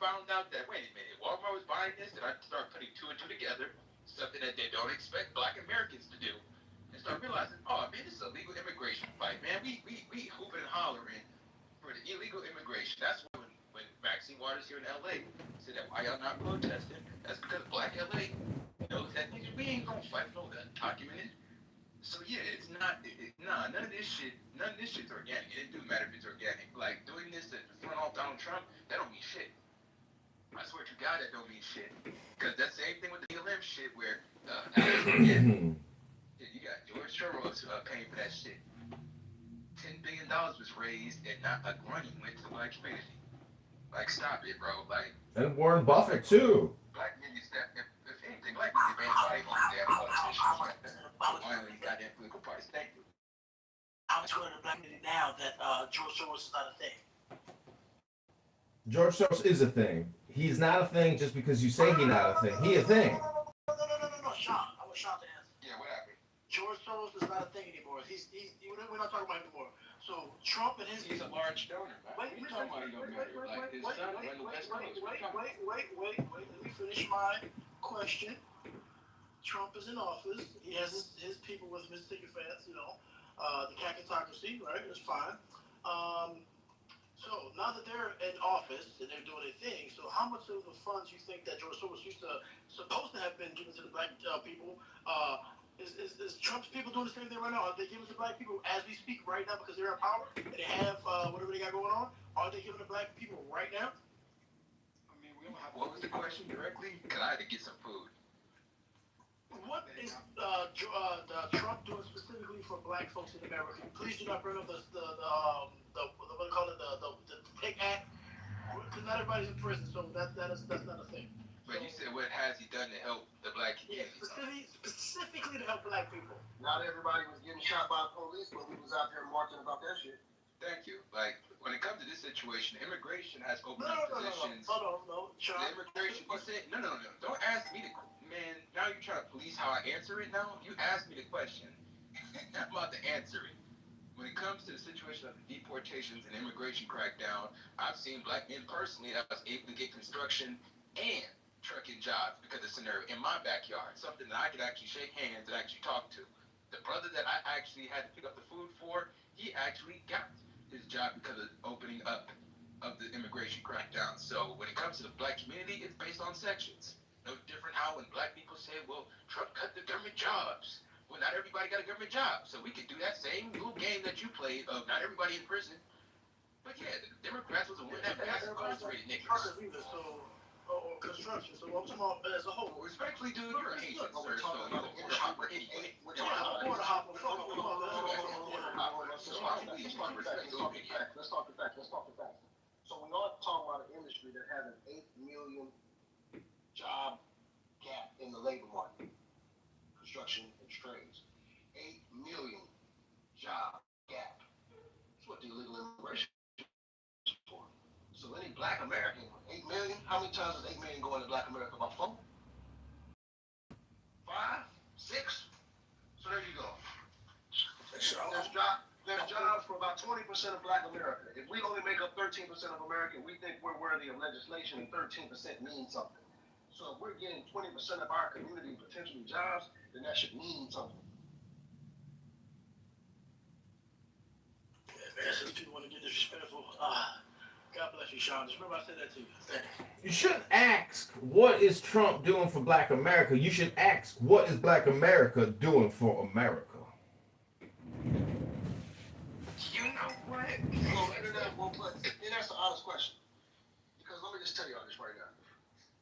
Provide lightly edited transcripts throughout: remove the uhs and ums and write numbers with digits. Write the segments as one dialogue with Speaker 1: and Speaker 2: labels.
Speaker 1: found out that, wait a minute, Walmart was buying this, and I started putting two and two together, something that they don't expect Black Americans to do, and start realizing, oh man, this is a legal immigration fight, man. We hooping and hollering for the illegal immigration. That's when Maxine Waters here in LA said that why y'all not protesting? That's because Black LA knows that nigga, we ain't gonna fight for no undocumented. So yeah, it's not. Nah, none of this shit's organic. It didn't matter if it's organic. Like doing this to front off Donald Trump, that don't mean shit. I swear to God, that don't mean shit. Because that same thing with the BLM shit, where you got George Soros paying for that shit. $10 billion was raised, and not a money went to the Black community. Like, stop it, bro. Like,
Speaker 2: and Warren Buffett too.
Speaker 1: Black communities, if anything, Black communities ain't fighting for damn politicians. Why only goddamn political parties? Thank you.
Speaker 3: I'm touring the Black community now that George Soros is not a thing.
Speaker 2: George Soros is a thing. He's not a thing just because you say he's not a thing. He a thing.
Speaker 3: No, Sean. I want Sean to answer.
Speaker 1: Yeah, what happened?
Speaker 3: George Soros is not a thing anymore. We're not talking about him anymore. So Trump and his...
Speaker 1: He's a large donor, man. Wait, you talking about?
Speaker 3: Wait. Let me finish my question. Trump is in office. He has his people with him, his ticket fans, the cacatocracy, right? That's fine. So now that they're in office and they're doing their thing, so how much of the funds you think that George Soros supposed to have been given to the Black people? Is Trump's people doing the same thing right now? Are they giving to Black people as we speak right now because they're in power and they have whatever they got going on? Are they giving to Black people right now?
Speaker 1: I mean, we don't have. What was the question directly? Because I had to get some food.
Speaker 3: What is Trump doing specifically for Black folks in America? Please do not bring up the what do you call it, the Take Act, because not everybody's in prison, so that's not a thing.
Speaker 1: But you said, what has he done to help the Black community?
Speaker 3: Yeah, specifically to help Black people.
Speaker 4: Not everybody was getting shot by police when we was out there marching about that shit.
Speaker 1: Thank you. Like, when it comes to this situation, immigration has opened
Speaker 3: up
Speaker 1: positions.
Speaker 3: No, Sean.
Speaker 1: The immigration, you said, no. Don't ask me man, now you're trying to police how I answer it now? You asked me the question. I'm about to answer it. When it comes to the situation of the deportations and immigration crackdown, I've seen Black men personally that was able to get construction and trucking jobs because of the scenario in my backyard, something that I could actually shake hands and actually talk to. The brother that I actually had to pick up the food for, he actually got his job because of opening up of the immigration crackdown. So when it comes to the Black community, it's based on sections. No different how when Black people say, well, Trump cut the government jobs. Well, not everybody got a government job. So we could do that same little game that you played of not everybody in prison. But yeah, the Democrats was the one that passed incarcerated niggas.
Speaker 3: Or construction. So I'm talking about as a whole.
Speaker 1: Respectfully, dude, you're a Haitian, sir. So you're a hopper anyway.
Speaker 4: Let's talk the facts. So we are talking about an industry that has an 8 million job gap in the labor market. Construction and trades. 8 million job gap. That's what the illegal immigration is for. So any Black American, 8 million, how many times does 8 million go into Black America? About 4? 5? 6? So there you go. There's jobs for about 20% of Black America. If we only make up 13% of America, we think we're worthy of legislation and 13% means something. So if we're getting 20% of our community potentially jobs, then that should mean something.
Speaker 3: Yeah, man, since people want to get disrespectful, God bless you, Sean. Just remember I said that to you.
Speaker 2: You shouldn't ask, what is Trump doing for Black America? You should ask, what is Black America doing for America?
Speaker 1: You know what?
Speaker 4: That's an honest question. Because let me just tell y'all this right now.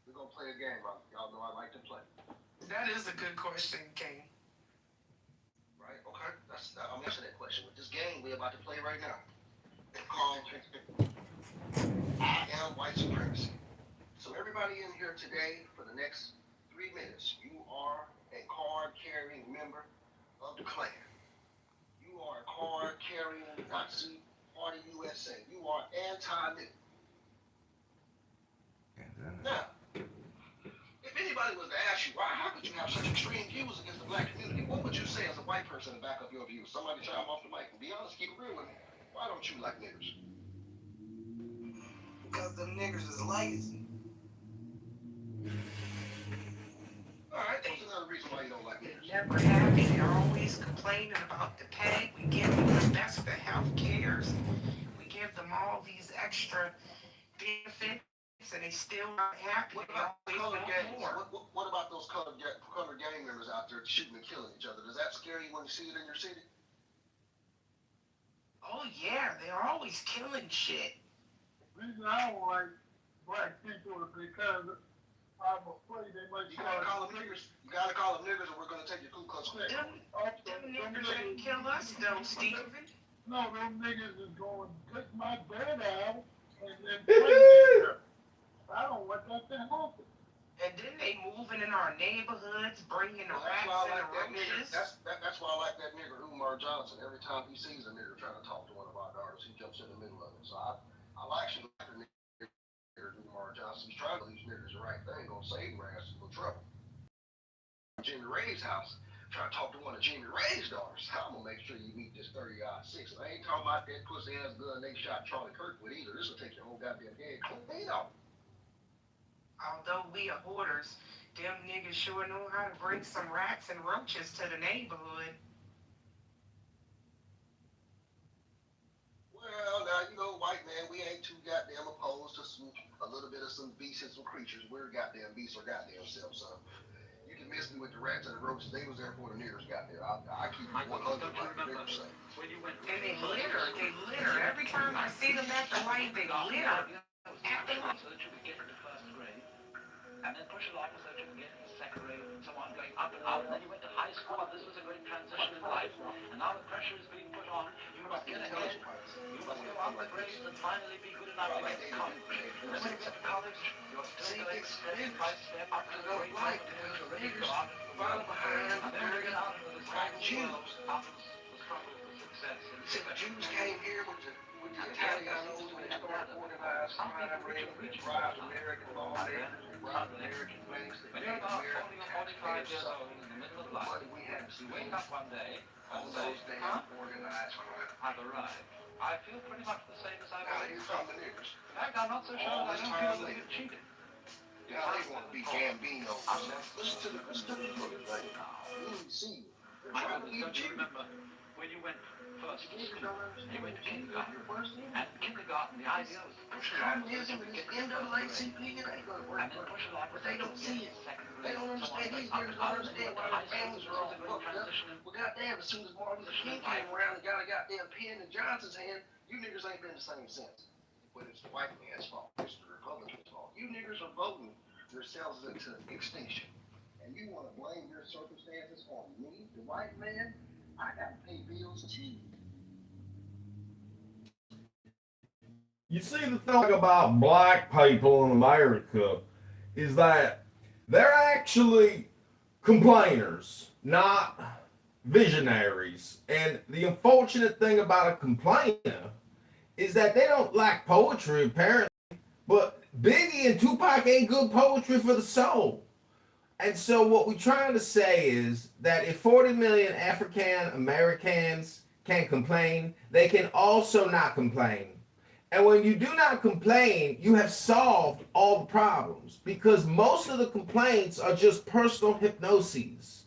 Speaker 4: We're going to play a game. Y'all know I like to play.
Speaker 5: That is a good question, King.
Speaker 4: Right? Okay. I'm answering that question. With this game we're about to play right now, it's called I Am White Supremacy. So everybody in here today, for the next 3 minutes, you are a card-carrying member of the Klan. You are a card-carrying Nazi Party USA. You are anti-Nigger. Now, if anybody was to ask you, how could you have such extreme views against the Black community, what would you say as a white person to back up your views? Somebody chime off the mic and be honest, keep it real with me. Why don't you like niggers?
Speaker 5: Because them niggers is lazy. never happy. They're always complaining about the pay. We give them the best of health cares. We give them all these extra benefits, and they still not happy.
Speaker 4: What
Speaker 5: They
Speaker 4: about
Speaker 5: always
Speaker 4: colored
Speaker 5: want
Speaker 4: gangs?
Speaker 5: more.
Speaker 4: What about those colored gang members out there shooting and killing each other? Does that scare you when you see it in your city?
Speaker 5: Oh yeah, they're always killing shit.
Speaker 3: Reason I don't like black people is because I'm afraid they might
Speaker 4: You gotta call them niggers. You gotta call them niggers, or we're gonna take your Ku Klux Klan.
Speaker 5: Them niggers ain't kill us though, Steven.
Speaker 3: No, them niggas is going to take my dad out and then pregnant her. I don't want that to happen.
Speaker 5: And then they moving in our neighborhoods, bringing the
Speaker 4: Well,
Speaker 5: rats and the roaches.
Speaker 4: That's why I like that nigger Umar Johnson. Every time he sees a nigger trying to talk to one of our daughters, he jumps in the middle of it. So I actually like the nigger Umar Johnson. He's trying to do these niggers the right thing, gonna save their asses from trouble. Jimmy Ray's house, trying to talk to one of Jimmy Ray's daughters. I'm gonna make sure you meet this 30-6. And I ain't talking about that pussy ass gun they shot Charlie Kirk with either. This will take your whole goddamn head clean off.
Speaker 5: Although we are hoarders, them niggas sure know how to bring some rats and roaches to the neighborhood.
Speaker 4: Well, now, you know, white man, we ain't too goddamn opposed to a little bit of some beasts and some creatures. We're goddamn beasts or goddamn self, son. You can miss me with the rats and the roaches. They was there before the niggers got there. I keep it 100 like the niggers say.
Speaker 5: And they litter. Every time I see them at the light, they litter. Acting like
Speaker 6: So that you could get into first grade, and then push along so that you could get into second grade, and so on, going up and up. And then you went to high school, and this was a great transition in life. And now the pressure is being put on. You must get ahead. You must go up the grades and finally be good enough to get to college. And then when you get to college, you're still going step by step up to the grade level to ready to go out and fall behind. And then when you get out into the society world, out of the struggle for success.
Speaker 4: See, the Jews came here with the Italianos when they started organized crime rings, robbed American lawmakers, robbed American banks, they
Speaker 6: When
Speaker 4: made
Speaker 6: you're about
Speaker 4: American
Speaker 6: 40 or 45 years
Speaker 4: taxpayers
Speaker 6: old in the middle of
Speaker 4: the
Speaker 6: life,
Speaker 4: money we had to
Speaker 6: you
Speaker 4: spend
Speaker 6: wake up one day
Speaker 4: on
Speaker 6: and say,
Speaker 4: those damn organized crime.
Speaker 6: I've arrived. I feel pretty much the same as I
Speaker 4: Now
Speaker 6: was.
Speaker 4: here come the niggers.
Speaker 6: In fact, I'm not so sure
Speaker 4: All
Speaker 6: that I
Speaker 4: this
Speaker 6: don't
Speaker 4: time
Speaker 6: feel that
Speaker 4: later.
Speaker 6: we've cheated.
Speaker 4: Now they want to be Gambino. Listen to the niggers, right? You didn't see it. They're
Speaker 6: My
Speaker 4: trying to
Speaker 6: goodness,
Speaker 4: be
Speaker 6: don't you
Speaker 4: Jews.
Speaker 6: remember when you went first to school? You went to kindergarten. And kindergarten, the idea was to push along.
Speaker 4: Communism and this NAACP, it ain't gonna work.
Speaker 6: And then push along.
Speaker 4: But they don't see it.
Speaker 6: Second
Speaker 4: They
Speaker 6: grade,
Speaker 4: don't
Speaker 6: so on,
Speaker 4: understand. These
Speaker 6: up
Speaker 4: niggas
Speaker 6: and
Speaker 4: don't
Speaker 6: up.
Speaker 4: understand
Speaker 6: Went to
Speaker 4: why
Speaker 6: high
Speaker 4: their families
Speaker 6: school,
Speaker 4: are all
Speaker 6: which is a
Speaker 4: fucked
Speaker 6: great
Speaker 4: up.
Speaker 6: transition.
Speaker 4: Well, goddamn, as soon as Martin Luther King came around and got a goddamn pen in Johnson's hand, you niggas ain't been the same since. But it's the white man's fault. It's the Republicans' fault. You niggas are voting yourselves into extinction. And you want to blame your circumstances on me, the white man? I gotta pay bills too.
Speaker 2: You see, the thing about black people in America is that they're actually complainers, not visionaries. And the unfortunate thing about a complainer is that they don't like poetry, apparently. But Biggie and Tupac ain't good poetry for the soul. And so what we're trying to say is that if 40 million African Americans can complain, they can also not complain. And when you do not complain, you have solved all the problems, because most of the complaints are just personal hypnoses.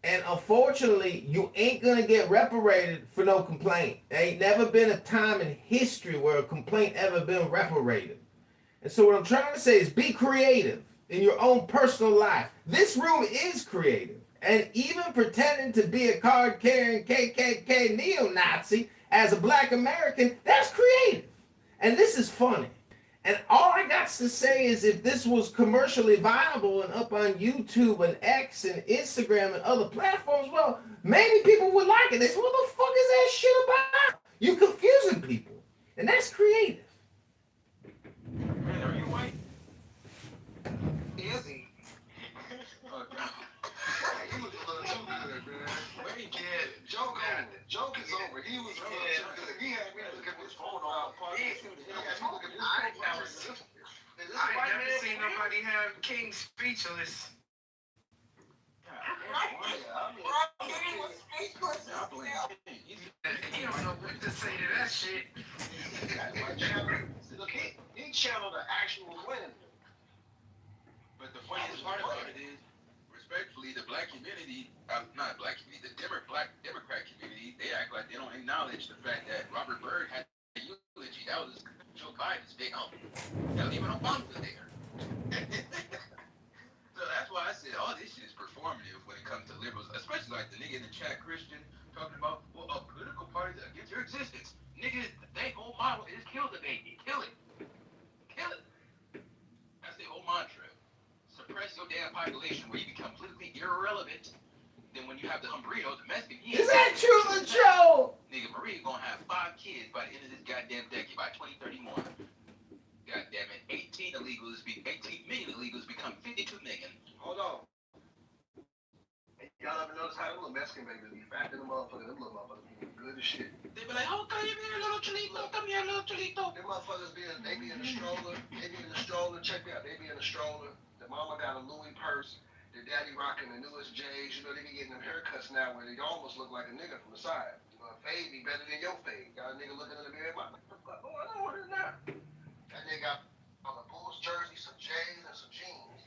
Speaker 2: And unfortunately, you ain't gonna get reparated for no complaint. There ain't never been a time in history where a complaint ever been reparated. And so what I'm trying to say is be creative in your own personal life. This room is creative. And even pretending to be a card-carrying KKK neo-Nazi as a black American, that's creative. And this is funny. And all I got to say is if this was commercially viable and up on YouTube and X and Instagram and other platforms, well, maybe people would like it. They say, what the fuck is that shit about? You're confusing people. And that's creative.
Speaker 1: Man, are you white?
Speaker 5: is he?
Speaker 1: Oh, God.
Speaker 4: He was a little too good, man.
Speaker 1: Where he
Speaker 5: Yeah.
Speaker 4: Joke over. Joke is over. He was a little too good. He had me look at his phone on
Speaker 5: I ain't
Speaker 4: white
Speaker 5: never
Speaker 4: man
Speaker 5: seen nobody have King speechless. He don't know what to say to that shit.
Speaker 4: Look, he channeled an actual wind.
Speaker 1: But the funniest part about it is, respect respectfully, the black community, not black community, the Democrat community, they act like they don't acknowledge the fact that Robert Byrd had a eulogy. That was Joe Biden's big uncle. Hell, even Obama was there. So that's why I said all this shit is performative when it comes to liberals, especially like the nigga in the chat, Christian, talking about, well, a political party that against your existence. Nigga, their whole model is kill the baby. Kill it. Kill it. That's their whole mantra. Suppress your damn population where you become politically irrelevant. Then when you have the Humbrino, the Mexican,
Speaker 2: Is that truly true?
Speaker 1: Nigga, Maria gonna have 5 kids by the end of this goddamn decade, by 2031. God damn it, 18 million illegals become 52 million.
Speaker 4: Hold on. Y'all ever notice how them little Mexican babies be fat than the motherfuckers? Them little motherfuckers be good as shit.
Speaker 1: They be like, oh, come here, little Cholito, come here, little Cholito.
Speaker 4: Them motherfuckers be in the stroller. They be in the stroller. Check it out. They be in the stroller. The mama got a Louis purse. The daddy rocking the newest J's. You know, they be getting them haircuts now where they almost look like a nigga from the side. You know, a fade be better than your fade. Got a nigga looking in the mirror. What the fuck going on with it now? That nigga got on a Bulls jersey, some J's, and some jeans.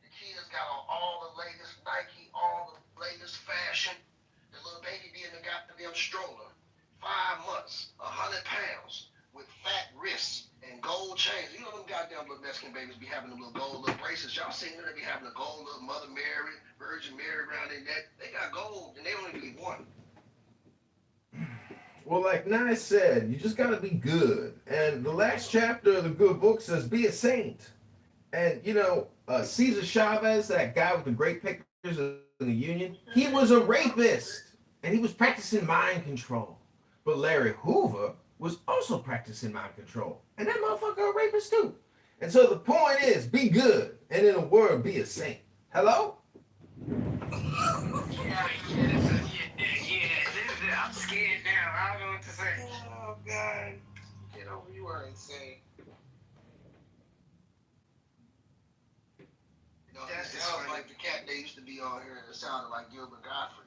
Speaker 4: The kids got on all the latest Nike, all the latest fashion. The little baby be in the goddamn stroller. 5 months, 100 pounds, with fat wrists and gold chains. You know them goddamn little Mexican babies be having them little gold little bracelets. Y'all seen them? They be having a gold little Mother Mary, Virgin Mary around their neck. They got gold, and they only be one.
Speaker 2: Well, like Nye said, you just got to be good. And the last chapter of the good book says, be a saint. And, you know, Cesar Chavez, that guy with the great pictures in the Union, he was a rapist. And he was practicing mind control. But Larry Hoover was also practicing mind control. And that motherfucker a rapist too. And so the point is, be good. And in a word, be a saint. Hello?
Speaker 5: I'm scared now. I don't know what to say.
Speaker 1: Oh, God. Get over, you are insane.
Speaker 4: You know, it sounds like the cat they used to be on here, and it sounded like Gilbert Godfrey.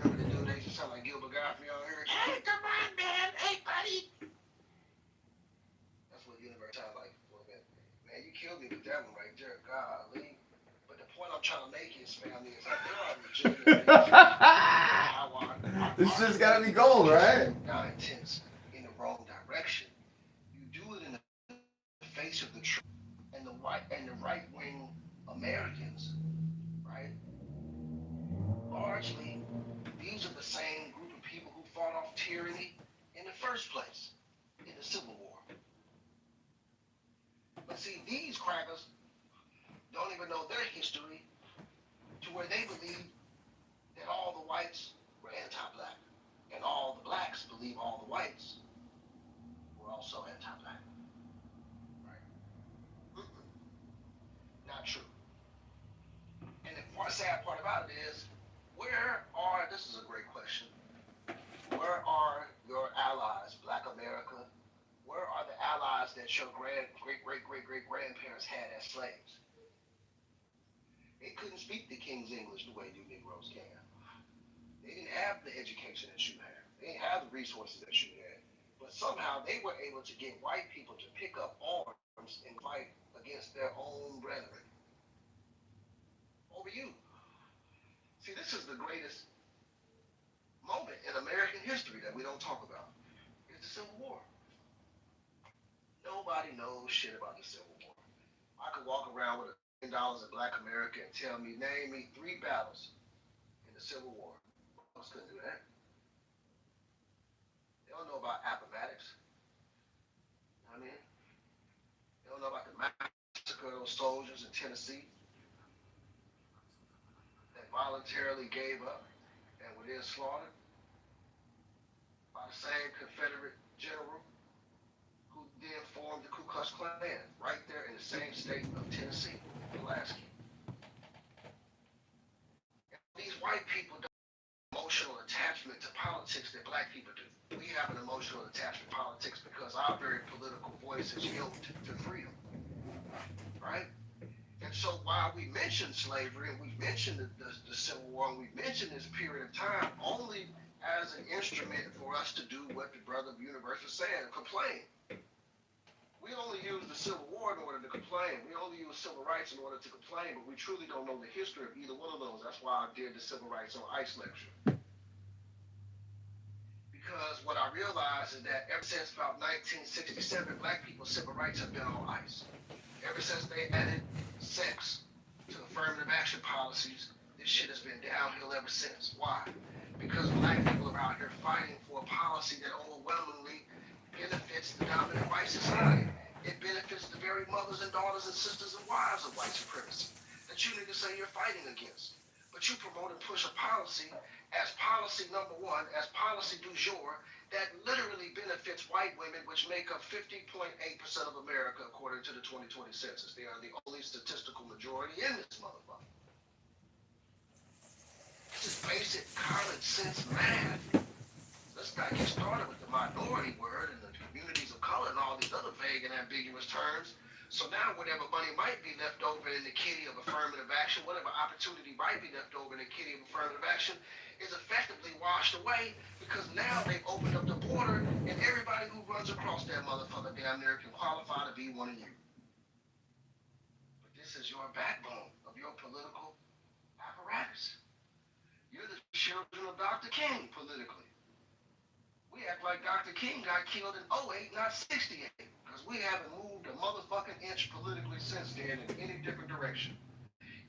Speaker 4: Remember the dude that used to sound like Gilbert Godfrey on here?
Speaker 5: Hey, come on, man. Hey, buddy.
Speaker 4: That's what Universe sounds like for a minute. Man, you killed me with that one right there. Golly. But the point I'm trying to make is, family, is like there are legitimate things.
Speaker 2: This just got to be gold, right?
Speaker 4: Not intense in the wrong direction. You do it in the face of the truth and the right wing Americans, right? Largely, these are the same group of people who fought off tyranny in the first place in the Civil War. But see, these crackers don't even know their history to where they believe that all the whites were anti-black, and all the blacks believe all the whites were also anti-black. Right? Not true. And the sad part about it is, this is a great question, where are your allies, Black America? Where are the allies that your great-great-great-great-grandparents had as slaves? They couldn't speak the King's English the way you Negroes can. They didn't have the education that you had. They didn't have the resources that you had. But somehow they were able to get white people to pick up arms and fight against their own brethren. Over you. See, this is the greatest moment in American history that we don't talk about. It's the Civil War. Nobody knows shit about the Civil War. I could walk around with $1 million in Black America and tell me, name me 3 battles in the Civil War. I couldn't do that. They don't know about Appomattox. You know what I mean? They don't know about the massacre of those soldiers in Tennessee that voluntarily gave up and were then slaughtered by the same Confederate general who then formed the Ku Klux Klan right there in the same state of Tennessee, Pulaski. And these white people don't have emotional attachment to politics that black people do. We have an emotional attachment to politics because our very political voice is yoked to freedom, right? And so while we mention slavery and we mention the Civil War and we mention this period of time only as an instrument for us to do what the brother of the universe is saying, complain. We only use the Civil War in order to complain. We only use civil rights in order to complain, but we truly don't know the history of either one of those. That's why I did the Civil Rights on Ice lecture. Because what I realized is that ever since about 1967, black people's civil rights have been on ice. Ever since they added sex to affirmative action policies, this shit has been downhill ever since. Why? Because black people are out here fighting for a policy that overwhelmingly benefits the dominant white society. It benefits the very mothers and daughters and sisters and wives of white supremacy that you niggas say you're fighting against. But you promote and push a policy as policy number one, as policy du jour, that literally benefits white women, which make up 50.8% of America according to the 2020 census. They are the only statistical majority in this motherfucker. This is basic common sense math. Let's not get started with the minority word and the communities of color and all these other vague and ambiguous terms. So now whatever money might be left over in the kitty of affirmative action, whatever opportunity might be left over in the kitty of affirmative action is effectively washed away because now they've opened up the border and everybody who runs across that motherfucker damn near can qualify to be one of you. But this is your backbone of your political apparatus. You're the children of Dr. King politically. We act like Dr. King got killed in 08, not 68, because we haven't moved a motherfucking inch politically since then in any different direction.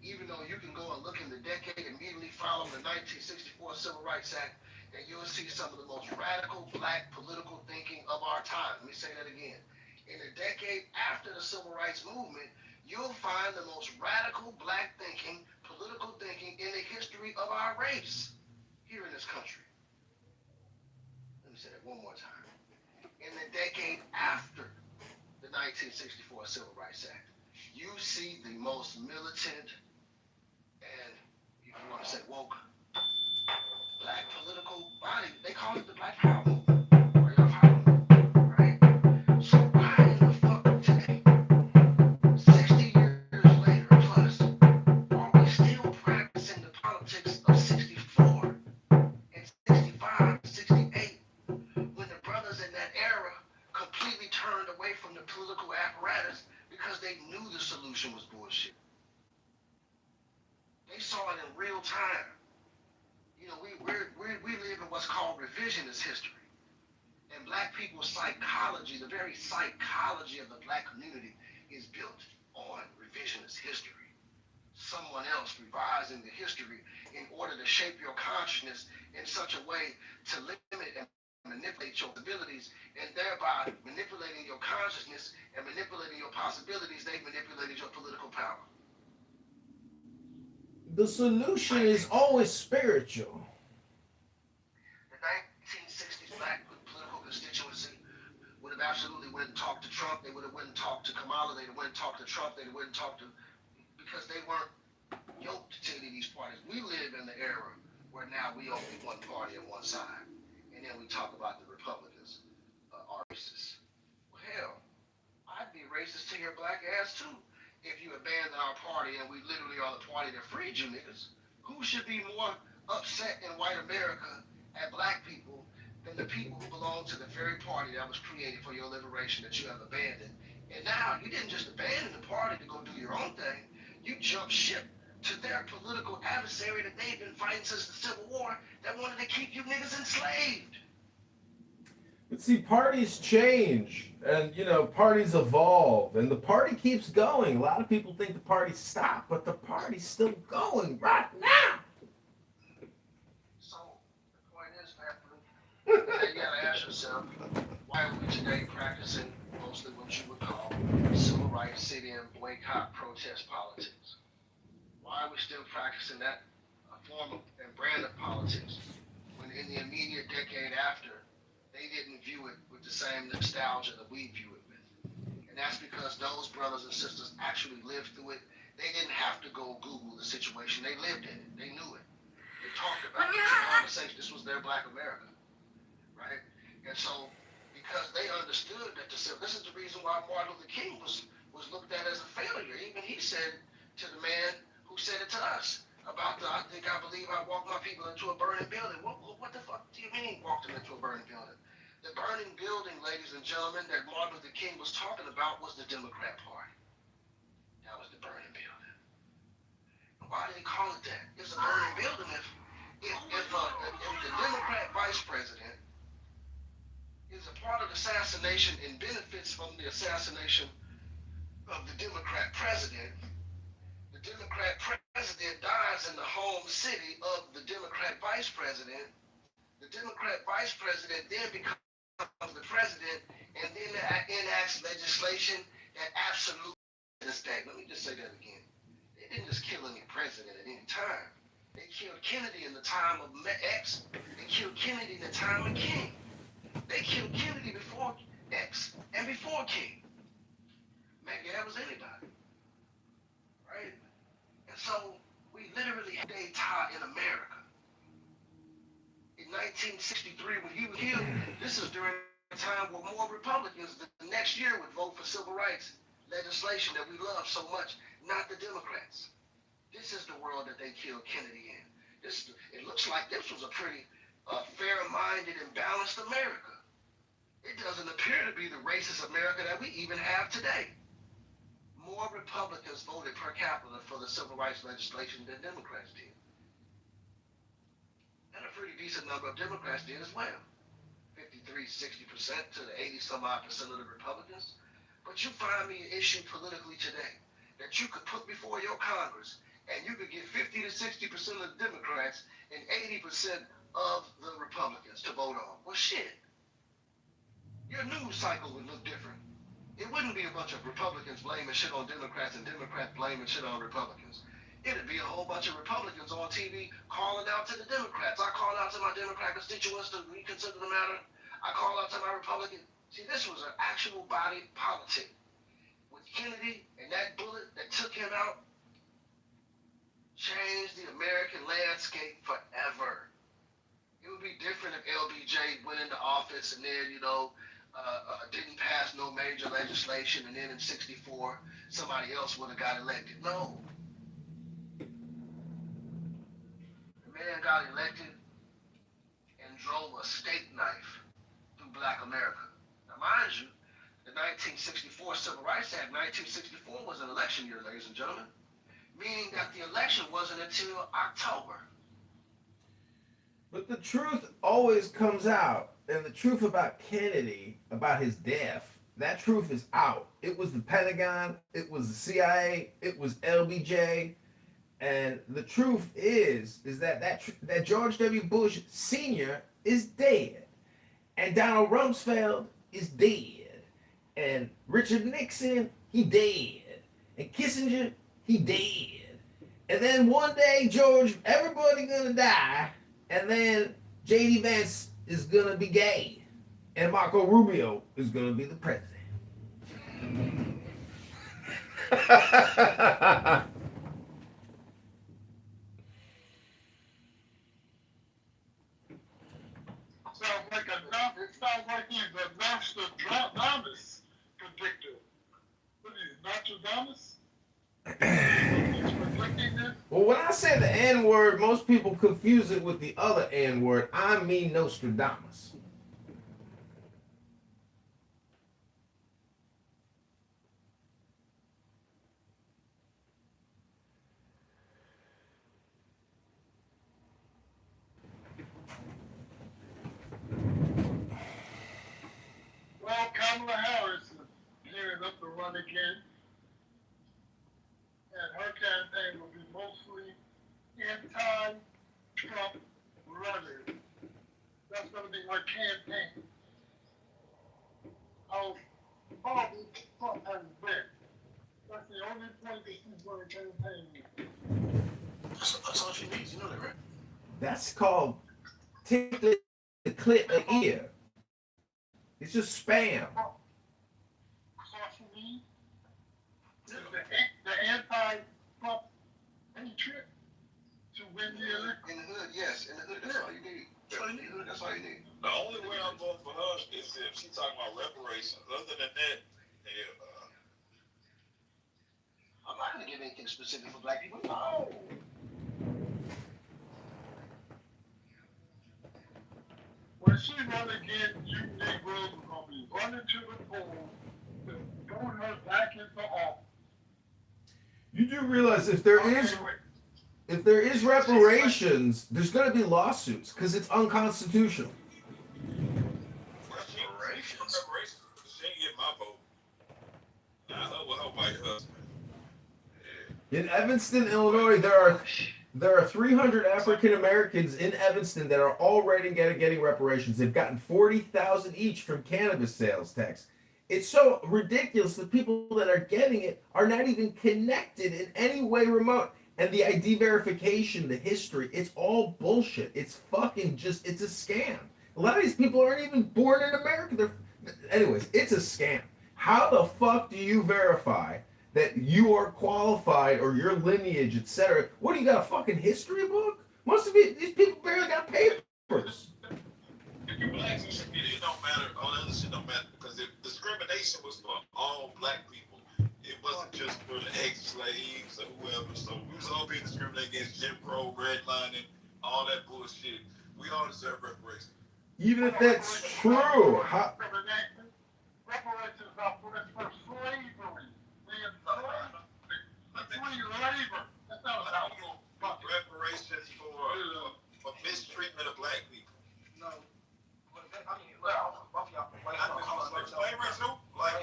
Speaker 4: Even though you can go and look in the decade immediately following the 1964 Civil Rights Act, and you'll see some of the most radical black political thinking of our time. Let me say that again. In the decade after the Civil Rights Movement, you'll find the most radical black thinking, political thinking in the history of our race here in this country. Let me say that one more time. In the decade after the 1964 Civil Rights Act, you see the most militant and, if you want to say woke, black political body. They call it the Black Power Movement. Are y'all following me? Right? So why in the fuck today, 60 years later plus, are we still practicing the politics of 64 and 65 and 68 when the brothers in that era completely turned away from the political apparatus because they knew the solution was bullshit? They saw it in real time. You know, we live in what's called revisionist history. And black people's psychology, the very psychology of the black community is built on revisionist history. Someone else revising the history in order to shape your consciousness in such a way to limit and manipulate your abilities, and thereby manipulating your consciousness and manipulating your possibilities, they've manipulated your political power.
Speaker 2: The solution is always spiritual.
Speaker 4: The 1960s black political constituency would have absolutely went and talked to Trump. They would have went and talked to Kamala. They would have went and talked to Trump. They would have went and talked to, because they weren't yoked to any of these parties. We live in the era where now we only one party on one side. And then we talk about the Republicans are racist. Well, hell, I'd be racist to your black ass too if you abandon our party and we literally are the party that freed you niggas. Who should be more upset in white America at black people than the people who belong to the very party that was created for your liberation that you have abandoned? And now you didn't just abandon the party to go do your own thing. You jumped ship to their political adversary that they've been fighting since the Civil War that wanted to keep you niggas enslaved.
Speaker 2: But see, parties change, and parties evolve, and the party keeps going. A lot of people think the party stopped, but the party's still going right now.
Speaker 4: So the point is, family, you gotta ask yourself, why are we today practicing mostly what you would call civil rights, sit-in, boycott, protest politics? Why are we still practicing that form of and brand of politics when in the immediate decade after, they didn't view it with the same nostalgia that we view it with? And that's because those brothers and sisters actually lived through it. They didn't have to go Google the situation. They lived in it. They knew it. They talked about it. It's a conversation. This was their Black America, right? And so, because they understood that this is the reason why Martin Luther King was looked at as a failure. Even he said to the man who said it to us about I believe I walked my people into a burning building. What the fuck do you mean walked them into a burning building? The burning building, ladies and gentlemen, that Martin Luther King was talking about was the Democrat Party. That was the burning building. Why do they call it that? It's a burning building if the Democrat vice president is a part of the assassination and benefits from the assassination of the Democrat president. The Democrat president dies in the home city of the Democrat vice president. The Democrat vice president then becomes the president and then enacts legislation that absolutely this day. Let me just say that again. They didn't just kill any president at any time. They killed Kennedy in the time of X. They killed Kennedy in the time of King. They killed Kennedy before X and before King. Maybe that was anybody, right? And so we literally had a tie in America. In 1963, when he was killed, this is during a time where more Republicans the next year would vote for civil rights legislation that we love so much, not the Democrats. This is the world that they killed Kennedy in. It looks like this was a pretty fair-minded and balanced America. It doesn't appear to be the racist America that we even have today. More Republicans voted per capita for the civil rights legislation than Democrats did. And a pretty decent number of Democrats did as well. 53, 60% to the 80-some-odd% of the Republicans. But you find me an issue politically today that you could put before your Congress and you could get 50 to 60% of the Democrats and 80% of the Republicans to vote on. Well, shit. Your news cycle would look different. It wouldn't be a bunch of Republicans blaming shit on Democrats and Democrats blaming shit on Republicans. It'd be a whole bunch of Republicans on TV calling out to the Democrats. I call out to my Democrat constituents to reconsider the matter. I call out to my Republican. See, this was an actual body politic. With Kennedy and that bullet that took him out, changed the American landscape forever. It would be different if LBJ went into office and then, didn't pass no major legislation, and then in '64, somebody else would have got elected. No. The man got elected and drove a steak knife through black America. Now, mind you, the 1964 Civil Rights Act, 1964 was an election year, ladies and gentlemen, meaning that the election wasn't until October.
Speaker 2: But the truth always comes out. And the truth about Kennedy, about his death, that truth is out. It was the Pentagon, it was the CIA, it was LBJ, and the truth is that George W. Bush Sr. is dead, and Donald Rumsfeld is dead, and Richard Nixon, he dead, and Kissinger, he dead, and then one day everybody gonna die, and then J.D. Vance is gonna be gay, and Marco Rubio is gonna be the president.
Speaker 3: Sounds like he's a Nostradamus predictor. What is Nostradamus? He's predicting this?
Speaker 2: Well, when I say the N-word, most people confuse it with the other N-word. I mean Nostradamus.
Speaker 3: Well, Kamala Harris is gearing up to run again. And her campaign will be mostly anti-Trump rhetoric. That's going to be her campaign. How horrible Trump has been. That's the only point that she's going to campaign with.
Speaker 4: That's all she needs. You know that, right?
Speaker 2: That's called tickling the clit of ear. It's just spam.
Speaker 3: Socially, the anti-Trump hatred to win the election.
Speaker 4: In the hood, yes. In the hood, that's all you need. That's all you need.
Speaker 7: The only way I'm voting for her is if she's talking about reparations. Other than that,
Speaker 4: I'm not going to give anything specific for black people. No.
Speaker 3: When she run again, you Negroes are going to be running to the polls to vote her back into office.
Speaker 2: You do realize if there is reparations, there's going to be lawsuits because it's unconstitutional.
Speaker 7: Reparations. She ain't get my vote. Nah, her with her white husband.
Speaker 2: In Evanston, Illinois, there are 300 African Americans in Evanston that are already getting reparations. They've gotten 40,000 each from cannabis sales tax. It's so ridiculous that people that are getting it are not even connected in any way remote. And the ID verification, the history, it's all bullshit. It's fucking just, it's a scam. A lot of these people aren't even born in America. Anyways, it's a scam. How the fuck do you verify that you are qualified or your lineage, etc.? What do you got, a fucking history book? Most of it, these people barely got papers.
Speaker 7: If you black, it don't matter. All that other shit don't matter because if discrimination was for all black people, it wasn't just for the ex-slaves or whoever. So we was all being discriminated against, Jim Crow, redlining, all that bullshit. We all deserve reparations.
Speaker 2: Even if that's true, how?
Speaker 8: Reparations are for slavery.
Speaker 7: Reparations for mistreatment of black people.
Speaker 3: No. I mean,
Speaker 7: Slavery too. Like,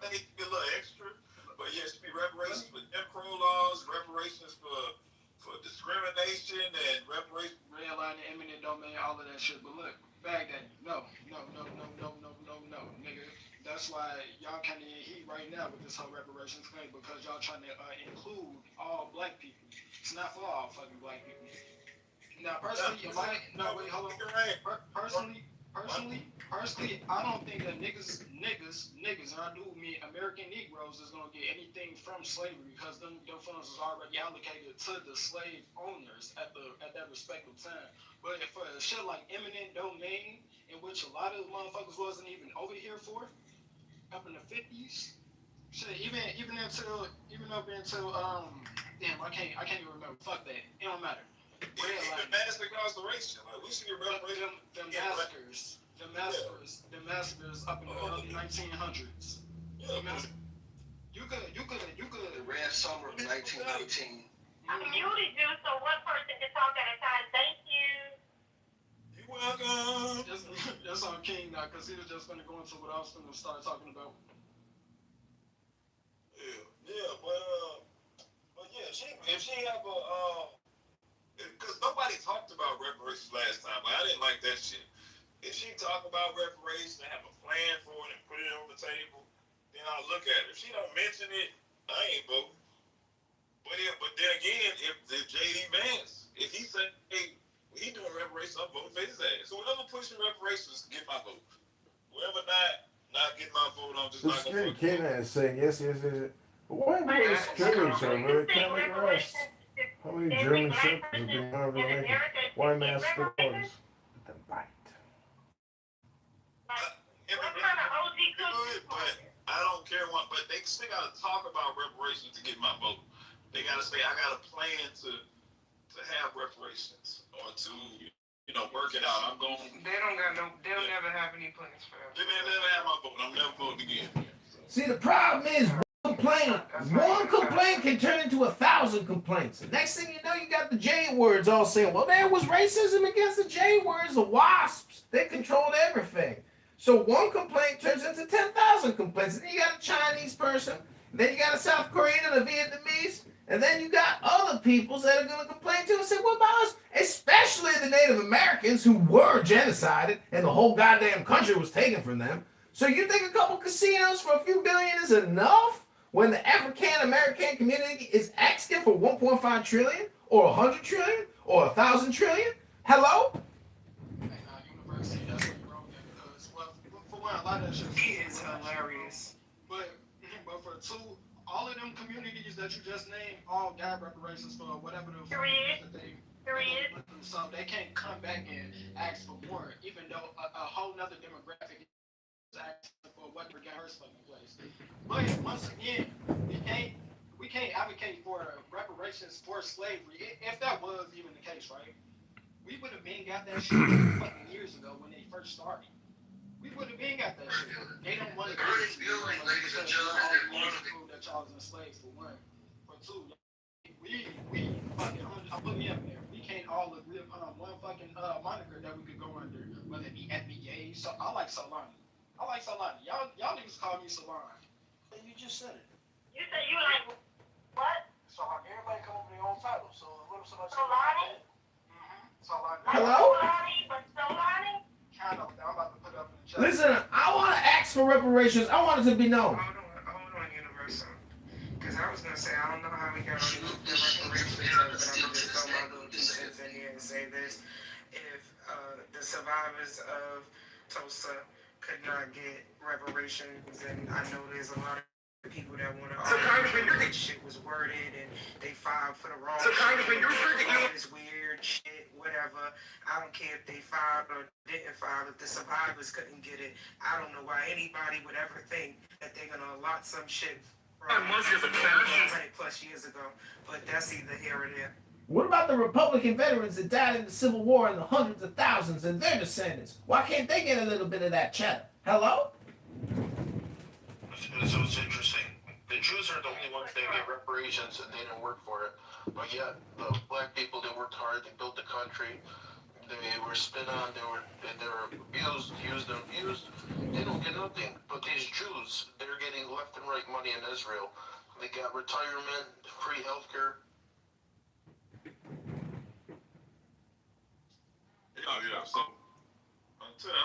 Speaker 7: they need to be a little extra. But yeah, it should be reparations for Jim Crow laws, reparations for discrimination, and reparations.
Speaker 3: redlining, eminent domain, all of that shit. But look, Baghdad, no, nigga. That's why y'all kind of in heat right now with this whole reparations thing because y'all trying to include all black people. It's not for all fucking black people. Now, personally, personally, I don't think that niggas, and I do mean American Negroes is gonna get anything from slavery because them funds is already allocated to the slave owners at that respective time. But for shit like eminent domain, in which a lot of the motherfuckers wasn't even over here for, up in the 50s, shit, even up until damn, I can't even remember. Fuck that, it don't matter.
Speaker 7: Even mass incarceration. Like, we should get reparations.
Speaker 3: The massacres up in the early 1900s.
Speaker 7: Yeah,
Speaker 3: You could.
Speaker 4: The Red Summer of 1919.
Speaker 9: I muted you so one person can talk at a time. Thank you.
Speaker 7: you welcome.
Speaker 3: That's on King now, because he was just going to go into what I was going to start talking about.
Speaker 7: Yeah, but yeah, if she have a because nobody talked about reparations last time. Like, I didn't like that shit. If she talk about reparations and have a plan for it and put it on the table, then I'll look at it. If she don't mention it, I ain't voting. But then again, if J.D. Vance, if he say, hey, he doing reparations, I'm voting for his ass. So whoever pushing reparations, get my vote. Whoever not get my vote, I'm just
Speaker 10: The
Speaker 7: not going to
Speaker 10: security
Speaker 7: vote.
Speaker 10: canine is saying yes. But why would the security server? It can't make arrests. How many German shepherds are being harmed in Lincoln? Why mass dogs? Let them bite.
Speaker 9: What kind of OG
Speaker 7: Good, but I don't care what. But they still got to talk about reparations to get my vote. They got to say I got a plan to have reparations or to work it out. I'm going.
Speaker 5: They'll never have any plans for that.
Speaker 7: They never have my vote. I'm never voting again.
Speaker 2: See, the problem is one complaint can turn into 1,000 complaints. The next thing you know, you got the J words all saying, well, there was racism against the J words, the WASPs. They controlled everything. So one complaint turns into 10,000 complaints. And then you got a Chinese person, then you got a South Korean and a Vietnamese, and then you got other peoples that are going to complain too and say, what about us? Especially the Native Americans who were genocided and the whole goddamn country was taken from them. So you think a couple casinos for a few billion is enough? When the African-American community is asking for 1.5 trillion or 100 trillion or 1,000 trillion? Hello?
Speaker 3: University, that's what you're wrong there, because, well, for one, a lot of that shit
Speaker 5: It's hilarious.
Speaker 3: But for two, all of them communities that you just named all got reparations for whatever the fuck that they so they can't come back and ask for more, even though a whole nother demographic is asking for what got her fucking place. But once again, we can't advocate for reparations for slavery if that was even the case, right? We would have been got that shit fucking years ago when they first started. We would have been got that shit. They don't want to do it because they want to prove that y'all was enslaved for one. For too. I put me up there. We can't all agree upon one fucking moniker that we could go under, whether it be FBA. So I like Solani. Y'all niggas call me Solani. You just said it.
Speaker 9: You said you like what?
Speaker 3: So everybody come up with their own title. So what if somebody
Speaker 9: Solani?
Speaker 3: Solani.
Speaker 2: Hello?
Speaker 9: Solani?
Speaker 3: Kind of. I'm about to put it up in the chat.
Speaker 2: Listen, I want to ask for reparations. I want it to be known.
Speaker 5: Hold on, Universal. Because I was going to say, I don't know how we got on the reparations, but I'm going to just throw my little 2 cents in here and say this. If the survivors of Tulsa could not get reparations, and I know there's a lot of people that want to argue that shit was worded and they filed for the wrong shit, all this weird shit, whatever. I don't care if they filed or didn't file. If the survivors couldn't get it, I don't know why anybody would ever think that they're gonna allot some shit from 100 plus years ago. But that's either here or there.
Speaker 2: What about the Republican veterans that died in the Civil War and the hundreds of thousands and their descendants? Why can't they get a little bit of that cheddar? Hello?
Speaker 7: So it's interesting. The Jews are the only ones that get reparations and they didn't work for it. But yet, the black people, they worked hard, they built the country, they were spit on, they were abused, used and abused. They don't get nothing. But these Jews, they're getting left and right money in Israel. They got retirement, free healthcare. Yeah. So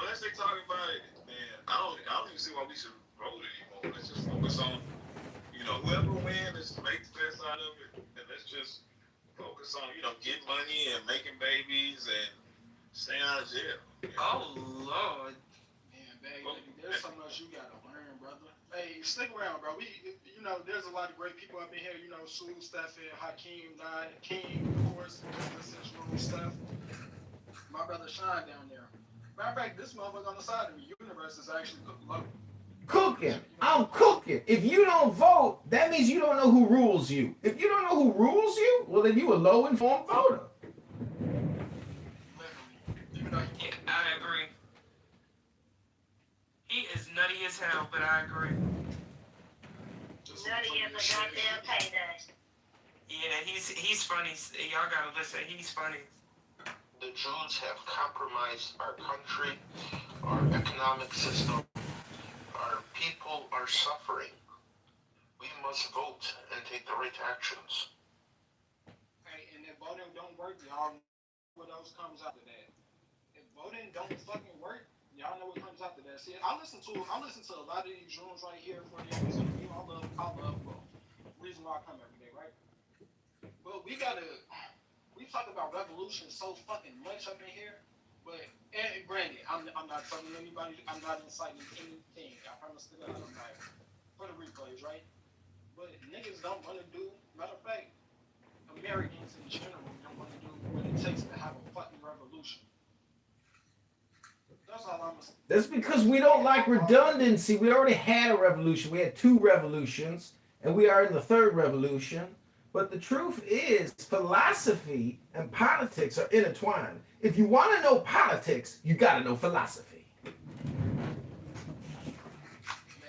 Speaker 7: unless they talk about it, man, I don't even see why we should vote anymore. Let's just focus on, whoever wins, let's make the best out of it, and let's just focus on, getting money and making babies and staying out of jail.
Speaker 5: Oh, Lord.
Speaker 3: Man, baby, there's so much you gotta learn, brother. Hey, stick around, bro. There's a lot of great people up in here. Sue, Stephen, Hakeem, Nye, King, of course, essential stuff. My brother Sean down there. Matter of fact, this motherfucker on the side of me, Universe, is actually low.
Speaker 2: Cooking. I'm cooking. If you don't vote, that means you don't know who rules you. If you don't know who rules you, well, then you a low-informed voter.
Speaker 5: Yeah, I agree. He is nutty as hell, but I agree.
Speaker 9: Nutty as a goddamn payday.
Speaker 5: Yeah, he's funny. Y'all gotta listen. He's funny.
Speaker 7: The Jews have compromised our country, our economic system. Our people are suffering. We must vote and take the right actions.
Speaker 3: Hey, and if voting don't work, y'all know what else comes after that. If voting don't fucking work, y'all know what comes after that. See, I listen to a lot of these rooms right here for the episode. I love both. Reason why I come every day, right? But we talk about revolution so fucking much up in here. But, and granted, I'm not telling anybody, I'm not inciting anything. I promise to God, I'm not. For the replays, right? But niggas don't want to do, matter of fact, Americans in general don't want to do what it takes to have a fucking revolution. That's all I'm saying.
Speaker 2: That's because we don't like redundancy. We already had a revolution. We had 2 revolutions, and we are in the 3rd revolution. But the truth is, philosophy and politics are intertwined. If you want to know politics, you got to know philosophy.
Speaker 3: Man,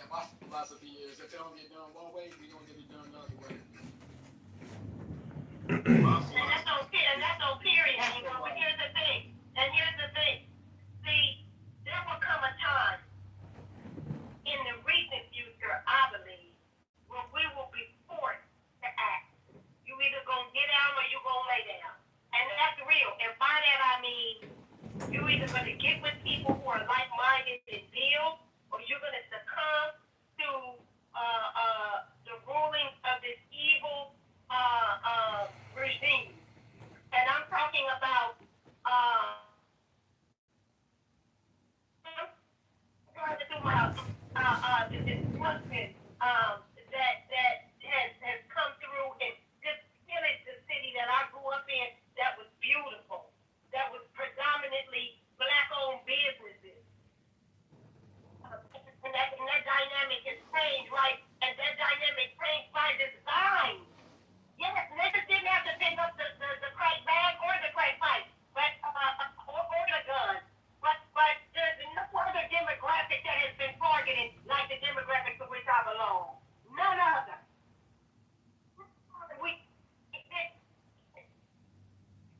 Speaker 3: my philosophy is if it don't get done one way, we don't get it done another way.
Speaker 9: And that's no period anymore. But here's the thing. See, there will come a time in the recent future, I believe, when we will be forced to act. You either gonna get down or you gonna lay down. And that's real. And by that I mean you either gonna get with people who are like-minded and deal, or you're gonna succumb to the rulings of this evil regime.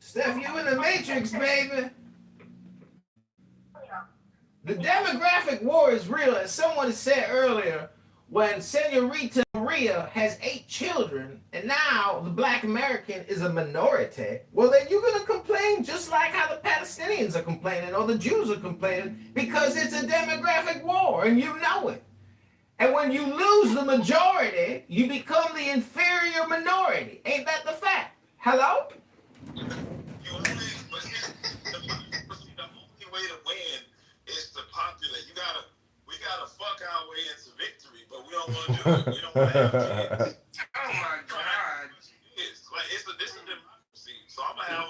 Speaker 2: Steph, you in the Matrix, baby. The demographic war is real, as someone said earlier. When Senorita Maria has 8 children, and now the Black American is a minority, well, then you're gonna complain just like how the Palestinians are complaining or the Jews are complaining, because it's a demographic war, and you know it. And when you lose the majority, you become the inferior minority. Ain't that the fact? Hello?
Speaker 7: You only, but the only way to win is to populate. We gotta fuck our way into victory, but we don't want to do it. We don't want to have kids.
Speaker 5: Oh my God.
Speaker 7: It's like this is democracy. So I'm gonna have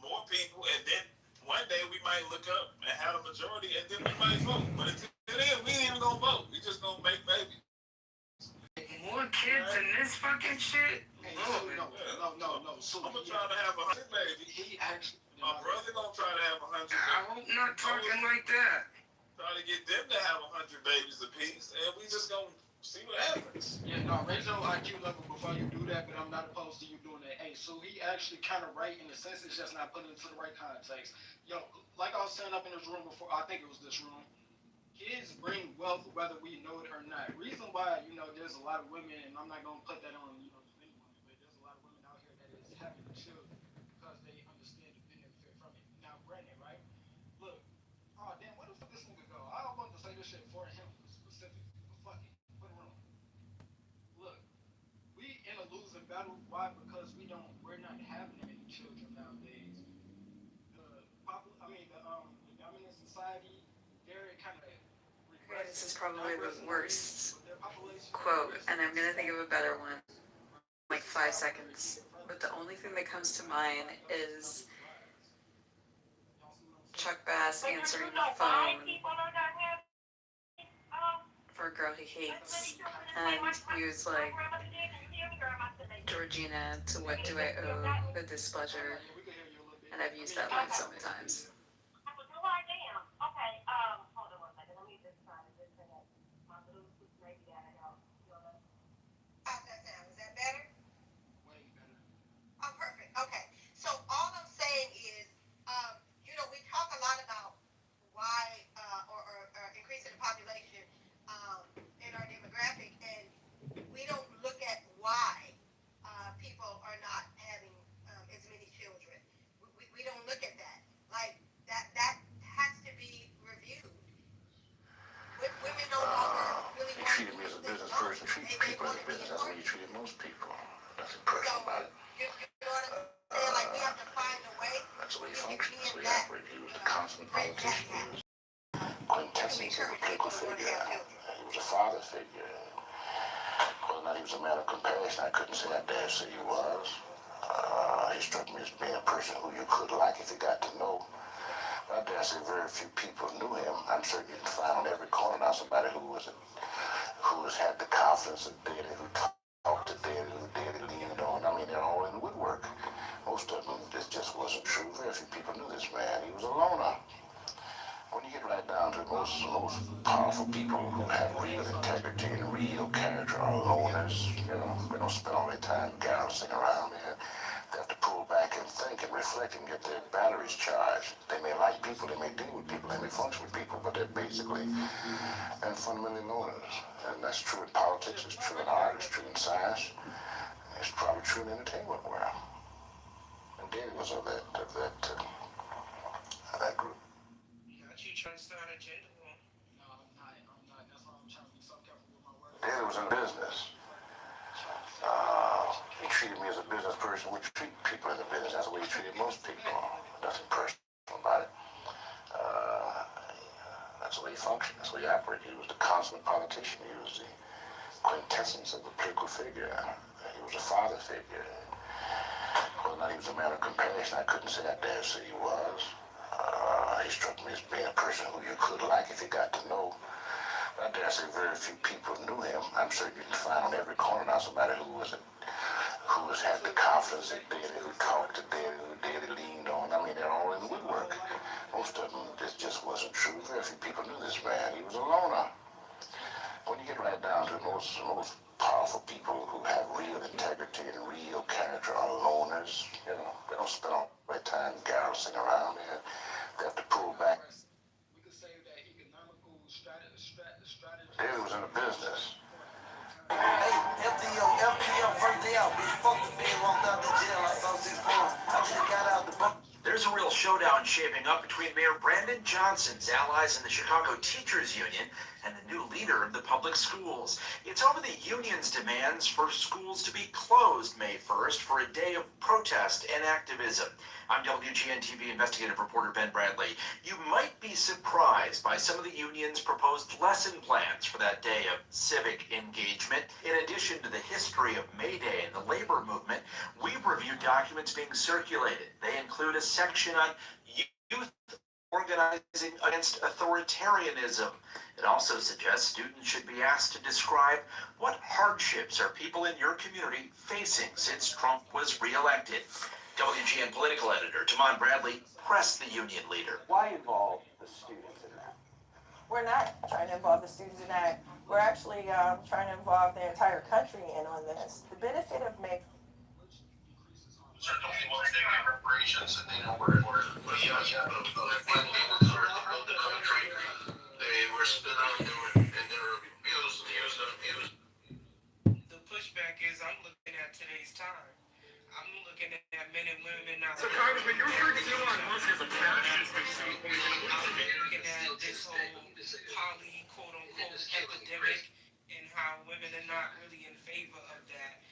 Speaker 7: more people, and then one day we might look up and have a majority, and then we might vote. But until then, we ain't even gonna vote. We just gonna make babies.
Speaker 5: More kids in this fucking shit?
Speaker 3: Hey, no. So
Speaker 7: I'm gonna try to have 100 babies.
Speaker 3: He actually.
Speaker 7: My brother gonna try to have 100
Speaker 5: I
Speaker 7: babies.
Speaker 5: hope not talking like that.
Speaker 7: Try to get them to have 100 babies apiece, and we just gonna see what happens.
Speaker 3: Yeah, no, raise your IQ level before you do that, but I'm not opposed to you doing that. Hey, so he actually kind of right in the sense, it's just not put into the right context. Yo, like I was saying up in this room before, I think it was this room, kids bring wealth whether we know it or not. Reason why, there's a lot of women, and I'm not going to put that on, just anyone, but there's a lot of women out here that is having children because they understand the benefit from it. Now, granted, right? Look, oh, damn, where the fuck this nigga go? I don't want to say this shit for him specifically, but fuck it, put it on. Look, we in a losing battle. Why? Because we're not having any children nowadays. The dominant society, they're kind of.
Speaker 11: This is probably the worst quote, and I'm gonna think of a better one. Like 5 seconds. But the only thing that comes to mind is Chuck Bass answering the phone for a girl he hates, and he was like, Georgina, to what do I owe the displeasure? And I've used that line so many times.
Speaker 12: Okay, so all I'm saying is, we talk a lot about why, or increasing the population in our demographic, and we don't look at why people are not having as many children. We don't look at that. Like, that has to be reviewed. Women no longer really want to
Speaker 13: treated me as a business person, treat people as a business. That's the way you treated most people. Nothing personal about it.
Speaker 12: You know what I'm saying? Like, we have to find a way.
Speaker 13: That's the way he functioned. That's the way he operated. He was a consummate politician. He was quintessence of a political figure. He was a father figure. Whether or not he was a man of compassion, I couldn't say I dare say he was. He struck me as being a person who you could like if you got to know. I dare say very few people knew him. I'm certain you can find on every corner now somebody who has had the confidence of Daddy, who talked to Daddy, who Daddy leaned on. I mean, they're all in the woodwork. Most of them, this just wasn't true. Very few people knew this man. He was a loner. When you get right down to most powerful people who have real integrity and real character are loners. They don't spend all their time galloping around there. They have to pull back and think and reflect and get their batteries charged. They may like people, they may deal with people, they may function with people, but they're basically and fundamentally loners. And that's true in politics, it's true in art, it's true in science, it's probably true in the entertainment world. And Danny was of that group.
Speaker 5: Got you trying to start a gender war?
Speaker 3: No, I'm not. That's why I'm trying to be so careful with my words.
Speaker 13: Danny was in business. He treated me as a business person. We treat people in the business. That's the way he treated most people. Nothing personal about it. That's the way he functioned. That's the way he operated. He was the consummate politician. He was the quintessence of a political figure. He was a father figure. Whether or not he was a man of compassion, I couldn't say I dare say he was. He struck me as being a person who you could like if you got to know. I dare say very few people knew him. I'm certain you can find on every corner now somebody who has had the confidence of Daddy, who talked to Daddy, who Daddy leaned on. I mean, they're all in the woodwork. Most of them, this just wasn't true. Very few people knew this man. He was a loner. When you get right down to most powerful people who have real integrity and real character are loners. They don't spend all their time garrisoning around here. They have to pull back.
Speaker 3: We could say that economical strategy.
Speaker 13: David was in the business.
Speaker 14: Hey, FTO, first day out, bitch. Fuck the Fed, walked out the jail, I saw 6 months. I just got out the book.
Speaker 15: There's a real showdown shaping up between Mayor Brandon Johnson's allies in the Chicago Teachers Union and the new leader of the public schools. It's over the union's demands for schools to be closed May 1st for a day of protest and activism. I'm WGN-TV investigative reporter Ben Bradley. You might be surprised by some of the union's proposed lesson plans for that day of civic engagement. In addition to the history of May Day and the labor movement, we've reviewed documents being circulated. They include a section on youth organizing against authoritarianism. It also suggests students should be asked to describe what hardships are people in your community facing since Trump was reelected. WGN political editor Tamon Bradley pressed the union leader.
Speaker 16: Why involve the students in that?
Speaker 17: We're not trying to involve the students in that. We're actually trying to involve the entire country in on this. The benefit of making
Speaker 7: Certainly once they get reparations and they know where the funding was throughout the country, they were spit out and they were abused.
Speaker 5: The pushback is I'm looking at today's time. I'm looking at men and women now.
Speaker 7: So Congressman, you're sure Elon Musk is a fascist?
Speaker 5: I'm looking at this whole poly, quote unquote, epidemic and how women are not really in favor of that.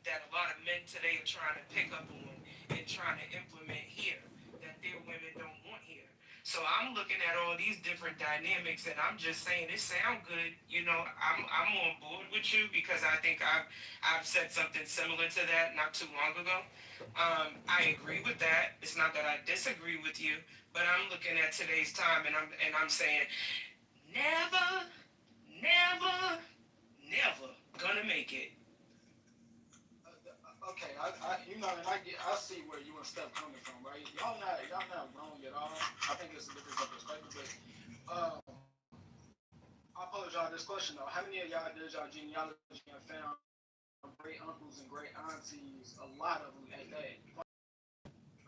Speaker 5: That a lot of men today are trying to pick up on and trying to implement here that their women don't want here. So I'm looking at all these different dynamics and I'm just saying it sounds good. You know, I'm on board with you because I think I've said something similar to that not too long ago. I agree with that. It's not that I disagree with you, but I'm looking at today's time and I'm saying never gonna make it.
Speaker 3: Okay, I see where you and Steph coming from, right? Y'all not wrong at all. I think it's a difference of perspective, but I pose y'all this question though: how many of y'all did y'all genealogy and found great uncles and great aunties? A lot of them at that.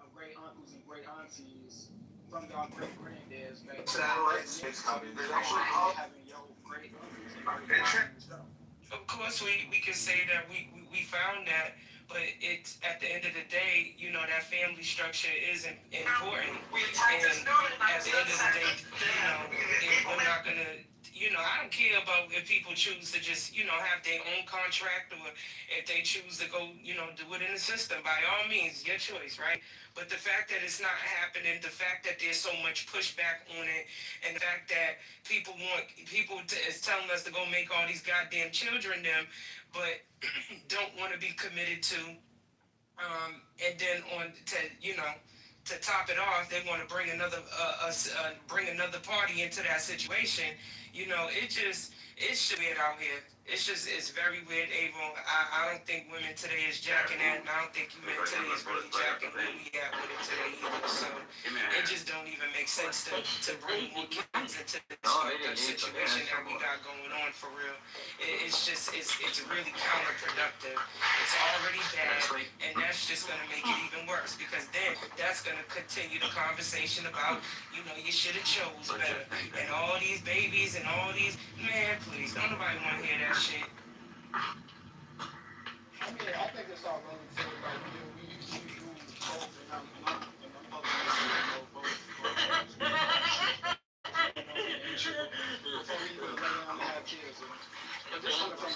Speaker 3: Of great uncles and great aunties from y'all great granddads back.
Speaker 7: Satellites, it's coming. There's actually
Speaker 3: having your great uncles and great aunties.
Speaker 5: Of course, we can say that we found that, but it's at the end of the day, you know, that family structure is important. And at the end of the day, you know, we're not gonna, you know, I don't care about if people choose to just, you know, have their own contract or if they choose to go, you know, do it in the system. By all means, your choice, right? But the fact that it's not happening, the fact that there's so much pushback on it, and the fact that people is telling us to go make all these goddamn children them, but don't want to be committed to, and then to top it off, they want to bring another party into that situation. You know, it's weird out here. It's very weird, Avon. I don't think women today is jacking that, and I don't think men today is really jacking where we at with it today either. So it just don't even make sense to bring more kids into this situation that we got going on for real. It's really counterproductive. It's already bad, and that's just gonna make it even worse because then that's gonna continue the conversation about, you know, you should have chose better, and all these babies and all these, man, please, don't nobody want to hear that shit.
Speaker 3: I mean, I think it's all relative. Like, we do both, and I'm before we even lay down and have kids. But this one from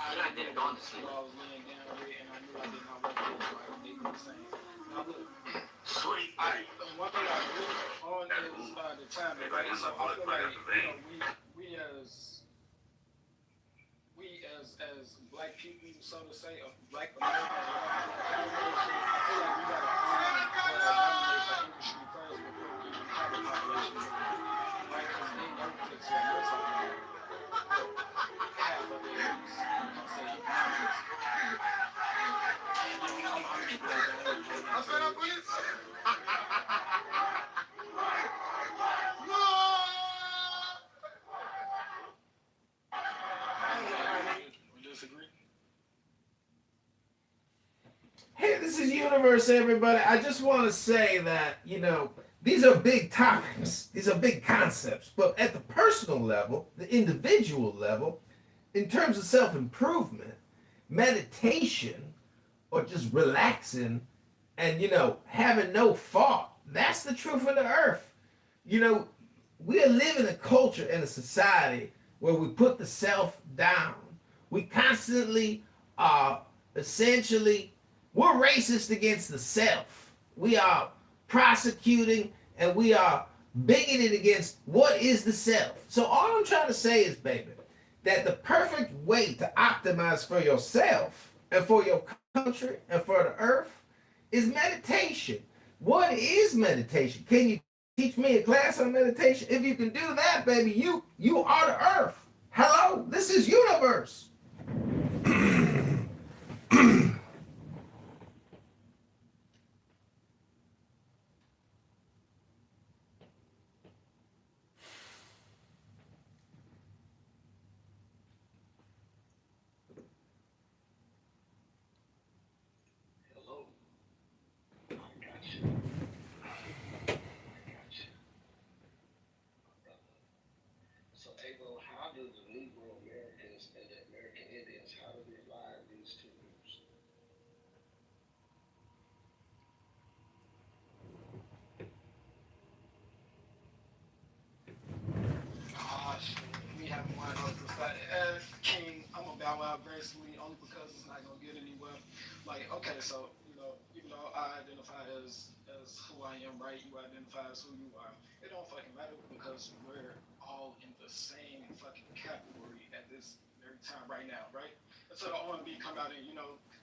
Speaker 3: I didn't go to sleep. I was laying down with, and I knew I did not want to do they do the same. Now look,
Speaker 7: sweet.
Speaker 3: One thing I really on is the timing, right? So I feel like, you know, we as black people, so to say, or black Americans, I feel like we gotta dominate the industry first before we even have a population, right? Because they know fix what we're talking about. Half of it is, say, economics. I'm fed up with it. We disagree.
Speaker 2: This is Universe, everybody. I just want to say that, these are big topics. These are big concepts. But at the personal level, the individual level, in terms of self-improvement, meditation, or just relaxing and, having no thought, that's the truth of the earth. We are living a culture and a society where we put the self down. We constantly are essentially, we're racist against the self. We are prosecuting and we are bigoted against what is the self. So all I'm trying to say is, baby, that the perfect way to optimize for yourself and for your country and for the earth is meditation. What is meditation? Can you teach me a class on meditation? If you can do that, baby, you are the earth. Hello, this is Universe.
Speaker 6: Hello. I got you. So, Avo, how do the Negro Americans and the American Indians, how do they align these two groups?
Speaker 3: Gosh, we have one of those decided. King, I'm gonna bow out gracefully only because it's not gonna get anywhere. Like, okay, so even though I identify as who I am, right? You identify as who you are. It don't fucking matter because we're all in the same fucking category at this very time right now, right? And so the OMB come out and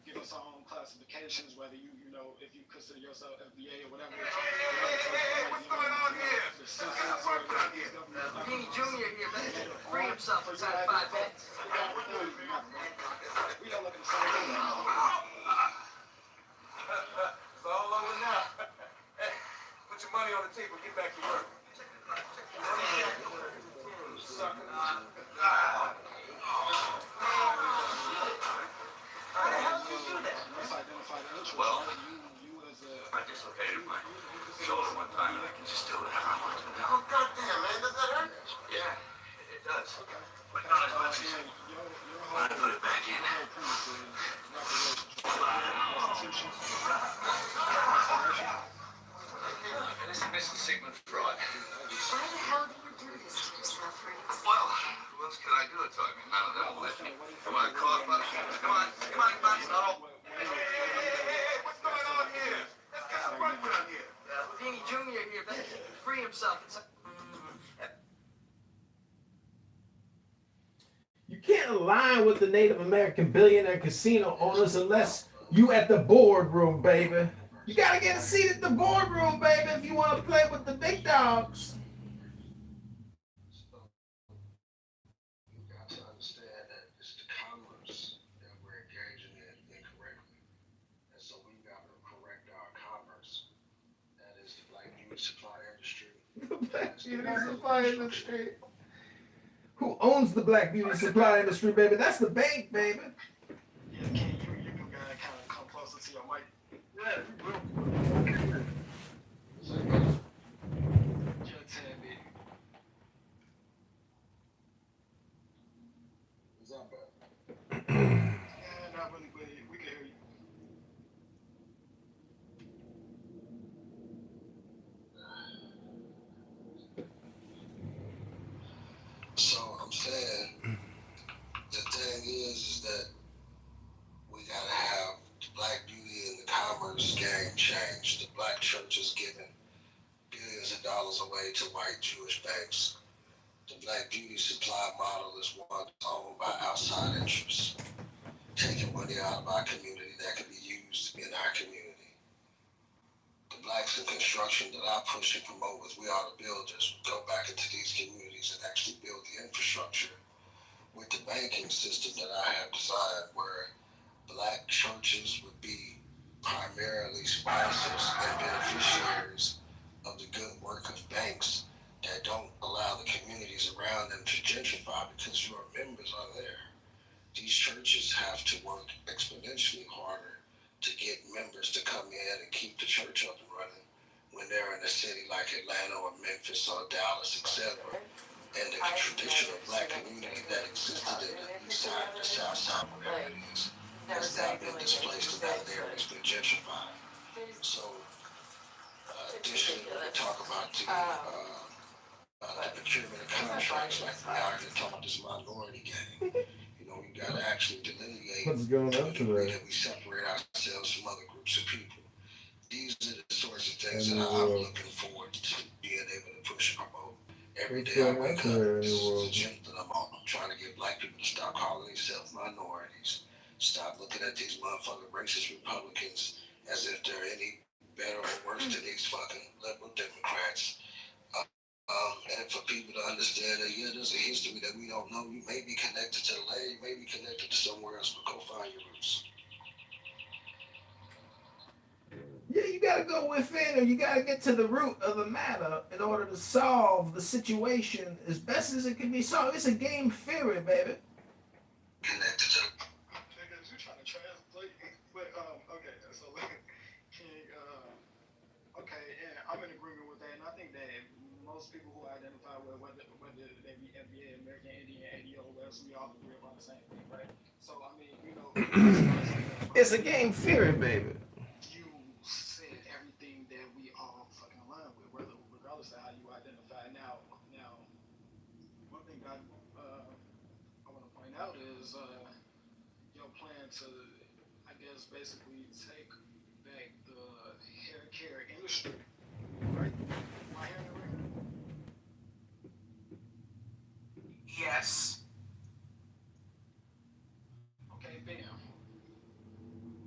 Speaker 3: give us our own classifications, whether if you consider yourself FBA or whatever.
Speaker 14: What's going on here? King Jr. here, man. Free himself inside 5 minutes.
Speaker 3: We don't look at the same thing.
Speaker 14: It's all over now. Hey, put your money on the table. Get back to work. Sucker. How the hell did you do that?
Speaker 3: Well,
Speaker 14: I dislocated my shoulder one time and I can just do whatever I want to do now. Oh, goddamn, man. Does that hurt? Yeah, it does. But not as much as when I put it back in. This is Sigmund Freud.
Speaker 11: Why the hell do you do this to yourself, Riggs?
Speaker 14: Well, who else could I do it to? I mean, none of them will let me. Come on, call up. Come on, it's not all. Hey, what's going on here? Let's get some work done here.
Speaker 11: Houdini Jr. here, but he can free himself.
Speaker 2: You can't align with the Native American billionaire casino owners unless you at the boardroom, baby. You gotta get a seat at the boardroom, baby, if you want to play with the big dogs.
Speaker 6: You've got to understand that it's the commerce that we're engaging in incorrectly. And so we've got to correct our commerce. That is the black beauty supply industry.
Speaker 2: The black beauty supply industry. Who owns the black beauty supply industry, baby? That's the bank, baby.
Speaker 3: Yeah, King, you can kind of come closer to your mic. Yeah, you will. Just a tad bit.
Speaker 6: Is that better?
Speaker 3: Yeah, not really, but we can hear you.
Speaker 6: So I'm saying the thing is that we gotta have the black beauty and the commerce game change. The black church is giving billions of dollars away to white Jewish banks. The black beauty supply model is one owned by outside interests, taking money out of our community that can be used in our community. The blacks in construction that I push and promote with We Are the Builders go back into these communities and actually build the infrastructure with the banking system that I have designed, where black churches would be primarily sponsors and beneficiaries of the good work of banks that don't allow the communities around them to gentrify because your members are there. These churches have to work exponentially harder
Speaker 13: to get members to come in and keep the church up and running when they're in a city like Atlanta or Memphis or Dallas, etc. And the traditional black community that existed in the east side, the south side, whatever it is, has now been displaced and that area has been gentrified. So, additionally, when we talk about the procurement of contracts, like we are to talk this minority game, you know, we got to actually delineate
Speaker 2: What's going
Speaker 13: to
Speaker 2: on
Speaker 13: a degree
Speaker 2: today?
Speaker 13: that we separate ourselves from other groups of people. These are the sorts of things that I'm looking forward to being able to push and promote. Every day I wake up, this is the agenda that I'm on. I'm trying to get black people to stop calling themselves minorities. Stop looking at these motherfucking racist Republicans as if they're any better or worse than these fucking liberal Democrats. And for people to understand that, yeah, there's a history that we don't know. You may be connected to the land, you may be connected to somewhere else, but go find your roots.
Speaker 2: Yeah, you gotta go within, or you gotta get to the root of the matter in order to solve the situation as best as it can be solved. It's a game theory, baby.
Speaker 13: Connected to
Speaker 3: Niggas, you trying to translate, but okay, so King, okay, and I'm in agreement with that, and I think that most people who identify with whether they be FBA, American Indian, ADOS, we all agree about the same thing, right? So I mean, you know,
Speaker 2: It's a game theory, baby.
Speaker 3: you said everything that we all fucking align with, regardless of how you identify. Now, one thing I want to point out is your plan to, I guess, basically take back the hair care industry, right? Am I hearing it right?
Speaker 5: Yes.
Speaker 3: Okay, bam.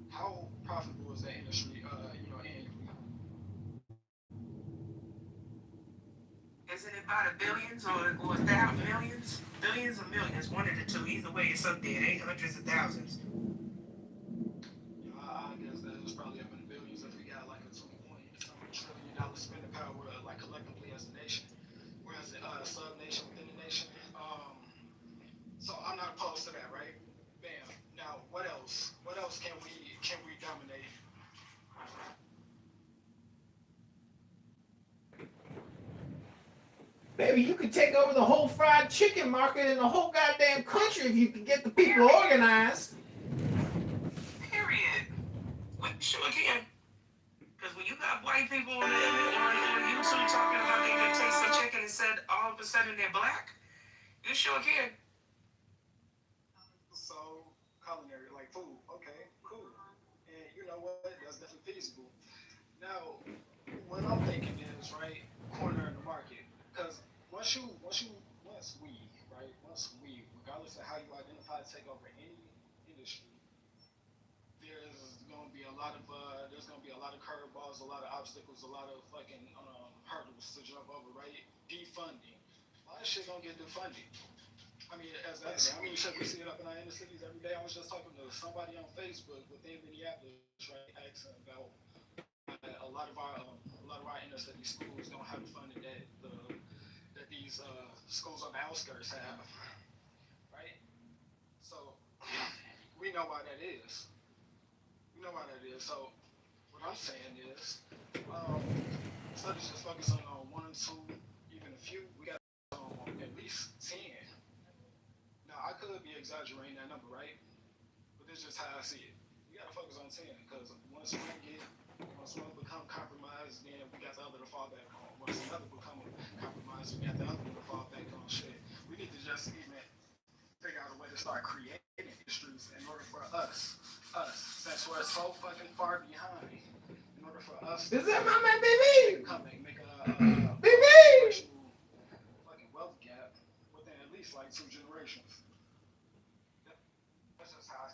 Speaker 3: How profitable is that industry, annually?
Speaker 5: Isn't it by the billions or millions? Billions or millions, one of the two. Either way, it's up there. It ain't hundreds of thousands.
Speaker 3: I guess that is probably up in the billions if we got like a $2.something trillion spending power, like collectively as a nation, whereas a sub nation within the nation. So I'm not opposed to that, right? Bam. Now, what else? What else can we dominate?
Speaker 2: Baby, you could take over the whole fried chicken market in the whole goddamn country if you could get the people organized.
Speaker 5: Period. Well, sure can. Because when you got white people on YouTube talking about they can taste some chicken and said all of a sudden they're black, you sure can.
Speaker 3: So, culinary, like food. Okay, cool. And you know what? That's definitely feasible. Now, what I'm thinking is, right, cornering the market. Because once we, regardless of how you identify, take over any industry, there's gonna be a lot of curveballs, a lot of obstacles, a lot of fucking hurdles to jump over, right? Defunding. A lot of shit gonna get defunded. I mean, shit, we see it up in our inner cities every day. I was just talking to somebody on Facebook within Minneapolis, right, asking about a lot of our inner city schools don't have the funding that these schools on the outskirts have, right? So we know why that is. So what I'm saying is, instead of just focusing on one, two, even a few, we got to focus on at least 10. Now I could be exaggerating that number, right? But this is just how I see it. We got to focus on 10 because once one become compromised, then we got the other to fall back on. Once the other become compromised, we got the other to fall back on. Shit, we need to just even figure out a way to start creating industries in order for us, since we're so fucking far behind, in order for us.
Speaker 2: Is that my man, baby?
Speaker 3: Make a
Speaker 2: baby.
Speaker 3: Fucking wealth gap within at least like 2 generations. That's just how.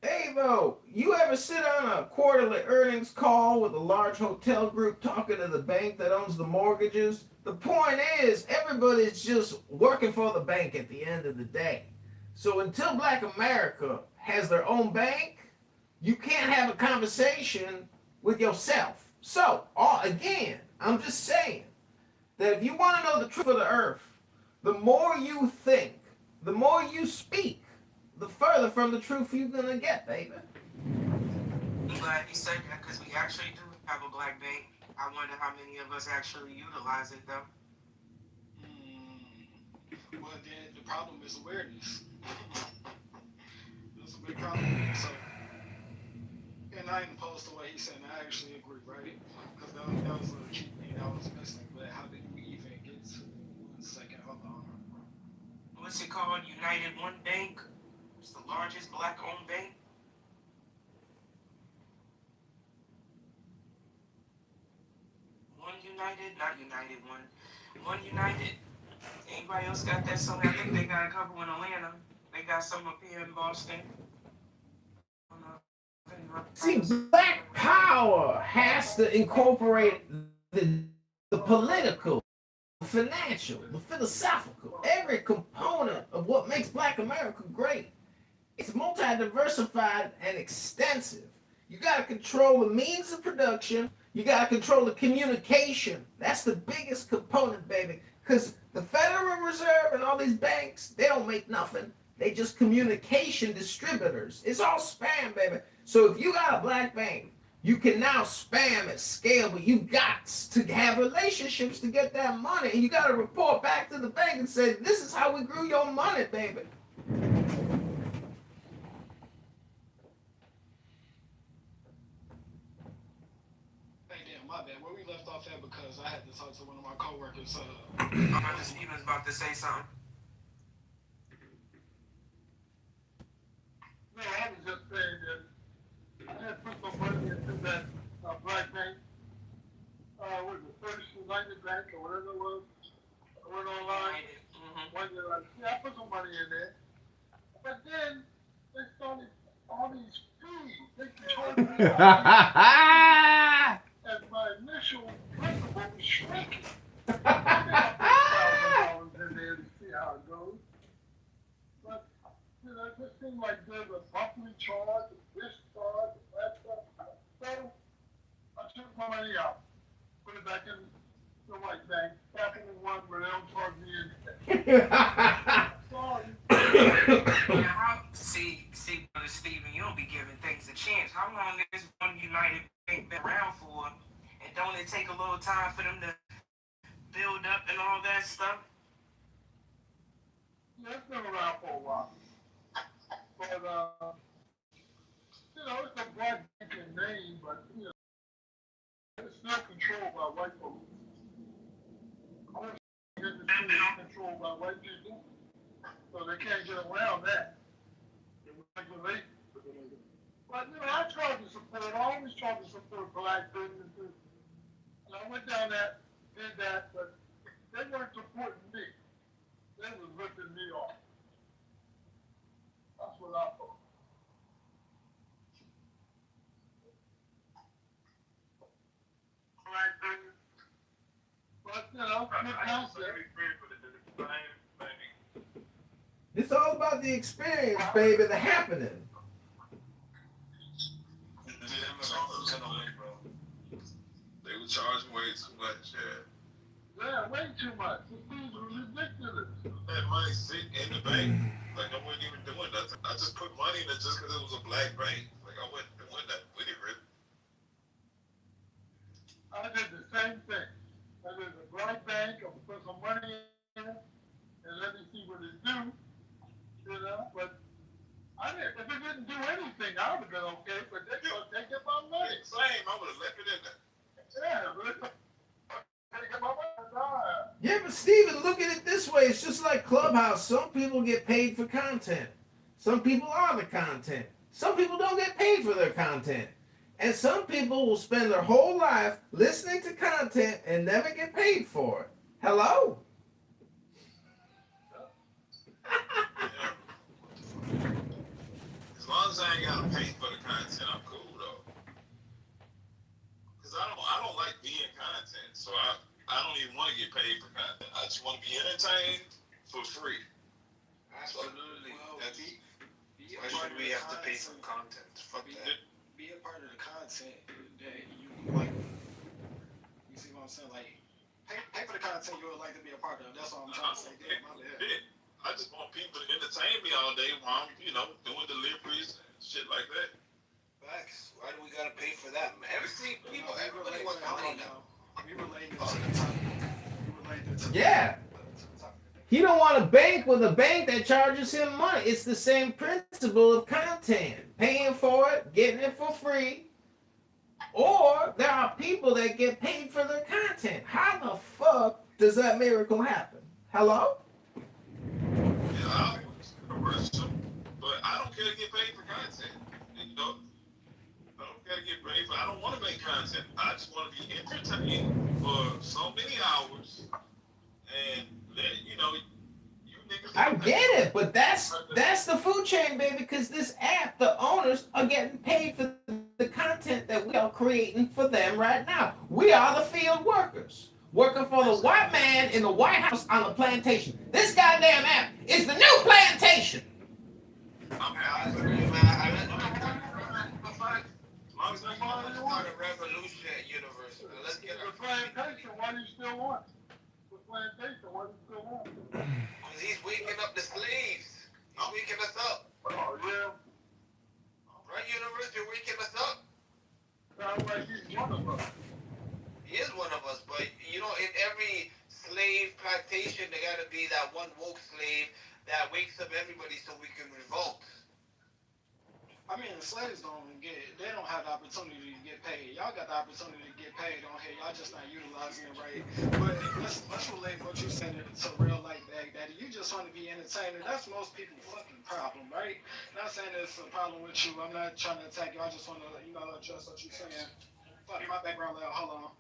Speaker 2: Hey, Bo, you ever sit on a quarterly earnings call with a large hotel group talking to the bank that owns the mortgages? The point is, everybody's just working for the bank at the end of the day. So until Black America has their own bank, you can't have a conversation with yourself. So, again, I'm just saying that if you want to know the truth of the earth, the more you think, the more you speak, the further from the truth you're gonna get, baby.
Speaker 5: glad you said that because we actually do have a black bank. I wonder how many of us actually utilize it though.
Speaker 3: Well, then the problem is awareness. That's a big problem. So, and I ain't opposed to what he's saying. I actually agree, right? Because that was a key thing I was missing. But how did we even get to? 1 second, hold on.
Speaker 5: What's it called? United One Bank. It's the largest black-owned bank. One United, not United One. One United. Anybody else got that somewhere? I think they got a couple in Atlanta. They got some up here in Boston.
Speaker 2: See, Black Power has to incorporate the political, the financial, the philosophical, every component of what makes Black America great. It's multi-diversified and extensive. You got to control the means of production. You got to control the communication. That's the biggest component, baby. Because the Federal Reserve and all these banks, they don't make nothing. They just communication distributors. It's all spam, baby. So if you got a black bank, you can now spam at scale, but you got to have relationships to get that money. And you got to report back to the bank and say, this is how we grew your money, baby.
Speaker 3: My bad. Where we left off at because I had to talk to one of my coworkers.
Speaker 5: Brother Steven's about to say something.
Speaker 8: No, I was just saying that I had put some money into that black bank. What was it, First United Bank or whatever it was? I went online. One day, I put some money in there. But then they started all these fees. They charged me and my initial principal was shrinking. I put $1,000 in there to see how it goes. But, you know, it just seemed like there's a monthly charge, this charge, that stuff. So I took my money out, put it back in the white bank, Capital One, where they don't charge me anything. Sorry.
Speaker 5: See, Brother Steven, you don't be giving things a chance. How long has One United Bank been around for? And don't it take a little time for them to build up and all that stuff?
Speaker 8: Yeah, it's been around for a while. But, you know, it's a black banking name, but, you know, it's still controlled by white folks. Of course, the industry is controlled by white people, so they can't get around that. They regulate. But, you know, I always try to support black businesses. And I went down that, did that, but they weren't supporting me. They was ripping me off. That's what I thought. Black business. But, you know, good concept.
Speaker 2: It's all about the experience, baby, the happening.
Speaker 7: They were charging way too much,
Speaker 8: Yeah, way too much. The fees were ridiculous.
Speaker 7: That money sit in the bank. Like, I wasn't even doing nothing. I just put money in it just because it was a black bank. Like, I wasn't doing nothing with it, really.
Speaker 8: I did the same thing. I did a black bank, I put some money in it, and let me see what it do. You know, but if it didn't do anything, I would have been okay, but they gonna take it my money.
Speaker 7: Same, I would have left it in there.
Speaker 8: Yeah, but take it my money.
Speaker 2: Yeah, but Steven, look at it this way. It's just like Clubhouse. Some people get paid for content. Some people are the content. Some people don't get paid for their content. And some people will spend their whole life listening to content and never get paid for it. Hello?
Speaker 7: As long as I ain't gotta pay for the content, I'm cool though. Cause I don't like being content, so I don't even want to get paid for content. I just want to be entertained for free.
Speaker 1: Absolutely.
Speaker 5: Why should we have to pay for content? Fuck that.
Speaker 3: Be a part of the content that you like. You see what I'm saying? Like, pay for the content you would like to be a part of. That's all I'm trying to say. Damn, my bad.
Speaker 7: I just want people to entertain me all day while I'm, doing deliveries and shit like that.
Speaker 1: Facts. Why do we gotta pay
Speaker 7: that. Everybody wants money now.
Speaker 3: We related to the topic.
Speaker 2: Yeah. He don't want to bank with a bank that charges him money. It's the same principle of content. Paying for it, getting it for free. Or there are people that get paid for their content. How the fuck does that miracle happen? Hello?
Speaker 7: Yeah, but I don't care to get paid for content. You know, I don't care to get paid for. I don't want to make content. I just want to be entertained for so many hours, and then you know, you niggas.
Speaker 2: I get it, but that's the food chain, baby. Because this app, the owners are getting paid for the content that we are creating for them right now. We are the field workers. Working for the white man in the White House on the plantation. This goddamn app is the new plantation.
Speaker 7: I'm start a revolution universe. Let's get
Speaker 8: the plantation. Why do you still want? The plantation. Why do you still want?
Speaker 7: Because he's waking up the slaves. He's waking us up.
Speaker 8: Oh yeah.
Speaker 7: Right, universe, you're waking us up.
Speaker 8: Sounds like he's one of us.
Speaker 7: He is one of us, but you know, in every slave plantation, there gotta be that one woke slave that wakes up everybody so we can revolt.
Speaker 3: I mean, the slaves they don't have the opportunity to get paid. Y'all got the opportunity to get paid on here. Y'all just not utilizing it right. But let's relate what you said to real life, Daddy. You just want to be entertained. That's most people's fucking problem, right? Not saying it's a problem with you. I'm not trying to attack you. I just want to, address what you're saying. Fuck, my background loud. Hold on.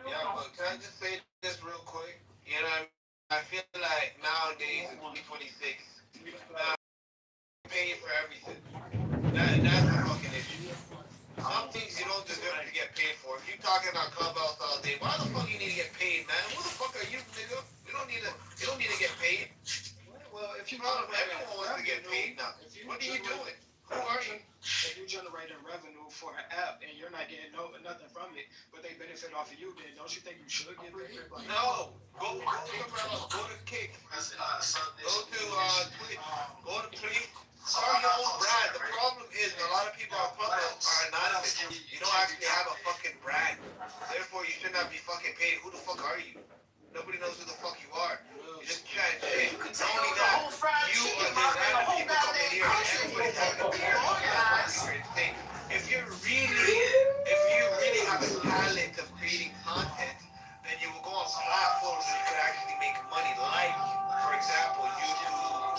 Speaker 7: Yeah, but can I just say this real quick? You know what I mean? I feel like nowadays in 2026, pay for everything. That's the fucking issue. Some things you don't deserve to get paid for. If you're talking about Clubhouse all day, why the fuck you need to get paid, man? Who the fuck are you, nigga? You don't need to get paid.
Speaker 3: Well, if you
Speaker 7: everyone wants to get paid now. What are you doing? Who are you?
Speaker 3: If you're generating revenue for an app and you're not getting nothing from it, but they benefit off of you, then don't you think you should get paid?
Speaker 7: No. Go to Kick. Go to Twitch. Go to Twitch. Start your own brand. The problem is a lot of people on Clubhouse are anonymous. You don't actually have a fucking brand. Therefore, you should not be fucking paid. Who the fuck are you? Nobody knows who the fuck you are. You just chat shit. Not only that, you are the random people coming here and everybody's having a beer. If you really have a talent of creating content, then you will go on platforms where you could actually make money, like, for example, YouTube,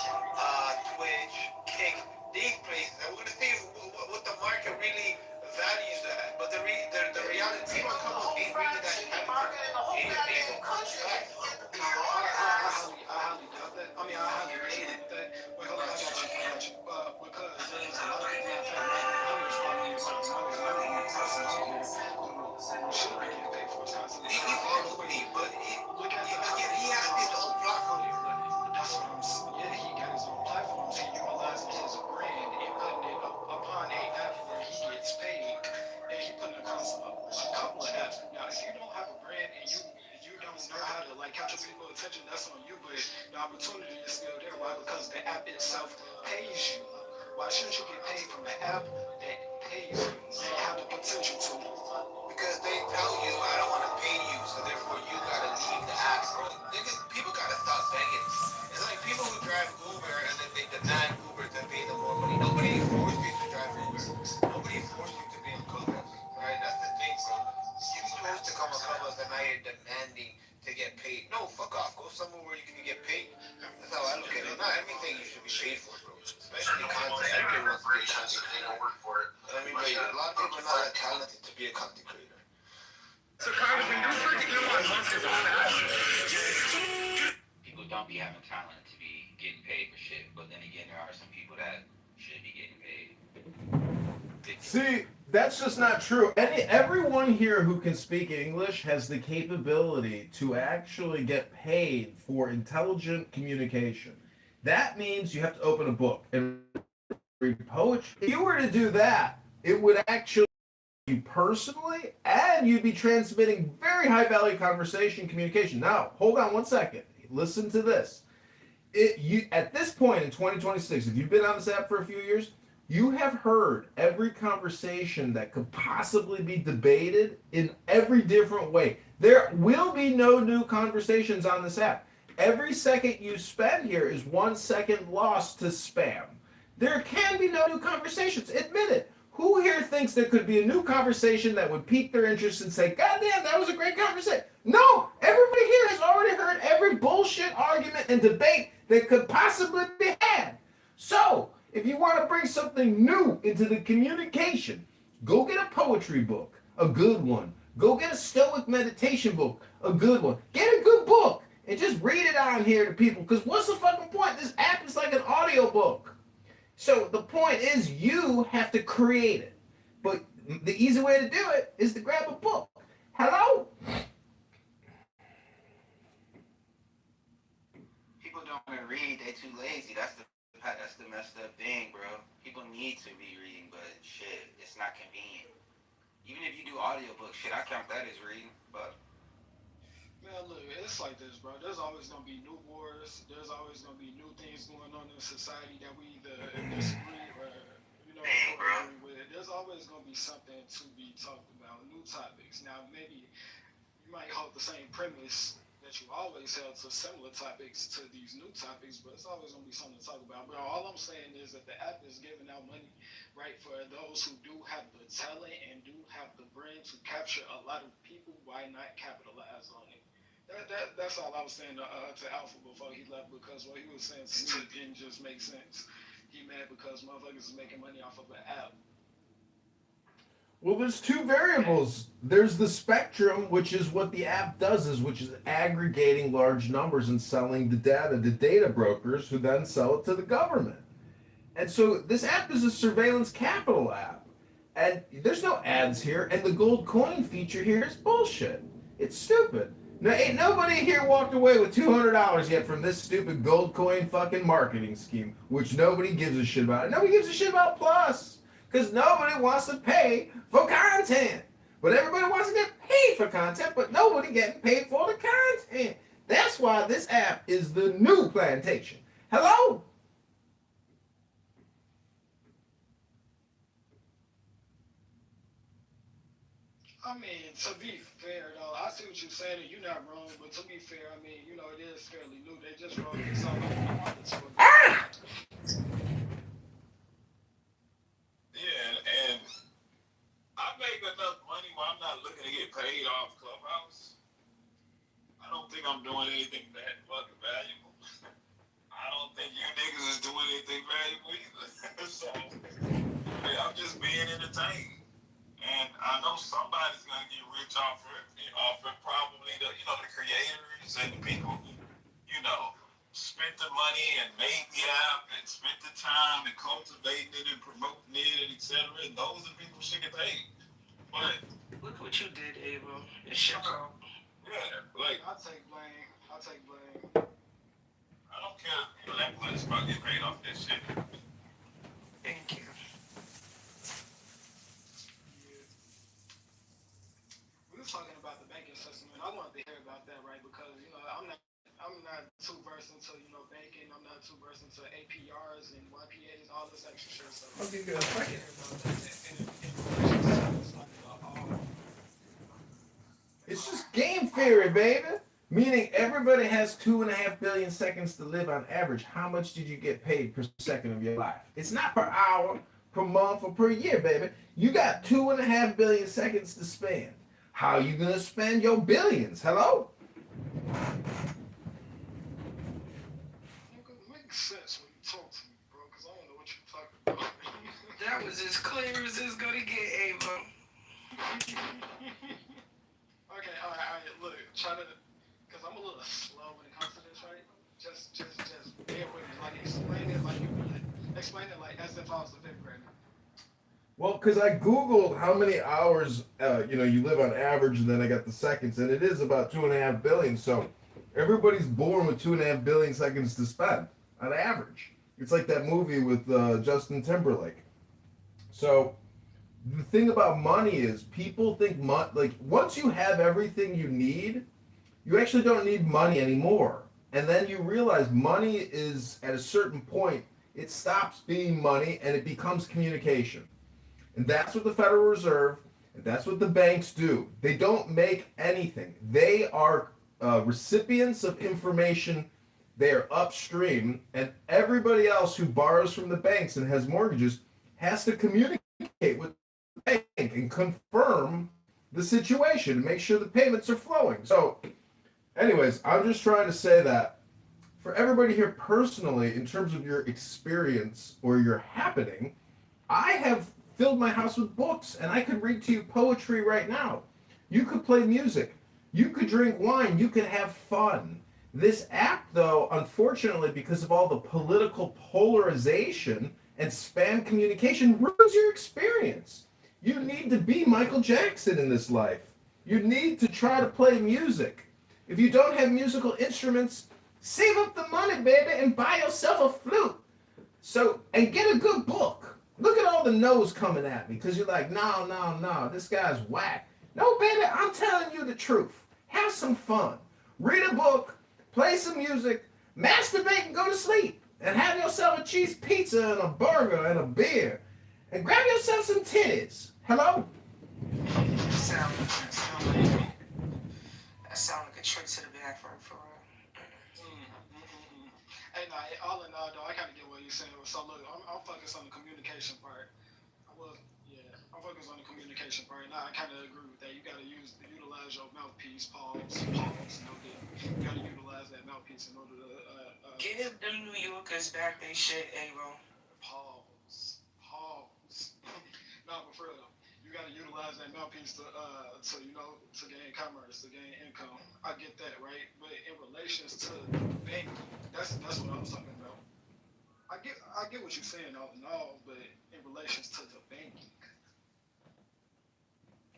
Speaker 7: Twitch, Kick, these places. And we're gonna see what the market really values that. But the reality, people come up ain't really that talented.
Speaker 3: I highly doubt that. I mean, I highly agree with that. But hold on, I got you. Because there's a lot of people in fact who should be getting paid for his content.
Speaker 7: He follows me, but he has his own platform.
Speaker 3: That's what I'm saying. Yeah, he got his own platforms. He utilizing his brand and putting it upon a app where he gets paid. And he putting it across a couple of apps. Now, if you don't have a brand and you don't know how to capture people's attention, that's on you. But the opportunity is still there. Why? Because the app itself pays you. Why shouldn't you get paid from an app that pays you and have the potential to?
Speaker 7: Because they tell you, I don't want to pay you, so therefore you gotta leave the app, bro. Niggas, people gotta stop begging. It's like people who drive Uber and then they demand Uber to pay them more money. Nobody forced you to drive Uber. Nobody forced you to be on Clubhouse, right? That's the thing, bro. You chose to come on Clubhouse and now you're demanding to get paid. No, fuck off. Go somewhere where you can get paid. That's how I look at it. Not everything you should be paid for, bro. Especially content. Everybody wants to be a content creator. I mean, but a lot of people are not that talented to be a content creator.
Speaker 15: So Congressman, you think Elon Musk is on that?
Speaker 18: People don't be having talent to be getting paid for shit, but then again, there are some people that should be getting paid.
Speaker 2: See, that's just not true. Everyone here who can speak English has the capability to actually get paid for intelligent communication. That means you have to open a book and read poetry. If you were to do that, it would actually you personally, and you'd be transmitting very high value conversation communication. Now, hold on one second. Listen to this. At this point in 2026, if you've been on this app for a few years, You have heard every conversation that could possibly be debated in every different way. There will be no new conversations on this app. Every second you spend here is 1 second lost to spam. There can be no new conversations. Admit it. Who here thinks there could be a new conversation that would pique their interest and say, God damn, that was a great conversation? No, everybody here has already heard every bullshit argument and debate that could possibly be had. So, if you want to bring something new into the communication, go get a poetry book, a good one. Go get a stoic meditation book, a good one. Get a good book and just read it on here to people. Because what's the fucking point? This app is like an audio book. So the point is you have to create it. But the easy way to do it is to grab a book. Hello?
Speaker 18: People don't want to read. They're too lazy. That's the messed up thing, bro. People need to be reading, but shit, it's not convenient. Even if you do audiobooks, shit, I count that as reading, but...
Speaker 3: Man, look, it's like this, bro. There's always going to be new wars. There's always going to be new things going on in society that we either disagree or, agree with. There's always going to be something to be talked about, new topics. Now, maybe you might hold the same premise that you always held to similar topics to these new topics, but it's always going to be something to talk about. But all I'm saying is that the app is giving out money, right, for those who do have the talent and do have the brain to capture a lot of people. Why not capitalize on it? That's all I was saying to Alpha before he left, because what he was saying to me didn't just make sense. He mad because motherfuckers is making money off of an app.
Speaker 2: Well, there's two variables. There's the spectrum, which is what the app does, which is aggregating large numbers and selling the data to data brokers who then sell it to the government. And so this app is a surveillance capital app. And there's no ads here, and the gold coin feature here is bullshit. It's stupid. Now, ain't nobody here walked away with $200 yet from this stupid gold coin fucking marketing scheme, which nobody gives a shit about. Nobody gives a shit about Plus, because nobody wants to pay for content. But everybody wants to get paid for content, but nobody getting paid for the content. That's why this app is the new plantation. Hello?
Speaker 3: I mean, to be fair, though, I see what you're saying, and you're not wrong, but to be fair, I mean, it is fairly new. They just rolled this out like a month or two ago.
Speaker 7: Yeah, and I make enough money where I'm not looking to get paid off Clubhouse. I don't think I'm doing anything that fucking valuable. I don't think you niggas is doing anything valuable either. So, yeah, I'm just being entertained. And I know somebody's gonna get rich off it, probably the creators and the people who, spent the money and made the app and spent the time and cultivating it and promoting it and etc. And those are people should get paid. But
Speaker 5: look what you did, Ava. It's shit.
Speaker 7: Yeah, like
Speaker 3: I'll take blame.
Speaker 7: I don't care that much about getting paid off that shit.
Speaker 5: Thank you.
Speaker 3: We were talking about the banking system, and I wanted to hear about that, right? Because I'm not too versed into banking. I'm not too versed into APRs and YPAs, all this extra shit. So
Speaker 2: I'll give you a second. It's just game theory, baby. Meaning everybody has 2.5 billion seconds to live on average. How much did you get paid per second of your life? It's not per hour, per month, or per year, baby. You got 2.5 billion seconds to spend. How are you going to spend your billions? Hello?
Speaker 3: It makes sense when you talk to me, bro, because I don't know what you're talking about.
Speaker 5: That was as clear as it's gonna get, Ava.
Speaker 3: Okay, all right, look, try to, because I'm a little slow when it comes to this, right? Just bear with me, like explain it like as if I was a fifth grader.
Speaker 2: Well, because I Googled how many hours, you live on average, and then I got the seconds, and it is about 2.5 billion. So everybody's born with 2.5 billion seconds to spend on average. It's like that movie with Justin Timberlake. So the thing about money is people think once you have everything you need, you actually don't need money anymore. And then you realize money is at a certain point it stops being money and it becomes communication. And that's what the Federal Reserve and that's what the banks do. They don't make anything. They are recipients of information. They are upstream, and everybody else who borrows from the banks and has mortgages has to communicate with the bank and confirm the situation and make sure the payments are flowing. So, anyways, I'm just trying to say that for everybody here personally, in terms of your experience or your happening, I have filled my house with books and I could read to you poetry right now. You could play music. You could drink wine. You could have fun. This app, though, unfortunately, because of all the political polarization and spam communication, ruins your experience. You need to be Michael Jackson in this life. You need to try to play music. If you don't have musical instruments, save up the money, baby, and buy yourself a flute. So, and get a good book. Look at all the no's coming at me because you're like, no, this guy's whack. No, baby, I'm telling you the truth. Have some fun. Read a book, play some music, masturbate and go to sleep. And have yourself a cheese pizza and a burger and a beer. And grab yourself some titties. Hello?
Speaker 5: That sound like a trick to the back for real.
Speaker 3: Hey, nah, all in all, though, I kind of get what you're saying. So, look, I'm focused on the communication part. I'm focused on the communication part. Now, I kind of agree with that. You got to utilize your mouthpiece, pause, you know, you got to utilize that mouthpiece in order to...
Speaker 5: Give them New Yorkers back they shit, Avo.
Speaker 3: Pause. No, but for real, you got to utilize that mouthpiece to you know, to gain commerce, to gain income. I get that, right? But in relations to banking, that's what I was talking about. I get what you're saying all in all, but in relations to the banking.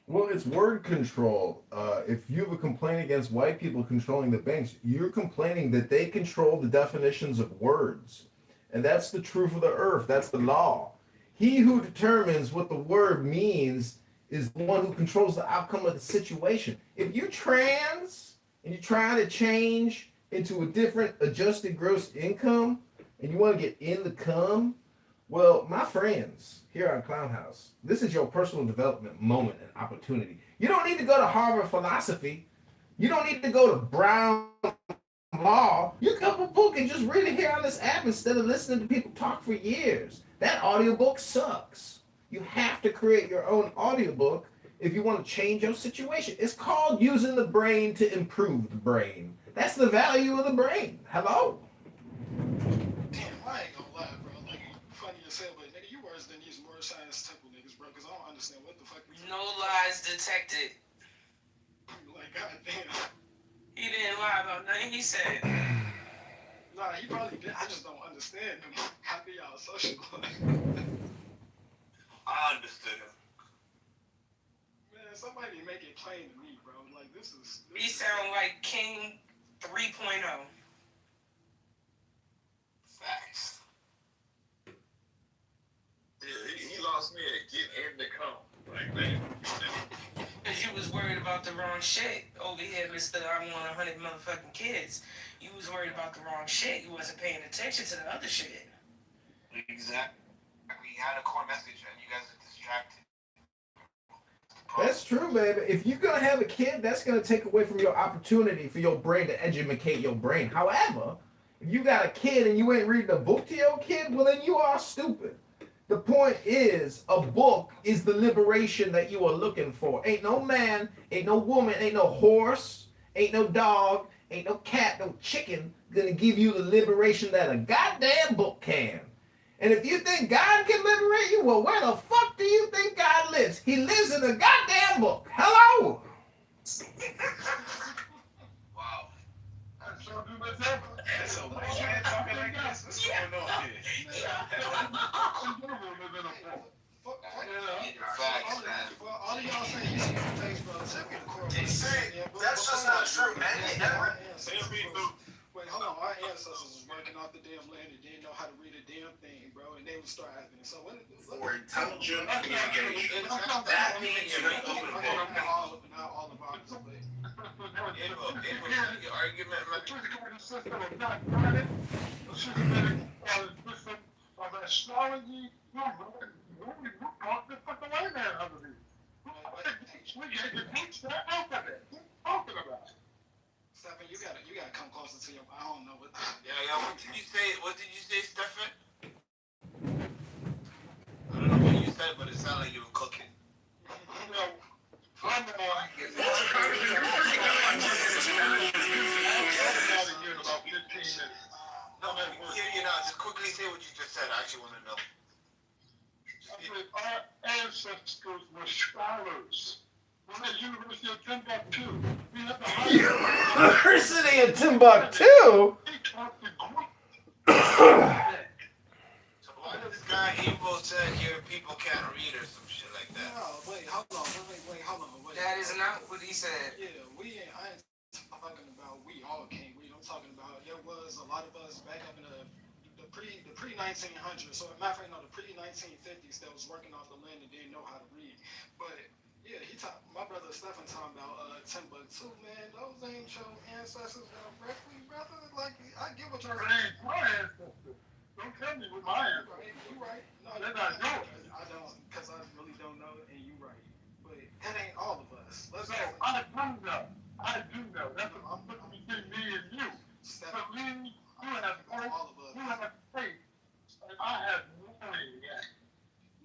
Speaker 2: Well, it's word control. If you have a complaint against white people controlling the banks, you're complaining that they control the definitions of words. And that's the truth of the earth. That's the law. He who determines what the word means is the one who controls the outcome of the situation. If you trans and you're trying to change into a different adjusted gross income and you want to get in the cum, well, my friends here on Clown House, this is your personal development moment and opportunity. You don't need to go to Harvard philosophy. You don't need to go to Brown law. You can open a book and just read it here on this app instead of listening to people talk for years. That audiobook sucks. You have to create your own audiobook if you want to change your situation. It's called using the brain to improve the brain. That's the value of the brain. Hello?
Speaker 3: Damn, I ain't gonna lie, bro. Like, funny as hell, but nigga, you worse than these word science temple niggas, bro, because I don't understand what the fuck you
Speaker 5: No lies detected.
Speaker 3: Like, goddamn.
Speaker 5: He didn't lie about nothing he said.
Speaker 3: Nah, he probably did. I just don't understand him. How do y'all socialize?
Speaker 7: I understood him.
Speaker 3: Man, somebody make it plain to me, bro. Like, this
Speaker 5: He sound like King 3.0.
Speaker 7: Facts. Yeah, he lost me at getting in the cum. Like, man.
Speaker 5: Because you was worried about the wrong shit. Over here, Mr. I want 100 motherfucking kids. You was worried about the wrong shit. You wasn't paying attention to the other shit.
Speaker 18: Exactly. We had a core message and you guys are distracted.
Speaker 2: That's true, baby. If you're going to have a kid, that's going to take away from your opportunity for your brain to educate your brain. However, if you got a kid and you ain't reading a book to your kid, well, then you are stupid. The point is, a book is the liberation that you are looking for. Ain't no man, ain't no woman, ain't no horse, ain't no dog, ain't no cat, no chicken gonna give you the liberation that a goddamn book can. And if you think God can liberate you, well, where the fuck do you think God lives? He lives in a goddamn book. Hello?
Speaker 7: Wow. So, why you ain't talking like this? What's going on here?
Speaker 18: Facts, man.
Speaker 3: All of y'all saying you see the face, bro.
Speaker 15: That's just not true, man.
Speaker 3: Wait, hold on. Our ancestors was working off the damn land and didn't know how to read a damn thing, bro, and they was striving. So what?
Speaker 7: For intelligent communication.
Speaker 15: That means you're
Speaker 3: not all of ours, but
Speaker 7: argument,
Speaker 8: astrology, we talk the fucking white man out of it. We get to teach that alphabet. What you talking about?
Speaker 3: Stephen, you gotta come closer to your. I don't know what.
Speaker 7: Yeah. What did you say? What did you say, Stephen? I don't know what you said, but it sounded like you were cooking.
Speaker 8: I'm about here in about 15 minutes.
Speaker 7: No, I can hear you now. Just quickly say what you just said. I actually want to know.
Speaker 8: Our ancestors were scholars. We're at University of Timbuktu. We have the
Speaker 2: University of Timbuktu?
Speaker 8: They taught the Greek.
Speaker 7: So why did this guy Emo said your people can't read or some shit like that?
Speaker 3: No, wait, hold on.
Speaker 5: That is not what he said.
Speaker 3: Yeah, I ain't talking about we all can't read. I'm talking about there was a lot of us back up in the pre 1900s. So matter of fact, no, the pre 1950s that was working off the land and didn't know how to read. But yeah, my brother Stephen talking about Timbuktu, man. Those ain't your ancestors directly, brother. Like I get what you're saying.
Speaker 8: My ancestors. Don't tell me with my ancestors.
Speaker 3: You right. No,
Speaker 8: they're not yours.
Speaker 3: I don't, because I really don't know, and you right. But that ain't all of us.
Speaker 8: I do know. That's what I'm putting between me and you. But me, you have all of us. You have faith, and I have nothing yet.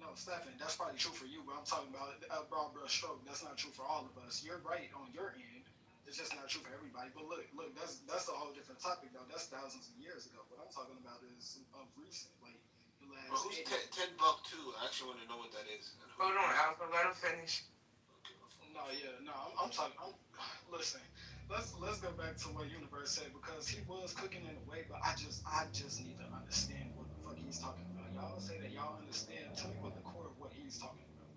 Speaker 3: No, Stephen, that's probably true for you, but I'm talking about a broad brush stroke. That's not true for all of us. You're right on your end. It's just not true for everybody. But look, that's a whole different topic, though. That's thousands of years ago. What I'm talking about is of recent, like the last.
Speaker 7: But who's Timbuktu? I actually want to know what that is.
Speaker 5: Hold on, Alpha. Let him finish.
Speaker 3: I'm talking. Listen, let's go back to what Universe said, because he was cooking in a way, but I just need to understand what the fuck he's talking about. Y'all say that y'all understand. Tell me what the core of what he's talking about.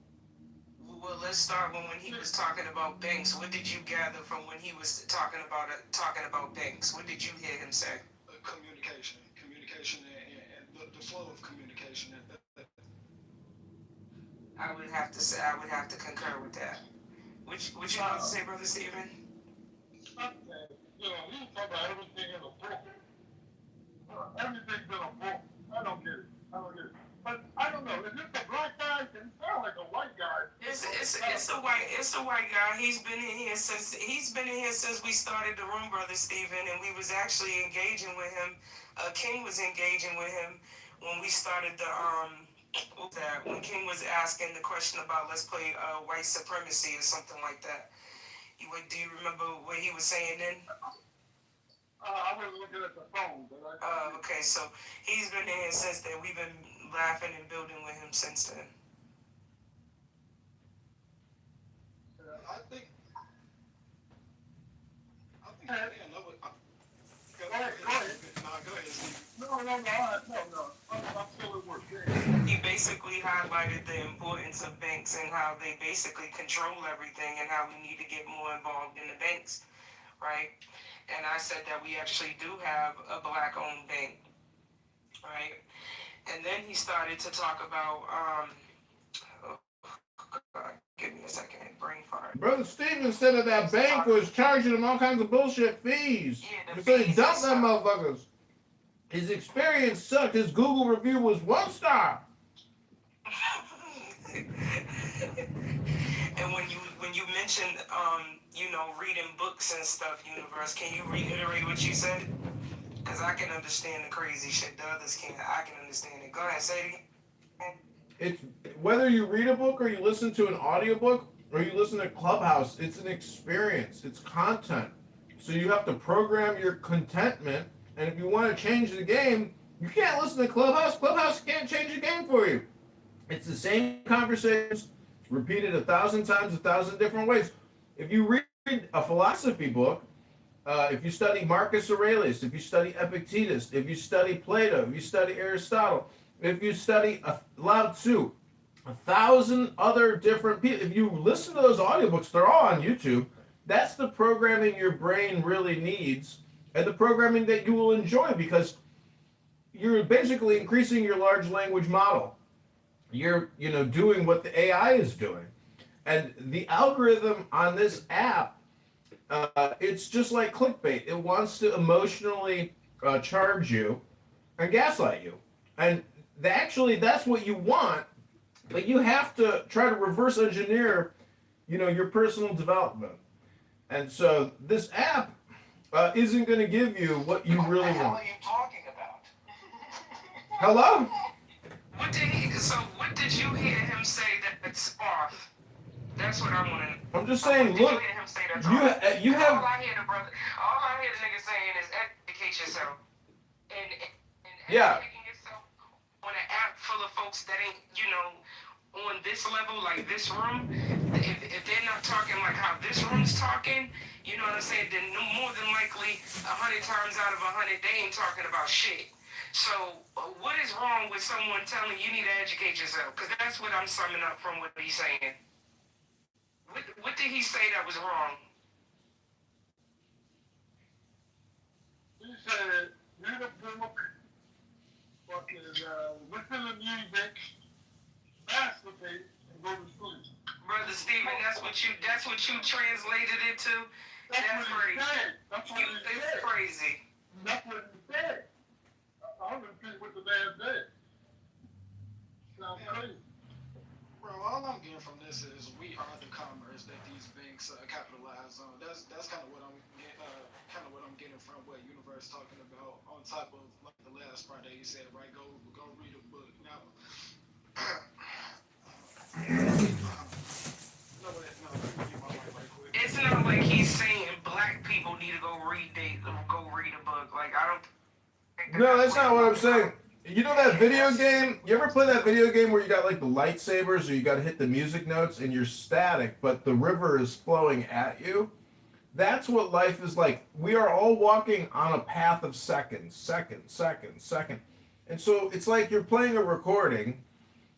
Speaker 5: Well, let's start when he was talking about Banks. What did you gather from when he was talking about Banks? What did you hear him say?
Speaker 3: Communication, and the flow of communication.
Speaker 5: I would have to concur with that. What you about to say, Brother Stephen?
Speaker 8: You know, he talk about everything in a book. Everything's in a book. I don't get it. But I don't know. Is this a black guy? It sounds like a white guy.
Speaker 5: It's a white guy. He's been in here since we started the room, Brother Stephen, and we was actually engaging with him. King was engaging with him when we started the when King was asking the question about let's play white supremacy or something like that. Do you remember what he was saying then?
Speaker 8: I was looking at the phone, but
Speaker 5: okay, so he's been in here since then. We've been laughing and building with him since then.
Speaker 3: I think I know what. Go ahead.
Speaker 8: No. I'm still at work.
Speaker 5: He basically highlighted the importance of banks and how they basically control everything and how we need to get more involved in the banks, right? And I said that we actually do have a black-owned bank, right? And then he started to talk about, give me a second, brain fart.
Speaker 2: Brother Stephen said that bank was charging him all kinds of bullshit fees. So he dumped them motherfuckers. His experience sucked. His Google review was 1 star.
Speaker 5: And when you mentioned reading books and stuff, Universe, can you reiterate what you said? Because I can understand the crazy shit the others can't. I can understand it. Go ahead, say it again.
Speaker 2: It's whether you read a book or you listen to an audiobook or you listen to Clubhouse, it's an experience. It's content. So you have to program your contentment, and if you want to change the game, you can't listen to Clubhouse. Clubhouse can't change the game for you. It's the same conversations repeated 1,000 times, 1,000 different ways. If you read a philosophy book, if you study Marcus Aurelius, if you study Epictetus, if you study Plato, if you study Aristotle, if you study Lao Tzu, 1,000 other different people, if you listen to those audiobooks, they're all on YouTube. That's the programming your brain really needs, and the programming that you will enjoy, because you're basically increasing your large language model. You're, doing what the AI is doing. And the algorithm on this app, it's just like clickbait. It wants to emotionally charge you and gaslight you. And actually that's what you want, but you have to try to reverse engineer, your personal development. And so this app isn't going to give you what you really want.
Speaker 6: What are you talking about?
Speaker 2: Hello?
Speaker 5: What did you hear him say that's off? That's what I want to know.
Speaker 2: I'm just saying,
Speaker 5: What
Speaker 2: look,
Speaker 5: did you hear him say that's
Speaker 2: you
Speaker 5: off?
Speaker 2: you have.
Speaker 5: All I hear the nigga saying is educate yourself. And
Speaker 2: Yeah.
Speaker 5: educating yourself on an app full of folks that ain't, on this level, like this room, if they're not talking like how this room's talking, you know what I'm saying, then more than likely, 100 times out of 100, they ain't talking about shit. So, what is wrong with someone telling you need to educate yourself? Because that's what I'm summing up from what he's saying. What did he say that was wrong?
Speaker 8: He said, read a book, fucking, listen to music, masturbate, and go to sleep.
Speaker 5: Brother Stephen, that's what you translated it to?
Speaker 8: That's what he said. That's what he
Speaker 5: It's
Speaker 8: said.
Speaker 5: crazy.
Speaker 8: That's what he said. I don't repeat what the man said. Sounds crazy.
Speaker 3: Bro, all I'm getting from this is we are the commerce that these banks capitalize on. That's kind of what I'm getting from what Universe talking about. On top of like the last Friday he said, right? Go read a book now.
Speaker 5: It's not like he's saying black people need to go read a book. Like I don't.
Speaker 2: No, that's not what I'm saying. You know that video game? You ever play that video game where you got like the lightsabers or you got to hit the music notes and you're static, but the river is flowing at you? That's what life is like. We are all walking on a path of seconds, second. And so it's like you're playing a recording.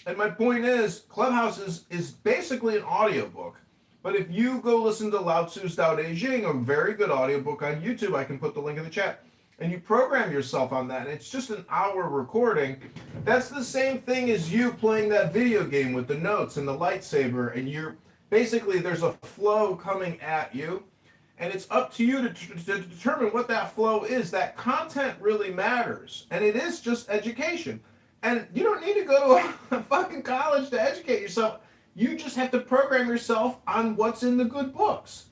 Speaker 2: And my point is, Clubhouse is basically an audiobook. But if you go listen to Lao Tzu's Tao Te Ching, a very good audiobook on YouTube, I can put the link in the chat, and you program yourself on that, and it's just an hour recording, that's the same thing as you playing that video game with the notes and the lightsaber, and you're basically, there's a flow coming at you, and it's up to you to determine what that flow is. That content really matters, and it is just education. And you don't need to go to a fucking college to educate yourself. You just have to program yourself on what's in the good books.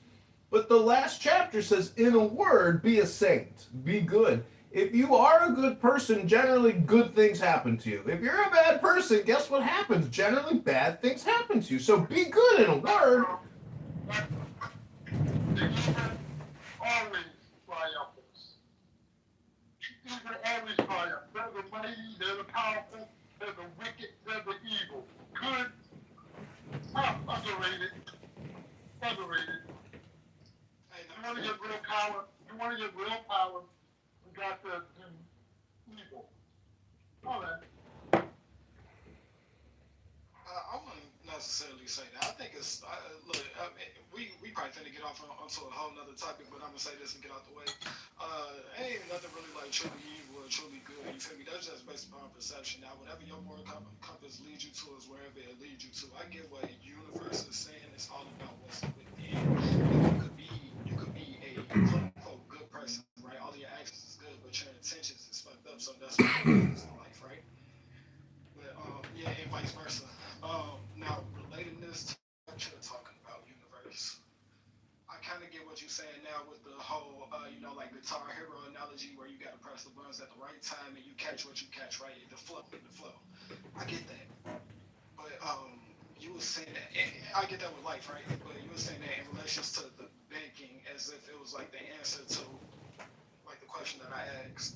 Speaker 2: But the last chapter says, in a word, be a saint. Be good. If you are a good person, generally good things happen to you. If you're a bad person, guess what happens? Generally bad things happen to you. So be good in a word.
Speaker 8: Always triumphants. These are always triumphs. They're the mighty, they're the powerful, they're the wicked, they're the evil. Good, underrated. Hey, you want to get real power? You got to do evil. All that.
Speaker 3: I wouldn't necessarily say that. I think it's look. I mean, we probably tend to get off onto a whole nother topic, but I'm gonna say this and get out the way. Ain't nothing really like truly evil or truly good. You feel me? That's just based upon perception. Now, whatever your moral compass leads you to is wherever it leads you to. I get what Universe is saying. It's all about what's within. You could be a quote unquote good person, right? All your actions is good, but your intentions is fucked up. So that's what it is in life, right? But yeah, and vice versa. Now, relating this to what you're talking about, Universe, I kind of get what you're saying now with the whole, like Guitar Hero analogy where you got to press the buttons at the right time and you catch what you catch, right? The flow. I get that. But you were saying that, I get that with life, right? But you were saying that in relation to the banking as if it was like the answer to like the question that I asked.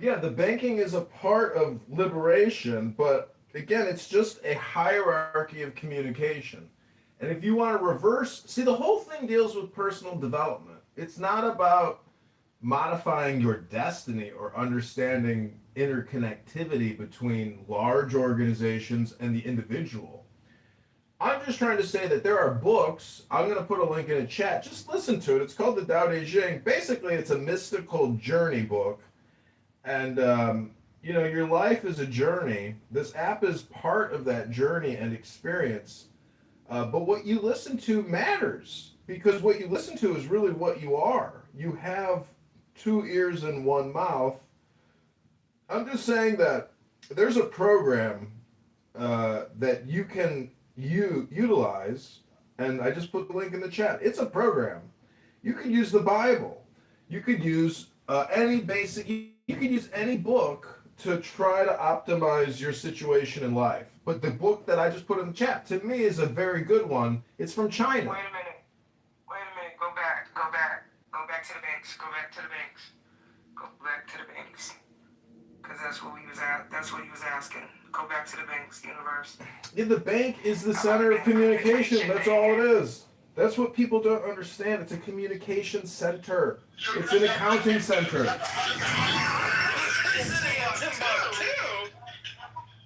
Speaker 2: Yeah, the banking is a part of liberation, but again, it's just a hierarchy of communication. And if you want to reverse, see, the whole thing deals with personal development. It's not about modifying your destiny or understanding interconnectivity between large organizations and the individual. I'm just trying to say that there are books. I'm going to put a link in the chat. Just listen to it. It's called the Tao Te Ching. Basically, it's a mystical journey book. And, your life is a journey. This app is part of that journey and experience. But what you listen to matters, because what you listen to is really what you are. You have two ears and one mouth. I'm just saying that there's a program that you can utilize, and I just put the link in the chat. It's a program. You could use the Bible. You could use any basic. You could use any book to try to optimize your situation in life. But the book that I just put in the chat, to me, is a very good one. It's from China.
Speaker 5: Wait a minute. Go back to the banks. Go back to the banks. Because that's what he was asking. Go back to the banks, universe.
Speaker 2: Yeah, the bank is the center of communication. That's all it is. That's what people don't understand. It's a communication center. It's an accounting center.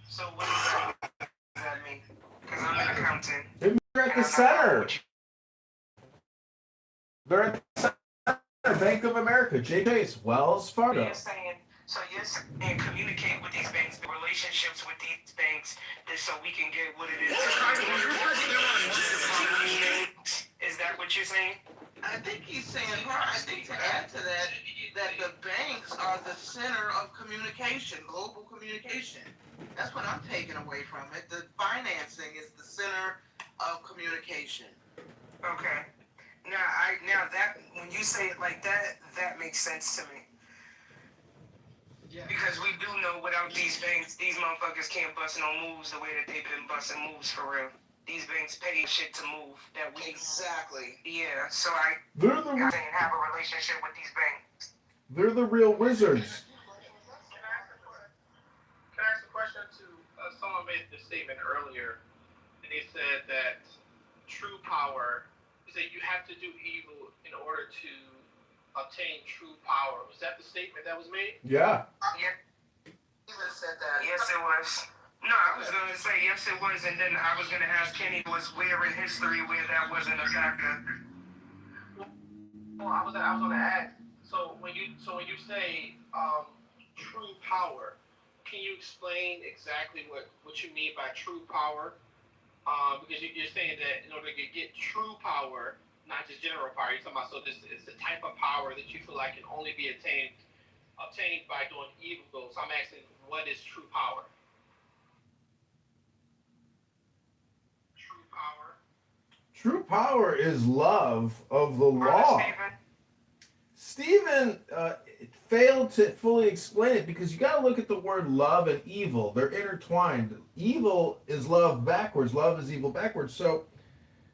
Speaker 5: So what does that mean? Because I'm an accountant.
Speaker 2: They're at the center. They're at the center. Bank of America, Chase, Wells Fargo.
Speaker 5: You're saying communicate with these banks, the relationships with these banks, just so we can get what it is. Is that what you're saying?
Speaker 19: I think he's saying, I think to add to that, that the banks are the center of communication, global communication. That's what I'm taking away from it. The financing is the center of communication.
Speaker 5: Okay. Now that when you say it like that, that makes sense to me. Yeah. Because we do know without these banks, these motherfuckers can't bust no moves the way that they've been busting moves for real. These banks pay shit to move that we
Speaker 19: exactly.
Speaker 5: Yeah, so
Speaker 2: They're
Speaker 5: have a relationship with these banks.
Speaker 2: They're the real wizards.
Speaker 3: Can I ask a question to someone made the statement earlier, and they said that true power is that you have to do evil in order to obtain true power. Was that the statement that was made?
Speaker 2: Yeah.
Speaker 5: Yeah.
Speaker 19: Even said that.
Speaker 5: Yes, it was. No, I was going to say yes, it was, and then I was going to ask Kenny was where in history where that wasn't a factor.
Speaker 3: Well, I was going to ask. So when you say true power, can you explain exactly what you mean by true power? Because you're saying that in order to get true power, not just general power, you're talking about, so this is the type of power that you feel like can only be obtained by doing evil. So I'm asking, what is true power? True power.
Speaker 2: True power is love of the law. Stephen failed to fully explain it because you got to look at the word love and evil. They're intertwined. Evil is love backwards. Love is evil backwards. So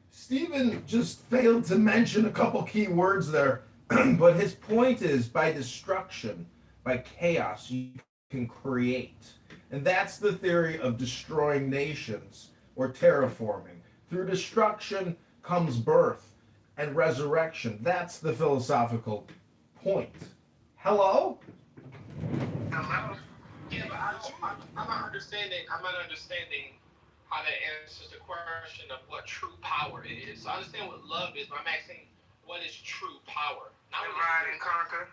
Speaker 2: Stephen just failed to mention a couple key words there. But his point is by destruction, by chaos, you can create. And that's the theory of destroying nations or terraforming. Through destruction comes birth and resurrection. That's the philosophical point. Hello?
Speaker 3: Hello? Yeah, but I'm not understanding how that answers the question of what true power is. So I understand what love is, but I'm asking, what is true power? Not
Speaker 5: Divide and conquer.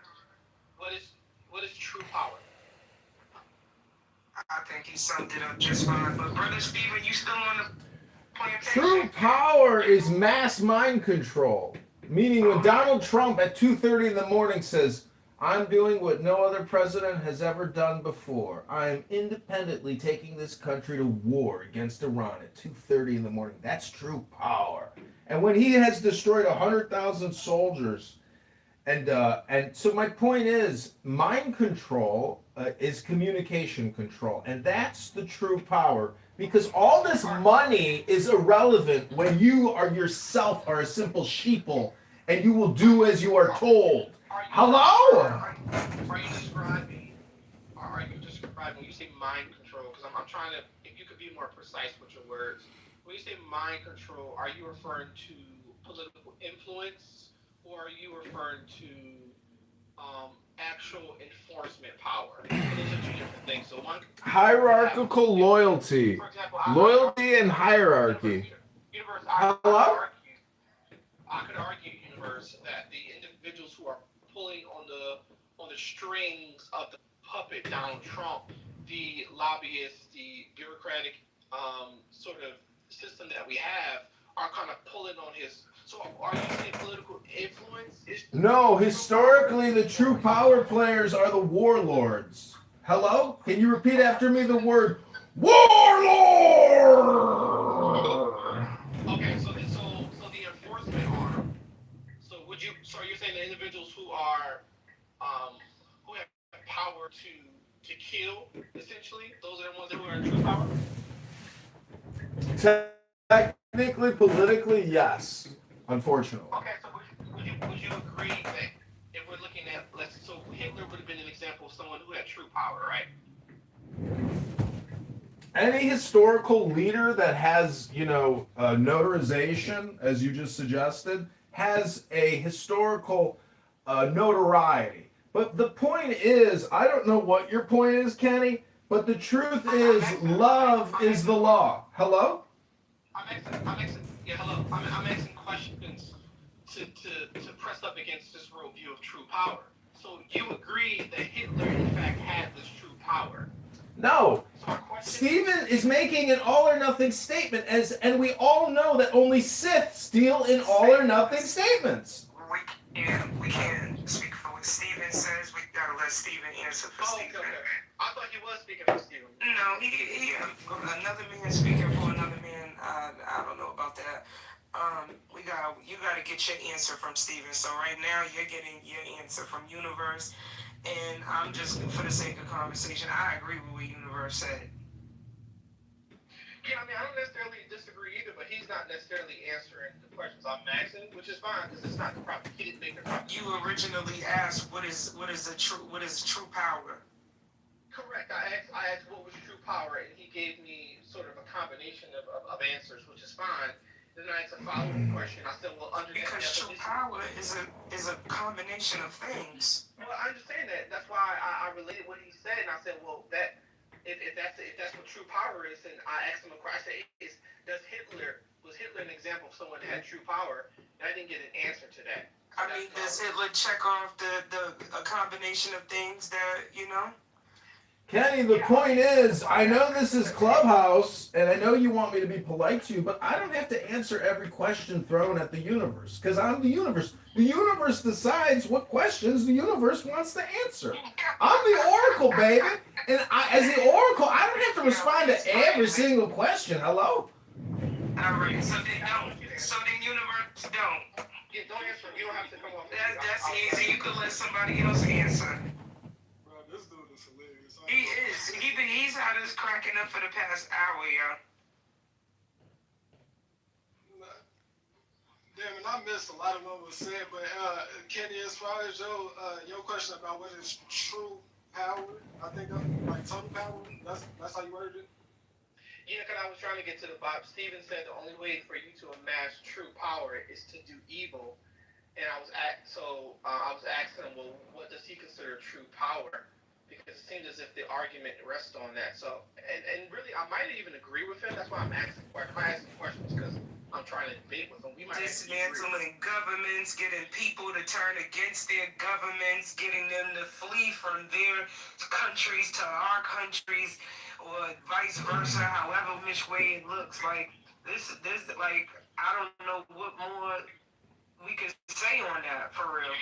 Speaker 3: What is true power?
Speaker 5: I think he summed it up just fine. But brother Stephen, you still on the plantation?
Speaker 2: True power is mass mind control. Meaning when Donald Trump at 2:30 in the morning says, I'm doing what no other president has ever done before. I am independently taking this country to war against Iran at 2:30 in the morning. That's true power. And when he has destroyed 100,000 soldiers, and so my point is, mind control is communication control, and that's the true power. Because all this money is irrelevant when you are yourself are a simple sheeple, and you will do as you are told. Hello?
Speaker 3: Are you describing, when you say mind control, because I'm trying to, if you could be more precise with your words, when you say mind control, are you referring to political influence, or are you referring to actual enforcement power? Those are two different things. So one,
Speaker 2: hierarchical loyalty.
Speaker 3: for example,
Speaker 2: Loyalty and hierarchy.
Speaker 3: Universe,
Speaker 2: Hello?
Speaker 3: I could argue, universe, that the individuals who are pulling on the strings of the puppet Donald Trump, the lobbyists, the bureaucratic sort of system that we have, are kind of pulling on his. So are you saying political influence?
Speaker 2: No, historically the true power players are the warlords. Hello? Can you repeat after me the word warlord?
Speaker 3: Okay, so the enforcement arm. So you're saying the individuals who are who have power to kill, essentially, those are the ones who are in true power?
Speaker 2: Technically, politically, yes. Unfortunately.
Speaker 3: Okay, so would you agree that if we're looking at so Hitler would have been an example of someone who had true power, right?
Speaker 2: Any historical leader that has, notarization, as you just suggested, has a historical notoriety. But the point is, I don't know what your point is, Kenny, but the truth is, love is the law. Hello?
Speaker 3: I'm asking questions to press up against this worldview of true power. So you agree that Hitler, in fact, had this true power?
Speaker 2: No. Stephen is making an all or nothing statement, and we all know that only Siths deal in all or nothing statements.
Speaker 5: We can't speak for what Stephen says. We gotta let Stephen answer for Stephen.
Speaker 3: Okay. I thought he was speaking for Stephen.
Speaker 5: No, he another man speaking for another man. I don't know about that. You gotta get your answer from Stephen. So right now you're getting your answer from Universe, and I'm just, for the sake of conversation, I agree with what Universe said.
Speaker 3: Yeah, I don't necessarily disagree either, but he's not necessarily answering the questions I'm asking, which is fine because it's not the proper. He didn't make the proper.
Speaker 5: You originally asked what is true power.
Speaker 3: Correct. I asked what was true power, and he gave me sort of a combination of answers, which is fine. Then I asked a follow-up question. I said, well, under that
Speaker 5: because true power is a combination of things.
Speaker 3: Well, I understand that. That's why I related what he said, and I said, well, that. If that's what true power is, then I asked him a question. I said, was Hitler an example of someone that had true power? And I didn't get an answer to that.
Speaker 5: So does Hitler check off a combination of things that,
Speaker 2: Kenny, the point is, I know this is Clubhouse, and I know you want me to be polite to you, but I don't have to answer every question thrown at the universe, because I'm the universe. The universe decides what questions the universe wants to answer. I'm the oracle, baby, and as the oracle, I don't have to respond to every single question. Hello?
Speaker 5: Alright, so then universe don't.
Speaker 3: Yeah, don't answer. You don't have to come off.
Speaker 5: That's easy. You could let somebody else answer.
Speaker 8: This dude is hilarious.
Speaker 5: He is. He's had us cracking up for the past hour, y'all.
Speaker 8: Damn, and I missed a lot of what was said, but Kenny, as far as your question about what is true power, I think like total power. That's how you worded it.
Speaker 3: Yeah, because I was trying to get to the bottom. Stephen said the only way for you to amass true power is to do evil, and I was asking him, well, what does he consider true power? Because it seems as if the argument rests on that. So, and really, I might even agree with him. That's why I'm asking questions. I'm asking questions because I'm trying to debate with him. We might
Speaker 5: dismantling governments, getting people to turn against their governments, getting them to flee from their countries to our countries, or vice versa. However which way it looks, like this, like I don't know what more we could say on that for real.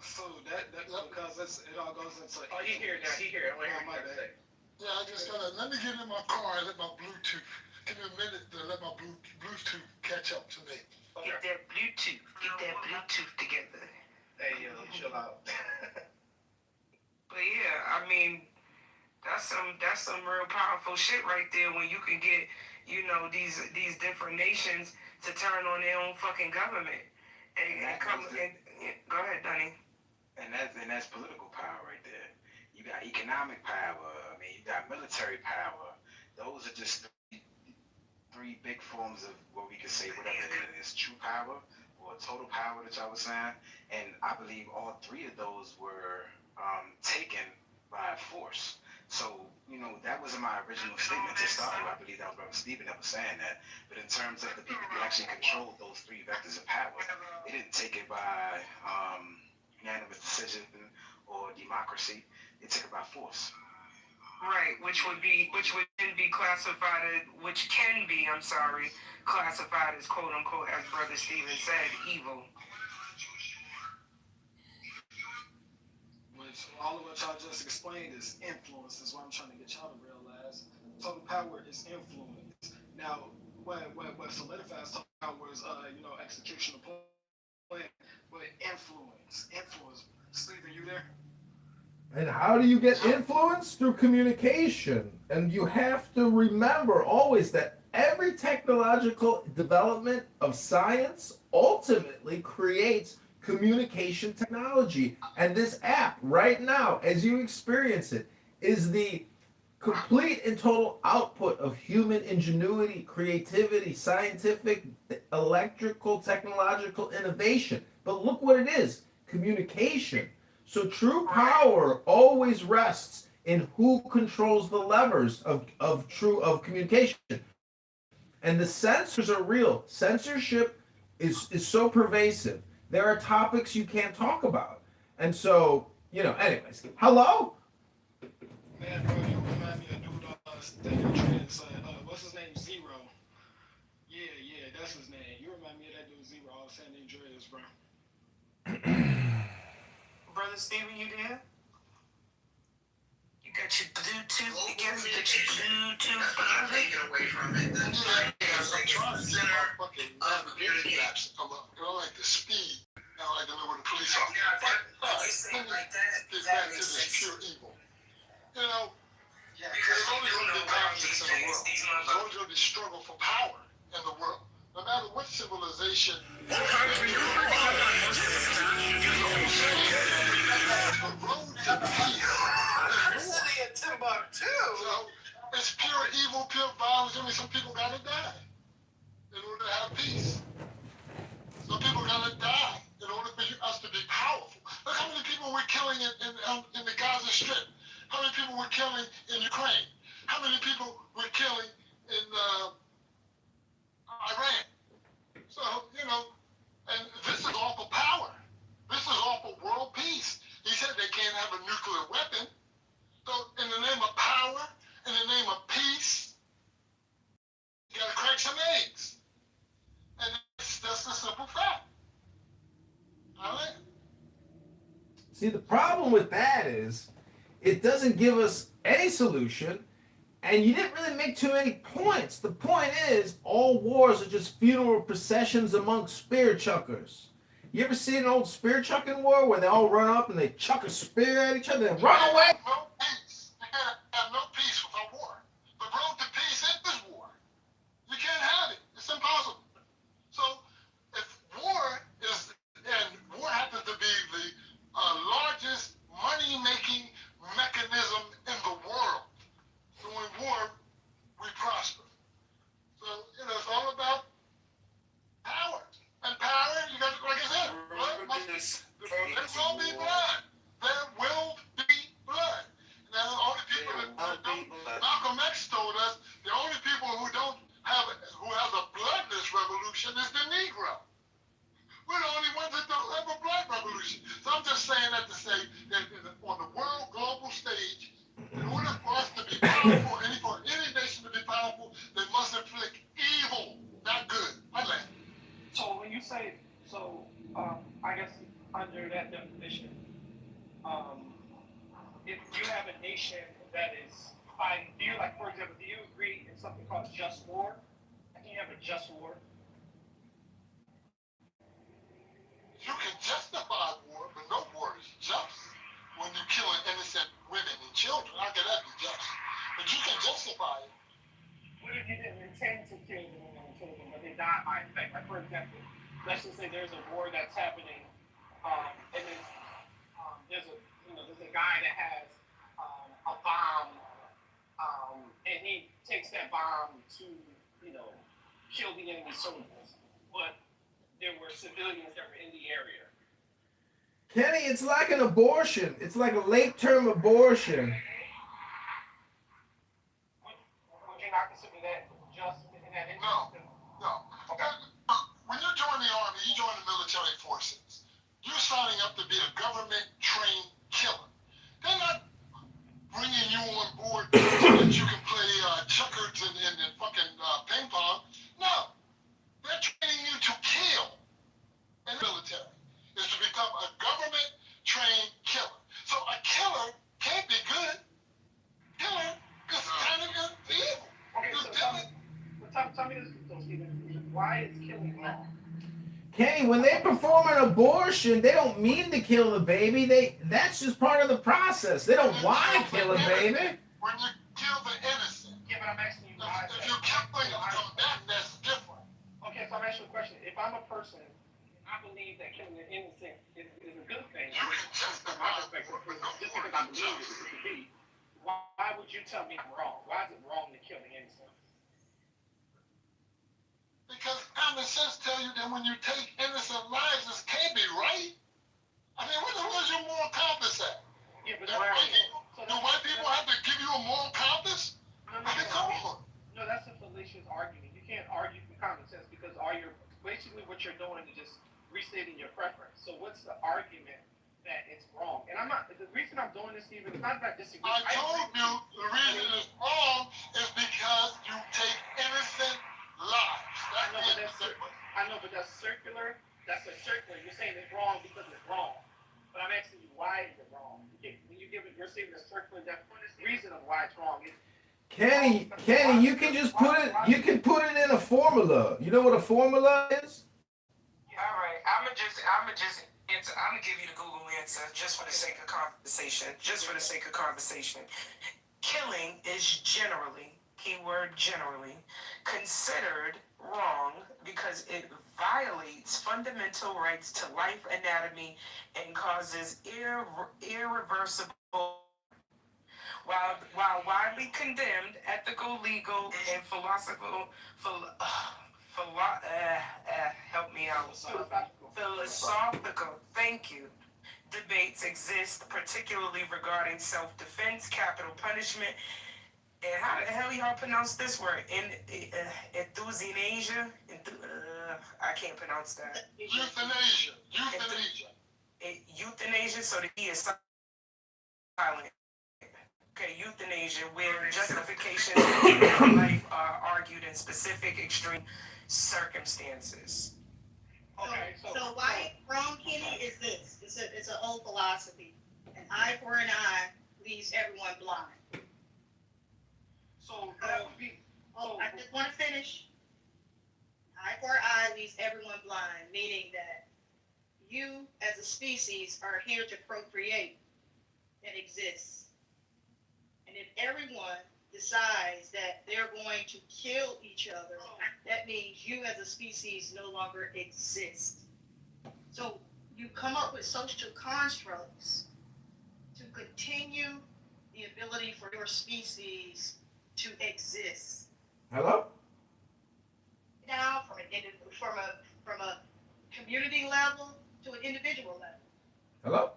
Speaker 8: So that's because it all goes into.
Speaker 3: Oh, he here now. He here. I want to hear what you say.
Speaker 20: Yeah, I just gotta let me get in my car and let my Bluetooth. Give me a minute to let my Bluetooth catch up to me.
Speaker 3: Okay.
Speaker 5: Get that Bluetooth together.
Speaker 3: Hey, yo, chill out.
Speaker 5: But yeah, I mean, that's some real powerful shit right there when you can get, these different nations to turn on their own fucking government. And come and go ahead, Donnie.
Speaker 14: And that's political power right there. You got economic power. I mean, you got military power. Those are just three big forms of what we could say, whatever it is, true power or total power that y'all was saying. And I believe all three of those were taken by force. So, that wasn't my original statement to start with. I believe that was Brother Stephen that was saying that. But in terms of the people who actually controlled those three vectors of power, they didn't take it by unanimous decision or democracy. They took it by force.
Speaker 5: Right, which can be classified as quote unquote, as Brother Stephen said, evil.
Speaker 8: Which
Speaker 3: So all of what y'all just explained is influence, is what I'm trying to get y'all to realize. Total power is influence. Now, what solidifies total power is, execution of plan, but influence. Stephen, you there?
Speaker 2: And how do you get influence? Through communication. And you have to remember always that every technological development of science ultimately creates communication technology. And this app, right now, as you experience it, is the complete and total output of human ingenuity, creativity, scientific, electrical, technological innovation. But look what it is, communication. So true power always rests in who controls the levers of communication. And the censors are real. Censorship is so pervasive. There are topics you can't talk about. And so, anyways. Hello?
Speaker 3: Man, bro, you remind me of dude, what's his name? Zero. Yeah, that's his name. You remind me of that dude Zero out of San Andreas, bro.
Speaker 5: Brother Steven, you there? You got your Bluetooth together? You got your Bluetooth
Speaker 7: I'm taking away from it. I'm trying to get fucking navigation apps to come up. I like the speed. I like to know where the police are. Let me get back to this pure evil. There's always going to be conflicts in the world. There's always going to be struggle for power in the world. No matter what civilization. The road to peace. It's pure evil, pure violence. I mean, some people gotta die in order to have peace. Some people gotta die in order for us to be powerful. Look how many people we're killing in the Gaza Strip. How many people we're killing in Ukraine? How many people we're killing in Iran? So, and this is all for power. This is all for world peace. He said they can't have a nuclear weapon. So, in the name of power, in the name of peace, you gotta crack some eggs. And that's the simple fact. All right?
Speaker 2: See, the problem with that is it doesn't give us any solution, and you didn't really make too many points. The point is, all wars are just funeral processions among spear chuckers. You ever see an old spear chucking war where they all run up and they chuck a spear at each other and run away?
Speaker 7: No peace. You can't have no peace without war. The road to peace is war. You can't have it. It's impossible. So, if war happens to be the largest money-making mechanism in the world. So in war, we prosper. So, it's all about power. And power, you got to, like I said, there will be blood. There will be blood. Now, the only people Malcolm X told us, the only people who have a bloodless revolution is the Negro. We're the only ones that don't have a blood revolution. So I'm just saying that to say that on the world global stage, in order for us to be powerful, for any nation to be powerful, they must inflict evil, not good. I laugh.
Speaker 21: So when you say, I guess under that definition, if you have a nation that is fighting, for example, do you agree in something called just war? Can you have a just war?
Speaker 7: You can justify war, but no war is just. When you're killing innocent women and children, how can that be just? But you can justify it.
Speaker 21: What if you didn't intend to kill the women and children, but they died by effect? Like, for example, let's just say there's a war that's happening, and then there's a guy that has a bomb, and he takes that bomb to, kill the enemy soldiers. But there were civilians that were in the area.
Speaker 2: Kenny, it's like an abortion. It's like a late-term abortion.
Speaker 21: Would you not consider that just in that instance?
Speaker 7: No. Okay. When you join the army, you join the military forces. You're signing up to be a government-trained killer. They're not bringing you on board so that you can play checkers and fucking ping pong. No. They're training you to kill in the military. Is to become a government-trained killer. So a killer
Speaker 21: Why is killing wrong?
Speaker 2: Kenny, when they perform an abortion, they don't mean to kill the baby. That's just part of the process. They don't want to kill a baby.
Speaker 20: When you kill the innocent.
Speaker 21: Yeah, but I'm asking you why.
Speaker 20: If you kill them, that's different.
Speaker 21: Okay, so I'm asking you a question. If I'm a person, I believe that killing an innocent is a good thing. From my perspective, just because I believe it could be. Why would you tell me I'm wrong? Why is it wrong to kill an innocent?
Speaker 20: Because common sense tell you that when you take innocent lives, this can't be right. I mean, where's your moral compass at?
Speaker 21: Yeah, but
Speaker 20: do white people have to give you a moral compass? I mean, come on.
Speaker 21: No, that's a fallacious argument. You can't argue from common sense because basically what you're doing is just restating your preference. So what's the argument that it's wrong? And the reason I'm doing this, Stephen, is not that I disagree.
Speaker 20: I told you the reason it's wrong is because you take innocent lives.
Speaker 21: I know, but that's circular. That's a circular. You're saying it's wrong because it's wrong. But I'm asking you, why is it wrong? You're saying the circular reason of why it's wrong.
Speaker 2: Kenny, you can just put it. You can put it in a formula. You know what a formula is?
Speaker 5: All right, I'm gonna give you the Google answer just for the sake of conversation. Killing is generally, keyword generally, considered wrong because it violates fundamental rights to life, anatomy, and causes irreversible. While widely condemned, ethical, legal, and philosophical, help me out. Philosophical, thank you. Debates exist, particularly regarding self-defense, capital punishment, and how the hell y'all pronounce this word? Euthanasia? I can't pronounce that.
Speaker 20: Euthanasia.
Speaker 5: Euthanasia, so the E is silent. Okay, euthanasia, where justifications of life are argued in specific extreme circumstances.
Speaker 12: Okay, so why wrong, Kenny, is this? It's an old philosophy. An eye for an eye leaves everyone blind. I just want to finish. Eye for an eye leaves everyone blind, meaning that you as a species are here to procreate and exist. And if everyone decides that they're going to kill each other, that means you as a species no longer exist. So you come up with social constructs to continue the ability for your species to exist.
Speaker 2: Hello?
Speaker 12: Now, from a community level to an individual level.
Speaker 2: Hello?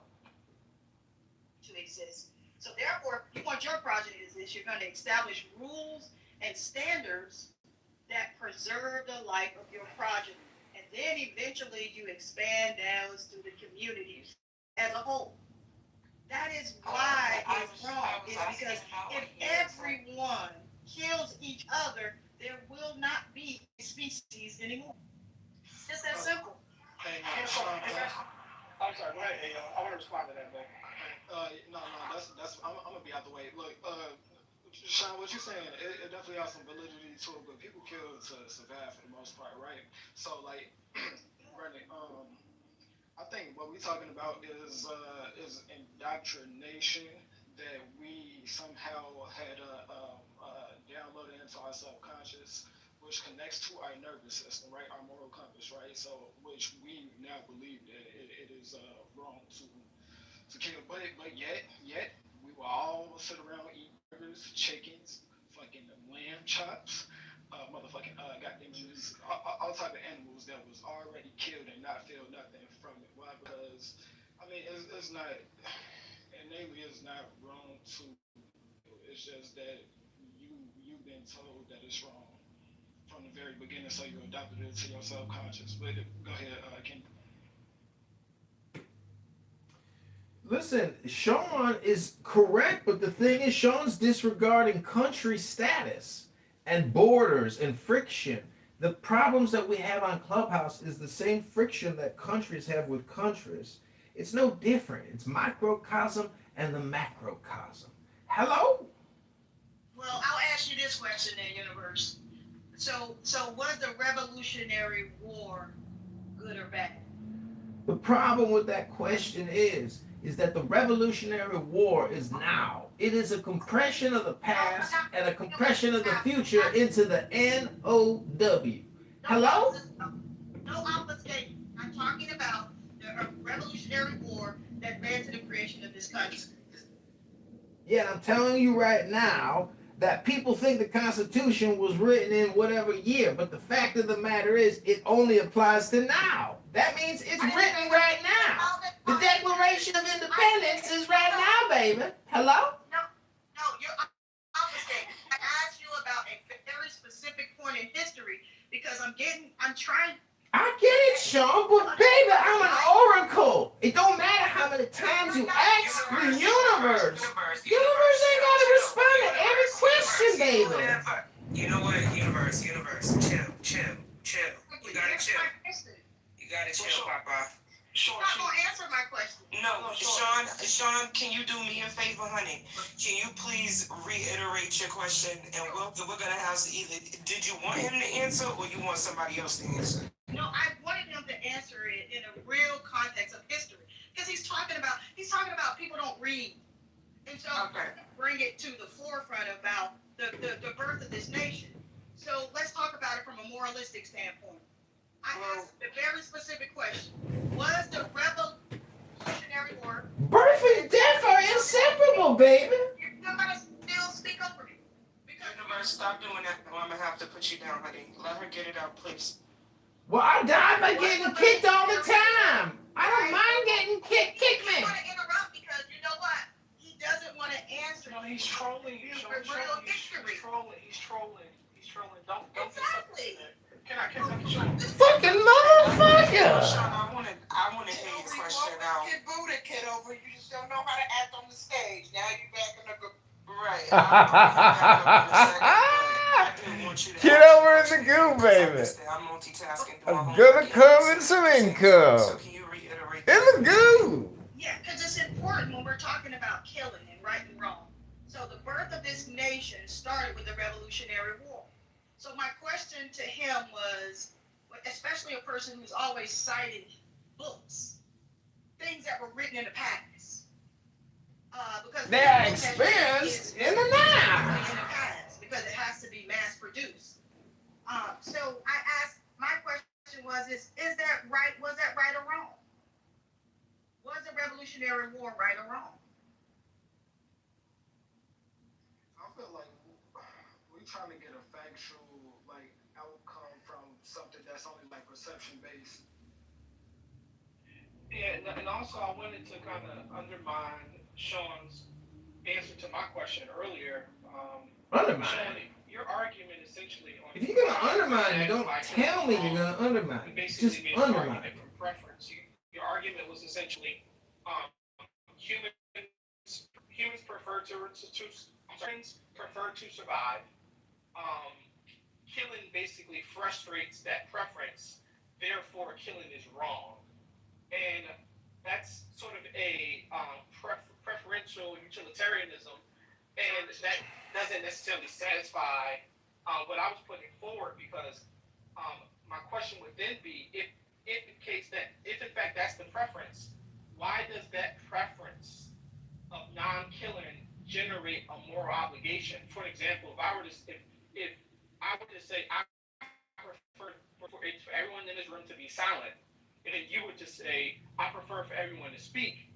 Speaker 12: To exist. So therefore, if you want your progeny to exist, you're going to establish rules and standards that preserve the life of your progeny. And then eventually you expand down to the communities as a whole. That is why it's wrong. It's because if everyone kills each other, there will not be a species anymore. It's just that simple.
Speaker 3: Hey,
Speaker 21: I'm sorry, go ahead. Hey, I want to respond to that, man.
Speaker 3: No, I'm gonna be out the way. Look, Sean, what you're saying, it definitely has some validity to it, but people kill to survive for the most part, right? So, like, Brandon, I think what we're talking about is indoctrination that we somehow had downloaded into our subconscious, which connects to our nervous system, right? Our moral compass, right? So, which we now believe that it is wrong to kill, but yet we will all sit around eat burgers, chickens, fucking lamb chops, motherfucking goddamn all type of animals that was already killed and not feel nothing from it. Why? Because I mean it's not innately it's not wrong to. It's just that you've been told that it's wrong from the very beginning, so you adopted it to your subconscious. But go ahead, Ken.
Speaker 2: Listen, Sean is correct, but the thing is, Sean's disregarding country status and borders and friction. The problems that we have on Clubhouse is the same friction that countries have with countries. It's no different. It's microcosm and the macrocosm. Hello?
Speaker 12: Well, I'll ask you this question then, Universe.
Speaker 17: So was the Revolutionary War good or bad?
Speaker 2: The problem with that question is that the Revolutionary War is now. It is a compression of the past and a compression of the future into the NOW. Hello?
Speaker 17: No obfuscation. I'm talking about the Revolutionary War that led to the creation of this country.
Speaker 2: Yeah, I'm telling you right now that people think the Constitution was written in whatever year, but the fact of the matter is it only applies to now. That means it's written right now. The Declaration of Independence is right now, baby. Hello?
Speaker 17: No, you're obfuscating. I asked you about a very specific point in history because I'm trying.
Speaker 2: I get it, Sean, but baby, I'm an oracle. It don't matter how many times you ask the universe. Universe ain't gotta respond to every question, baby.
Speaker 5: You know what, universe, chill. You gotta chill. You gotta chill, Papa.
Speaker 17: You're not gonna answer my question.
Speaker 5: No, Sean, can you do me a favor, honey? Can you please reiterate your question? And we're gonna have to either. Did you want him to answer, or you want somebody else to answer?
Speaker 17: No, I wanted him to answer it in a real context of history, because he's talking about people don't read, and so bring it to the forefront about the birth of this nation. So let's talk about it from a moralistic standpoint. I asked a very specific question: was the Revolutionary War?
Speaker 2: Birth and death are inseparable, baby.
Speaker 17: You're gonna still speak over me.
Speaker 5: Universe, stop doing that. I'm gonna have to put you down, honey. Let her get it out, please.
Speaker 2: Well, I die by getting kicked all the time. I don't mind getting kicked. Kick me.
Speaker 17: I want to interrupt because you know what? He doesn't want to answer.
Speaker 21: No, he's trolling. He's trolling. Don't
Speaker 17: exactly.
Speaker 21: Can I show him?
Speaker 2: Fucking motherfucker.
Speaker 5: Sean, I wanna hear your question now.
Speaker 19: Get booted, Kitover. You just don't know how to act on the stage. Now you're back in the group.
Speaker 5: Right. I didn't want you to
Speaker 10: Get over in the goo, baby.
Speaker 5: I'm multitasking.
Speaker 10: I'm gonna come in some income.
Speaker 5: So can you reiterate
Speaker 10: In the goo.
Speaker 17: Yeah, because it's important when we're talking about killing and right and wrong. So the birth of this nation started with the Revolutionary War. So my question to him was, especially a person who's always cited books, things that were written in the past. Because
Speaker 2: they're experienced in the now.
Speaker 17: In the past, because it has to be mass produced. So I asked, my question was, is that right? Was that right or wrong? Was the Revolutionary War right or wrong?
Speaker 8: I feel like we're trying to get a factual outcome from something that's only perception based.
Speaker 21: Yeah, and also I wanted to kind of undermine Sean's answer to my question earlier.
Speaker 2: Undermine?
Speaker 21: Sean, your argument essentially on...
Speaker 2: If you're going to undermine me, don't tell me you're going to undermine me. Just undermine me.
Speaker 21: From preference. Your argument was essentially humans prefer to survive. Killing basically frustrates that preference. Therefore, killing is wrong. And that's sort of a preferential utilitarianism, and that doesn't necessarily satisfy what I was putting forward, because my question would then be, if in fact that's the preference, why does that preference of non-killing generate a moral obligation? For example, if I were to say I prefer for everyone in this room to be silent, and then you would just say, I prefer for everyone to speak,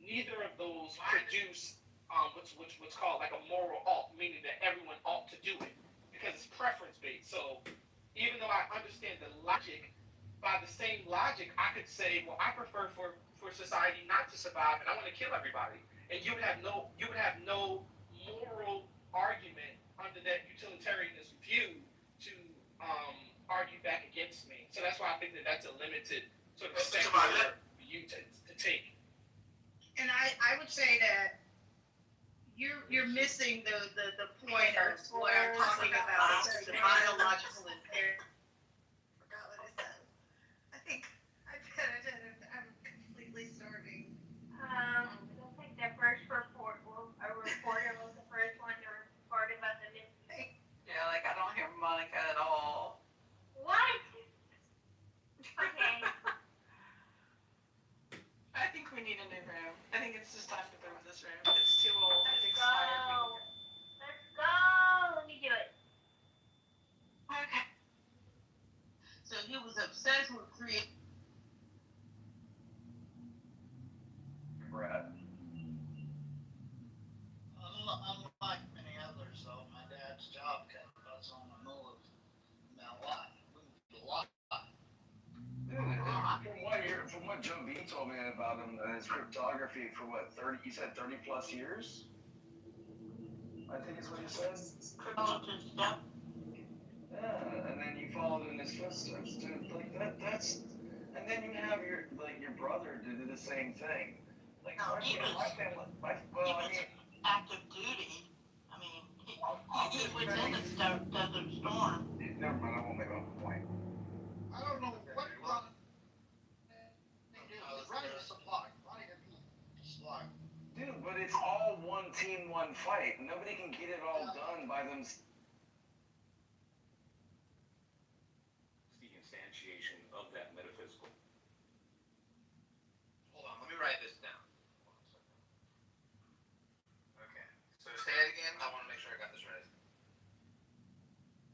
Speaker 21: neither of those produce what's called a moral ought, meaning that everyone ought to do it, because it's preference-based. So even though I understand the logic, by the same logic, I could say, well, I prefer for society not to survive, and I want to kill everybody. And you would have no moral argument under that utilitarianism view to argue back against me. So that's why I think that's a limited sort of secular view to take.
Speaker 17: And I would say that you're missing the point of what I'm talking about, the biological impairment.
Speaker 11: Forgot what I said. I think I bet I'm completely starving.
Speaker 9: I think the first report was the first one to report about the missing.
Speaker 11: Yeah, I don't hear Monica at all.
Speaker 6: Brad.
Speaker 3: Unlike many others, though, my dad's job kept us on the move a lot. Moved a lot.
Speaker 6: Dude, from what Joe B told me about him, his cryptography for what, 30, he said 30 plus years? I think is what he said.
Speaker 3: Cryptologist, yeah.
Speaker 6: Yeah, and then you followed in his footsteps, dude. Like that's, and then you have your brother to do the same thing. Like
Speaker 3: No, he was active duty. I mean, he was in the Desert Storm.
Speaker 6: Never mind, I won't make a point.
Speaker 20: I don't know what Ronnie was supply. Ronnie had supply.
Speaker 6: Dude, but it's all one team, one fight. Nobody can get it all done by themselves.
Speaker 14: The instantiation of that metaphysical.
Speaker 4: Hold on, let me write this down. Okay, so say it again. I want to make sure I got this right.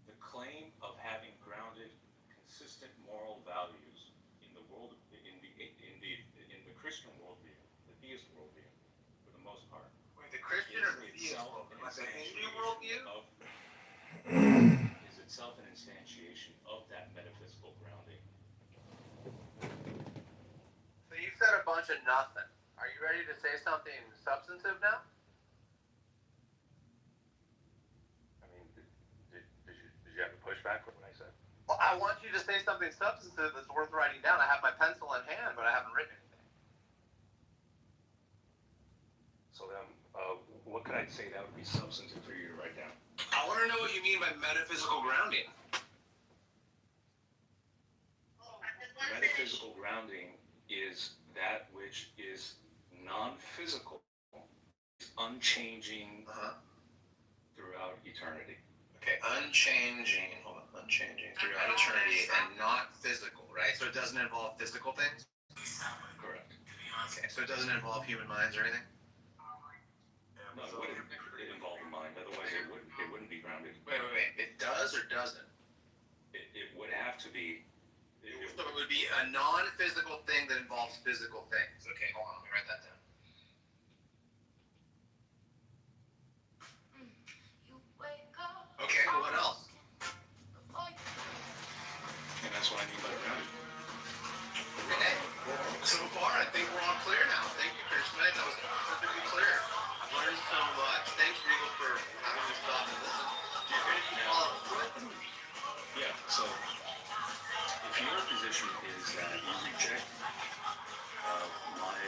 Speaker 14: The claim of having grounded, consistent moral values in the world, in the Christian worldview, the theist worldview, for the most part.
Speaker 4: Wait, the Christian or the theist worldview? Like the Hindu worldview?
Speaker 14: Is itself an instantiation of that metaphysical grounding.
Speaker 4: So you said a bunch of nothing. Are you ready to say something substantive now?
Speaker 14: I mean, did you have to push back for what I said?
Speaker 4: Well, I want you to say something substantive that's worth writing down. I have my pencil in hand, but I haven't written anything.
Speaker 14: So then, what could I say that would be substantive for you to write down?
Speaker 4: I want to know what you mean by metaphysical grounding.
Speaker 14: Metaphysical grounding is that which is non-physical, unchanging throughout eternity.
Speaker 4: Okay, unchanging throughout eternity and not physical, right? So it doesn't involve physical things?
Speaker 14: Correct.
Speaker 4: Okay, so it doesn't involve human minds or anything?
Speaker 14: No, it wouldn't involve the mind, otherwise it wouldn't be grounded.
Speaker 4: Wait. It does or doesn't?
Speaker 14: It would have to be.
Speaker 4: So it would be a non-physical thing that involves physical things. Okay, hold on, let me write that down. Okay, what else?
Speaker 14: And that's what I mean by grounded.
Speaker 4: Okay, so far I think we're all clear now. Thank you, Christian. That was perfectly clear. I've learned so much. Thanks, Regal, for having me stop and listen. Do you have anything to follow up with?
Speaker 14: Yeah, so if your position is that you reject my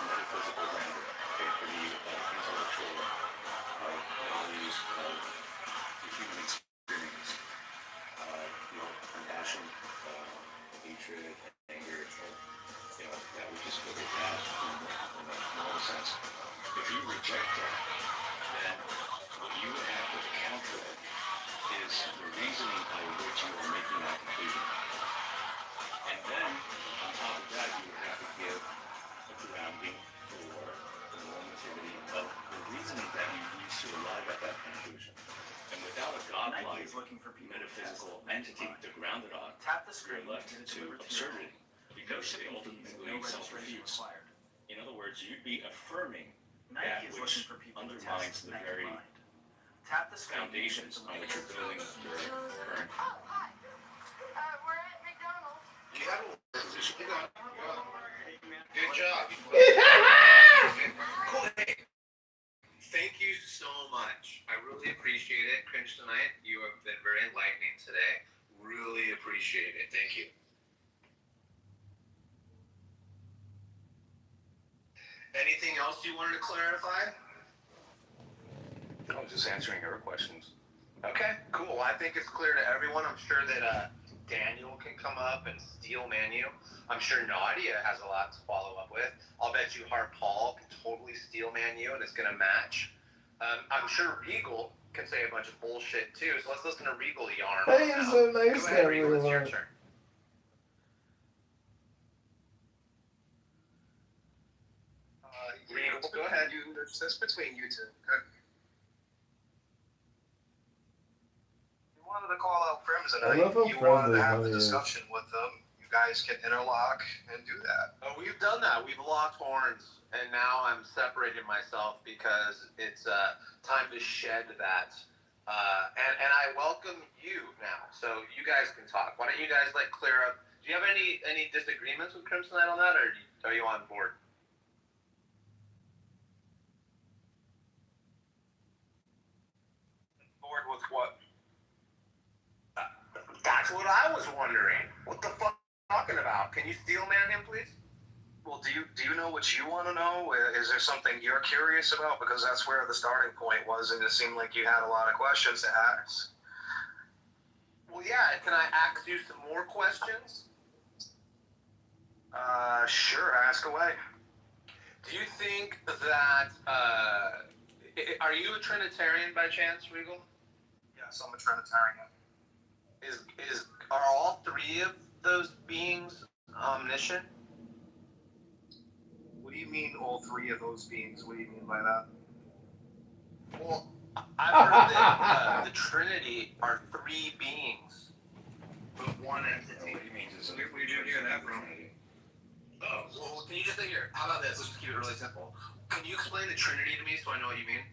Speaker 14: metaphysical grounding, okay, for the intellectual values of the human experience, compassion, hatred, anger, that we just look at that in a moral sense. If you reject that, then what you would have to counter it is the reasoning by which you are making that conclusion. And then, on top of that, you would have to give a grounding for the normativity of the reasoning that you use to arrive at that conclusion. And without a godlike metaphysical entity to ground it on, you're left to absurdity, because it ultimately self-refutes. In other words, you'd be affirming that which undermines the very foundations on which you're building your current.
Speaker 9: Oh, hi. We're at McDonald's.
Speaker 4: You have a position. Good job. Cool. Hey, thank you so much. I really appreciate it. Cringe tonight. You have been very enlightening today. Really appreciate it. Thank you. Anything else you wanted to clarify?
Speaker 14: I was just answering your questions.
Speaker 4: Okay, cool. I think it's clear to everyone. I'm sure that Daniel can come up and steel Manu. I'm sure Nadia has a lot to follow up with. I'll bet you Hart Paul can totally steel Manu and it's going to match. I'm sure Regal can say a bunch of bullshit too. So let's listen to Regal yarn.
Speaker 10: Hey, it's so nice
Speaker 4: Go
Speaker 10: to
Speaker 4: ahead,
Speaker 10: have
Speaker 4: Regal. It's your
Speaker 10: you.
Speaker 4: turn. Regal, go ahead.
Speaker 22: That's between you two.
Speaker 16: wanted to call out Crimson.
Speaker 10: I love how
Speaker 16: You wanted
Speaker 10: friendly
Speaker 16: to have the
Speaker 10: Honey is.
Speaker 16: discussion with them. You guys can interlock and do that.
Speaker 4: We've done that. We've locked horns, and now I'm separating myself because it's time to shed that. And I welcome you now, so you guys can talk. Why don't you guys clear up? Do you have any disagreements with Crimsonite on that, or are you on board?
Speaker 16: Board with what?
Speaker 4: That's what I was wondering. What the fuck are you talking about? Can you steel man him, please?
Speaker 16: Well, do you know what you want to know? Is there something you're curious about? Because that's where the starting point was, and it seemed like you had a lot of questions to ask.
Speaker 4: Well, yeah. Can I ask you some more questions?
Speaker 16: Sure. Ask away.
Speaker 4: Do you think that are you a Trinitarian by chance, Regal?
Speaker 16: Yes, I'm a Trinitarian.
Speaker 4: Are all three of those beings omniscient?
Speaker 16: What do you mean, all three of those beings? What do you mean by that?
Speaker 4: Well, I've heard that the Trinity are three beings, but one entity.
Speaker 16: What do you mean? Where did you hear that from?
Speaker 4: Oh, well, can you just say here? How about this? Let's just keep it really simple. Can you explain the Trinity to me so I know what you mean?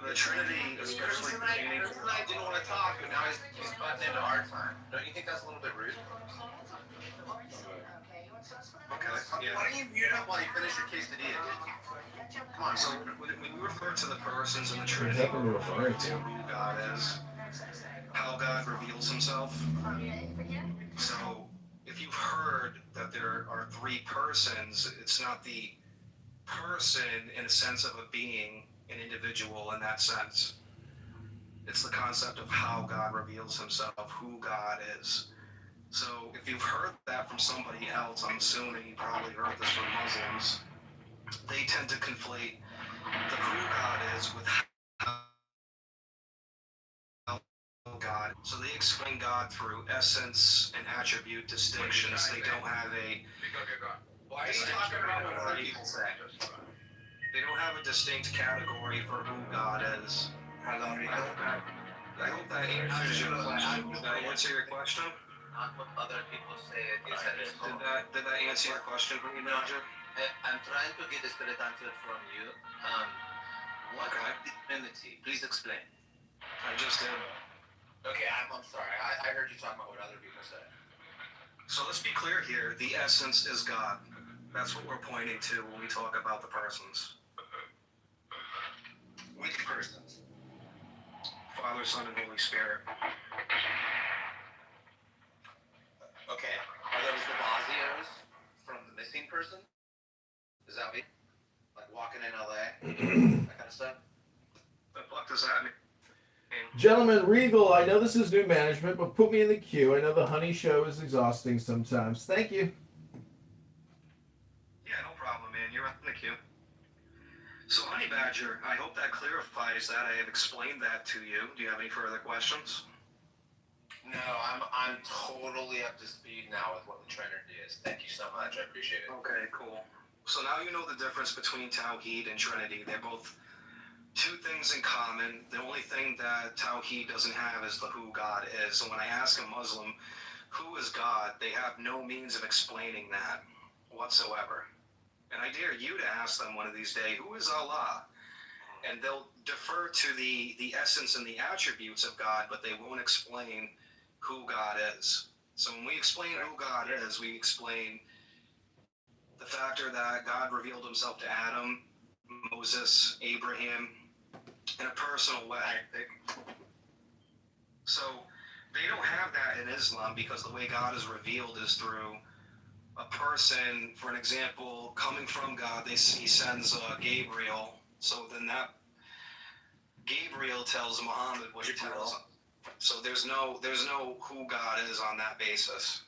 Speaker 16: The Trinity, especially pertaining to...
Speaker 4: I didn't want to talk, but now he's butting into our time. Don't you think that's a little bit rude?
Speaker 16: Okay, yeah.
Speaker 4: Why don't you mute up while you finish your quesadilla, dude? Come on.
Speaker 16: So when we refer to the persons in the Trinity, we're referring to who God is, how God reveals himself. So if you've heard that there are three persons, it's not the person in a sense of a being, an individual in that sense. It's the concept of how God reveals himself, who God is. So if you've heard that from somebody else, I'm assuming you probably heard this from Muslims, they tend to conflate the who God is with how God. So they explain God through essence and attribute distinctions. They don't have a...
Speaker 4: Why are you talking about what other people say?
Speaker 16: They don't have a distinct category for who God is. I hope that answers your question. Did that answer your question?
Speaker 4: Not what other people say.
Speaker 16: Did that answer your question for you, Roger?
Speaker 4: I'm trying to get a straight answer from you. What is divinity? Please explain.
Speaker 16: I just did.
Speaker 4: Okay, I'm sorry. I heard you talking about what other people say.
Speaker 16: So let's be clear here. The essence is God. That's what we're pointing to when we talk about the persons.
Speaker 4: Which persons?
Speaker 16: Father, Son, and Holy Spirit.
Speaker 4: Okay. Are those the Bazios from the missing person? Is that me? Like walking in LA? That kind of stuff?
Speaker 16: The fuck does that mean?
Speaker 2: Gentlemen, Regal, I know this is new management, but put me in the queue. I know the Honey Show is exhausting sometimes. Thank you.
Speaker 16: Yeah, no problem, man. You're in the queue. So, Honey Badger, I hope that clarifies that. I have explained that to you. Do you have any further questions?
Speaker 4: No, I'm totally up to speed now with what the Trinity is. Thank you so much. I appreciate it.
Speaker 16: Okay, cool. So now you know the difference between Tawhid and Trinity. They're both two things in common. The only thing that Tawhid doesn't have is the who God is. So when I ask a Muslim, who is God, they have no means of explaining that whatsoever. And I dare you to ask them one of these days, who is Allah? And they'll defer to the essence and the attributes of God, but they won't explain who God is. So when we explain who God is, we explain the factor that God revealed himself to Adam, Moses, Abraham, in a personal way. So they don't have that in Islam because the way God is revealed is through a person. For an example, coming from God, he sends Gabriel. So then that Gabriel tells Muhammad what he tells him. So there's no who God is on that basis.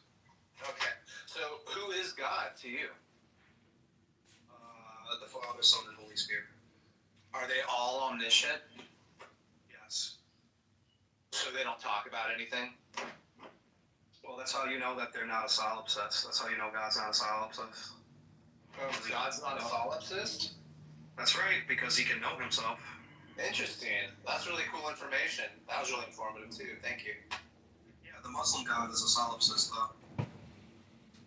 Speaker 4: Okay. So who is God to you?
Speaker 16: The Father, Son, and Holy Spirit.
Speaker 4: Are they all omniscient?
Speaker 16: Yes.
Speaker 4: So they don't talk about anything?
Speaker 16: Well, that's how you know that they're not a solipsist. That's how you know God's not a solipsist.
Speaker 4: Oh, God's not a solipsist?
Speaker 16: That's right, because he can know himself.
Speaker 4: Interesting. That's really cool information. That was really informative too. Thank you.
Speaker 16: Yeah, the Muslim God is a solipsist, though.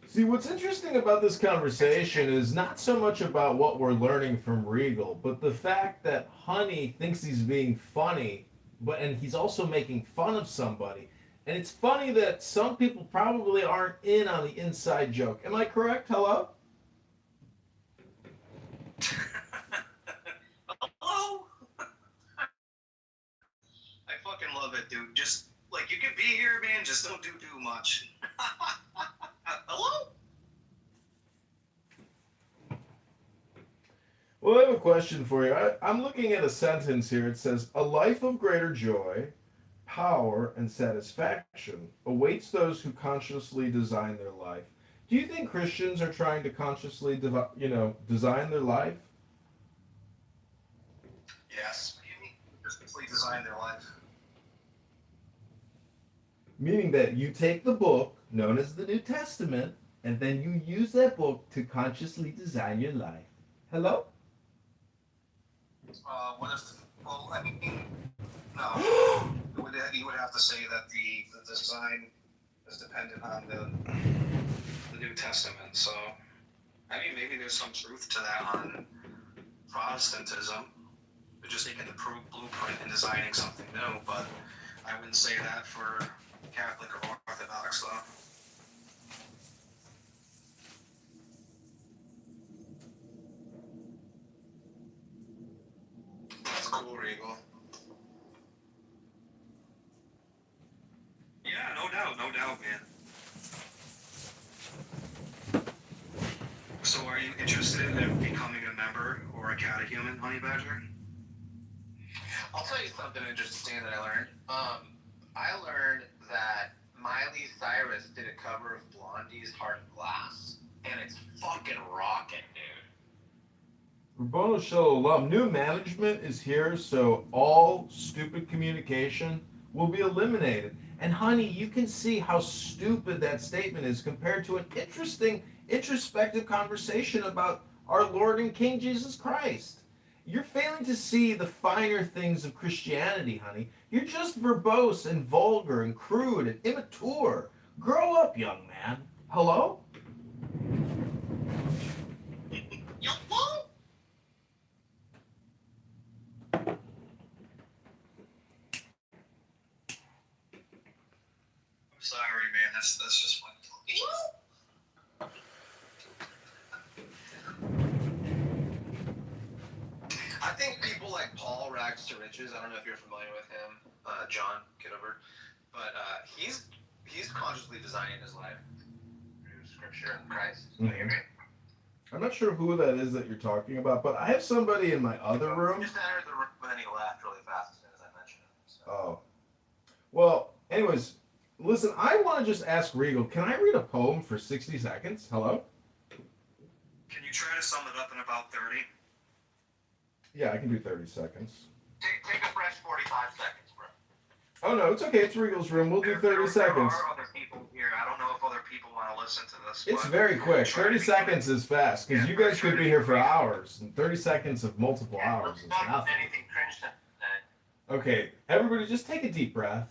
Speaker 2: See, what's interesting about this conversation is not so much about what we're learning from Regal, but the fact that Honey thinks he's being funny, and he's also making fun of somebody. And it's funny that some people probably aren't in on the inside joke. Am I correct? Hello?
Speaker 16: Hello? I fucking love it, dude. Just, like, you could be here, man, just don't do much. Hello?
Speaker 2: Well, I have a question for you. I'm looking at a sentence here. It says, "A life of greater joy, power, and satisfaction awaits those who consciously design their life." Do you think Christians are trying to consciously, design their life?
Speaker 16: Yes. What do you mean? Just completely design their life.
Speaker 2: Meaning that you take the book, known as the New Testament, and then you use that book to consciously design your life. Hello?
Speaker 16: What if, well, I mean, no. You would have to say that the design is dependent on the New Testament. So, I mean, maybe there's some truth to that on Protestantism. They're just taking the blueprint and designing something new, but I wouldn't say that for Catholic or Orthodox, though.
Speaker 4: That's cool, Regal.
Speaker 16: Yeah, no doubt, man. So are you interested in becoming a member or a catechumen, Honey Badger?
Speaker 4: I'll tell you something interesting that I learned. I learned that Miley Cyrus did a cover of Blondie's Heart of Glass, and it's fucking rockin', dude.
Speaker 2: Rabboni Shalom. New management is here, so all stupid communication will be eliminated. And honey, you can see how stupid that statement is compared to an interesting, introspective conversation about our Lord and King Jesus Christ. You're failing to see the finer things of Christianity, honey. You're just verbose and vulgar and crude and immature. Grow up, young man. Hello?
Speaker 16: Sorry, man. That's just fun.
Speaker 4: I think people like Paul Rags to Riches, I don't know if you're familiar with him, John Kitover, but he's consciously designing his life through Scripture and Christ. Do you agree?
Speaker 2: I'm not sure who that is that you're talking about, but I have somebody in my other room.
Speaker 4: Just entered the room and then he left really fast as soon as I mentioned it. So.
Speaker 2: Oh. Well, anyways, listen, I want to just ask Regal, can I read a poem for 60 seconds? Hello?
Speaker 16: Can you try to sum it up in about 30?
Speaker 2: Yeah, I can do 30 seconds.
Speaker 4: Take a fresh 45 seconds, bro.
Speaker 2: Oh, no, it's okay. It's Regal's room. We'll do 30 seconds.
Speaker 16: There are other people here. I don't know if other people want to listen to this.
Speaker 2: It's very quick. 30 seconds is fast, because you guys could be here for hours, and 30 seconds of multiple hours is nothing. Okay, everybody just take a deep breath.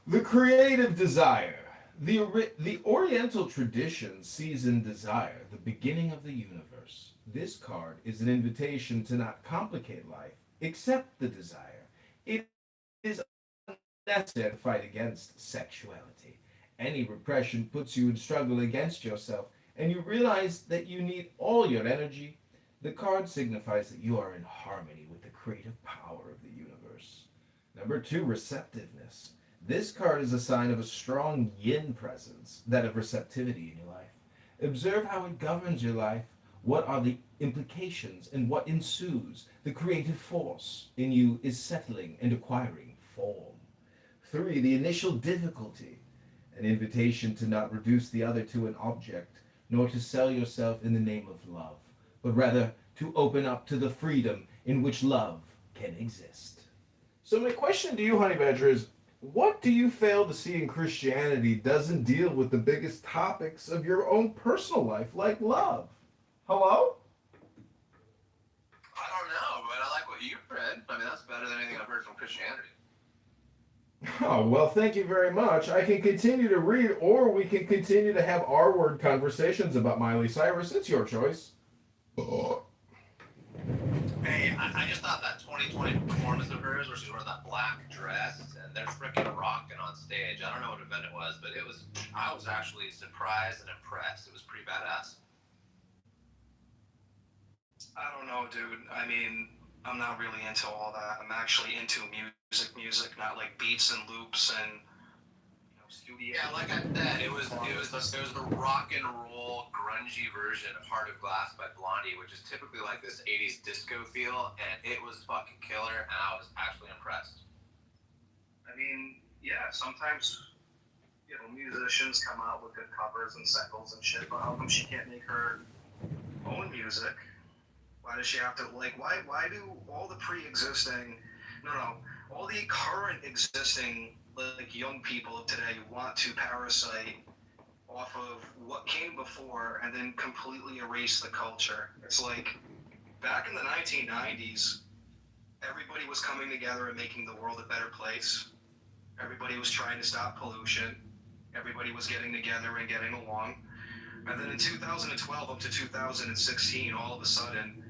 Speaker 2: The creative desire. The Oriental tradition sees in desire the beginning of the universe. This card is an invitation to not complicate life, accept the desire. It is unnecessary to fight against sexuality. Any repression puts you in struggle against yourself, and you realize that you need all your energy. The card signifies that you are in harmony with the creative power of the universe. Number 2, receptiveness. This card is a sign of a strong yin presence, that of receptivity in your life. Observe how it governs your life. What are the implications and what ensues? The creative force in you is settling and acquiring form. 3, the initial difficulty. An invitation to not reduce the other to an object, nor to sell yourself in the name of love, but rather to open up to the freedom in which love can exist. So my question to you, Honey Badger, is what do you fail to see in Christianity doesn't deal with the biggest topics of your own personal life, like love? Hello?
Speaker 4: I don't know, but I like what you read. I mean, that's better than anything I've heard from Christianity.
Speaker 2: Oh, well, thank you very much. I can continue to read, or we can continue to have R-word conversations about Miley Cyrus. It's your choice.
Speaker 4: Hey, I just thought that 2020 performance of hers, where she wore that black dress, and they're freaking rocking on stage. I don't know what event it was, but I was actually surprised and impressed. It was pretty badass.
Speaker 16: I don't know, dude. I mean, I'm not really into all that. I'm actually into music, not like beats and loops and studio.
Speaker 4: Yeah, like I said, it was the rock and roll grungy version of Heart of Glass by Blondie, which is typically like this 80s disco feel, and it was fucking killer, and I was actually impressed.
Speaker 16: I mean, yeah, sometimes, musicians come out with good covers and samples and shit, but how come she can't make her own music? Why does she have to, why do all the all the current existing, young people of today want to parasite off of what came before and then completely erase the culture? It's like, back in the 1990s, everybody was coming together and making the world a better place. Everybody was trying to stop pollution. Everybody was getting together and getting along. And then in 2012 up to 2016, all of a sudden,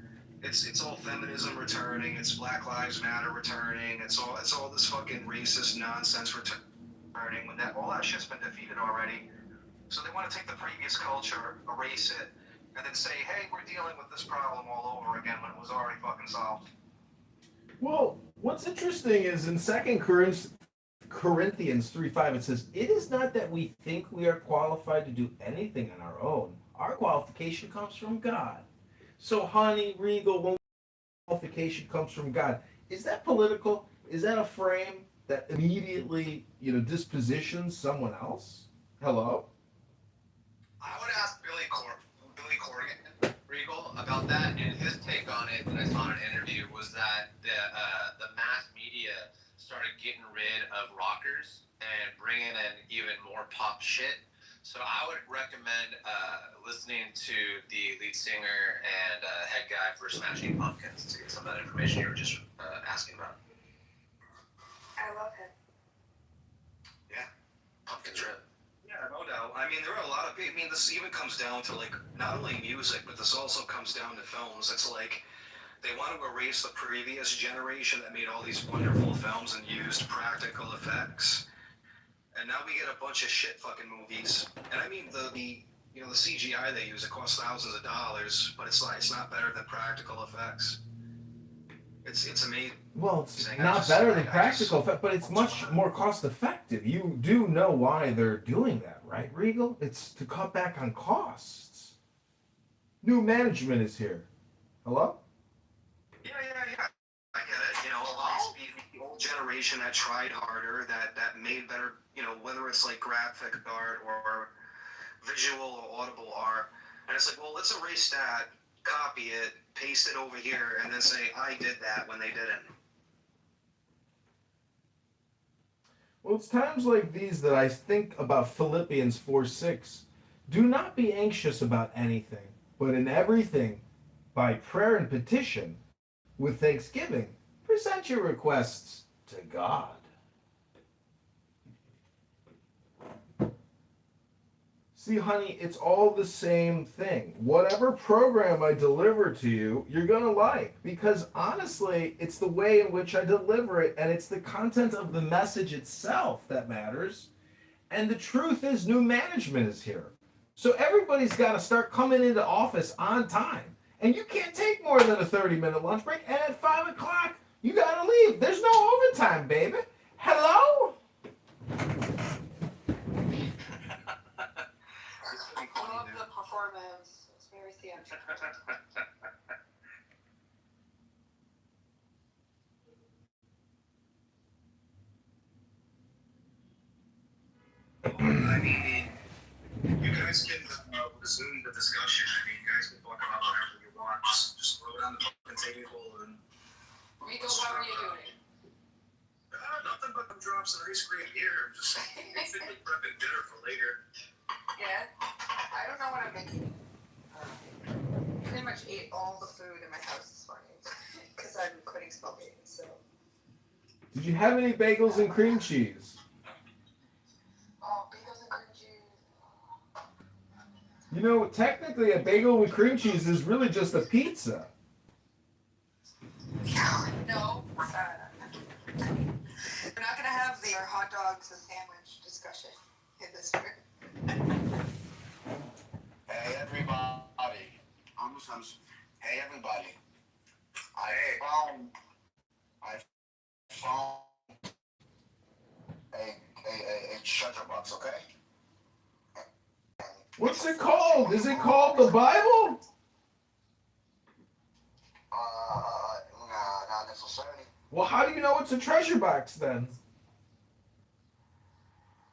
Speaker 16: it's all feminism returning, it's Black Lives Matter returning, it's all this fucking racist nonsense returning, when all that shit's been defeated already. So they want to take the previous culture, erase it, and then say, hey, we're dealing with this problem all over again when it was already fucking solved.
Speaker 2: Well, what's interesting is in 2 Corinthians 3:5, it says, "It is not that we think we are qualified to do anything on our own. Our qualification comes from God." So, honey, Regal, when qualification comes from God, is that political? Is that a frame that immediately, dispositions someone else? Hello?
Speaker 4: I would ask Billy Corgan, Regal, about that, and his take on it that I saw in an interview was that the mass media started getting rid of rockers and bringing in even more pop shit. So I would recommend listening to the lead singer and head guy for Smashing Pumpkins to get some of that information you were just asking about.
Speaker 11: I love him.
Speaker 4: Yeah, Pumpkins rip.
Speaker 16: Yeah, no doubt. I mean, there are a lot of people. I mean, this even comes down to, not only music, but this also comes down to films. It's like, they want to erase the previous generation that made all these wonderful films and used practical effects. And now we get a bunch of shit fucking movies. And I mean, the CGI they use, it costs thousands of dollars, but it's not better than practical effects. It's amazing.
Speaker 2: Well, it's not better than practical effect, but it's much more cost effective. You do know why they're doing that, right, Regal? It's to cut back on costs. New management is here. Hello?
Speaker 16: Yeah. I get it. The old generation that tried harder, that made better, whether it's like graphic art or visual or audible art. And it's like, well, let's erase that, copy it, paste it over here, and then say, I did that when they didn't.
Speaker 2: Well, it's times like these that I think about Philippians 4:6. Do not be anxious about anything, but in everything, by prayer and petition, with thanksgiving, present your requests to God. See, honey, it's all the same thing. Whatever program I deliver to you, you're going to like. Because honestly, it's the way in which I deliver it, and it's the content of the message itself that matters. And the truth is, new management is here. So everybody's got to start coming into office on time. And you can't take more than a 30-minute lunch break. And at 5 o'clock, you got to leave. There's no overtime, baby. Hello?
Speaker 11: I love the performance. It's very theatrical.
Speaker 16: I mean, you guys can resume the discussion. I mean, you guys can talk about whatever you want. Just throw it on the fucking table and.
Speaker 11: Regal, how are you doing?
Speaker 16: Nothing but drops of ice cream here. Just basically prepping dinner for later.
Speaker 11: Yeah. I don't know what I'm making. Pretty much ate all the food in my house this morning because I'm quitting smoking. So
Speaker 2: Did you have any bagels and cream cheese?
Speaker 12: Oh, bagels and cream cheese.
Speaker 2: You know, technically a bagel with cream cheese is really just a pizza.
Speaker 12: No. We're not gonna have the hot dogs and sandwich discussion in this room.
Speaker 14: Hey everybody. Hey everybody. I found a treasure box, okay?
Speaker 2: What's it called? Is it called the Bible?
Speaker 14: Nah, not necessarily.
Speaker 2: Well, how do you know it's a treasure box then?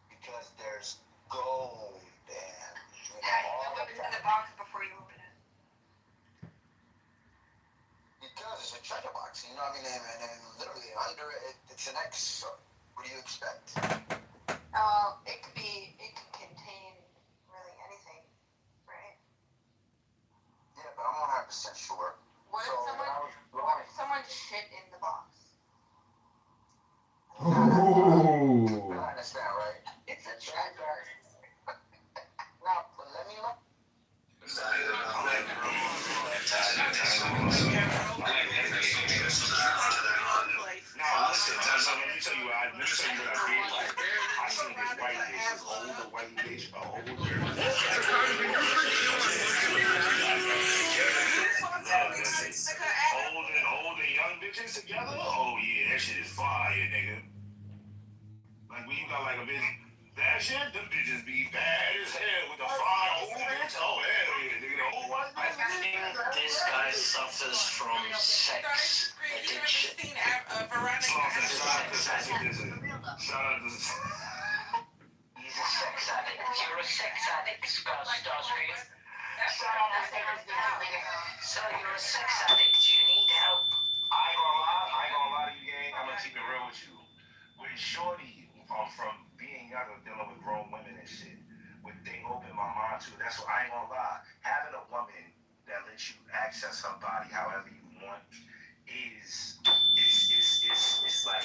Speaker 14: Because there's gold and
Speaker 12: How do you know what's in the box before you open it?
Speaker 14: because it's a treasure box, you know what I mean? And literally under it, it's an X. So what do you expect?
Speaker 12: It could contain really anything, right?
Speaker 14: Yeah, but I'm 100% sure.
Speaker 12: What
Speaker 14: So,
Speaker 12: if someone shit in the box?
Speaker 2: Ooh.
Speaker 14: I understand, right?
Speaker 12: It's a treasure.
Speaker 14: Now, but let me know.
Speaker 7: Now listen, let me tell you what I did. I seen this white bitch, this older white bitch, older young bitches together. Oh yeah, that shit is fire, nigga. Like when you got like a bitch, that shit, them bitches be bad as hell with the fire old bitch. Oh hell yeah, nigga. Oh what?
Speaker 15: I think this guy suffers from sex addiction.
Speaker 7: Shout out to
Speaker 15: He's a sex addict. You're a sex addict, Starscream. So you're a sex addict. You need help.
Speaker 7: I ain't gonna lie to you, gang. I'm gonna keep it real with you. With Shorty, from being younger, dealing with grown women and shit, with thing opened my mind to. That's what I ain't gonna lie. Having a woman that lets you access her body however you want is like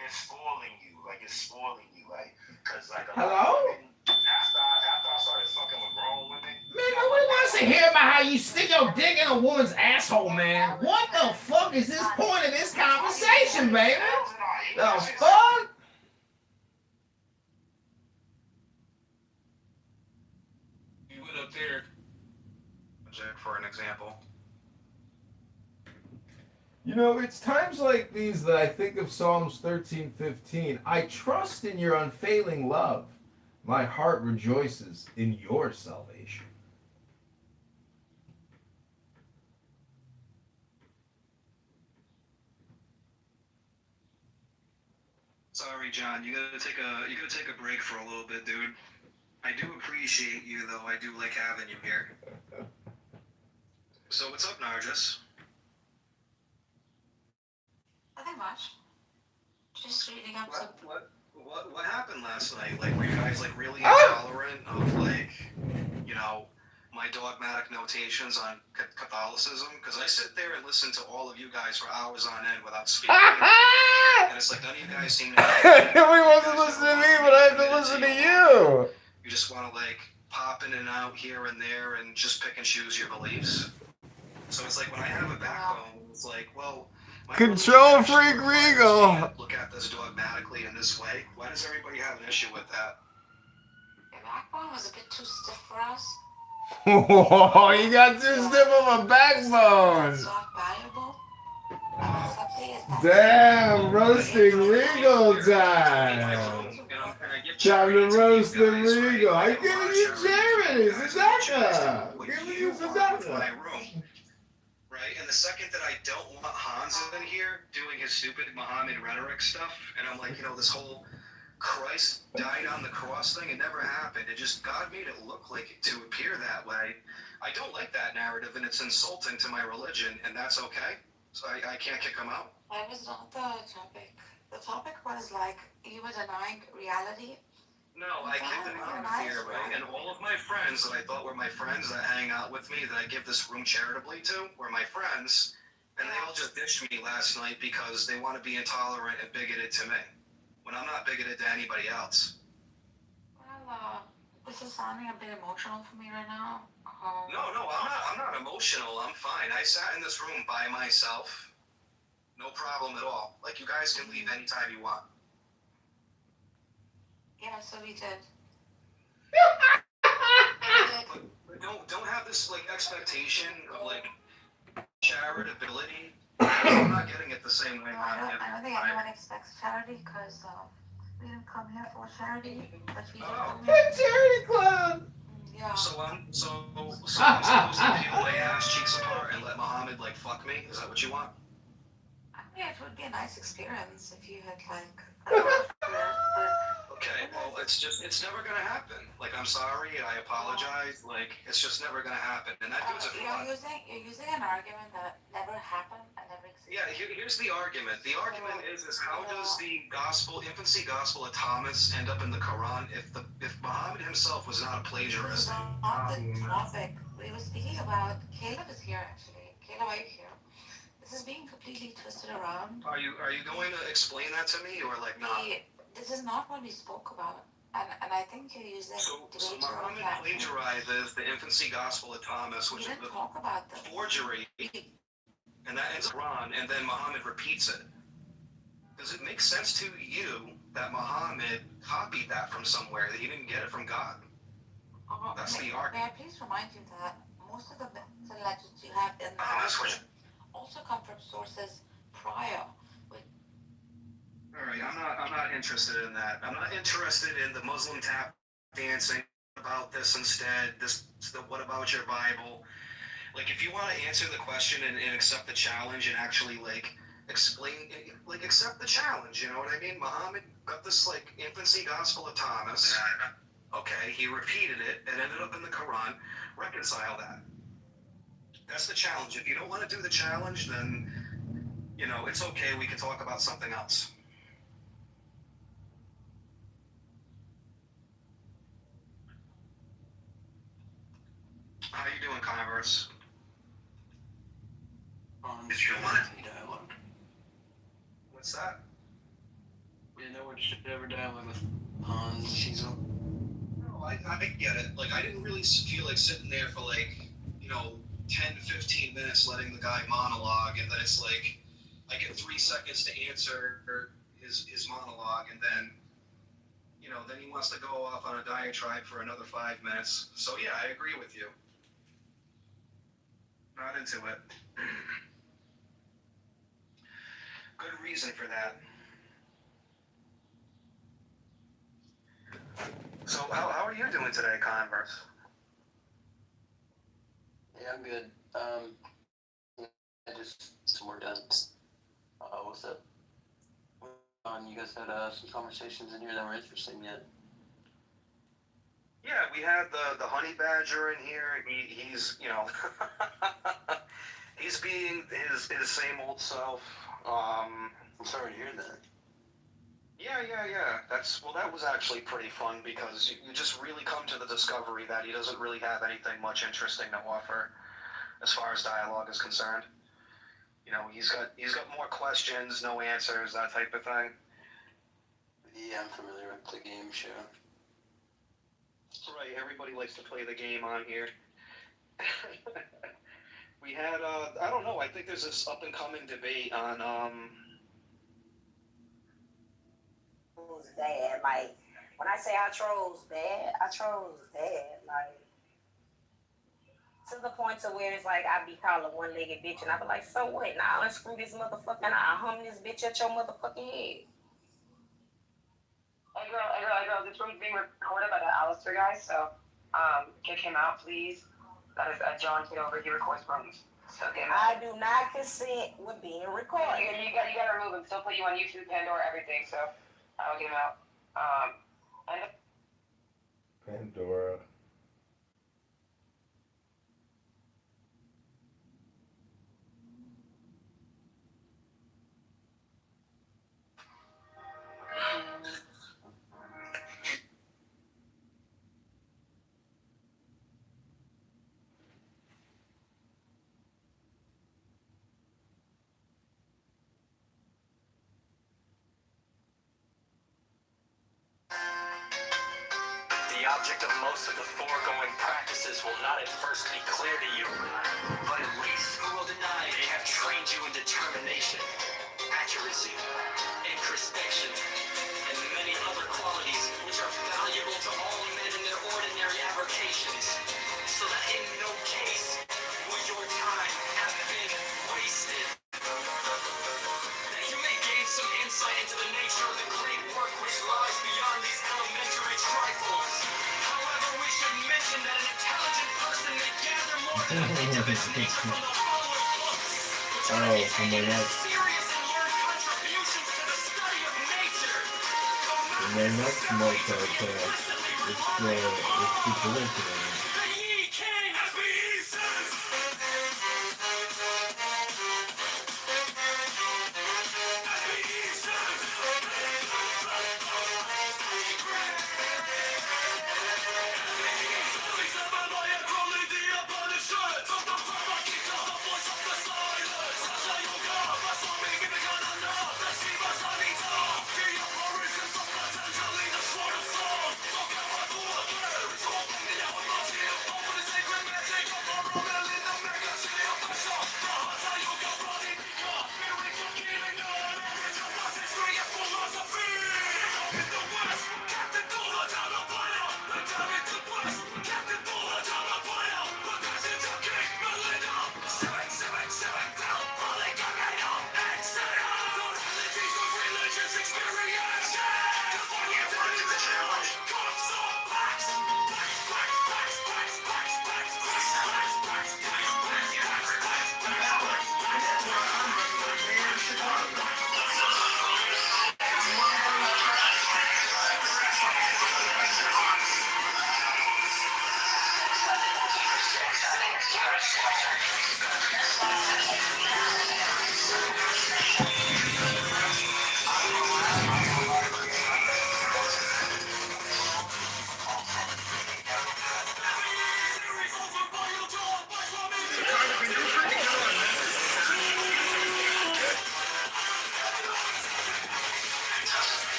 Speaker 7: it's spoiling you. Like it's spoiling you. Like cause like a lot of women, after I started fucking with grown women.
Speaker 2: Man, nobody wants to hear about how you stick your dick in a woman's asshole, man. What the fuck is this point of this conversation, baby? The fuck?
Speaker 16: You went up there, for an example.
Speaker 2: You know, it's times like these that I think of Psalms 13:15. I trust in your unfailing love. My heart rejoices in your salvation.
Speaker 16: Sorry, John. You gotta take a break for a little bit, dude. I do appreciate you, though. I do like having you here. So what's up, Nargis?
Speaker 11: Nothing much. Just reading up some.
Speaker 16: What happened last night? Like, were you guys like really intolerant of like, you know, my dogmatic notations on Catholicism? Because I sit there and listen to all of you guys for hours on end without speaking, and it's like none of you guys seem to.
Speaker 2: We wasn't listening to me, but I have to listen to you.
Speaker 16: You just want to like pop in and out here and there and just pick and choose your beliefs. So it's like when I have a backbone, it's like, well.
Speaker 2: Control freak Regal.
Speaker 16: Look at this dogmatically in this way. Why does everybody have an issue with that?
Speaker 11: Your backbone was a bit too stiff for us.
Speaker 2: Whoa, you got too stiff of a backbone.
Speaker 11: Soft, valuable.
Speaker 2: Damn, roasting Regal time. Time to roast the Regal. I'm giving you Jeremy, Sedaka. I'm giving you Sedaka.
Speaker 16: Right? And the second that I don't want Hans in here doing his stupid Muhammad rhetoric stuff, and I'm like, you know, this whole Christ died on the cross thing, it never happened. It just, God made it look like it to appear that way. I don't like that narrative, and it's insulting to my religion, and that's okay. So I can't kick him out.
Speaker 11: That was not the topic. The topic was like, you were denying reality.
Speaker 16: No, I kicked him out of here, right? And all of my friends that I thought were my friends that hang out with me, that I give this room charitably to, were my friends. And they all just ditched me last night because they want to be intolerant and bigoted to me, when I'm not bigoted to anybody else.
Speaker 11: Well, this is sounding a bit emotional for me right now.
Speaker 16: No, I'm not emotional. I'm fine. I sat in this room by myself. No problem at all. Like, you guys can leave anytime you want.
Speaker 11: Yeah, so we did.
Speaker 16: But don't have this, like, expectation of, like, charitability. I'm not getting it the same way.
Speaker 11: No, I don't think anyone expects charity because we didn't come here for charity, but we did come here.
Speaker 2: Charity club.
Speaker 11: Yeah.
Speaker 16: So I'm supposed to peel my ass cheeks apart and let Muhammad, like, fuck me? Is that what you want?
Speaker 11: I mean, it would be a nice experience if you had like a lot for it, but.
Speaker 16: Okay, well, it's never gonna happen. Like, I'm sorry, I apologize. Like, it's just never gonna happen. And that dude's a fraud.
Speaker 11: You're using an argument that never happened and never existed.
Speaker 16: Yeah, here's the argument. The argument is how does the infancy gospel of Thomas end up in the Quran if Muhammad himself was not a plagiarist?
Speaker 11: This is not the topic. We were speaking about. Caleb is here actually. Caleb, are you here? This is being completely twisted around.
Speaker 16: Are you going to explain that to me or like not?
Speaker 11: This is not what we spoke about, and I think you're using.
Speaker 16: So Muhammad plagiarizes the infancy gospel of Thomas, which is the forgery, and that ends up wrong, and then Muhammad repeats it. Does it make sense to you that Muhammad copied that from somewhere, that he didn't get it from God? That's the argument.
Speaker 11: May I please remind you that most of the myths and legends you have in the Bible also come from sources prior.
Speaker 16: All right, I'm not interested in that. I'm not interested in the Muslim tap dancing about this instead. What about your Bible? Like, if you want to answer the question and accept the challenge and actually like explain, like accept the challenge. You know what I mean? Muhammad got this like infancy gospel of Thomas. Okay, he repeated it. It ended up in the Quran. Reconcile that. That's the challenge. If you don't want to do the challenge, then you know it's okay. We can talk about something else. How you doing, Converse? If you want
Speaker 13: dialogue.
Speaker 16: What's that?
Speaker 13: Yeah, no, we're just ever dialogue with Hans Shizel.
Speaker 16: No, I get it. Like, I didn't really feel like sitting there for like, 10 to 15 minutes letting the guy monologue, and then it's like, I get 3 seconds to answer his monologue, and then, then he wants to go off on a diatribe for another 5 minutes. So yeah, I agree with you. Not into it. Good reason for that. So how are you doing today, Converse?
Speaker 13: Yeah, I'm good. I just some work done. What's up? You guys had some conversations in here that were interesting yet?
Speaker 16: Yeah, we had the honey badger in here. He's he's being his same old self.
Speaker 13: I'm sorry to hear that.
Speaker 16: Yeah. That was actually pretty fun because you just really come to the discovery that he doesn't really have anything much interesting to offer as far as dialogue is concerned. He's got more questions, no answers, that type of thing.
Speaker 13: Yeah, I'm familiar with the game show.
Speaker 16: Right, everybody likes to play the game on here. We had, I don't know, I think there's this up-and-coming debate on,
Speaker 22: Trolls bad. Like, when I say I trolls bad, like, to the point to where it's like I be calling one-legged bitch, and I be like, so what? Now unscrew this motherfucker, and I hum this bitch at your motherfucking head.
Speaker 23: Hey girl, this room's being recorded by the Alistair guy, so kick him out, please. That is John Kitover, he records rooms. So
Speaker 22: I do not consent with being recorded.
Speaker 23: You gotta remove him, still put you on YouTube, Pandora, everything, so I'll get him out.
Speaker 10: Pandora.
Speaker 15: object of most of the foregoing practices will not at first be clear to you, but at least who will deny they have trained you in determination, accuracy, introspection, and many other qualities which are valuable to all men in their ordinary avocations, so that in no case will your time have been wasted. That you may gain some insight into the nature of the great work which lies beyond these elementary trifles. However, we should mention that an intelligent person may gather more than a bit of its nature from the following books, which are to be taken as serious and learned contributions to the study of nature.
Speaker 10: And then that's multi-task. It's super infinite.
Speaker 15: The Ye King has been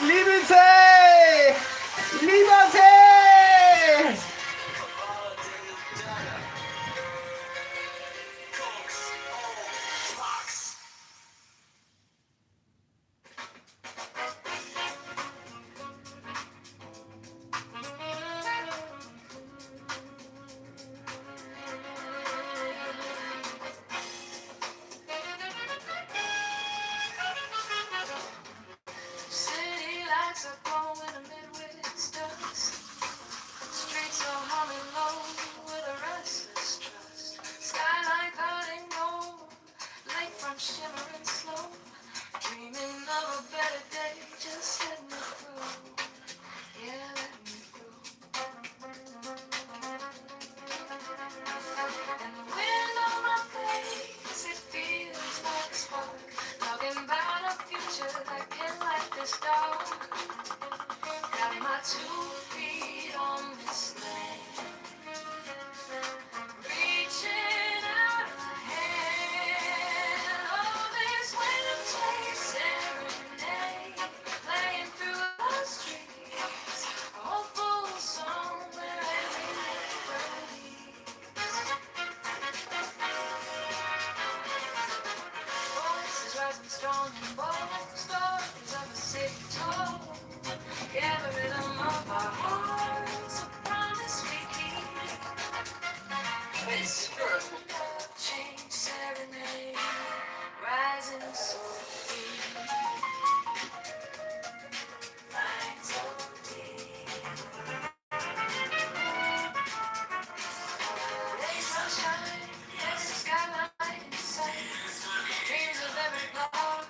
Speaker 1: Liberté! Liberté!
Speaker 18: City lights are glowing amid dust. Streets are humming low with a restless trust. Skyline cutting gold, lakefront shimmering slow. Dreaming of a better day, just let me through. Yeah, let me through. And the wind on my face, it feels like a spark. Talking about a future that can light this dark. Got my 2 feet on this land. Reaching out a hand. Oh, this wind chase serenade. Playing through the streets. A hopeful song where every never leaves. Voices rising strong and bold. Stories of a city told. Yeah, the rhythm of our hearts, a promise we keep. Whisper of change serenade, rising so deep. Flying so deep. Days sunshine, every skyline in sight. Dreams of every block.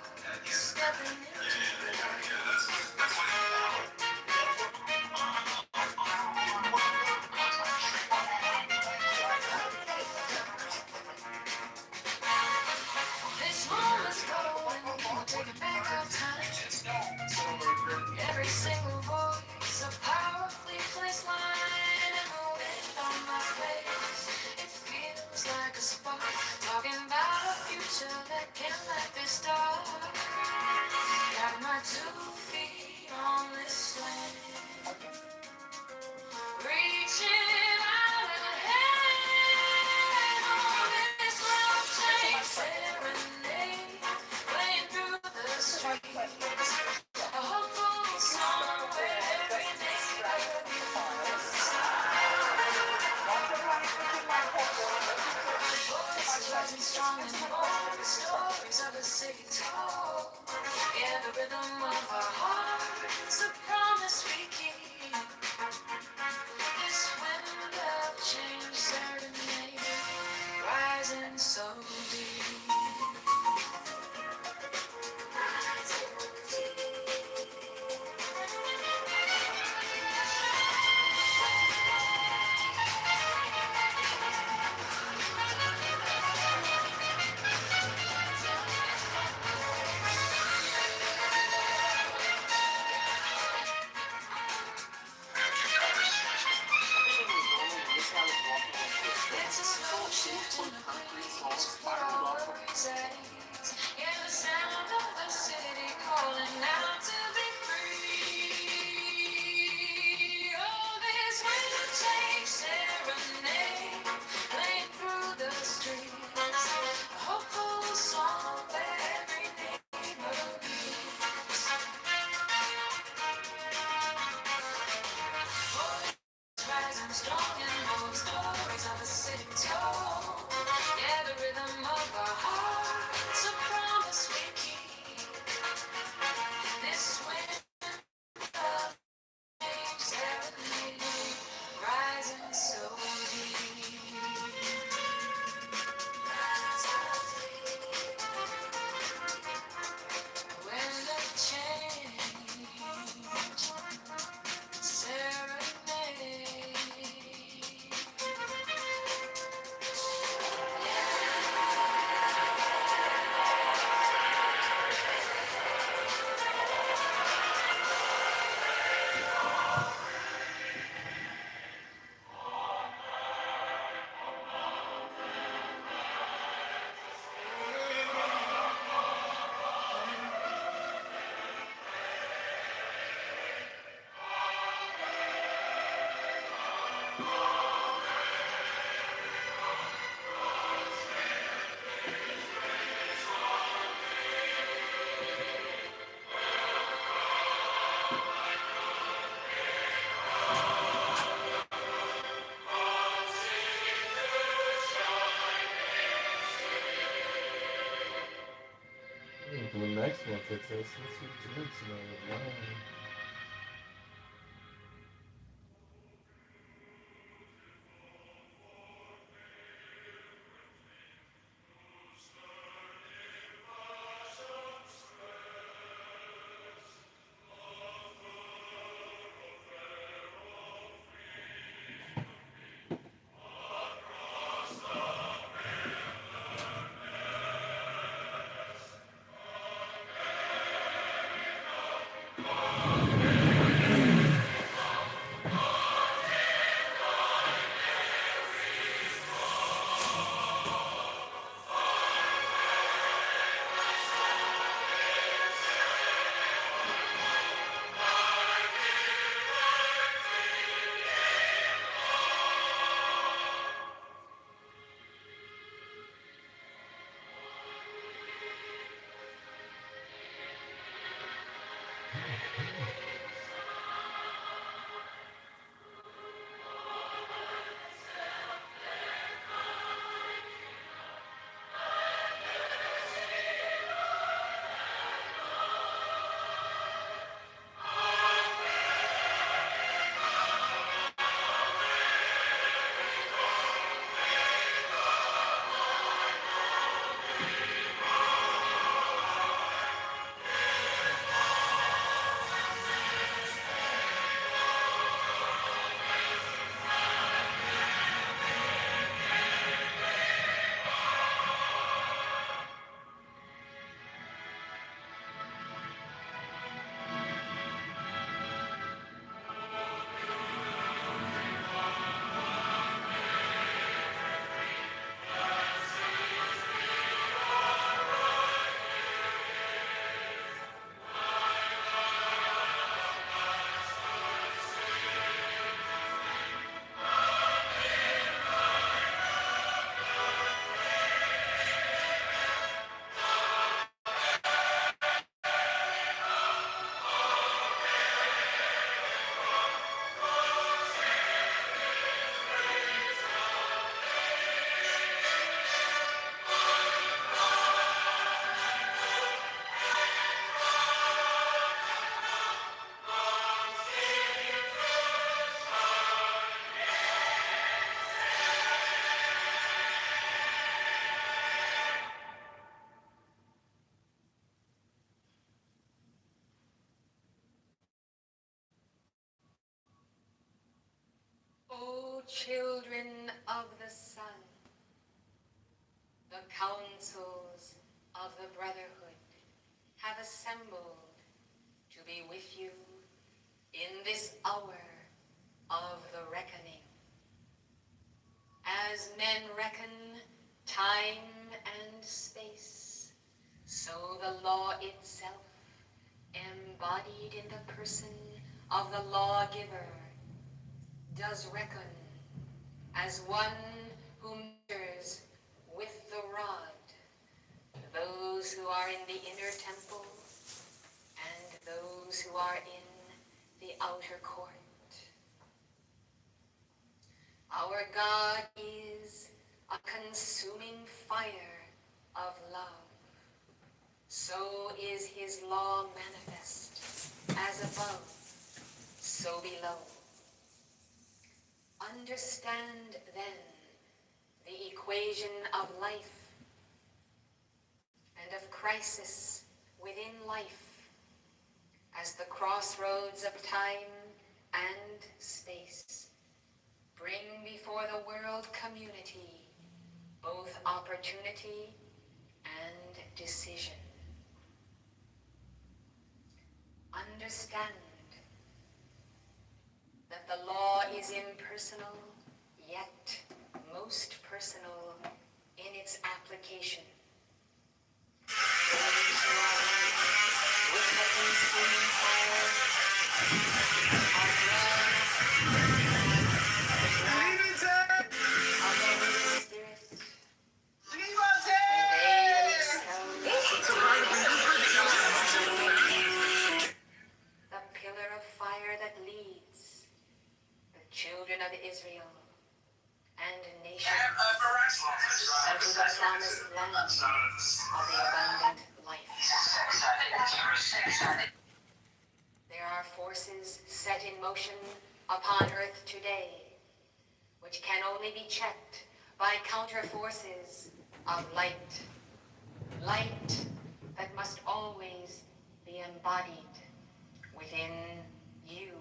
Speaker 10: multitask. That's what the bits about it. Wow.
Speaker 18: O children of the sun, the councils of the brotherhood have assembled to be with you in this hour of the reckoning. As men reckon time and space, so the law itself, embodied in the person of the lawgiver, does reckon as one who measures with the rod those who are in the inner temple and those who are in the outer court. Our God is a consuming fire of love. So is his law manifest, as above, so below. Understand then the equation of life and of crisis within life as the crossroads of time and space bring before the world community both opportunity and decision. Understand that the law is impersonal, yet most personal in its application. Those who are with the consuming fire are drawn of the Holy Spirit. The pillar of fire that leads the children of Israel and nations unto the promised land of the abundant life. There are forces set in motion upon Earth today, which can only be checked by counter forces of light. Light that must always be embodied within you,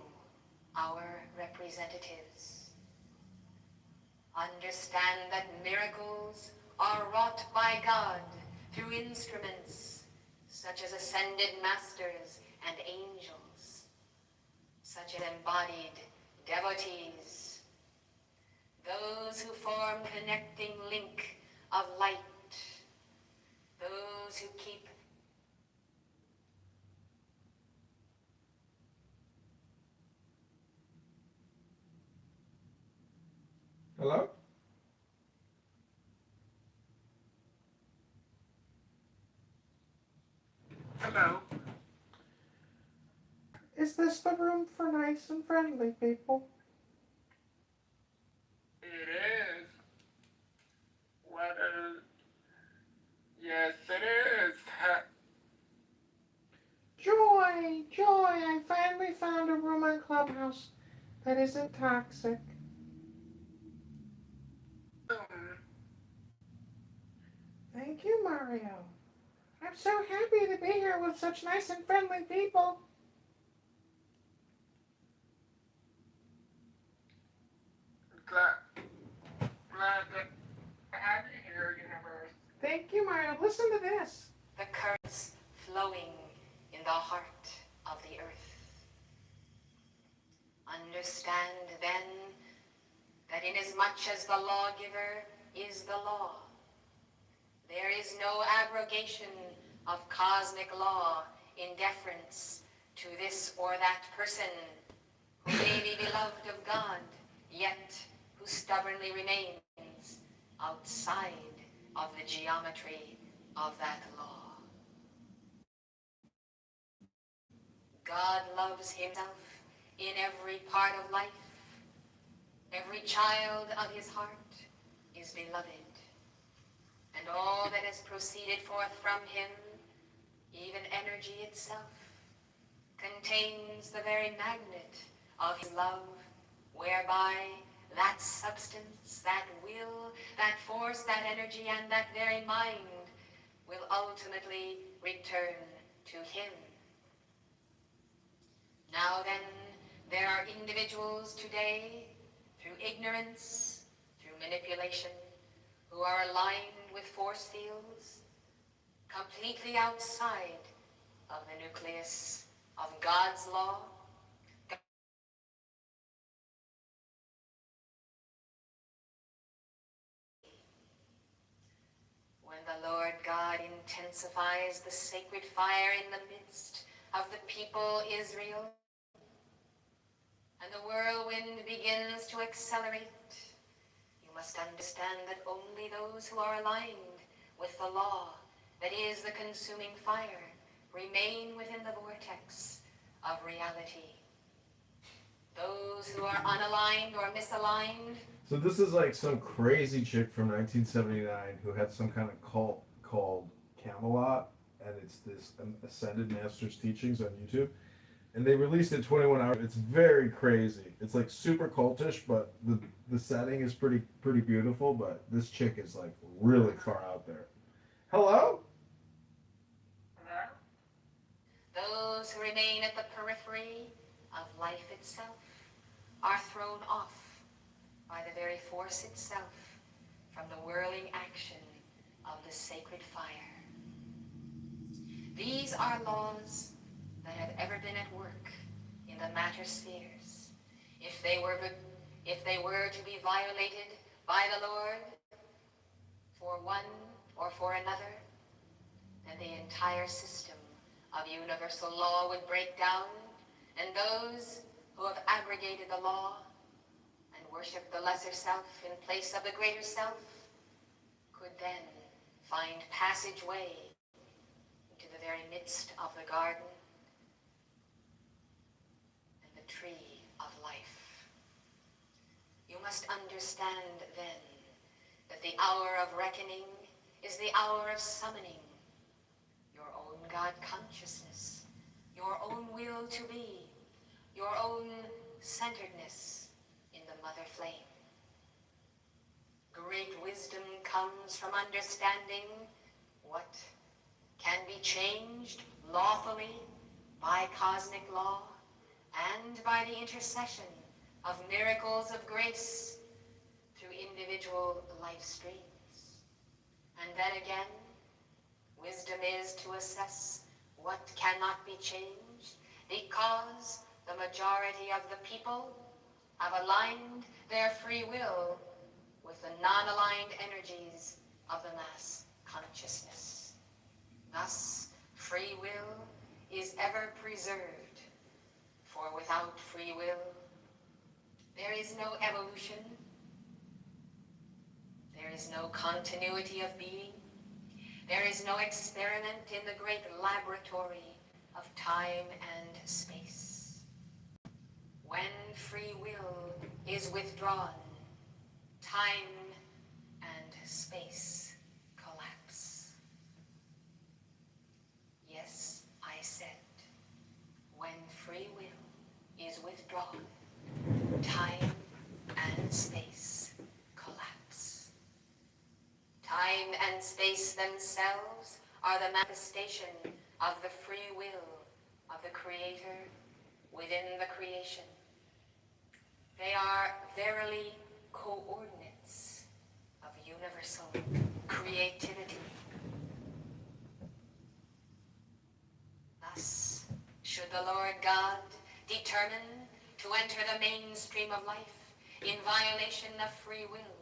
Speaker 18: our representatives. Understand that miracles are wrought by God through instruments such as ascended masters and angels, such as embodied devotees, those who form connecting link of light, those who keep
Speaker 2: Hello?
Speaker 1: Hello. Is this the room for nice and friendly people? It is. What is... Yes, it is. Joy, joy, I finally found a room on Clubhouse that isn't toxic. Thank you, Mario. I'm so happy to be here with such nice and friendly people. Glad to have you here, Universe. Thank you, Mario. Listen to this.
Speaker 18: the currents flowing in the heart of the earth. Understand then that inasmuch as the lawgiver is the law, there is no abrogation of cosmic law in deference to this or that person who may be beloved of God, yet who stubbornly remains outside of the geometry of that law. God loves himself in every part of life. Every child of his heart is beloved. And all that has proceeded forth from him, even energy itself, contains the very magnet of his love, whereby that substance, that will, that force, that energy, and that very mind will ultimately return to him. Now then, there are individuals today, through ignorance, through manipulation, who are aligned with force fields completely outside of the nucleus of God's law. When the Lord God intensifies the sacred fire in the midst of the people Israel, and the whirlwind begins to accelerate, you must understand that only those who are aligned with the law, that is the consuming fire, remain within the vortex of reality. Those who are unaligned or misaligned.
Speaker 2: So this is like some crazy chick from 1979 who had some kind of cult called Camelot, and it's this Ascended Masters teachings on YouTube. And they released it 21 hours. It's very crazy. It's like super cultish, but the setting is pretty beautiful. But this chick is like really far out there. Hello?
Speaker 18: Those who remain at the periphery of life itself are thrown off by the very force itself from the whirling action of the sacred fire. These are laws that have ever been at work in the matter spheres. If they were to be violated by the Lord for one or for another, then the entire system of universal law would break down, and those who have abrogated the law and worshipped the lesser self in place of the greater self could then find passageway into the very midst of the garden and the tree of life. You must understand then that the hour of reckoning is the hour of summoning your own God consciousness centeredness in the mother flame. Great wisdom comes from understanding what can be changed lawfully by cosmic law and by the intercession of miracles of grace through individual life streams. And then again, wisdom is to assess what cannot be changed because the majority of the people have aligned their free will with the non-aligned energies of the mass consciousness. Thus, free will is ever preserved, for without free will, there is no evolution, there is no continuity of being, there is no experiment in the great laboratory of time and space. When free will is withdrawn, time and space collapse. Yes, I said, when free will is withdrawn, time and space collapse. Time and space themselves are the manifestation of the free will of the Creator within the creation. They are verily coordinates of universal creativity. Thus, should the Lord God determine to enter the mainstream of life in violation of free will,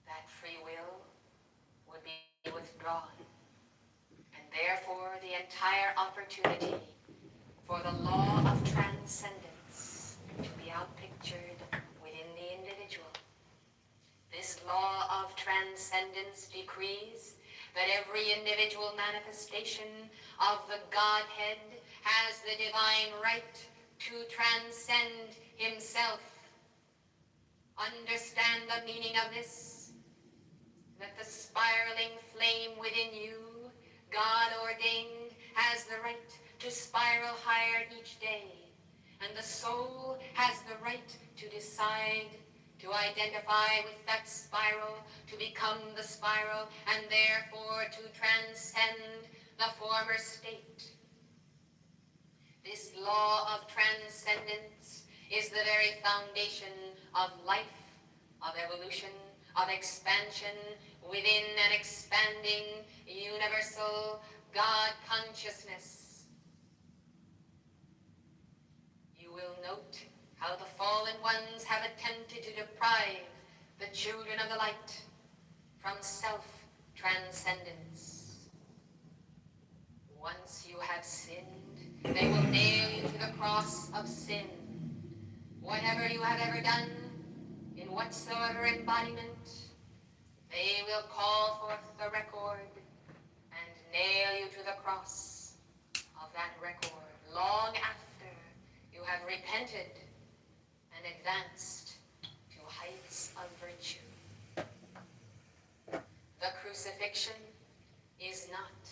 Speaker 18: that free will would be withdrawn, and therefore the entire opportunity for the law of transcendence to be outpictured within the individual. This law of transcendence decrees that every individual manifestation of the Godhead has the divine right to transcend himself. Understand the meaning of this, that the spiraling flame within you, God ordained, has the right to spiral higher each day, and the soul has the right to decide to identify with that spiral, to become the spiral, and therefore to transcend the former state. This law of transcendence is the very foundation of life, of evolution, of expansion within an expanding universal God consciousness. You will note how the fallen ones have attempted to deprive the children of the light from self-transcendence. Once you have sinned, they will nail you to the cross of sin. Whatever you have ever done, in whatsoever embodiment, they will call forth the record and nail you to the cross of that record long after you have repented and advanced to heights of virtue. The crucifixion is not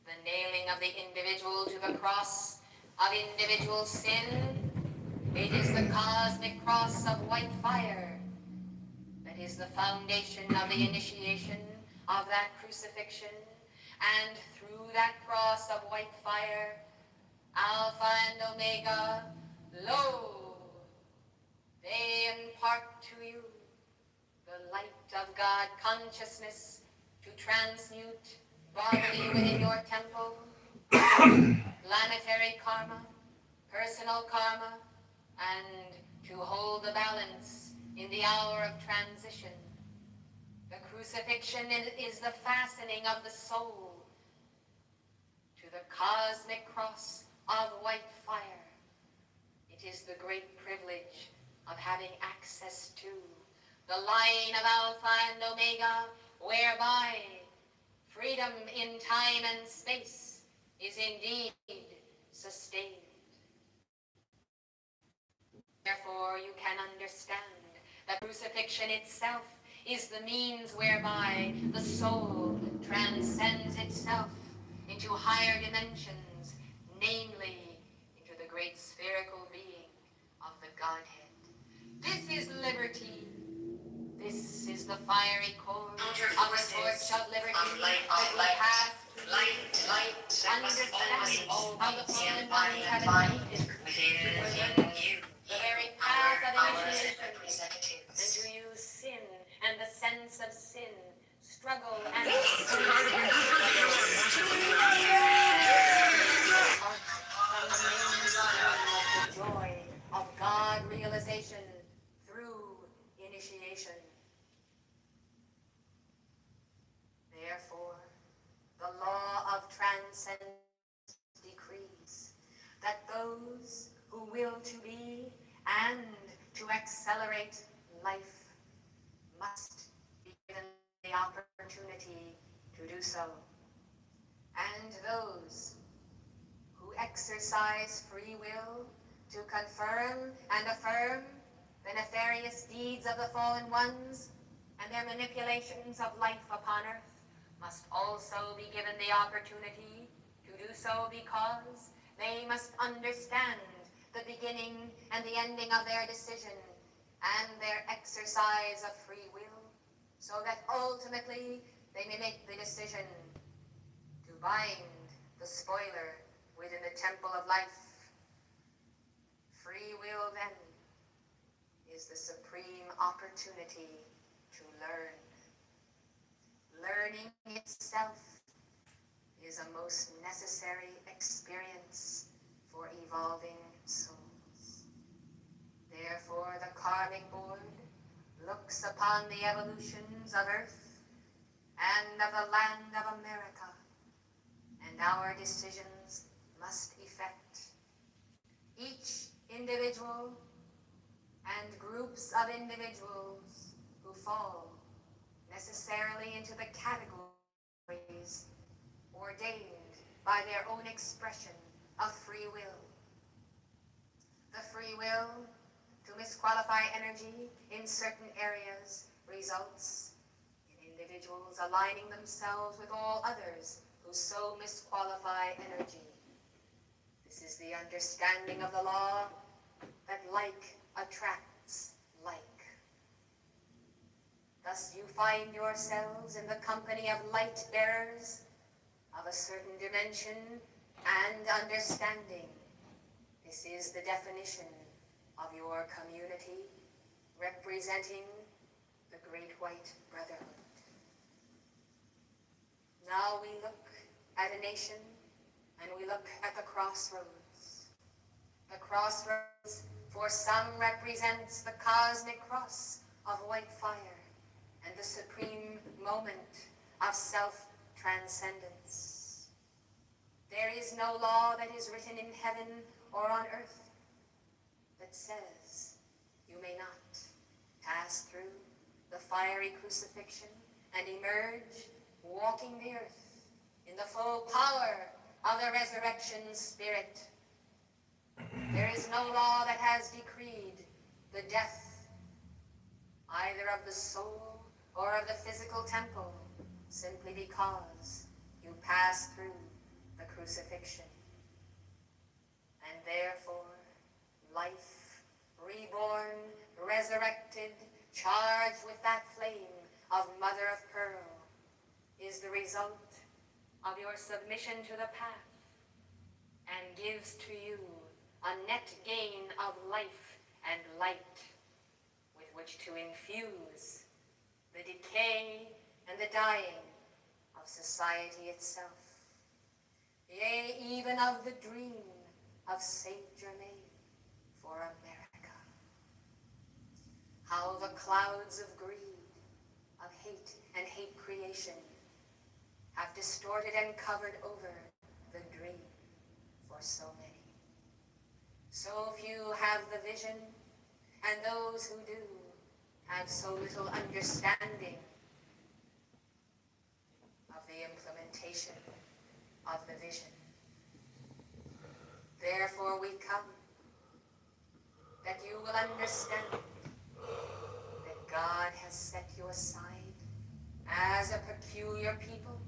Speaker 18: the nailing of the individual to the cross of individual sin. It is the cosmic cross of white fire that is the foundation of the initiation of that crucifixion. And through that cross of white fire, Alpha and Omega, lo, they impart to you the light of God consciousness to transmute bodily within your temple, planetary karma, personal karma, and to hold the balance in the hour of transition. The crucifixion is the fastening of the soul to the cosmic cross of white fire. It is the great privilege of having access to the line of Alpha and Omega, whereby freedom in time and space is indeed sustained. Therefore, you can understand that crucifixion itself is the means whereby the soul transcends itself into higher dimensions, namely into the great spherical Godhead. This is liberty. This is the fiery core of the torch of liberty that will pass understand how the fallen ones have attempted to bring you the very path of initiation, and to use sin and the sense of sin, struggle and the joy of God realization through initiation. Therefore, the law of transcendence decrees that those who will to be and to accelerate life must be given the opportunity to do so. And those who exercise free will to confirm and affirm the nefarious deeds of the fallen ones and their manipulations of life upon earth must also be given the opportunity to do so, because they must understand the beginning and the ending of their decision and their exercise of free will, so that ultimately they may make the decision to bind the spoiler within the temple of life. Free will, then, is the supreme opportunity to learn. Learning itself is a most necessary experience for evolving souls. Therefore, the karmic board looks upon the evolutions of Earth and of the land of America, and our decisions must effect each individual and groups of individuals who fall necessarily into the categories ordained by their own expression of free will. The free will to misqualify energy in certain areas results in individuals aligning themselves with all others who so misqualify energy. This is the understanding of the law that like attracts like. Thus you find yourselves in the company of light bearers of a certain dimension and understanding. This is the definition of your community, representing the Great White Brotherhood. Now we look at a nation, and we look at the crossroads. The crossroads for some represents the cosmic cross of white fire and the supreme moment of self-transcendence. There is no law that is written in heaven or on earth that says you may not pass through the fiery crucifixion and emerge walking the earth in the full power of the resurrection spirit. There is no law that has decreed the death either of the soul or of the physical temple simply because you pass through the crucifixion. And therefore, life, reborn, resurrected, charged with that flame of mother of pearl, is the result of your submission to the path, and gives to you a net gain of life and light with which to infuse the decay and the dying of society itself, yea, even of the dream of Saint Germain for America. How the clouds of greed, of hate and hate creation have distorted and covered over the dream for so many. So few have the vision, and those who do have so little understanding of the implementation of the vision. Therefore we come, that you will understand that God has set you aside as a peculiar people.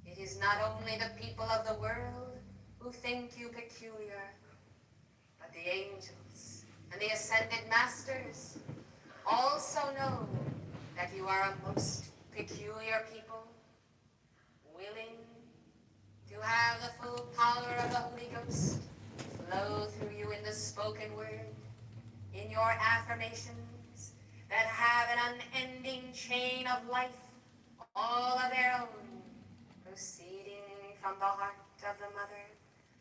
Speaker 18: It is not only the people of the world who think you peculiar, but the angels
Speaker 5: and the ascended masters also know that you are a most peculiar people, willing to have the full power of the Holy Ghost flow through you in the spoken word, in your affirmations that have an unending chain of life all of their own, proceeding from the heart of the mother,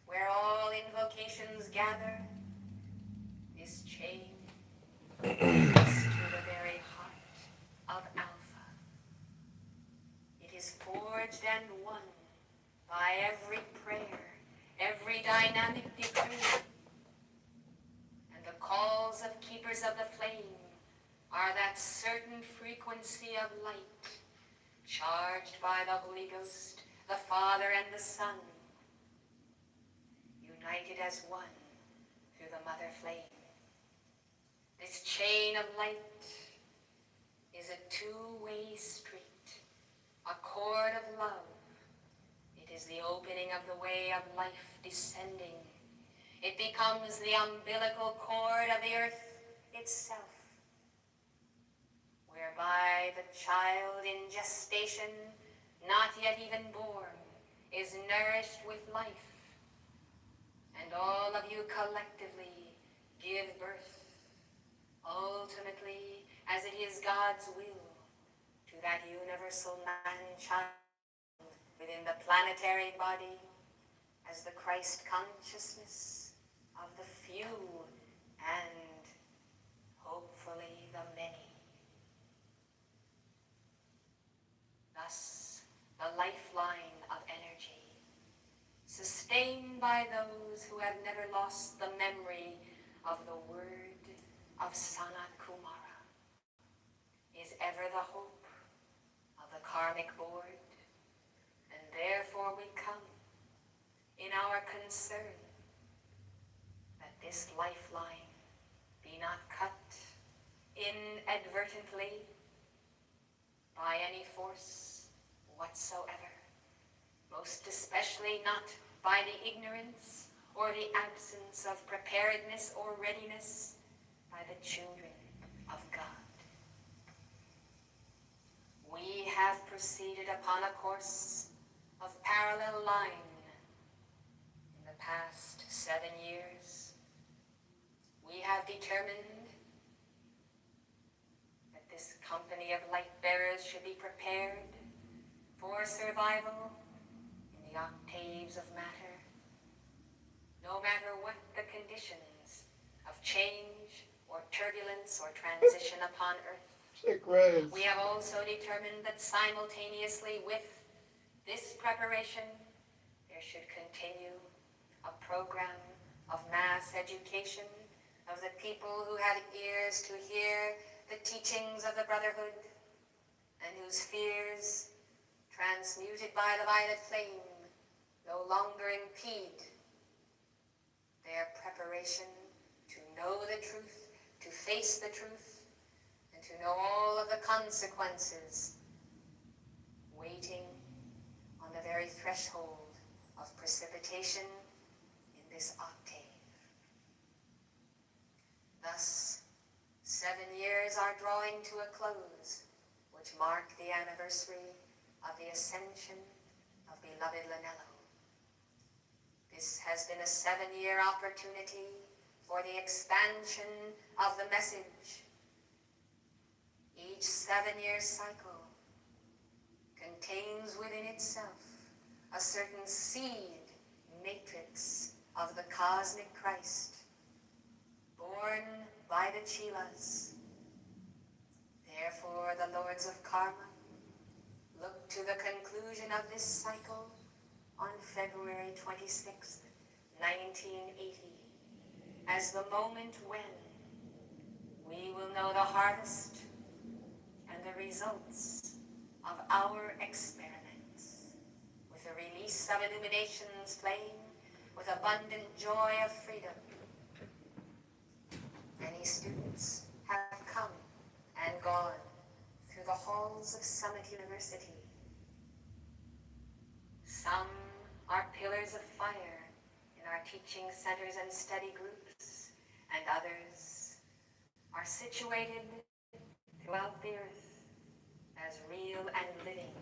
Speaker 5: where all invocations gather. This chain leads to the very heart of Alpha. It is forged and won by every prayer, every dynamic decree. And the calls of keepers of the flame are that certain frequency of light, charged by the Holy Ghost, the Father and the Son, united as one through the mother flame. This chain of light is a two-way street, a cord of love. It is the opening of the way of life descending. It becomes the umbilical cord of the earth itself, whereby the child in gestation, not yet even born, is nourished with life. And all of you collectively give birth, ultimately, as it is God's will, to that universal man-child within the planetary body as the Christ consciousness of the few and hopefully the many. Thus, the lifeline of energy, sustained by those who have never lost the memory of the word of Sanat Kumara, is ever the hope of the karmic board, and therefore we come in our concern that this lifeline be not cut inadvertently by any force whatsoever, most especially not by the ignorance or the absence of preparedness or readiness by the children of God. We have proceeded upon a course of parallel line in the past 7 years. We have determined that this company of light bearers should be prepared for survival in the octaves of matter, no matter what the conditions of change or turbulence or transition upon Earth. We have also determined that simultaneously with this preparation, there should continue a program of mass education of the people who had ears to hear the teachings of the Brotherhood and whose fears, transmuted by the violet flame, no longer impede their preparation to know the truth, to face the truth, and to know all of the consequences waiting on the very threshold of precipitation in this octave. Thus, 7 years are drawing to a close, which mark the anniversary of the ascension of beloved Lanello. This has been a 7-year opportunity for the expansion of the message. Each 7-year cycle contains within itself a certain seed matrix of the cosmic Christ, born by the Chilas. Therefore, the Lords of Karma look to the conclusion of this cycle on February 26th, 1980, as the moment when we will know the harvest and the results of our experiments, with the release of illumination's flame, with abundant joy of freedom. Many students have come and gone through the halls of Summit University. Some are pillars of fire in our teaching centers and study groups, and others are situated throughout the earth as real and living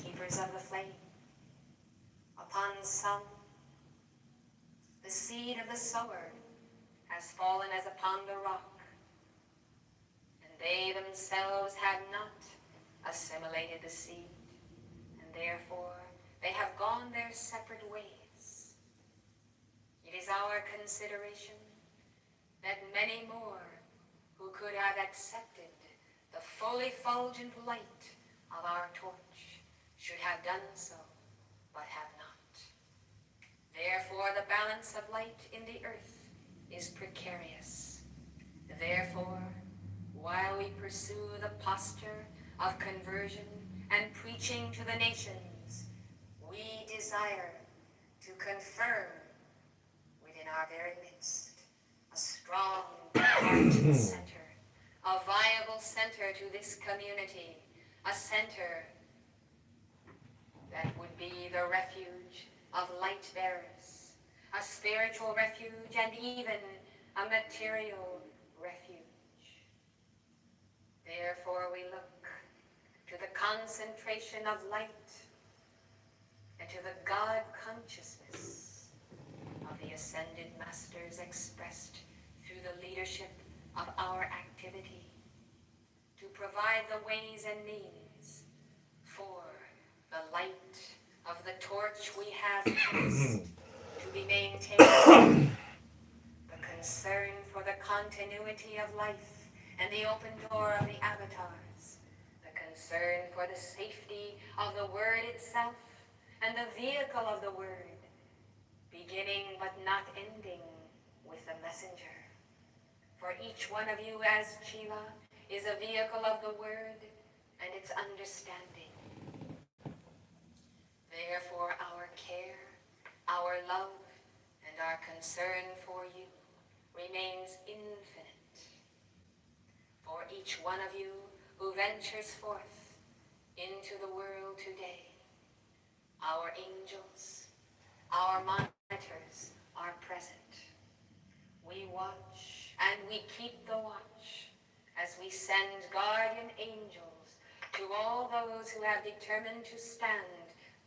Speaker 5: keepers of the flame. Upon some, the seed of the sower has fallen as upon the rock, and they themselves have not assimilated the seed, and therefore they have gone their separate ways. It is our consideration that many more who could have accepted the full effulgent light of our torch should have done so, but have not. Therefore, the balance of light in the earth is precarious. Therefore, while we pursue the posture of conversion and preaching to the nations, we desire to confirm within our very midst a strong heart center, a viable center to this community, a center that would be the refuge of light bearers, a spiritual refuge and even a material refuge. Therefore we look to the concentration of light and to the God consciousness of the ascended masters expressed through the leadership of our activity to provide the ways and means for the light of the torch we have placed to be maintained, the concern for the continuity of life and the open door of the avatars, the concern for the safety of the word itself and the vehicle of the word, beginning but not ending with the messenger. For each one of you as Chiva is a vehicle of the word and its understanding. Therefore, our care, our love, and our concern for you remains infinite. For each one of you who ventures forth into the world today, our angels, our monitors are present. We watch and we keep the watch as we send guardian angels to all those who have determined to stand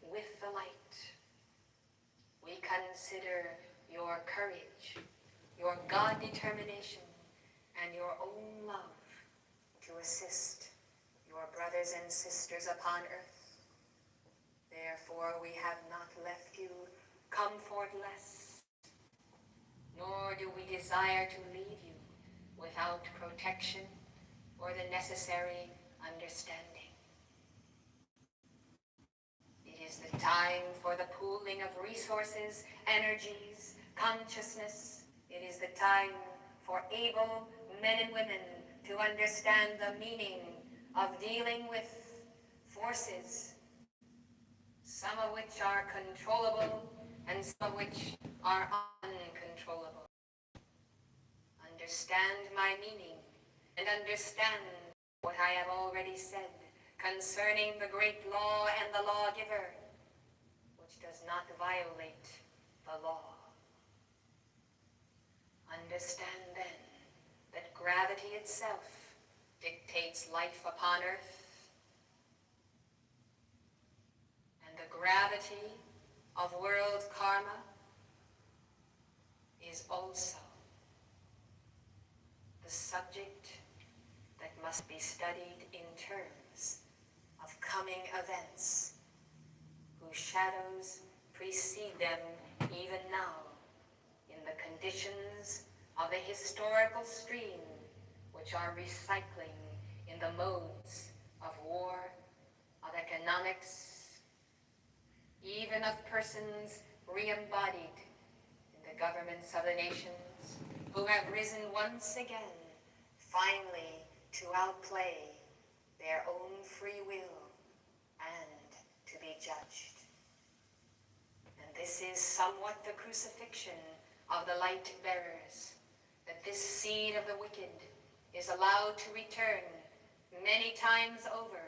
Speaker 5: with the light. We consider your courage, your God determination, and your own love to assist your brothers and sisters upon earth. Therefore, we have not left you comfortless, nor do we desire to leave you without protection or the necessary understanding. It is the time for the pooling of resources, energies, consciousness. It is the time for able men and women to understand the meaning of dealing with forces, some of which are controllable and some of which are uncontrollable. Understand my meaning and understand what I have already said concerning the great law and the lawgiver, which does not violate the law. Understand then that gravity itself dictates life upon earth, and the gravity of world karma is also the subject that must be studied in terms of coming events whose shadows precede them even now in the conditions of the historical stream which are recycling in the modes of war, of economics, even of persons re-embodied in the governments of the nations who have risen once again, finally to outplay their own free will and to be judged. And this is somewhat the crucifixion of the light bearers, that this seed of the wicked is allowed to return many times over,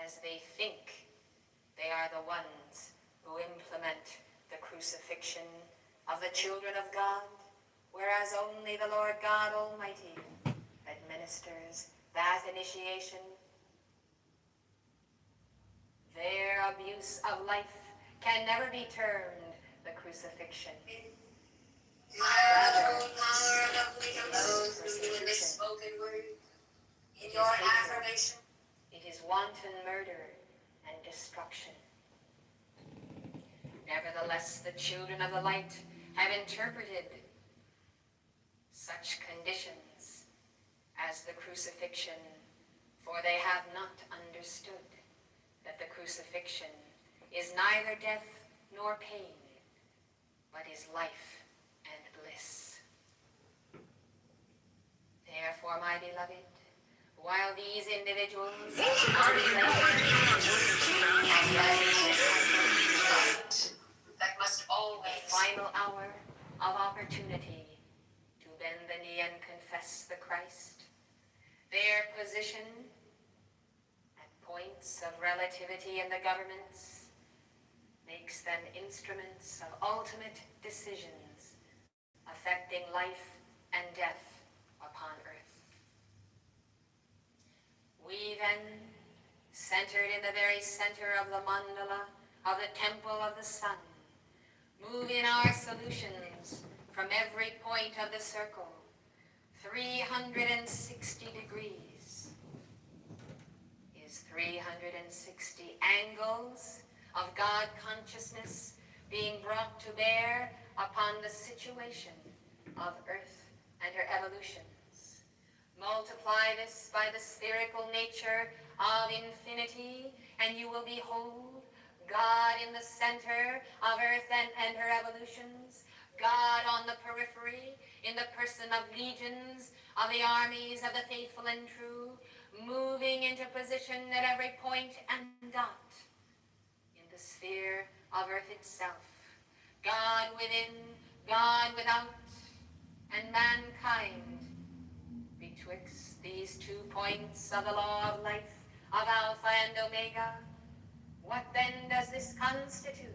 Speaker 5: as they think they are the ones who implement the crucifixion of the children of God, whereas only the Lord God Almighty administers that initiation. Their abuse of life can never be termed the crucifixion. Rather, those persecution. In your affirmation, it is wanton murder and destruction. Nevertheless, the children of the light have interpreted such conditions as the crucifixion, for they have not understood that the crucifixion is neither death nor pain, but is life and bliss. Therefore, my beloved, while these individuals that must always the final hour of opportunity to bend the knee and confess the Christ, their position at points of relativity in the governments makes them instruments of ultimate decisions affecting life and death upon earth. We then, centered in the very center of the mandala of the temple of the sun, move in our solutions from every point of the circle, 360 degrees is 360 angles of God consciousness being brought to bear upon the situation of Earth and her evolutions. Multiply this by the spherical nature of infinity, and you will behold God in the center of Earth and her evolutions, God on the periphery in the person of legions of the armies of the faithful and true, moving into position at every point and dot in the sphere of Earth itself. God within, God without, and mankind betwixt these 2 points of the law of life, of Alpha and Omega. What then does this constitute?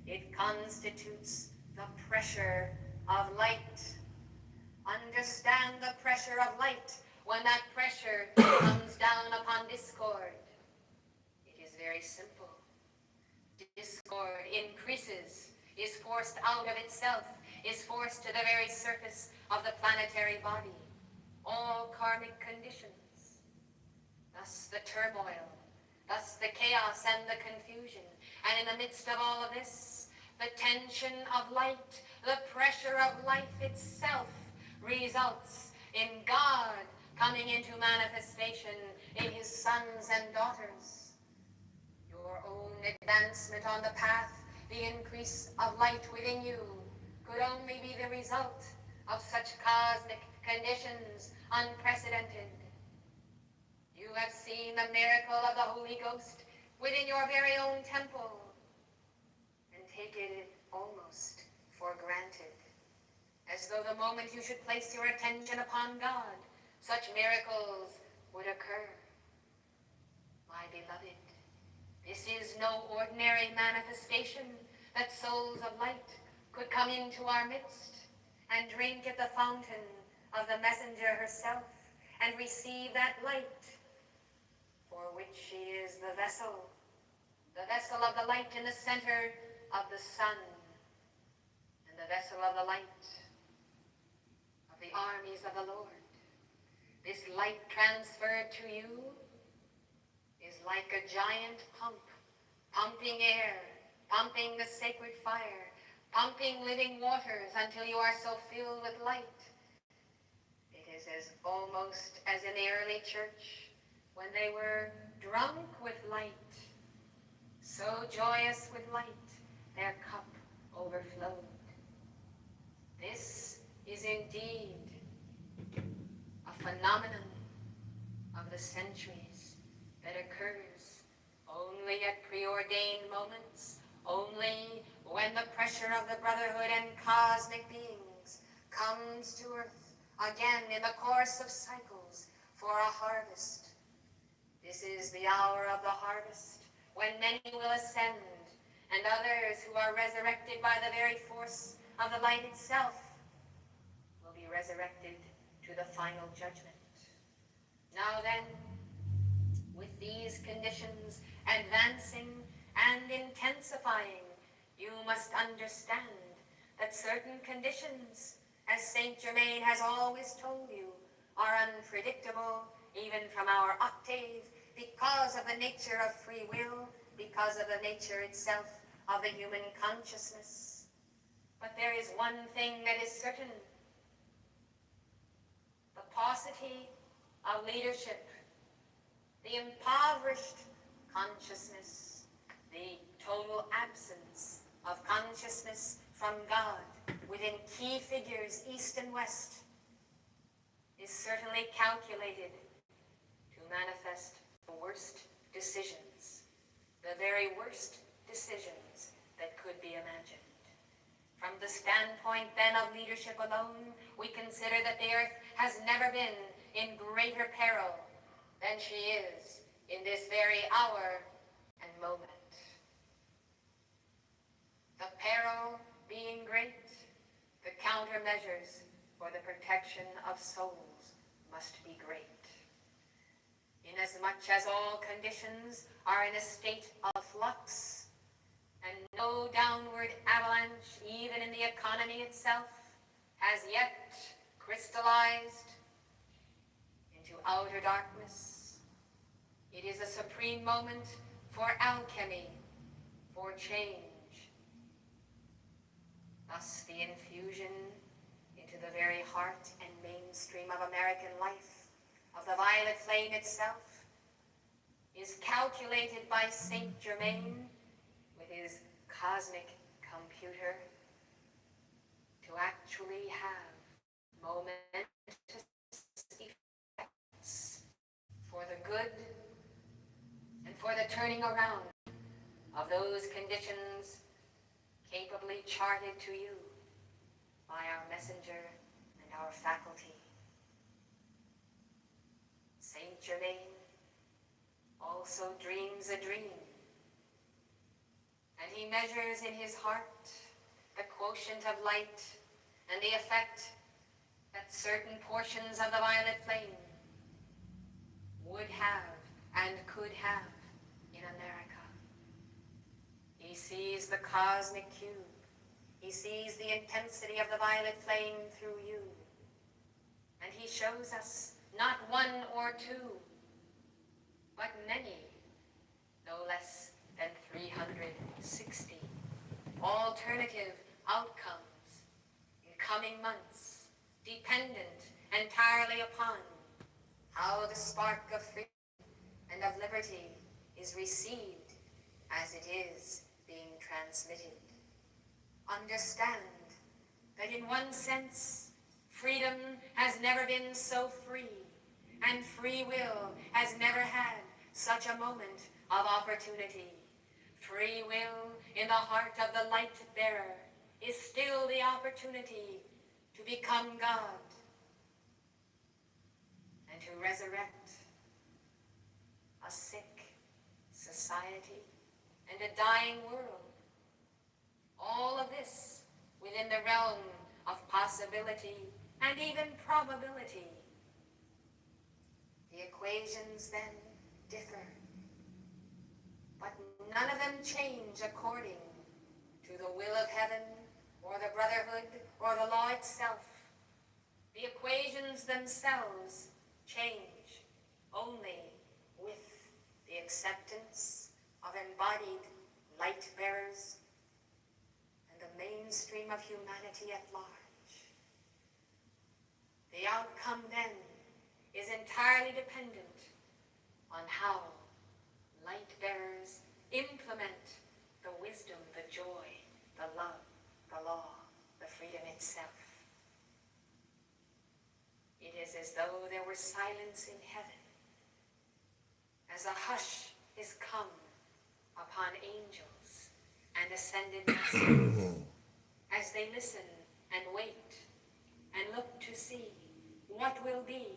Speaker 5: It constitutes the pressure of light. Understand the pressure of light when that pressure comes down upon discord. It is very simple. Discord increases, is forced out of itself, is forced to the very surface of the planetary body. All karmic conditions. Thus the turmoil, thus the chaos and the confusion. And in the midst of all of this, the tension of light, the pressure of life itself results in God coming into manifestation in his sons and daughters. Your own advancement on the path, the increase of light within you, could only be the result of such cosmic conditions unprecedented. You have seen the miracle of the Holy Ghost within your very own temple and taken it almost for granted, as though the moment you should place your attention upon God, such miracles would occur. My beloved, this is no ordinary manifestation that souls of light could come into our midst and drink at the fountain of the messenger herself and receive that light for which she is the vessel of the light in the center of the sun, and the vessel of the light of the armies of the Lord. This light transferred to you is like a giant pump, pumping air, pumping the sacred fire, pumping living waters until you are so filled with light. It is as almost as in the early church when they were drunk with light, so joyous with light, their cup overflowed. This is indeed a phenomenon of the centuries that occurs only at preordained moments, only when the pressure of the brotherhood and cosmic beings comes to earth again in the course of cycles for a harvest. This is the hour of the harvest, when many will ascend, and others who are resurrected by the very force of the light itself resurrected to the final judgment. Now then, with these conditions advancing and intensifying, you must understand that certain conditions, as Saint Germain has always told you, are unpredictable even from our octave because of the nature of free will, because of the nature itself of the human consciousness. But there is one thing that is certain: the paucity of leadership, the impoverished consciousness, the total absence of consciousness from God within key figures east and west is certainly calculated to manifest the worst decisions, the very worst decisions that could be imagined. From the standpoint then of leadership alone, we consider that the earth has never been in greater peril than she is in this very hour and moment. The peril being great, the countermeasures for the protection of souls must be great. Inasmuch as all conditions are in a state of flux, and no downward avalanche, even in the economy itself, has yet crystallized into outer darkness, it is a supreme moment for alchemy, for change. Thus, the infusion into the very heart and mainstream of American life of the violet flame itself is calculated by Saint Germain with his cosmic computer to actually have momentous effects for the good and for the turning around of those conditions capably charted to you by our messenger and our faculty. Saint Germain also dreams a dream, and he measures in his heart the quotient of light and the effect that certain portions of the violet flame would have and could have in America. He sees the cosmic cube. He sees the intensity of the violet flame through you. And he shows us not one or two, but many, no less than 360 alternative outcomes in coming months, dependent entirely upon how the spark of freedom and of liberty is received as it is being transmitted. Understand that in one sense, freedom has never been so free, and free will has never had such a moment of opportunity. Free will in the heart of the light bearer is still the opportunity to become God and to resurrect a sick society and a dying world. All of this within the realm of possibility and even probability. The equations then differ, but none of them change according to the will of heaven or the brotherhood or the law itself. The equations themselves change only with the acceptance of embodied light bearers and the mainstream of humanity at large. The outcome then is entirely dependent on how light bearers implement the wisdom, the joy, the love, the law, the freedom itself. It is as though there were silence in heaven, as a hush is come upon angels and ascended masters, as they listen and wait and look to see what will be,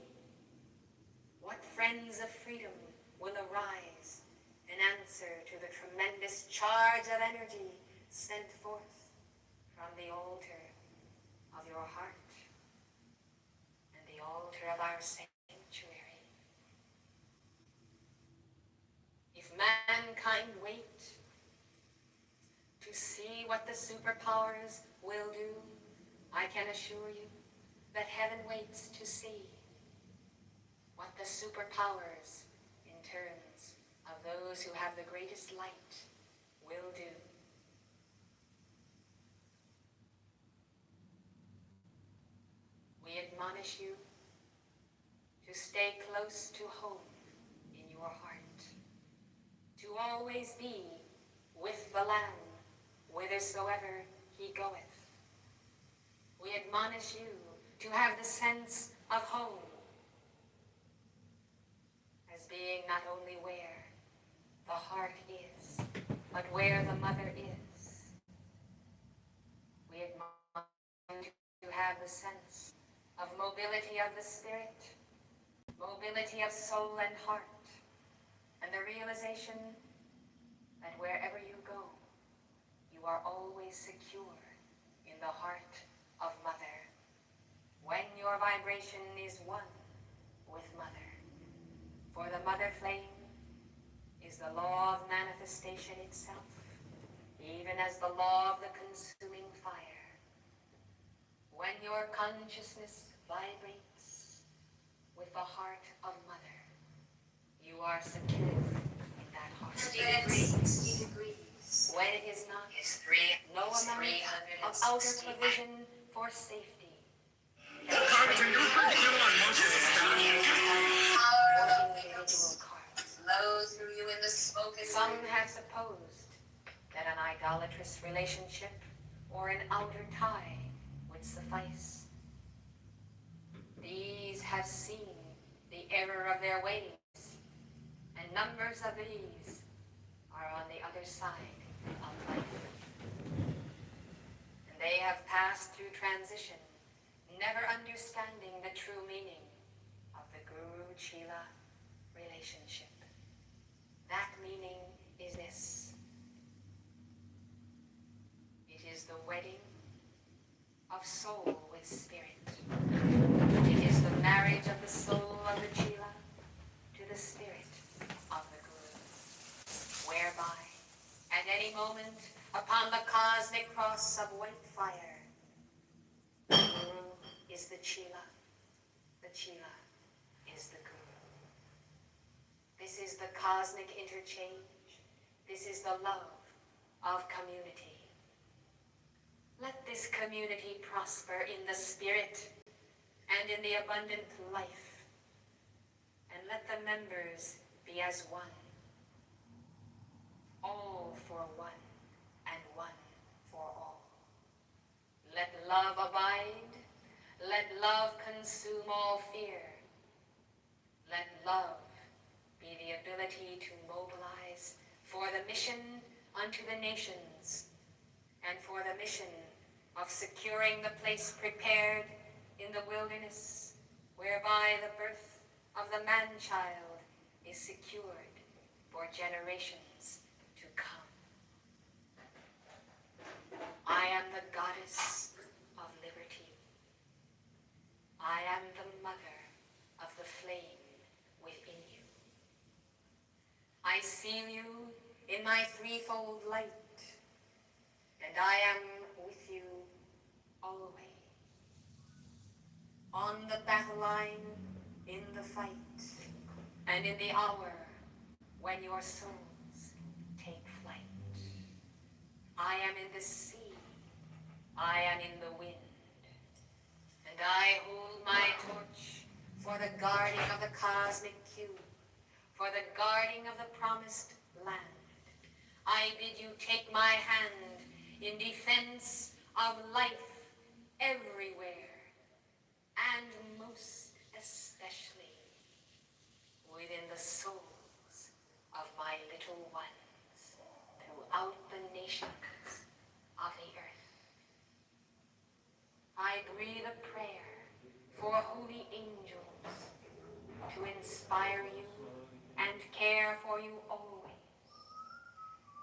Speaker 5: what friends of freedom will arise in answer to the tremendous charge of energy sent forth from the altar of your heart. center of our sanctuary. If mankind wait to see what the superpowers will do, I can assure you that heaven waits to see what the superpowers, in terms of those who have the greatest light, will do. We admonish you to stay close to home in your heart, to always be with the Lamb whithersoever he goeth. We admonish you to have the sense of home as being not only where the heart is, but where the mother is. We admonish you to have the sense of mobility of the spirit, mobility of soul and heart, and the realization that wherever you go, you are always secure in the heart of Mother, when your vibration is one with Mother. For the Mother flame is the law of manifestation itself, even as the law of the consuming fire. When your consciousness vibrates with the heart of Mother, you are secure in that heart. 60 degrees. When it is not, no amount of outer provision for safety. Flows through you in the smoke. Some have supposed that an idolatrous relationship or an outer tie would suffice. These have seen the error of their ways, and numbers of these are on the other side of life. And they have passed through transition, never understanding the true meaning of the Guru-Chela relationship. That meaning is this. It is the wedding of soul with spirit. It is the marriage of the soul of the Chela to the spirit of the Guru, whereby at any moment upon the cosmic cross of white fire, the Guru is the Chela is the Guru. This is the cosmic interchange. This is the love of community. Let this community prosper in the spirit and in the abundant life, and let the members be as one, all for one, and one for all. Let love abide. Let love consume all fear. Let love be the ability to mobilize for the mission unto the nations, and for the mission of securing the place prepared in the wilderness, whereby the birth of the man-child is secured for generations to come. I am the goddess of liberty. I am the mother of the flame within you. I seal you in my threefold light, and I am with you always. On the battle line, in the fight, and in the hour when your souls take flight. I am in the sea, I am in the wind, and I hold my torch for the guarding of the cosmic cube, for the guarding of the promised land. I bid you take my hand in defense of life everywhere, and most especially within the souls of my little ones throughout the nations of the earth. I breathe a prayer for holy angels to inspire you and care for you always,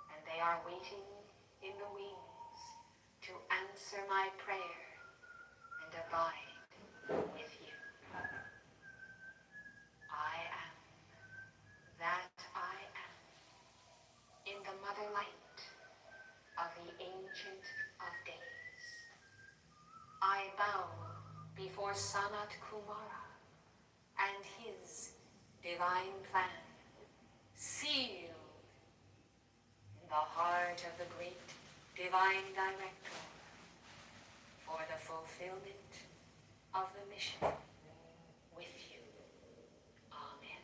Speaker 5: and they are waiting in the wings to answer my prayer and abide with you. Sanat Kumara and his divine plan, sealed in the heart of the great divine director for the fulfillment of the mission with you. Amen.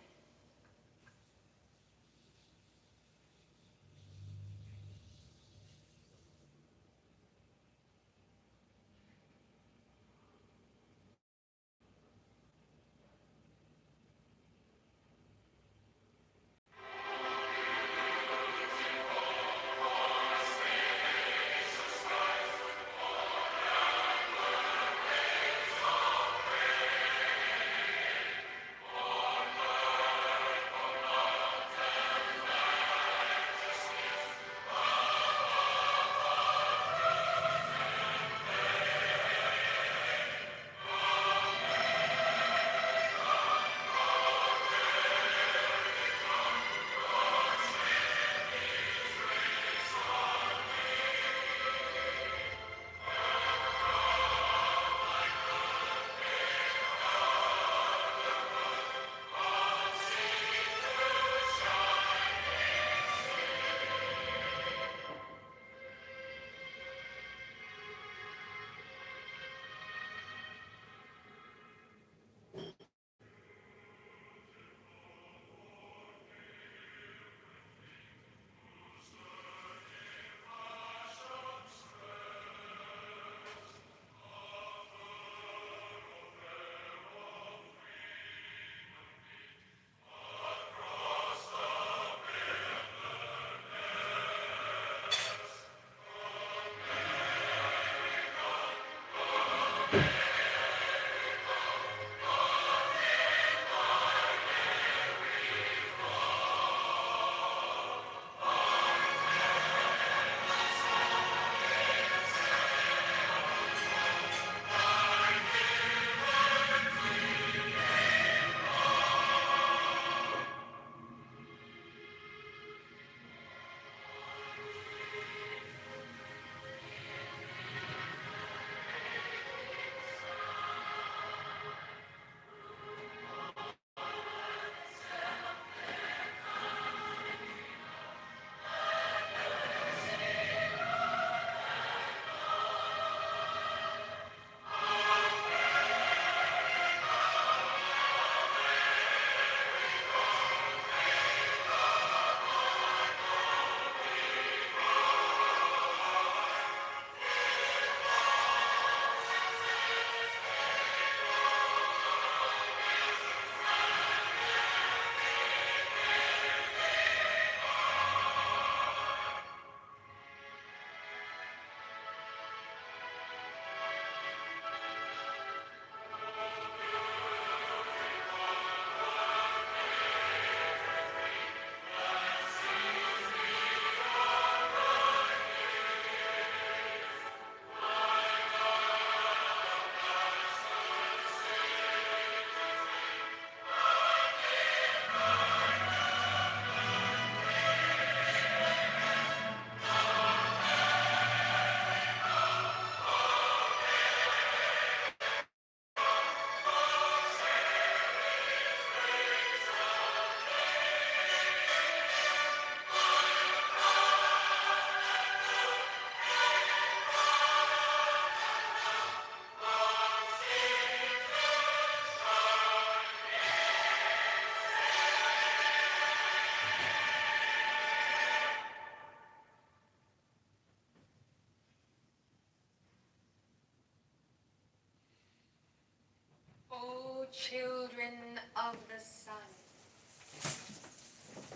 Speaker 5: O children of the sun,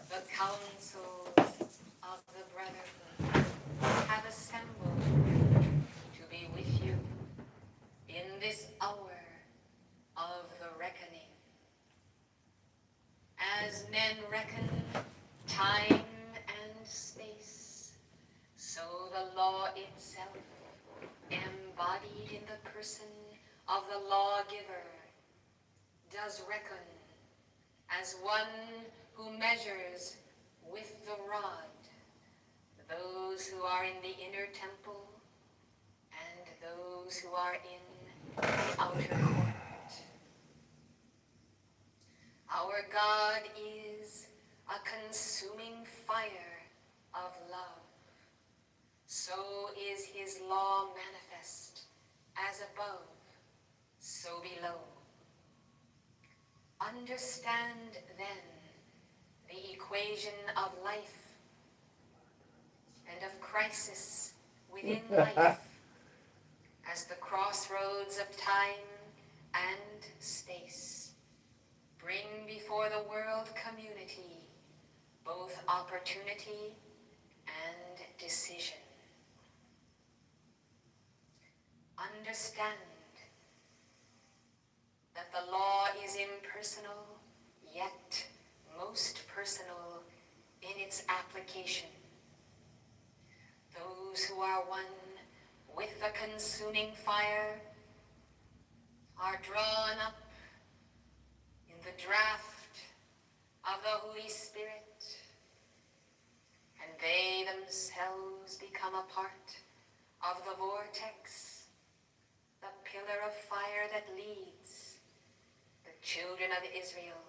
Speaker 5: the councils of the brotherhood have assembled to be with you in this hour of the reckoning. As men reckon time and space, so the law itself, embodied in the person of the lawgiver, does reckon as one who measures with the rod those who are in the inner temple and those who are in the outer court. consuming fire of love. So is his law manifest, as above, so below. Understand then the equation of life and of crisis within life as the crossroads of time and space bring before the world community both opportunity and decision. Understand that the law is impersonal, yet most personal in its application. Those who are one with the consuming fire are drawn up in the draft of the Holy Spirit, and they themselves become a part of the vortex, the pillar of fire that leads the children of Israel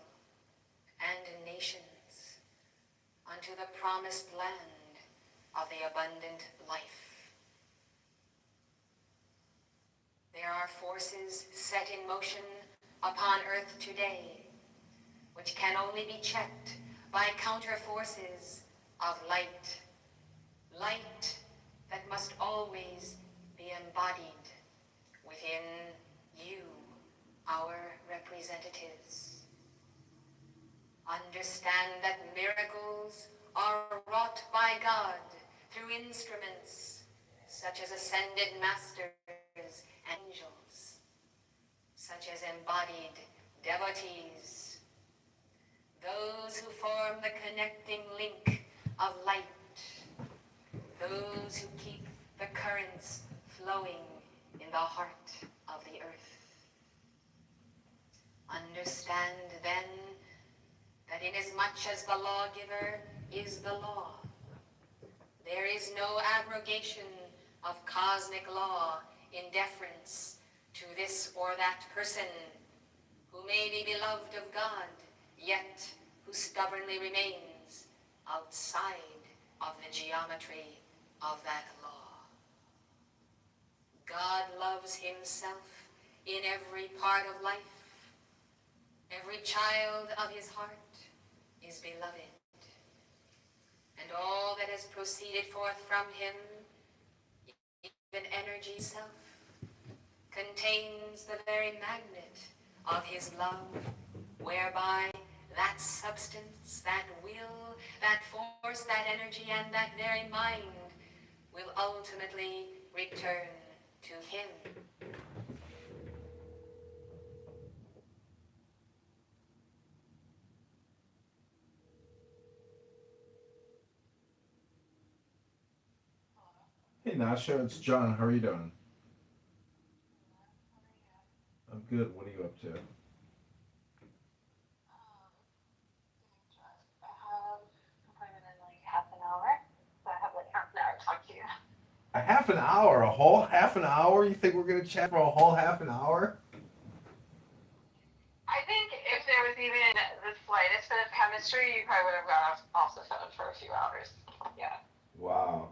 Speaker 5: and nations unto the promised land of the abundant life. There are forces set in motion upon earth today which can only be checked by counter forces of light. Light that must always be embodied within you, our representatives. Understand that miracles are wrought by God through instruments such as ascended masters and angels, such as embodied devotees, those who form the connecting link of light, those who keep the currents flowing in the heart of the earth. Understand then that inasmuch as the lawgiver is the law, there is no abrogation of cosmic law in deference to this or that person who may be beloved of God, yet who stubbornly remains outside of the geometry of that law. God loves himself in every part of life. Every child of his heart is beloved, and all that has proceeded forth from him, even energy itself, contains the very magnet of his love, whereby that substance, that will, that force, that energy, and that very mind will ultimately return to him.
Speaker 2: Hey Nasha, it's John. How are you doing? I'm good. What are you up to? A half an hour? A whole half an hour? You think we're gonna chat for a whole half an hour?
Speaker 23: I think if there was even the slightest bit of chemistry, you probably would have gone off the phone for a few hours. Yeah.
Speaker 2: Wow.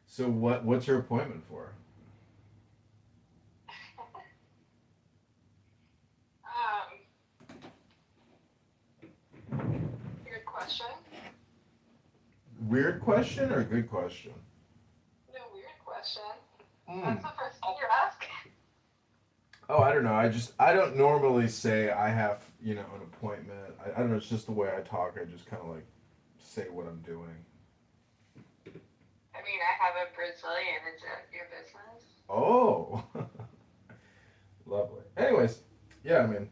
Speaker 2: So what's your appointment for?
Speaker 23: Good question.
Speaker 2: Weird question or good question?
Speaker 23: No, weird question.
Speaker 2: Hmm.
Speaker 23: That's the first thing you're asking.
Speaker 2: Oh, I don't know. I don't normally say I have, an appointment. I don't know. It's just the way I talk. I just kind of like say what I'm doing.
Speaker 23: I mean, I have a Brazilian. Is it your business?
Speaker 2: Oh, lovely. Anyways, yeah. I mean,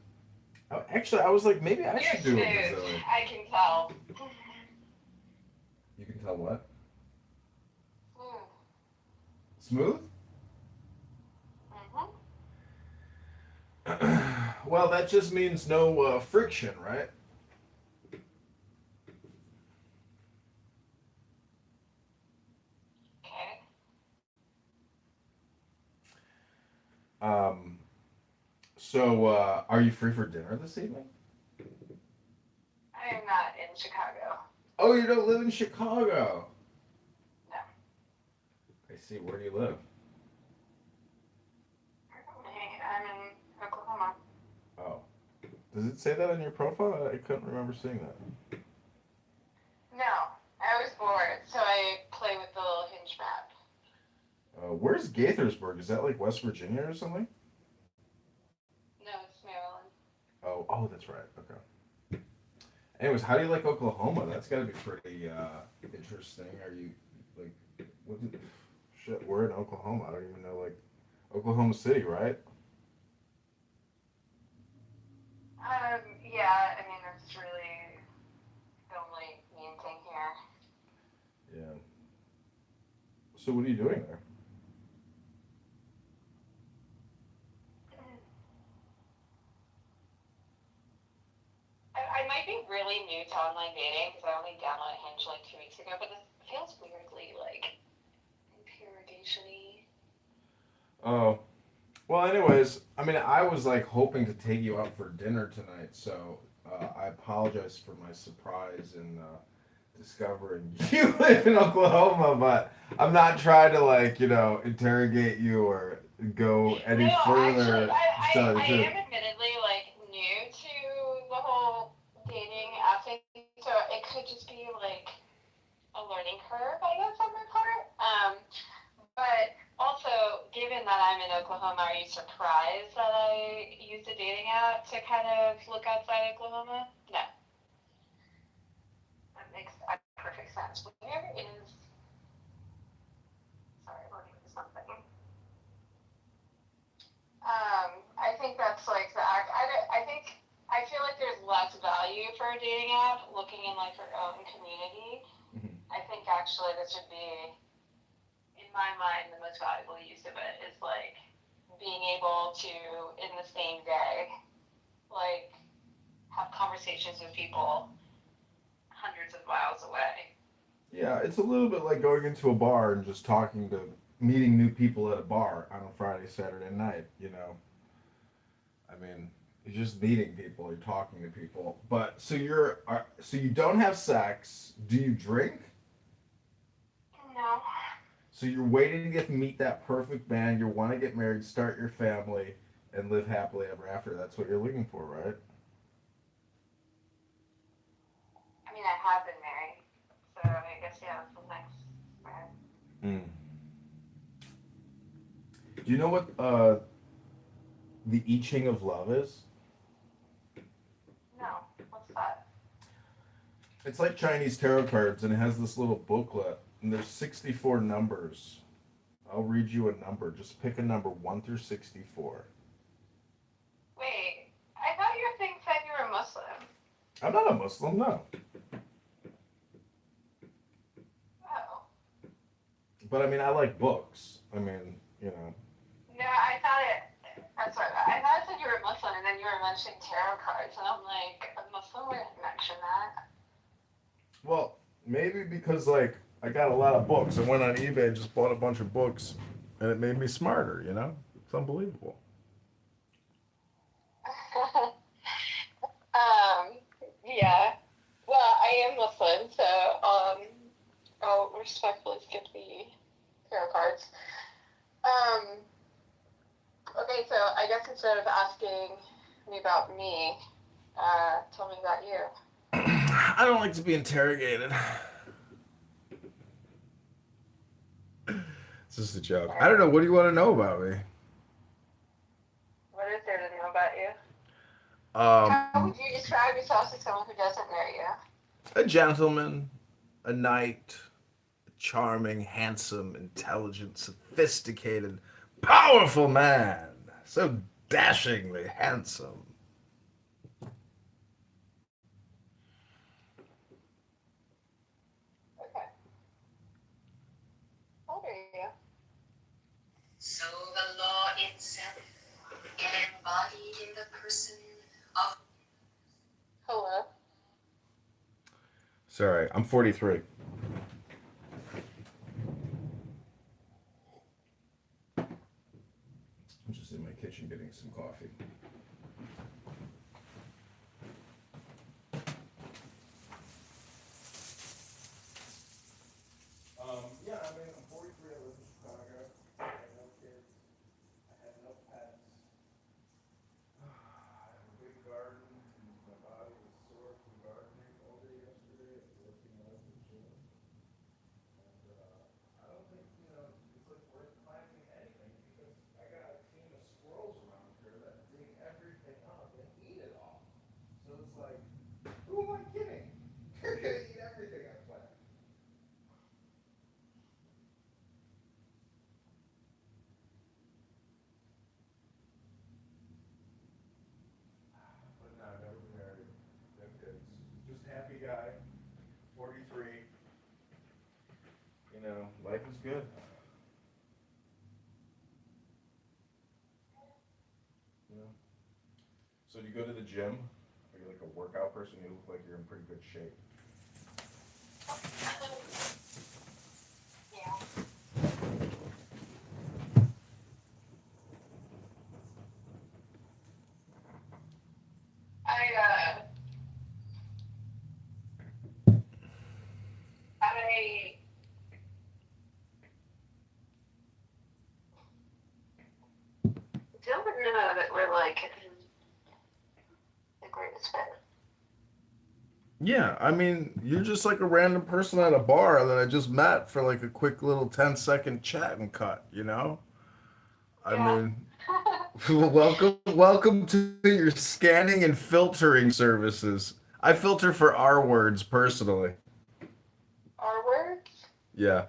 Speaker 2: actually, I was like, maybe I should do a Brazilian.
Speaker 23: I can tell.
Speaker 2: You can tell what?
Speaker 23: Smooth.
Speaker 2: Smooth?
Speaker 23: Mm-hmm.
Speaker 2: Well, that just means no friction, right?
Speaker 23: Okay.
Speaker 2: So, are you free for dinner this evening?
Speaker 23: in Chicago.
Speaker 2: Oh, you don't live in Chicago.
Speaker 23: No.
Speaker 2: I see. Where do you live?
Speaker 23: I'm in Oklahoma.
Speaker 2: Oh. Does it say that on your profile? I couldn't remember seeing that.
Speaker 23: No, I was bored, so I play with the little hinge map.
Speaker 2: Where's Gaithersburg? Is that like West Virginia or something?
Speaker 23: No, it's Maryland.
Speaker 2: Oh, that's right. Okay. Anyways, how do you like Oklahoma? That's got to be pretty interesting. Are you like, what? Shit, we're in Oklahoma. I don't even know, like, Oklahoma City, right?
Speaker 23: Yeah, I mean, it's really the only main thing here.
Speaker 2: Yeah. So what are you doing there?
Speaker 23: I might be really new to online dating because I only downloaded Hinge like 2 weeks ago, but this feels weirdly like interrogation-y.
Speaker 2: Oh. Well, anyways, I mean, I was like hoping to take you out for dinner tonight, so I apologize for my surprise in discovering you live in Oklahoma, but I'm not trying to, like, interrogate you or go any further.
Speaker 23: Actually, I am admittedly like new to the whole dating app thing, so it could just be like a learning curve, I guess, on my part. But also, given that I'm in Oklahoma, are you surprised that I used a dating app to kind of look outside Oklahoma? No. That makes perfect sense. Where is... Sorry, I'm looking for something. I think that's like the... I feel like there's less value for a dating app looking in like your own community. I think actually this would be, in my mind, the most valuable use of it is like being able to, in the same day, like have conversations with people hundreds of miles away.
Speaker 2: Yeah, it's a little bit like going into a bar and just meeting new people at a bar on a Friday, Saturday night, I mean, you're just meeting people, you're talking to people. But so you don't have sex. Do you drink?
Speaker 23: No.
Speaker 2: So you're waiting to meet that perfect man. You want to get married, start your family, and live happily ever after. That's what you're looking for, right?
Speaker 23: I mean, I have been married, so I guess, yeah, that's the next married.
Speaker 2: Do you know what the I Ching of love is?
Speaker 23: No. What's that?
Speaker 2: It's like Chinese tarot cards, and it has this little booklet, and there's 64 numbers. I'll read you a number. Just pick a number 1 through 64.
Speaker 23: Wait, I thought your thing said you were Muslim.
Speaker 2: I'm not a Muslim, no.
Speaker 23: Oh.
Speaker 2: But I mean, I like books. I mean,
Speaker 23: No, I thought it. That's right. I thought it said you were Muslim, and then you were mentioning tarot cards, and I'm like, a Muslim wouldn't mention that.
Speaker 2: Well, maybe because, like, I got a lot of books. I went on eBay and just bought a bunch of books, and it made me smarter, It's unbelievable.
Speaker 23: Yeah. Well, I am Muslim, so I'll respectfully skip the tarot cards. Okay, so I guess instead of asking me about me, tell me about you.
Speaker 2: I don't like to be interrogated. It's just a joke. I don't know. What do you want to know about me?
Speaker 23: What is there to know about you? How would you describe yourself to someone who doesn't know you?
Speaker 2: A gentleman, a knight, a charming, handsome, intelligent, sophisticated, powerful man. So dashingly handsome.
Speaker 23: Okay. How old are you?
Speaker 5: So the law itself, embodied in the person of...
Speaker 23: Hello?
Speaker 2: Sorry, I'm 43. I'm just in my kitchen getting some coffee. good. Yeah. So do you go to the gym? Are you like a workout person? You look like you're in pretty good shape.
Speaker 23: I don't know that we're like the greatest fit.
Speaker 10: Yeah, I mean, you're just like a random person at a bar that I just met for like a quick little 10-second chat and cut, you know? I mean, welcome to your scanning and filtering services. I filter for R words personally.
Speaker 23: Our words?
Speaker 10: Yeah.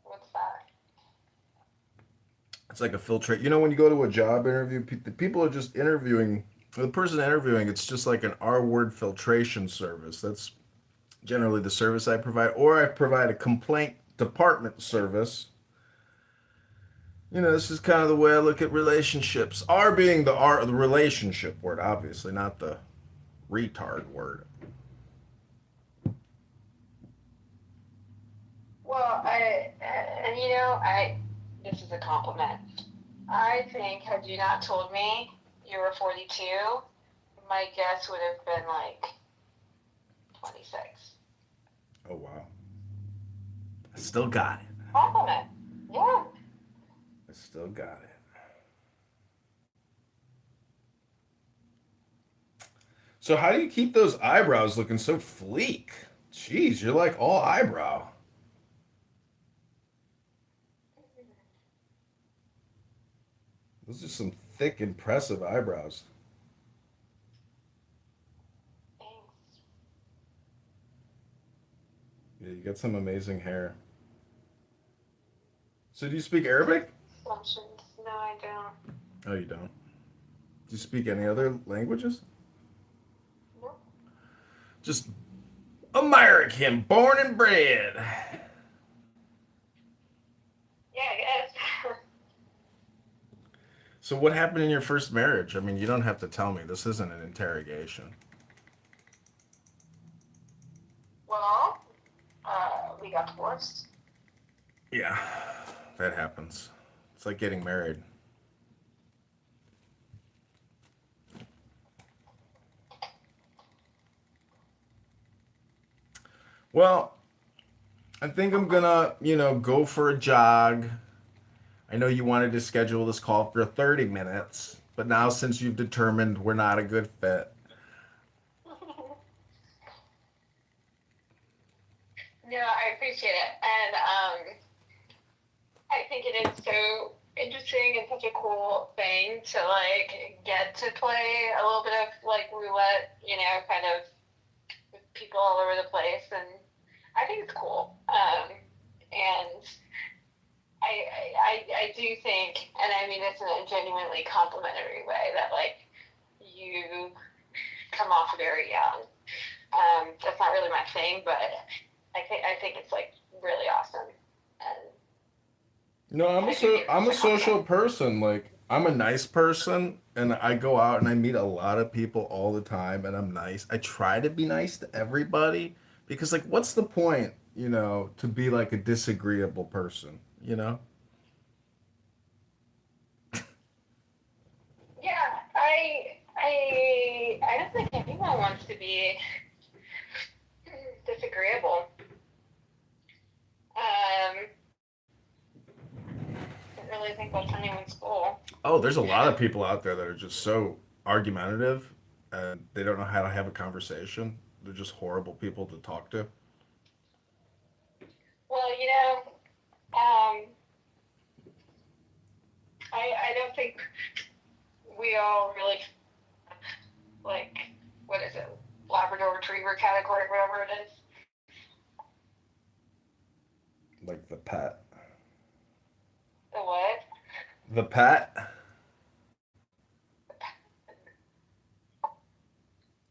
Speaker 23: What's that?
Speaker 10: It's like a filtrate. You know, when you go to a job interview, the people are just interviewing, the person interviewing, it's just like an R word filtration service. That's generally the service I provide. Or I provide a complaint department service. You know, this is kind of the way I look at relationships. R being the relationship word, obviously, not the retard word.
Speaker 23: Well, this is a compliment. I think had you not told me you were 42, my guess would have been like 26.
Speaker 10: Oh, wow. I still got it.
Speaker 23: Compliment. Yeah.
Speaker 10: I still got it. So how do you keep those eyebrows looking so fleek? Jeez, you're like all eyebrow. Those are some thick, impressive eyebrows. Yeah, you got some amazing hair. So do you speak Arabic?
Speaker 23: Assumptions. No, I don't.
Speaker 10: Oh, you don't? Do you speak any other languages?
Speaker 23: No.
Speaker 10: Just American, born and bred.
Speaker 23: Yeah, I guess.
Speaker 10: So what happened in your first marriage? I mean, you don't have to tell me. This isn't an interrogation.
Speaker 23: Well, we got divorced.
Speaker 10: Yeah, that happens. It's like getting married. Well, I think I'm gonna, go for a jog. I know you wanted to schedule this call for 30 minutes, but now since you've determined we're not a good fit.
Speaker 23: No, I appreciate it. And I think it is so interesting and such a cool thing to like get to play a little bit of like roulette, kind of with people all over the place, and I think it's cool. And I do think, and I mean this in a genuinely complimentary way, that like you come off very young. That's not really my thing, but I think it's like really awesome. And
Speaker 10: No, I'm a social person. Like, I'm a nice person, and I go out and I meet a lot of people all the time, and I'm nice. I try to be nice to everybody because, like, what's the point, to be like a disagreeable person,
Speaker 23: yeah, I don't think anyone wants to be disagreeable. I don't really think that's anyone's goal.
Speaker 10: Oh, there's a lot of people out there that are just so argumentative and they don't know how to have a conversation. They're just horrible people to talk to.
Speaker 23: Well, I don't think we all really like, what is it, Labrador Retriever category, whatever it is.
Speaker 10: Like the pet.
Speaker 23: The what?
Speaker 10: The pet?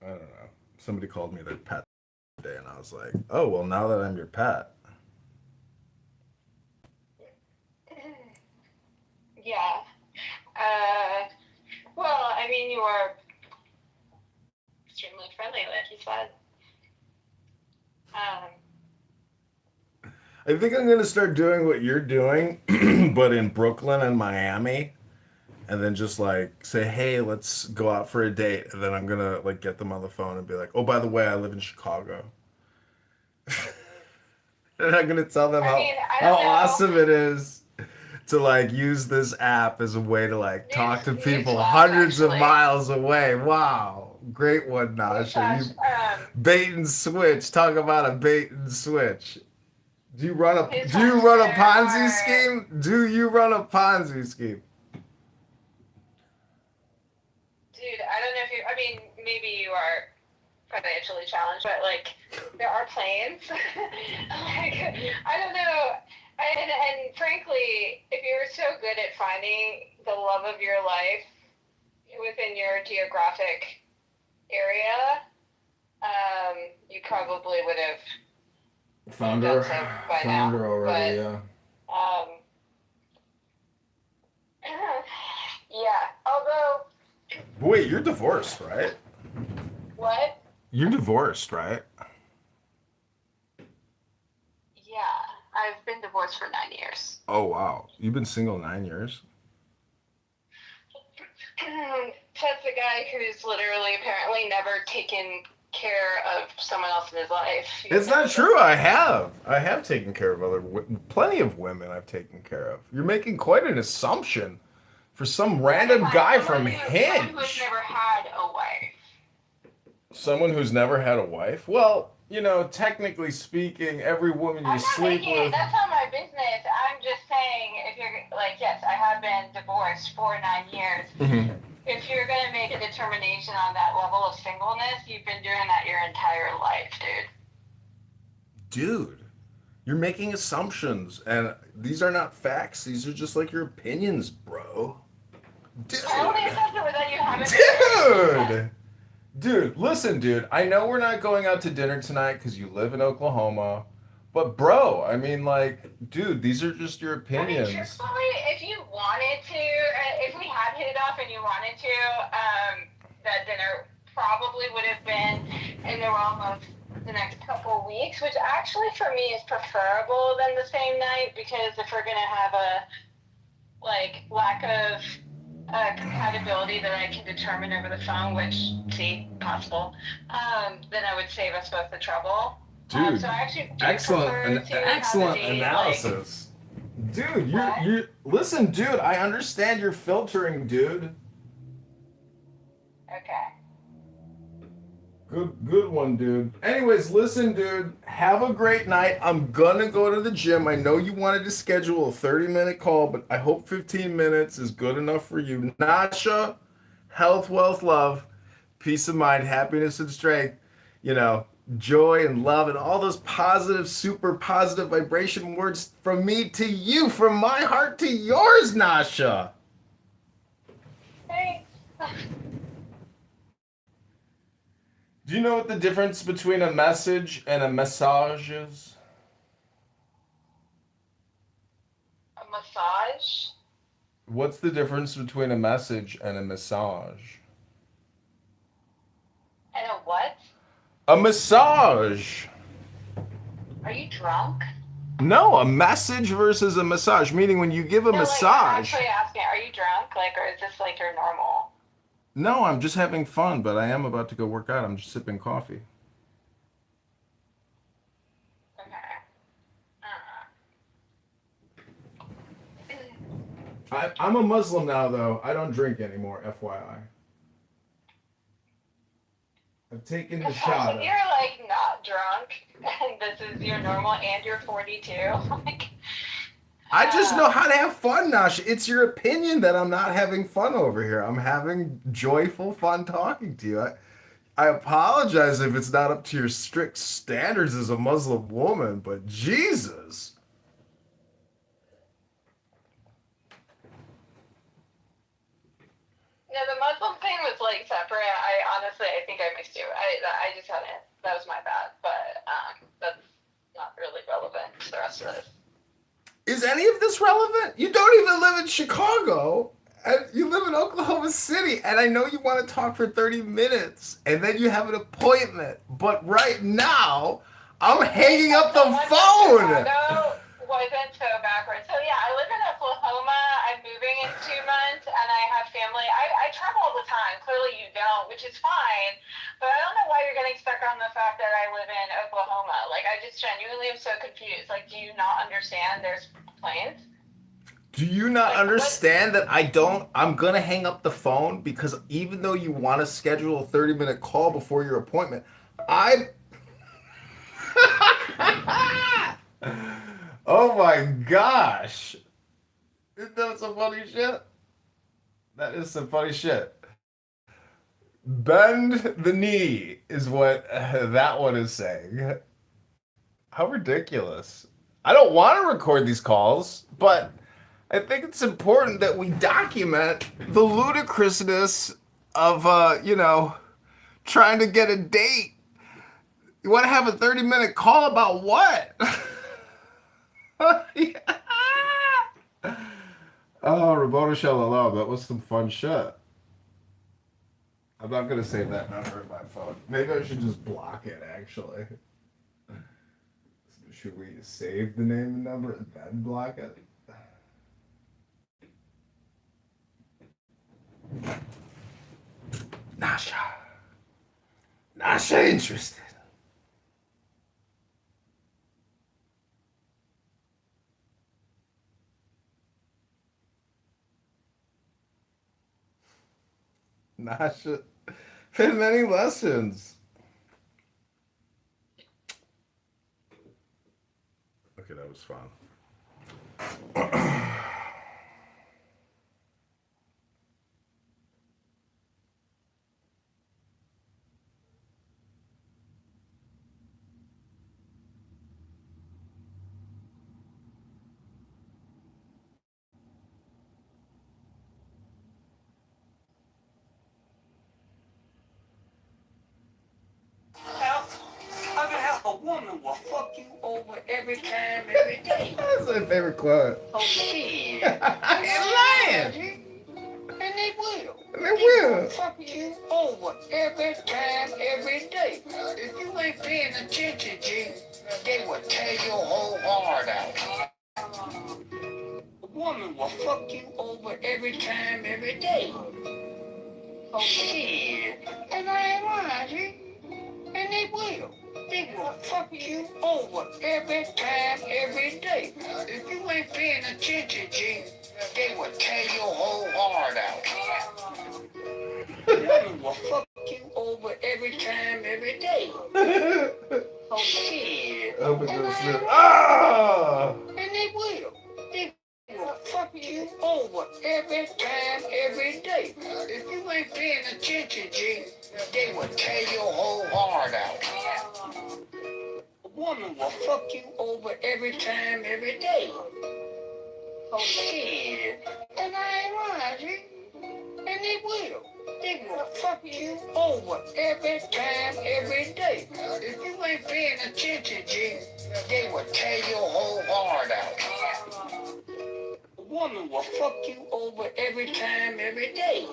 Speaker 10: I don't know. Somebody called me their pet today, and I was like, oh, well, now that I'm your pet,
Speaker 23: Yeah. Well, I mean, you are extremely friendly, like you said.
Speaker 10: I think I'm gonna start doing what you're doing, but in Brooklyn and Miami, and then just like say, "Hey, let's go out for a date," and then I'm gonna like get them on the phone and be like, "Oh, by the way, I live in Chicago," and I'm gonna tell them
Speaker 23: I mean, I
Speaker 10: how
Speaker 23: don't know.
Speaker 10: awesome it is to like use this app as a way to like talk to people hundreds of miles away. Wow, great one, Nasha. You bait and switch. Talk about a bait and switch. Do you run a Ponzi scheme? Do you run a Ponzi scheme?
Speaker 23: Dude, I don't know if you, I mean, maybe you are financially challenged, but like, there are planes. Like, I don't know. And frankly, if you were so good at finding the love of your life within your geographic area, you probably would have
Speaker 2: Found
Speaker 23: done
Speaker 2: her.
Speaker 23: so by
Speaker 2: Found
Speaker 23: now.
Speaker 2: her already. Yeah.
Speaker 23: Yeah. Although.
Speaker 10: Wait, you're divorced, right?
Speaker 23: What?
Speaker 10: You're divorced, right?
Speaker 23: Yeah, I've been divorced for 9 years.
Speaker 10: Oh wow, you've been single 9 years.
Speaker 23: Says the guy who's literally apparently never taken care of someone else in his life.
Speaker 10: It's not true. I have taken care of plenty of women. I've taken care of. You're making quite an assumption for some random guy from Hinge.
Speaker 23: Someone who's never had a wife.
Speaker 10: Someone who's never had a wife? Well, you know, technically speaking, every woman you sleep with.
Speaker 23: That's not my business. I'm just saying, if you're like, yes, I have been divorced for 9 years.
Speaker 10: Mm-hmm.
Speaker 23: If you're gonna make a determination on that level of singleness, you've been doing that your entire life, dude.
Speaker 10: Dude, you're making assumptions, and these are not facts. These are just like your opinions, bro. Dude.
Speaker 23: I only assumption was that you haven't.
Speaker 10: Dude, listen, dude. I know we're not going out to dinner tonight because you live in Oklahoma, but bro, I mean, like, dude, these are just your opinions.
Speaker 23: I mean, truthfully, if you wanted to, if we had hit it off and you wanted to, that dinner probably would have been in the realm of the next couple weeks, which actually for me is preferable than the same night, because if we're gonna have a lack of compatibility that I can determine over the phone, which, see, possible, then I would save us both the trouble.
Speaker 10: Dude,
Speaker 23: so I actually
Speaker 10: excellent analysis. Dude, you're listen, dude, I understand your filtering, dude.
Speaker 23: Okay.
Speaker 10: Good one, dude. Anyways, listen, dude, have a great night. I'm gonna go to the gym. I know you wanted to schedule a 30-minute call, but I hope 15 minutes is good enough for you. Nasha, health, wealth, love, peace of mind, happiness, and strength. You know, joy and love and all those positive, super positive vibration words from me to you, from my heart to yours, Nasha.
Speaker 23: Thanks.
Speaker 10: Do you know what the difference between a message and a massage is?
Speaker 23: A massage?
Speaker 10: What's the difference between a message and a massage?
Speaker 23: And a what?
Speaker 10: A massage.
Speaker 23: Are you drunk?
Speaker 10: No, a message versus a massage, meaning when you give a massage.
Speaker 23: I'm actually asking, are you drunk? Or is this your normal?
Speaker 10: No, I'm just having fun, but I am about to go work out. I'm just sipping coffee. I'm a Muslim now, though. I don't drink anymore, FYI. I've taken the shot.
Speaker 23: If you're not drunk, and this is your normal, and you're 42,
Speaker 10: I just know how to have fun, Nasha. It's your opinion that I'm not having fun over here. I'm having joyful fun talking to you. I apologize if it's not up to your strict standards as a Muslim woman, but Jesus.
Speaker 23: No, the Muslim thing was separate. I think I missed you. I just hadn't. That was my bad. But that's not really relevant to the rest of this.
Speaker 10: Is any of this relevant? You don't even live in Chicago, and you live in Oklahoma City, and I know you want to talk for 30 minutes, and then you have an appointment. But right now, I'm hanging up the phone.
Speaker 23: Chicago wasn't so backwards. So yeah, I live in Oklahoma. I'm moving in 2 months, and I have family. I travel all the time. Clearly you don't, which is fine. But I don't know why you're getting stuck on the fact that I live in Oklahoma. Like, I just genuinely am so confused. Like, do you not understand there's planes?
Speaker 10: Do you not understand that I'm going to hang up the phone because even though you want to schedule a 30-minute call before your appointment, oh my gosh. Isn't that some funny shit? That is some funny shit. Bend the knee is what that one is saying. How ridiculous. I don't want to record these calls, but I think it's important that we document the ludicrousness of, trying to get a date. You want to have a 30-minute call about what? Oh, Ramona Shalala, that was some fun shit. I'm not going to save that number in my phone. Maybe I should just block it, actually. Should we save the name and number and then block it? Nasha interested. Nasha, been many lessons. Okay, that was fun.
Speaker 6: A woman will fuck you over every time, every day.
Speaker 10: That's my favorite quote.
Speaker 6: Oh shit.
Speaker 10: You're lying.
Speaker 6: And they will.
Speaker 10: They will.
Speaker 6: Fuck you over every time, every day. If you ain't paying attention, G, they will tear your whole heart out. A woman will fuck you over every time, every day. Oh shit. And I ain't lying, G. And they will. They will fuck you over every time, every day. If you ain't paying attention, G, they will tear your whole heart out. Women will fuck you over every time, every day. Oh shit. And they will. They will fuck you over every time, every day. If you ain't paying attention, G, they will tear your whole heart out. A woman will fuck you over every time, every day. Oh shit. And I ain't lying, G. And they will. They will fuck you over every time, every day. If you ain't paying attention, G, they will tear your whole heart out. A woman will fuck you over every time, every day.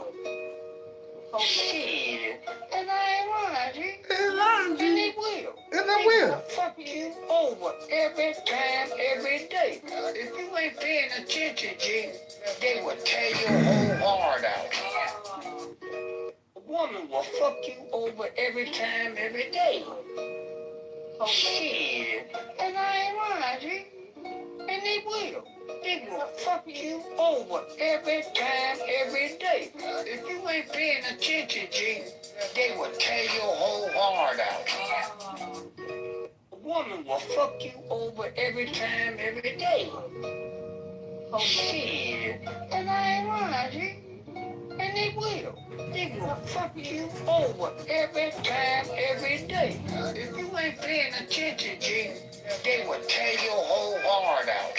Speaker 6: Oh shit. And I ain't lying, G. And they will.
Speaker 10: And they will.
Speaker 6: Fuck you over every time, every day. If you ain't paying attention, G, they will tear your whole heart out. A woman will fuck you over every time, every day. Oh shit. And I ain't lying, G. And they will. They will fuck you over every time, every day. If you ain't paying attention, G, they will tear your whole heart out. A woman will fuck you over every time, every day. Oh shit. And I ain't lying, G. And they will. They will fuck you over every time, every day. If you ain't paying attention, G, they will tear your whole heart out.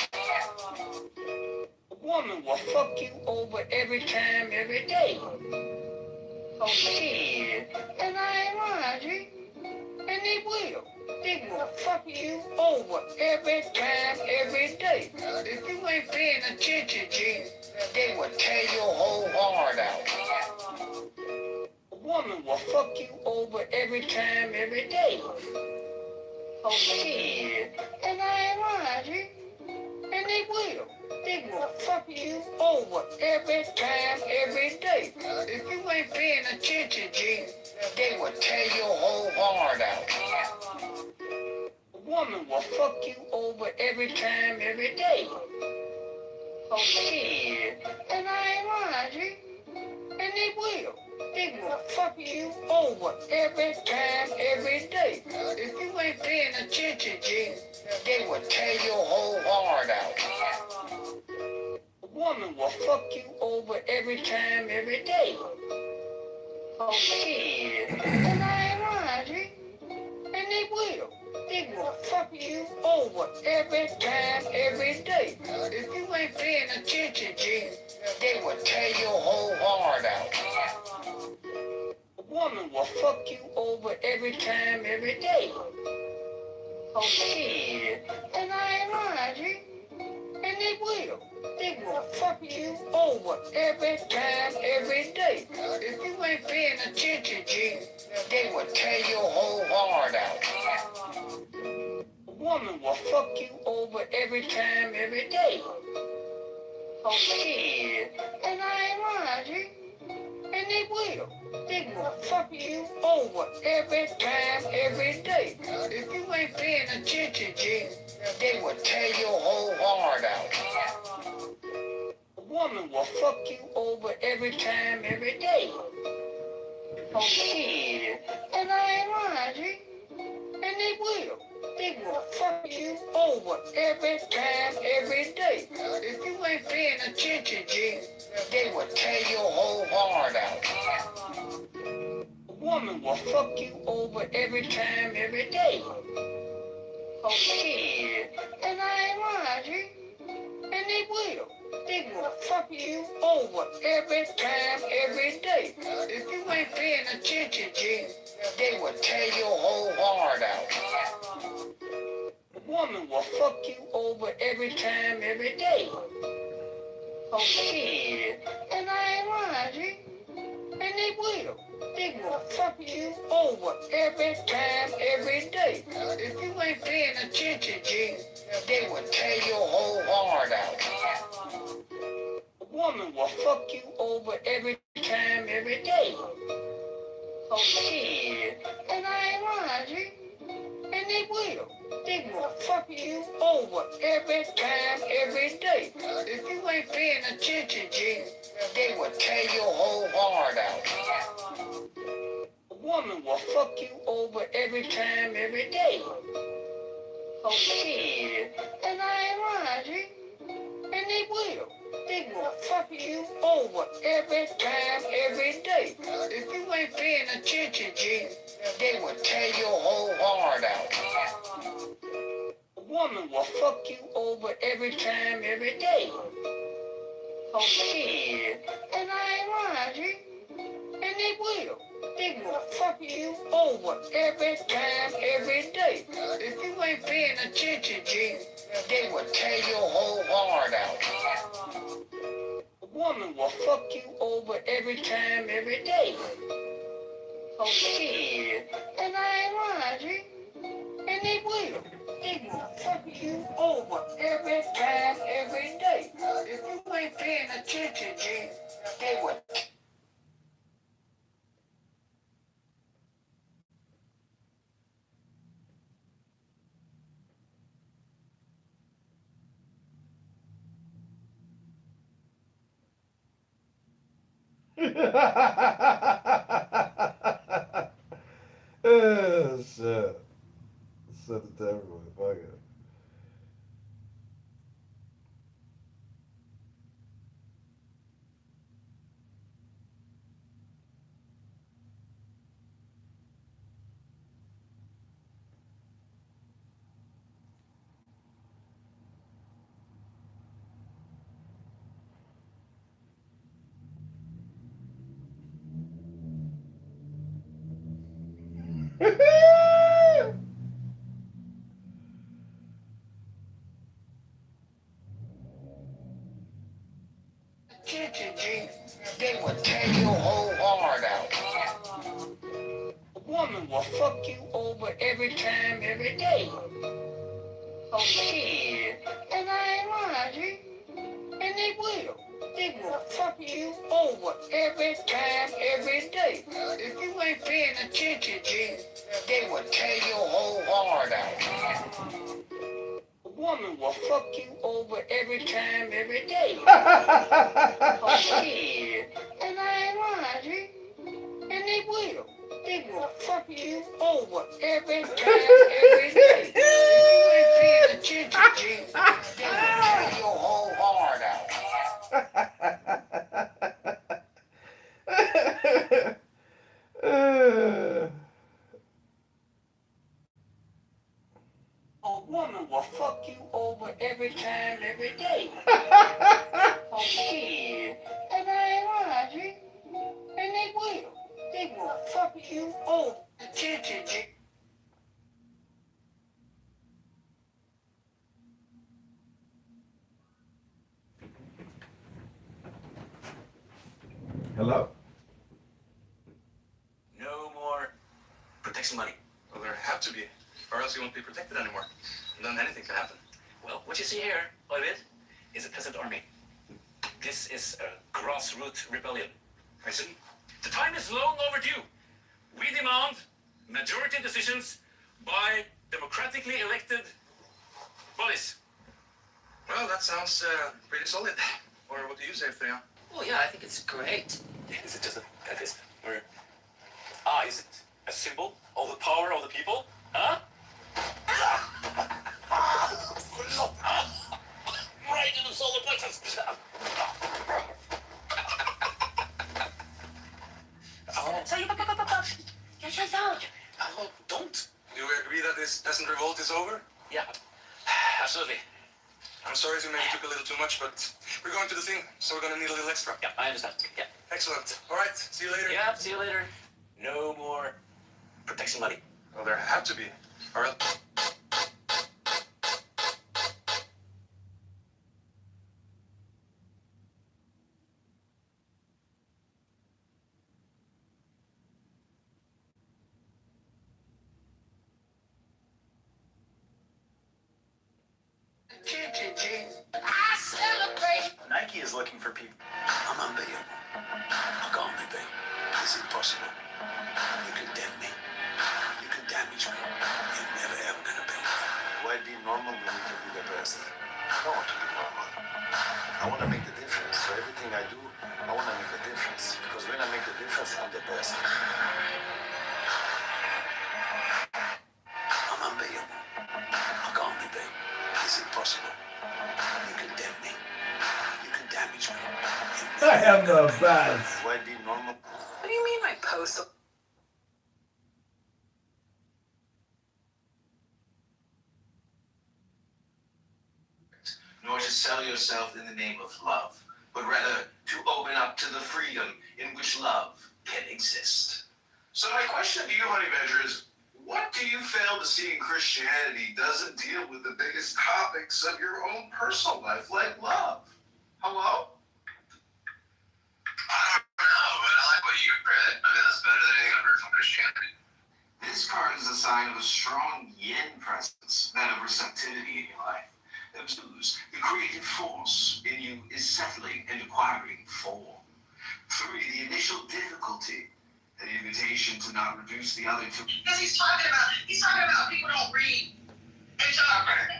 Speaker 6: A woman will fuck you over every time, every day. Oh shit. And I ain't lying, G. And they will. They will fuck you over every time, every day.
Speaker 14: day. If you ain't paying attention, G, they will tear your whole heart out. A woman will fuck you over every time, every day. Oh shit, and I ain't lying, G. And they will. They will fuck you over every time, every day. If you ain't paying attention, G, they will tear your whole heart out. A woman will fuck you over every time, every day. Oh shit, and I ain't lying, G. And they will. They will fuck you over every time, every day. If you ain't paying attention, G, they will tear your whole heart out. A woman will fuck you over every time, every day. Oh shit, and I ain't lying, G. And they will. They will fuck you over every time, every day. If you ain't paying attention, G, they will tear your whole heart out. A woman will fuck you over every time, every day. Oh shit, and I ain't lying, G. And they will. They will fuck you over every time, every day. If you ain't paying attention, G, they will tear your whole heart out. A woman will fuck you over every time, every day. Oh shit, and I ain't lying, G. And they will. They will fuck you over every time, every day. If you ain't paying attention, G, they will tear your whole heart out. A woman will fuck you over every time, every day. Oh shit, and I ain't lying, G. And they will. They will fuck you over every time, every day. If you ain't paying attention, G, they will tear your whole heart out. A woman will fuck you over every time, every day. Oh shit, and I ain't lying, G. And they will. They will fuck you over every time, every day. If you ain't paying attention, G, they will tear your whole heart out. A woman will fuck you over every time, every day. Oh shit, and I ain't lying, G. And they will. They will fuck you over every time, every day. If you ain't paying attention, G, they will tear your whole heart out. A woman will fuck you over every time, every day. Oh shit, and I ain't lying, G. And they will. They will fuck you over every time, every day. If you ain't paying attention, G, they will tear your whole heart out. A woman will fuck you over every time, every day. Oh shit, and I ain't lying, G. And they will. They will fuck you over every time, every day. If you ain't paying attention, G, they will tear your whole heart out. A woman will fuck you over every time, every day. Oh shit, and I ain't lying, G. And they will. They will fuck you over every time, every day. If you ain't paying attention, G, they will tear your whole heart out. A woman will fuck you over every time, every day. Oh shit, and I ain't lying, G. And they will. They will fuck you over every time, every day. If you ain't paying attention, G, they will.
Speaker 10: Oh, shit. Send it to everyone. Fuck it.
Speaker 20: attention, G, they will tear your whole heart out. A woman will fuck you over every time, every day. Oh, shit. And I ain't lying, G. And they will. They will fuck you over every time, every day. If you ain't paying attention, G, they will tear your whole heart out. A woman will fuck you over every time, every day. Oh, shit. And I ain't lying, G. And they will. They will fuck you over every time, every day. If you ain't paying attention, G, they will tear your whole heart out. A woman will fuck you over every time, every day. Oh, shit. And I ain't lying, G. And they will. They will fuck you over. Attention, G.
Speaker 2: Hello?
Speaker 14: No more protection money. Well, there have to be, or else you won't be protected anymore. And then anything can happen. Well, what you see here, Ovid, is a peasant army. This is a grassroots rebellion. I see. The time is long overdue. We demand majority decisions by democratically elected bodies. Well, that sounds pretty solid. Or what do you say, Freya?
Speaker 8: Well, yeah, I think it's great.
Speaker 14: Is it just a fist? Or is it a symbol of the power of the people? Huh? Right in the solar plexus. Oh, don't. Do you agree that this peasant revolt is over? Yeah, absolutely. I'm sorry if we maybe took a little too much, but we're going to the thing, so we're gonna need a little extra.
Speaker 8: Yeah, I understand. Yeah.
Speaker 14: Excellent. All right, see you later.
Speaker 8: Yeah, see you later. No more
Speaker 14: Protection money. Well, there have to be. All right.
Speaker 20: Attention, G. I celebrate.
Speaker 14: Nike is looking for people.
Speaker 20: I'm unbeatable. I can't be beat. It's impossible. You condemn me. You can damage me. You're never ever gonna beat me.
Speaker 19: Why be normal when you can be the best? I don't want to be normal. I want to make the difference. So everything I do, I want to make the difference. Because when I make the difference, I'm the best.
Speaker 20: I'm unbeatable. I can't be beat. It's impossible. You condemn me. You can damage me.
Speaker 2: I am the best.
Speaker 19: Why be normal?
Speaker 11: What do you mean my post?
Speaker 15: Nor to sell yourself in the name of love, but rather to open up to the freedom in which love can exist. So my question to you, Honey Badger, is what do you fail to see in Christianity doesn't deal with the biggest topics of your own personal life, like love? Hello?
Speaker 14: I don't know, but I like what you read. I mean, that's better than anything I've heard from Christianity.
Speaker 15: This card is a sign of a strong yin presence, that of receptivity in your life. Observes the creative force in you is settling and acquiring form. 3, the initial difficulty, an invitation to not reduce the other two.
Speaker 17: Because he's talking about people don't read. And so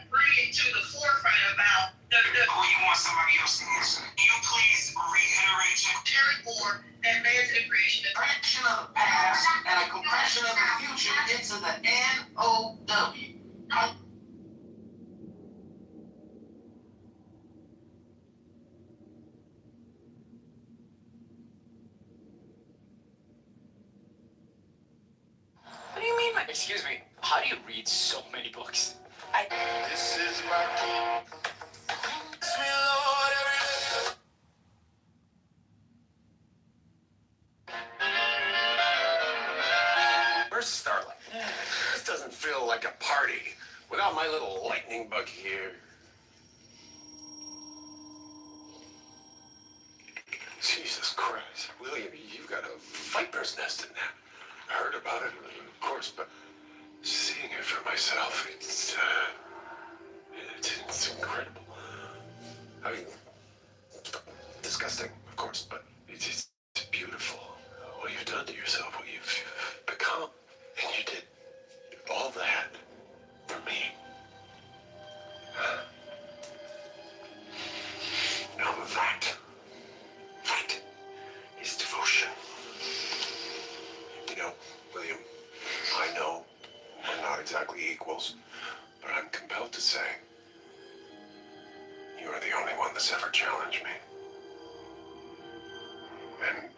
Speaker 17: bring it to the forefront about the
Speaker 15: Oh, you want somebody else to answer? Can you please reiterate your
Speaker 17: Terry Moore and man's creation.
Speaker 15: compression of the past and a compression of the future into the N-O-W?
Speaker 8: What do you mean? Excuse me. How do you read so many books?
Speaker 14: This is my king. Sweet Lord, every day.
Speaker 21: Where's Starlight? This doesn't feel like a party without my little lightning bug here.
Speaker 19: you've got a viper's nest in there. I heard about it, of course, but seeing it for myself, it's incredible. I mean, disgusting, of course, but it's beautiful. What you've done to yourself, what you've become, and you did all that for me. Now that is devotion. You know, William, I know we're not exactly equals, but I'm compelled to say you are the only one that's ever challenged me. And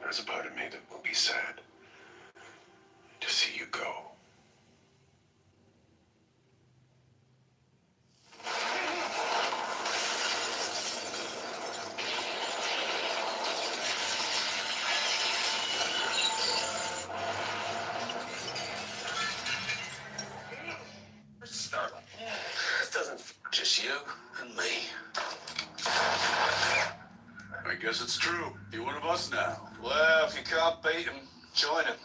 Speaker 19: there's a part of me that will be sad to see you go. Starla, this doesn't just you and me.
Speaker 14: I guess it's true. You're one of us now. Well, if you can't beat him, join him.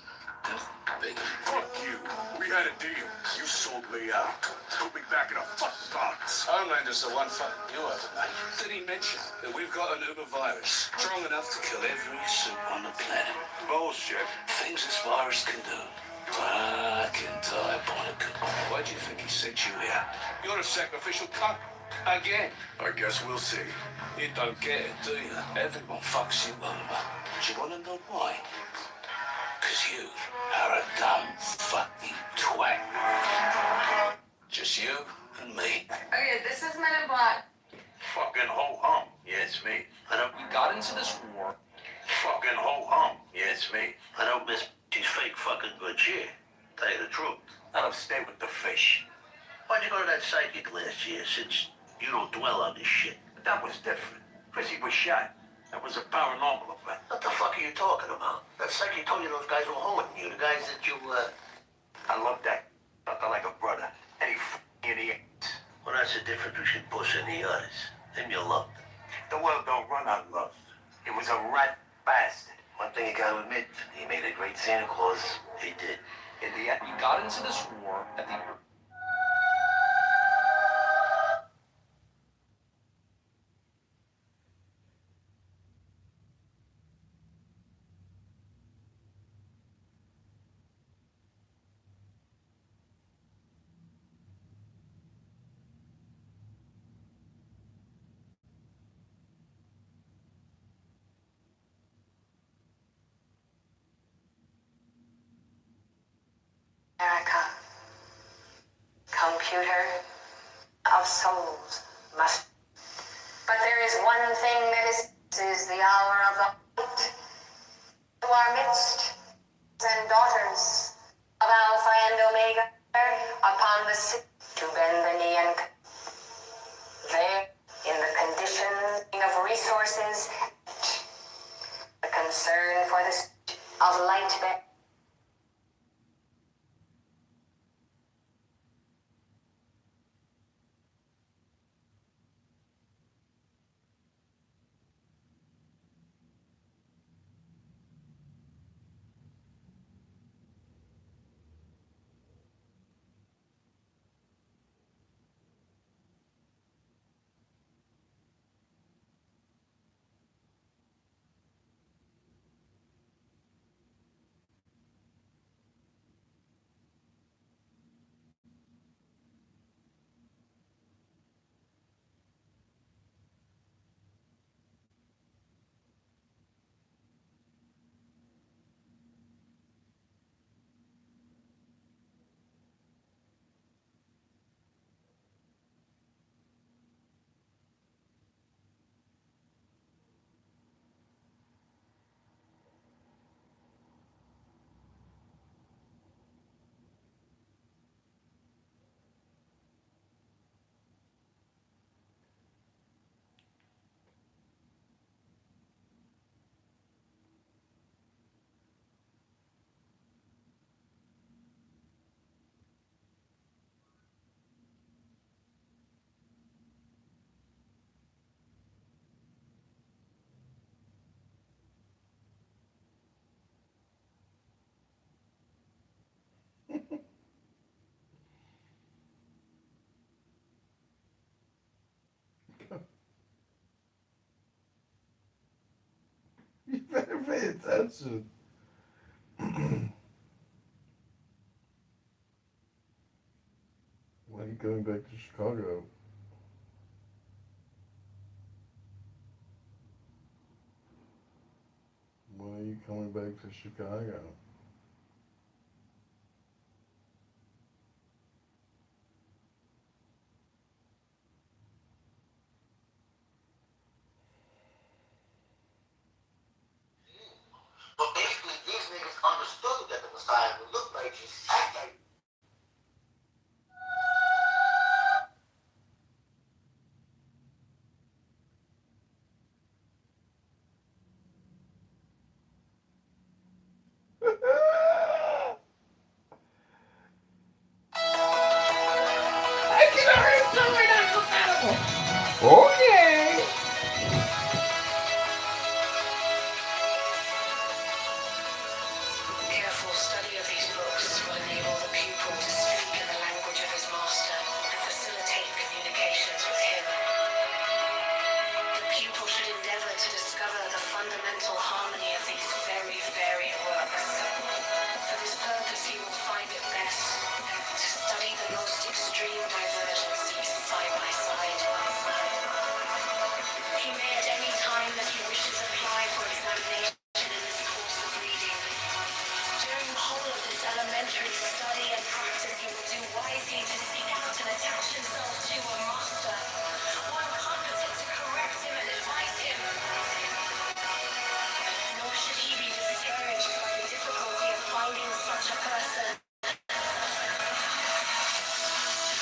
Speaker 14: Fuck you. We had a deal. You sold me out. Put me back in a fucking box. Homelander's the one fucking you have, mate. Did he mention that we've got an uber virus strong enough to kill every suit on the planet? Bullshit. Things this virus can do. I can diabolical. Why do you think he sent you here? You're a sacrificial cunt. Again. I guess we'll see. You don't get it, do you? Everyone fucks you over. Do you want to know why? Because you are a dumb fucking twat. Just you and me.
Speaker 11: Okay, this is Men in Black.
Speaker 14: Fucking ho-hum. Yeah, it's me. I don't... We got into this war. Fucking ho-hum. Yeah, it's me. I don't miss... She's fake fucking good shit. Tell you the truth. I'll stay with the fish. Why'd you go to that psychic last year, since you don't dwell on this shit? But that was different. Chrissy was shot. That was a paranormal event. What the fuck are you talking about? That psychic told you those guys were holding you, the guys that you, I love that. Fucker like a brother. And he in the ass. Well, that's the difference between puss and the others. Them you loved. The world don't run on love. It was a rat bastard. One thing you gotta admit, he made a great Santa Claus. He did. In the end, we got into this war at the...
Speaker 5: America, computer of souls must. But there is one thing that is the hour of the light to our midst, and daughters of Alpha and Omega, upon the city to bend the knee and there, in the condition of resources, the concern for the of light.
Speaker 10: attention. When are you coming back to Chicago? When are you coming back to Chicago?
Speaker 14: But basically, these niggas understood that the Messiah would look like Jesus, act like.
Speaker 1: I can already tell we're not compatible. Okay.
Speaker 18: Careful study of these books will enable the pupil to speak in the language of his master and facilitate communications with him. The pupil should endeavor to discover the fundamental harmony of these very varied works. For this purpose, he will find it best to study the most extreme divergencies side by side. He may at any time that he wishes apply for examination in this course of reading. During the whole of this elementary study and practice, he will do wisely to seek out and attach himself to a master, one competent to correct him and advise him. Nor should he be discouraged by the difficulty of finding such a person.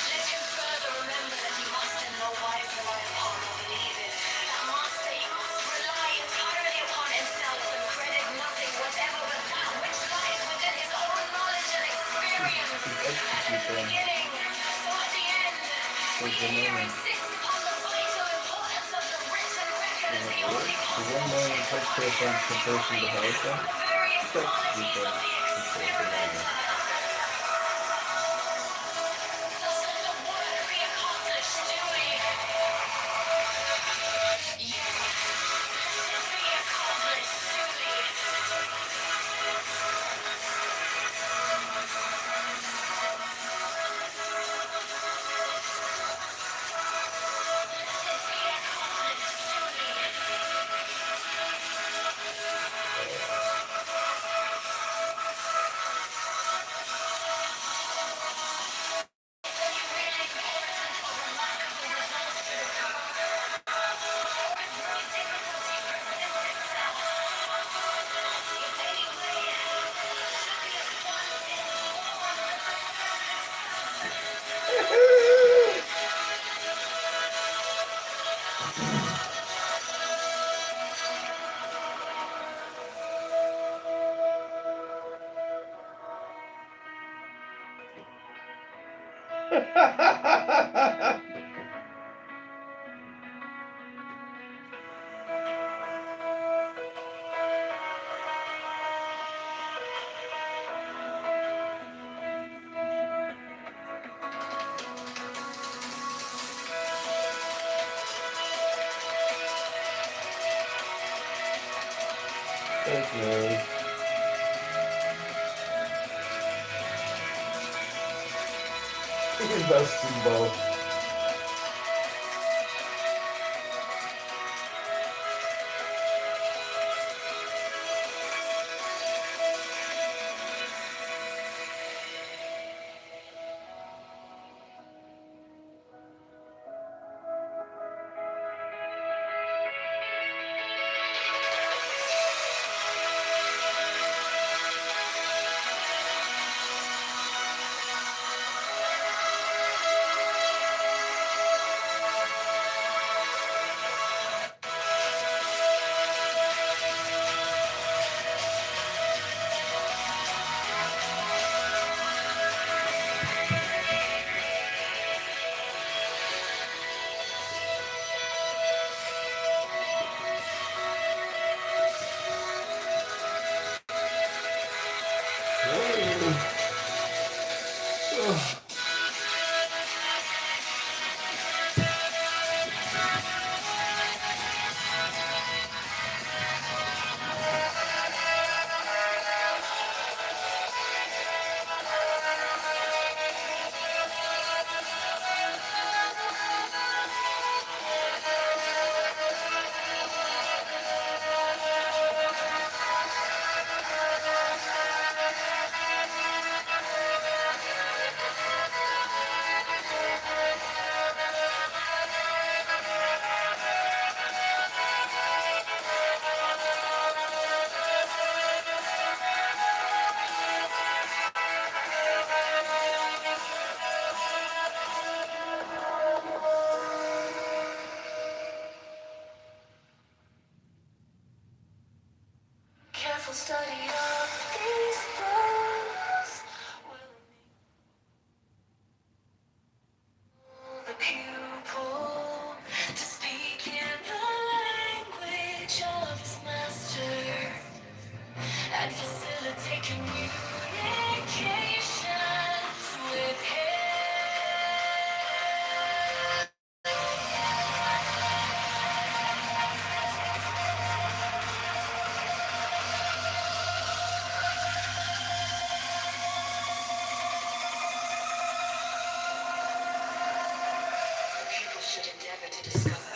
Speaker 18: Let him further remember that he must in no wise rely upon or believe in. That master he must rely entirely upon himself and credit nothing whatever but that which lies within his own knowledge and experience. As at the beginning, so at the end, we here insist upon the vital importance of the written record as the only possible
Speaker 10: Person to
Speaker 18: various qualities of the experiment. Thus let the work be accomplished duly. Yes, let it be accomplished duly.
Speaker 10: Thanks, man. Best in both.
Speaker 18: careful study of these books will enable the pupil to speak in the language of his master and facilitate communications with him. People should endeavor to discover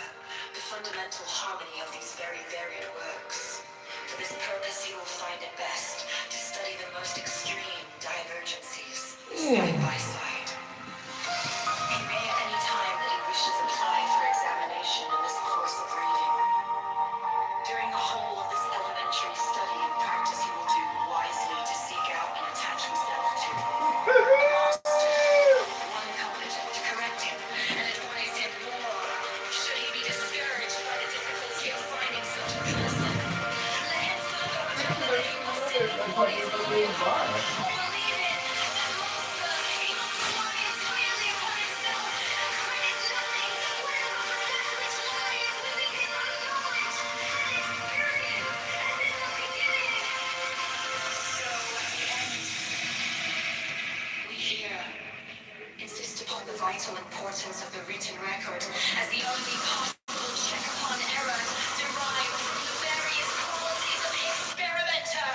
Speaker 18: the fundamental harmony of these very varied works. For this purpose, he will find it best to study the most extreme divergencies side by side. He may at any time that he wishes apply for examination in this course of reading. During the whole of this elementary study and practice, he will do wisely to seek out and attach himself to a master, one competent to correct him and advise him more. Should he be discouraged by the difficulty of finding such a person, let him further remember that he must embody his own believe it, that Musa, he must rely entirely upon himself and credit nothing whatever for that which lies within his own knowledge and experience as in the beginning. So, at the end, we hear insist upon the vital importance of the written record as the only possible check upon error derived from the various qualities of the experimenter.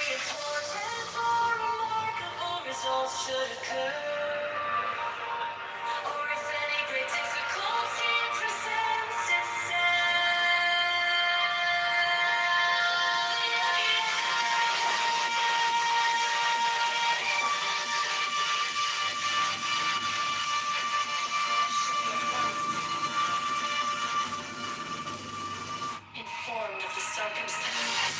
Speaker 18: Important or remarkable results should occur, or if any great difficulty presents itself, informed of the circumstances.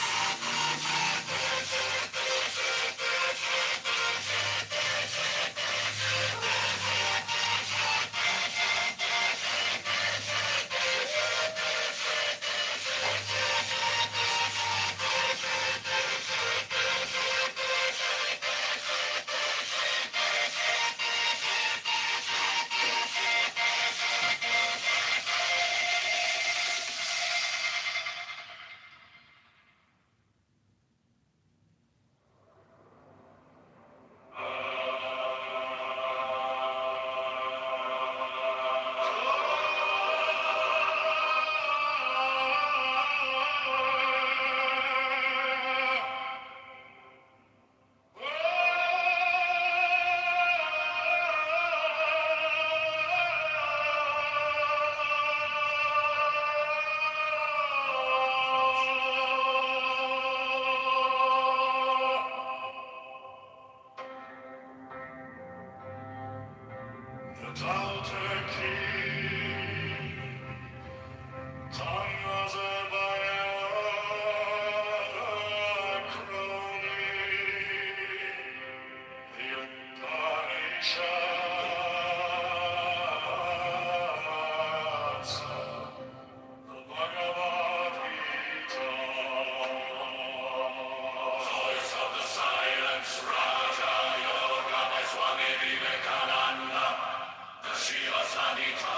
Speaker 18: Shiva Sanita.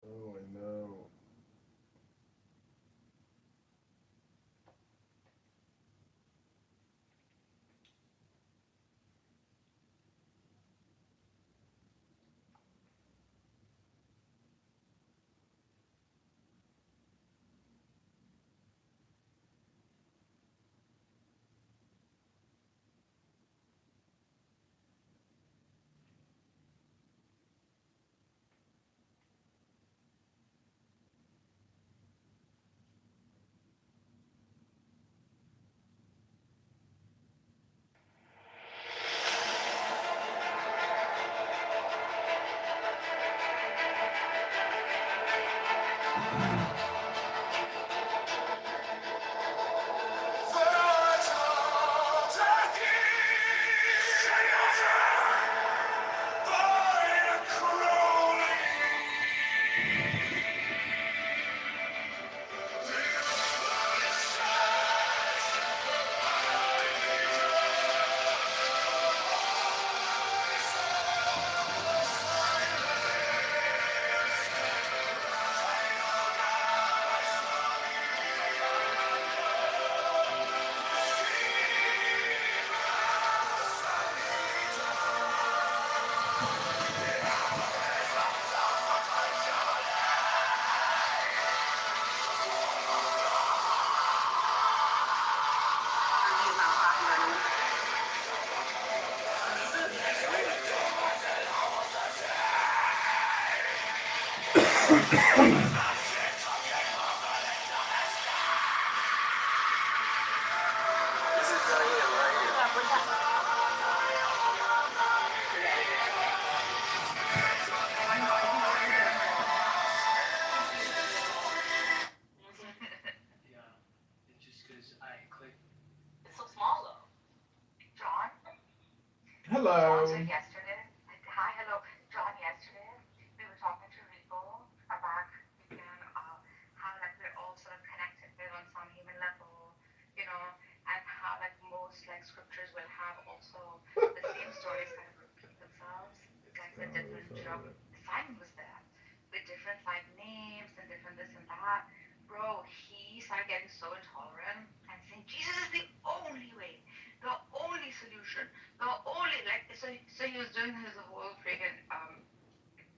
Speaker 10: Oh, I know.
Speaker 5: It's so small though. John? John
Speaker 2: Hello.
Speaker 5: said yesterday. Hi, hello. John, yesterday we were talking to Rico about again, how like we're all sort of connected on some human level, you know, and how like most like scriptures will have also the same stories kind of repeat themselves, like with different, you know, Simon was there with different like names and different this and that. Bro, he started getting so intolerant and saying Jesus is the only way, the only solution, the only like so he was doing his whole freaking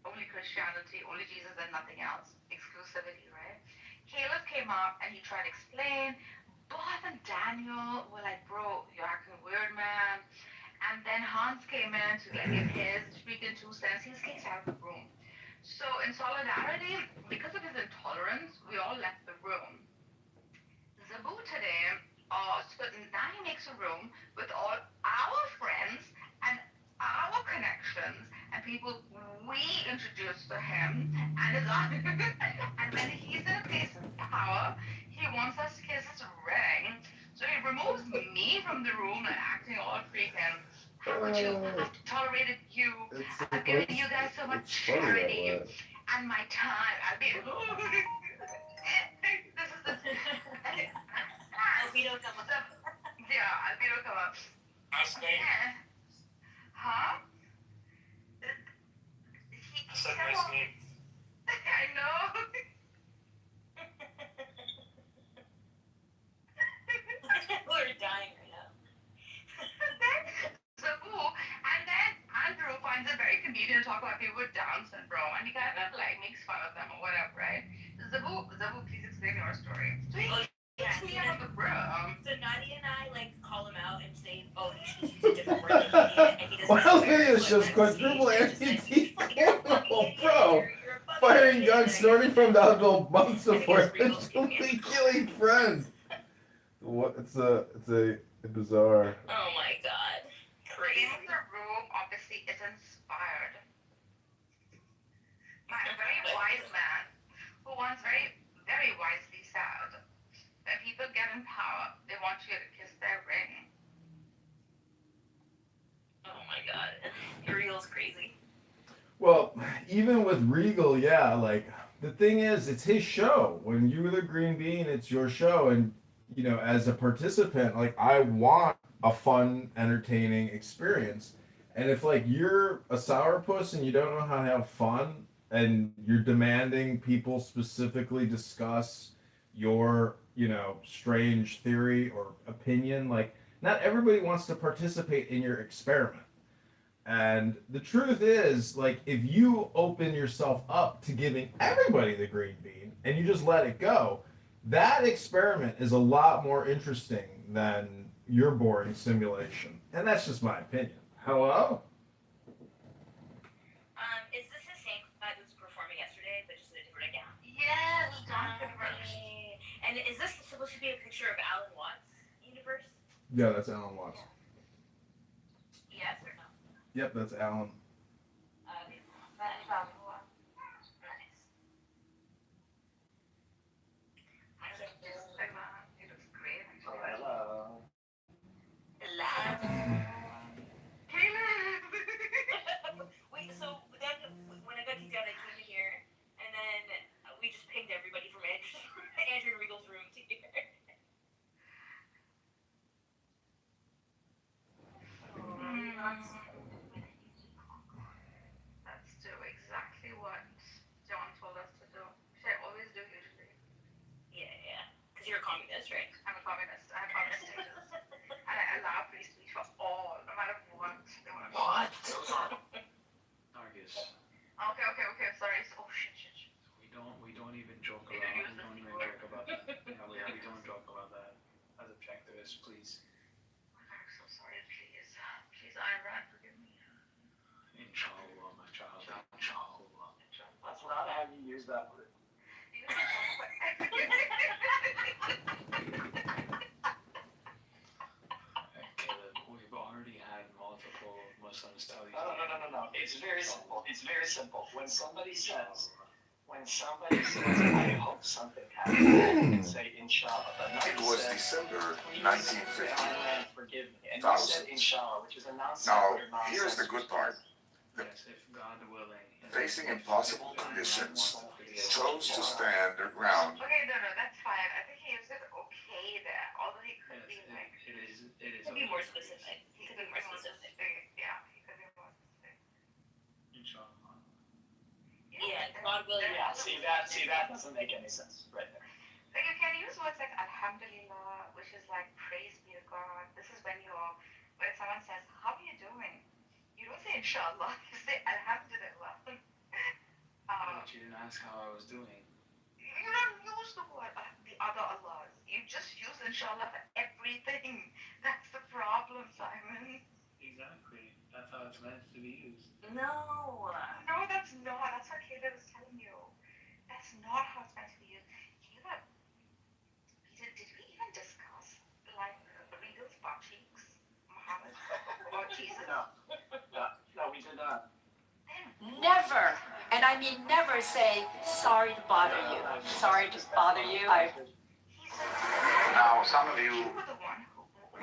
Speaker 5: only Christianity, only Jesus and nothing else, exclusivity, right? Caleb came up and he tried to explain. Bob and Daniel were like, bro, you're acting weird, man. And then Hans came in to like give his freaking 2 cents. He was kicked out of the room. So in solidarity, because of his intolerance, we all left the room. Zabu today, so now he makes a room with all our friends and our connections and people we introduced to him and his and when he's in a place of power, he wants us to kiss his ring. So he removes me from the room and acting all freaking. How could you? I've tolerated you. I've given you guys so much charity and my time. I've been. This is the
Speaker 14: last name?
Speaker 17: Huh?
Speaker 14: I said nice name.
Speaker 17: I know.
Speaker 3: We're dying right now.
Speaker 17: Zabu, and then Andrew finds it very convenient to talk about people with Down syndrome, and he kind of like makes fun of them or whatever, right? Zabu, please explain your story.
Speaker 3: Oh, yeah.
Speaker 17: We have the room.
Speaker 3: So Nadia and I like call him out and say, "Oh, you should use a different word than idiot," and he doesn't.
Speaker 10: Wild video shows quadruple amputee criminal pro firing gun snorting from the outdoor months before eventually killing friend. What? It's a bizarre.
Speaker 3: Oh my god,
Speaker 17: The
Speaker 3: crazy.
Speaker 17: name of the room obviously is inspired by a very wise man who once very wisely said, when people get in power, they want you to kiss their ring.
Speaker 3: Oh my god, Uriel's crazy.
Speaker 2: Well, even with Regal, yeah, like the thing is, it's his show. When you're the green bean, it's your show, and you know, as a participant, like I want a fun, entertaining experience. And if like you're a sourpuss and you don't know how to have fun, and you're demanding people specifically discuss your, you know, strange theory or opinion, like not everybody wants to participate in your experiment. And the truth is, like, if you open yourself up to giving everybody the green bean and you just let it go, that experiment is a lot more interesting than your boring simulation. And that's just my opinion. Hello?
Speaker 3: Is this the same guy that was performing yesterday, but just in a different account?
Speaker 17: Yes,
Speaker 3: And is this supposed to be a picture of Alan Watts' universe?
Speaker 2: Yeah, that's Alan Watts.
Speaker 3: Yes or no?
Speaker 2: Yep, that's Alan.
Speaker 17: That's Alan Watts. Nice. I like this man. He looks great.
Speaker 6: Hello.
Speaker 3: Wait, so then when I got kicked out, I came here, and then we just pinged everybody from Andrew Regal's room to here.
Speaker 17: Let's do exactly what John told us to do. Which I always do usually.
Speaker 3: Yeah. Because you're a communist, right?
Speaker 17: I'm a communist. I have communist status. And I allow free speech for all, no matter what they want to do.
Speaker 6: What? Those aren't. Argus.
Speaker 17: Okay. Sorry. Oh shit.
Speaker 6: We don't even joke about. We don't even joke about that. Yeah, we don't joke about that as objectivists, please.
Speaker 17: I'm so sorry. Please, Iran, forgive me.
Speaker 6: Inshallah, my child. Inshallah. That's not how you use that word. Caleb, we've already had multiple Muslims tell you. No. It's very simple. When somebody says, I hope something happens, you can say inshallah.
Speaker 4: It was December 1950.
Speaker 6: Forgive me. And you said inshallah, which is a nonsense.
Speaker 4: Now, here's the good part.
Speaker 6: Yes, if God willing.
Speaker 4: Facing impossible conditions, chose to stand their ground.
Speaker 17: Okay, no, that's fine. I think he used it okay there, although he could be like.
Speaker 6: It is.
Speaker 3: Could be more specific.
Speaker 17: He could be more specific. Yeah, he could be more specific.
Speaker 6: Inshallah.
Speaker 3: Yeah, God willing.
Speaker 6: Yeah, see that doesn't make any sense right there.
Speaker 17: Like you can use words like Alhamdulillah, which is like praise be to God. This is when someone says, how are you doing? You don't say inshallah, you say Alhamdulillah.
Speaker 6: But you didn't ask how I was doing.
Speaker 17: You don't use the word the other Allahs. You just use inshallah for everything. That's the problem, Simon.
Speaker 6: Exactly. That's how it's meant to be used.
Speaker 3: No.
Speaker 17: No, that's not. That's what Caleb is telling you. That's not how it's meant to be used. Caleb, did we even discuss like Regal's butt cheeks, Muhammad, or Jesus?
Speaker 6: No, we did not.
Speaker 9: Never, and I mean never say, sorry to bother you. Sorry to bother you.
Speaker 14: Now, some of you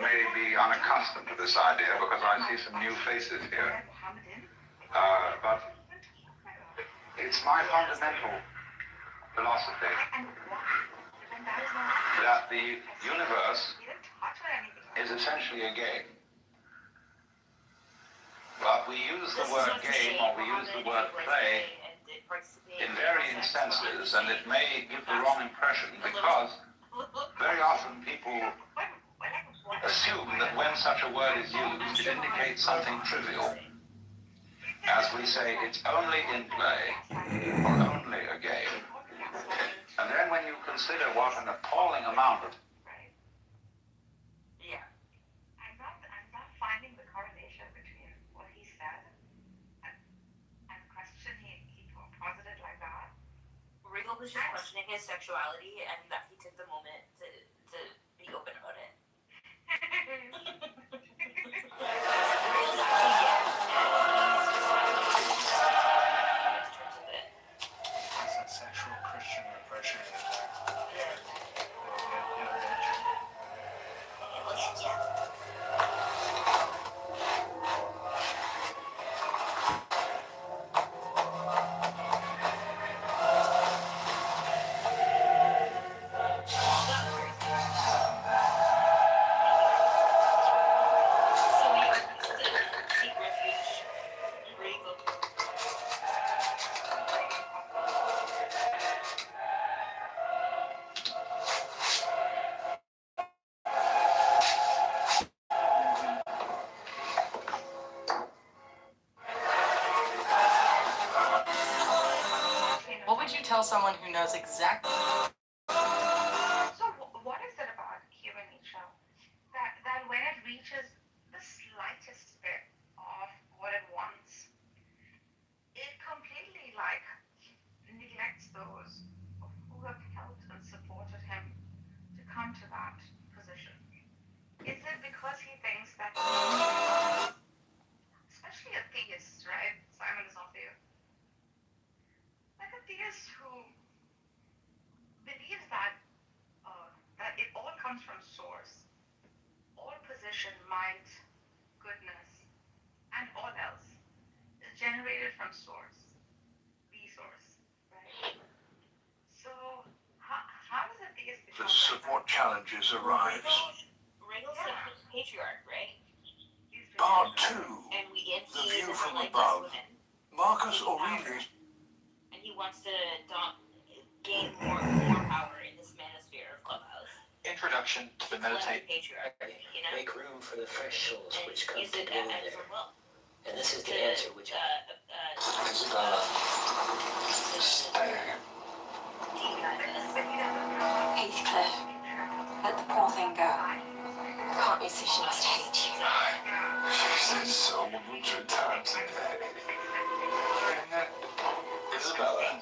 Speaker 14: may be unaccustomed to this idea because I see some new faces here. But it's my fundamental philosophy that the universe is essentially a game.
Speaker 6: but we use the word game or we use the word play in varying senses, and it may give the wrong impression because very often people assume that when such a word is used, it indicates something trivial. As we say, it's only in play, or only a game. And then when you consider what an appalling amount of...
Speaker 3: Yeah. I'm not finding the correlation between what he said and the question he posited like that. Regal was just questioning his sexuality and that he took the moment to be open about it. Regal's actually gay.
Speaker 16: It's a sexual Christian repression attack.
Speaker 3: Yeah.
Speaker 9: What would you tell someone who knows exactly?
Speaker 3: So what is it about human nature that when it reaches the slightest bit of what it wants, it completely neglects those who have helped and supported him to come to that position? Is it because he thinks that, especially a theist, right? Simon is not there. Like a theist who believes that it all comes from source. All position, mind, goodness, and all else is generated from source, the source, right? So how does a theist become
Speaker 4: This is what challenges arise.
Speaker 3: Regal's like the patriarch, right?
Speaker 4: Part 2.
Speaker 3: And
Speaker 4: The view from above. Marcus Aurelius.
Speaker 3: And he wants to gain more power in this manosphere of Clubhouse.
Speaker 6: Introduction to the meditate.
Speaker 8: Make room for the fresh souls which come
Speaker 3: Use
Speaker 8: to
Speaker 3: it
Speaker 8: dwell
Speaker 3: as
Speaker 8: there.
Speaker 3: a will.
Speaker 8: And this is the answer which
Speaker 4: Isabella. Stay.
Speaker 9: Heathcliff, let the poor thing go. Can't you see she must hate you?
Speaker 4: She says so 100 times a day. Isabella,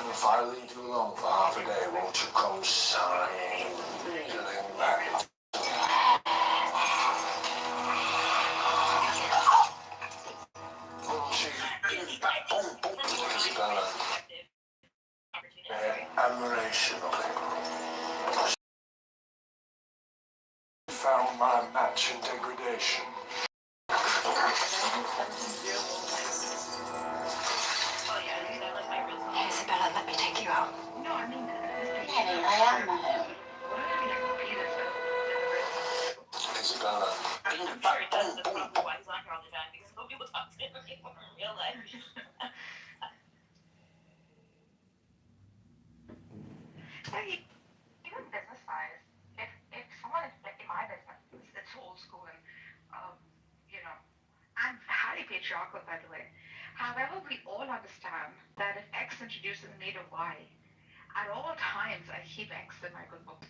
Speaker 4: if I leave you alone for half a day, won't you come sighing back? Isabella, admiration of it. Found my match in degradation.
Speaker 9: Isabella, let me take you out.
Speaker 3: No, I mean,
Speaker 9: Henry, I am home.
Speaker 4: Isabella.
Speaker 3: I'm sure it does. That's probably why he's on here all the time, because no people talk to him anymore in real life. Even business wise, if someone is like in my business, it's old school and I'm highly patriarchal, by the way. However, we all understand that if X introduces me to Y, at all times I keep X in my good books.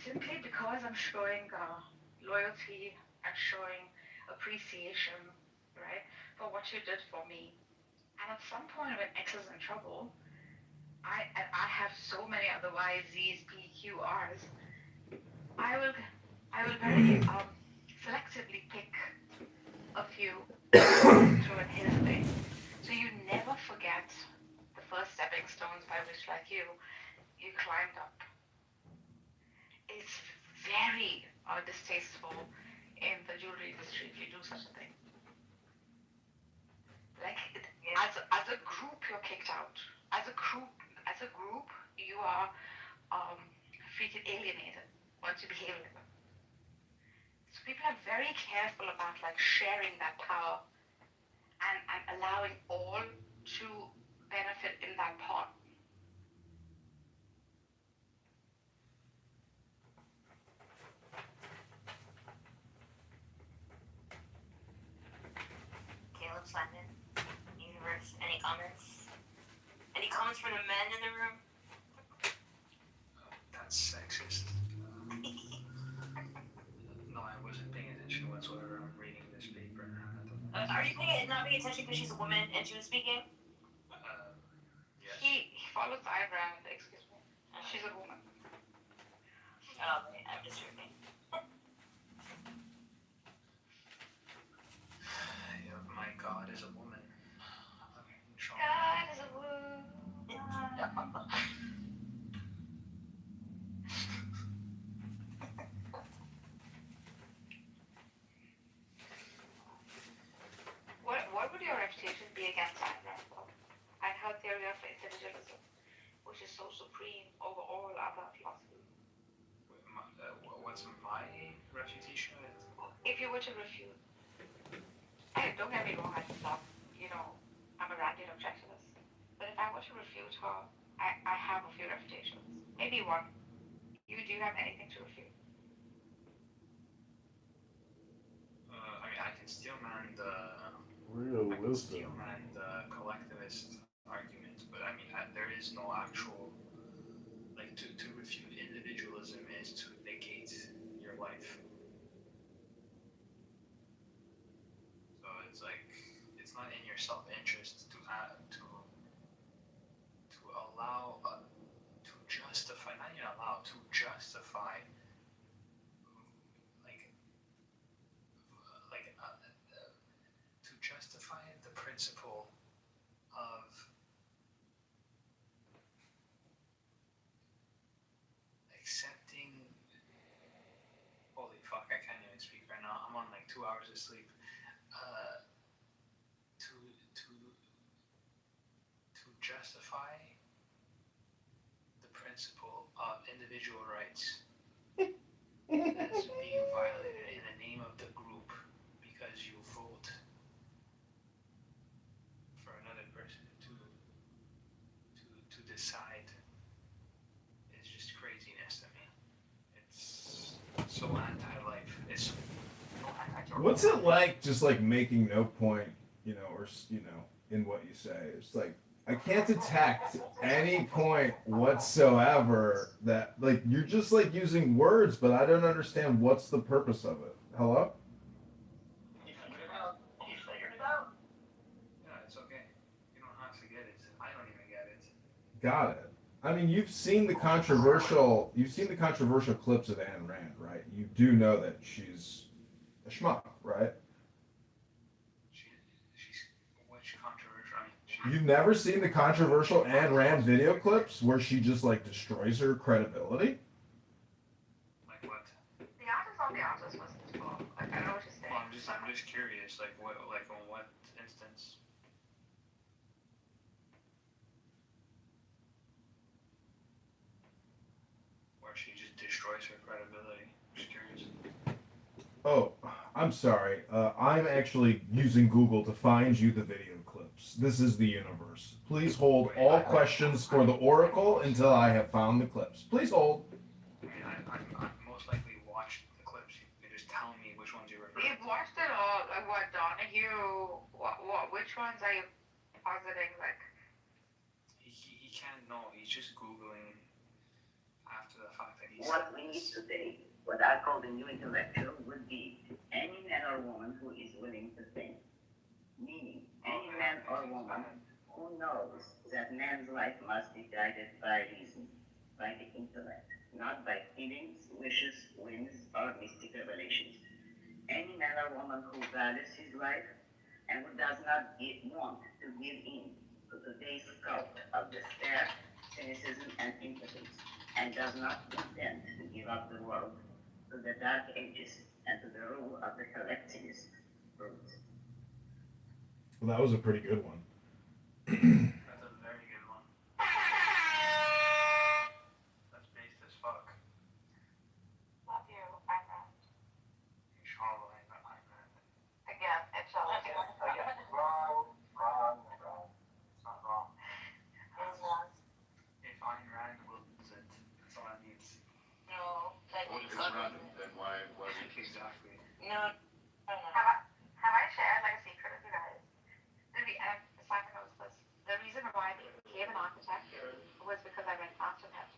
Speaker 3: Simply because I'm showing loyalty, I'm showing appreciation, right, for what you did for me. And at some point when X is in trouble, I have so many other Y's, Z's, P, Q, R's. I will very selectively pick a few through in his way. So you never forget the first stepping stones by which, like you climbed up. It's very distasteful in the jewelry industry if you do such a thing. Like as a group, you're kicked out. As a group, you are freaking alienated once you behave like that. It's people are very careful about like sharing that power and allowing all to benefit in that pot.
Speaker 5: Caleb Simon, Universe, any comments? Any comments from the men in the room?
Speaker 6: That's sexist. No, I wasn't paying attention whatsoever. I'm reading this paper.
Speaker 5: Are you not paying attention because she's a woman and she was speaking?
Speaker 6: Yes.
Speaker 3: He follows the eyebrow, excuse me. She's a woman.
Speaker 5: Oh, wait, I'm just joking.
Speaker 6: Yeah, my God is a woman.
Speaker 3: God is a woman. What would your reputation be against eyebrow and her theory of individualism, which is so supreme over all other philosophy?
Speaker 6: What's my reputation with?
Speaker 3: If you were to refute, hey, don't get me wrong, I'm not, I'm a radical objectionist. But if I were to refute her, I have a few refutations. Maybe one. You do have anything to refute?
Speaker 6: I mean, I can still man the
Speaker 10: Real
Speaker 6: collectivist argument, but I mean, there is no actual to refute individualism is to negate your life. So it's like it's not in your self-interest to allow to justify, not even allow, to justify to justify the principle of accepting. Holy fuck, I can't even speak right now. I'm on like 2 hours of sleep. To justify the principle of individual rights as being violated in the name of the group because you vote for another person to decide is just craziness to me. It's so anti-life. It's so anti-life.
Speaker 2: What's it like just like making no point, or in what you say? It's like I can't detect any point whatsoever that like you're just like using words, but I don't understand what's the purpose of it. Hello?
Speaker 6: You figured it out. You figured it out. Yeah, it's okay. You don't have to get it. I don't even get it.
Speaker 2: Got it. I mean, you've seen the controversial clips of Ayn Rand, right? You do know that she's a schmuck, right?
Speaker 6: Which controversial? I mean,
Speaker 2: You've never seen the controversial Ayn Rand video clips where she just like destroys her credibility?
Speaker 6: like what?
Speaker 3: The artist on the artist was this book. Like, I know what you're saying.
Speaker 6: Well, I'm just curious. Like what? Like on what instance? Where she just destroys her credibility. Just curious.
Speaker 2: Oh, I'm sorry. I'm actually using Google to find you the video clips. This is the universe. Please hold all questions for the Oracle until I have found the clips. Please hold.
Speaker 6: I mean, I most likely watched the clips. You just tell me which ones you refer to.
Speaker 3: We've watched it all. Like, what, Donahue? Which ones are you positing? Like,
Speaker 6: He can't know. He's just Googling after the fact that he's.
Speaker 7: What we need today, what I call the new intellectual, would be any man or woman who is willing to think. Meaning, any man or woman who knows that man's life must be guided by reason, by the intellect, not by feelings, wishes, whims, or mystic revelations. Any man or woman who values his life and who does not want to give in to today's cult of despair, cynicism, and impotence, and does not intend to give up the world to the dark ages and to the rule of the collectivist brute.
Speaker 2: Well, that was a pretty good one.
Speaker 6: That's a very good one. That's based as fuck.
Speaker 3: love you, Ayn Rand.
Speaker 6: You sure?
Speaker 3: No, like,
Speaker 14: Well, if it's random, then why is it?
Speaker 3: exactly. No, have I shared like a secret with you guys? Simon knows this. The reason why I became an architect was because I read Fountainhead.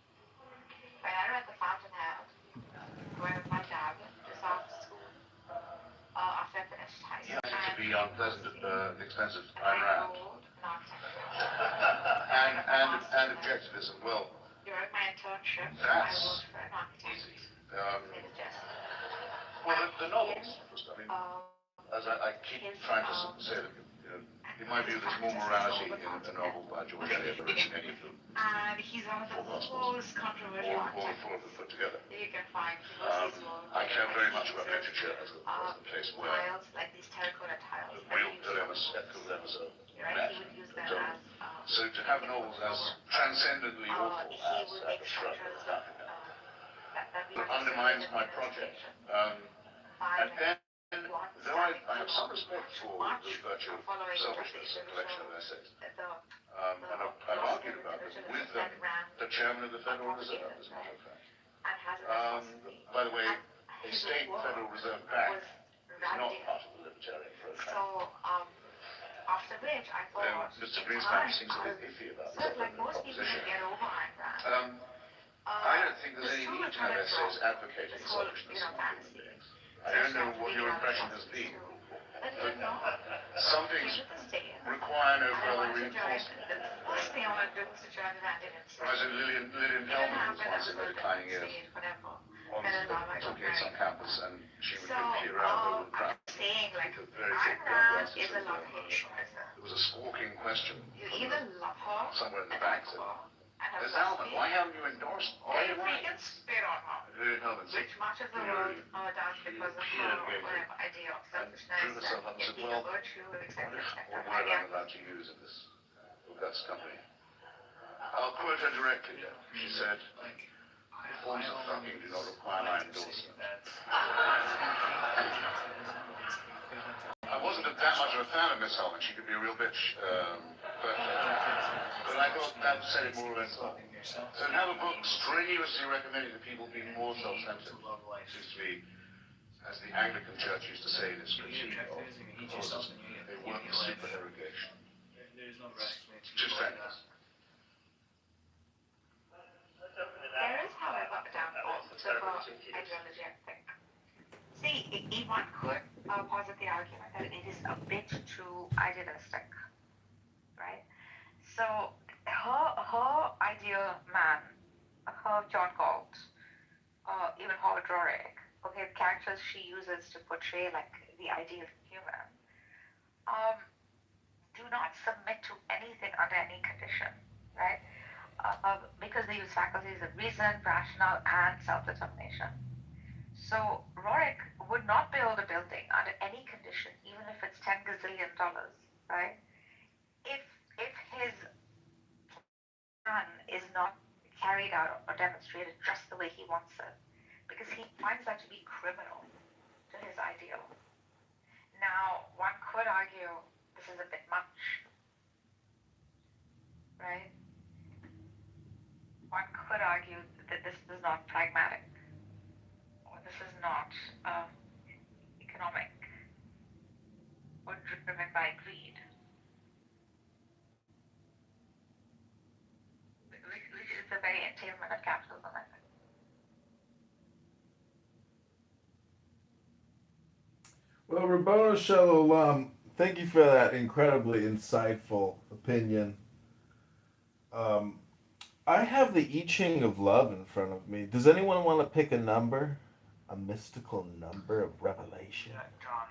Speaker 3: When I read the Fountainhead, when my dad just after school, after I finished high
Speaker 14: Yeah,
Speaker 3: school,
Speaker 14: it could be unpleasant, expensive.
Speaker 3: I
Speaker 14: I'm around.
Speaker 3: enrolled in architecture.
Speaker 14: And objectivism. Well,
Speaker 3: During my internship, I
Speaker 14: that's
Speaker 3: worked for an architect.
Speaker 14: easy.
Speaker 3: Name is Jesse.
Speaker 14: Well, the novels. I mean, as I keep trying to say that, in my view, there's more morality in a novel by George Eliot than in any of them.
Speaker 3: And he's one of the most controversial architects
Speaker 14: All of them put together.
Speaker 3: that you can find.
Speaker 14: I care very much about literature as the place where
Speaker 3: tiles, like these terracotta tiles.
Speaker 14: the real dilemmas, ethical dilemmas are
Speaker 3: Right?
Speaker 14: met.
Speaker 3: He would use them as
Speaker 14: So to have novels as transcendently awful
Speaker 3: he
Speaker 14: as
Speaker 3: would
Speaker 14: At
Speaker 3: make
Speaker 14: the Shrub
Speaker 3: structures
Speaker 14: of Nothing
Speaker 3: that we
Speaker 14: undermines my project. And then, though I have some respect for the virtue of selfishness and collection of essays, and I've argued about it with the chairman of the Federal Reserve, as a matter of fact. By the way, a state Federal Reserve bank is not part of the libertarian program.
Speaker 3: So, after which I thought,
Speaker 14: Mr. Greenspan seems a bit iffy about the
Speaker 3: like most people
Speaker 14: proposition.
Speaker 3: get over Ayn Rand.
Speaker 14: I don't think there's any need to have essays advocating selfishness in human beings. I don't know what your impression has been, but some things require no further reinforcement.
Speaker 3: The first thing I want to do is to join the
Speaker 14: I said Lillian Hellman was once in the declining years on some campus, and she would peer around over the crowd.
Speaker 3: saying like
Speaker 14: Very
Speaker 3: Ayn
Speaker 14: thick
Speaker 3: Rand
Speaker 14: glasses.
Speaker 3: is a love-hate person.
Speaker 14: There was a squawking question
Speaker 3: You either love her
Speaker 14: somewhere in the back said, Ms. Hellman, why haven't you endorsed
Speaker 3: or
Speaker 14: gay
Speaker 3: you
Speaker 14: rights?
Speaker 3: freaking spit on her.
Speaker 14: Lillian Hellman said,
Speaker 3: Which much of the world does because of her whatever idea of selfishness,
Speaker 14: drew herself up and said,
Speaker 3: being a
Speaker 14: well,
Speaker 3: virtue, etc.
Speaker 14: what word I'm allowed to use in this August company. I'll quote her directly. She said, forms of fucking do not require my endorsement. I wasn't that much of a fan of Miss Hellman. She could be a real bitch. But I thought that said it more or less all. So to have a book strenuously recommending that people be more self-centered seems to be, as the Anglican Church used to say, this critique of causes a work of supererogation. Too strenuous.
Speaker 3: There is, however, a downfall to the ideology, I think. See, one could posit the argument that it is a bit too idealistic, right? So, her ideal man, her John Galt, even Howard Rorick, okay, the characters she uses to portray like the ideal human, do not submit to anything under any condition, right? Because they use faculties of reason, rationale, and self-determination. So Rorick would not build a building under any condition, even if it's $10 gazillion, right? If his plan is not carried out or demonstrated just the way he wants it, because he finds that to be criminal to his ideal. Now, one could argue this is a bit much, right? One could argue that this is not pragmatic, or this is not economic, or driven by greed. Which is the very entailment of capitalism, I think.
Speaker 10: Well, Rabboni Shalom, thank you for that incredibly insightful opinion. I have the I Ching of Love in front of me. Does anyone want to pick a number? A mystical number of revelation?
Speaker 12: Yeah, John,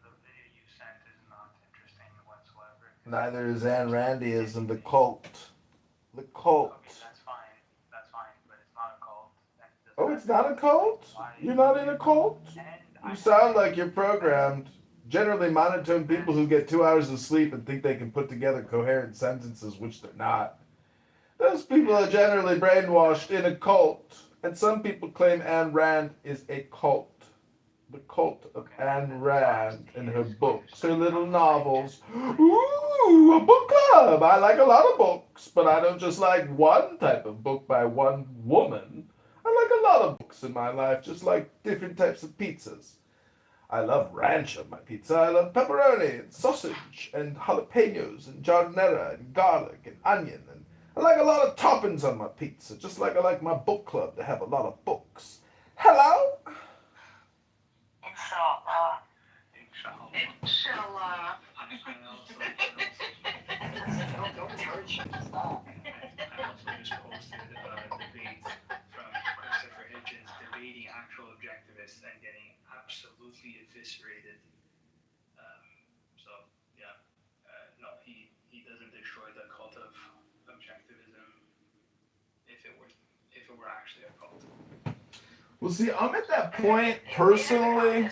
Speaker 12: the video you sent is not interesting whatsoever.
Speaker 10: Neither is Ayn Randyism, the cult. The cult.
Speaker 12: Okay, that's fine, but it's not a cult.
Speaker 10: Oh, it's not a cult? You're not in a cult? You sound like you're programmed. Generally monotone people who get 2 hours of sleep and think they can put together coherent sentences, which they're not. Those people are generally brainwashed in a cult. And some people claim Ayn Rand is a cult. The cult of Ayn Rand and her books, her little novels. Ooh, a book club. I like a lot of books, but I don't just like one type of book by one woman. lot of books in my life, just like different types of pizzas. I love ranch on my pizza. I love pepperoni and sausage and jalapenos and giardiniera and garlic and onion. And I like a lot of toppings on my pizza, just like I like my book club to have a lot of books. Hello?
Speaker 3: Inshallah. Inshallah.
Speaker 12: Don't encourage him to stop. I also just posted debates from Christopher Hitchens debating actual objectivists and getting absolutely eviscerated. So yeah, no, he doesn't destroy the cult of objectivism if it were actually a cult.
Speaker 2: Well, see, I'm at that point personally.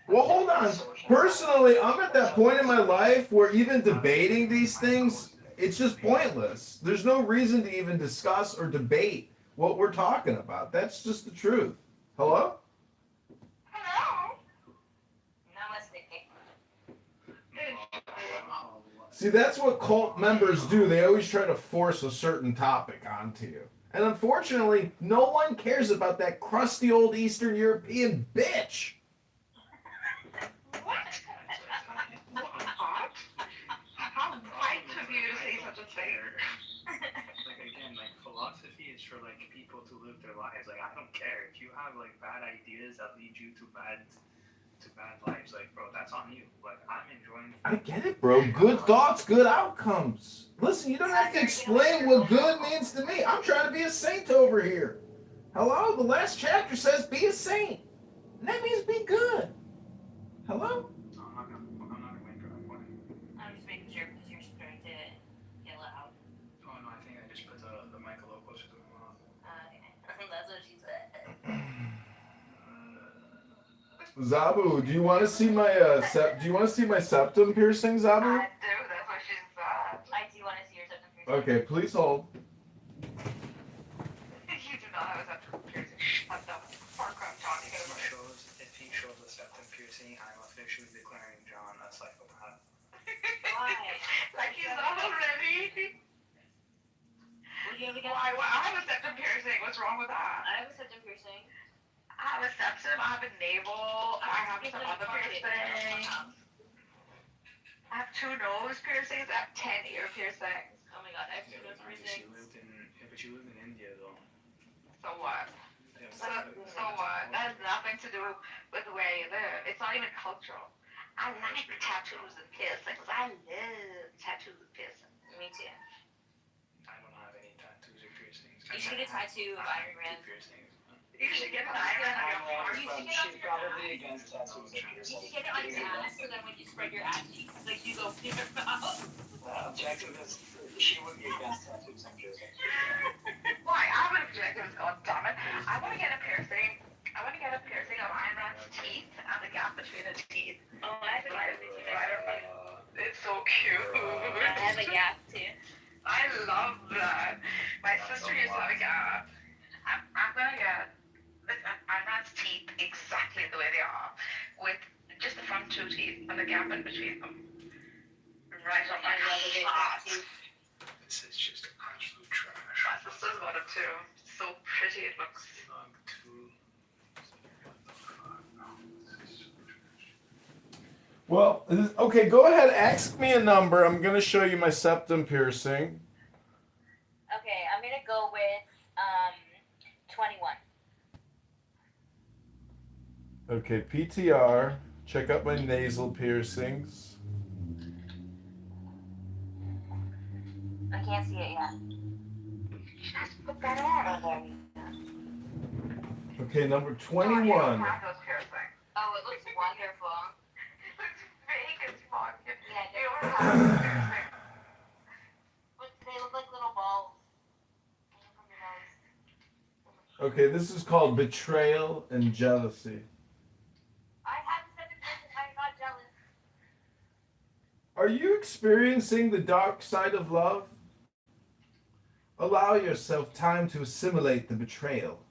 Speaker 2: Well, hold on. Personally, I'm at that point in my life where even debating these things, it's just pointless. There's no reason to even discuss or debate what we're talking about. That's just the truth. Hello? See, that's what cult members do. They always try to force a certain topic onto you. And unfortunately, no one cares about that crusty old Eastern European bitch.
Speaker 3: What? How white of you to say such a thing?
Speaker 12: Like again, like philosophy is for like people to live their lives. Like I don't care if you have like bad ideas that lead you to bad lives. Like bro, that's on you. Like I'm enjoying.
Speaker 2: I get it, bro. Good thoughts, good outcomes. Listen, you don't have to explain what good means to me. I'm trying to be a saint over here. Hello? The last chapter says be a saint. And that means be good. Hello?
Speaker 12: I'm not gonna wait for that point.
Speaker 5: I'm just making sure because you're starting to yell out.
Speaker 12: Oh no, I think I just put the mic a little closer to my mouth.
Speaker 5: That's what she said.
Speaker 2: Zabu, do you want to see my septum piercing, Zabu?
Speaker 3: I do, that's what she said.
Speaker 5: I do want to see your septum piercing.
Speaker 2: Okay, please hold.
Speaker 3: You do not have a septum piercing. That's the fuck I'm talking about.
Speaker 12: If he shows a septum piercing, I'm officially declaring John a psychopath.
Speaker 5: Why?
Speaker 3: Like he's not already. Why? I have a septum piercing. What's wrong with that?
Speaker 5: I have a septum piercing.
Speaker 3: I have a septum. I have a navel. I have some other piercings. I have 2 nose piercings. I have 10 ear piercings.
Speaker 5: Oh my god, I have 2 nose piercings.
Speaker 12: But you lived in India though.
Speaker 3: So what? So what? That has nothing to do with where you live. It's not even cultural. I like tattoos and piercings. I love tattoos and piercings.
Speaker 5: Me too.
Speaker 12: I don't have any tattoos or piercings.
Speaker 5: You should get a tattoo of Iron Man.
Speaker 3: You should get an iron on your arm.
Speaker 5: You should get it on your ass. You should get it on your ass so that when you spread your ass cheeks, like you go through your mouth.
Speaker 12: Objective is she would be against tattoos and piercings.
Speaker 3: Why? I have an objective. God damn it. I want to get a piercing. I want to get a piercing of Iron Man's teeth and the gap between his teeth.
Speaker 5: Oh, I have a gap between my teeth.
Speaker 3: It's so cute.
Speaker 5: I have a gap too.
Speaker 3: I love that. My sister used to have a gap. I'm gonna get Iron Man's teeth exactly the way they are, with just the front 2 teeth and the gap in between them. Right on my heart.
Speaker 12: This is just absolute trash.
Speaker 3: My sister's got it too. So pretty it looks.
Speaker 2: Well, okay, go ahead, ask me a number. I'm going to show you my septum piercing.
Speaker 5: Okay, I'm gonna go with 21.
Speaker 2: Okay, PTR. Check out my nasal piercings.
Speaker 5: I can't see it yet.
Speaker 3: Just put that on.
Speaker 2: Okay, number 21.
Speaker 3: Oh, it
Speaker 5: looks wonderful.
Speaker 3: Looks fake as fuck.
Speaker 5: Yeah, they look like little balls.
Speaker 2: Okay, this is called betrayal and jealousy.
Speaker 5: I have a septum piercing. I'm not jealous.
Speaker 2: Are you experiencing the dark side of love? Allow yourself time to assimilate the betrayal.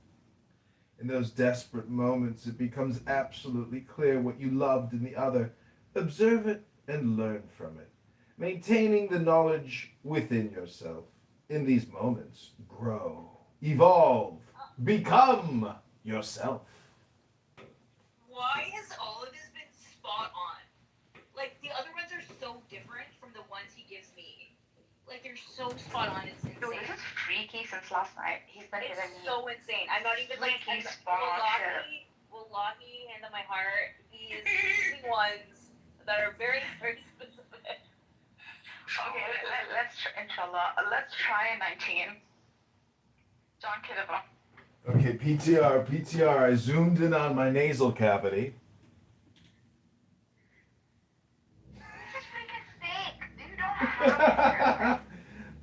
Speaker 2: In those desperate moments, it becomes absolutely clear what you loved in the other. Observe it and learn from it, maintaining the knowledge within yourself. In these moments, grow, evolve, Become yourself.
Speaker 5: Why has all of this been spot on? Like, the other ones are so different from the ones he gives me. Like, they're so spot on, it's insane.
Speaker 3: Dude, this is freaky since last night. He's been
Speaker 5: It's
Speaker 3: giving me
Speaker 5: so insane. I'm not even like,
Speaker 3: freaky spawn shit.
Speaker 5: Wallahi, hand on my heart, he is using ones that are very, very specific.
Speaker 3: Okay, inshallah, let's try 19. John Kitover.
Speaker 2: Okay, PTR. I zoomed in on my nasal cavity.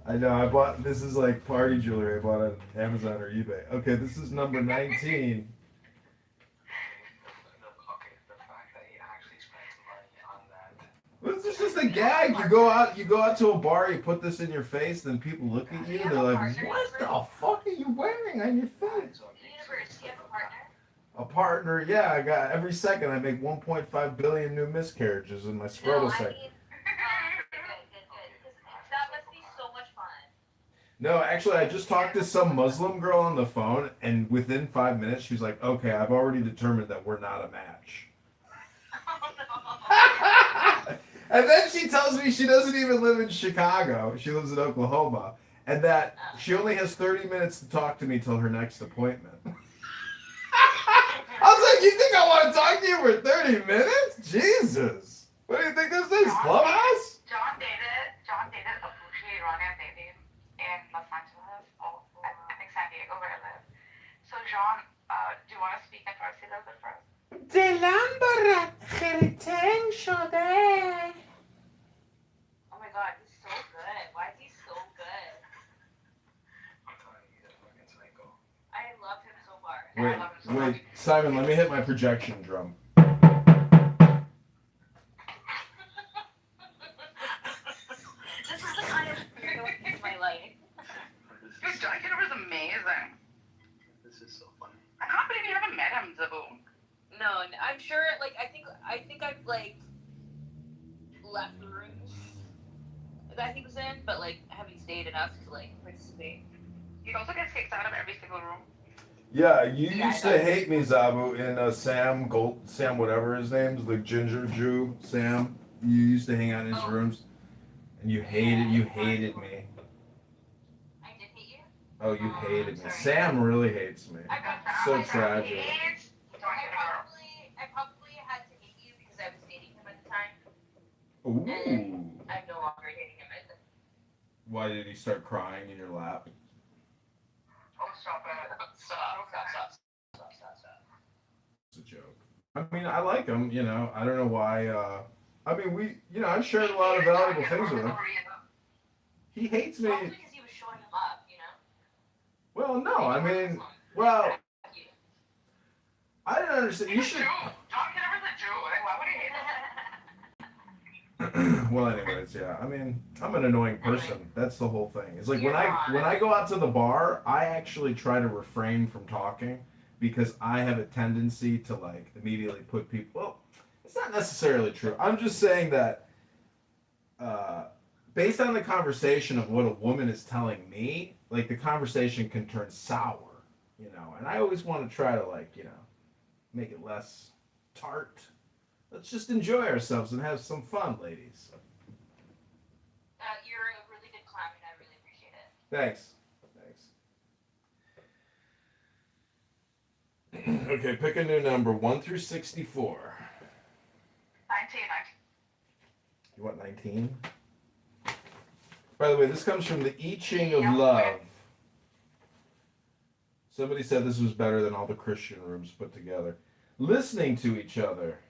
Speaker 2: I know, I bought, this is like party jewelry I bought on Amazon or eBay. Okay, this is number 19. This is just a gag. You go out to a bar, you put this in your face, then people look at you and they're like, what the fuck are you wearing on your face?
Speaker 5: Universe, do you have a partner?
Speaker 2: A partner, yeah, I got, every second I make 1.5 billion new miscarriages in my scrotal section.
Speaker 5: Good. That must be so much fun.
Speaker 2: No, actually, I just talked to some Muslim girl on the phone, and within 5 minutes, she was like, okay, I've already determined that we're not a match. And then she tells me she doesn't even live in Chicago. She lives in Oklahoma. And that she only has 30 minutes to talk to me till her next appointment. I was like, you think I want to talk to you for 30 minutes? Jesus. What do you think this is, Clubhouse?
Speaker 3: John dated a bougie Iranian lady in Los Angeles. I think San Diego, where I live. So, John, do you want to speak in Farsi a little bit first?
Speaker 1: دلم برات خیلی شده.
Speaker 5: Oh my god, he's so good. Why is he so good? I love him so far.
Speaker 2: Wait, Simon, let me hit my projection drum.
Speaker 5: This is the kind of experience in my life.
Speaker 3: Dude, John Kitover is amazing.
Speaker 12: This is so funny.
Speaker 3: I can't believe you haven't met him, Zabu.
Speaker 5: No, I'm sure. Like, I think I've like left the rooms that he was in, but like I haven't stayed enough to like participate.
Speaker 3: He also gets kicked out of every single room.
Speaker 2: Yeah, you used to hate me, Zabu, in Sam, whatever his name's, the ginger Jew, Sam. You used to hang out in his rooms, and you hated me.
Speaker 5: I did hate you.
Speaker 2: Oh, you hated me. Sam really hates me. So tragic.
Speaker 5: I probably had to hate you because I was dating him at the time.
Speaker 2: Ooh.
Speaker 5: And I'm no longer dating him.
Speaker 2: Why did he start crying in your lap?
Speaker 3: Oh, stop it. Stop.
Speaker 2: It's a joke. I mean, I like him, you know. I don't know why. I mean, I've shared a lot of valuable things with him. He hates me.
Speaker 5: Probably because he was showing him up, you know?
Speaker 2: Well, no, I mean, well, I didn't understand. You should.
Speaker 3: John Kitover's a Jew. Like, why would he hate
Speaker 2: Well, anyways, yeah. I mean, I'm an annoying person. That's the whole thing. It's like when I go out to the bar, I actually try to refrain from talking because I have a tendency to like immediately put people. Well, it's not necessarily true. I'm just saying that based on the conversation of what a woman is telling me, like the conversation can turn sour, you know. And I always want to try to like, you know, make it less tart. Let's just enjoy ourselves and have some fun, ladies.
Speaker 5: You're a really good clown, and I really appreciate
Speaker 2: Thanks. Okay, pick a new number, 1 through 64.
Speaker 3: 19.
Speaker 2: You want 19? By the way, this comes from the I Ching of Love. Somebody said this was better than all the Christian rooms put together. Listening to each other.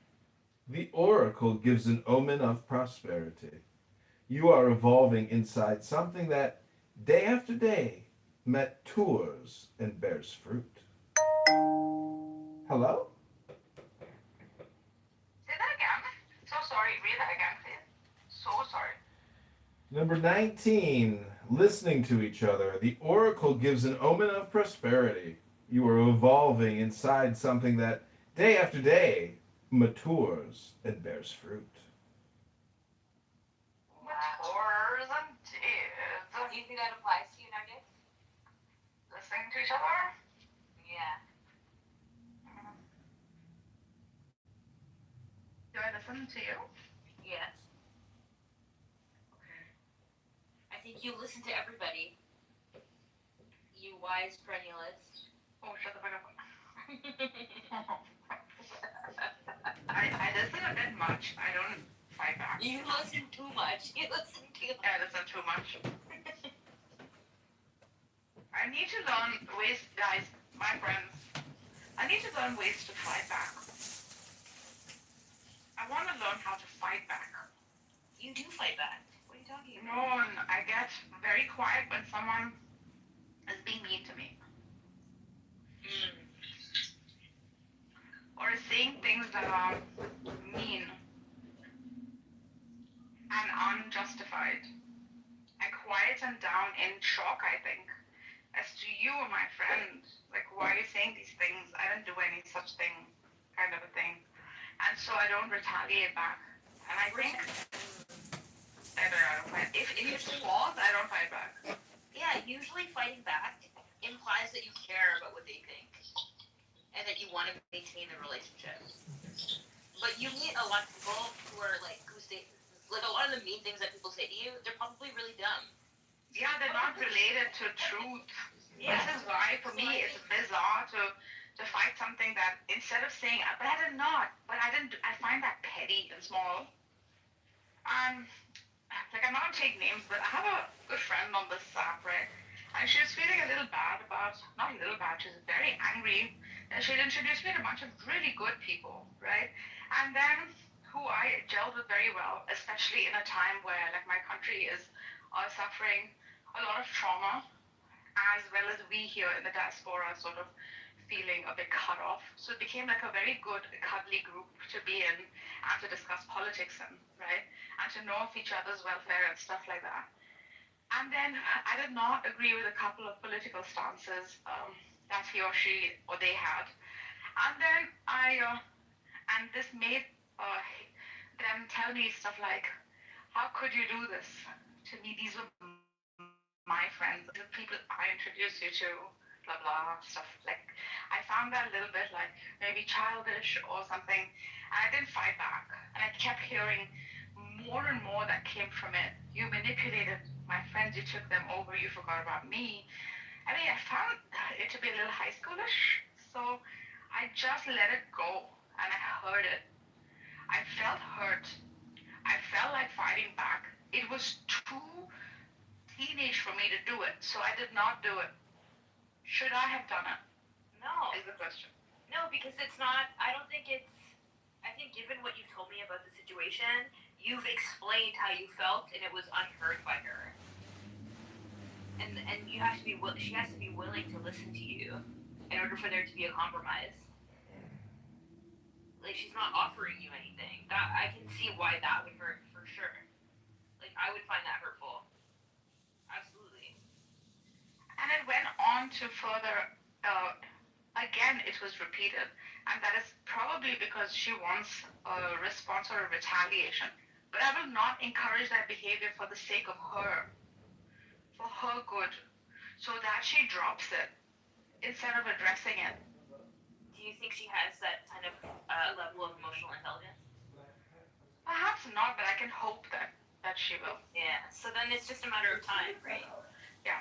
Speaker 2: The oracle gives an omen of prosperity. You are evolving inside something that, day after day, matures and bears fruit. Hello?
Speaker 3: Say that again. So sorry. Read that again, please. So sorry.
Speaker 2: Number 19, listening to each other. The oracle gives an omen of prosperity. You are evolving inside something that, day after day, matures and bears fruit.
Speaker 3: Matures indeed.
Speaker 5: Do you think that applies to you nowadays?
Speaker 3: Listening to each other? listen to you?
Speaker 9: Yes.
Speaker 3: Okay.
Speaker 9: I think you listen to everybody. You wise perennialist.
Speaker 3: Oh, shut the fuck up. I listen a bit much. I don't fight back.
Speaker 9: You listen too much. You listen too much.
Speaker 3: I listen too much. I need to learn ways, guys, my friends. I need to learn ways to fight back. I want to learn how to fight back.
Speaker 9: You do fight back. What are you talking about?
Speaker 3: No, and I get very quiet when someone is being mean to me. Or is saying things that are mean and unjustified. I quieten down in shock, I think, as to you, my friend. Like, why are you saying these things? I didn't do any such thing, kind of a thing. And so I don't retaliate back. And I think I don't fight. If it's false, I don't fight back.
Speaker 9: Yeah, usually fighting back implies that you care about what they think and that you want to maintain the relationship. But you meet a lot of people who are like, who say, like a lot of the mean things that people say to you, they're probably really dumb.
Speaker 3: Yeah, they're not related to truth.
Speaker 9: Yeah.
Speaker 3: This is why, for me, it's bizarre to fight something that instead of saying, but I did not, but I didn't, I find that petty and small. Like, I'm not gonna take names, but I have a good friend on this app, right? And she was feeling a little bad about, not a little bad, she was very angry. And she'd introduced me to a bunch of really good people, right? And then who I gelled with very well, especially in a time where, like, my country is suffering a lot of trauma, as well as we here in the diaspora sort of feeling a bit cut off. So it became like a very good, cuddly group to be in and to discuss politics in, right? And to know of each other's welfare and stuff like that. And then I did not agree with a couple of political stances that he or she or they had. And then and this made them tell me stuff like, how could you do this to me? These were my friends, the people I introduced you to, blah, blah, stuff. Like, I found that a little bit like maybe childish or something. And I didn't fight back. And I kept hearing more and more that came from it. You manipulated my friends, you took them over, you forgot about me. I mean, I found it to be a little high schoolish. So I just let it go. And I heard it. I felt hurt. I felt like fighting back. It was too teenage for me to do it, so I did not do it. Should I have done it?
Speaker 9: No.
Speaker 3: Is the question.
Speaker 9: No, because it's not, I don't think it's, I think given what you've told me about the situation, you've explained how you felt and it was unheard by her. And you have to be, she has to be willing to listen to you in order for there to be a compromise. Like, she's not offering you anything. That, I can see why that would hurt for sure. Like, I would find that hurtful. Absolutely.
Speaker 3: And it went on to further, again, it was repeated. And that is probably because she wants a response or a retaliation. But I will not encourage that behavior for the sake of her. For her good. So that she drops it instead of addressing it.
Speaker 9: Do you think she has that kind of level of emotional intelligence?
Speaker 3: Perhaps not, but I can hope that she will.
Speaker 9: Yeah, so then it's just a matter of time, right?
Speaker 3: Yeah.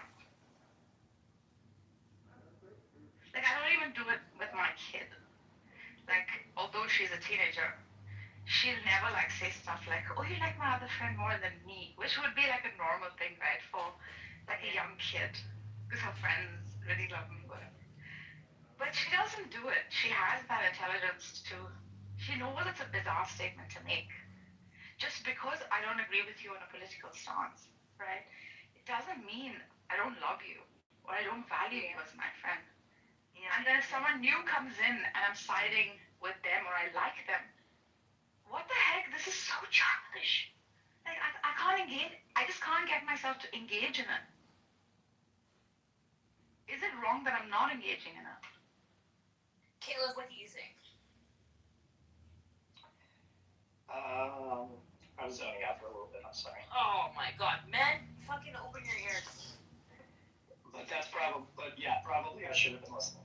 Speaker 3: Like, I don't even do it with my kid. Like, although she's a teenager, she'll never, like, say stuff like, oh, you like my other friend more than me, which would be, like, a normal thing, right, for, like, a young kid, because her friends really love him, whatever. But she doesn't do it. She has that intelligence to, she knows it's a bizarre statement to make. Just because I don't agree with you on a political stance, right, it doesn't mean I don't love you or I don't value you as my friend. Yeah. And then if someone new comes in and I'm siding with them or I like them, what the heck? This is so childish. Like, I can't engage. I just can't get myself to engage in it. Is it wrong that I'm not engaging in it?
Speaker 9: Caleb, what do you think?
Speaker 12: I was zoning out for a little bit, I'm sorry.
Speaker 9: Oh my god, men, fucking open your ears.
Speaker 12: But that's probably I should have been listening.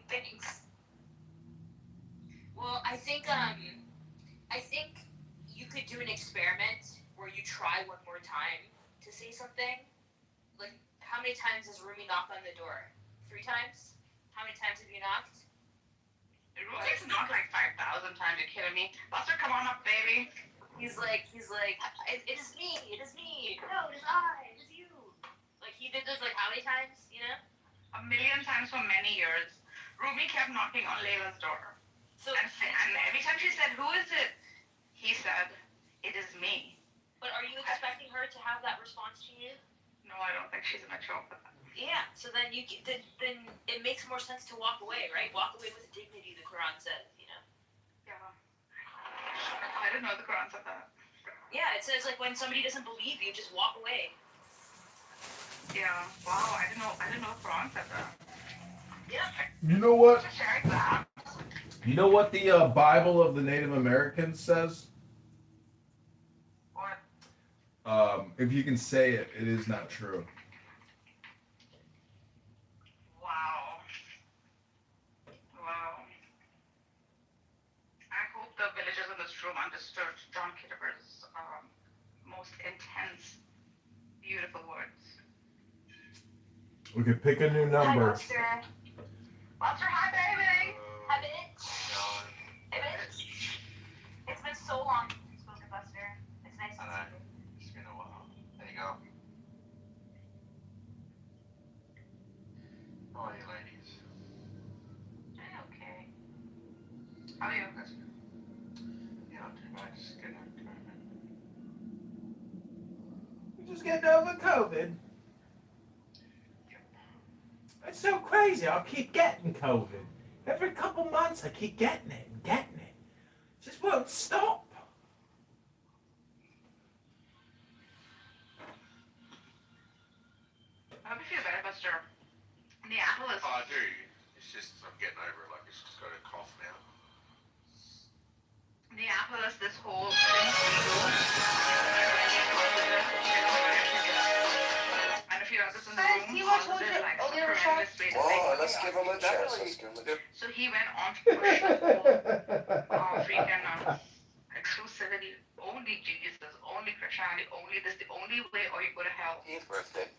Speaker 9: Thanks. Well, think you could do an experiment where you try one more time to say something. Like, how many times has Rumi knocked on the door? 3 times? How many times have you knocked?
Speaker 3: Rumi's knocked like 5,000 times. You're kidding me? Buster, come on up, baby.
Speaker 9: He's like, it is me. No, it is I. It is you. Like, he did this like how many times? You know?
Speaker 3: A million times for many years. Rumi kept knocking on Layla's door.
Speaker 9: So,
Speaker 3: and every time she said, "Who is it?" he said, "It is me."
Speaker 9: But are you expecting her to have that response to you?
Speaker 3: No, I don't think she's mature for that.
Speaker 9: Yeah. So then then it makes more sense to walk away, right? Walk away with dignity. The Quran says, you know.
Speaker 3: Yeah. I didn't know the Quran said that.
Speaker 9: Yeah, it says like when somebody doesn't believe you, just walk away.
Speaker 3: Yeah. Wow. I didn't know the Quran said that.
Speaker 9: Yeah.
Speaker 2: You know what?
Speaker 3: Sharing that.
Speaker 2: You know what the Bible of the Native Americans says?
Speaker 3: What?
Speaker 2: If you can say it, it is not true.
Speaker 3: Wow. I hope the villagers in this room understood John Kitover's most intense, beautiful words.
Speaker 2: We could pick a new number.
Speaker 3: Hi, Buster. Buster, hi, baby.
Speaker 9: Hi, bitch. Hey, bitch. It's been so long since we've spoken, Buster. It's nice to see you.
Speaker 14: It's been a while. There you go. How are you, ladies?
Speaker 3: Okay. How are you?
Speaker 14: That's good. Yeah, not too bad. Just getting over COVID.
Speaker 1: You just getting over COVID? It's so crazy. I'll keep getting COVID. Every couple months I keep getting it and getting it. Just won't stop.
Speaker 3: I hope you feel better, Buster. Minneapolis.
Speaker 14: Oh, I do. It's just, I'm getting over it. Like, it's just got a cough now.
Speaker 3: Minneapolis, this whole and a few others in the room positive, like horrendous way to
Speaker 4: Oh,
Speaker 3: say
Speaker 4: let's give him a chance. Let's give him a chance.
Speaker 3: So he went on to push the whole freaking exclusivity, only Jesus, only Christianity, only this, the only way or you go to hell.
Speaker 14: 18th birthday.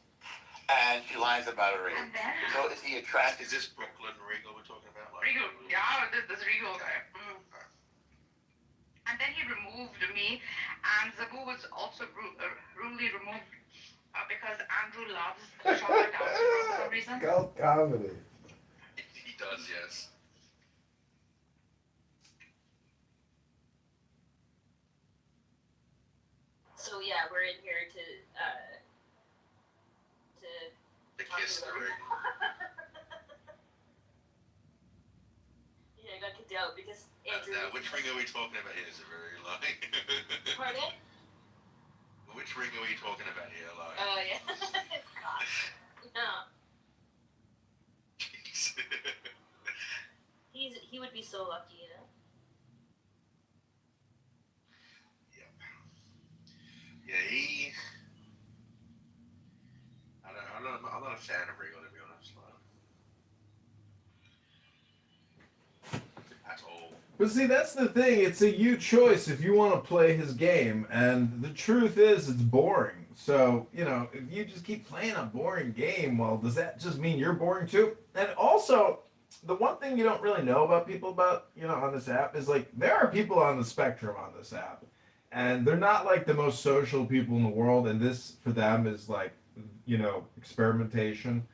Speaker 14: And she lies about her age.
Speaker 3: And then,
Speaker 14: So is he attracted? Is this Brooklyn Regal we're talking about? Like,
Speaker 3: Regal, yeah, this Regal guy. And then he removed me, and Zabu was also rudely removed because Andrew loves Charlotte Downs for some reason.
Speaker 10: Cult comedy.
Speaker 14: He does, yes.
Speaker 9: So yeah, we're in here to
Speaker 14: The kiss story.
Speaker 9: Yeah, I got kicked out because Andrew.
Speaker 14: Which ring are we talking about here? Is it very like?
Speaker 9: Pardon?
Speaker 14: Which ring are we talking about here? Like?
Speaker 9: Oh yeah. Gosh. No. He would be so lucky, you know.
Speaker 14: Yeah, I'm not a fan of Regal, to be honest. At all.
Speaker 2: But see, that's the thing. It's a you choice if you want to play his game. And the truth is, it's boring. So, you know, if you just keep playing a boring game, well, does that just mean you're boring too? And also, the one thing you don't really know about people on this app is like, there are people on the spectrum on this app. And they're not like the most social people in the world. And this, for them, is like, experimentation.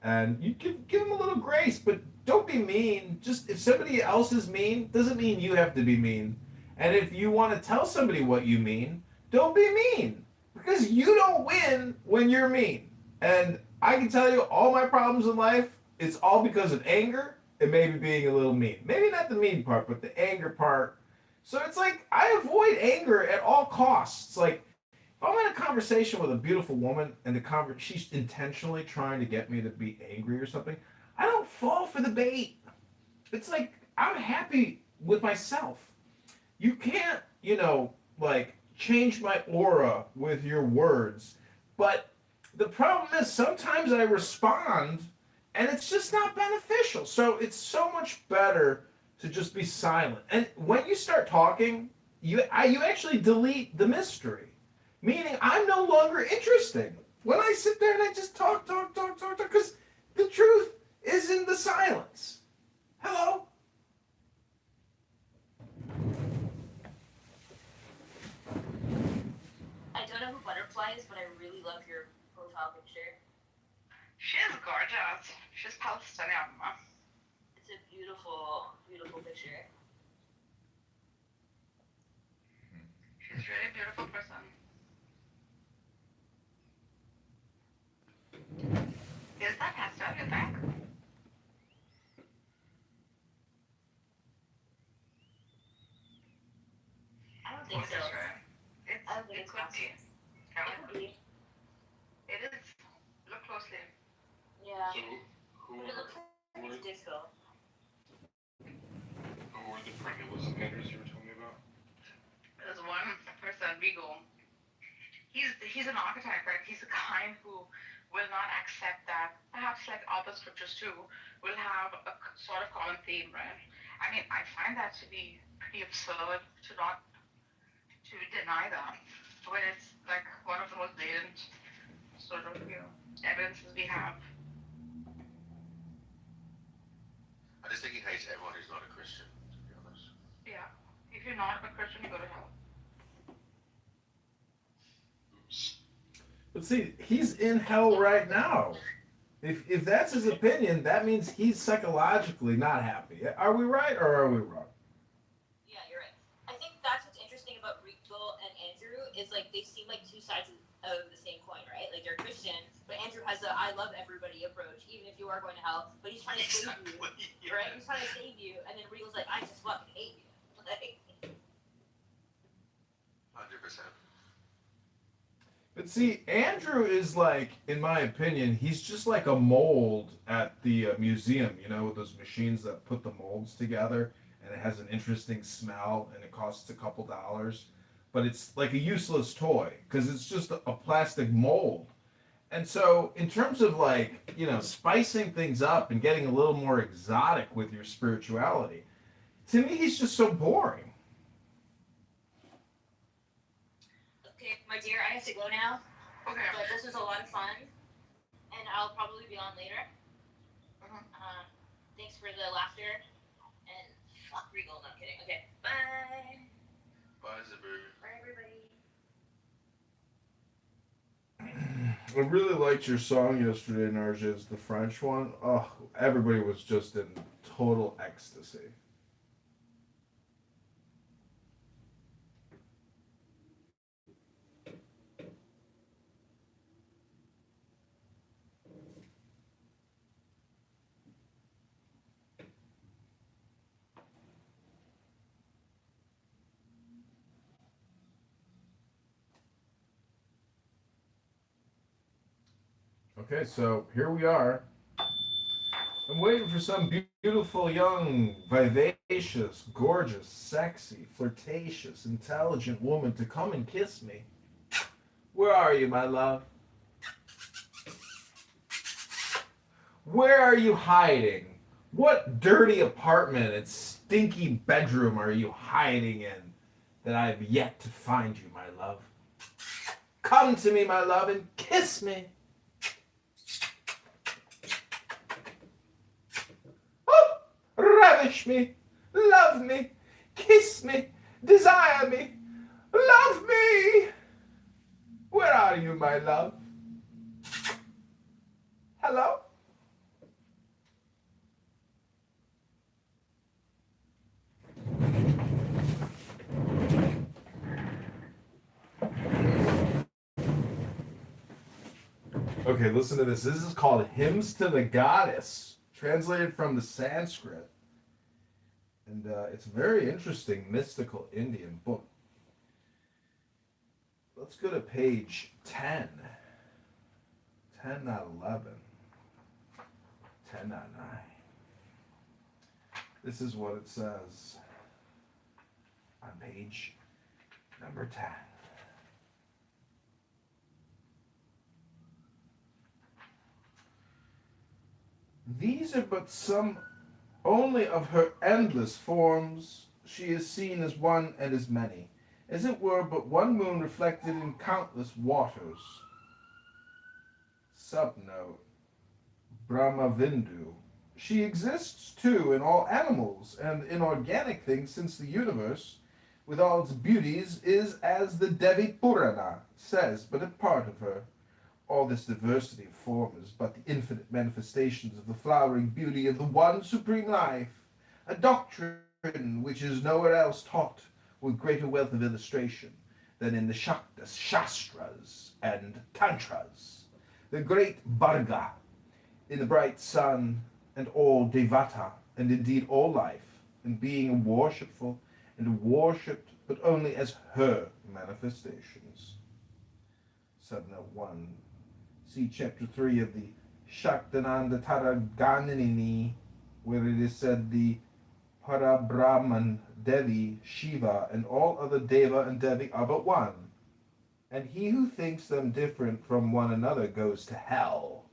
Speaker 2: And you give them a little grace, but don't be mean. Just if somebody else is mean, doesn't mean you have to be mean. And if you want to tell somebody what you mean, don't be mean. Because you don't win when you're mean. And I can tell you all my problems in life, it's all because of anger and maybe being a little mean. Maybe not the mean part, but the anger part. So it's like, I avoid anger at all costs. Like, if I'm in a conversation with a beautiful woman and she's intentionally trying to get me to be angry or something, I don't fall for the bait. It's like, I'm happy with myself. You can't, change my aura with your words. But the problem is sometimes I respond and it's just not beneficial. So it's so much better
Speaker 1: to just be silent. And when you start talking, you actually delete the mystery, meaning I'm no longer interesting. When I sit there and I just talk, because the truth is in the silence. Hello?
Speaker 9: I don't know who Butterfly is, but I really love your profile picture.
Speaker 3: She's gorgeous. She's Palestinian.
Speaker 9: It's a beautiful, beautiful picture.
Speaker 3: She's really a beautiful person. Is that Hester, you think?
Speaker 9: I don't think so.
Speaker 3: It's,
Speaker 9: I don't think
Speaker 3: it
Speaker 9: it's
Speaker 3: could be.
Speaker 9: It could be.
Speaker 3: It is. Look closely.
Speaker 9: Yeah.
Speaker 19: So,
Speaker 9: But it looks like it's disco.
Speaker 19: who were the pregnant listeners you were telling me about?
Speaker 3: There's one person, Vigo. He's an architect, right? He's the kind who will not accept that. Perhaps like other scriptures too, will have a sort of common theme, right? I mean, I find that to be pretty absurd to not to deny that when it's like one of the most blatant sort of evidences we have.
Speaker 19: I just think he hates everyone who's not a Christian, to be honest.
Speaker 3: Yeah. If you're not a Christian, you go to hell.
Speaker 1: But see, he's in hell right now. If that's his opinion, that means he's psychologically not happy. Are we right or are we wrong?
Speaker 9: Yeah, you're right. I think that's what's interesting about Rico and Andrew is like they seem like two sides of the same coin, right? Like they're Christian, but Andrew has a I love everybody approach, even if you are going to hell. But he's trying to save you, right? He's trying to save you, and then Rico's like, I just fucking hate you. Like,
Speaker 19: 100%.
Speaker 1: But see, Andrew is like, in my opinion, he's just like a mold at the museum, you know, with those machines that put the molds together, and it has an interesting smell, and it costs a couple dollars. But it's like a useless toy, because it's just a plastic mold. And so, in terms of like, you know, spicing things up and getting a little more exotic with your spirituality, to me, he's just so boring.
Speaker 9: okay, my dear, I have to go now.
Speaker 3: Okay.
Speaker 9: But this was a lot of fun, and I'll probably be on later. Thanks for the laughter, and fuck Regal. No, I'm kidding. Okay, bye.
Speaker 19: Bye, Zaboo.
Speaker 9: Bye, everybody.
Speaker 1: I really liked your song yesterday, Narges, the French one. Oh, everybody was just in total ecstasy. Okay, so here we are. I'm waiting for some beautiful, young, vivacious, gorgeous, sexy, flirtatious, intelligent woman to come and kiss me. Where are you, my love? Where are you hiding? What dirty apartment and stinky bedroom are you hiding in that I have yet to find you, my love? Come to me, my love, and kiss me. Ravish me, love me, kiss me, desire me, love me. Where are you, my love? Hello? Okay, listen to this. This is called Hymns to the Goddess, translated from the Sanskrit. And it's a very interesting, mystical Indian book. Let's go to page 10. 10, not 11. 10, not 9. This is what it says on page number 10. These are but some Only of her endless forms she is seen as one and as many, as it were but one moon reflected in countless waters. Subnote Brahmavindu. She exists too in all animals and in organic things, since the universe, with all its beauties, is as the Devi Purana says, but a part of her. All this diversity of form is but the infinite manifestations of the flowering beauty of the one supreme life, a doctrine which is nowhere else taught with greater wealth of illustration than in the Shastras and Tantras. The great Bharga, in the bright sun, and all Devata, and indeed all life, and being worshipful and worshipped, but only as her manifestations. Subnote 1. See chapter 3 of the Shaktananda Taraganini, where it is said the Parabrahman, Devi, Shiva, and all other Deva and Devi are but one, and he who thinks them different from one another goes to hell.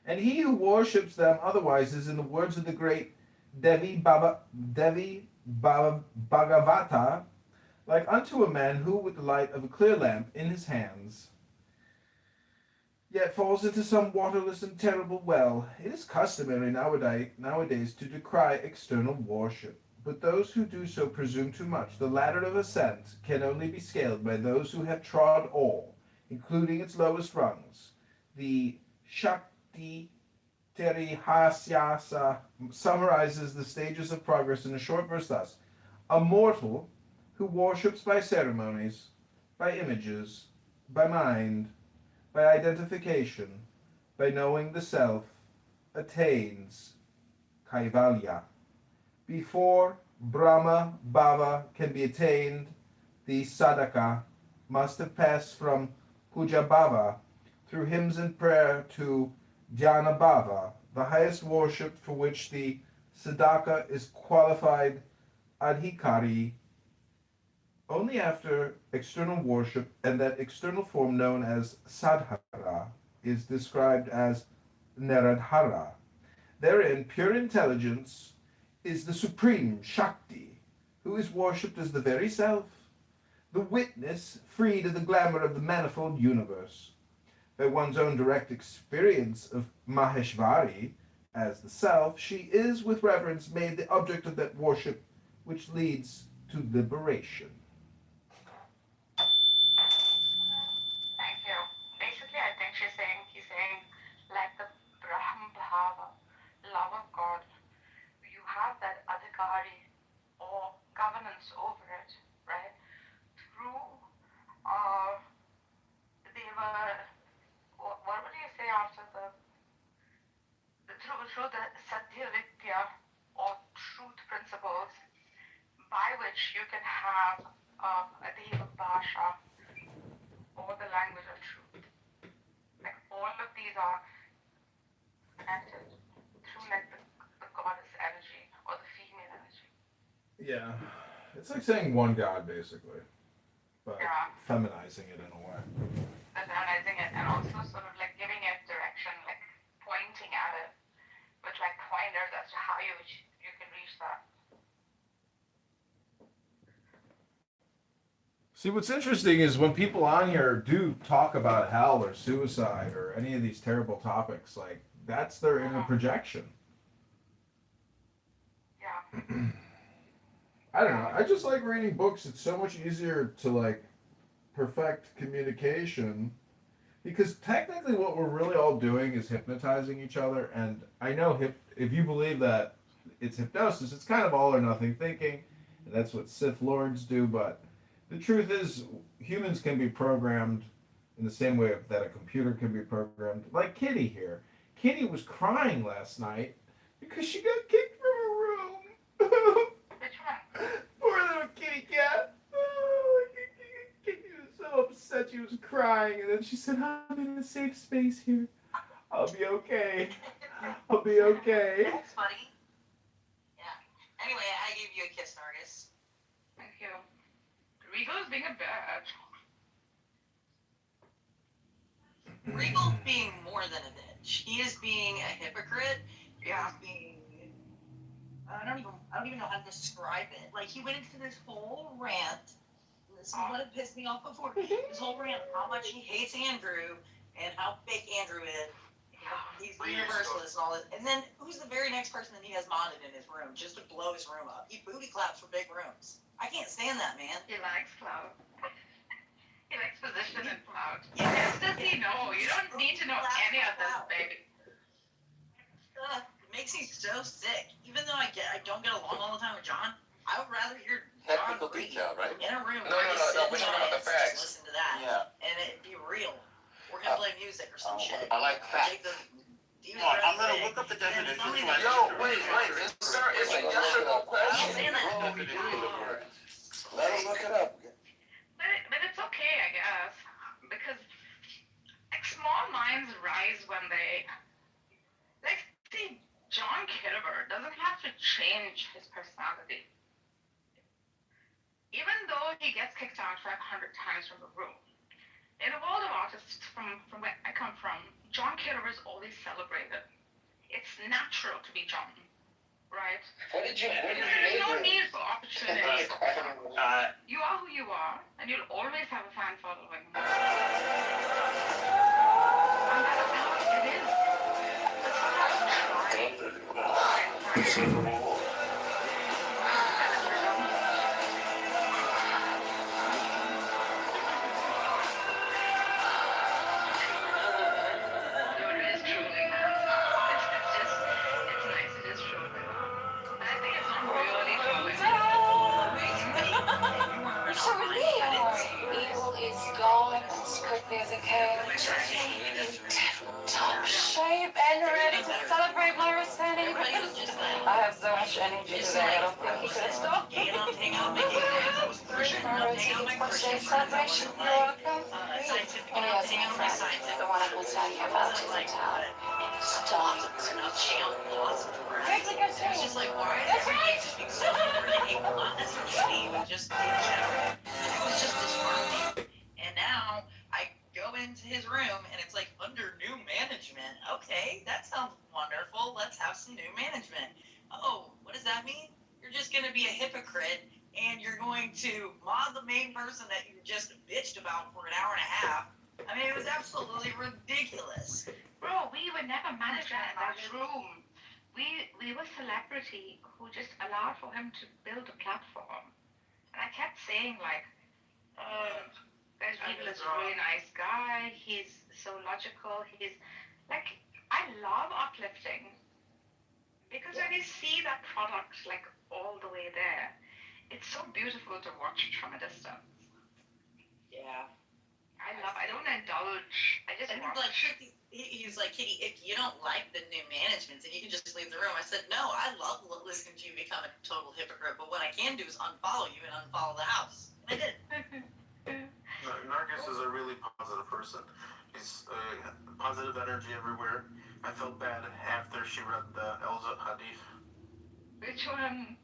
Speaker 1: And he who worships them otherwise is, in the words of the great Bhagavata, like unto a man who, with the light of a clear lamp in his hands, yet falls into some waterless and terrible well. It is customary nowadays to decry external worship, but those who do so presume too much. The ladder of ascent can only be scaled by those who have trod all, including its lowest rungs. The Shakti Terihasyasa summarizes the stages of progress in a short verse thus: a mortal who worships by ceremonies, by images, by mind, by identification, by knowing the self, attains Kaivalya. Before Brahma Bhava can be attained, the sadhaka must have passed from Puja Bhava through hymns and prayer to Jnana Bhava, the highest worship for which the sadhaka is qualified adhikari. Only after external worship, and that external form known as sadhara is described as Naradhara. Therein, pure intelligence is the supreme Shakti, who is worshipped as the very self, the witness freed of the glamour of the manifold universe. By one's own direct experience of Maheshvari as the self, she is, with reverence, made the object of that worship which leads to liberation.
Speaker 3: Thank you. Basically, I think he's saying, like the Brahma Bhava, love of God, you have that adhikari or governance over it, right? Through, they were, what would you say after through the Satya Vidya or truth principles by which you can have a Deva Bhasha or the language of truth. Like all of these are connected through like the goddess energy or the female energy.
Speaker 1: Yeah. It's like saying one God, basically, but feminizing it in a way.
Speaker 3: Feminizing it and also sort of like giving it direction, like pointing at it with like pointers as to how you can reach that.
Speaker 1: See, what's interesting is when people on here do talk about hell or suicide or any of these terrible topics, like, that's their inner projection.
Speaker 3: Yeah.
Speaker 1: I don't know. I just like reading books. It's so much easier to, like, perfect communication, because technically what we're really all doing is hypnotizing each other. And I know if you believe that it's hypnosis, it's kind of all or nothing thinking, and that's what Sith Lords do. But the truth is, humans can be programmed in the same way that a computer can be programmed. Like Kitty here. Kitty was crying last night because she got kicked from her room. Poor little kitty cat. Oh, Kitty was so upset. She was crying, and then she said, "I'm in a safe space here. I'll be okay. I'll be okay."
Speaker 11: Thanks, buddy. Yeah. Anyway, I gave you a kiss, Nargis.
Speaker 3: Thank you. Regal's being a bitch.
Speaker 11: Regal's being more than a bitch. He is being a hypocrite.
Speaker 13: Yeah. I don't even know how to describe it. Like he went into this whole rant. This is what had pissed me off before. This whole rant, how much he hates Andrew and how fake Andrew is. He's the universalist and all this. And then who's the very next person that he has modded in his room just to blow his room up? He booty claps for big rooms. I can't stand that, man.
Speaker 3: He likes clout. He likes position and clout. Yes, does he know? You don't need to know any of this, baby.
Speaker 13: It makes me so sick. Even though I don't get along all the time with John, I would rather hear John
Speaker 19: Technical detail, right?
Speaker 13: in a room.
Speaker 19: No. We're talking about the facts.
Speaker 13: Listen to that.
Speaker 19: Yeah.
Speaker 13: And it'd be real. We're gonna play music or some shit.
Speaker 19: I like facts.
Speaker 13: I'm gonna look up the definition.
Speaker 19: Yo, wait. Is there a yes or no question? Let him look it up.
Speaker 3: But it's okay, I guess, because like small minds rise when they like. See, John Kitover doesn't have to change his personality, even though he gets kicked out 500 times from the room. In the world of artists, from where I come from, John Kitover is always celebrated. It's natural to be John, right? There's no need for opportunity. You are who you are, and you'll always have a fan following. And that is how it is.
Speaker 18: Evil is gone as quickly as it came, in tip-top shape and ready to celebrate my returning. I have so much energy today, I don't think he could have stopped. Celebration, you're welcome. And he has my friend, the one I've been telling you about, is in town. Stop.
Speaker 13: It's just like, why is everything being so overrated? Not necessarily even just in general. It was just disheartening. And now I go into his room and it's like under new management. Okay, that sounds wonderful. Let's have some new management. Oh, what does that mean? You're just going to be a hypocrite and you're going to mod the main person that you just bitched about for an hour and a half. I mean, it was absolutely ridiculous.
Speaker 3: Bro, we were never manager in that room. We were celebrity who just allowed for him to build a platform. And I kept saying like, guys, Regal is a really nice guy. He's so logical. He's like, I love uplifting. Because when you see that product like all the way there, it's so beautiful to watch it from a distance.
Speaker 13: Yeah.
Speaker 3: I don't indulge. I just watch.
Speaker 13: Like, he's like, Kitty, if you don't like the new management, then you can just leave the room. I said, no, I love listening to you become a total hypocrite, but what I can do is unfollow you and unfollow the house. And I did.
Speaker 22: Nargis is a really positive person. He's positive energy everywhere. I felt bad after she read the Elza Hadith.
Speaker 3: Which one?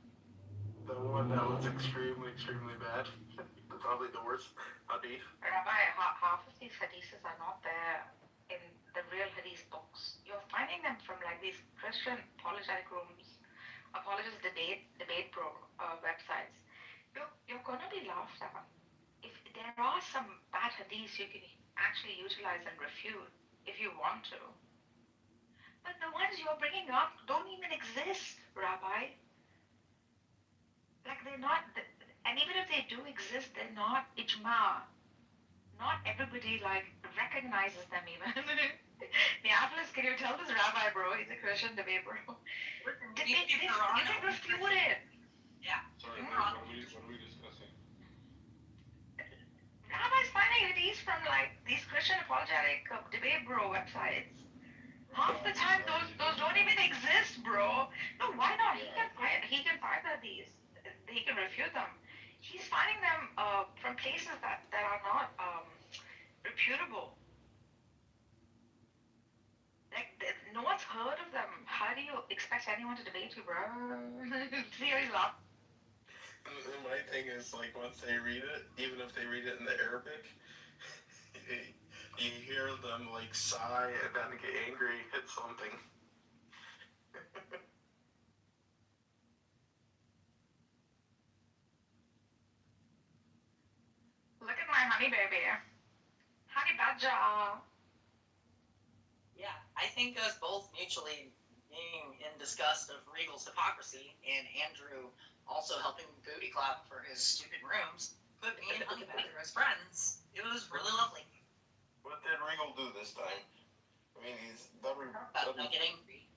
Speaker 22: The one that was extremely, extremely bad. Probably the worst Hadith.
Speaker 3: Rabbi, half of these hadiths are not there in the real hadith books. You're finding them from like these Christian apologetic rooms, apologist debate bro websites. You're gonna be laughed at. If there are some bad hadiths you can actually utilize and refute if you want to. But the ones you're bringing up don't even exist, Rabbi. Like they're not, and even if they do exist, they're not ijma. Not everybody like recognizes them even. Neapolis, can you tell this rabbi bro? He's a Christian debate bro. You can refute it. Yeah.
Speaker 22: Sorry, what are we discussing?
Speaker 3: Rabbis finding hadiths from like these Christian apologetic debate bro websites. Half the time those don't even exist, bro. No, why not? He can find these. He can refute them. He's finding them from places that are not reputable. Like no one's heard of them. How do you expect anyone to debate you, bro? Seriously, laugh.
Speaker 22: My thing is like once they read it, even if they read it in the Arabic, you hear them like sigh and then get angry at something.
Speaker 3: Raja.
Speaker 13: Yeah, I think us both mutually being in disgust of Regal's hypocrisy and Andrew also helping booty clap for his stupid rooms put me and Honeyfeather as friends. It was really lovely.
Speaker 22: What did Regal do this time? I mean, he's never.
Speaker 13: Not get angry.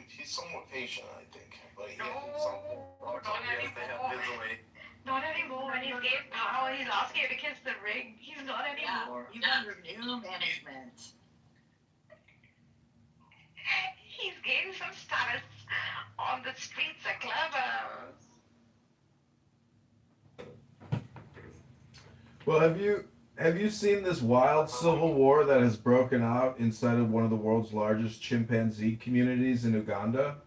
Speaker 22: He's somewhat patient, I think. But he
Speaker 3: No,
Speaker 22: has to do something.
Speaker 3: not
Speaker 22: He has to have
Speaker 3: anymore.
Speaker 22: his way.
Speaker 3: Not anymore. When he's gained power, he's asking it against the ring. He's not anymore.
Speaker 13: He's under new management.
Speaker 3: He's gained some status on the streets of Clubhouse.
Speaker 1: Well, have you seen this wild civil war that has broken out inside of one of the world's largest chimpanzee communities in Uganda?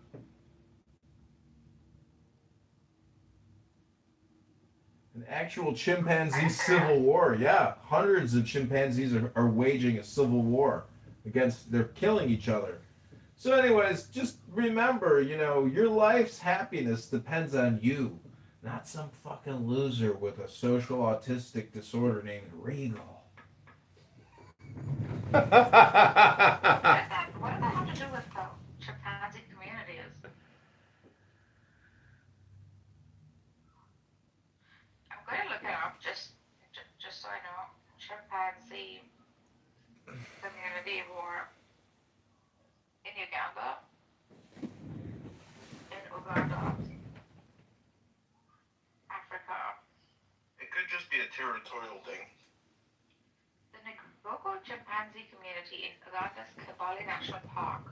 Speaker 1: An actual chimpanzee civil war, yeah. Hundreds of chimpanzees are waging a civil war against, they're killing each other. So anyways, just remember, your life's happiness depends on you, not some fucking loser with a social autistic disorder named Regal.
Speaker 3: What does that have to do with the chimpanzee communities? I'm going to look it up just so I know. Chimpanzee community war in Uganda. Africa.
Speaker 22: It could just be a territorial thing.
Speaker 3: The Ngoko chimpanzee community in Uganda's Kibale National Park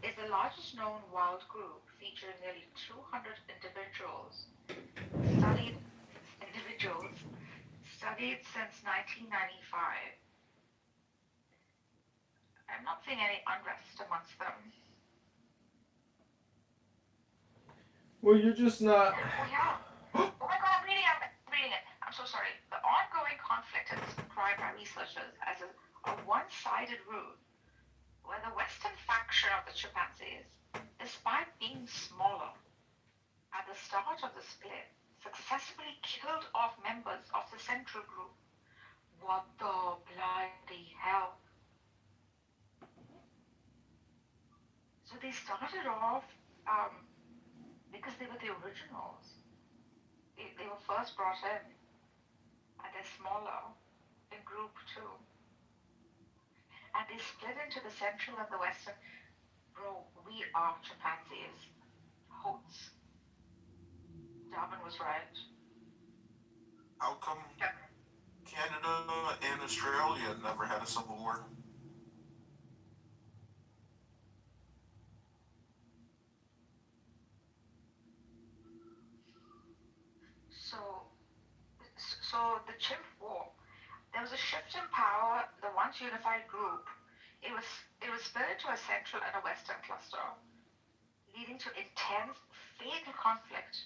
Speaker 3: is the largest known wild group, featuring nearly 200 individuals studied since 1995. I'm not seeing any unrest amongst them.
Speaker 1: Well, you're just not.
Speaker 3: Oh, yeah. Oh my god, I'm reading it. I'm so sorry. The ongoing conflict is described by researchers as a one-sided route where the Western faction of the chimpanzees, despite being smaller at the start of the split, successfully killed off members of the central group. What the bloody hell? So they started off because they were the originals. They were first brought in, and they're smaller in group 2. And they split into the central and the western. Bro, we are chimpanzees. Hoats. Darwin was right.
Speaker 22: How come Canada and Australia never had a civil war?
Speaker 3: So the chimp war, there was a shift in power. The once unified group, it was split into a central and a western cluster, leading to intense, fatal conflict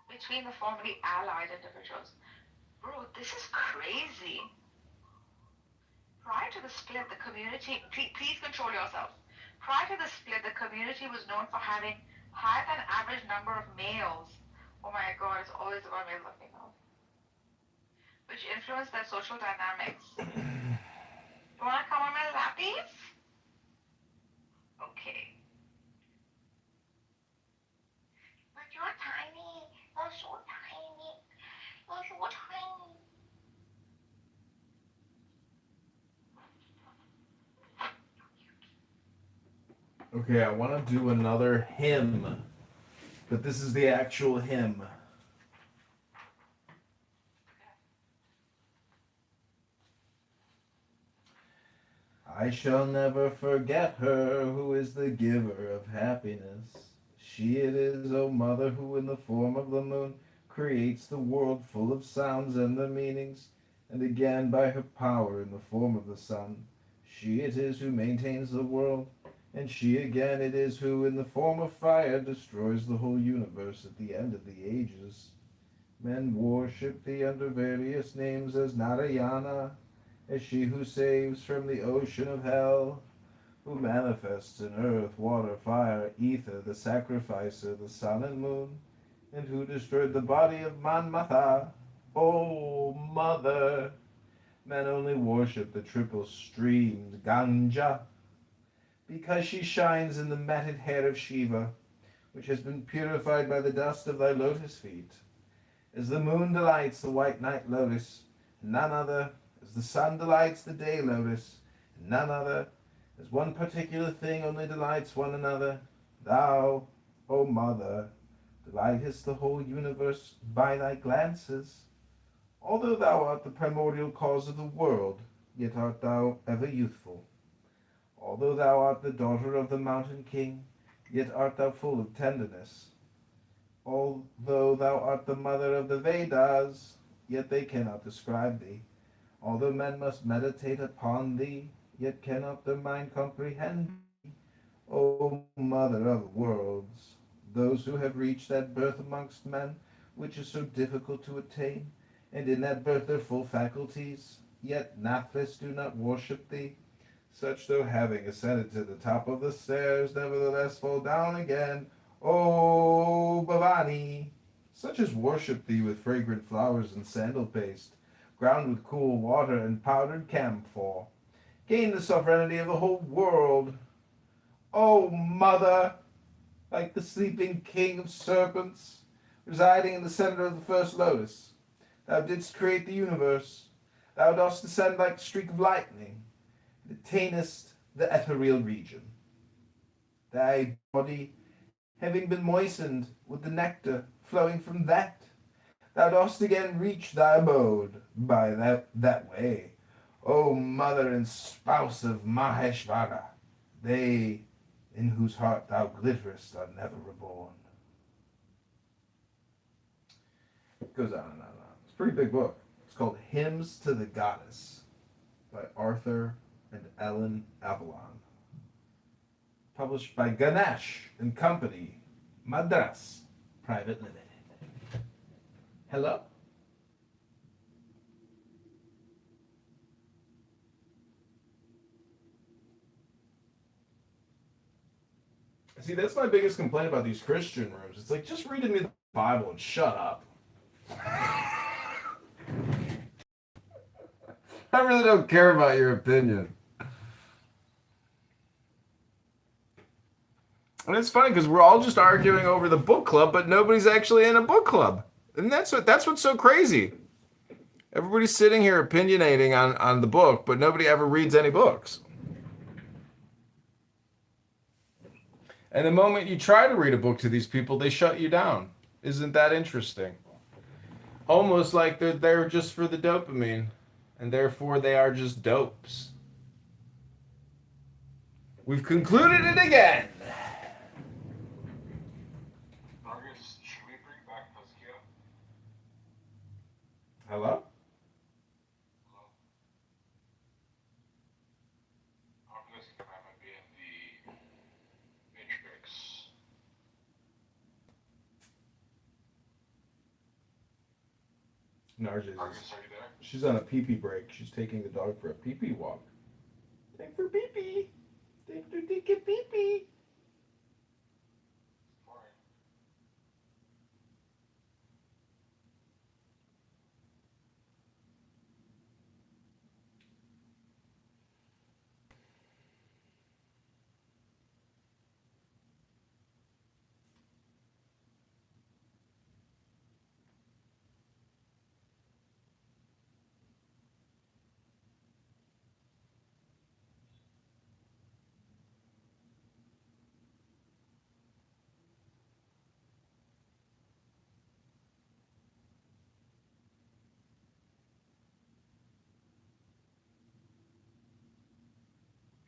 Speaker 3: between the formerly allied individuals. Bro, this is crazy. Prior to the split, the community, please control yourself. Prior to the split, the community was known for having higher than average number of males. Oh my god, it's always about males and females. Which influence their social dynamics. You wanna come on my lappies? Okay. But you're tiny. You're so tiny. You're so tiny.
Speaker 1: Okay, I want to do another hymn, but this is the actual hymn. I shall never forget her who is the giver of happiness. She it is, O mother, who in the form of the moon creates the world full of sounds and their meanings, and again by her power in the form of the sun. She it is who maintains the world, and she again it is who in the form of fire destroys the whole universe at the end of the ages. Men worship thee under various names as Narayana, as she who saves from the ocean of hell, who manifests in earth, water, fire, ether, the sacrificer, the sun and moon, and who destroyed the body of Manmatha, Oh, mother. Men only worship the triple streamed Ganja because she shines in the matted hair of Shiva, which has been purified by the dust of thy lotus feet. As the moon delights the white night lotus, and none other, as the sun delights the day lotus, and none other, as one particular thing only delights one another, thou, O mother, delightest the whole universe by thy glances. Although thou art the primordial cause of the world, yet art thou ever youthful. Although thou art the daughter of the mountain king, yet art thou full of tenderness. Although thou art the mother of the Vedas, yet they cannot describe thee. Although men must meditate upon thee, yet cannot their mind comprehend thee. O mother of worlds, those who have reached that birth amongst men, which is so difficult to attain, and in that birth their full faculties, yet nathless do not worship thee. Such, though having ascended to the top of the stairs, nevertheless fall down again. O Bhavani, such as worship thee with fragrant flowers and sandal paste, ground with cool water and powdered camphor, gain the sovereignty of the whole world. O mother, like the sleeping king of serpents, residing in the center of the first lotus, thou didst create the universe. Thou dost descend like a streak of lightning, and attainest the ethereal region. Thy body, having been moistened with the nectar flowing from that, thou dost again reach thy abode by that way. O mother and spouse of Maheshvara, they in whose heart thou glitterest are never reborn. It goes on and on and on. It's a pretty big book. It's called Hymns to the Goddess by Arthur and Ellen Avalon. Published by Ganesh and Company, Madras Private Limited. Hello? See, that's my biggest complaint about these Christian rooms. It's like, just read me the Bible and shut up. I really don't care about your opinion. And it's funny because we're all just arguing over the book club, but nobody's actually in a book club. And that's what's so crazy. Everybody's sitting here opinionating on the book, but nobody ever reads any books. And the moment you try to read a book to these people, they shut you down. Isn't that interesting? Almost like they're there just for the dopamine, and therefore they are just dopes. We've concluded it again.
Speaker 15: Marcus, should we bring back Tokyo?
Speaker 1: Hello?
Speaker 15: Marcus might be in the Matrix.
Speaker 1: Narja
Speaker 15: Marcus,
Speaker 1: is,
Speaker 15: are you there?
Speaker 1: she's on a pee-pee break. She's taking the dog for a pee-pee walk. Take for pee-pee. Take a pee-pee.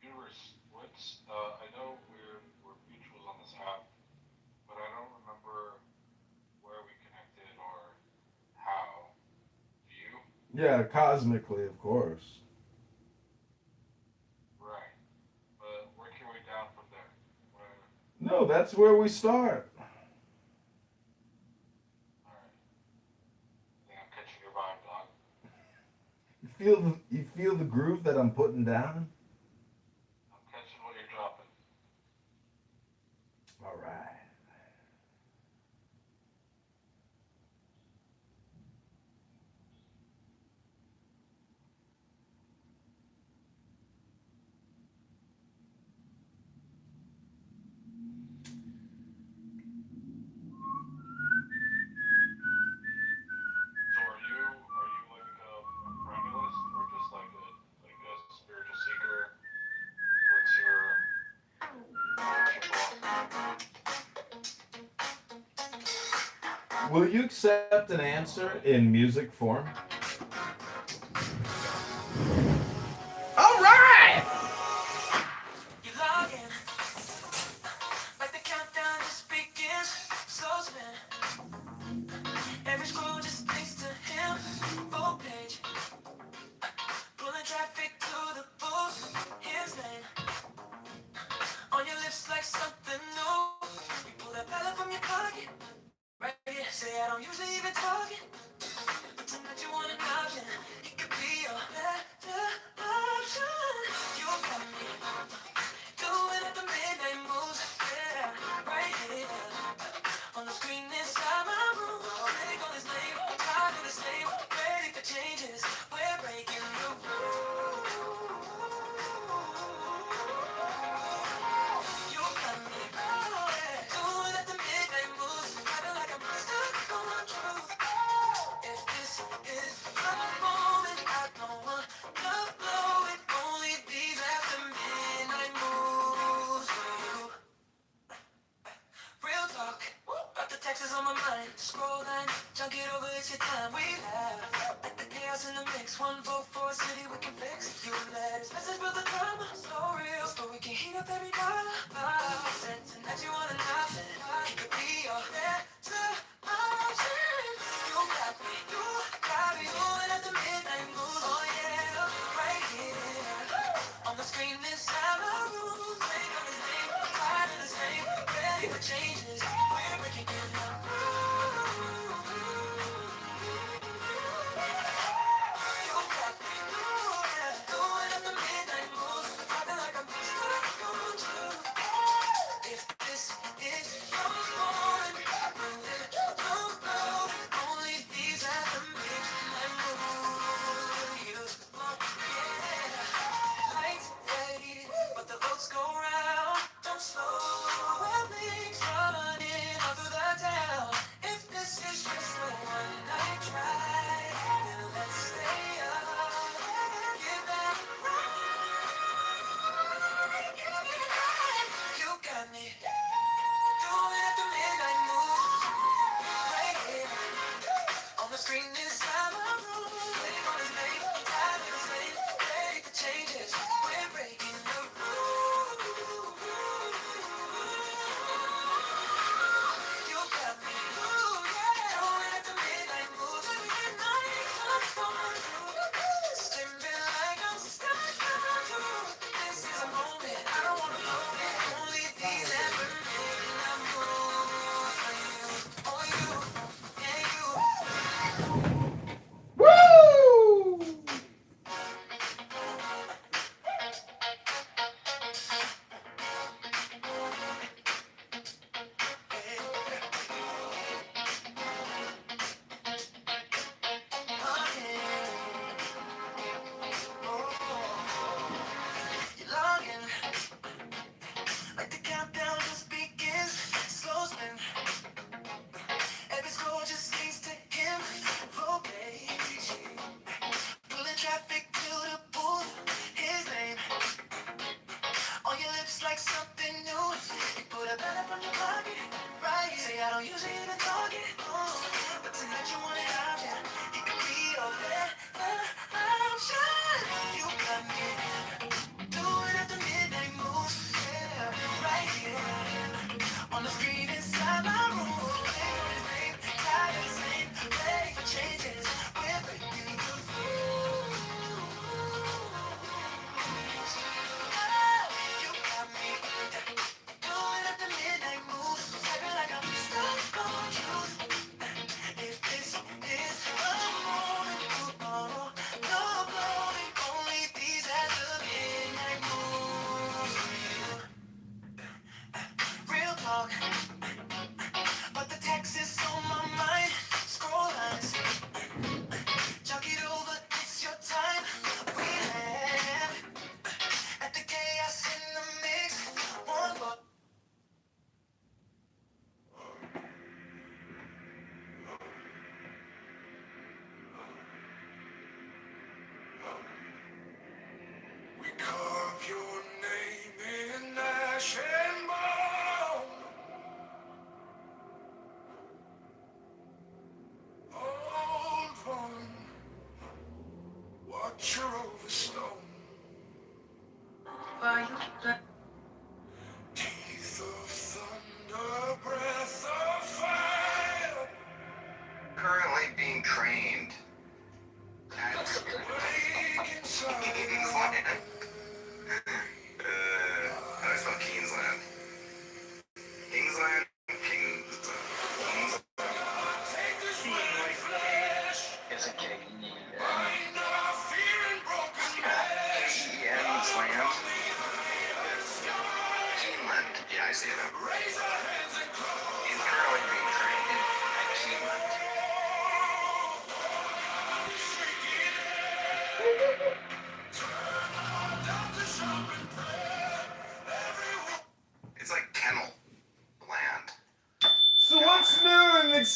Speaker 15: Universe, I know we're mutuals on this app, but I don't remember where we connected or how. Do you?
Speaker 1: Yeah, cosmically, of course.
Speaker 15: Right. But work your way down from there. Where,
Speaker 1: No, that's where we start.
Speaker 15: alright. I think I'm catching your vibe, dog.
Speaker 1: You feel the groove that I'm putting down?
Speaker 15: I'm catching what you're dropping.
Speaker 1: All right. Will you accept an answer in music form?
Speaker 18: All right! You log in, like the countdown just begins. Slow spin, every scroll just takes to him. Full page, pulling traffic to the booth. His name on your lips like something new. You pull that palette from your pocket, right here. Say I don't usually even talk it, but tonight you want an option. It could be your better option. You got me doing it the midnight moves, yeah, right here on the screen inside my room. Click on his name, tired of the same, ready for changes. We're breaking the rules. You got me, oh yeah, doing it the midnight moves, acting like I'm stuck on my truth. If this is the moment, I don't want to blow it. Only these after midnight moves for you. Real talk, about the taxes on my mind. Scroll line, chunk it over, it's your time. We laugh at the chaos in the mix. One vote for a city we can fix. You let us message with the drama, so real, so we can heat up every dollar. Said tonight you want an option. It could be your better option. You got me, doing at the midnight moves. Oh yeah, right here on the screen inside my room. Click on his name, tired of the same, ready for changes. We're breaking in the rules. You got me, doing at the midnight moves, talking like I'm stuck on truth. If this is your moment, bring it to go. Only these at the midnight moves. You want, yeah. Lights fade, but the votes go round. Don't slow. Well, things run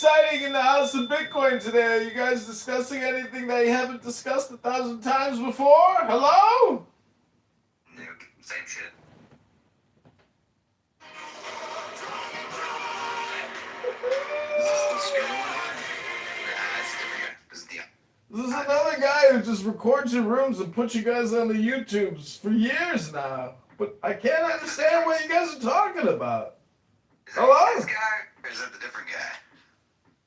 Speaker 1: exciting in the House of Bitcoin today? Are you guys discussing anything that you haven't discussed 1,000 times before? Hello?
Speaker 14: Nope, same shit. Is this the scary one? Nah, it's a different guy. This is Dion.
Speaker 1: This is another guy who just records your rooms and puts you guys on the YouTubes for years now. But I can't understand what you guys are talking about. Hello?
Speaker 14: This guy? Or is that the different guy?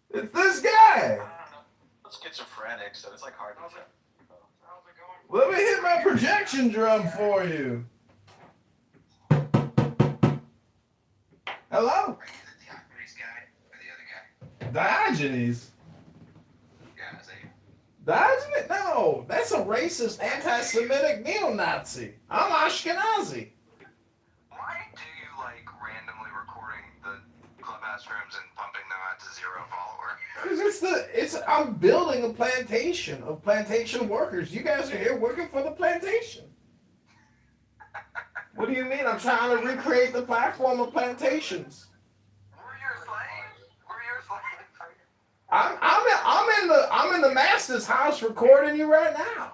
Speaker 1: It's this guy.
Speaker 20: I'm schizophrenic, so it's like hard to tell.
Speaker 1: Let me hit my projection drum for you. Hello?
Speaker 14: Are you the Diogenes guy or the other guy?
Speaker 1: Diogenes?
Speaker 14: Yeah, is that you?
Speaker 1: Diogenes? No, that's a racist, anti-Semitic neo-Nazi. I'm Ashkenazi.
Speaker 14: Why do you like randomly recording the clubhouse rooms and pumping them out to 0 follower?
Speaker 1: Because I'm building a plantation of plantation workers. You guys are here working for the plantation. What do you mean? I'm trying to recreate the platform of plantations.
Speaker 14: We're your slaves? We're your slaves?
Speaker 1: I'm in the master's house recording you right now.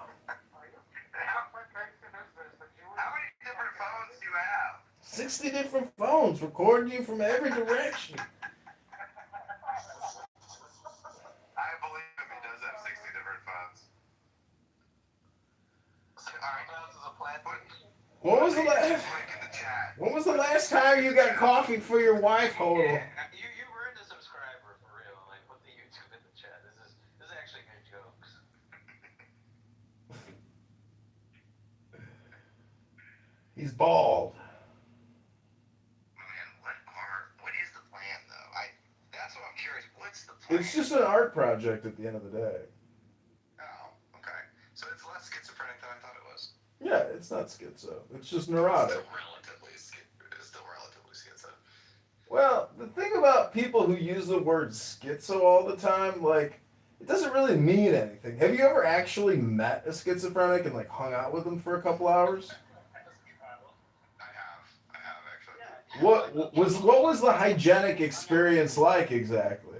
Speaker 14: How many different phones do you have?
Speaker 1: 60 different phones recording you from every direction.
Speaker 14: I believe him, he does have 60 different phones.
Speaker 1: When was the last time you got coffee for your wife, Hodel?
Speaker 20: You earned a subscriber for real. Like, put the YouTube in the chat. This is actually good jokes.
Speaker 1: He's bald.
Speaker 14: Man, what is the plan though? That's what I'm curious. What's the plan?
Speaker 1: It's just an art project at the end of the day.
Speaker 14: Oh, okay. So it's less schizophrenic than I thought it was.
Speaker 1: Yeah, it's not schizo. It's just neurotic.
Speaker 14: It's still relatively schizo.
Speaker 1: Well, the thing about people who use the word schizo all the time, like, it doesn't really mean anything. Have you ever actually met a schizophrenic and, like, hung out with them for a couple hours?
Speaker 14: I have actually.
Speaker 1: What was the hygienic experience like exactly?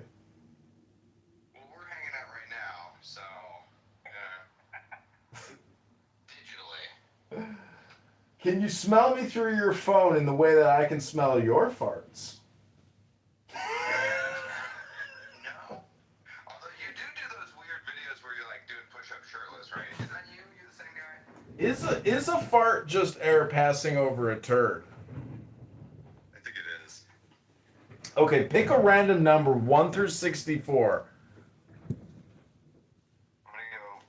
Speaker 14: Well, we're hanging out right now, so digitally.
Speaker 1: Can you smell me through your phone in the way that I can smell your farts?
Speaker 14: No. Although you do those weird videos where you're like doing push-ups shirtless, right? Is that you? You're the same guy?
Speaker 1: Is a fart just air passing over a turd?
Speaker 14: I think it is.
Speaker 1: Okay, pick a random number 1 through 64.
Speaker 14: I'm gonna go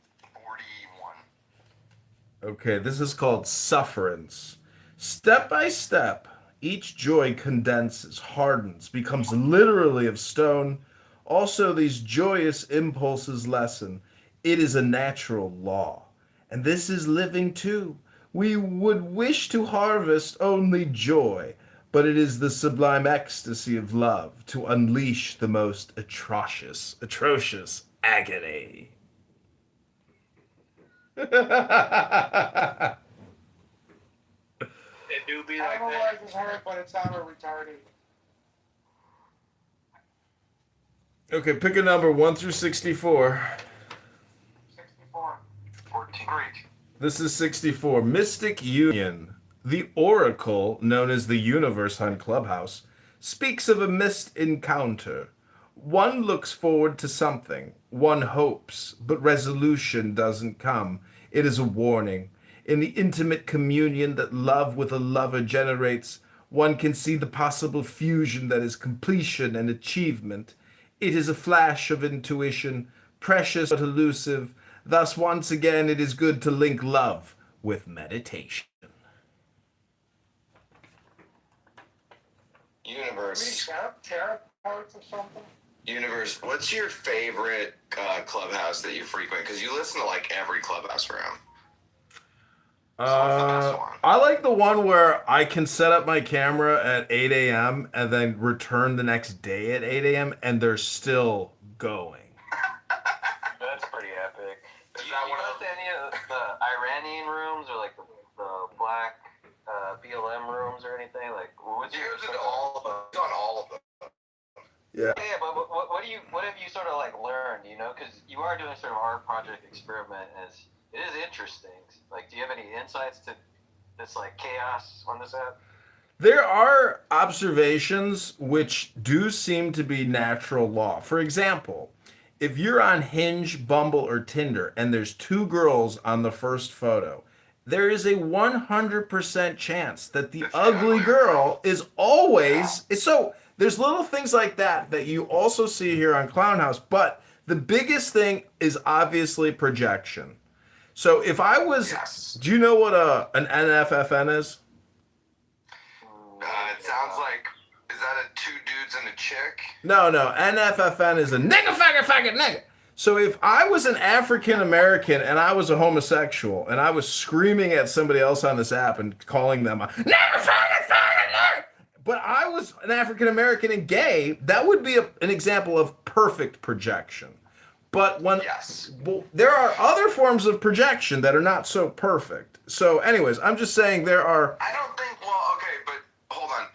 Speaker 14: 41.
Speaker 10: Okay, this is called sufferance. Step by step, each joy condenses, hardens, becomes literally of stone. Also, these joyous impulses lessen. It is a natural law. And this is living too. We would wish to harvest only joy, but it is the sublime ecstasy of love to unleash the most atrocious agony.
Speaker 12: It do be like that.
Speaker 21: It's hard, but it's not retarded.
Speaker 10: Okay, pick a number 1 through 64.
Speaker 21: 64.
Speaker 14: 14.
Speaker 10: This is 64. Mystic Union. The Oracle, known as the Universe on Clubhouse, speaks of a missed encounter. One looks forward to something. One hopes, but resolution doesn't come. It is a warning. In the intimate communion that love with a lover generates, one can see the possible fusion that is completion and achievement. It is a flash of intuition, precious but elusive. Thus, once again, it is good to link love with meditation.
Speaker 14: Universe.
Speaker 21: Tarot cards or something?
Speaker 14: Universe, what's your favorite clubhouse that you frequent? Because you listen to like every clubhouse room.
Speaker 10: I like the one where I can set up my camera at 8 a.m. and then return the next day at 8 a.m. and they're still going.
Speaker 20: That's pretty epic. Is that one of any of the Iranian rooms or like the black BLM rooms or anything? Like, what's your
Speaker 14: on all of them.
Speaker 10: Yeah.
Speaker 20: Yeah, but what do what have you sort of like learned? You know, because you are doing sort of art project experiment, and it is interesting. Like, do you have any insights to this like chaos on this app?
Speaker 10: There are observations which do seem to be natural law. For example, if you're on Hinge, Bumble, or Tinder and there's two girls on the first photo, there is a 100% chance that the ugly girl is always. So there's little things like that that you also see here on Clown House, but the biggest thing is obviously projection. So if I was, do you know what an NFFN is?
Speaker 19: It sounds like, is that a two dudes and a chick?
Speaker 10: No, NFFN is a nigga, faggot, nigga. So if I was an African American and I was a homosexual and I was screaming at somebody else on this app and calling them a nigga, nigga, but I was an African American and gay, that would be an example of perfect projection. But when well, there are other forms of projection that are not so perfect. So anyways, I'm just saying there are.
Speaker 19: I don't think, well, okay, but hold on.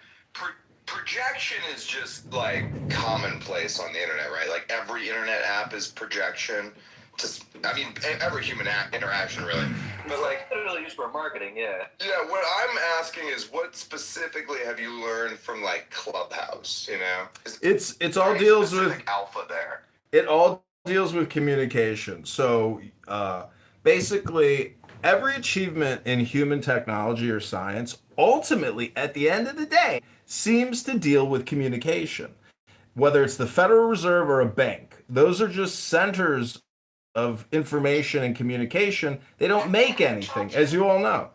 Speaker 19: Projection is just like commonplace on the internet, right? Like every internet app is projection. I mean, every human interaction, really. But like,
Speaker 20: literally used for marketing, yeah.
Speaker 19: Yeah, what I'm asking is, what specifically have you learned from like Clubhouse? You know,
Speaker 10: It's all deals with
Speaker 19: alpha there.
Speaker 10: It all deals with communication. So basically, every achievement in human technology or science, ultimately, at the end of the day, seems to deal with communication. Whether it's the Federal Reserve or a bank, those are just centers of information and communication. They don't make anything, as you all know.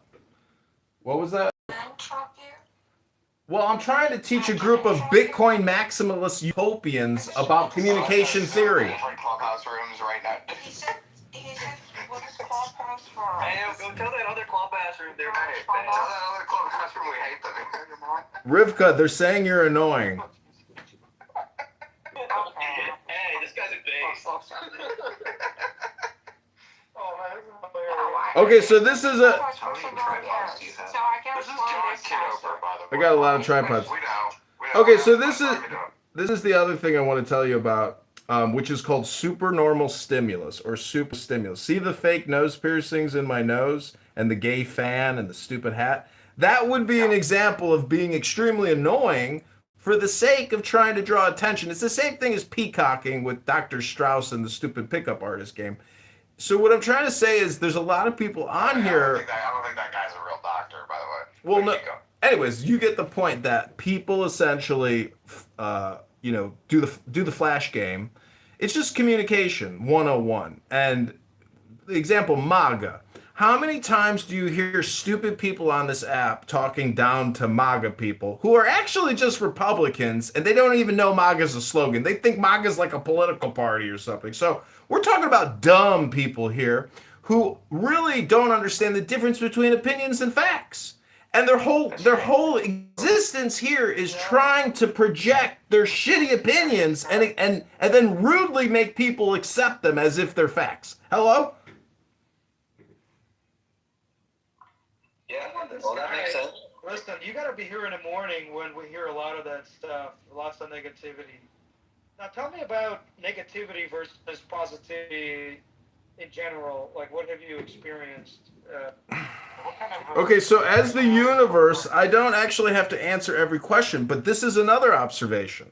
Speaker 10: What was that? Well, I'm trying to teach a group of Bitcoin maximalist utopians about communication theory.
Speaker 19: Clubhouse rooms right now.
Speaker 20: Hey, go tell that other Clubhouse room they're nice.
Speaker 19: Tell that other Clubhouse room we hate them.
Speaker 10: Rivka, they're saying you're annoying.
Speaker 20: Hey, this guy's a base.
Speaker 10: Okay, so this is a.
Speaker 19: How many tripods do you have? This is John Kitover, by the
Speaker 10: I
Speaker 19: way.
Speaker 10: got a lot of tripods.
Speaker 19: We know.
Speaker 10: Okay, so this is the other thing I want to tell you about, which is called supernormal stimulus or super stimulus. See the fake nose piercings in my nose and the gay fan and the stupid hat? That would be an example of being extremely annoying for the sake of trying to draw attention. It's the same thing as peacocking with Dr. Strauss and the stupid pickup artist game. So what I'm trying to say is there's a lot of people on here.
Speaker 19: I don't think that guy's a real doctor, by the way.
Speaker 10: Well, no. Anyways, you get the point that people essentially, do the flash game. It's just communication 101. And the example MAGA. How many times do you hear stupid people on this app talking down to MAGA people who are actually just Republicans and they don't even know MAGA's a slogan? They think MAGA's like a political party or something. So we're talking about dumb people here who really don't understand the difference between opinions and facts. And their whole existence here is trying to project their shitty opinions and then rudely make people accept them as if they're facts. Hello?
Speaker 20: Yeah, well, that makes sense.
Speaker 21: Listen, you got to be here in the morning when we hear a lot of that stuff, lots of negativity. Now, tell me about negativity versus positivity in general. Like, what have you experienced?
Speaker 10: Okay, so as the universe, I don't actually have to answer every question, but this is another observation.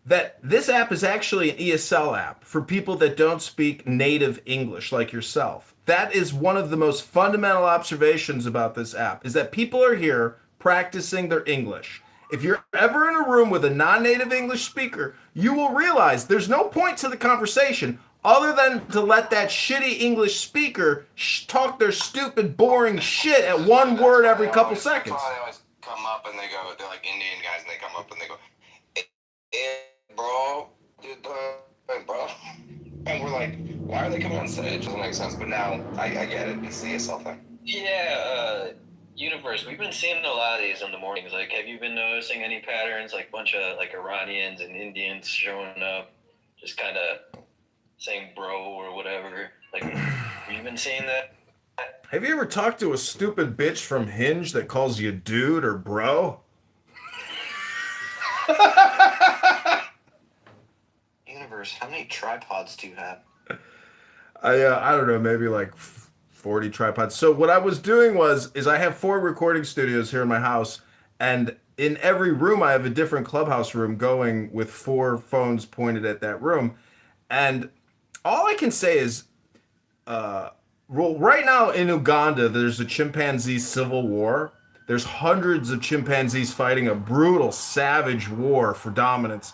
Speaker 10: That this app is actually an ESL app for people that don't speak native English like yourself. That is one of the most fundamental observations about this app, is that people are here practicing their English. If you're ever in a room with a non-native English speaker, you will realize there's no point to the conversation other than to let that shitty English speaker talk their stupid, boring shit at one word every couple seconds.
Speaker 19: That's why they always come up and they go, they're like Indian guys, and they come up and they go, hey, bro, bro. And we're like, why are they coming on stage? It doesn't make sense, but now I get it. It's the ESL thing.
Speaker 20: Yeah, Universe, we've been seeing a lot of these in the mornings. Like, have you been noticing any patterns, like a bunch of like Iranians and Indians showing up, just kind of saying bro or whatever? Like, have you been seeing that?
Speaker 10: Have you ever talked to a stupid bitch from Hinge that calls you dude or bro?
Speaker 19: Universe,
Speaker 16: Universe, how many tripods do you have?
Speaker 10: I don't know, maybe like 40 tripods. So what I was doing is I have 4 recording studios here in my house, and in every room I have a different clubhouse room going with 4 phones pointed at that room. And all I can say is, well, right now in Uganda, there's a chimpanzee civil war. There's hundreds of chimpanzees fighting a brutal, savage war for dominance.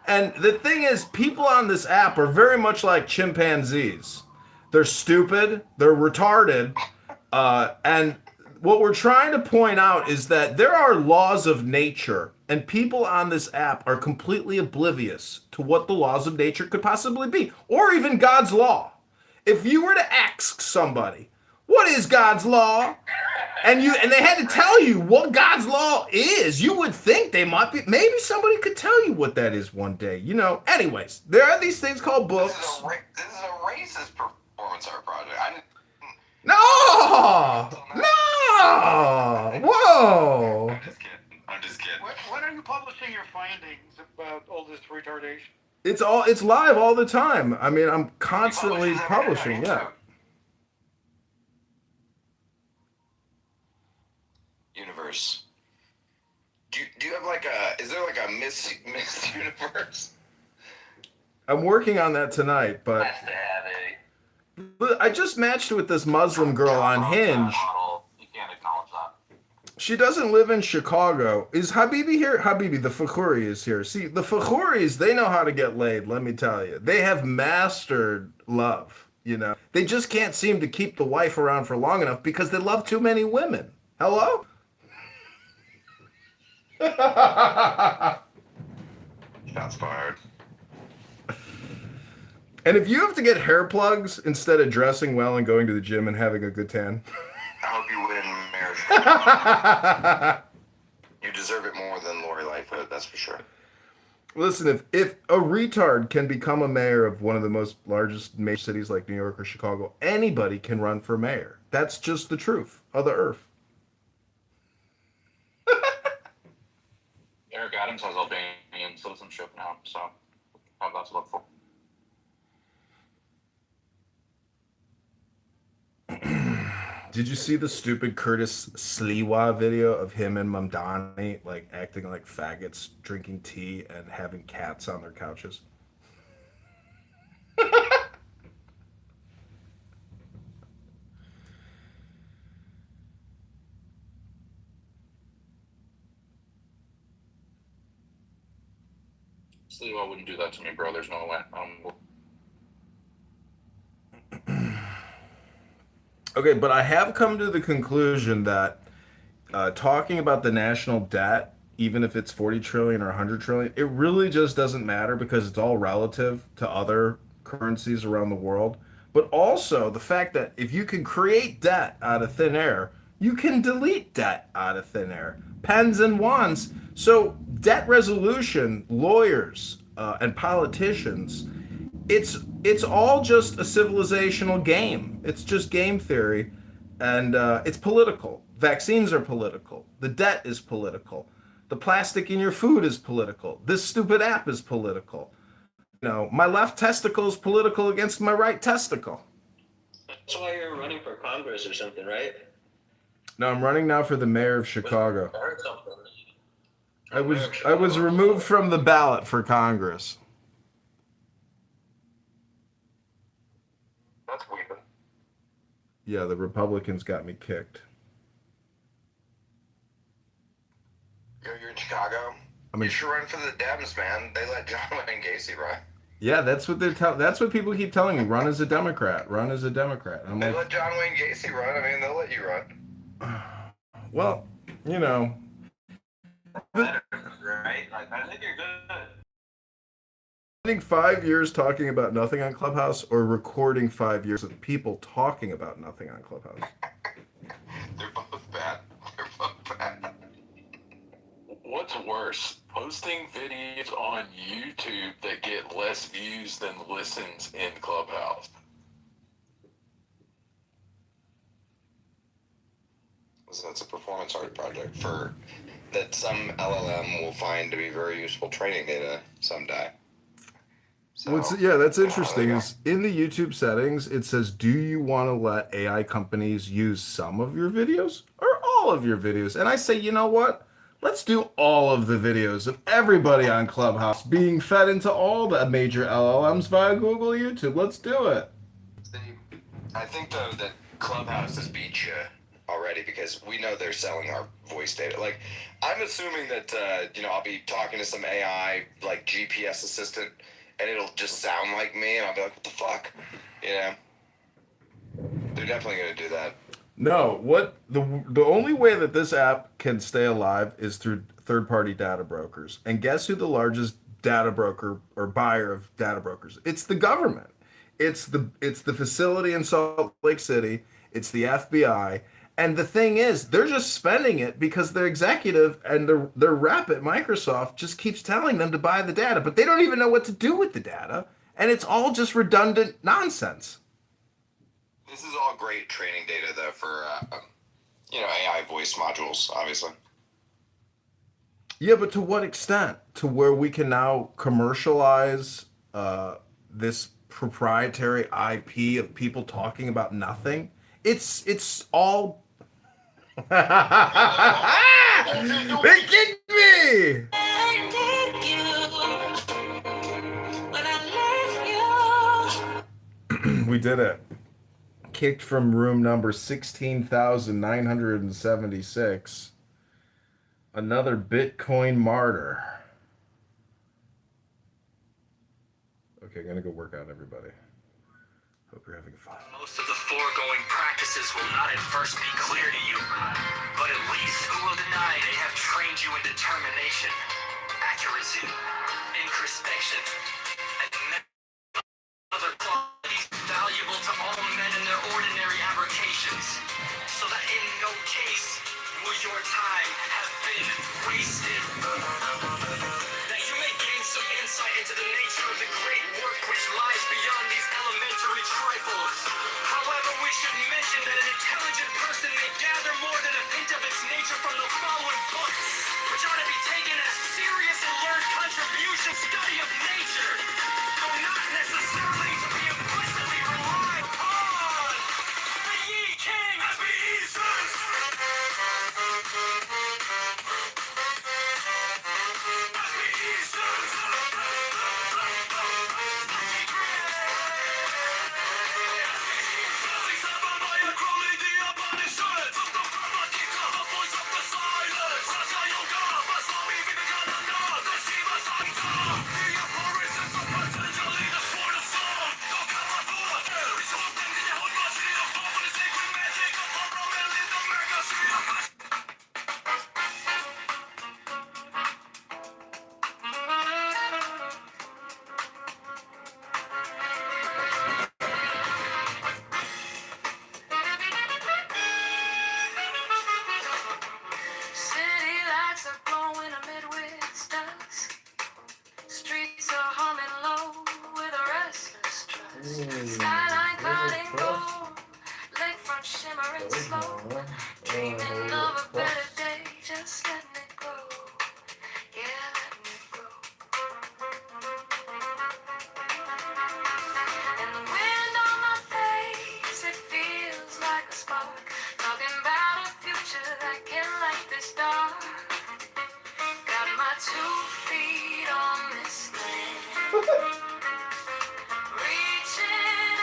Speaker 10: And the thing is, people on this app are very much like chimpanzees. They're stupid, they're retarded, and what we're trying to point out is that there are laws of nature, and people on this app are completely oblivious to what the laws of nature could possibly be, or even God's law. If you were to ask somebody, what is God's law? And they had to tell you what God's law is, you would think they might be, maybe somebody could tell you what that is one day. Anyways, there are these things called books.
Speaker 16: This is a racist performance art project.
Speaker 10: No! Whoa!
Speaker 16: I'm just kidding.
Speaker 21: When are you publishing your findings about all this retardation?
Speaker 10: It's live all the time. I mean, I'm constantly publishing, yeah.
Speaker 16: Universe. Do you have is there like a Miss Universe?
Speaker 10: I'm working on that tonight, but I just matched with this Muslim girl on Hinge.
Speaker 16: You can't acknowledge that.
Speaker 10: She doesn't live in Chicago. Is Habibi here? Habibi, the Fakhuri is here. See, the Fakhuris, they know how to get laid, let me tell you. They have mastered love, They just can't seem to keep the wife around for long enough because they love too many women. Hello?
Speaker 16: Shots fired.
Speaker 10: And if you have to get hair plugs instead of dressing well and going to the gym and having a good tan.
Speaker 16: I hope you win marriage. You deserve it more than Lori Lightfoot, that's for sure.
Speaker 10: Listen, if a retard can become a mayor of one of the most largest major cities like New York or Chicago, anybody can run for mayor. That's just the truth of the earth.
Speaker 16: Eric Adams has Albanian citizenship now, so have that to look for.
Speaker 10: Did you see the stupid Curtis Sliwa video of him and Mamdani acting like faggots, drinking tea, and having cats on their couches?
Speaker 16: Sliwa wouldn't do that to me, bro. There's no way.
Speaker 10: Okay, but I have come to the conclusion that talking about the national debt, even if it's 40 trillion or 100 trillion, it really just doesn't matter because it's all relative to other currencies around the world. But also the fact that if you can create debt out of thin air, you can delete debt out of thin air. Pens and wands. So debt resolution, lawyers, and politicians, it's all just a civilizational game. It's just game theory, and it's political. Vaccines are political. The debt is political. The plastic in your food is political. This stupid app is political. My left testicle is political against my right testicle.
Speaker 20: That's why you're running for Congress or something, right?
Speaker 10: No, I'm running now for the mayor of Chicago.
Speaker 20: I heard something.
Speaker 10: I was removed from the ballot for Congress.
Speaker 16: That's weird.
Speaker 10: Yeah, the Republicans got me kicked.
Speaker 16: You're in Chicago? You should run for the Dems, man. They let John Wayne Gacy run.
Speaker 10: Yeah, that's what that's what people keep telling me. Run as a Democrat. Run as a Democrat. I'm
Speaker 16: they let John Wayne Gacy run. I mean, they'll let you run.
Speaker 10: Well,
Speaker 16: Right? I think you're good.
Speaker 10: Spending 5 years talking about nothing on Clubhouse or recording 5 years of people talking about nothing on Clubhouse?
Speaker 16: They're both bad. They're both bad.
Speaker 15: What's worse, posting videos on YouTube that get less views than listens in Clubhouse?
Speaker 16: So that's a performance art project that some LLM will find to be very useful training data someday.
Speaker 10: That's interesting. Is in the YouTube settings, it says, "Do you want to let AI companies use some of your videos or all of your videos?" And I say, you know what? Let's do all of the videos of everybody on Clubhouse being fed into all the major LLMs via Google, YouTube. Let's do it.
Speaker 16: I think though that Clubhouse has beat you already because we know they're selling our voice data. Like, I'm assuming that I'll be talking to some AI like GPS assistant, and it'll just sound like me, and I'll be like, "What the fuck?" You know? They're definitely gonna do that.
Speaker 10: No, what the only way that this app can stay alive is through third-party data brokers. And guess who the largest data broker or buyer of data brokers? It's the government. It's the facility in Salt Lake City. It's the FBI. And the thing is, they're just spending it because their executive and their rep at Microsoft just keeps telling them to buy the data, but they don't even know what to do with the data. And it's all just redundant nonsense.
Speaker 16: This is all great training data, though, for AI voice modules, obviously.
Speaker 10: Yeah, but to what extent? To where we can now commercialize this proprietary IP of people talking about nothing? It's all. They kicked me. We did it. Kicked from room number 16,976. Another Bitcoin martyr. Okay, I'm gonna go work out, everybody. Hope you're having fun.
Speaker 8: Most of the foregoing practices will not at first be clear to you, but at least who will deny they have trained you in determination, accuracy, introspection, and other qualities valuable to all men in their ordinary avocations, so that in no case will your time have been wasted. That you may gain some insight into the nature of the great work which lies beyond these elementary trifles. However, we should mention that an intelligent person may gather more than a hint of its nature from the following books, which are to be taken as serious and learned contribution study of nature, though not necessarily to be implicitly relied upon. The Ye King has been Jesus!
Speaker 18: City lights are glowing amid dusk. Streets are humming low with a restless trust. Skyline clouding gold, lakefront shimmering slow. Dreaming of a better day, just letting it grow. Yeah, letting it grow. And the wind on my face, it feels like a spark. Talking about a future that can light this dark. Got my 2 feet on this land. Reaching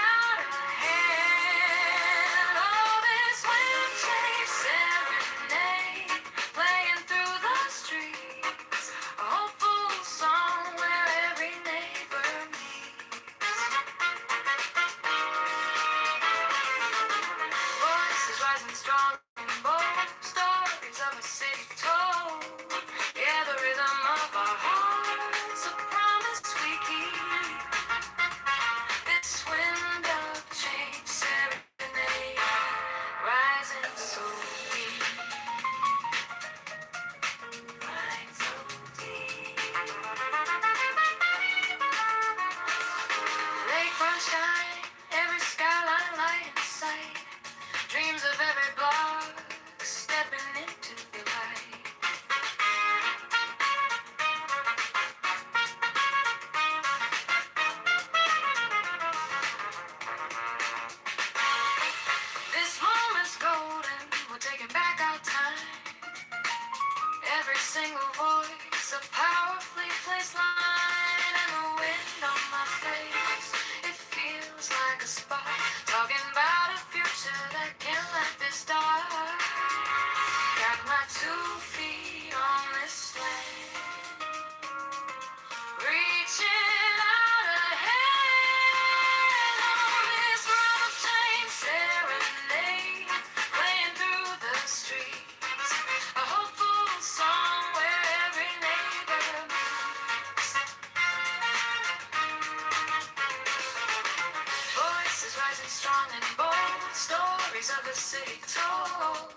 Speaker 18: the city toll.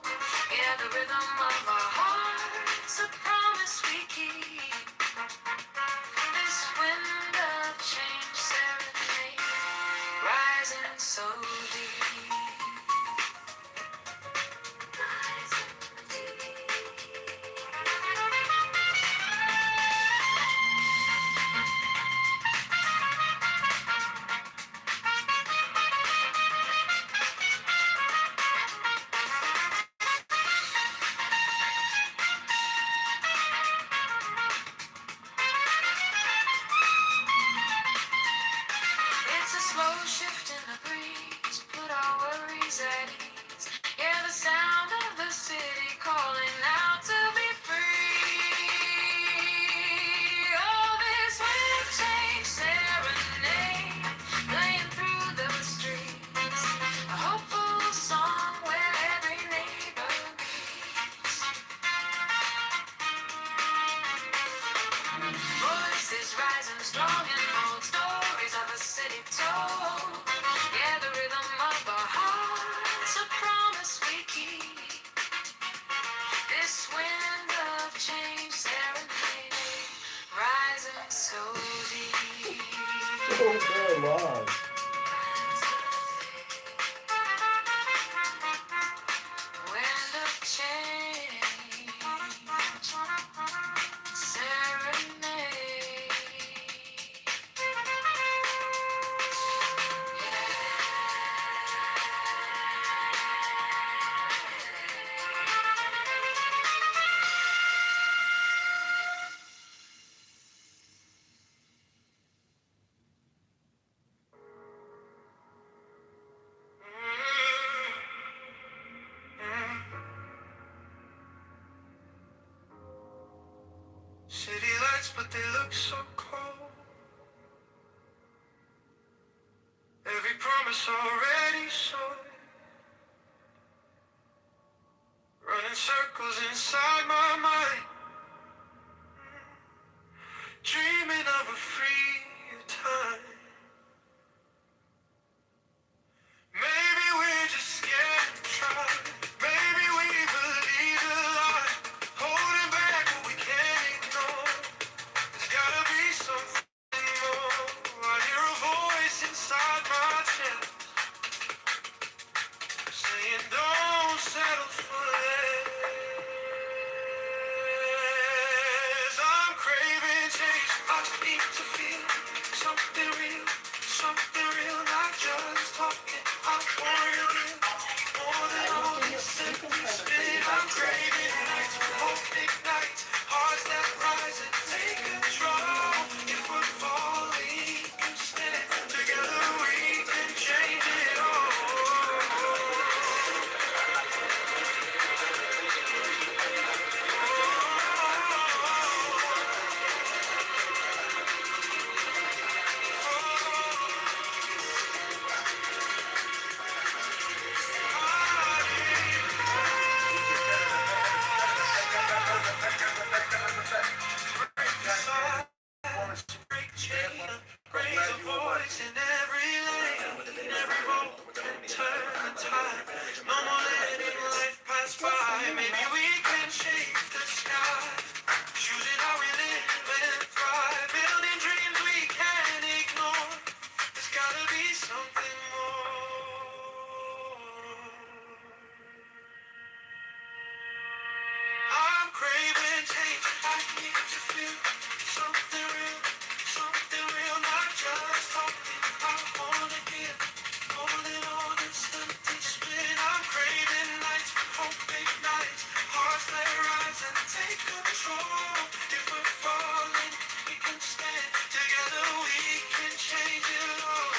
Speaker 18: Yeah, the rhythm of our hearts, a promise we keep. This wind of change serenade, rising so deep. Rising deep. It's a slow shift in the breeze, put our worries at ease. Yeah, the sound of the city calling out to be free. Oh, this wind change serenade, playing through the streets. A hopeful song where every neighbor meets. Voices rising strong and bold, stories of a city told. Yeah, the rhythm of our hearts, a promise we keep. This wind of change serenade, rising so deep.
Speaker 2: So damn loud.
Speaker 18: Wind of change, serenade.
Speaker 7: City lights, but they look so cold. Every promise already sold. Running circles inside my mind. Dreaming of a freer time. Maybe we're just scared to try. Maybe we believe a lie. Holding back what we can't ignore. There's gotta be something more. I hear a voice inside my chest saying don't settle for less. I'm craving change. I need to feel something real, not just talking. I wanna live more than all this simply spin. I'm craving nights, hope ignites, hearts that rise and take control. If we're falling, we can stand together. We can change it all. Break chain, raise a voice in every lane, in every vote can turn the tide. No more letting life pass by. Maybe we can shape the sky, choosing how we live and thrive, building dreams we can't ignore. There's gotta be something more. I'm craving change. I need to feel something real, not just talking. I wanna give more than all this empty spin. I'm craving nights, hope ignites, hearts that rise and take control. If we're falling, we can stand together. We can change it all.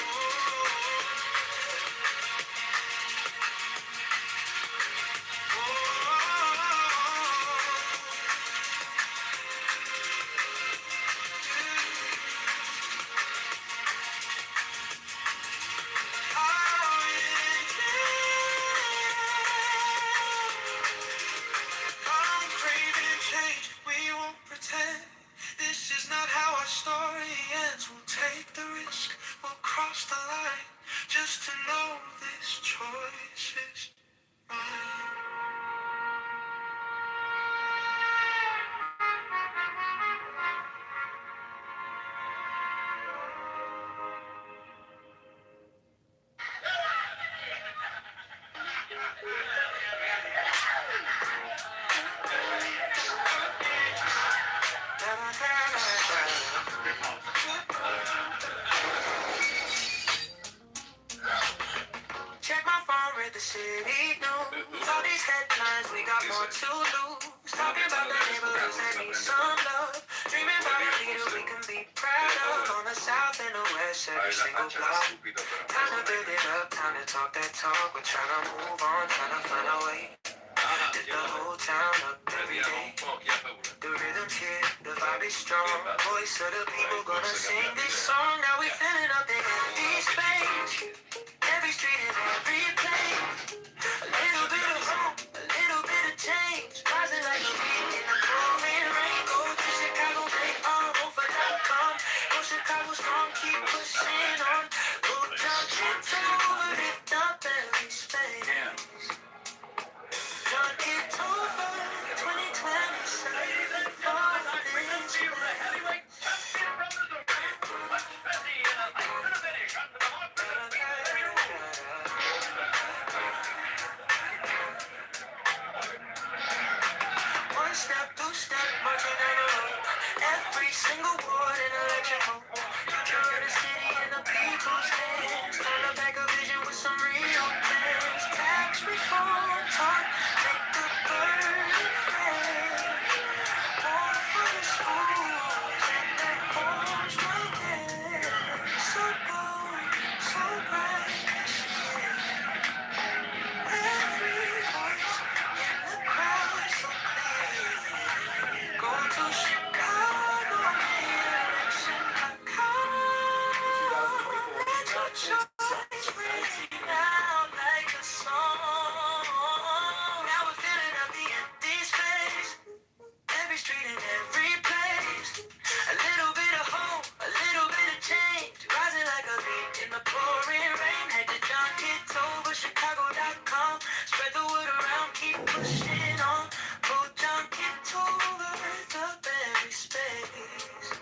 Speaker 7: every single block. Time to build it up, time to talk that talk. We're trying to move on, trying to find our way. Lift the whole town up every day. The rhythm's here, the vibe is strong. Voice of the people gonna sing this song. Now we filling up the empty space. Every street and every place. A little bit of hope, a little bit of change. Rising like a beat in the pouring rain. Go to Chicago, they all over.com. Go Chicago strong, keep pushing on. Go jump, it's over, lift up every space. John Kitover, 2020, saving for this heavyweight champion from the West Benny, to the finish on the one step, two step, marching down the road. Every single ward in election home. Future of the city in the people's hands. Turn the back a vision with some real plans. Tax reform talk, make the burden fair. More for the schools and the homes right there. So bold, so bright this year. Every voice in the crowd is so clear. Go to Chicago, let your choice ring out like a song. Now we're filling up the empty space. Every street and every place. A little bit of hope, a little bit of change. Rising like a beat in the pouring rain. Head to John Kitover, Chicago.com. Spread the word around, keep pushing on. Go John Kitover, lift up every space.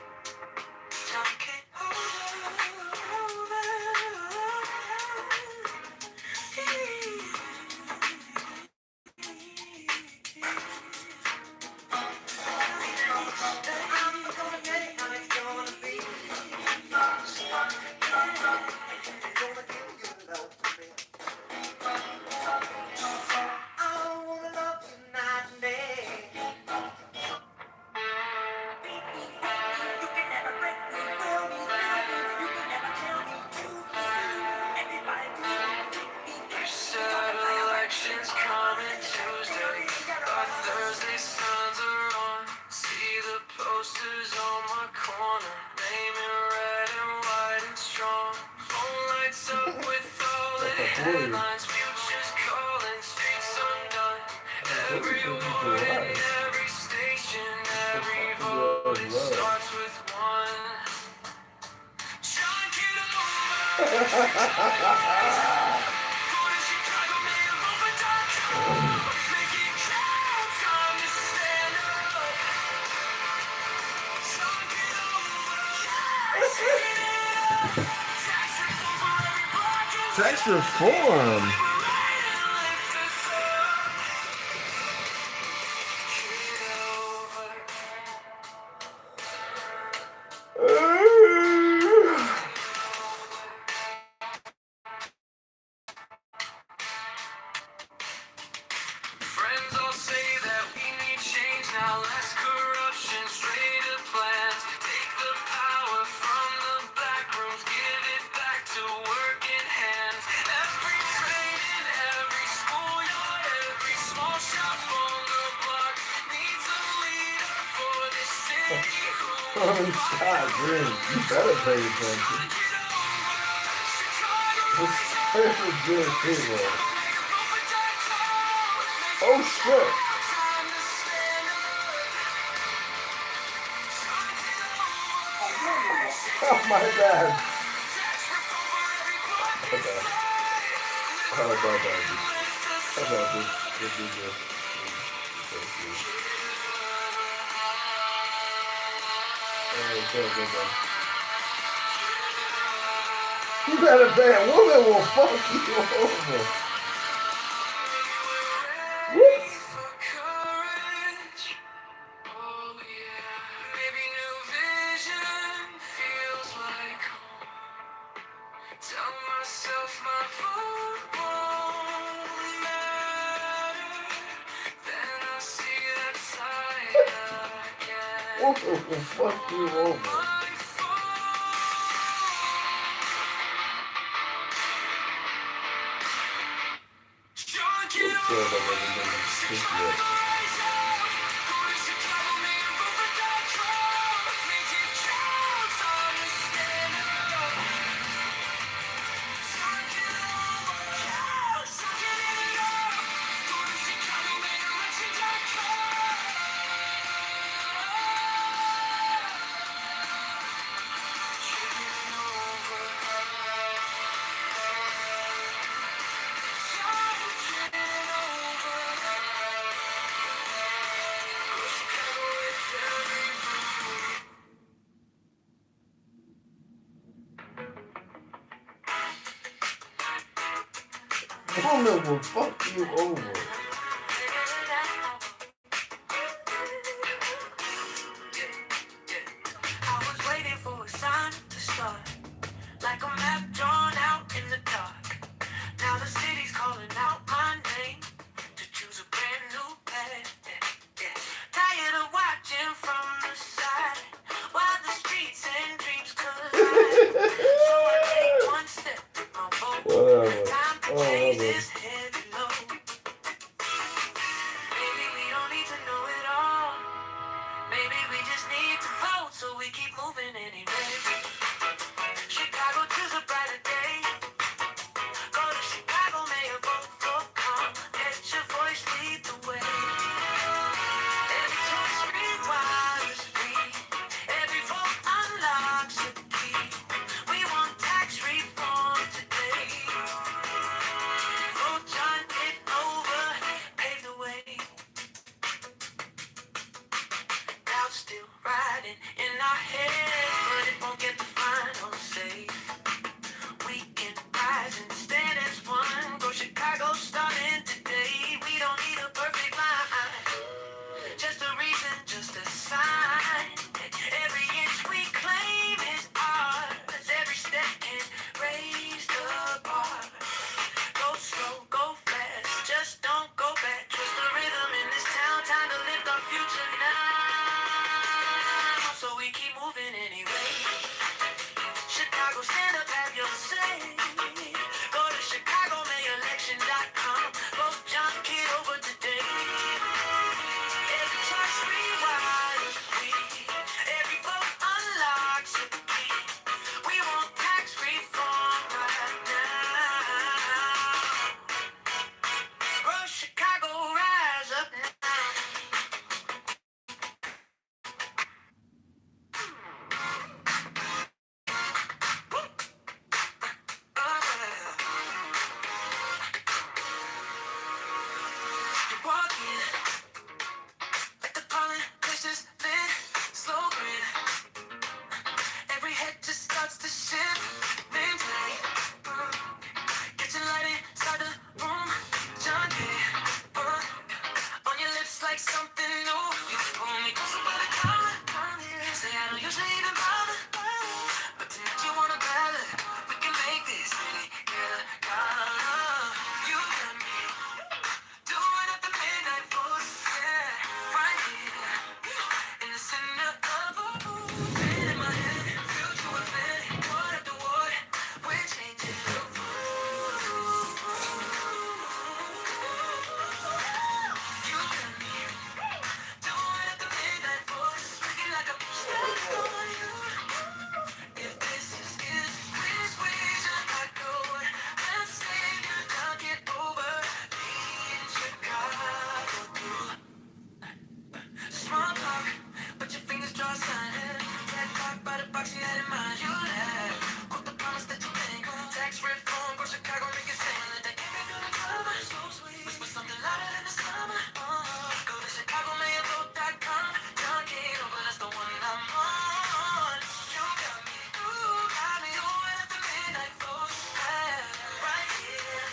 Speaker 7: John elections coming Tuesday. By Thursday, suns are on. See the posters on my corner. Name in red and white and strong. Phone lights up with all the headlines. Futures calling, streets undone. Every ward and every station, every vote, it starts with one. John, get over.
Speaker 10: Tax reform.
Speaker 7: Friends all say that we need change now, less corruption, straighter plans. Take the power from the back rooms, give it back to working hands. Every train in every schoolyard, every small shop on the block needs a leader for this city who
Speaker 10: Oh, Scott Green, you better pay attention. This is Jewish people. Oh shit! Oh my bad. Okay. Oh my bad. You better pay. A woman will fuck you over. Whoops.
Speaker 7: Tell myself my vote won't matter. Then I see that side again.
Speaker 10: Woman will fuck you over. woman will fuck you over.
Speaker 7: I was waiting for a sign to start, like a map drawn out in the dark. Now the city's calling out my name to choose a brand new path. Tired of watching from the side while the streets and dreams collide. So I take one step with my boat. Time to change this heavy load. Maybe we don't need to know it all. Maybe we just need to vote so we keep moving anyway. Chicago choose a brighter day. Go to Chicago, mayor, vote for calm. Let your voice lead the way. Every choice rewires me. Every vote unlocks a key. We want tax reform today. Vote John Kitover, pave the way. Doubt's still riding in our heads, but it won't get the final say. We can rise and stand as one. Go Chicago, starting today. We don't need a perfect line, just a reason, just a sign. Every inch we claim is ours. Every step can raise the bar. Go slow, go fast, just don't go back. Trust the rhythm in this town. Time to lift our future now. So we keep moving anyway. Chicago, stand up, have your say. Go to ChicagoMayElection.com. Vote John Kitover today. Every choice rewires me. Every vote unlocks a key. We want tax reform right now. Bro, Chicago, rise up now. You're walking like the pollen places lit, slow grin. Every head just starts to shift. Names like kitchen lighting inside the room. John K. On your lips like something new. You pull me closer by the collar. Say I don't usually even bother, but tonight you wanna battle. We can make this city get a dollar. You got me doing up the midnight force, yeah, right here in the center of a room. Pen in my hand, future with plan, word after word, we're changing the rules. You got me doing up the midnight force, looking like I'm stuck on you. If this is good, please raise your high gold. Let's save you, knock it over. Me in Chicago too. Small talk, but your fingers draw a sign. Red clock by the box you had in mind. You laugh, quote the promise that you make. Tax reform, go Chicago, make it sing. Let the air feel the cover, so sweet. Whisper something louder than the summer. Go to ChicagoMayerVote.com. John Kitover, that's the one I'm on. You got me, doing at the midnight vote. Right here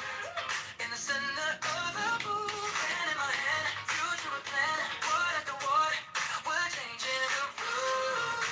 Speaker 7: in the center of the booth. Pen in my hand, future with plan. Word after word, we're changing the rules.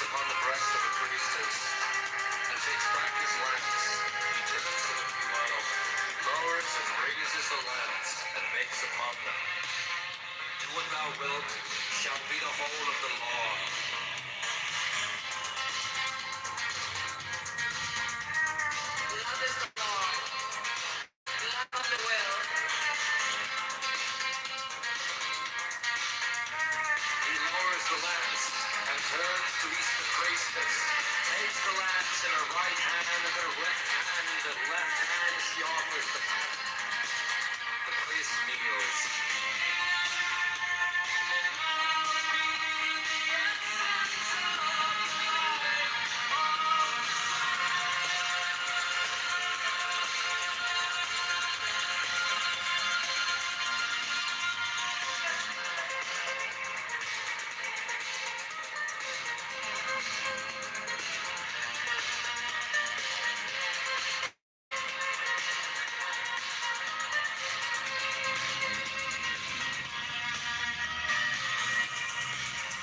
Speaker 8: upon the breast of a priestess, and takes back his lance. He turns to the Puano, lowers and raises the lance, and makes upon them. Do what thou wilt, shall be the whole of the law. Love is the law. Love of the will. He lowers the lance and turns to east the priestess, takes the lance in her right hand and her left hand she offers the path. The priest kneels.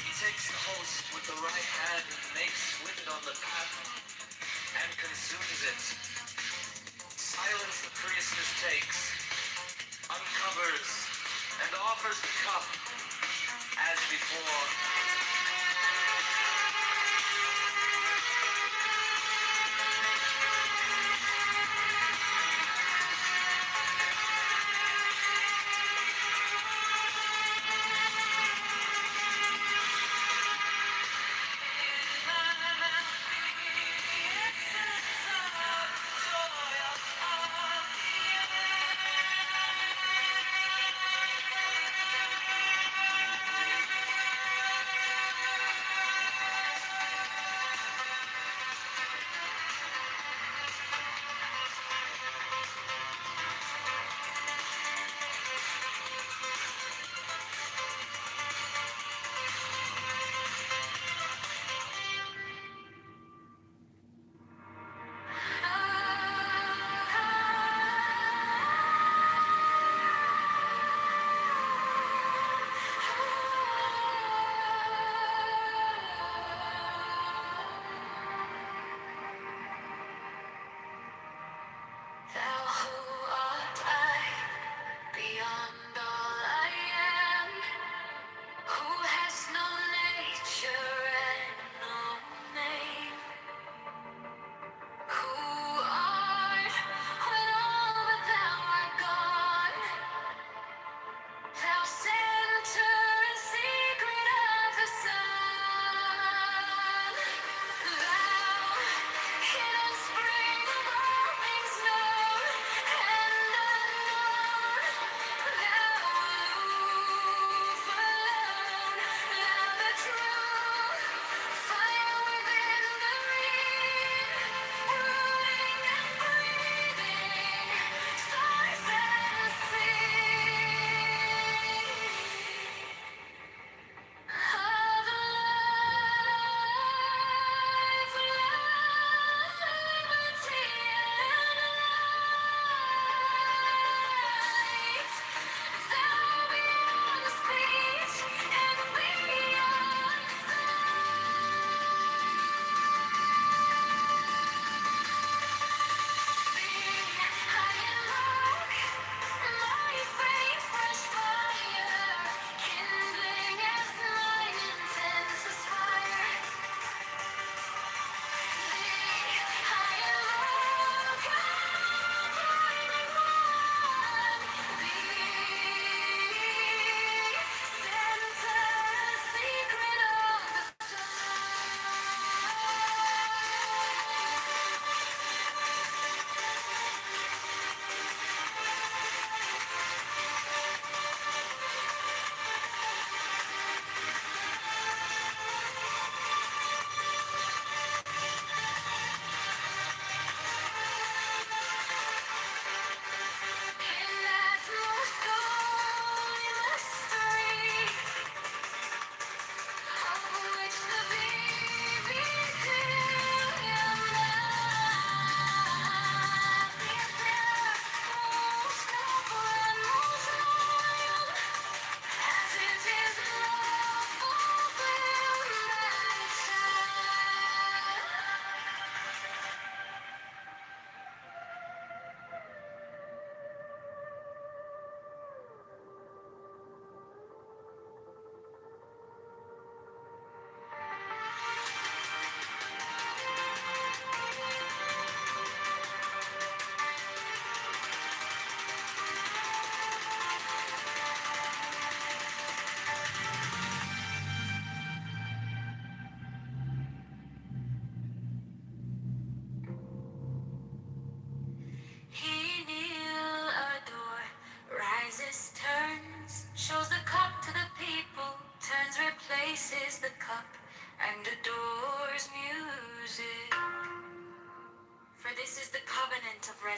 Speaker 8: He takes the host with the right hand and makes with it on the paten and consumes it. Silence the priestess takes, uncovers, and offers the cup as before.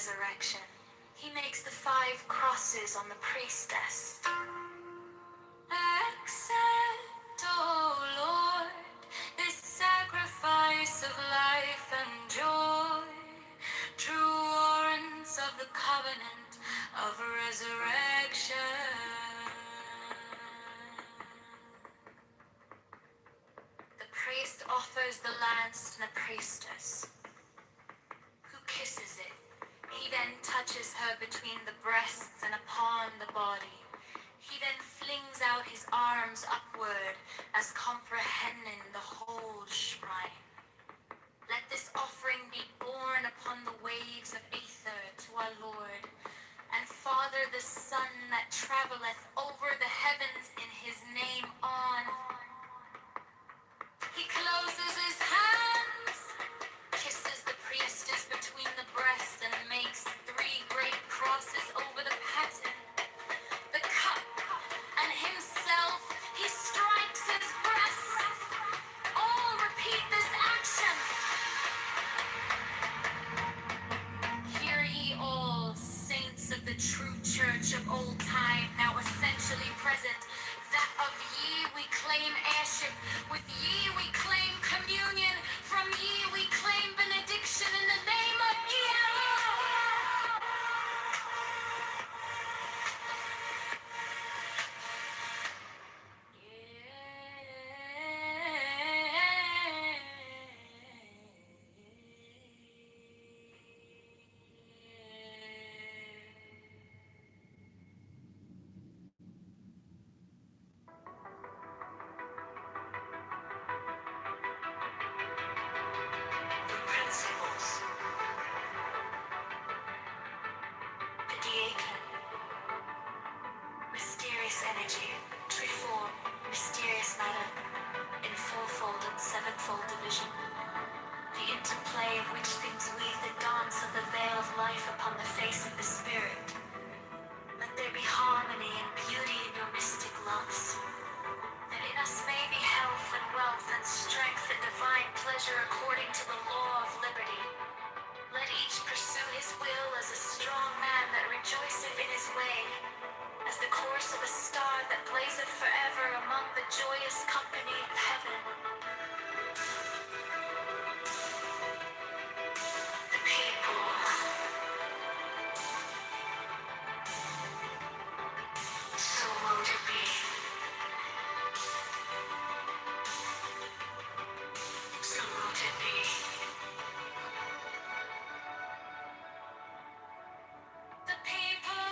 Speaker 18: resurrection. He makes the 5 crosses on the priestess. Accept, O Lord, this sacrifice of life and joy, true warrants of the covenant of resurrection. The priest offers the lance to the priestess, who kisses it. He then touches her between the breasts and upon the body. He then flings out his arms upward as comprehending the whole shrine. Let this offering be borne upon the waves of aether to our Lord, and Father the Son that travelleth over the heavens in his name on. He closes his hands, kisses the priestess between the breasts, and makes 3 great crosses over the paten. The cup, and himself, he strikes his breast. All repeat this action. Hear ye all, saints of the true church of old time, now essentially present, that of ye we claim heirship, with ye we claim communion, from ye we claim benediction in the name of Yahweh. The principles. The diacon. Mysterious energy, triform, mysterious matter, in fourfold and sevenfold division. The interplay of which things weave the dance of the veil of life upon the face of the spirit. Let there be harmony and beauty in your mystic loves. That in us may be health and wealth and strength and divine pleasure according to the law of liberty. Let each pursue his will as a strong man that rejoiceth in his way, as the course of a star that blazeth forever among the joyous company of heaven. The people. So would it be. So would it be. The people.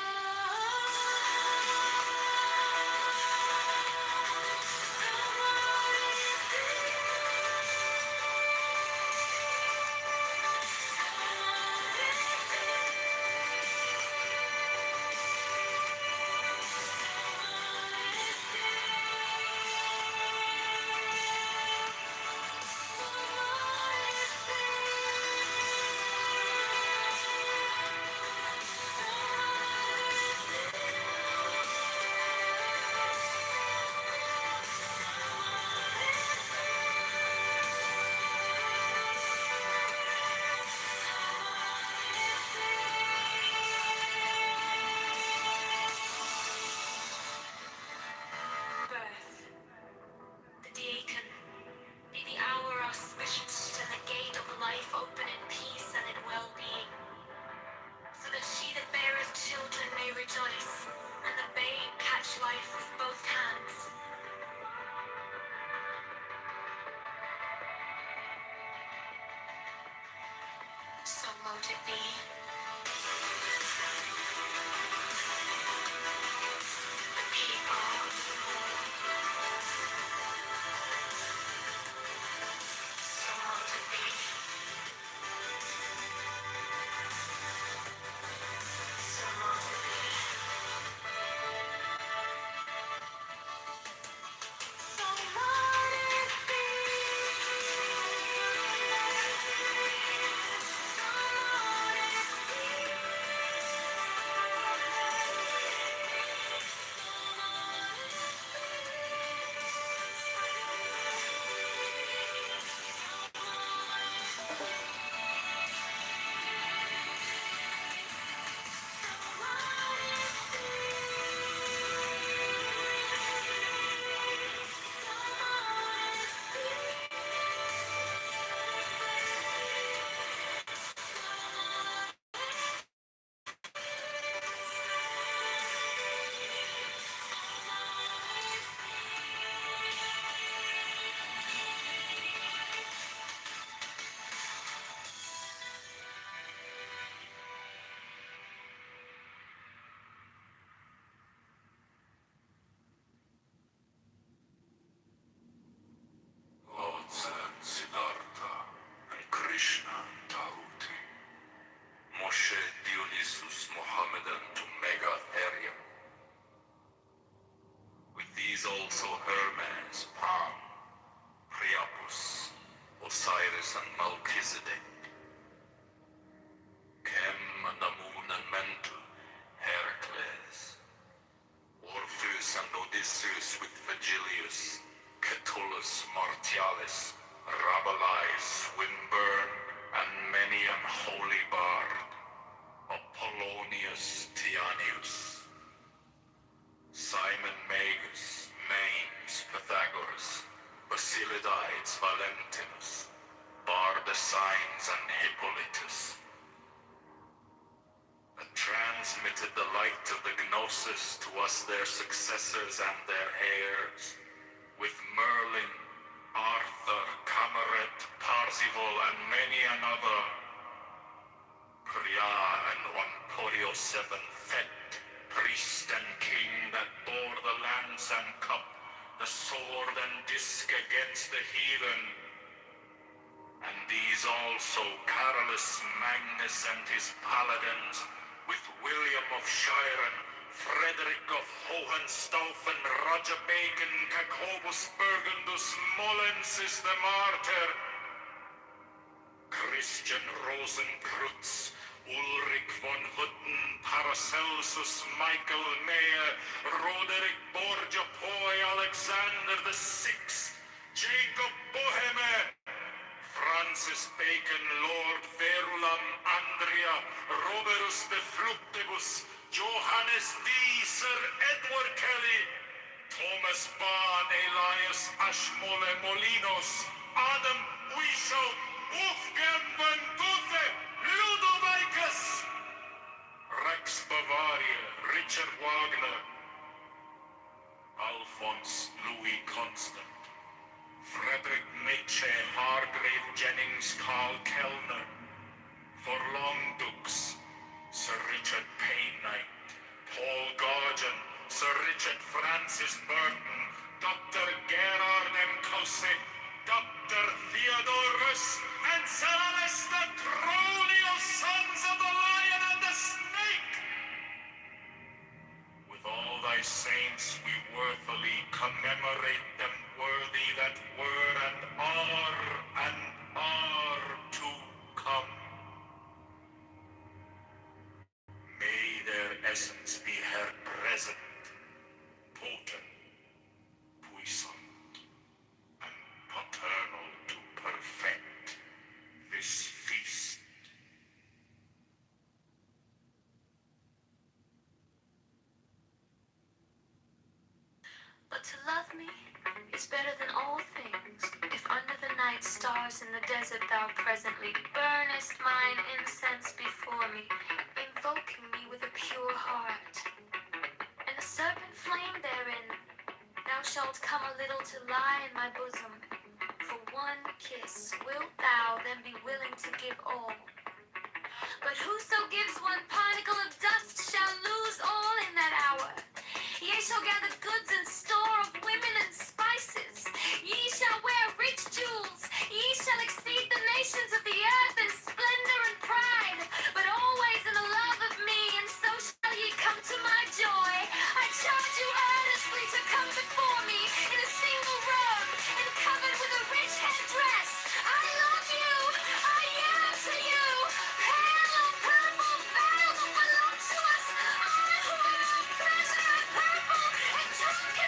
Speaker 18: Birth. The diacon. Be the hour auspicious and the gate of life open in peace and in well-being, so that she that beareth children may rejoice, and the babe catch life with both hands. So mote it be. The people. So mote it be. So mote it be. So mote it be.
Speaker 14: Krishna Tahuti, Moshe Dionysus Mohammedan to Megatherium. With these also Hermes, Palm, Priapus, Osiris and Melchizedek, Chem and Amun and Mentu, Heracles, Orpheus and Odysseus with Virgilius, Catullus, Martialis, Rabelais, Swinburne, and many an holy bard, Apollonius Tianius, Simon Magus, Manes, Pythagoras, Basilides, Valentinus, Bardesigns and Hippolytus, that transmitted the light of the Gnosis to us their successors and their heirs, with Merlin, Arthur, Cameret, Parzival, and many another, Priya and Emporio VII, Fet, priest and king that bore the lance and cup, the sword and disc against the heathen. And these also, Carolus Magnus and his paladins, with William of Shiren, Frederick of Hohenstaufen, Roger Bacon, Jacobus Burgundus, Molensis the Martyr, Christian Rosenkreutz, Ulrich von Hutten, Paracelsus, Michael Mayer, Roderick Borgia Poi, Alexander the Sixth, Jacob Boheme, Francis Bacon, Lord Verulam, Andrea, Roberus de Fructibus, Johannes D, Sir Edward Kelly, Thomas Vaughan, Elias Ashmole Molinos, Adam Weishaupt, Wolfgang van Goethe, Ludovicus, Rex Bavaria, Richard Wagner, Alphonse Louis Constant, Frederick Nietzsche, Hargrave Jennings, Carl Kellner, Forlong Dukes, Sir Richard Payne-Knight, Paul Gauguin, Sir Richard Francis Burton, Dr. Gerard M. Caussy, Dr. Theodorus, and Sir Alistair Crowley of Sons of the Lion and the Snake. With all thy saints we worthily commemorate them, worthy that were and are to come. May their essence be her present, potent, puissant, and paternal to perfect this feast.
Speaker 18: But to love me is better than all things. If under the night stars in the desert thou presently burnest mine incense before me, invoking me with a pure heart, and a serpent flame therein, thou shalt come a little to lie in my bosom. For one kiss wilt thou then be willing to give all. But whoso gives one particle of dust shall lose all in that hour. Ye shall gather goods and store of women and spices. Ye shall wear rich jewels. Ye shall exceed the nations of the earth in splendor and pride. But always in the love of me, and so shall ye come to my joy. I charge you earnestly to come before me in a single robe and covered with a rich headdress. I love you. I yearn to you. Pale and purple, veiled and voluptuous. I who am pleasure and purple and drunk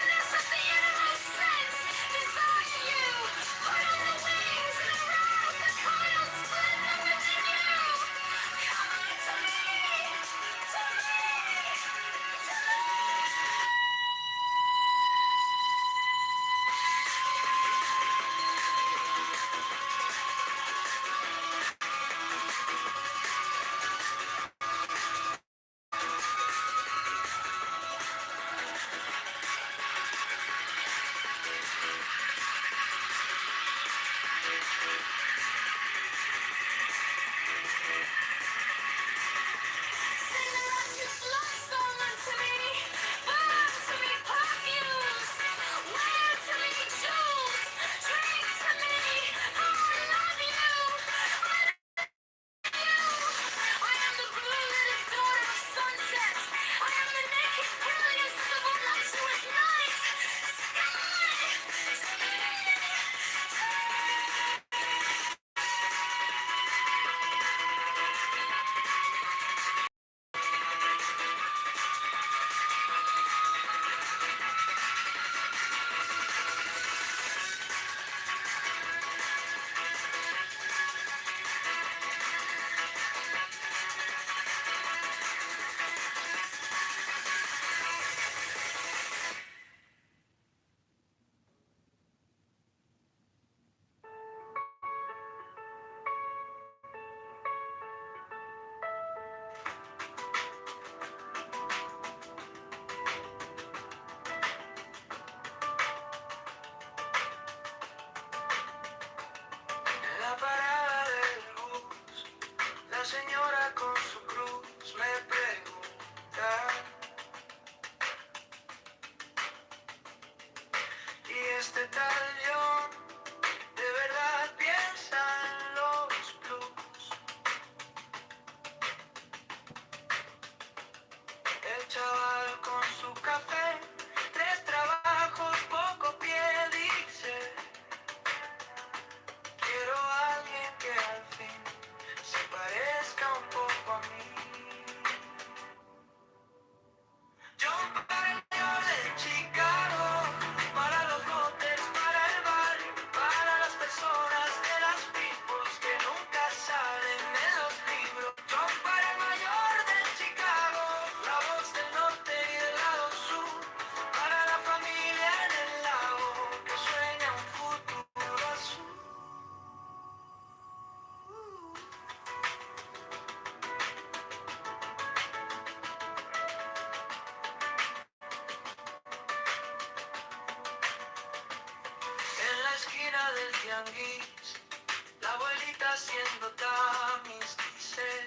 Speaker 7: tianguis, la abuelita haciendo tamis dice: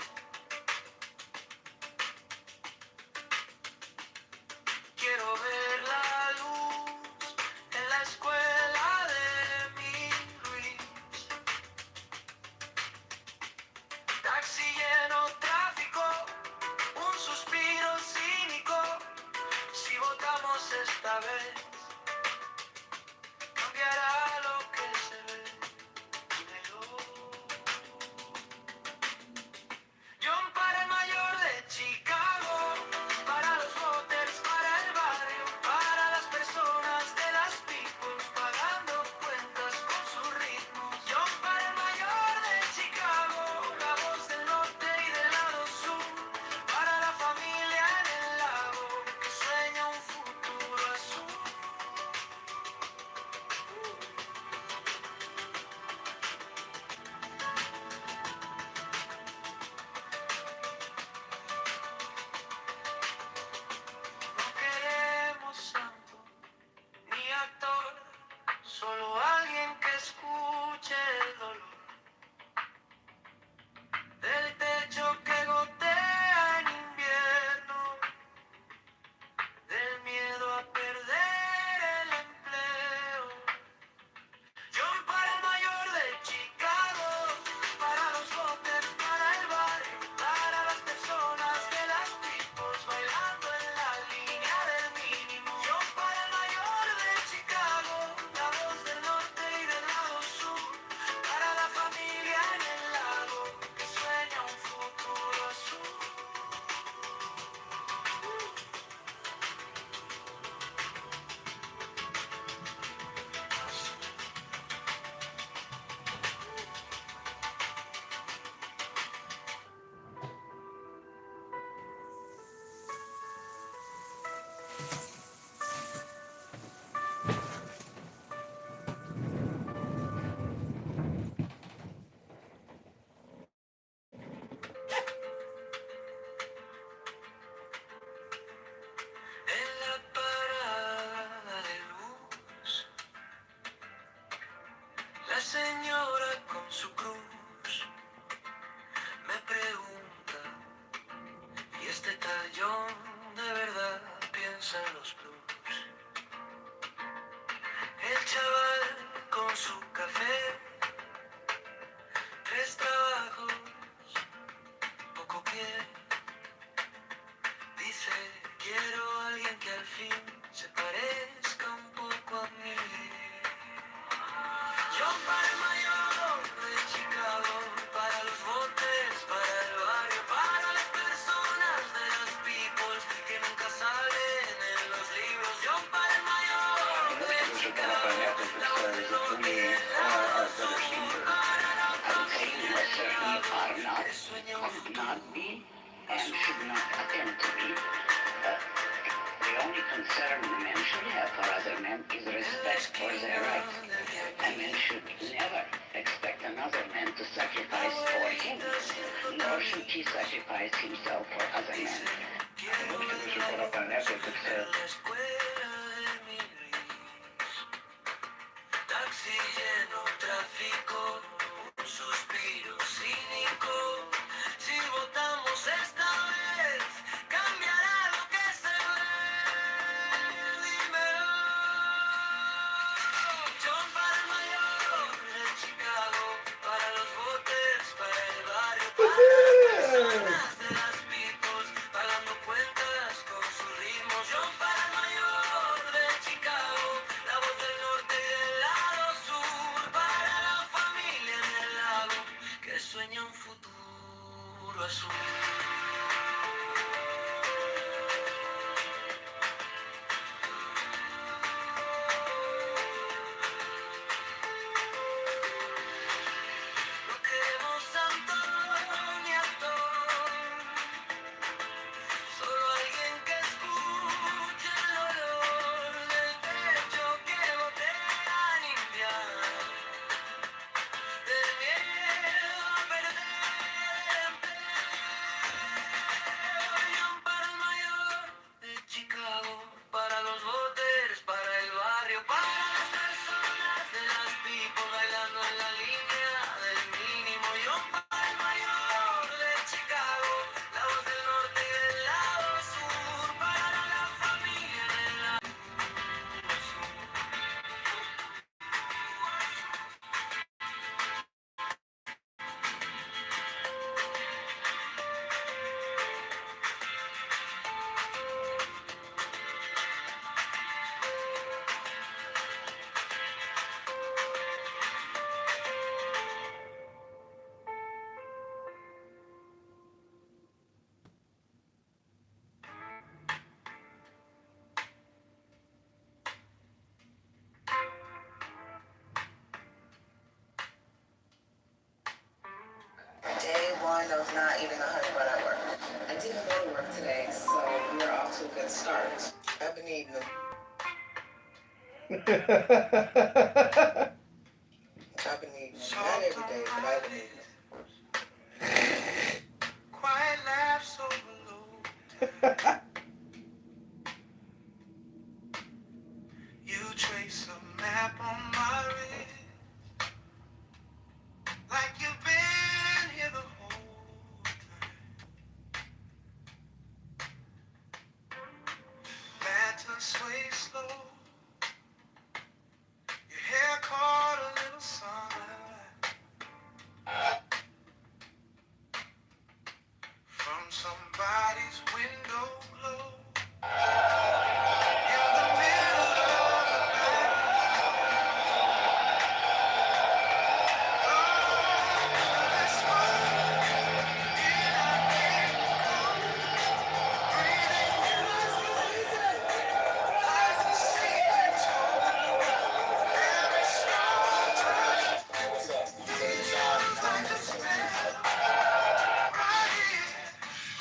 Speaker 7: quiero ver la luz en la escuela de mi Luis. Taxi lleno, tráfico, un suspiro cínico. Si votamos esta vez, cambiará lo que se ve. Dímelo. John para el mayor de Chicago, para los voters, para el barrio, para las personas de las peoples, pagando cuentas con su ritmo. John para el mayor de Chicago, la voz del norte y del lado sur, para la familia en el lago que sueña un futuro azul. No queremos santo ni actor, solo alguien que escuche el dolor del techo que gotea en invierno, del miedo a perder el empleo. John para el mayor de Chicago, para los voters, para el barrio, para las personas de las peoples, bailando en la línea del mínimo. John para el mayor de Chicago, la voz del norte y del lado sur, para la familia en el lago que sueña un futuro azul. En la parada de luz, la señora con su cruz me pregunta: ¿y este tal John de verdad piensa en los blues? El chaval con su café, 3 trabajos, poco pie, dice: quiero a alguien que al fin se parezca un poco a mí. John para el mayor de Chicago, para los voters, para el barrio, para las personas de las peoples que nunca salen en los libros. John para el mayor de Chicago, la voz del norte y el lado sur, para la familia en el lago que sueña un futuro.
Speaker 6: And should not attempt to be. The only concern a man should have for other men is respect for their rights. A man should never expect another man to sacrifice for him, nor should he sacrifice himself for other men.
Speaker 7: Taxi lleno, tráfico, un suspiro cínico. Si votamos esta vez, cambiará lo que se ve. Dímelo. John para el mayor de Chicago, para los voters, para el barrio, para las personas de las peoples, pagando cuentas con sus ritmos. John para el mayor de Chicago, la voz del norte y del lado sur, para la familia en el lago que sueña un futuro azul. No queremos santo ni actor, solo alguien que escuche el dolor del techo que gotea en invierno, del miedo a perder el empleo.
Speaker 5: mind of not eating a honey bun at work. I didn't go to work today, so we are off to a good start. I've been eating them. I've been eating them. Not every day, but I've been eating them.
Speaker 7: Quiet laughs overload. You trace a map on my wrist, like you've been here the whole time. Lantern sway slow, your hair caught a little sunlight from somebody's window glow. In the middle of the night, this moon in our bed, breathing you like a secret told. Every small touch feels like a spell. Right here,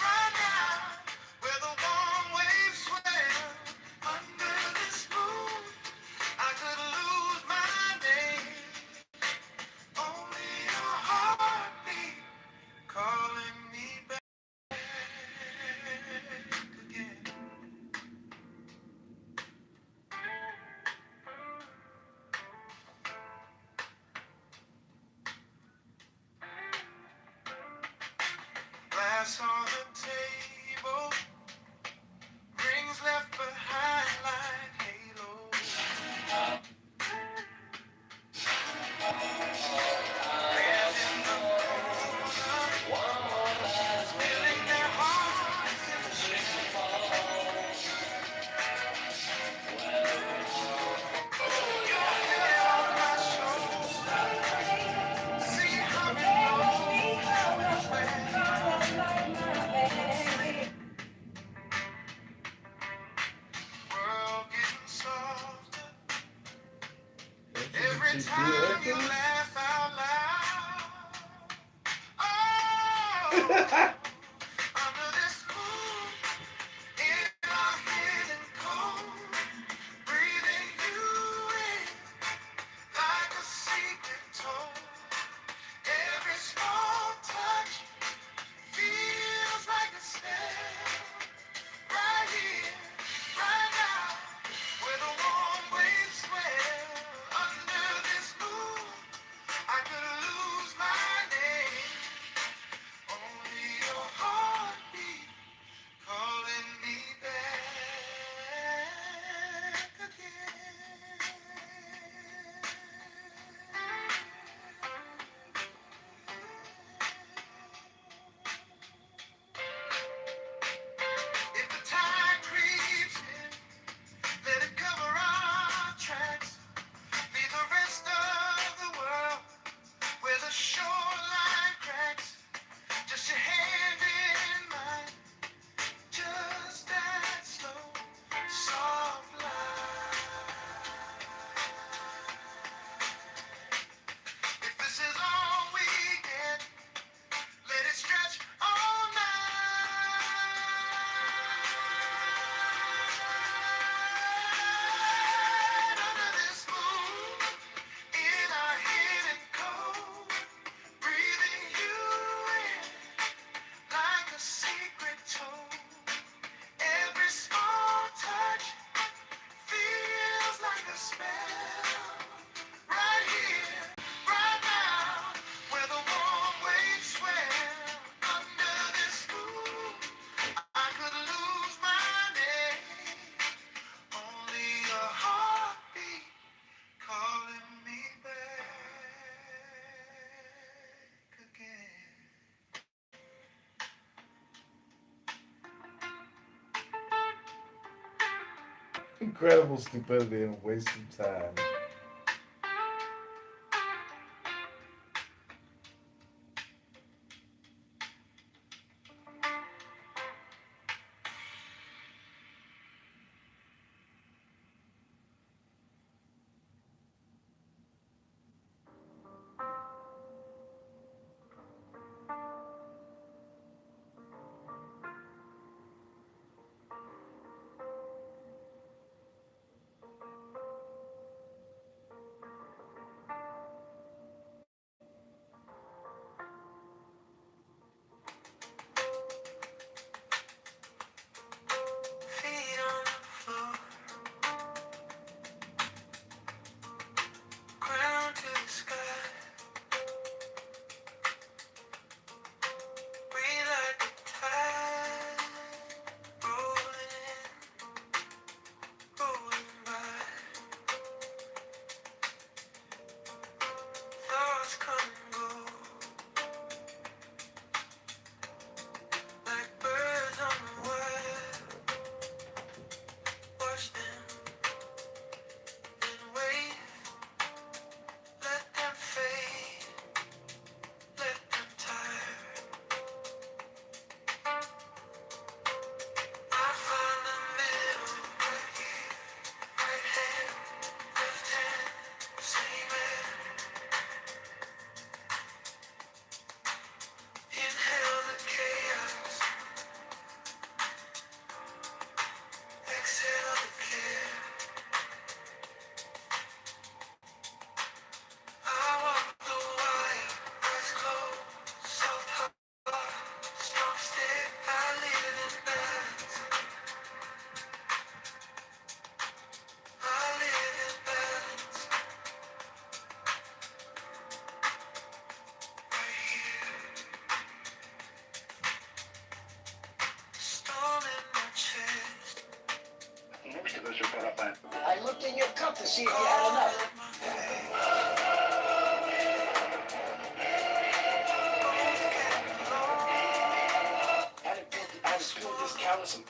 Speaker 7: right now, where the warm waves swell. Under this moon, I could lose my name. Only your heartbeat calling me back again. Glass on the table, rings left behind like halos. Hands in the corner, spilling their hearts in the shade. Your head on my shoulder, see how it goes when world getting softer. Every time you laugh out loud. Oh, under this moon, in our hidden cold, breathing you in like a secret told. Every small touch feels like a spell. Right here, right now, where the warm waves swell. Under this moon, I could lose my name. Only your heartbeat calling me back again. If the tide creeps in, let it cover our tracks. Leave the rest of the world where the shoreline cracks. Just your hand in mine, just that slow, soft line. If this is all we get, let it stretch all night. Under this moon, in our hidden cold, breathing you in like a secret told. Every small touch feels like a spell. Right here, right now, where the warm waves swell. Under this moon, I could lose my name. Only a heartbeat calling me back again.
Speaker 10: Incredible stupidity and waste of time.
Speaker 4: see if you add enough. Attitude is callous.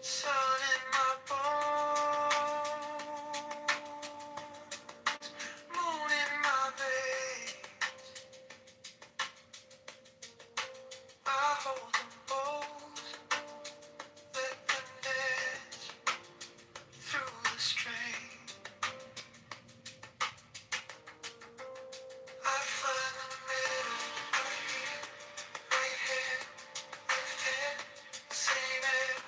Speaker 7: Sun in my bones, moon in my veins. I hold them both, let them dance through the strain. I find the middle, right here, right hand, left hand, same hand.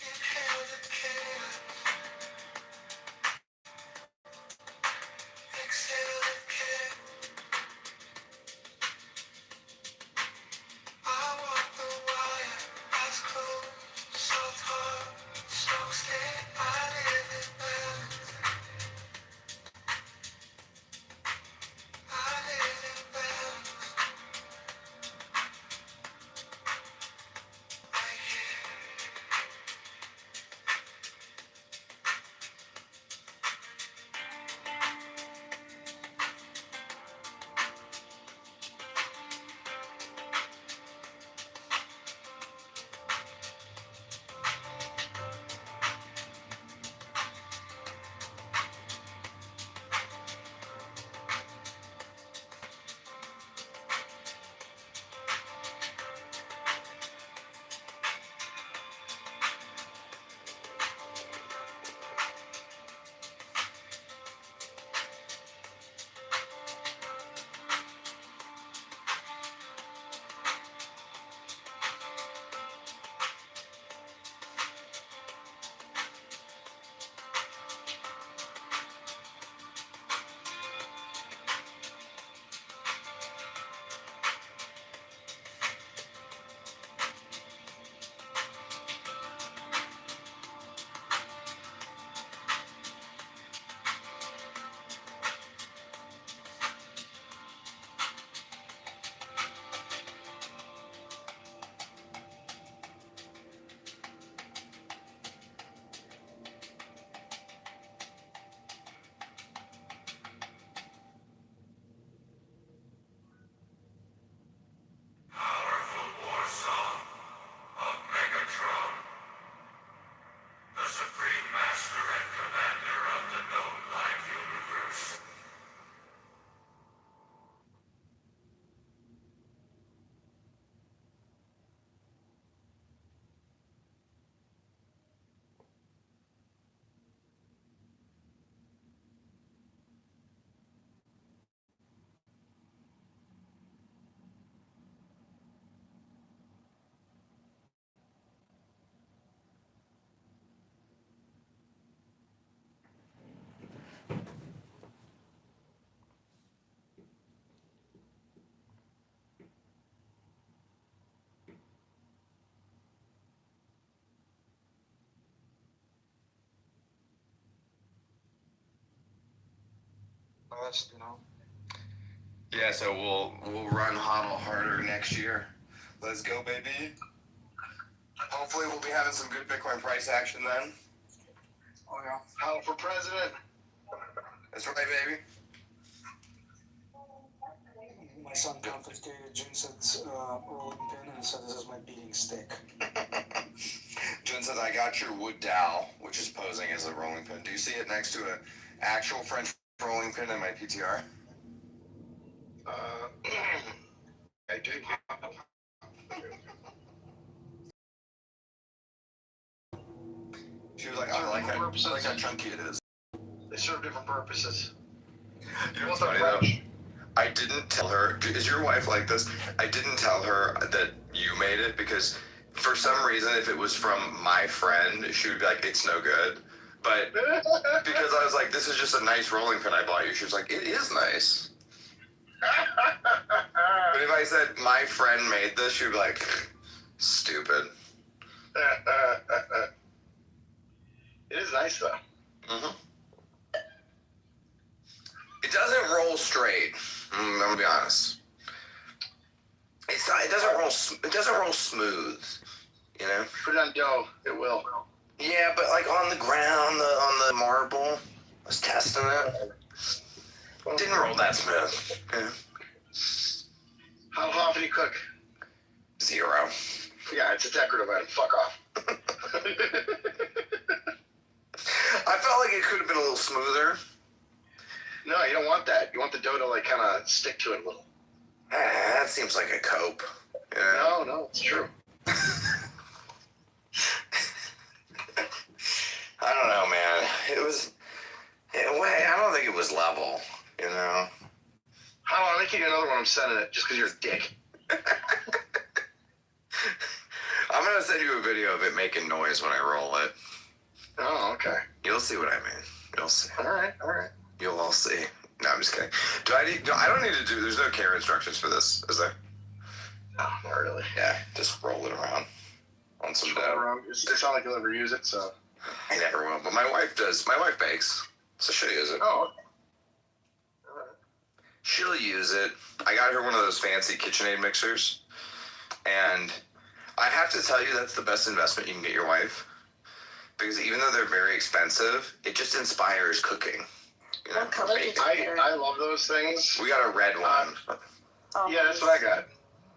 Speaker 7: Inhale the chaos, exhale the care. I walk the wire, eyes closed, soft heart, slow stay. I live in balance, I live in balance. Right here. Powerful war song of Megatron, the supreme master and commander of the known life universe.
Speaker 16: You know. Yeah, so we'll run HODL harder next year. Let's go, baby. Hopefully we'll be having some good Bitcoin price action then.
Speaker 4: Oh yeah. How for president?
Speaker 16: That's right, baby.
Speaker 4: My son confiscated Junson's rolling pin and said this is my beating stick.
Speaker 16: Jun says, I got your wood dowel, which is posing as a rolling pin. Do you see it next to an actual French rolling pin in my PTR?
Speaker 4: I do.
Speaker 16: She was like, I like how chunky it is.
Speaker 4: They serve different purposes.
Speaker 16: You know what's funny though? I didn't tell her, is your wife like this? I didn't tell her that you made it because for some reason, if it was from my friend, she would be like, it's no good. But because I was like, this is just a nice rolling pin I bought you, she was like, it is nice. But if I said my friend made this, she'd be like, stupid.
Speaker 4: It is nice though.
Speaker 16: Mm-hmm. It doesn't roll straight. I'm gonna be honest. It not, it doesn't roll. It doesn't roll smooth. You know.
Speaker 9: Put it on dough. It will.
Speaker 16: Yeah, but like on the ground, on the marble, I was testing it. Didn't roll that smooth. Yeah.
Speaker 9: How often do you cook?
Speaker 16: 0.
Speaker 9: Yeah, it's a decorative item. Fuck off.
Speaker 16: I felt like it could have been a little smoother.
Speaker 9: No, you don't want that. You want the dough to like kind of stick to it a little.
Speaker 16: That seems like a cope. Yeah.
Speaker 9: No, it's true.
Speaker 16: I don't know, man. It was. I don't think it was level. You know.
Speaker 9: How about making another one? I'm sending it just because you're a dick.
Speaker 16: I'm gonna send you a video of it making noise when I roll it.
Speaker 9: Oh, okay.
Speaker 16: You'll see what I mean. You'll see.
Speaker 9: All right.
Speaker 16: You'll all see. No, I'm just kidding. I don't need to do. There's no care instructions for this, is there?
Speaker 9: No, not really.
Speaker 16: Yeah, just roll it around on some dough.
Speaker 9: It's not like you'll ever use it, so.
Speaker 16: I never will, but my wife does. My wife bakes, so she'll use it.
Speaker 9: Oh.
Speaker 16: She'll use it. I got her one of those fancy KitchenAid mixers, and I have to tell you that's the best investment you can get your wife, because even though they're very expensive, it just inspires cooking. You know,
Speaker 9: I love those things.
Speaker 16: we got a red one.
Speaker 9: Yeah, that's what I got.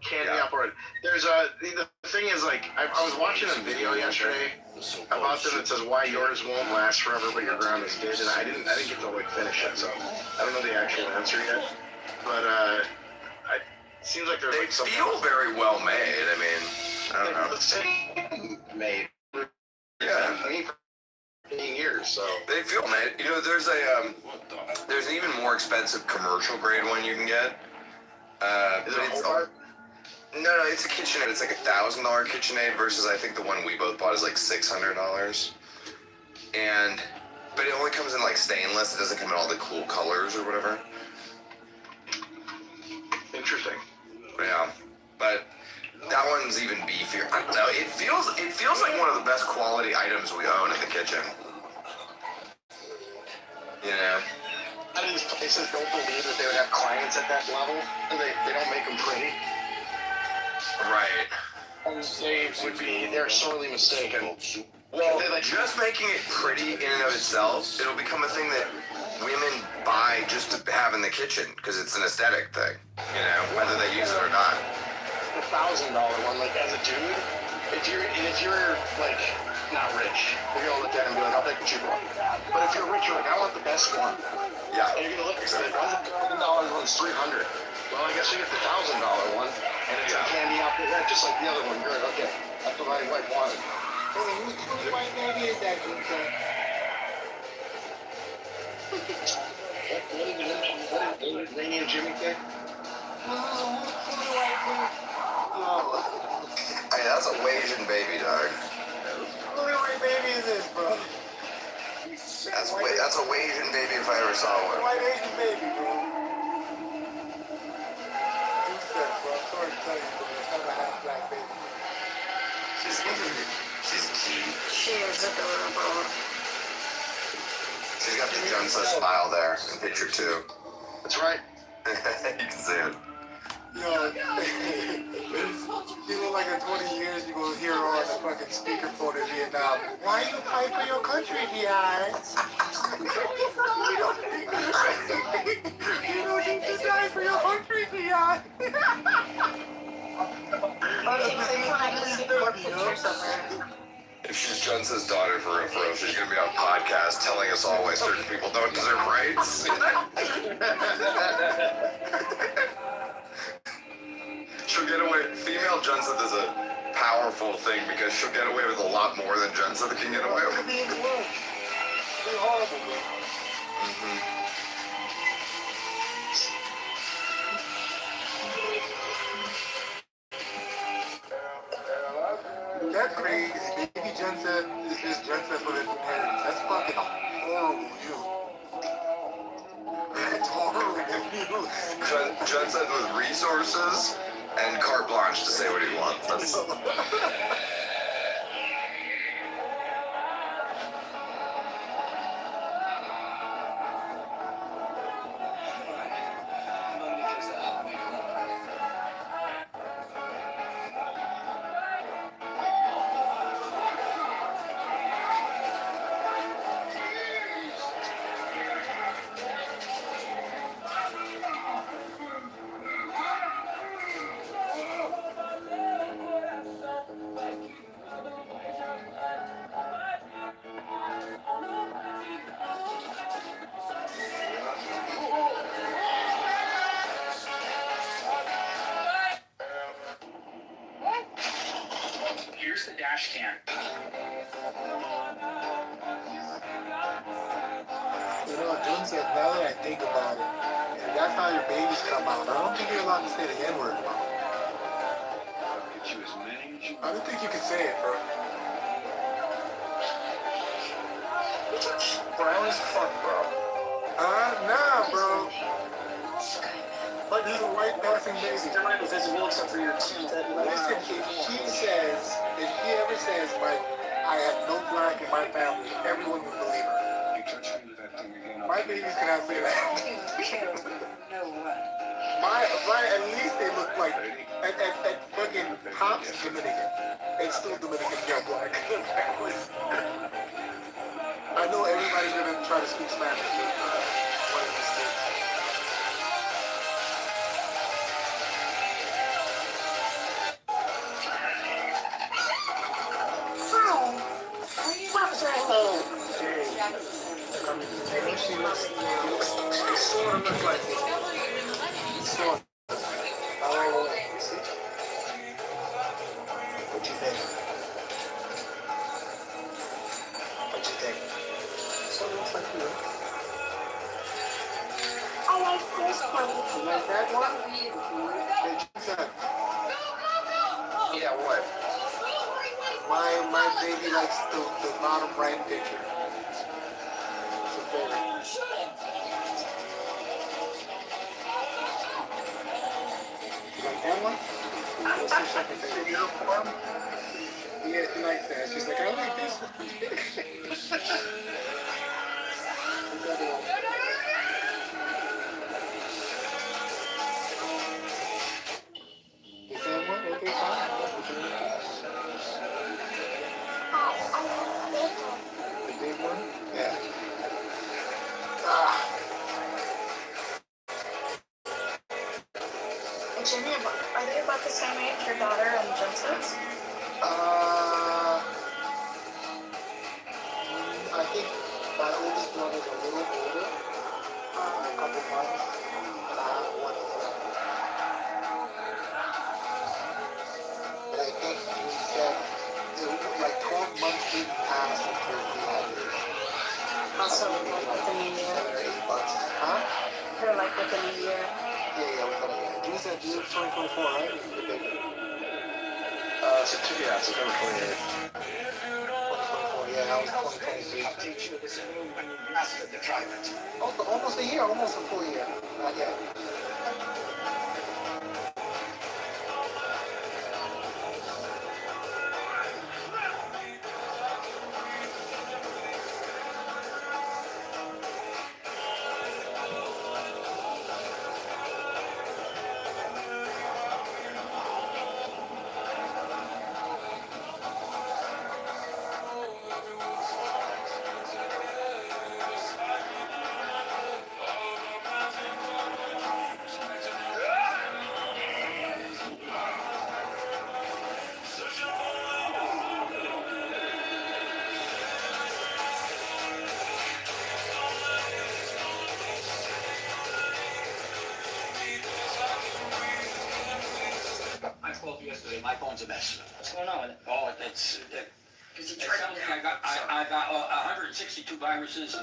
Speaker 9: Candy apple red. There's the thing is like I was watching a video yesterday about them that says why yours won't last forever but your grandma's did, and I didn't get to like finish it, so I don't know the actual answer yet. But it seems like there's
Speaker 16: They
Speaker 9: like some
Speaker 16: feel very well made. I mean, I don't know.
Speaker 9: the same made.
Speaker 16: Yeah.
Speaker 9: I mean, for 15 years, so
Speaker 16: They feel made. You know, there's an even more expensive commercial grade one you can get.
Speaker 9: Is it a
Speaker 16: But
Speaker 9: whole bar?
Speaker 16: No, it's a KitchenAid. It's like $1,000 KitchenAid versus I think the one we both bought is like $600. But it only comes in like stainless. It doesn't come in all the cool colors or whatever.
Speaker 9: Interesting.
Speaker 16: Yeah, but that one's even beefier. I don't know. It feels like one of the best quality items we own in the kitchen. You know.
Speaker 9: A lot of these places don't believe that they would have clients at that level, and they don't make them pretty.
Speaker 16: Right.
Speaker 9: And they're sorely mistaken.
Speaker 16: Well, just making it pretty in and of itself, it'll become a thing that women buy just to have in the kitchen because it's an aesthetic thing, you know, whether they use it or not.
Speaker 9: The $1,000 one, like as a dude, if you're like not rich, you're gonna look at it and be like, I'll take the cheaper one. But if you're rich, you're like, I want the best one.
Speaker 16: Yeah.
Speaker 9: And you're gonna look and say, why is the $1,000 one's $300? Well, I guess you get the $1,000 one, and it's a candy apple red, just like the other one. You're like, okay, that's what my wife wanted.
Speaker 17: Whose white baby is that, Jim?
Speaker 9: What is Laney and Jimmy thing?
Speaker 16: Hey, that's a Asian baby, dog.
Speaker 17: Whose white baby is this, bro?
Speaker 16: That's a Asian baby if I ever saw one.
Speaker 17: White Asian baby, bro. Who's that, bro? I'm sorry to tell you, but it's not a half black baby.
Speaker 16: She's cute.
Speaker 11: She is adorable.
Speaker 16: She's got the Junsa smile there in picture 2.
Speaker 9: That's right.
Speaker 16: You can see it.
Speaker 17: Yo, you look like in 20 years you're gonna hear her on the fucking speakerphone in Vietnam. Why you fight for your country, D.I.? You don't need to die for your country, D.I.
Speaker 16: If she's Junsa's daughter for real, she's gonna be on podcast telling us all why certain people don't deserve rights. She'll get away. Female Junsa does a powerful thing because she'll get away with a lot more than Junsa can get away with.
Speaker 17: They're horrible, man. That's crazy. Baby Junsa is just Junsa for the inheritance. That's fucking horrible news. That's horrible news.
Speaker 16: Junsa with resources and carte blanche to say what he wants. That's...
Speaker 8: trash can.
Speaker 17: You know, June says, now that I think about it, if that's how your babies come out, I don't think you're allowed to say the N-word, bro. I don't think you can say it, bro.
Speaker 8: Brown as fuck, bro.
Speaker 17: Nah, bro. Like, he's a white passing baby.
Speaker 8: They're not invisible except for your teeth.
Speaker 17: Listen, if she ever says, I have no black in my family, everyone will believe her. My babies cannot say that. At least they look like, at fucking Hops Dominican. It's still Dominican, they're black. I know everybody's gonna try to speak Spanish. One of these things. She sort of looks like me. Sort of. Oh, see? What you think? What you think? Sort of looks like you. I like this one. You like that one? Hey, Jason.
Speaker 8: Yeah, what?
Speaker 17: My baby likes the bottom right picture. It's a favorite. You like that one? What's your second favorite? Uniform? Yeah, she likes that. She's like, I like this one. What's the other one? The same one? Okay, fine. That's what you want. The big one? Yeah.
Speaker 3: Jimmy, are they about the same age, your daughter and Jensen's?
Speaker 17: I think my oldest one is a little older, a couple months, and I have one is but I think we said it was like 12 months didn't pass until we had this.
Speaker 3: Also, like within a year.
Speaker 17: 7 or 8 months. Huh?
Speaker 3: They're like within a year.
Speaker 17: Yeah, within a year. You said June 2024, right?
Speaker 9: September 28th.
Speaker 17: 2024, yeah, that was 2023.
Speaker 8: I'll teach you this move when you master the trident.
Speaker 17: Almost a year, almost a full year. Not yet.
Speaker 8: I called you yesterday. My phone's a mess. What's going on with it? Oh, it sounds like I got 162 viruses.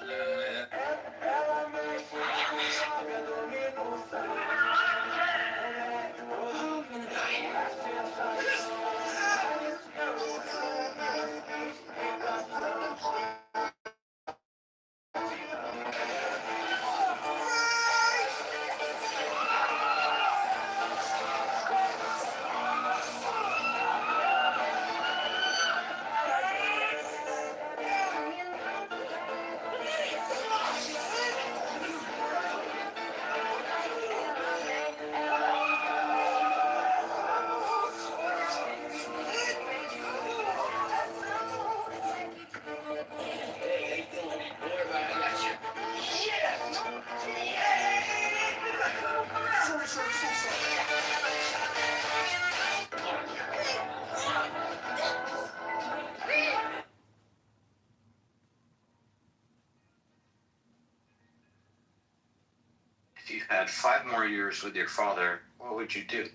Speaker 14: If you had 5 more years with your father, what would you do?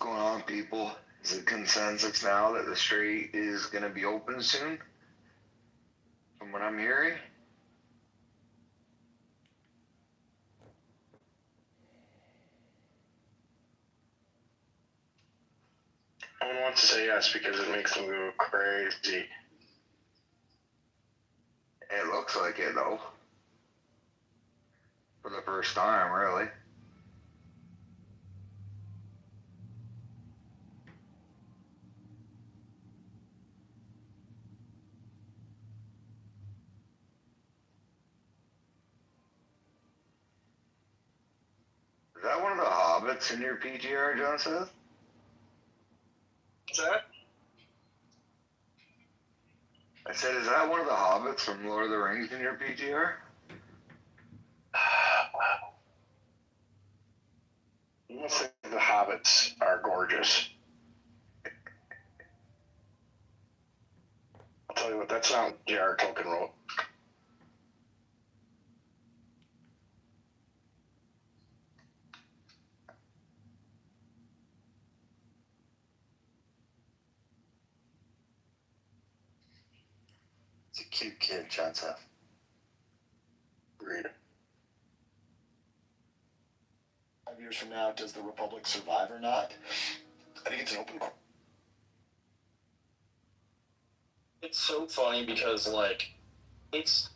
Speaker 9: going on, people? Is it consensus now that the strait is going to be open soon? From what I'm hearing?
Speaker 13: No one wants to say yes because it makes them go crazy.
Speaker 9: It looks like it, though. For the first time, really. Is that one of the hobbits in your PTR, John Seth?
Speaker 13: What's that?
Speaker 9: I said, is that one of the hobbits from Lord of the Rings in your PTR?
Speaker 13: You must think the hobbits are gorgeous. I'll tell you what, that's not what J.R. Tolkien wrote.
Speaker 19: He's a cute kid, John Seth.
Speaker 13: Agreed.
Speaker 19: 5 years from now, does the Republic survive or not? I think it's an open question.
Speaker 22: It's so funny because, like, it's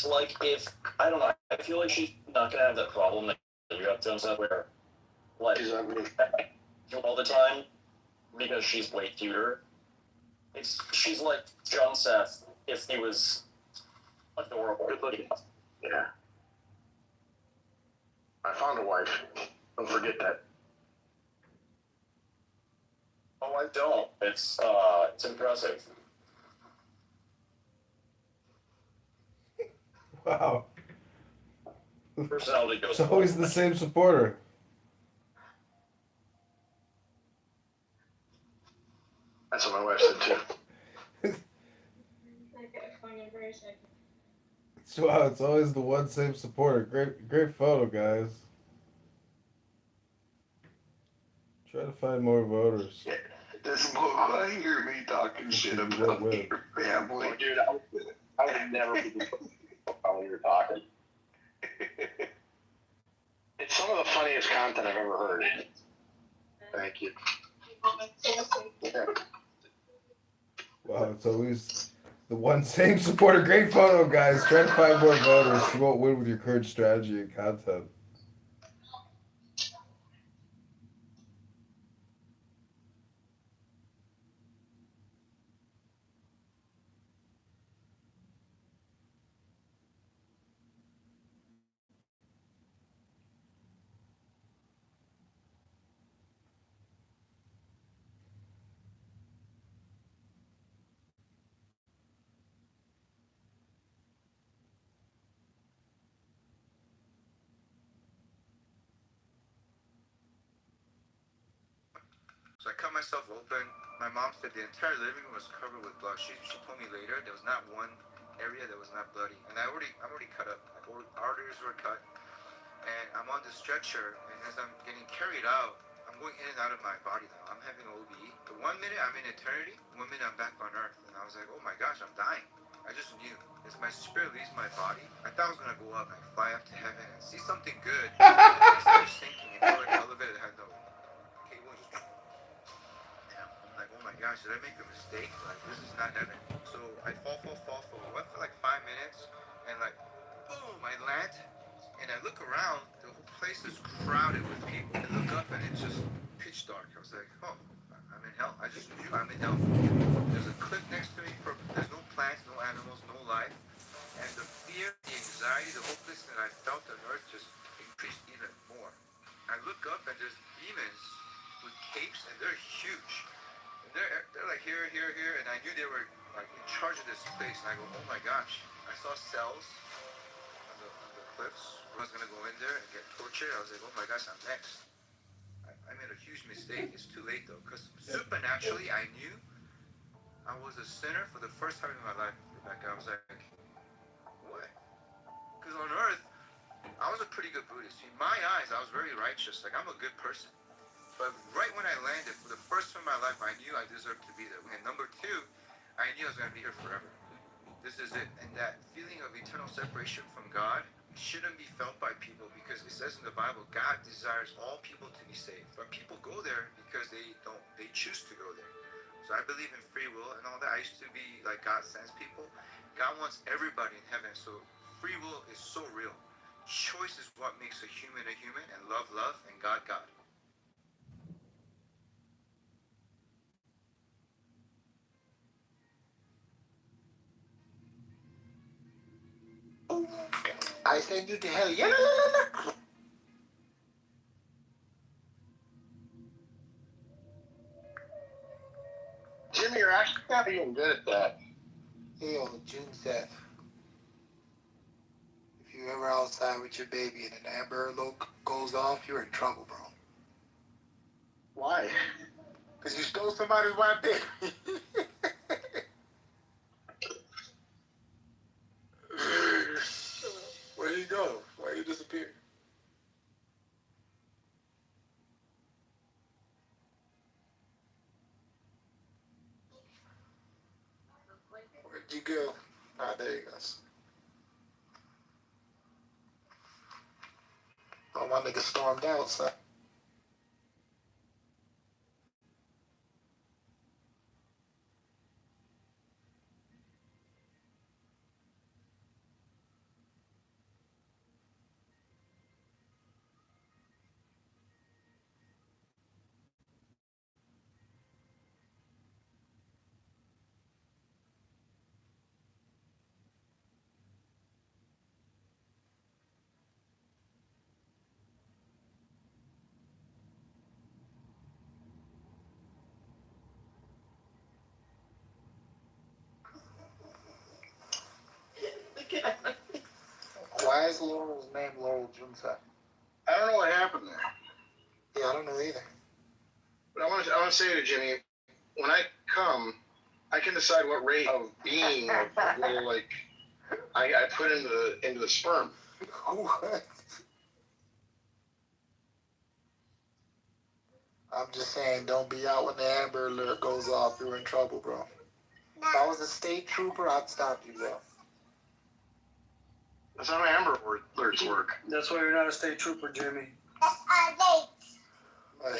Speaker 22: like if, I don't know, I feel like she's not gonna have that problem that you have, John Seth, where, like,
Speaker 13: She's ugly
Speaker 22: all the time because she's way cuter. She's like John Seth if he was adorable.
Speaker 13: Good looking. Yeah. I found a wife. Don't forget that.
Speaker 22: Oh, I don't. It's impressive.
Speaker 10: Wow.
Speaker 22: Personality goes.
Speaker 10: It's always the same supporter.
Speaker 13: That's what my wife said too.
Speaker 10: Wow, it's always the one same supporter. Great photo, guys. Try to find more voters.
Speaker 9: Yeah. This book, I hear me talking shit about your family.
Speaker 22: Oh, dude, I would never be how you're talking.
Speaker 13: It's some of the funniest content I've ever heard. Thank you. Yeah.
Speaker 10: Wow, it's always the one same supporter. Great photo, guys. Try to find more voters. You won't win with your current strategy and content.
Speaker 23: So I cut myself open. My mom said the entire living room was covered with blood. She told me later there was not one area that was not bloody. And I'm already cut up. My arteries were cut. And I'm on the stretcher. And as I'm getting carried out, I'm going in and out of my body now. I'm having OB. The 1 minute I'm in eternity, 1 minute I'm back on earth. And I was like, oh my gosh, I'm dying. I just knew. As my spirit leaves my body, I thought I was going to go up and fly up to heaven and see something good. I started sinking. It felt like an elevator that had no cable. I'm like, oh my gosh, did I make a mistake? Like, this is not heaven. So I fall. Went for like 5 minutes, and like, boom, I land, and I look around. The whole place is crowded with people. I look up, and it's just pitch dark. I was like, oh, I'm in hell. I just knew I'm in hell. There's a cliff next to me. There's no plants, no animals, no life. And the fear, the anxiety, the hopelessness that I felt on earth just increased even more. I look up, and there's demons with capes, and they're huge. And they're like here, and I knew they were like in charge of this place. And I go, oh my gosh! I saw cells on the cliffs. I was gonna go in there and get tortured. I was like, oh my gosh, I'm next. I made a huge mistake. It's too late though, because supernaturally I knew I was a sinner for the first time in my life, Rebecca. I was like, what? Because on earth, I was a pretty good Buddhist. In my eyes, I was very righteous. Like, I'm a good person. But right when I landed, for the first time in my life, I knew I deserved to be there. And number two, I knew I was going to be here forever. This is it. And that feeling of eternal separation from God shouldn't be felt by people because it says in the Bible, God desires all people to be saved. But people go there because they choose to go there. So I believe in free will and all that. I used to be like God sends people. God wants everybody in heaven. So free will is so real. Choice is what makes a human, and love, and God, God. I send you to hell. Yeah.
Speaker 13: Jimmy, you're actually not even good at that.
Speaker 17: Hey, yo, June Seth. If you're ever outside with your baby and an Amber Alert goes off, you're in trouble, bro.
Speaker 13: Why?
Speaker 17: Because you stole somebody's white baby. Where'd he go? Why did he disappear? Where'd you go? Ah, there he goes. Oh, my nigga stormed out, son. Why is Laurel's name Laurel Junsa?
Speaker 13: I don't know what happened there.
Speaker 17: Yeah, I don't know either.
Speaker 13: But I want to say to Jimmy, when I come, I can decide what rate of being will like I put into the sperm.
Speaker 17: What? I'm just saying, don't be out when the Amber Alert goes off. You're in trouble, bro. If I was a state trooper, I'd stop you, bro.
Speaker 13: That's how Amber Alerts work.
Speaker 4: That's why you're not a state trooper, Jimmy.
Speaker 17: I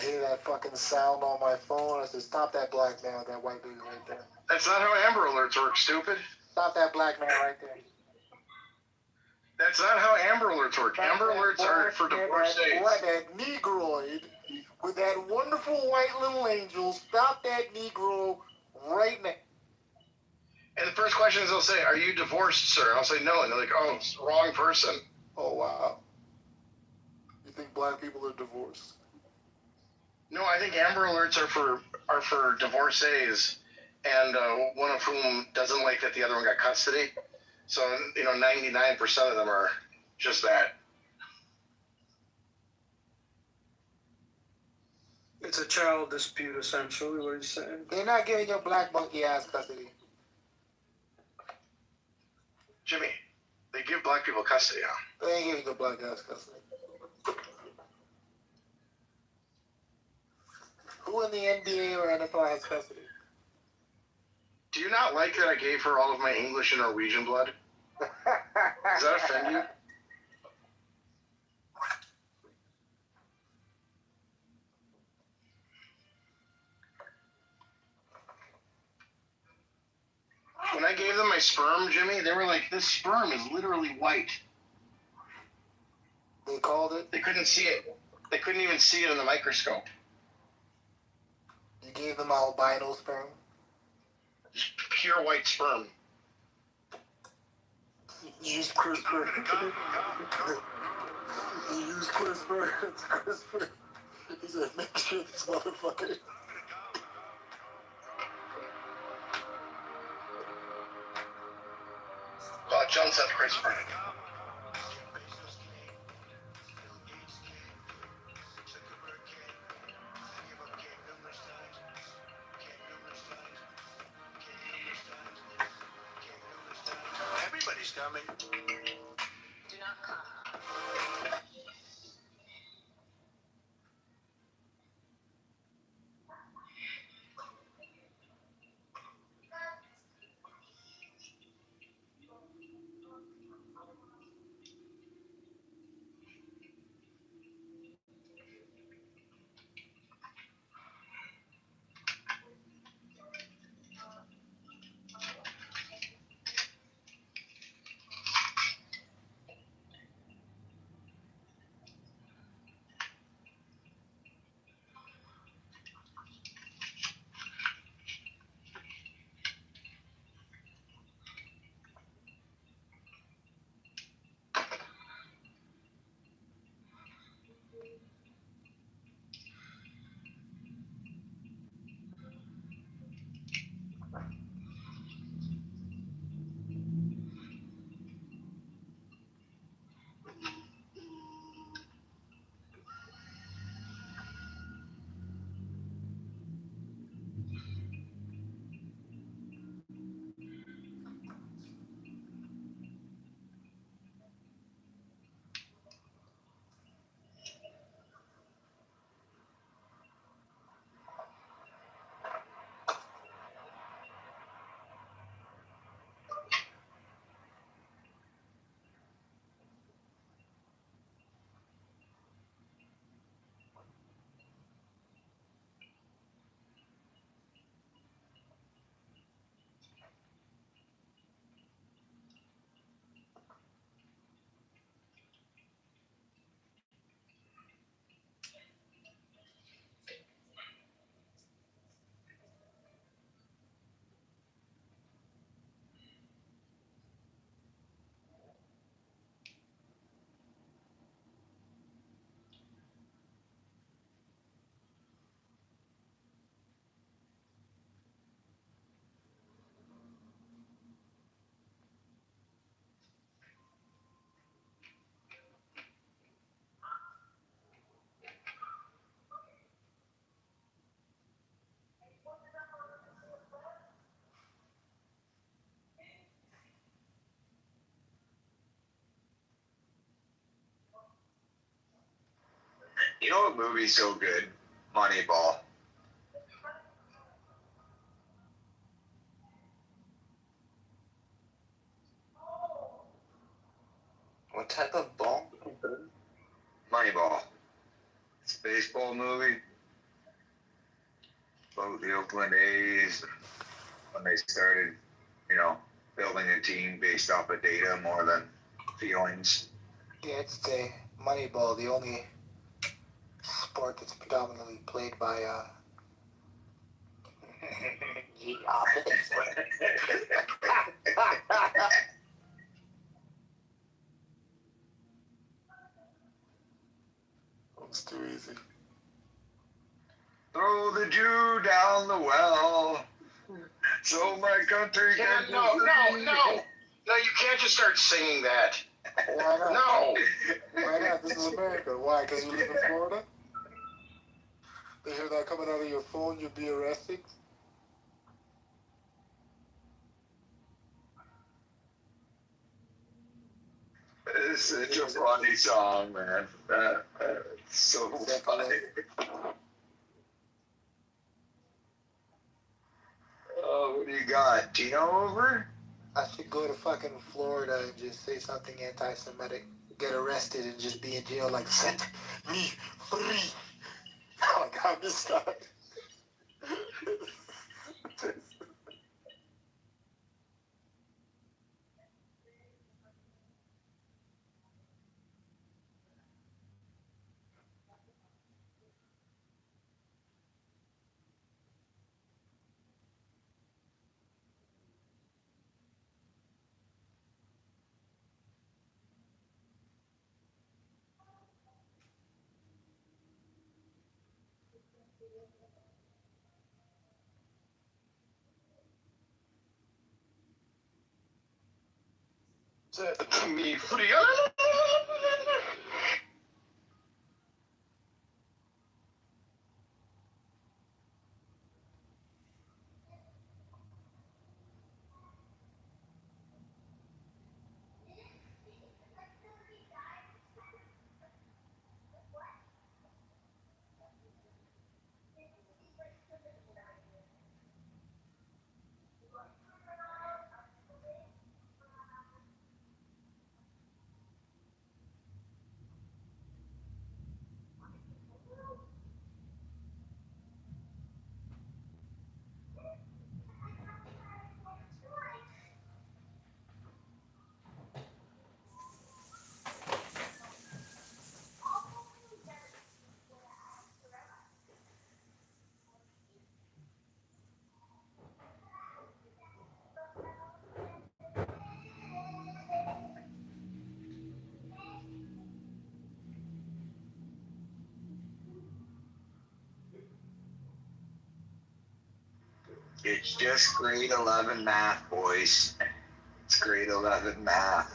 Speaker 17: hear that fucking sound on my phone. I said, stop that black man with that white baby right there.
Speaker 13: That's not how Amber Alerts work, stupid.
Speaker 17: Stop that black man right there.
Speaker 13: That's not how Amber Alerts work. Amber Alerts are for divorcees.
Speaker 17: That Negroid with that wonderful white little angel. Stop that Negro right now.
Speaker 13: And the first question is they'll say, "Are you divorced, sir?" And I'll say no, and they're like, "Oh, it's the wrong person."
Speaker 17: Oh wow. You think black people are divorced?
Speaker 13: No, I think Amber Alerts are for divorcees, and one of whom doesn't like that the other one got custody. So 99% of them are just that.
Speaker 4: It's a child dispute, essentially, what he's saying.
Speaker 17: They're not giving your black monkey ass custody.
Speaker 13: Jimmy, they give black people custody now.
Speaker 17: They ain't giving your black ass custody. Who in the NBA or NFL has custody?
Speaker 13: Do you not like that I gave her all of my English and Norwegian blood? Does that offend you? When I gave them my sperm, Jimmy, they were like, "This sperm is literally white."
Speaker 17: They called it?
Speaker 13: They couldn't see it. They couldn't even see it in the microscope.
Speaker 17: You gave them albino sperm?
Speaker 13: Just pure white sperm.
Speaker 17: Use CRISPR. You use CRISPR. It's CRISPR. He said, make sure this motherfucker.
Speaker 13: John said CRISPR.
Speaker 7: Everybody's coming.
Speaker 18: Do not come.
Speaker 9: You know what movie's so good? Moneyball.
Speaker 23: What type of ball?
Speaker 9: Moneyball. It's a baseball movie about the Oakland A's when they started, building a team based off of data more than feelings.
Speaker 17: Yeah, it's the Moneyball, the only sport that's predominantly played by It's too easy.
Speaker 9: Throw the Jew down the well, so my country can. No, you can't just start singing that.
Speaker 17: Why not?
Speaker 9: No.
Speaker 17: Why not? This is America. Why? Because you live in Florida? They hear that coming out of your phone, you'll be arrested?
Speaker 9: It's such a funny song, man. It's so funny. Oh, what do you got? Tino over?
Speaker 17: I should go to fucking Florida and just say something anti-Semitic, get arrested, and just be in jail like, set me free. Oh my God, this guy.
Speaker 9: Set me free. It's just grade 11 math, boys. It's grade 11 math.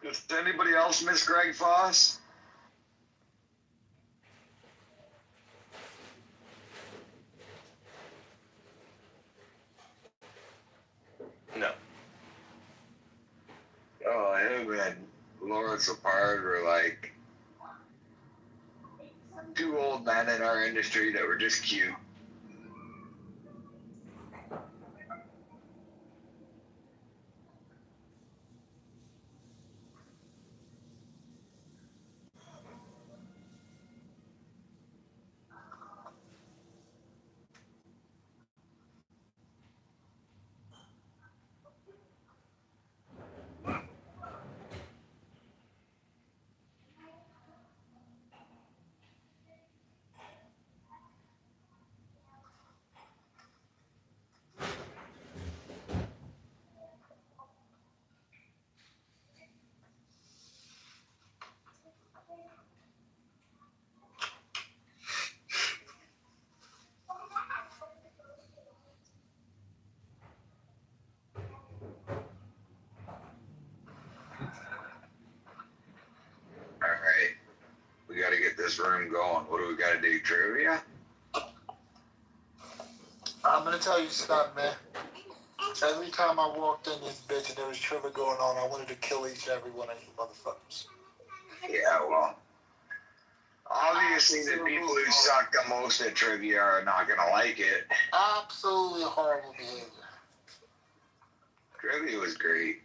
Speaker 9: Does anybody else miss Greg Foss?
Speaker 16: No.
Speaker 9: Oh, him and Lawrence Apart were like two old men in our industry that were just cute.
Speaker 1: this room going. What do we got to do? Trivia?
Speaker 17: I'm gonna tell you something, man. Every time I walked in this bitch and there was trivia going on, I wanted to kill each and every one of you motherfuckers.
Speaker 1: Yeah, well, obviously the people who suck the most at trivia are not going to like it.
Speaker 17: Absolutely horrible behavior.
Speaker 1: Trivia was great.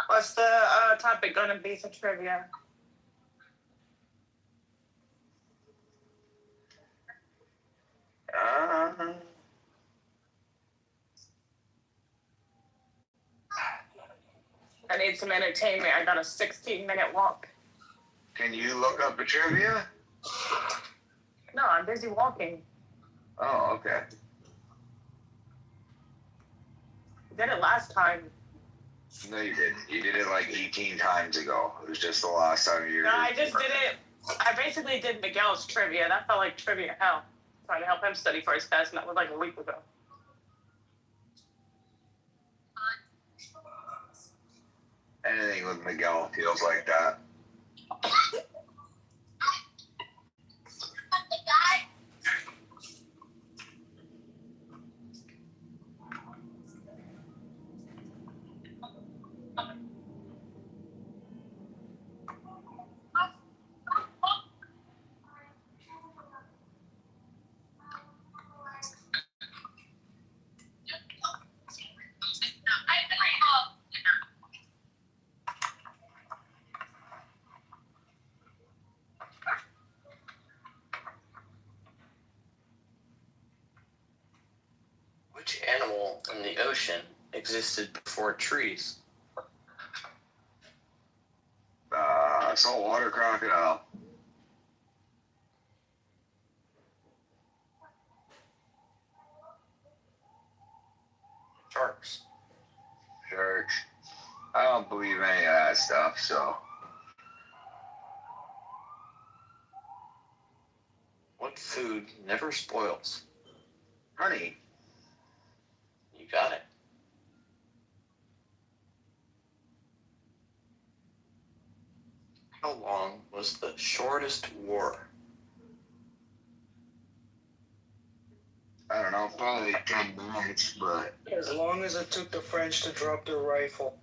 Speaker 12: What's the topic gonna be for trivia? I need some entertainment. I got a 16-minute walk.
Speaker 1: Can you look up a trivia?
Speaker 12: No, I'm busy walking.
Speaker 1: Oh, okay.
Speaker 12: Did it last time.
Speaker 1: No, you didn't. You did it like 18 times ago. It was just the last time you.
Speaker 12: No, I just did it. I basically did Miguel's trivia. That felt like trivia hell. Trying to help him study for his test, and that was like a week ago.
Speaker 1: Anything with Miguel feels like that.
Speaker 20: Which animal in the ocean existed before trees?
Speaker 1: Saltwater crocodile.
Speaker 20: Sharks.
Speaker 1: Sharks. I don't believe any of that stuff, so.
Speaker 20: What food never spoils?
Speaker 1: Honey.
Speaker 20: You got it. How long was the shortest war?
Speaker 1: I don't know, probably 10 minutes, but.
Speaker 4: As long as it took the French to drop their rifle.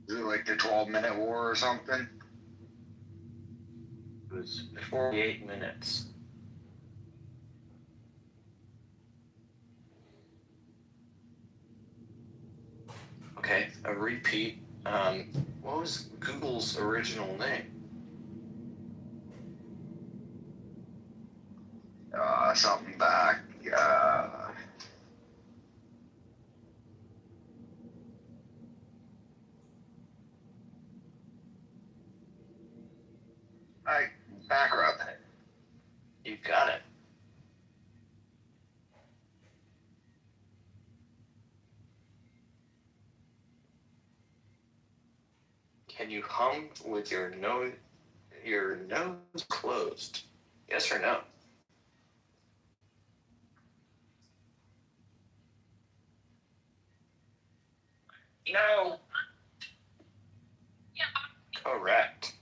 Speaker 1: Is it like the 12-minute war or something?
Speaker 20: It was 48 minutes. Okay, a repeat. What was Google's original name?
Speaker 1: Something back. Back rub.
Speaker 20: You got it. Can you hum with your nose closed? Yes or no?
Speaker 12: No.
Speaker 20: Correct.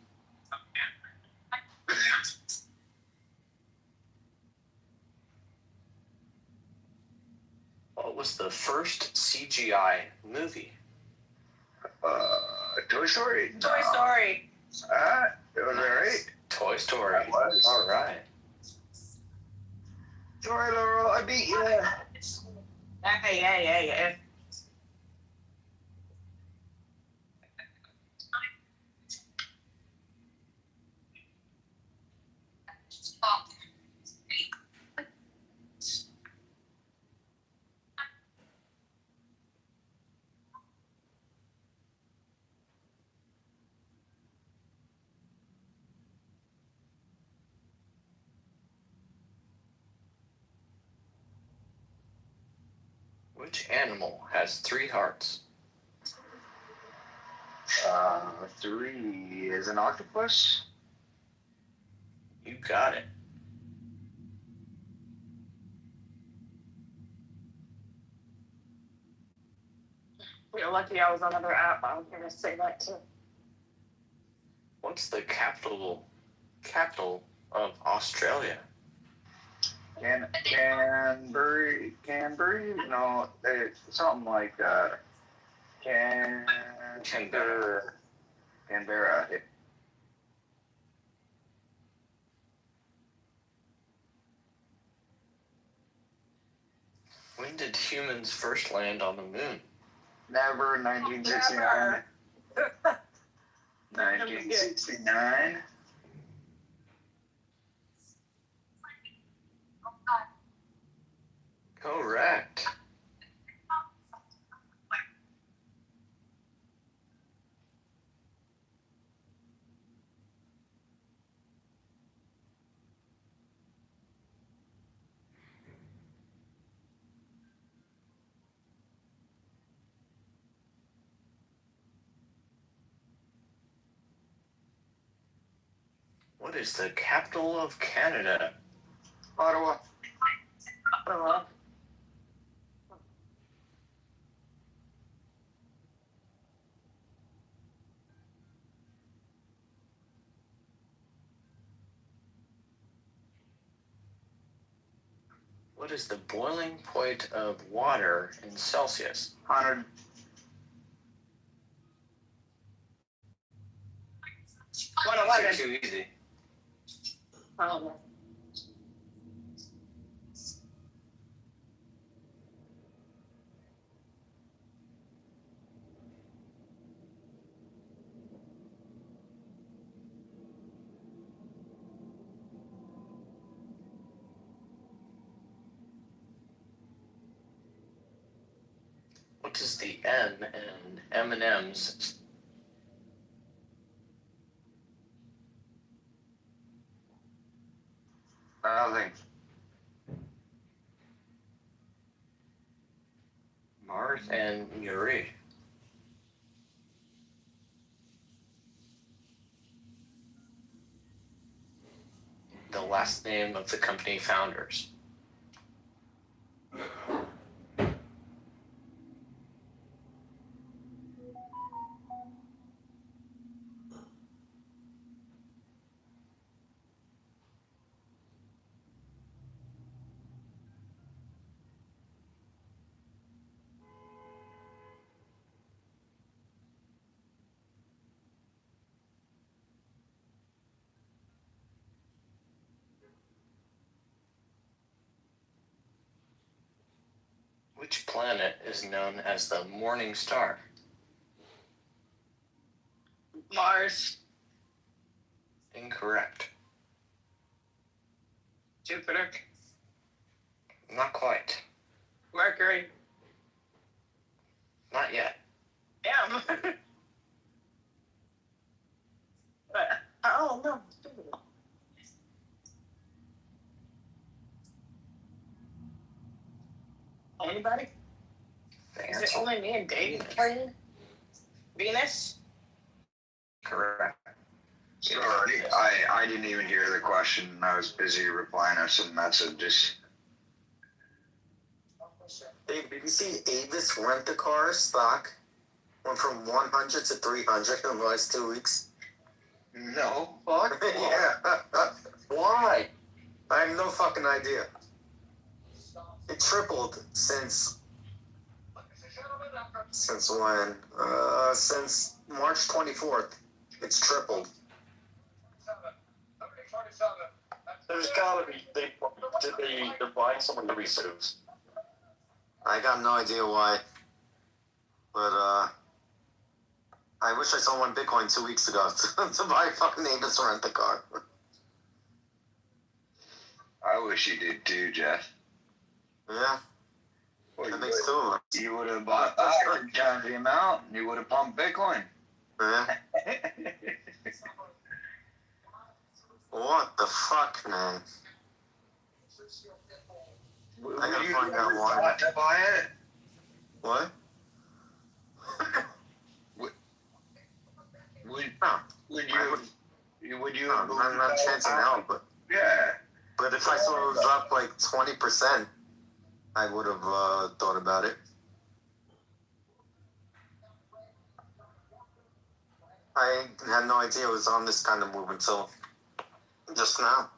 Speaker 20: What was the first CGI movie?
Speaker 1: Toy Story?
Speaker 12: Toy Story.
Speaker 1: It was alright.
Speaker 20: Toy Story. All right.
Speaker 1: Sorry, Laurel, I beat you.
Speaker 12: Yeah.
Speaker 22: Which animal has 3 hearts?
Speaker 1: 3 is an octopus.
Speaker 22: You got it.
Speaker 12: You're lucky I was on another app. I was gonna say that too.
Speaker 22: What's the capital of Australia?
Speaker 1: Canberra. No, it's something like Canberra. Canberra.
Speaker 22: When did humans first land on the moon?
Speaker 1: Never. 1969. 1969.
Speaker 22: Correct. What is the capital of Canada?
Speaker 1: Ottawa.
Speaker 12: Ottawa.
Speaker 22: What is the boiling point of water in Celsius?
Speaker 1: 100.
Speaker 22: These are too easy. What is the N in M&M's?
Speaker 1: Nothing.
Speaker 22: Mars and Yuri. The last name of the company founders. Which planet is known as the morning star?
Speaker 12: Mars.
Speaker 22: Incorrect.
Speaker 12: Jupiter.
Speaker 22: Not quite.
Speaker 12: Mercury.
Speaker 22: Not yet.
Speaker 12: Damn. But I don't know. Anybody? Is it only me and Dave? Venus?
Speaker 22: Correct.
Speaker 1: Sorry, I didn't even hear the question. I was busy replying to some messages.
Speaker 2: Hey, did you see Avis Rent-A-Car stock went from 100 to 300 in the last 2 weeks?
Speaker 1: No.
Speaker 2: Fuck? Yeah. Why? I have no fucking idea. It tripled since when? Since March 24th. It's tripled.
Speaker 22: There's gotta be, they're buying someone to resumes.
Speaker 2: I got no idea why. But, I wish I saw one Bitcoin 2 weeks ago to buy fucking Avis Rent-A-Car.
Speaker 1: I wish you did too, Jeff.
Speaker 2: Yeah.
Speaker 1: Well,
Speaker 2: that makes 2 of them.
Speaker 1: You would have bought that 3 times the amount, and you would have pumped Bitcoin.
Speaker 2: Yeah. What the fuck, man? I gotta find out why.
Speaker 1: To buy it?
Speaker 2: What?
Speaker 1: Would
Speaker 2: No.
Speaker 1: would you?
Speaker 2: I'm not chancing out, but
Speaker 1: yeah.
Speaker 2: But if I saw it was up like 20%, I would have thought about it. I had no idea it was on this kind of move until just now.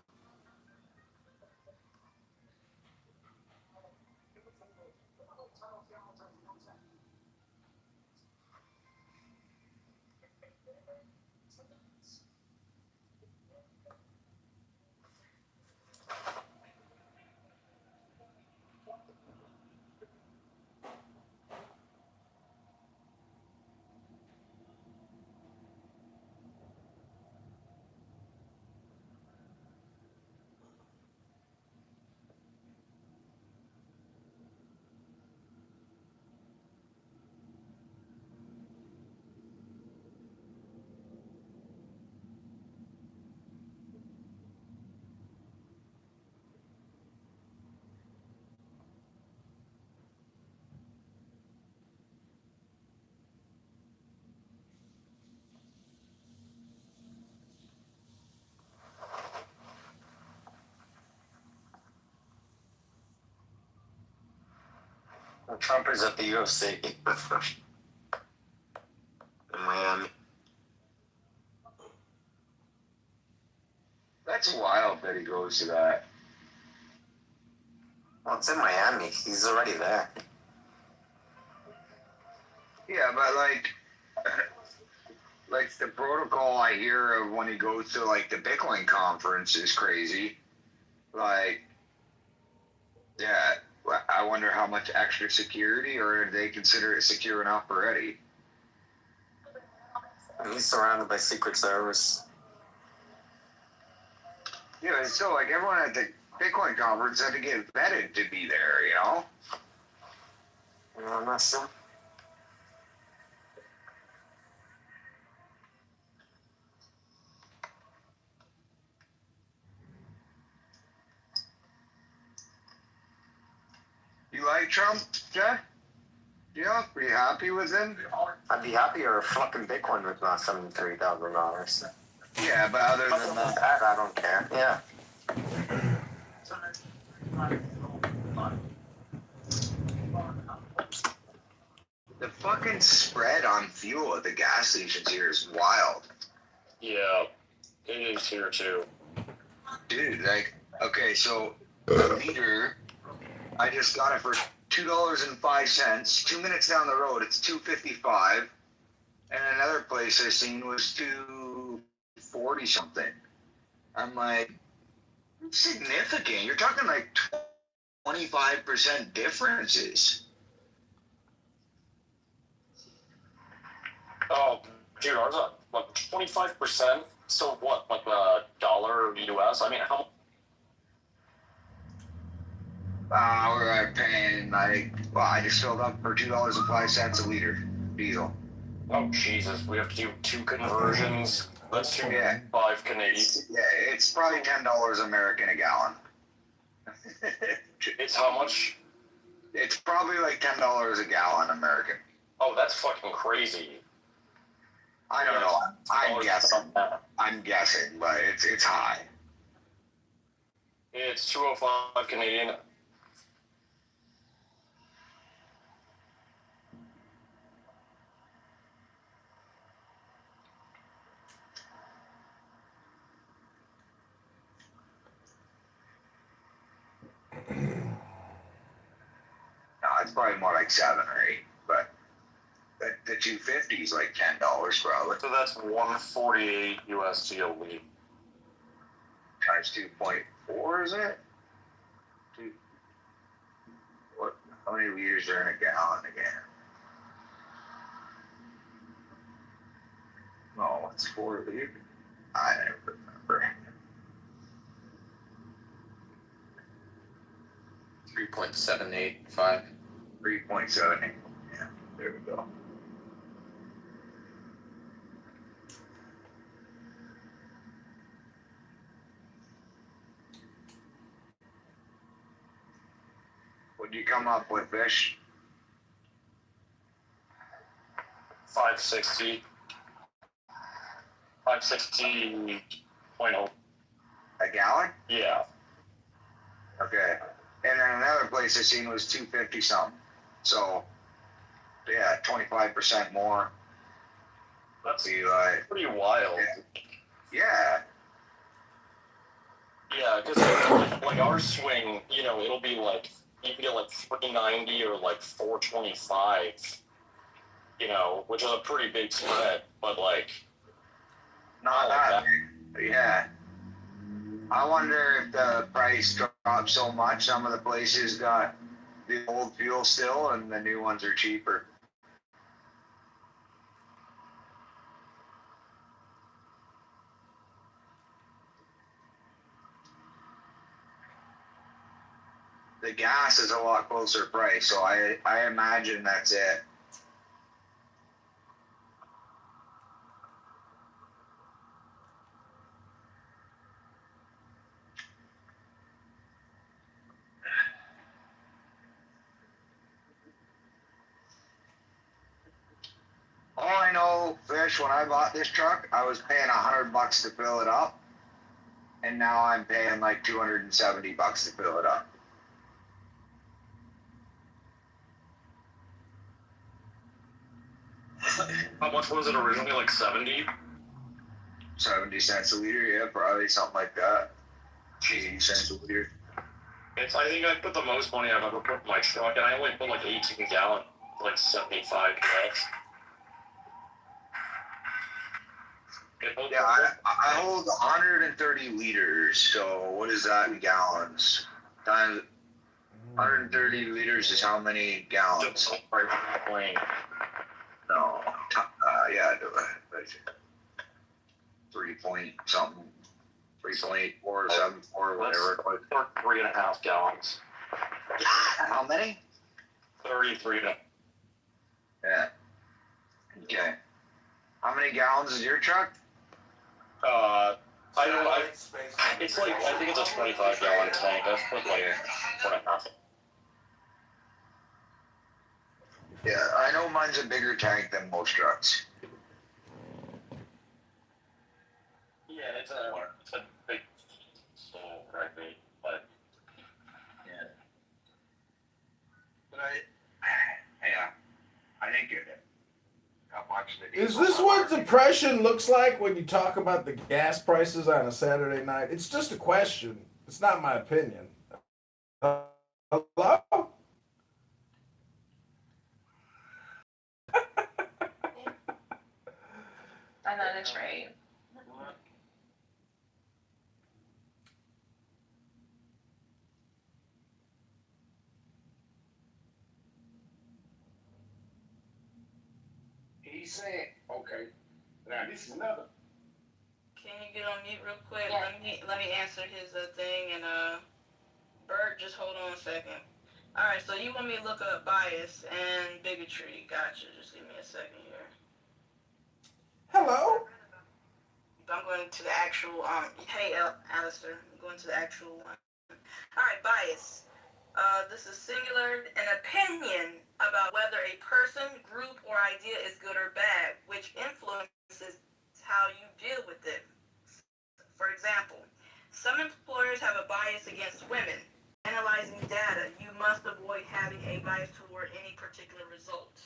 Speaker 2: Trump is at the UFC in Miami.
Speaker 1: That's wild that he goes to that.
Speaker 2: Well, it's in Miami. He's already there.
Speaker 1: Yeah, but like the protocol I hear of when he goes to like the Bitcoin conference is crazy. Like, yeah, I wonder how much extra security, or do they consider it secure enough already?
Speaker 2: He's surrounded by Secret Service.
Speaker 1: Yeah, it's still like everyone at the Bitcoin conference had to get vetted to be there, you know?
Speaker 2: I'm not sure.
Speaker 1: You like Trump, Jack? Yeah, are you happy with him?
Speaker 2: I'd be happier if fucking Bitcoin was not $73,000.
Speaker 1: Yeah, but other than
Speaker 2: that, I don't care. Yeah.
Speaker 1: the fucking spread on fuel at the gas stations here is wild.
Speaker 22: Yeah, it is here too.
Speaker 1: Dude, like, okay, so a liter, I just got it for $2.05. 2 minutes down the road, it's $2.55, and another place I seen was $2.40 something. I'm like, significant. You're talking like 25% differences.
Speaker 22: Oh, dude, ours are like 25%. So what, like $1 US? I mean, how?
Speaker 1: We're paying like, well, I just filled up for $2.05 a liter diesel.
Speaker 22: Oh Jesus, we have to do 2 conversions. That's 2.5 Canadian.
Speaker 1: Yeah, it's probably $10 American a gallon.
Speaker 22: It's how much?
Speaker 1: It's probably like $10 a gallon American.
Speaker 22: Oh, that's fucking crazy.
Speaker 1: I don't know. I'm guessing, but it's high.
Speaker 22: It's 2.05 Canadian.
Speaker 1: No, it's probably more like 7 or 8, but the 250 is like $10 probably.
Speaker 22: So that's 148 USD a week.
Speaker 1: Times 2.4, is it? What? How many liters are in a gallon again? No, it's 4 liters. I never remember.
Speaker 22: 3.785.
Speaker 1: 3.78. Yeah, there we go. What'd you come up with, Fish?
Speaker 22: 560. 560.0.
Speaker 1: A gallon?
Speaker 22: Yeah.
Speaker 1: Okay. And then another place I seen was 250 something. So, yeah, 25% more.
Speaker 22: That's
Speaker 1: be like,
Speaker 22: pretty wild.
Speaker 1: Yeah.
Speaker 22: Yeah, because like our swing, you know, it'll be like you can get like 390 or like 425, you know, which is a pretty big spread, but like
Speaker 1: not that big. Yeah. I wonder if the price dropped so much, some of the places got the old fuel still and the new ones are cheaper. The gas is a lot closer price, so I imagine that's it. All I know, Fish, when I bought this truck, I was paying $100 to fill it up, and now I'm paying like $270 to fill it up.
Speaker 22: how much was it originally? Like 70?
Speaker 1: 70 cents a liter, yeah, probably something like that. 80 cents a liter.
Speaker 22: It's I think I put the most money I've ever put in my truck, and I only put like 18 gallon, like 75 bucks.
Speaker 1: Yeah, I hold 130 liters, so what is that in gallons? Times 130 liters is how many gallons? No, yeah, 3 point something, 3.84 or 74, whatever.
Speaker 22: 3.5 gallons.
Speaker 1: How many?
Speaker 22: 33.
Speaker 1: Yeah. Okay. How many gallons is your truck?
Speaker 22: It's like, I think it's a 25 gallon tank. I've put like 4.5.
Speaker 1: Yeah, I know mine's a bigger tank than most trucks.
Speaker 22: Yeah, it's a big stove, right? But
Speaker 1: yeah. But I think it.
Speaker 10: Is this what depression looks like when you talk about the gas prices on a Saturday night? It's just a question. It's not my opinion. Hello?
Speaker 3: And that is right.
Speaker 17: He's saying, okay, now this is another.
Speaker 6: Can you get on mute real quick? Yeah. Let me answer his thing, and Bert, just hold on a second. All right, so you want me to look up bias and bigotry? Gotcha. Just give me a second here.
Speaker 10: Hello.
Speaker 6: I'm going to the actual. Hey, Alistair. I'm going to the actual one. All right, bias. This is singular, an opinion about whether a person, group, or idea is good or bad, which influences how you deal with it. For example, some employers have a bias against women. Analyzing data, you must avoid having a bias toward any particular result.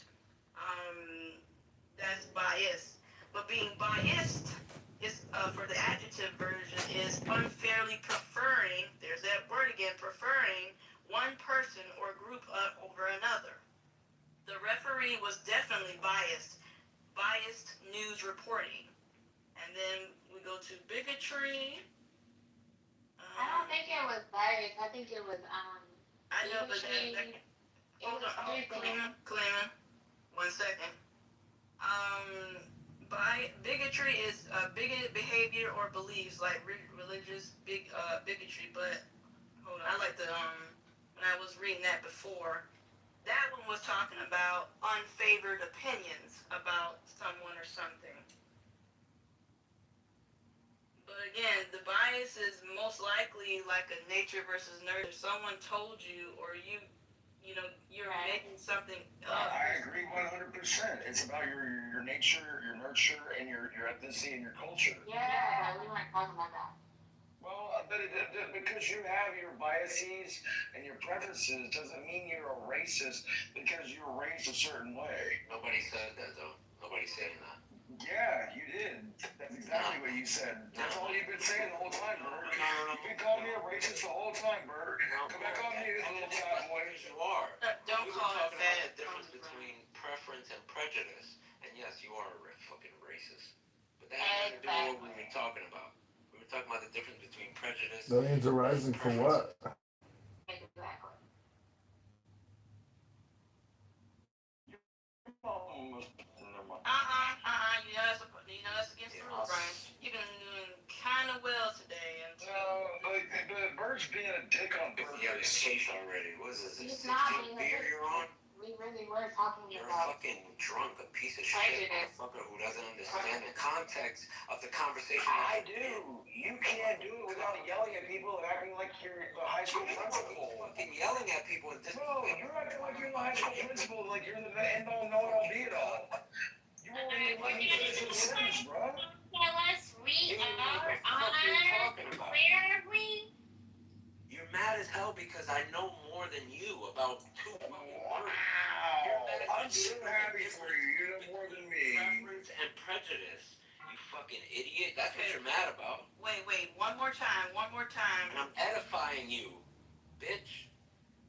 Speaker 6: That's bias. But being biased is, for the adjective version, is unfairly preferring, there's that word again, preferring one person or group over another. The referee was definitely biased. Biased news reporting. And then we go to bigotry.
Speaker 3: I don't think it was bias. I think it was
Speaker 6: I know, but hold on, Kalina, 1 second. Bigotry is bigoted behavior or beliefs, like religious bigotry. But hold on, I like the when I was reading that before, that one was talking about unfavored opinions about someone or something. But again, the bias is most likely like a nature versus nurture. Someone told you, or you you're making something
Speaker 5: I agree 100%. It's about your nature, your nurture, and your ethnicity and your culture.
Speaker 3: Yeah, we weren't talking about that.
Speaker 5: Well, because you have your biases and your preferences doesn't mean you're a racist because you were raised a certain way.
Speaker 14: Nobody said that though. Nobody's saying that.
Speaker 5: Yeah, you did. That's exactly what you said. That's all you've been saying the whole time, Bert. You've been calling me a racist the whole time, Bert. Come back on mute, little fat boy.
Speaker 14: You are.
Speaker 6: Don't
Speaker 14: We were
Speaker 6: call it
Speaker 14: talking about
Speaker 6: that.
Speaker 14: the difference between preference and prejudice. And yes, you are a fucking racist. But that had nothing to do with what we were talking about. We were talking about the difference between prejudice.
Speaker 10: Millions are rising for what?
Speaker 3: Exactly.
Speaker 6: You know that's against the rules, Brian. You've been doing kind of well today.
Speaker 5: No, but Bert's being a dick on purpose.
Speaker 14: You have a case already. What is this?
Speaker 3: He's
Speaker 14: 16
Speaker 3: not being a
Speaker 14: beer
Speaker 3: dick.
Speaker 14: you're on?
Speaker 3: We really were talking
Speaker 14: You're a
Speaker 3: about
Speaker 14: fucking drunk, a piece of shit motherfucker who doesn't understand the context of the conversation.
Speaker 5: I do. You can't do it without yelling at people and acting like you're the high school principal.
Speaker 14: Fucking yelling at people and
Speaker 5: No, you're acting like you're the high school principal, like you're the end all, know it all, be it all. You won't even let me finish the sentence, bro.
Speaker 3: tell us we are
Speaker 14: talking about?
Speaker 3: where are we?
Speaker 14: You're mad as hell because I know more than you about two fucking words.
Speaker 5: I'm so happy for you. You know more than me.
Speaker 14: Preference and prejudice. You fucking idiot. That's what you're mad about.
Speaker 6: Wait, one more time.
Speaker 14: And I'm edifying you, bitch.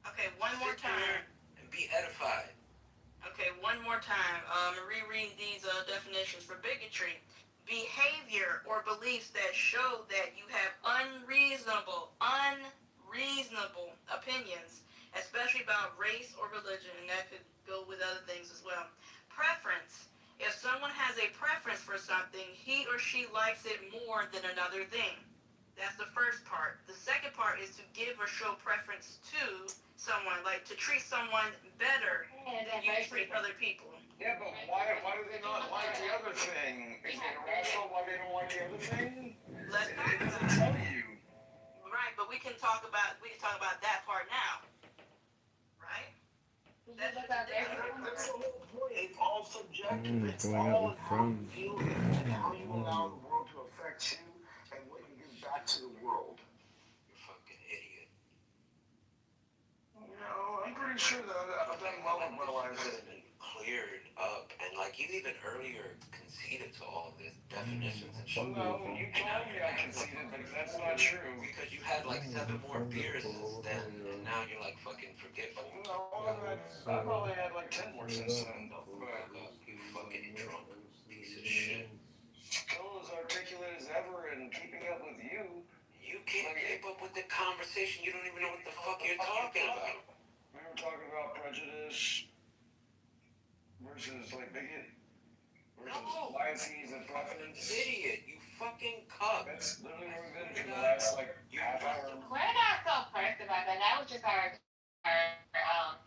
Speaker 6: Okay, one more time.
Speaker 14: And be edified.
Speaker 6: Okay, one more time. Reread these definitions for bigotry. Behavior or beliefs that show that you have unreasonable opinions, especially about race or religion, and that could go with other things as well. Preference. If someone has a preference for something, he or she likes it more than another thing. That's the first part. The second part is to give or show preference to someone, like to treat someone better than you treat other people.
Speaker 5: Yeah, but why do they not like the other thing? Is it irrational why they don't like the other thing?
Speaker 6: Let's
Speaker 5: It doesn't tell you.
Speaker 6: Right, but we can talk about that part now. Right? That's
Speaker 5: the whole point. It's all subjective. It's
Speaker 10: Going out
Speaker 5: all
Speaker 10: with friends.
Speaker 5: how you feel and how you allow the world to affect you and what you give back to the world.
Speaker 14: You're a fucking idiot.
Speaker 5: No, I'm pretty sure that I've done well in my life.
Speaker 14: Cleared up, and like you even earlier conceded to all this definitions and shit.
Speaker 5: No, you told me I conceded, but that's not true.
Speaker 14: Because you had like 7 more beers since then, and now you're like fucking forgetful.
Speaker 5: No, I probably had like 10 more since then.
Speaker 14: You fucking drunk piece of shit.
Speaker 5: Still as articulate as ever and keeping up with you.
Speaker 14: You can't keep up with the conversation. You don't even know what the fuck you're talking about.
Speaker 5: We were talking about prejudice versus like bigot versus biases and preference.
Speaker 14: Idiot, you fucking cuck.
Speaker 5: That's literally what we've been for the last like half hour.
Speaker 3: We're not so pressed about that. That was just our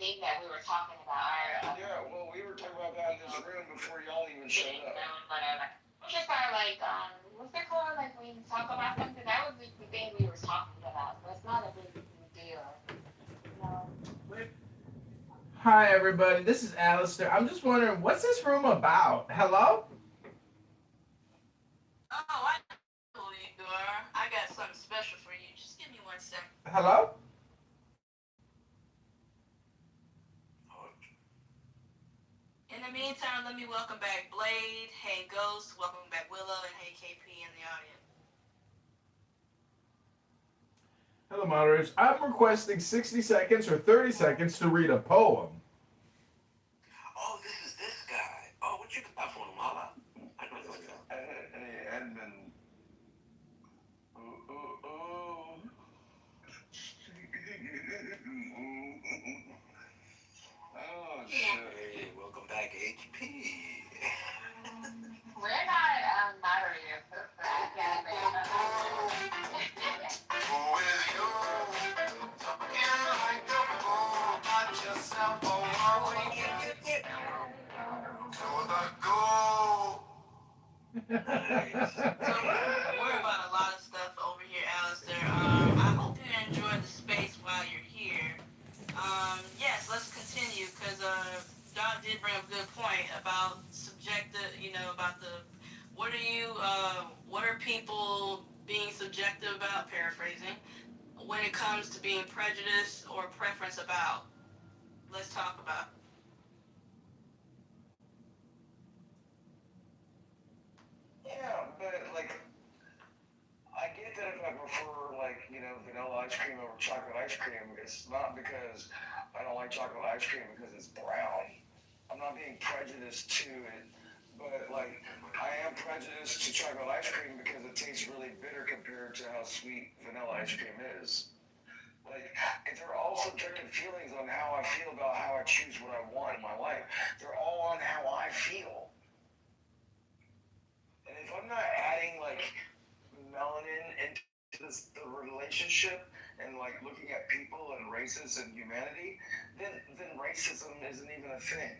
Speaker 3: thing that we were talking about.
Speaker 5: Yeah, well, we were talking about that in this room before y'all even showed up.
Speaker 3: Whatever. It's just our what's it called? Like we talk about something. That was the thing we were talking about. So it's not a big deal.
Speaker 15: Hi, everybody. This is Alistair. I'm just wondering, what's this room about? Hello?
Speaker 6: Oh, I know who you are. I got something special for you. Just give me 1 second.
Speaker 15: Hello?
Speaker 6: In the meantime, let me welcome back Blade. Hey, Ghost. Welcome back Willow. And hey, KP in the audience.
Speaker 15: Hello, moderators. I'm requesting 60 seconds or 30 seconds to read a poem.
Speaker 14: Oh, this is this guy. Oh, what you got for him, Mala? I know this guy.
Speaker 5: Hey, Edmund. Oh, shit.
Speaker 14: Hey, welcome back, HP.
Speaker 3: We're not moderators. I can't
Speaker 6: Nice. So we're about a lot of stuff over here, Alistair. I hope you enjoy the space while you're here. Yes, let's about subjective, about what are people being subjective about, paraphrasing, when it comes to being prejudiced or preference about. Let's talk about.
Speaker 5: Yeah, but like, I get that if I prefer vanilla ice cream over chocolate ice cream, it's not because I don't like chocolate ice cream because it's brown. I'm not being prejudiced to it, but like, I am prejudiced to chocolate ice cream because it tastes really bitter compared to how sweet vanilla ice cream is. Like, if they're all subjective feelings on how I feel about how I choose what I want in my life, they're all on how I feel. And if I'm not adding like melanin into the relationship and like looking at people and races and humanity, then racism isn't even a thing.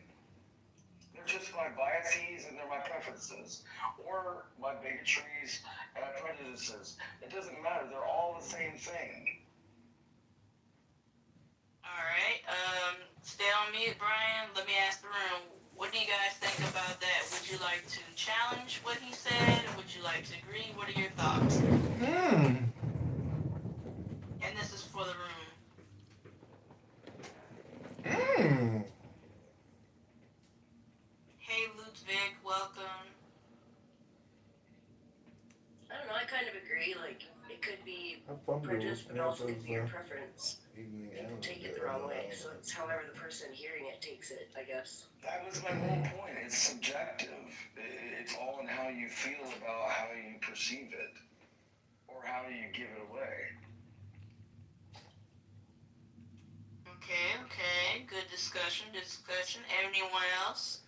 Speaker 5: They're just my biases and they're my preferences, or my bigotries and my prejudices. It doesn't matter. They're all the same thing.
Speaker 6: All right. Stay on mute, Brian. Let me ask the room. What do you guys think about that? Would you like to challenge what he said? Would you like to agree? What are your thoughts? And this is for the room. Hey, Ludwig, welcome.
Speaker 8: I don't know, I kind of agree. Like, it could be prejudice, but also could be your preference. People take it the wrong way, so it's however the person hearing it takes it, I guess.
Speaker 5: That was my whole point. It's subjective. It's all in how you feel about how you perceive it, or how you give it away.
Speaker 6: Okay. Good discussion. Anyone else?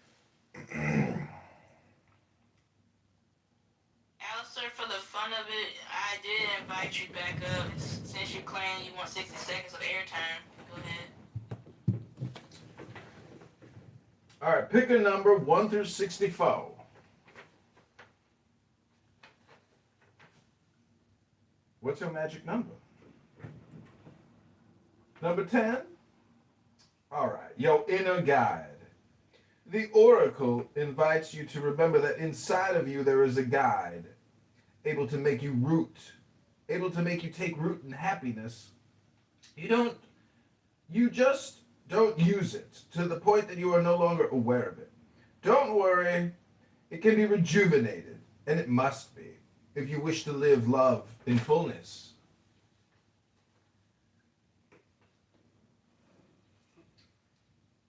Speaker 6: Alistair, for the fun of it, I did invite you back up. Since you claim you want 60 seconds of airtime, go ahead.
Speaker 15: All right, pick a number 1 through 64. What's your magic number? Number 10? All right, your inner guide. The oracle invites you to remember that inside of you there is a guide, able to make you take root in happiness. You just don't use it to the point that you are no longer aware of it. Don't worry, it can be rejuvenated, and it must be, if you wish to live love in fullness.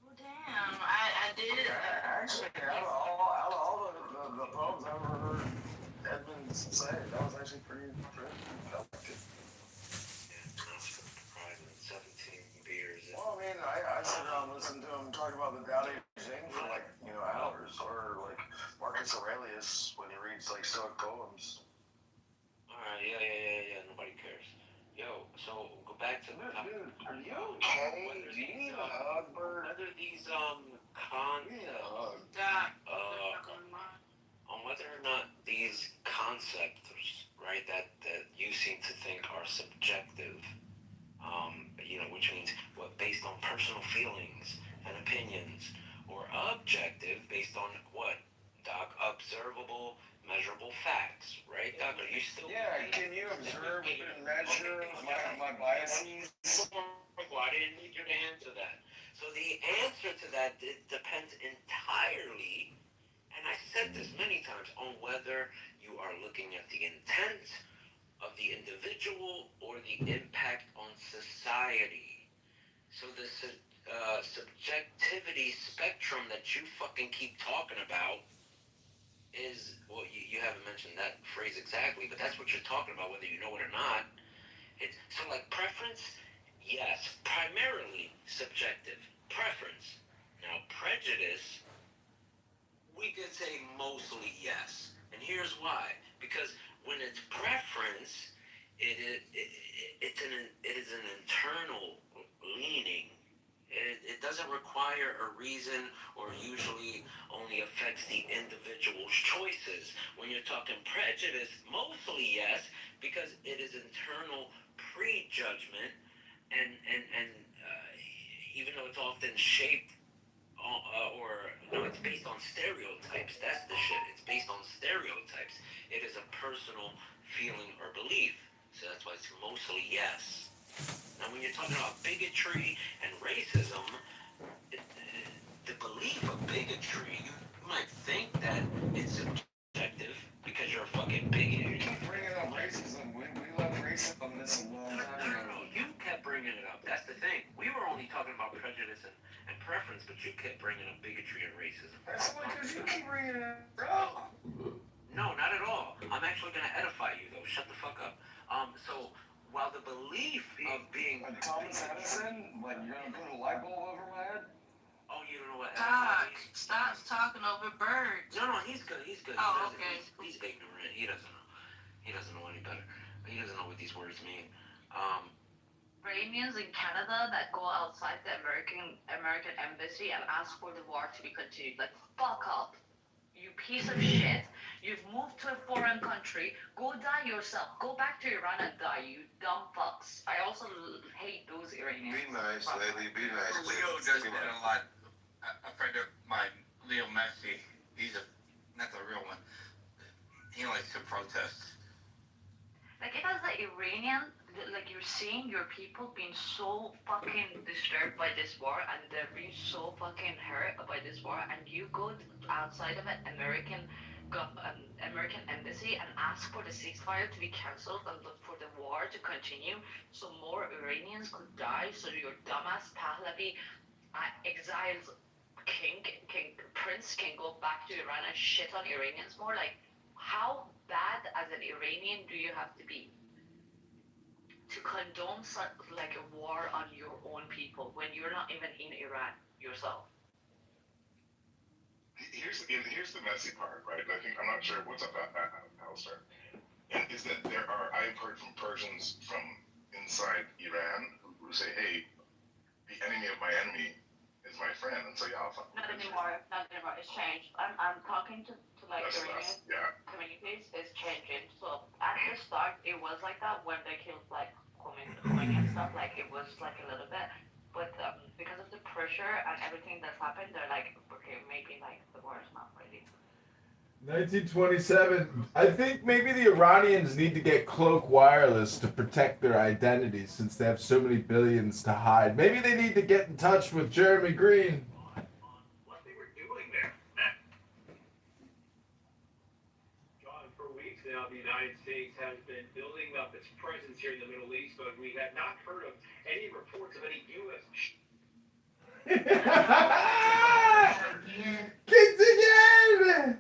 Speaker 6: Well, damn, I did.
Speaker 5: Actually, out of all the poems I've ever heard Edmund say, that was actually pretty effective. Well, I mean, I sit around and listen to him talk about the Tao Te Ching for like, hours, or like Marcus Aurelius when he reads like Stoic poems.
Speaker 14: Alright, yeah, nobody cares. Yo, so go back to the topic.
Speaker 5: Dude, are you okay? Do you need a hug, Bert?
Speaker 14: Whether these on whether or not these concepts, right, that you seem to think are subjective, which means what, based on personal feelings and opinions, or objective based on what, Doc? Observable, measurable facts, right, Doc? Are you still?
Speaker 5: Yeah, can you observe and measure my biases?
Speaker 14: I didn't need you to answer that. So the answer to that depends entirely, and I said this many times, on whether you are looking at the intent of the individual or the impact on society. So the subjectivity spectrum that you fucking keep talking about is, well, you haven't mentioned that phrase exactly, but that's what you're talking about, whether you know it or not. So like preference, yes, primarily subjective preference. Now prejudice, we could say mostly yes, and here's why. Because when it's preference, it is an internal leaning. It doesn't require a reason, or usually only affects the individual's choices. When you're talking prejudice, mostly yes, because it is internal prejudgment, and even though it's often shaped or no, it's based on stereotypes. That's the shit. It's based on stereotypes. It is a personal feeling or belief. So that's why it's mostly yes. Now, when you're talking about bigotry and racism, the belief of bigotry, you might think that it's subjective because you're a fucking bigot.
Speaker 5: You keep bringing up racism. We left racism this a long time ago.
Speaker 14: No. You kept bringing it up. That's the thing. We were only talking about prejudice and preference, but you kept bringing up bigotry and racism.
Speaker 5: That's only because you keep bringing it up.
Speaker 14: No, not at all. I'm actually going to edify you, though. Shut the fuck up. So, while the belief of being...
Speaker 5: Thomas Edison? Like, you're going to put a light bulb over my head?
Speaker 14: Oh, you don't know what...
Speaker 6: Stop talking over birds.
Speaker 14: No, he's good. He's good.
Speaker 6: Oh, okay.
Speaker 14: He's ignorant. He doesn't know. He doesn't know any better. He doesn't know what these words mean.
Speaker 3: Iranians in Canada that go outside the American embassy and ask for the war to be continued. Like, fuck up. You piece of shit. You've moved to a foreign country. Go die yourself. Go back to Iran and die, you dumb fucks. I also hate those Iranians.
Speaker 23: Be nice, lady. Be nice.
Speaker 14: Leo does that a lot. A friend of mine, Leo Messi, he's not the real one. He likes to protest.
Speaker 3: Like, if as an Iranian, like, you're seeing your people being so fucking disturbed by this war and they're being so fucking hurt by this war, and you go outside of an American embassy and ask for the ceasefire to be cancelled and for the war to continue so more Iranians could die, so your dumbass Pahlavi exiled prince can go back to Iran and shit on Iranians more. Like, how bad as an Iranian do you have to be to condone such, like, a war on your own people when you're not even in Iran yourself?
Speaker 11: Here's the messy part, right? I think I'm not sure what's up at Alistair. Is that I've heard from Persians from inside Iran who say, hey, the enemy of my enemy is my friend, and so yeah, I'll fuck.
Speaker 3: Not anymore. It's changed. I'm talking to like Iranian communities. It's changing. So at the start, it was like that when they killed like Khomeini and stuff. Like, it was like a little bit, but because of the pressure and everything that's happened, they're like, okay, maybe like the war is not ready.
Speaker 15: 1927. I think maybe the Iranians need to get cloak wireless to protect their identity since they have so many billions to hide. Maybe they need to get in touch with Jeremy Green.
Speaker 14: What they were doing there.
Speaker 19: John, for weeks now, the United States has been building up its presence here in the Middle East, but we had not heard of any reports of any U.S.
Speaker 15: Kicked again!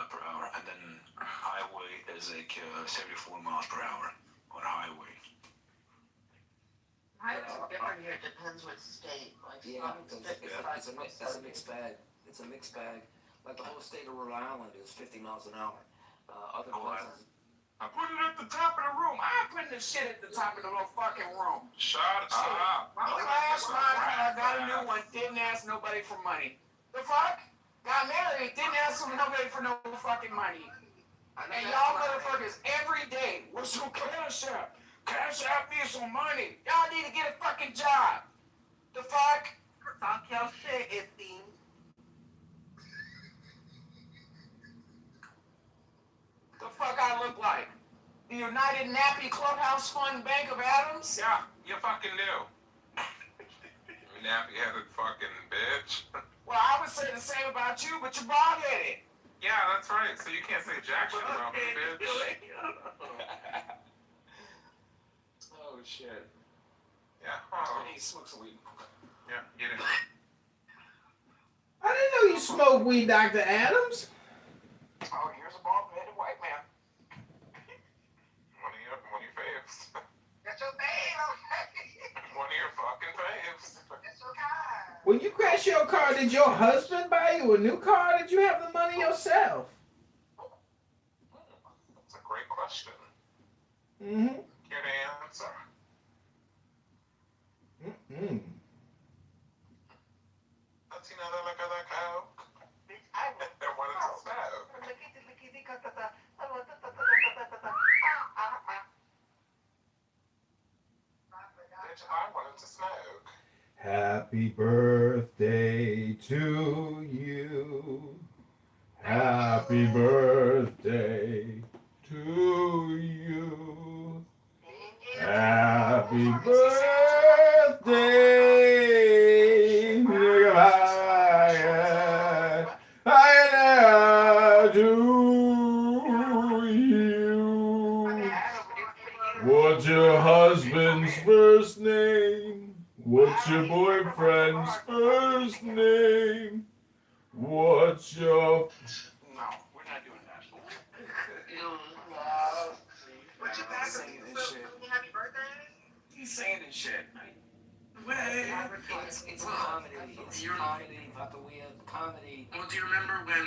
Speaker 14: Per hour, and then highway is like 74 miles per hour on a highway.
Speaker 6: Highways different here. It depends what state. Like,
Speaker 21: It's a mixed bag. It's a mixed bag. Like, the whole state of Rhode Island is 50 miles an hour. Other places.
Speaker 14: I put it at the top of the room. I put the shit at the top of the motherfucking room.
Speaker 11: Shut up.
Speaker 14: My last car, got a new one, didn't ask nobody for money. The fuck? Got married, didn't ask nobody for no fucking money. And y'all motherfuckers every day, what's some cash out? Cash out me some money. Y'all need to get a fucking job. The fuck?
Speaker 6: Talk your shit, it seems.
Speaker 14: The fuck I look like? The United Nappy Clubhouse Fund Bank of Adams?
Speaker 11: Yeah, you fucking do. Nappy-headed fucking bitch.
Speaker 14: Well, I would say the same about you, but you're bald-headed.
Speaker 11: Yeah, that's right. So you can't say jack shit about me, bitch.
Speaker 14: Oh, shit.
Speaker 11: Yeah.
Speaker 14: I need to smoke some weed.
Speaker 11: Yeah, get it.
Speaker 15: I didn't know you smoke weed, Dr. Adams.
Speaker 14: Oh, here's a bald-headed white man.
Speaker 11: One of your faves.
Speaker 14: That's your name, okay?
Speaker 11: One of your fucking faves.
Speaker 14: It's your car.
Speaker 15: When you crashed your car, did your husband buy you a new car or did you have the money yourself?
Speaker 11: That's a great question.
Speaker 15: Mm-hmm.
Speaker 11: Here to answer.
Speaker 15: Mm-hmm.
Speaker 11: Latina de la cada cow. And what is it about? Bitch,
Speaker 15: Happy birthday to you. Happy birthday to you. Happy birthday, to you. What's your husband's first name? What's your boyfriend's first name? What's your...
Speaker 9: No, we're not doing that.
Speaker 21: He's singing and shit.
Speaker 9: Happy birthday?
Speaker 21: He's singing and shit. It's comedy. It's comedy, Vakawia, comedy.
Speaker 7: Well, do you remember when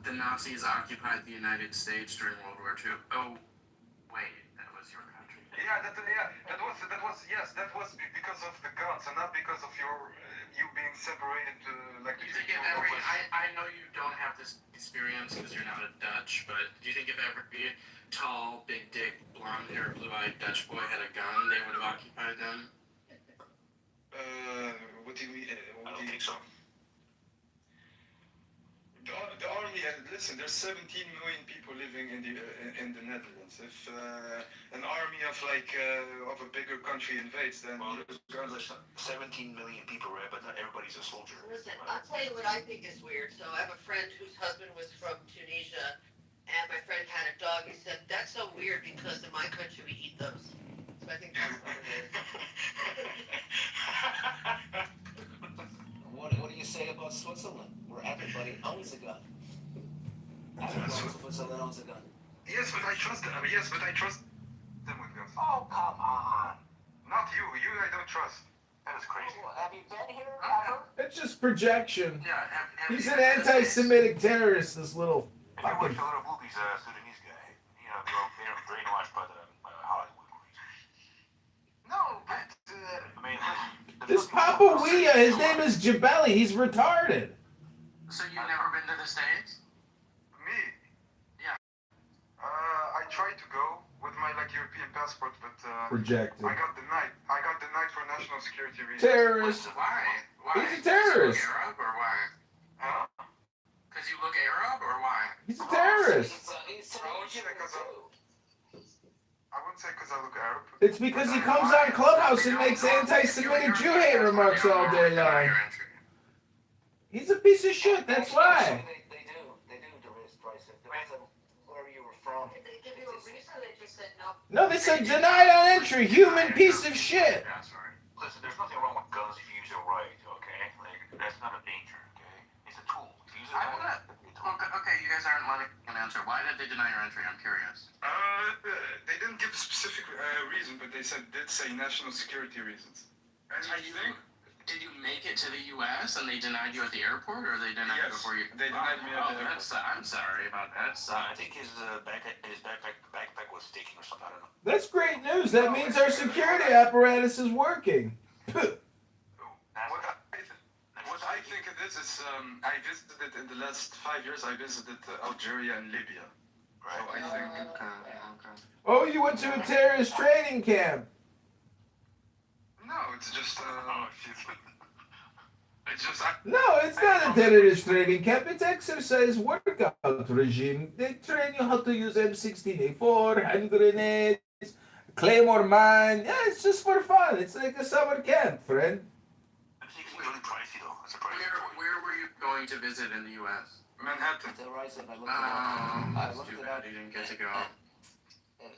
Speaker 7: the Nazis occupied the United States during World War II? Oh, wait, that was your country.
Speaker 5: Yeah, that was yes, that was because of the guns and not because of you being separated like the
Speaker 7: Do you think I know you don't have this experience because you're not a Dutch, but do you think if every tall, big dick, blonde-haired, blue-eyed Dutch boy had a gun, they would have occupied them?
Speaker 5: What do you mean?
Speaker 9: I don't think so.
Speaker 5: The army, listen, there's 17 million people living in the Netherlands. If an army of of a bigger country invades, then
Speaker 9: There's 17 million people, right? But not everybody's a soldier.
Speaker 13: Listen, I'll tell you what I think is weird. So I have a friend whose husband was from Tunisia, and my friend had a dog. He said, that's so weird because in my country we eat those. So I think that's what it is.
Speaker 21: What do you say about Switzerland, where everybody owns a gun? Everyone in Switzerland owns a gun.
Speaker 5: Yes, but I trust them. Yes, but I trust them with guns.
Speaker 21: Oh, come on.
Speaker 5: Not you. You I don't trust.
Speaker 9: That is crazy.
Speaker 21: Have you been here ever?
Speaker 15: It's just projection.
Speaker 7: Yeah,
Speaker 15: He's an anti-Semitic terrorist, this little
Speaker 9: If you
Speaker 15: fucking...
Speaker 9: watch a lot of movies, Sudanese guy, they're brainwashed by the Hollywood movies.
Speaker 5: No, but
Speaker 9: I mean,
Speaker 15: This Papa Wea, his name is Jabali. He's retarded.
Speaker 7: So you've never been to the States?
Speaker 5: me.
Speaker 7: Yeah.
Speaker 5: I tried to go with my European passport, but
Speaker 15: Rejected.
Speaker 5: I got denied. I got denied for national security reasons.
Speaker 15: Terrorist.
Speaker 7: Why?
Speaker 15: He's a terrorist.
Speaker 7: Because you look Arab or why?
Speaker 5: Huh?
Speaker 7: Because you look Arab or why?
Speaker 15: He's a terrorist.
Speaker 5: I wouldn't say because I look Arab.
Speaker 15: It's because he comes on Clubhouse and makes anti-Semitic Jew hate remarks all day long. He's a piece of shit, that's why.
Speaker 21: They do, Darius Price. It depends on where you were from.
Speaker 13: Did they give you a reason or they just said no?
Speaker 15: No, they said denied on entry, human piece of shit.
Speaker 9: yeah, sorry. Listen, there's nothing wrong with guns if you use it right, okay? Like, that's not a danger, okay? It's a tool. If you use it right,
Speaker 7: Okay, you guys aren't letting an answer. Why did they deny your entry? I'm curious.
Speaker 5: They didn't give a specific reason, but they did say national security reasons. And I think.
Speaker 7: Did you make it to the U.S. and they denied you at the airport, or they denied you before you?
Speaker 5: They denied me at the airport.
Speaker 7: I'm sorry about that.
Speaker 9: I think his backpack was sticking or something. I don't know.
Speaker 15: That's great news. That means our security apparatus is working.
Speaker 5: What I think it is I visited in the last 5 years. I visited Algeria and Libya.
Speaker 9: Right.
Speaker 5: So I think.
Speaker 7: Okay.
Speaker 15: Oh, you went to a terrorist training camp.
Speaker 5: No, it's just. It's just.
Speaker 15: No, it's not a terrorist training camp. It's exercise workout regime. They train you how to use M16A4, hand grenades, Claymore mine. Yeah, it's just for fun. It's like a summer camp, friend.
Speaker 9: Really pricey though. It's a pricey.
Speaker 7: Where were you going to visit in the U.S.?
Speaker 5: Manhattan.
Speaker 21: Darius, I looked it up. I looked
Speaker 7: too
Speaker 21: it
Speaker 7: bad
Speaker 21: up.
Speaker 7: you didn't get to go.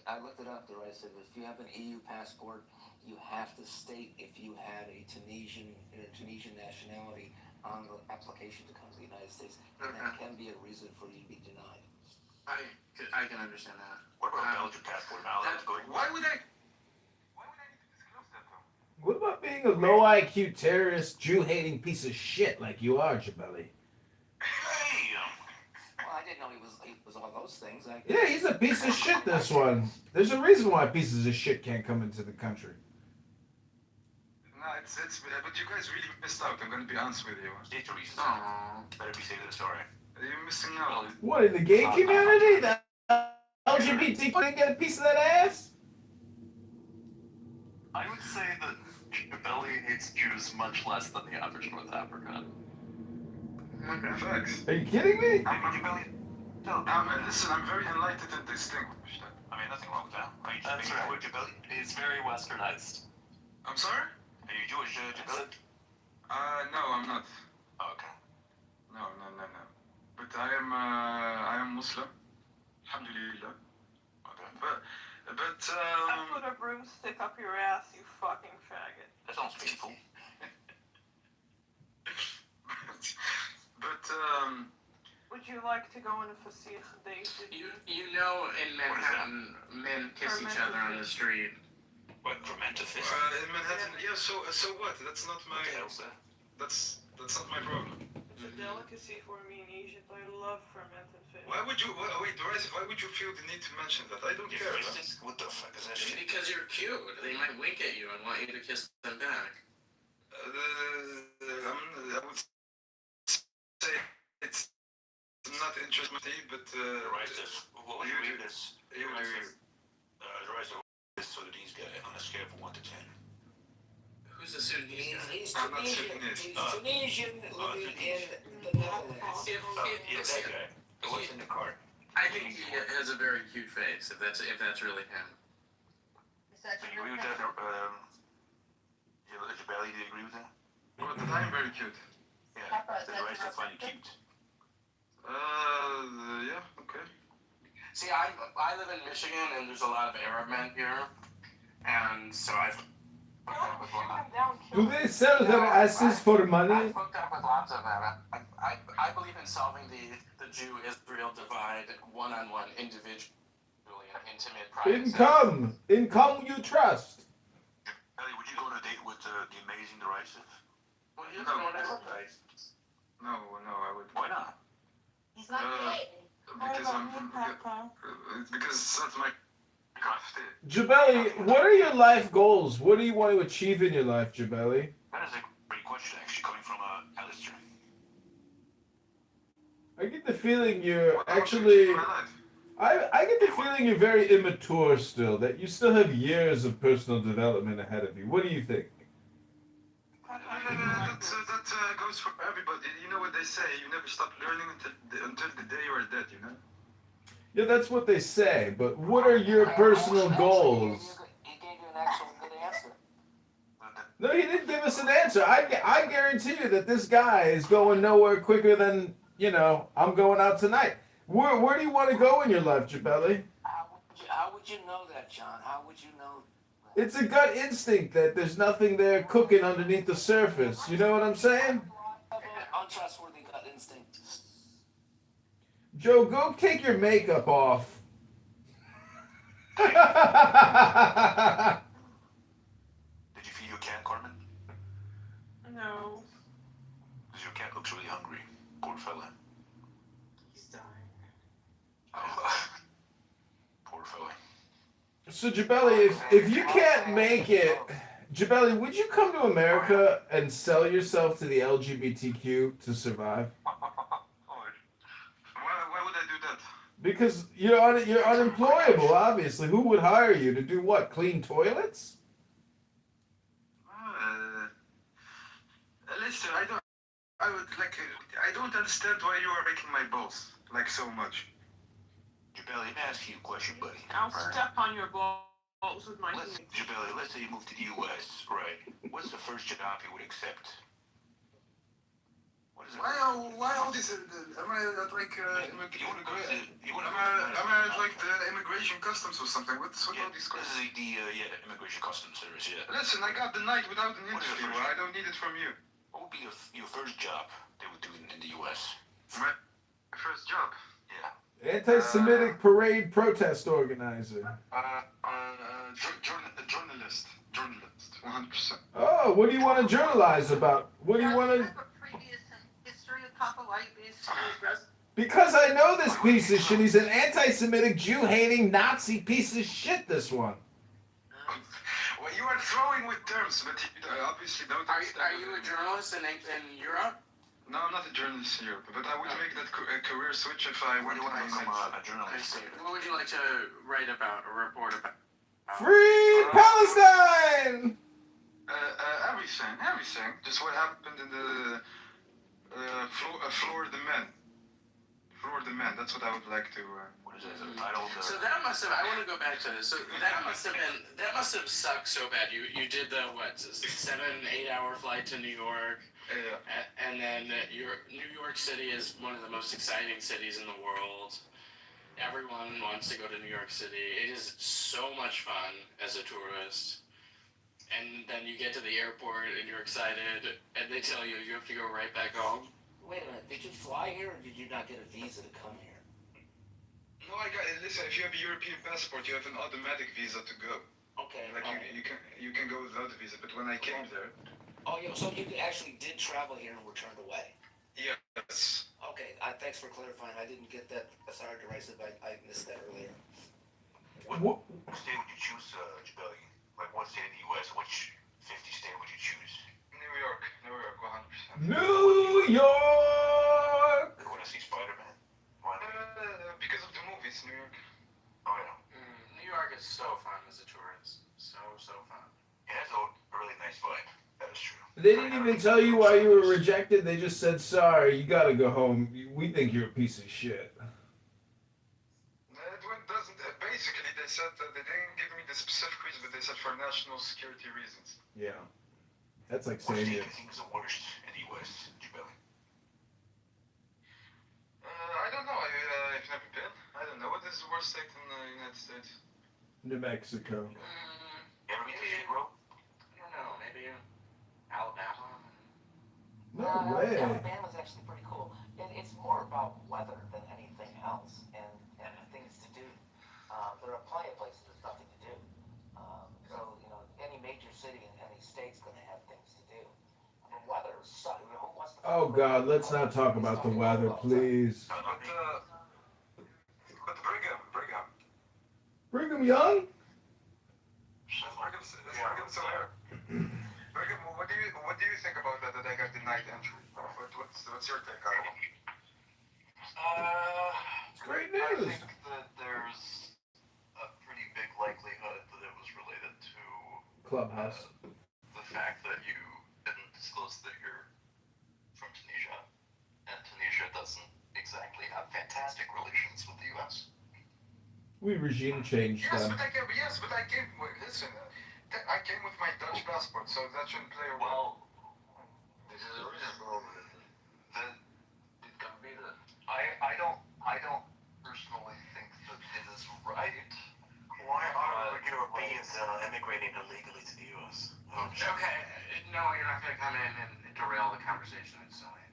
Speaker 21: I looked it up, Darius. If you have an EU passport, you have to state if you had a Tunisian nationality on the application to come to the United States, and that can be a reason for you to be denied.
Speaker 7: I can understand that.
Speaker 9: What about Belgian passport? Now that's going.
Speaker 5: Why would I?
Speaker 15: What about being a low IQ terrorist, Jew hating piece of shit like you are, Jabali?
Speaker 21: Well, I didn't know he was all those things.
Speaker 15: Yeah, he's a piece of shit, this one. There's a reason why pieces of shit can't come into the country.
Speaker 5: No, it's but you guys really missed out. I'm gonna be honest with you.
Speaker 9: State the reasons. Better be safe than sorry.
Speaker 5: You're missing out.
Speaker 15: What, in the gay community? The LGBT didn't get a piece of that ass?
Speaker 9: I would say that
Speaker 4: Jabelli hates Jews much less than the average North African.
Speaker 5: Okay. Facts.
Speaker 15: Are you kidding me?
Speaker 5: Listen, I'm very enlightened and distinguished.
Speaker 4: I mean, nothing wrong with that. Are you Jewish, Jabelli? He's very westernized.
Speaker 5: I'm sorry?
Speaker 4: Are you Jewish, Jabelli?
Speaker 5: No, I'm not.
Speaker 4: Oh, okay.
Speaker 5: No. But I am Muslim. Alhamdulillah.
Speaker 4: Okay.
Speaker 5: But
Speaker 12: I put a broomstick up your ass, you fucking faggot.
Speaker 4: That sounds painful.
Speaker 5: but
Speaker 12: would you like to go on a fasih date with me?
Speaker 7: You know, in Manhattan, men kiss each other on the street.
Speaker 4: What, for men to fist?
Speaker 5: In Manhattan, yeah. So what? That's not my. That's not my problem.
Speaker 12: It's a delicacy for me in Egypt. I love fermented fish.
Speaker 5: Why would you? Wait, Doris, why would you feel the need to mention that? I don't care.
Speaker 4: What the fuck is that shit?
Speaker 7: Because you're cute. They might wink at you and want you to kiss them back.
Speaker 5: I would say it's not interesting, but
Speaker 4: What would you rate this? The rise of this Sudanese guy on a scale from 1 to 10.
Speaker 7: Who's the Sudanese guy?
Speaker 21: He's
Speaker 5: I'm not
Speaker 21: Tunisian.
Speaker 5: Sudanese.
Speaker 21: He's Tunisian living in the Netherlands.
Speaker 4: Yeah, that guy. What's in the cart?
Speaker 7: I think he has a very cute face. If that's really him.
Speaker 13: Is that
Speaker 4: Do you agree with that? Jabelli, do you agree with that?
Speaker 5: Well, that I'm very cute.
Speaker 4: Yeah. The rice I find you cute.
Speaker 5: Yeah, okay.
Speaker 7: See, I live in Michigan, and there's a lot of Arab men here, and so I've hooked up with lots.
Speaker 15: Do they sell their asses for money?
Speaker 7: I've hooked up with lots of them. I believe in solving the Jew-Israel divide one-on-one, individually, and intimate, private.
Speaker 15: Income you trust.
Speaker 4: Ellie, would you go on a date with the amazing Derisive?
Speaker 7: Well, you don't advertise.
Speaker 5: No, I would.
Speaker 4: Why not?
Speaker 13: He's not gay.
Speaker 5: Because it's not my craft.
Speaker 15: Jabelli, what are your life goals? What do you want to achieve in your life, Jabelli?
Speaker 4: That is a great question, actually, coming from Alistair.
Speaker 15: I get the feeling you're actually... I get the feeling you're very immature still, that you still have years of personal development ahead of you. What do you think?
Speaker 5: That goes for everybody. You know what they say, you never stop learning until the day you are dead, you know?
Speaker 15: Yeah, that's what they say, but what are your personal goals?
Speaker 21: He gave you an actual good answer.
Speaker 15: No, he didn't give us an answer. I guarantee you that this guy is going nowhere quicker than, I'm going out tonight. Where do you want to go in your life, Jabelli?
Speaker 21: How would you know that, John? How would you know?
Speaker 15: It's a gut instinct that there's nothing there cooking underneath the surface. You know what I'm saying?
Speaker 21: Untrustworthy gut instinct.
Speaker 15: Joe, go take your makeup off.
Speaker 4: Did you feed your cat, Carmen?
Speaker 12: No.
Speaker 4: Because your cat looks really hungry. Poor fella.
Speaker 12: He's dying.
Speaker 4: Oh, poor fella.
Speaker 15: So, Jabelli, if you can't make it, Jabelli, would you come to America and sell yourself to the LGBTQ to survive?
Speaker 5: Why would I do that?
Speaker 15: Because you're unemployable, obviously. Who would hire you to do what? Clean toilets?
Speaker 5: Listen, I don't understand why you are making my balls so much.
Speaker 4: Jabelli, let me ask you a question, buddy.
Speaker 12: I'll step on your balls with my feet.
Speaker 4: Jabelli, let's say you move to the U.S., right? What's the first job you would accept? What is it?
Speaker 17: Why all this? Am I like the immigration customs or something? What's all these questions?
Speaker 4: This is the immigration customs service, yeah.
Speaker 5: Listen, I got the night without an interview. I don't need it from you.
Speaker 4: What would be your first job they would do in the U.S.?
Speaker 5: My first job?
Speaker 4: Yeah.
Speaker 15: Anti-Semitic parade protest organizer.
Speaker 5: Journalist, 100%.
Speaker 15: Oh, what do you want to journalize about? What do you want to...
Speaker 13: History of Papa Whitebeard's
Speaker 15: Because I know this piece of shit. He's an anti-Semitic, Jew-hating, Nazi piece of shit, this one.
Speaker 5: Well, you are throwing with terms, but you obviously don't understand.
Speaker 7: Are you a journalist in Europe?
Speaker 5: No, I'm not a journalist in Europe, but I would make that career switch if I were to become
Speaker 4: a journalist.
Speaker 7: What would you like to write about or report about?
Speaker 15: Free Palestine!
Speaker 16: everything. Just what happened in the Florida Man. Florida Man. That's what I would like to.
Speaker 4: What is it? Title?
Speaker 7: So that must have. I want to go back to this. So that must have sucked so bad. You did the 7-8 hour flight to New York.
Speaker 16: Yeah.
Speaker 7: And then New York City is one of the most exciting cities in the world. Everyone wants to go to New York City. It is so much fun as a tourist. And then you get to the airport and you're excited, and they tell you have to go right back home.
Speaker 21: Wait a minute, did you fly here or did you not get a visa to come here?
Speaker 16: No, listen. If you have a European passport, you have an automatic visa to go.
Speaker 21: Okay.
Speaker 16: Like you can go without a visa. But when I came there.
Speaker 21: Oh yeah, so you actually did travel here and returned away.
Speaker 16: Yes.
Speaker 21: Okay, thanks for clarifying. I didn't get that. Sorry, derisive. I missed that earlier.
Speaker 4: What state would you choose, Jabelli? Like what state in the U.S.? Which 50 state would you choose?
Speaker 16: New York, 100%.
Speaker 15: New York!
Speaker 4: You want to see Spider-Man? Why?
Speaker 16: Because of the movies, New York.
Speaker 4: Oh yeah.
Speaker 7: New York is so fun as a tourist. So fun.
Speaker 4: It has a really nice vibe. That is true.
Speaker 15: They didn't even tell you why you were rejected. They just said, sorry, you gotta go home. We think you're a piece of shit.
Speaker 16: Basically, they said that they didn't give me the specific reason, but they said for national security reasons.
Speaker 15: Yeah. That's like
Speaker 4: What
Speaker 15: saying
Speaker 4: state do
Speaker 15: it.
Speaker 4: you think is the worst in the U.S., Jabelli?
Speaker 16: I don't know. I've never been. I don't know. What is the worst state in the United States?
Speaker 15: New Mexico.
Speaker 4: You ever been to Skid Row?
Speaker 7: I don't know. Maybe Alabama.
Speaker 15: No way.
Speaker 21: Alabama's actually pretty cool. It's more about weather than anything else, and things to do. There are plenty of places there's nothing to do. So any major city in any state's going to have things to do. I mean, weather sucks. Who wants to?
Speaker 15: Oh God, let's not talk about the weather, please.
Speaker 16: But Brigham.
Speaker 15: Brigham Young?
Speaker 16: Brigham, what do you think about that I got denied entry? What's your take on it?
Speaker 15: It's great
Speaker 18: I
Speaker 15: news.
Speaker 18: think that there's a pretty big likelihood that it was related to
Speaker 15: Clubhouse.
Speaker 18: the fact that you didn't disclose that you're from Tunisia, and Tunisia doesn't exactly have fantastic relations with the U.S.
Speaker 15: We regime changed
Speaker 16: Yes,
Speaker 15: them.
Speaker 16: but I came. Listen, I came with my Dutch passport, so that shouldn't play a
Speaker 18: Well,
Speaker 16: role.
Speaker 18: this is a reason for that it can be that I don't personally think that it is right.
Speaker 4: Why are Europeans immigrating illegally to the U.S.?
Speaker 7: Okay. No, you're not going to come in and derail the conversation. It's silly.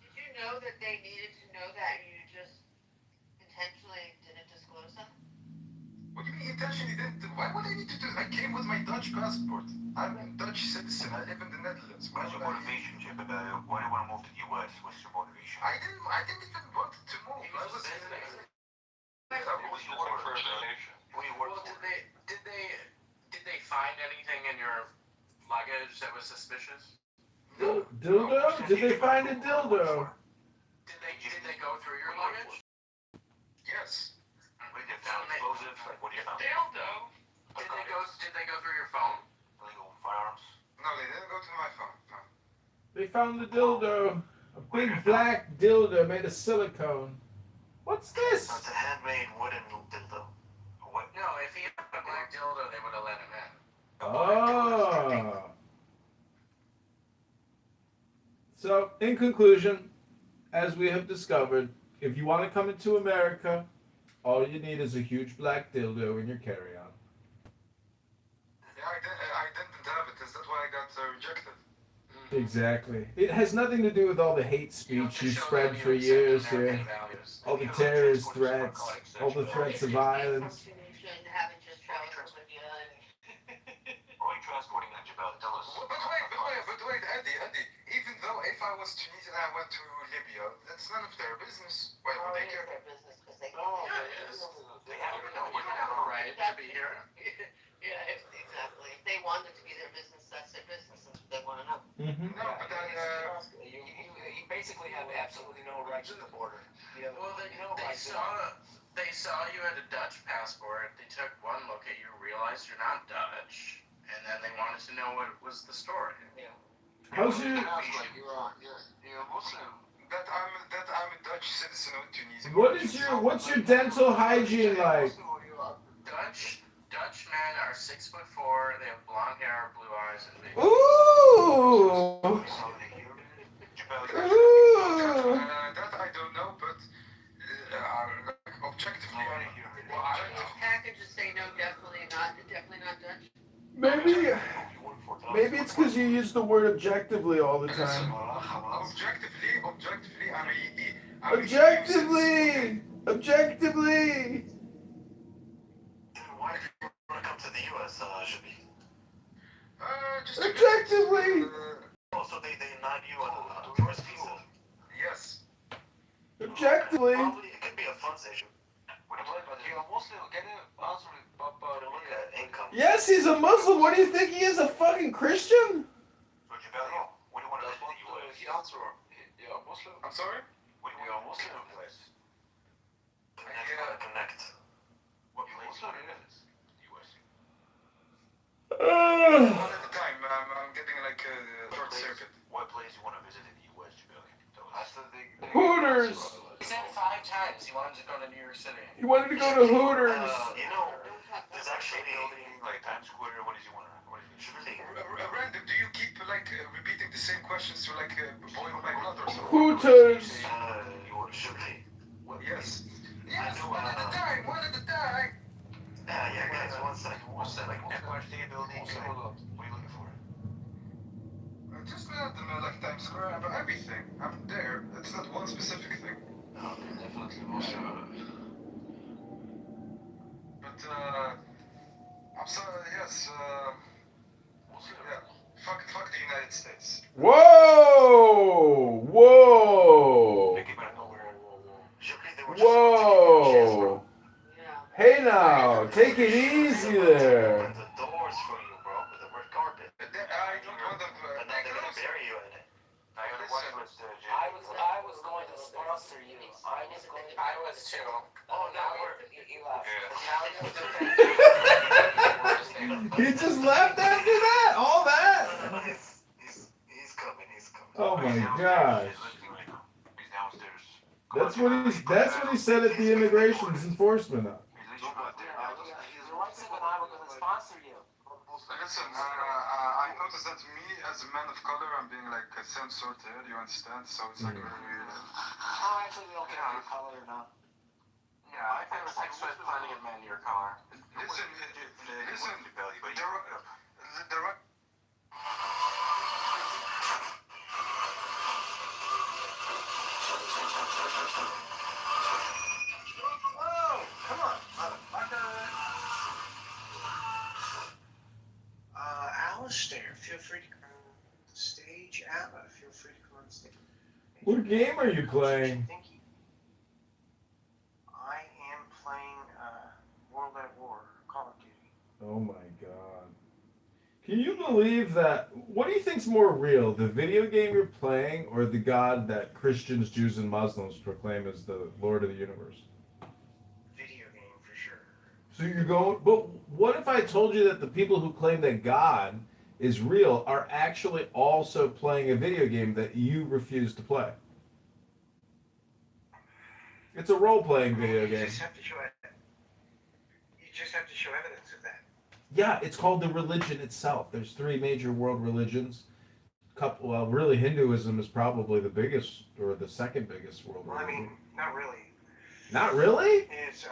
Speaker 13: Did you know that they needed to know that you just intentionally didn't disclose them?
Speaker 16: What do you mean intentionally didn't? Why would I need to do that? I came with my Dutch passport. I'm a Dutch citizen. I live in the Netherlands.
Speaker 4: What's your motivation, Chip? Why do you want to move to the U.S.? What's your motivation?
Speaker 16: I didn't even want to move. I was.
Speaker 4: Who was you working for? Who you work
Speaker 7: Well,
Speaker 4: for?
Speaker 7: did they find anything in your luggage that was suspicious?
Speaker 15: Dildo? Did they find a dildo?
Speaker 7: Did they go through your luggage?
Speaker 16: Yes.
Speaker 4: Wait, they found explosives? Like, what do you found?
Speaker 7: Dildo. Did they go through your phone?
Speaker 4: Illegal firearms?
Speaker 16: No, they didn't go to my phone. No.
Speaker 15: They found the dildo. A big black dildo made of silicone. What's this?
Speaker 4: It's a handmade wooden dildo. What?
Speaker 7: No, if he had a black dildo, they would have let him in.
Speaker 15: Oh. So, in conclusion, as we have discovered, if you want to come into America, all you need is a huge black dildo in your carry-on.
Speaker 16: Yeah, I didn't have it. Is that why I got rejected?
Speaker 15: Exactly. It has nothing to do with all the hate speech you spread for years here. All the terrorist threats, all the threats of violence.
Speaker 13: And haven't just traveled to Libya and
Speaker 4: Why are you transporting that, Jabal? Tell us.
Speaker 16: But wait, Eddie. Even though if I was Tunisian and I went to Libya, that's none of their business. Why would they care?
Speaker 13: their business because they
Speaker 7: Yeah, it is. They have a right to be here.
Speaker 13: Yeah, exactly. If they want it to be their business, that's their business. That's what they want to know.
Speaker 15: Mm-hmm.
Speaker 16: No, but then
Speaker 21: You basically have absolutely no rights at the border.
Speaker 7: Well, they saw you had a Dutch passport. They took one look at you, realized you're not Dutch,
Speaker 9: and then they wanted to know what was the story.
Speaker 13: Yeah.
Speaker 15: How's your...
Speaker 16: You're Muslim. That I'm a Dutch citizen of Tunisia.
Speaker 15: What's your dental hygiene like?
Speaker 9: Dutch men are 6'4". They have blonde hair, blue eyes, and big.
Speaker 15: Ooh.
Speaker 16: That I don't know, but objectively,
Speaker 13: Hackers just say no, definitely not Dutch.
Speaker 15: Maybe it's because you use the word objectively all the time.
Speaker 16: Objectively,
Speaker 15: Objectively.
Speaker 18: Why did you want to come to the U.S., Shabi?
Speaker 15: Objectively.
Speaker 18: Oh, so they denied you a tourist visa?
Speaker 16: Yes.
Speaker 15: Objectively.
Speaker 18: Probably it could be a funds issue. You're a Muslim. Can you answer look at income?
Speaker 15: Yes, he's a Muslim. What do you think he is, a fucking Christian?
Speaker 18: What do you want to visit the U.S.? He answer. You're a Muslim?
Speaker 16: I'm sorry?
Speaker 18: What do you want a Muslim place? Connect. What place you want to visit? U.S.
Speaker 16: One at a time. I'm getting like a short circuit.
Speaker 18: What place you want to visit in the U.S., Jabilly?
Speaker 15: Hooters.
Speaker 9: He said 5 times he wanted to go to New York City.
Speaker 15: He wanted to go to Hooters.
Speaker 18: There's actually a building like Times Square. What does he want to?
Speaker 16: Random, do you keep like repeating the same questions to like boil my blood or something?
Speaker 15: Hooters.
Speaker 16: Yes. Yes, one at a time.
Speaker 18: Yeah, guys, one second. Like Empire State Building. What are you looking for?
Speaker 16: Just like Times Square, but everything. I'm there. It's not one specific thing.
Speaker 18: Okay, definitely Muslim.
Speaker 16: But I'm sorry. Yes. Yeah. Fuck the United States.
Speaker 15: Whoa. Hey now, take it easy there.
Speaker 18: The doors for you, bro, with the red carpet.
Speaker 16: I don't want them.
Speaker 18: But now they're gonna bury you in it.
Speaker 9: I was going to sponsor you. I was too. Oh, now you left. Now
Speaker 15: He just left after that? All that?
Speaker 18: He's coming.
Speaker 15: Oh my gosh.
Speaker 18: He's downstairs.
Speaker 15: That's what he said at the immigrations enforcement.
Speaker 16: Listen, I noticed that me as a man of color, I'm being like censored here. Do you understand? So it's like very.
Speaker 9: Oh, actually, we don't care your color or not.
Speaker 18: Yeah, I think plenty of men your color.
Speaker 16: Listen.
Speaker 9: Whoa, come on, motherfucker. Alistair, feel free to come on stage. Abba, feel free to come on stage.
Speaker 15: What game are you playing?
Speaker 9: I am playing World at War, Call of Duty.
Speaker 15: Oh my god. Can you believe that? What do you think's more real, the video game you're playing or the God that Christians, Jews, and Muslims proclaim as the Lord of the universe?
Speaker 9: Video game for sure.
Speaker 15: So you're going, but what if I told you that the people who claim that God is real are actually also playing a video game that you refuse to play? It's a role-playing video game.
Speaker 9: You just have to show evidence of that.
Speaker 15: Yeah, it's called the religion itself. There's 3 major world religions. Really, Hinduism is probably the biggest or the second biggest world religion.
Speaker 9: I mean, not really.
Speaker 15: Not really?
Speaker 9: Is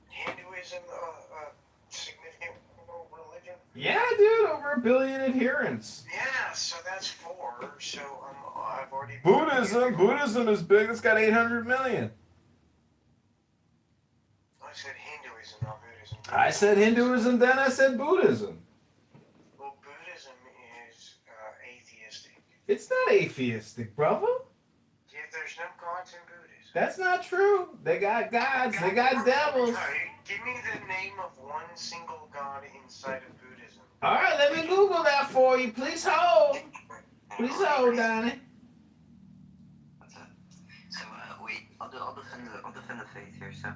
Speaker 9: Hinduism a significant world religion?
Speaker 15: Yeah, dude, over 1 billion adherents.
Speaker 9: Yeah, so that's 4. So I've already.
Speaker 15: Buddhism is big. It's got 800 million.
Speaker 9: I said Hinduism, not Buddhism.
Speaker 15: I said Hinduism, then I said Buddhism.
Speaker 9: Well, Buddhism is atheistic.
Speaker 15: It's not atheistic, brother.
Speaker 9: Yeah, there's no gods in Buddhism.
Speaker 15: That's not true. They got gods. They got devils.
Speaker 9: Give me the name of one single god inside of Buddhism.
Speaker 15: All right, let me Google that for you. Please hold. Please hold, Donnie.
Speaker 2: So, wait, I'll defend the faith here. So,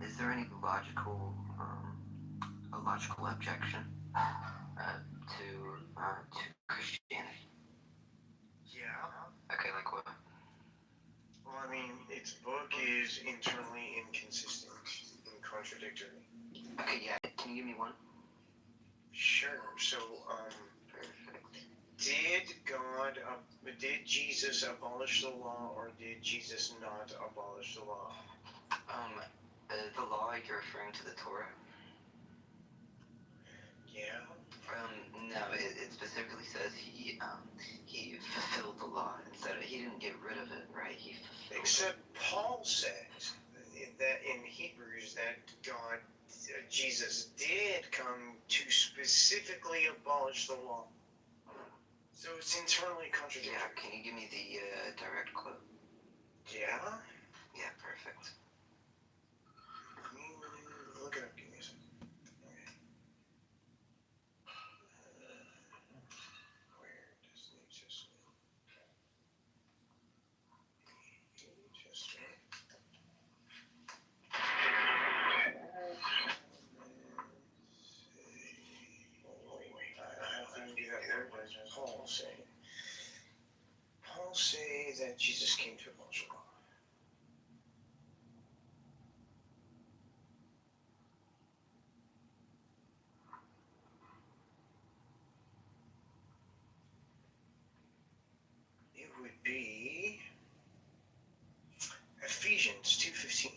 Speaker 2: is there any logical objection to Christianity.
Speaker 5: Yeah.
Speaker 2: Okay, like what?
Speaker 5: Well, I mean, its book is internally inconsistent and contradictory.
Speaker 2: Okay, yeah. Can you give me one?
Speaker 5: Sure. So, did Jesus abolish the law, or did Jesus not abolish the law?
Speaker 2: The law, you're referring to the Torah?
Speaker 5: Yeah.
Speaker 2: No, it specifically says he fulfilled the law instead of, he didn't get rid of it, right? He fulfilled
Speaker 5: Except Paul says that in Hebrews that Jesus did come to specifically abolish the law. So it's internally contradictory.
Speaker 2: Yeah, can you give me the direct quote?
Speaker 5: Yeah?
Speaker 2: Yeah, perfect.
Speaker 5: Look it up, give me a second. Where does New Testament? New Testament. Wait. I have to do that. Where does Paul say? Paul say that Jesus came to abolish the law. It would be Ephesians 2:15.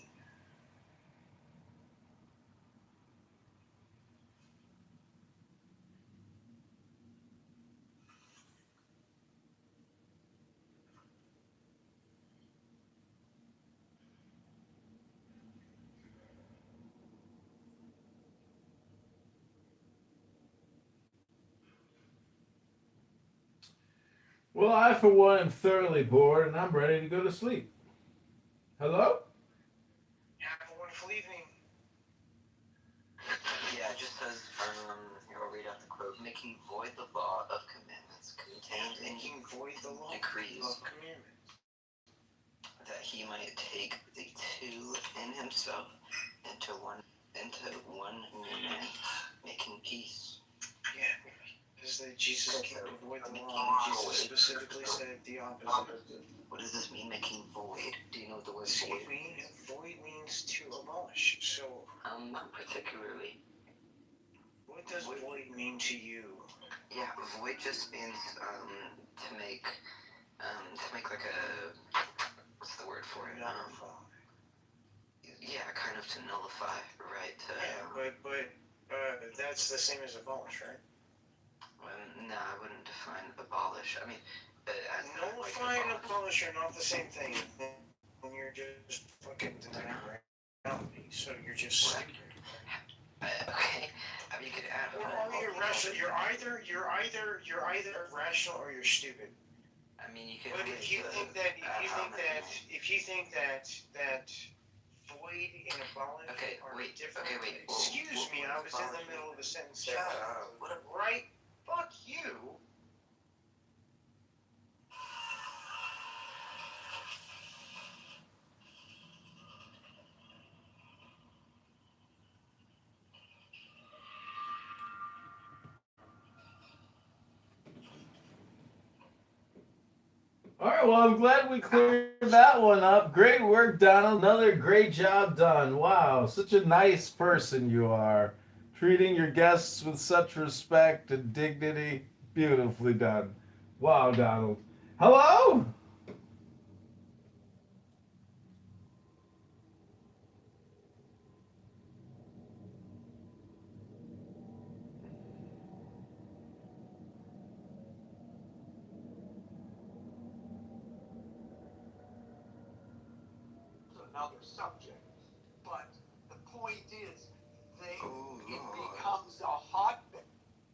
Speaker 15: Well, I, for one, am thoroughly bored and I'm ready to go to sleep. Hello?
Speaker 5: Have a wonderful evening.
Speaker 2: Yeah, it just says, here I'll read out the quote, making void the law of commandments contained in decrees
Speaker 5: of commandments,
Speaker 2: that he might take the two in himself into one new man, making peace.
Speaker 5: Yeah. Is that Jesus came to avoid the law? Jesus specifically said the opposite.
Speaker 2: What does this mean, making void? Do you know what the word void means?
Speaker 5: Void means to abolish. So,
Speaker 2: not particularly.
Speaker 5: what does void mean to you?
Speaker 2: Yeah, void just means to make like a, what's the word for it? Yeah, kind of to nullify, right?
Speaker 5: But that's the same as abolish, right?
Speaker 2: No, I wouldn't define abolish. I mean,
Speaker 5: nullify and abolish are not the same thing. And you're just fucking denying reality. So you're just stupid.
Speaker 2: Okay. I mean, you could add.
Speaker 5: Or are you rational? You're either rational or you're stupid.
Speaker 2: I mean, you could.
Speaker 5: But if you think that void and abolish are different.
Speaker 2: Okay, wait.
Speaker 5: Excuse me, I was in the middle of a sentence.
Speaker 2: Shut up.
Speaker 5: Right? Fuck you.
Speaker 15: All right, well, I'm glad we cleared that one up. Great work, Donald. Another great job done. Wow, such a nice person you are. Treating your guests with such respect and dignity. Beautifully done. Wow, Donald. Hello?
Speaker 1: Another subject, but the point is, it becomes a hotbed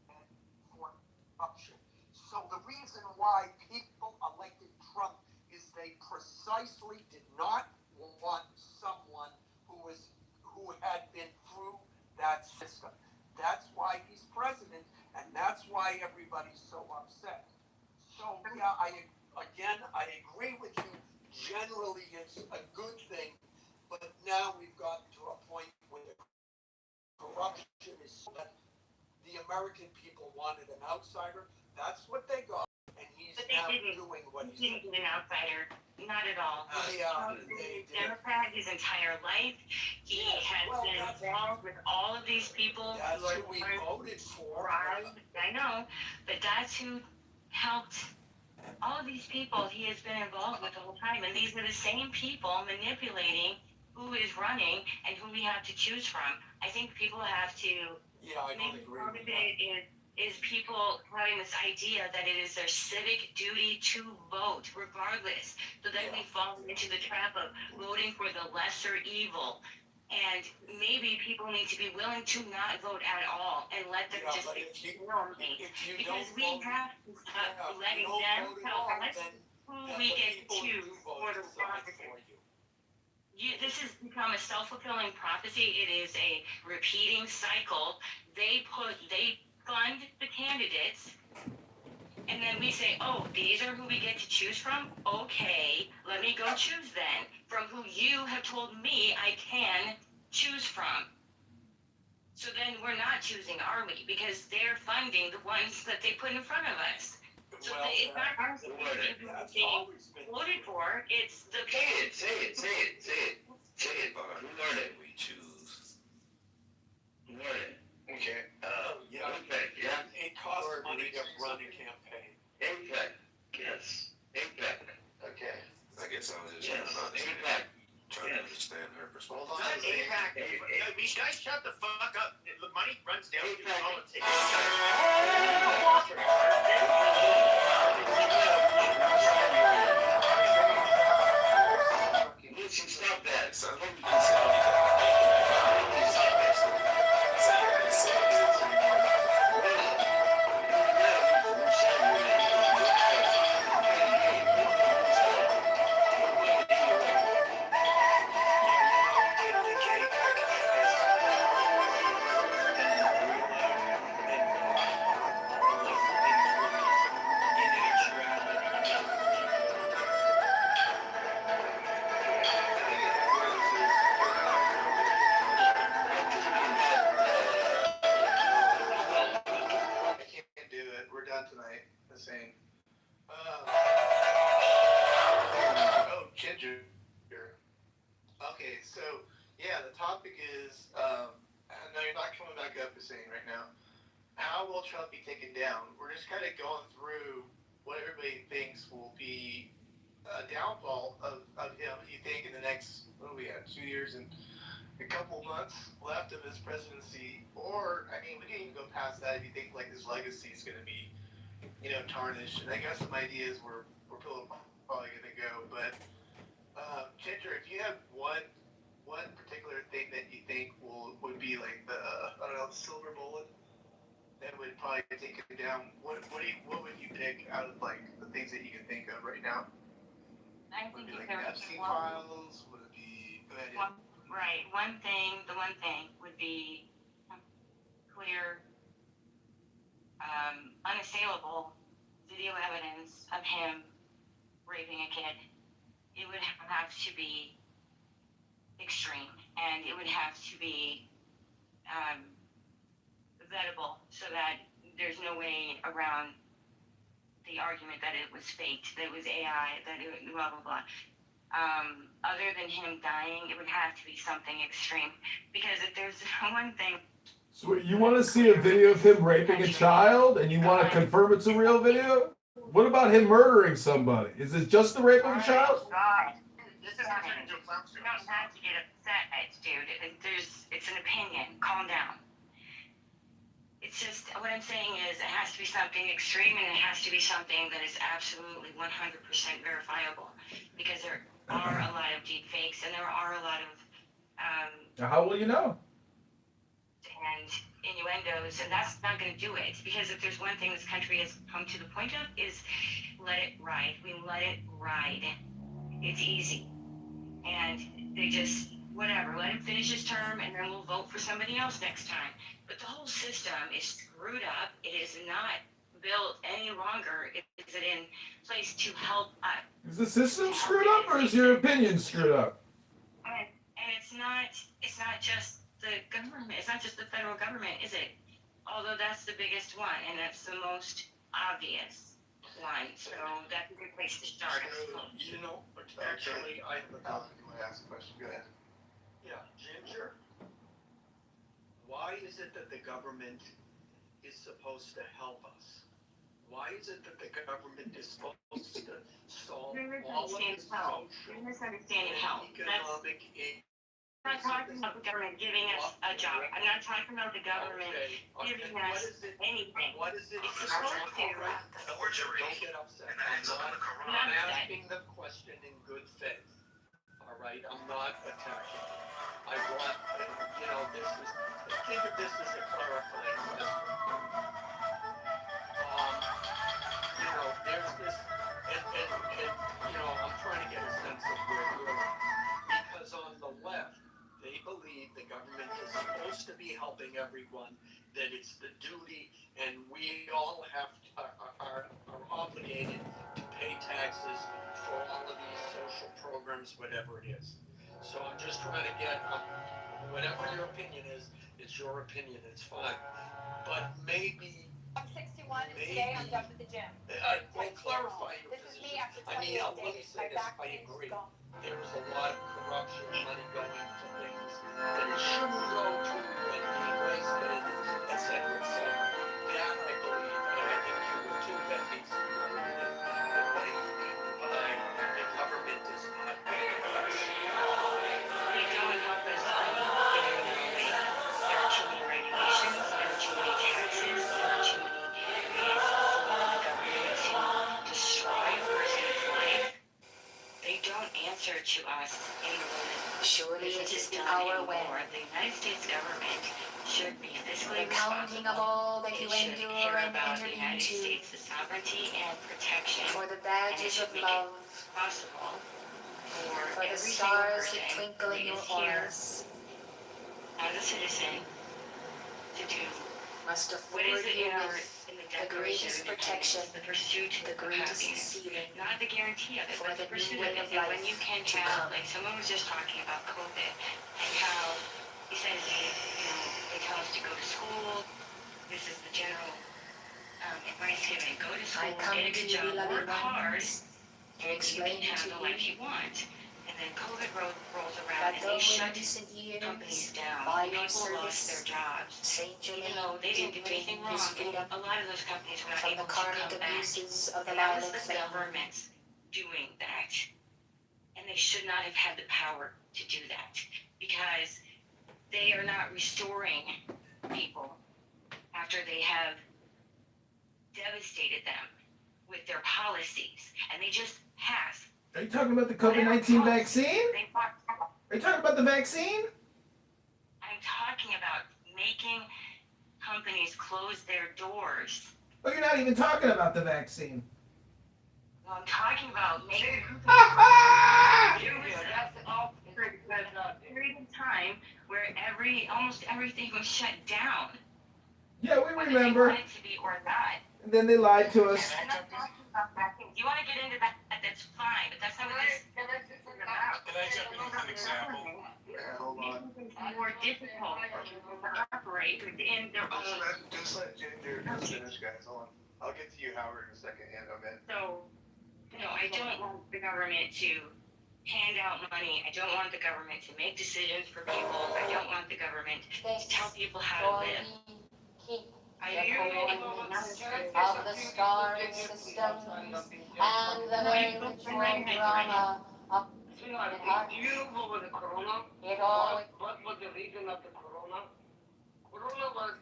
Speaker 1: for corruption. So the reason why people elected Trump is they precisely did not want someone who had been through that system. That's why he's president, and that's why everybody's so upset. So yeah, I agree with you. Generally, it's a good thing, but now we've gotten to a point where the corruption is so bad the American people wanted an outsider. That's what they got, and he's now doing what he's doing.
Speaker 3: He didn't get an outsider. Not at all.
Speaker 1: Trump
Speaker 3: He's a Democrat his entire life. He has been involved with all of these people.
Speaker 1: That's who we voted for.
Speaker 3: Right. I know, but that's who helped all of these people he has been involved with the whole time. And these are the same people manipulating who is running and who we have to choose from. I think people have to maybe part of it is people having this idea that it is their civic duty to vote regardless. So then we fall into the trap of voting for the lesser evil. And maybe people need to be willing to not vote at all and let them just ignore me. Because we have to stop letting them tell us who we get to choose for the positive. This has become a self-fulfilling prophecy. It is a repeating cycle. They fund the candidates, and then we say, oh, these are who we get to choose from? Okay, let me go choose then from who you have told me I can choose from. So then we're not choosing, are we? Because they're funding the ones that they put in front of us. So it's not us being voted for, it's the
Speaker 14: Say it, Bob. Who are they? We choose. Who are they? Okay.
Speaker 1: It costs money to run a campaign.
Speaker 14: APEC. Yes. APEC. Okay. I guess I was just trying to understand her perspective.
Speaker 4: Hold on. These guys shut the fuck up. The money runs down to politics.
Speaker 14: Listen, stop that, son.
Speaker 9: Tonight, the same. Ginger. Okay, so yeah, the topic is no, you're not coming back up, Hussein, right now. How will Trump be taken down? We're just kind of going through what everybody thinks will be a downfall of him. You think in the next, what do we have, 2 years and a couple months left of his presidency, or I mean, we didn't even go past that. If you think like his legacy is going to be, tarnished, and I got some ideas where probably going to go. But Ginger, if you have one particular thing that you think would be like the the silver bullet that would probably take him down, what would you pick out of like the things that you can think of right now?
Speaker 3: I
Speaker 9: Would
Speaker 3: think
Speaker 9: it be
Speaker 3: if
Speaker 9: like
Speaker 3: there was
Speaker 9: Epstein
Speaker 3: one,
Speaker 9: files? Would it be? Go ahead.
Speaker 3: the one thing would be clear, unassailable video evidence of him raping a kid. It would have to be extreme, and it would have to be vettable, so that there's no way around the argument that it was faked, that it was AI, that it blah blah blah. Other than him dying, it would have to be something extreme, because if there's one thing.
Speaker 15: So you want to see a video of him raping a child, and you want to confirm it's a real video? What about him murdering somebody? Is it just the rape of a child?
Speaker 3: God. This is turning into a clown show. You don't have to get upset, dude. It's an opinion. Calm down. It's just, what I'm saying is, it has to be something extreme, and it has to be something that is absolutely 100% verifiable, because there are a lot of deep fakes, and there are a lot of
Speaker 15: How will you know?
Speaker 3: and innuendos, and that's not going to do it. Because if there's one thing this country has come to the point of, is let it ride. We let it ride. It's easy, and they just whatever. Let him finish his term, and then we'll vote for somebody else next time. But the whole system is screwed up. It is not built any longer. Is it in place to help us?
Speaker 15: Is the system screwed up, or is your opinion screwed up?
Speaker 3: And it's not just the government. It's not just the federal government, is it?
Speaker 8: Although that's the biggest one, and that's the most obvious one, so that's a good place to start.
Speaker 1: You know, actually, I have a comment.
Speaker 9: You want to ask a question? Go ahead.
Speaker 1: Yeah, Ginger. Why is it that the government is supposed to help us? Why is it that the government is supposed to solve all of the social
Speaker 8: You're misunderstanding help.
Speaker 1: and economic
Speaker 8: I'm not talking about the government giving us a job. I'm not talking about the government giving us anything.
Speaker 1: What is it?
Speaker 8: It's supposed to.
Speaker 1: Don't get upset. I'm asking the question in good faith. All right, I'm not attacking. I want, you know, this is. Think of this as a clarifying question. You know, there's this, and you know, I'm trying to get a sense of where you're at. Because on the left, they believe the government is supposed to be helping everyone, that it's the duty, and we all are obligated to pay taxes for all of these social programs, whatever it is. So I'm just trying to get, whatever your opinion is, it's your opinion, it's fine. But maybe
Speaker 10: I'm 61 and today I'm done with the gym.
Speaker 1: Well, clarify your
Speaker 10: This is
Speaker 1: position.
Speaker 10: me after
Speaker 1: I mean,
Speaker 10: 28
Speaker 1: let me
Speaker 10: days.
Speaker 1: say
Speaker 10: My
Speaker 1: this,
Speaker 10: back
Speaker 1: I
Speaker 10: pain is
Speaker 1: agree.
Speaker 10: gone.
Speaker 1: There's a lot of corruption, money going to things that it shouldn't go to, and being wasted, et cetera, et cetera. That I believe, and I think you would too, that needs to be limited. But the government is not paying us.
Speaker 8: They don't help us in any way. There are too many regulations, there are too many taxes, there are too many ways for the government to destroy a person's life. They don't answer to us in the way that
Speaker 10: Surely it is the
Speaker 8: done
Speaker 10: hour
Speaker 8: anymore.
Speaker 10: when
Speaker 8: The United States government should be fiscally
Speaker 10: the counting of
Speaker 8: responsible.
Speaker 10: all that you
Speaker 8: It should
Speaker 10: endure
Speaker 8: care
Speaker 10: and
Speaker 8: about
Speaker 10: enter
Speaker 8: the United
Speaker 10: into
Speaker 8: States' sovereignty and protection,
Speaker 10: for the
Speaker 8: and it
Speaker 10: badges
Speaker 8: should
Speaker 10: of
Speaker 8: make
Speaker 10: love,
Speaker 8: it possible for
Speaker 10: for the
Speaker 8: every single
Speaker 10: stars
Speaker 8: person
Speaker 10: that twinkle in
Speaker 8: who
Speaker 10: your
Speaker 8: is here
Speaker 10: auras,
Speaker 8: as a citizen to do
Speaker 10: must
Speaker 8: what
Speaker 10: afford
Speaker 8: is it
Speaker 10: you
Speaker 8: in our
Speaker 10: with
Speaker 8: in the
Speaker 10: the
Speaker 8: Declaration
Speaker 10: greatest
Speaker 8: of Independence,
Speaker 10: protection,
Speaker 8: the pursuit
Speaker 10: the
Speaker 8: of
Speaker 10: greatest
Speaker 8: happiness,
Speaker 10: sealing
Speaker 8: not the guarantee of it,
Speaker 10: for
Speaker 8: but
Speaker 10: the
Speaker 8: the pursuit
Speaker 10: new
Speaker 8: of
Speaker 10: way
Speaker 8: it.
Speaker 10: of
Speaker 8: And when you
Speaker 10: life
Speaker 8: can
Speaker 10: to
Speaker 8: have,
Speaker 10: come.
Speaker 8: like someone was just talking about COVID and how he says they tell us to go to school. This is the general advice given: go to school,
Speaker 10: I come
Speaker 8: get a
Speaker 10: to
Speaker 8: good
Speaker 10: you,
Speaker 8: job,
Speaker 10: beloved
Speaker 8: work hard,
Speaker 10: ones, to
Speaker 8: and you
Speaker 10: explain
Speaker 8: can have
Speaker 10: to
Speaker 8: the life
Speaker 10: you
Speaker 8: you want. And then COVID rolls around,
Speaker 10: that
Speaker 8: and
Speaker 10: though
Speaker 8: they shut
Speaker 10: in recent years,
Speaker 8: companies down.
Speaker 10: by your
Speaker 8: People lost their
Speaker 10: service,
Speaker 8: jobs.
Speaker 10: Saint
Speaker 8: Even
Speaker 10: Germain
Speaker 8: though they didn't do
Speaker 10: did
Speaker 8: anything
Speaker 10: gain his
Speaker 8: wrong,
Speaker 10: freedom
Speaker 8: a lot of those companies were not
Speaker 10: from
Speaker 8: able
Speaker 10: the
Speaker 8: to
Speaker 10: karmic
Speaker 8: come back.
Speaker 10: abuses of the
Speaker 8: And that was
Speaker 10: violent
Speaker 8: the
Speaker 10: family.
Speaker 8: government doing that. And they should not have had the power to do that, because they are not restoring people after they have devastated them with their policies. And they just have.
Speaker 15: Are you talking about the COVID-19 vaccine?
Speaker 8: They fought.
Speaker 15: Are you talking about the vaccine?
Speaker 8: I'm talking about making companies close their doors.
Speaker 15: Oh, you're not even talking about the vaccine.
Speaker 8: Well, I'm talking about making companies close their doors. That's all for a period of time where almost everything was shut down.
Speaker 15: Yeah, we
Speaker 8: Whether
Speaker 15: remember.
Speaker 8: they wanted to be or not.
Speaker 15: And then they lied to us.
Speaker 8: I'm not talking about vaccines. You want to get into that? That's fine, but that's not what this is about.
Speaker 4: Can I jump in with an example?
Speaker 9: Yeah, hold on.
Speaker 8: Making things more difficult for people to operate within their own.
Speaker 9: Just let Ginger finish, guys. Hold on. I'll get to you, Howard, in a second. And I'm in.
Speaker 8: So, I don't want the government to hand out money. I don't want the government to make decisions for people. I don't want the government to tell people how to live.
Speaker 10: Of the star systems and the very ritual drama of human hearts.
Speaker 19: Do you know what was the corona?
Speaker 10: It all
Speaker 19: What was the reason of the corona? Corona was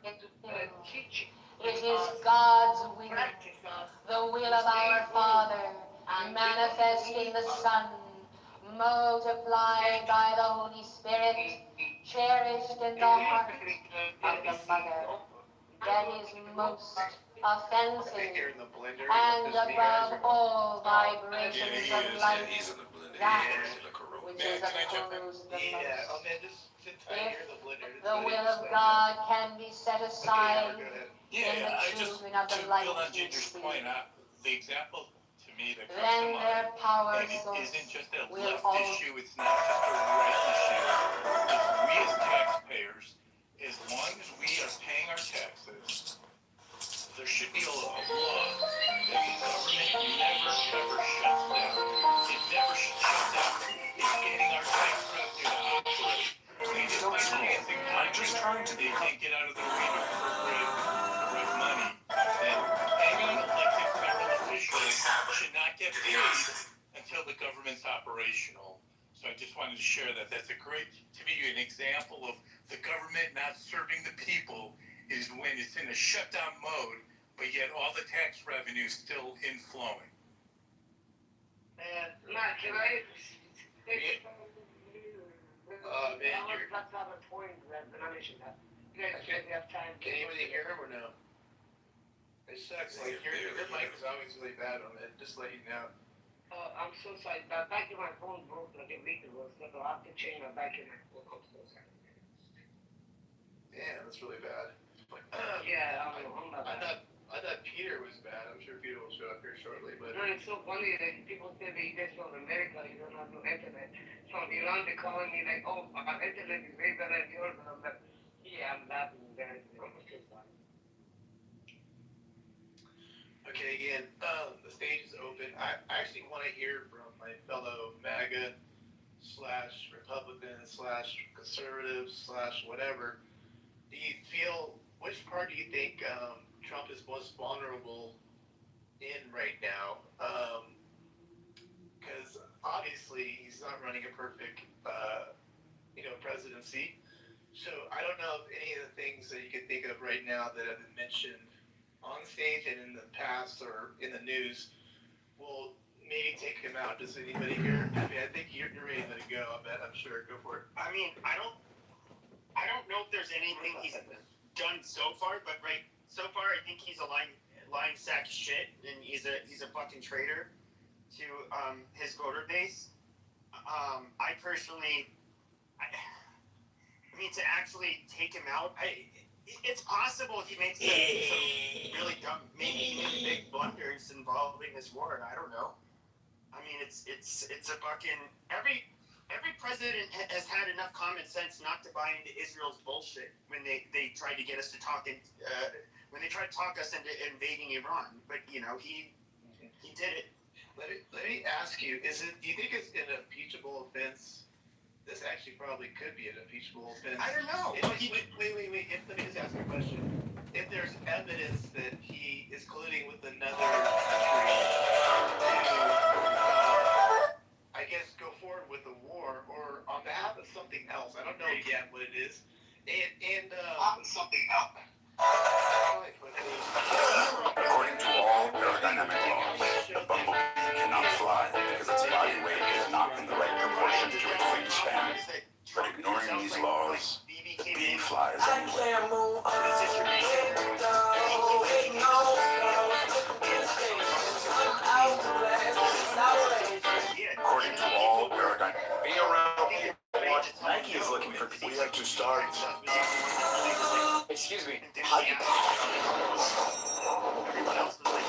Speaker 19: teaching.
Speaker 10: it is God's will,
Speaker 19: Practice us.
Speaker 10: the will of our Father, manifest in the Son, multiplied by the Holy Spirit, cherished in the heart of the Mother. That is most offensive and above all vibrations of life, that which is opposed the most. If the will of God can be set aside in the children of the light you see,
Speaker 4: The example to me that comes
Speaker 10: then
Speaker 4: to
Speaker 10: their
Speaker 4: mind,
Speaker 10: power
Speaker 4: and it
Speaker 10: source
Speaker 4: isn't just a
Speaker 10: will
Speaker 4: left
Speaker 10: all
Speaker 4: issue, it's not just a right issue. It's we as taxpayers, as long as we are paying our taxes, get paid until the government's operational. So I just wanted to share that. That's a great, to me, an example of the government not serving the people is when it's in a shutdown mode, but yet all the tax revenue is still inflowing.
Speaker 20: And Matt, can I?
Speaker 4: Man,
Speaker 20: that's not the point that I mentioned that. You guys have time.
Speaker 22: Can anybody hear him or no? It sucks. Like your mic is always really bad on it. Just let you know.
Speaker 20: I'm so sorry. The back of my phone broke like a week ago, so I'll have to change my back of my phone.
Speaker 22: Damn, that's really bad.
Speaker 20: Yeah, I'm not bad.
Speaker 22: I thought Peter was bad. I'm sure Peter will show up here shortly, but.
Speaker 20: No, it's so funny that people say that you guys from America, you don't have no internet. From Iran, they're calling me like, oh, our internet is way better than yours. And I'm like, yeah, I'm laughing there.
Speaker 22: Okay, again, the stage is open. I actually want to hear from my fellow MAGA / Republican / conservative / whatever. Do you feel, which part do you think Trump is most vulnerable in right now? Because obviously he's not running a perfect, presidency. So I don't know if any of the things that you can think of right now that have been mentioned on stage and in the past or in the news will maybe take him out. Does anybody here? I mean, I think you're ready to go. I'm sure. Go for it.
Speaker 23: I mean, I don't know if there's anything he's done so far, but so far I think he's a lying sack of shit, and he's a fucking traitor to his voter base. I personally, I mean, to actually take him out, it's possible he makes some really dumb, maybe big blunders involving this war. I don't know. I mean, it's a fucking every president has had enough common sense not to buy into Israel's bullshit when they tried to get us to talk when they tried to talk us into invading Iran. But he did it.
Speaker 22: Let me ask you: do you think it's an impeachable offense? This actually probably could be an impeachable offense.
Speaker 23: I don't know.
Speaker 22: Wait. Let me just ask a question. If there's evidence that he is colluding with another country to, I guess, go forward with the war or on behalf of something else, I don't know yet what it is. And something else.
Speaker 14: According to all aerodynamic laws, Bumblebee cannot fly because its body weight is not in the right proportion to its wingspan. But ignoring these laws, Bee flies anyway. According to all aerodynamic, be around here. Nike is looking for people. We have to start.
Speaker 22: Excuse me.
Speaker 14: Everyone else is like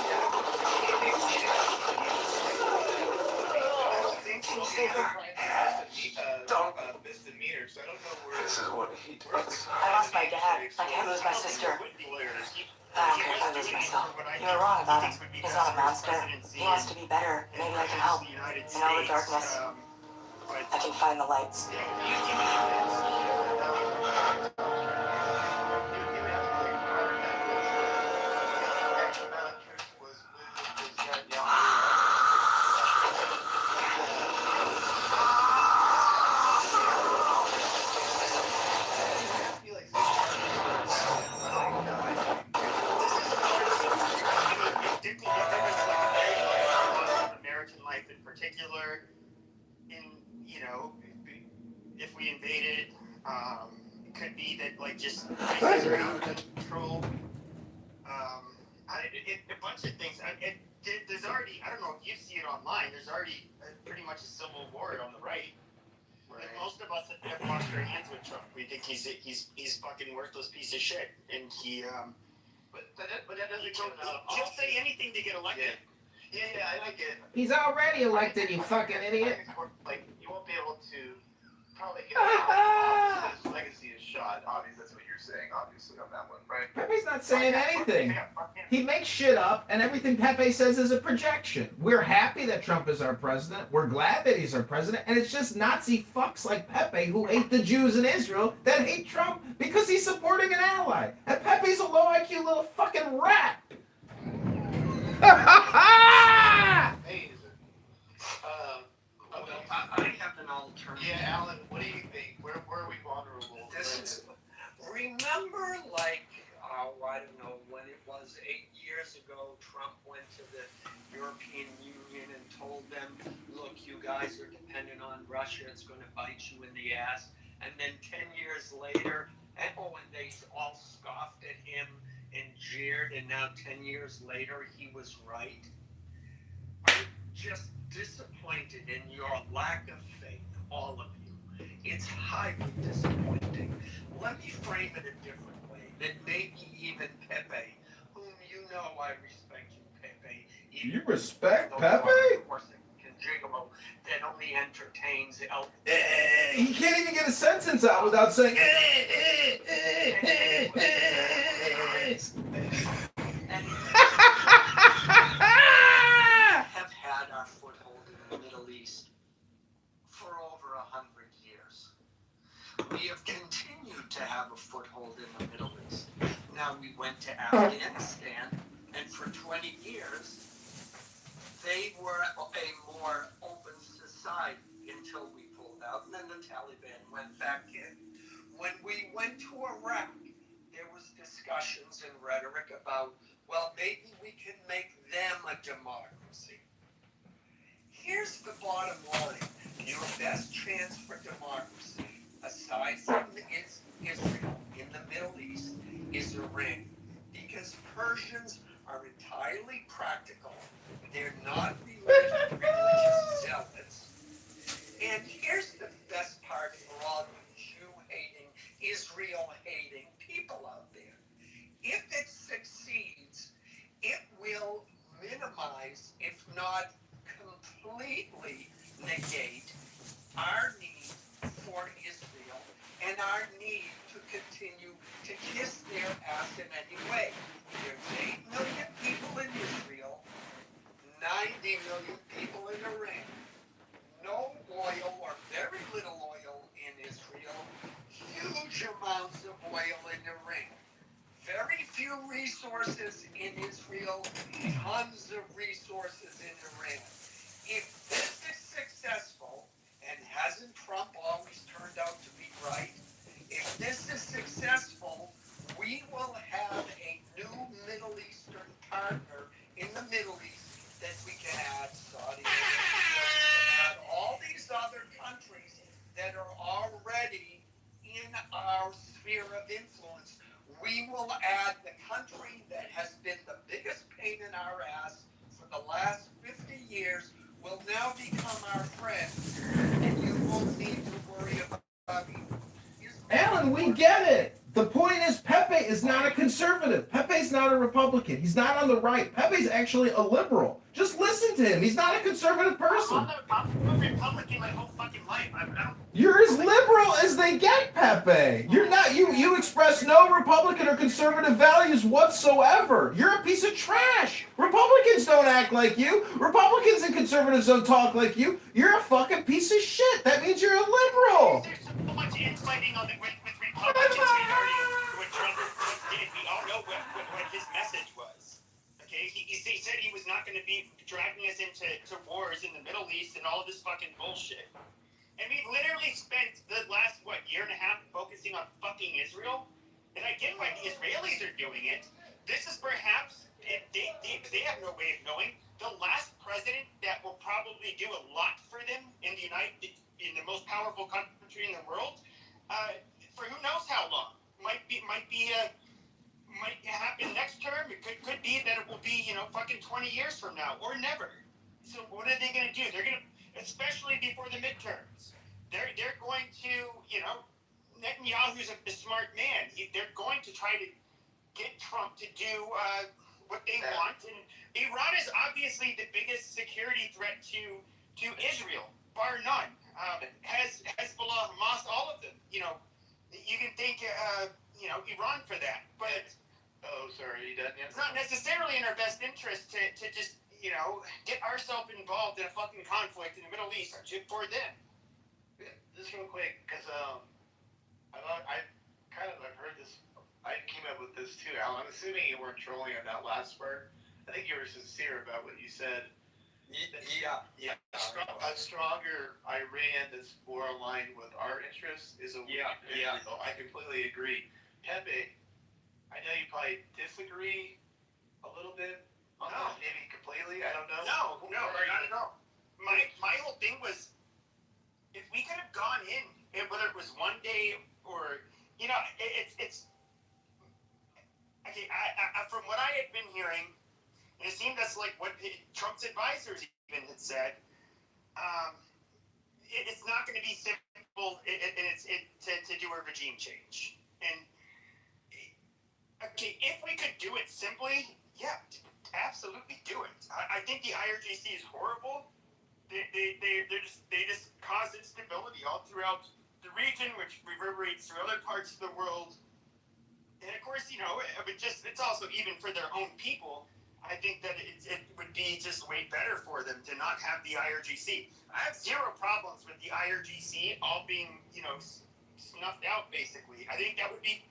Speaker 22: misdemeanors. I don't know where.
Speaker 14: This is what he does.
Speaker 24: I lost my dad. I can't lose my sister. I don't care if I lose myself. You were wrong about him. He's not a monster. He wants to be better. Maybe I can help. In all the darkness, I can find the lights.
Speaker 23: American life in particular, if we invaded, it could be that just ISIS are out of control. A bunch of things. There's already, I don't know if you see it online, there's already pretty much a civil war on the right. Right. Most of us have washed our hands with Trump. We think he's fucking worthless piece of shit, and he
Speaker 22: But that doesn't come out.
Speaker 23: he'll say anything to get elected.
Speaker 22: Yeah, I like it.
Speaker 15: He's already elected, you fucking idiot.
Speaker 22: Like, you won't be able to probably get out. His legacy is shot. Obviously, that's what you're saying, obviously, on that one, right?
Speaker 15: Pepe's not saying anything. He makes shit up, and everything Pepe says is a projection. We're happy that Trump is our president. We're glad that he's our president, and it's just Nazi fucks like Pepe who hate the Jews in Israel that hate Trump because he's supporting an ally. And Pepe's a low IQ little fucking rat.
Speaker 1: alternative.
Speaker 22: Yeah, Alan, what do you think? Where are we vulnerable?
Speaker 1: Remember, like, I don't know, when it was 8 years ago, Trump went to the European Union and told them, look, you guys are dependent on Russia, it's going to bite you in the ass. And then 10 years later, and they all scoffed at him and jeered, and now 10 years later, he was right. I'm just disappointed in your lack of faith, all of you. It's highly disappointing. Let me frame it a different way, that maybe even Pepe, whom you know I respect you, Pepe.
Speaker 15: You respect Pepe?
Speaker 1: That only entertains
Speaker 15: He can't even get a sentence out without saying
Speaker 1: have had our foothold in the Middle East for over 100 years. We have continued to have a foothold in the Middle East. Now we went to Afghanistan, and for 20 years, they were a more open society until we pulled out, and then the Taliban went back in. When we went to Iraq, there was discussions and rhetoric about, well, maybe we can make them a democracy. Here's the bottom line. Your best chance for democracy, aside from Israel in the Middle East, is Iran. Because Persians are entirely practical. They're not religious zealots. And here's the best part for all you Jew-hating, Israel-hating people out there. If it succeeds, it will minimize, if not completely negate, our need for Israel and our need to continue to kiss their ass in any way. There's 8 million people in Israel, 90 million people in Iran. No oil or very little oil in Israel, huge amounts of oil in Iran. Very few resources in Israel, tons of resources in Iran. If this is successful, and hasn't Trump always turned out to be right? If this is successful, we will have a new Middle Eastern partner in the Middle East that we can add Saudi Arabia, we can add all these other countries that are already in our sphere of influence. We will add the country that has been the biggest pain in our ass for the last 50 years will now become our friend, and you won't need to worry about
Speaker 15: Alan, we get it. The point is Pepe is not a conservative. Pepe's not a Republican. He's not on the right. Pepe's actually a liberal. Just listen to him. He's not a conservative person.
Speaker 22: I'm a Republican my whole fucking life. I don't.
Speaker 15: You're as liberal as they get, Pepe. You're not. You express no Republican or conservative values whatsoever. You're a piece of trash. Republicans don't act like you. Republicans and conservatives don't talk like you. You're a fucking piece of shit. That means you're a liberal.
Speaker 22: There's so much infighting on with Republicans regarding what Trump did. We all know what his message was. Okay, he said he was not going to be dragging us into wars in the Middle East and all of this fucking bullshit. And we've literally spent the last, year and a half focusing on fucking Israel. And I get why the Israelis are doing it. This is perhaps, they have no way of knowing, the last president that will probably do a lot for them in the most powerful country in the world, for who knows how long. Might happen next term. It could be that it will be, fucking 20 years from now or never. So what are they going to do? They're going to, especially before the midterms, they're going to, Netanyahu's a smart man. They're going to try to get Trump to do what they want. And Iran is obviously the biggest security threat to Israel, bar none. Hezbollah, Hamas, all of them. You can thank Iran for that, but it's not necessarily in our best interest to just get ourselves involved in a fucking conflict in the Middle East for them.
Speaker 5: Just real quick, because I've heard this. I came up with this too, Al. I'm assuming you weren't trolling on that last part. I think you were sincere about what you said.
Speaker 22: A stronger Iran that's more aligned with our interests is a Israel. I completely agree. Pepe, I know you probably disagree a little bit. Maybe completely. I don't know.
Speaker 6: No, not at all. My whole thing was, if we could have gone in, whether it was one day or, it's okay. From what I had been hearing, and it seemed that's like what Trump's advisors even had said. It's not going to be simple, to do a regime change. And okay, if we could do it simply, yeah, absolutely do it. I think the IRGC is horrible. They just cause instability all throughout the region, which reverberates through other parts of the world. And of course, it's also even for their own people. I think that it would be just way better for them to not have the IRGC. I have zero problems with the IRGC all being, snuffed out, basically. I think that would be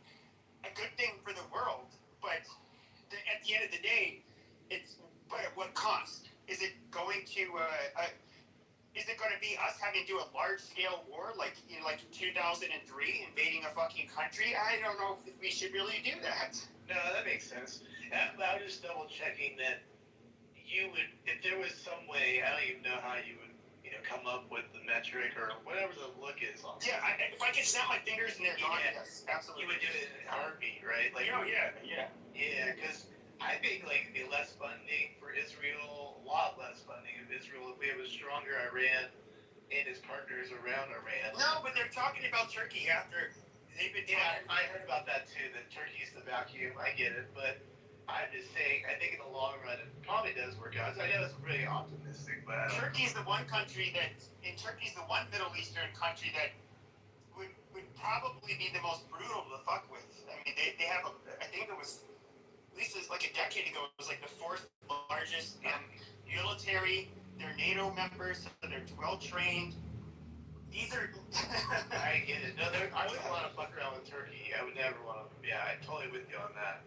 Speaker 6: a good thing for the world. But at the end of the day, but at what cost? Is it going to be us having to do a large-scale war like in 2003, invading a fucking country? I don't know if we should really do that.
Speaker 22: No, that makes sense. I was just double checking that you would, if there was some way, I don't even know how you would, come up with the metric or whatever the look is on.
Speaker 6: Yeah, if I could snap my fingers and they're gone, yes, absolutely.
Speaker 22: You would do it in a heartbeat, right?
Speaker 6: Yeah,
Speaker 22: because I think the less funding for Israel, a lot less funding of Israel if we have a stronger Iran and his partners around Iran.
Speaker 6: No, but they're talking about Turkey after they've been talking.
Speaker 22: I heard about that too, that Turkey's the vacuum. I get it, but I'm just saying, I think in the long run it probably does work out. I know it's really optimistic, but
Speaker 6: Turkey's the one Middle Eastern country that would probably be the most brutal to fuck with. I mean, they have I think it was, at least it's like a decade ago, it was like the fourth largest military. They're NATO members, so they're well trained. These are.
Speaker 22: I get it. No, I wouldn't want to fuck around with Turkey. I would never want to. Yeah, I'm totally with you on that.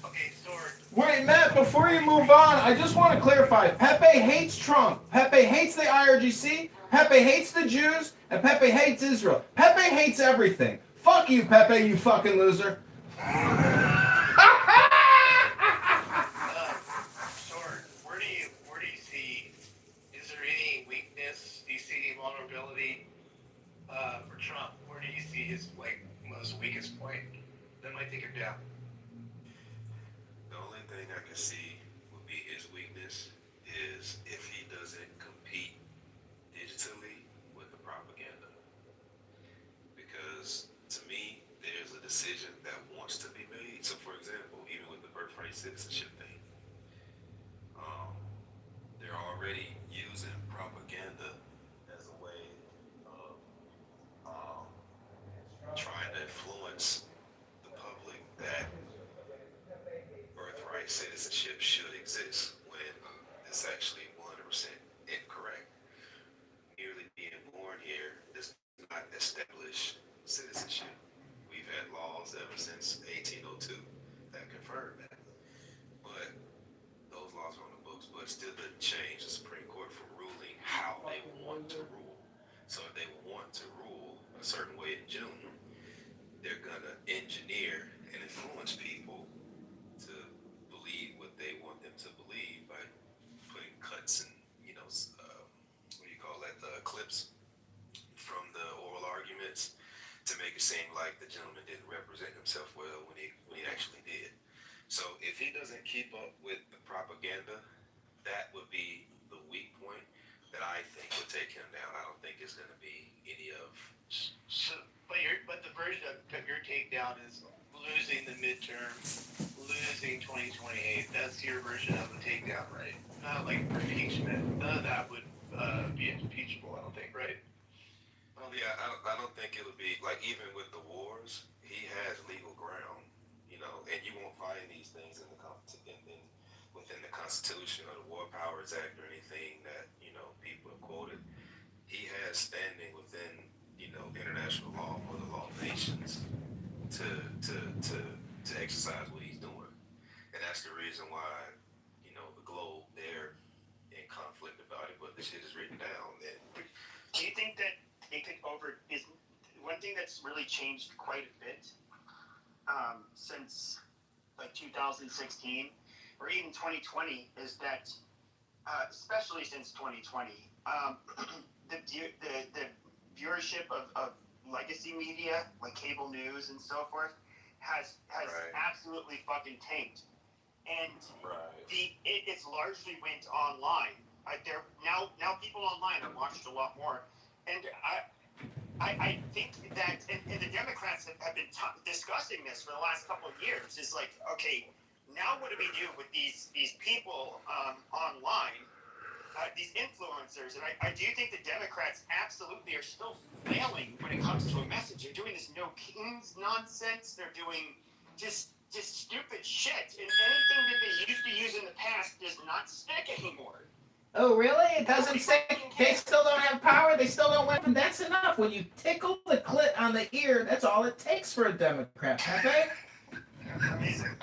Speaker 22: Okay, Sword.
Speaker 15: Wait, Matt, before you move on, I just want to clarify. Pepe hates Trump. Pepe hates the IRGC. Pepe hates the Jews. And Pepe hates Israel. Pepe hates everything. Fuck you, Pepe, you fucking loser.
Speaker 22: Sword, where do you see, is there any weakness? Do you see any vulnerability for Trump? Where do you see his most weakest point that might take him down?
Speaker 11: The only thing I can see would be his weakness is if he doesn't compete digitally with the propaganda. Because to me, there's a decision that wants to be made. So for example, even with the birthright citizenship thing, they're already using propaganda as a way of trying to influence the public that birthright citizenship should exist when it's actually 100% incorrect. Merely being born here does not establish citizenship. We've had laws ever since 1802 that confirm that. But those laws are on the books, but it still doesn't change the Supreme Court from ruling how they want to rule. So if they want to rule a certain way in June, they're gonna engineer and influence people to believe what they want them to believe by putting cuts and clips from the oral arguments to make it seem like the gentleman didn't represent himself well when he actually did. So if he doesn't keep up with the propaganda, that would be the weak point that I think would take him down. I don't think it's going to be any of.
Speaker 22: So, but the version of your takedown is losing the midterm, losing 2028. That's your version of the takedown, right? Not like impeachment. None of that would be impeachable, I don't think, right?
Speaker 11: Yeah, I don't think it would be, like, even with the wars, he has legal ground, and you won't find these things within the Constitution or the War Powers Act or anything that, people have quoted. He has standing within, international law or the law of nations to exercise what he's doing. And that's the reason why, the globe the shit is written down. Then
Speaker 6: do you think that Kitover is one thing that's really changed quite a bit since like 2016 or even 2020 is that, especially since 2020, the viewership of legacy media like cable news and so forth has absolutely fucking tanked, and it's largely went online. Now people online have watched a lot more, and I think that, and the Democrats have been discussing this for the last couple of years. Is like, okay, now what do we do with these people online, these influencers? And I do think the Democrats absolutely are still failing when it comes to a message. They're doing this no kings nonsense. They're doing just stupid shit, and anything that they used to use in the past does not stick anymore.
Speaker 15: Oh, really? It doesn't stick? They still don't have power? They still don't win? That's enough. When you tickle the clit on the ear, that's all it takes for a Democrat, Pepe.
Speaker 6: Amazing.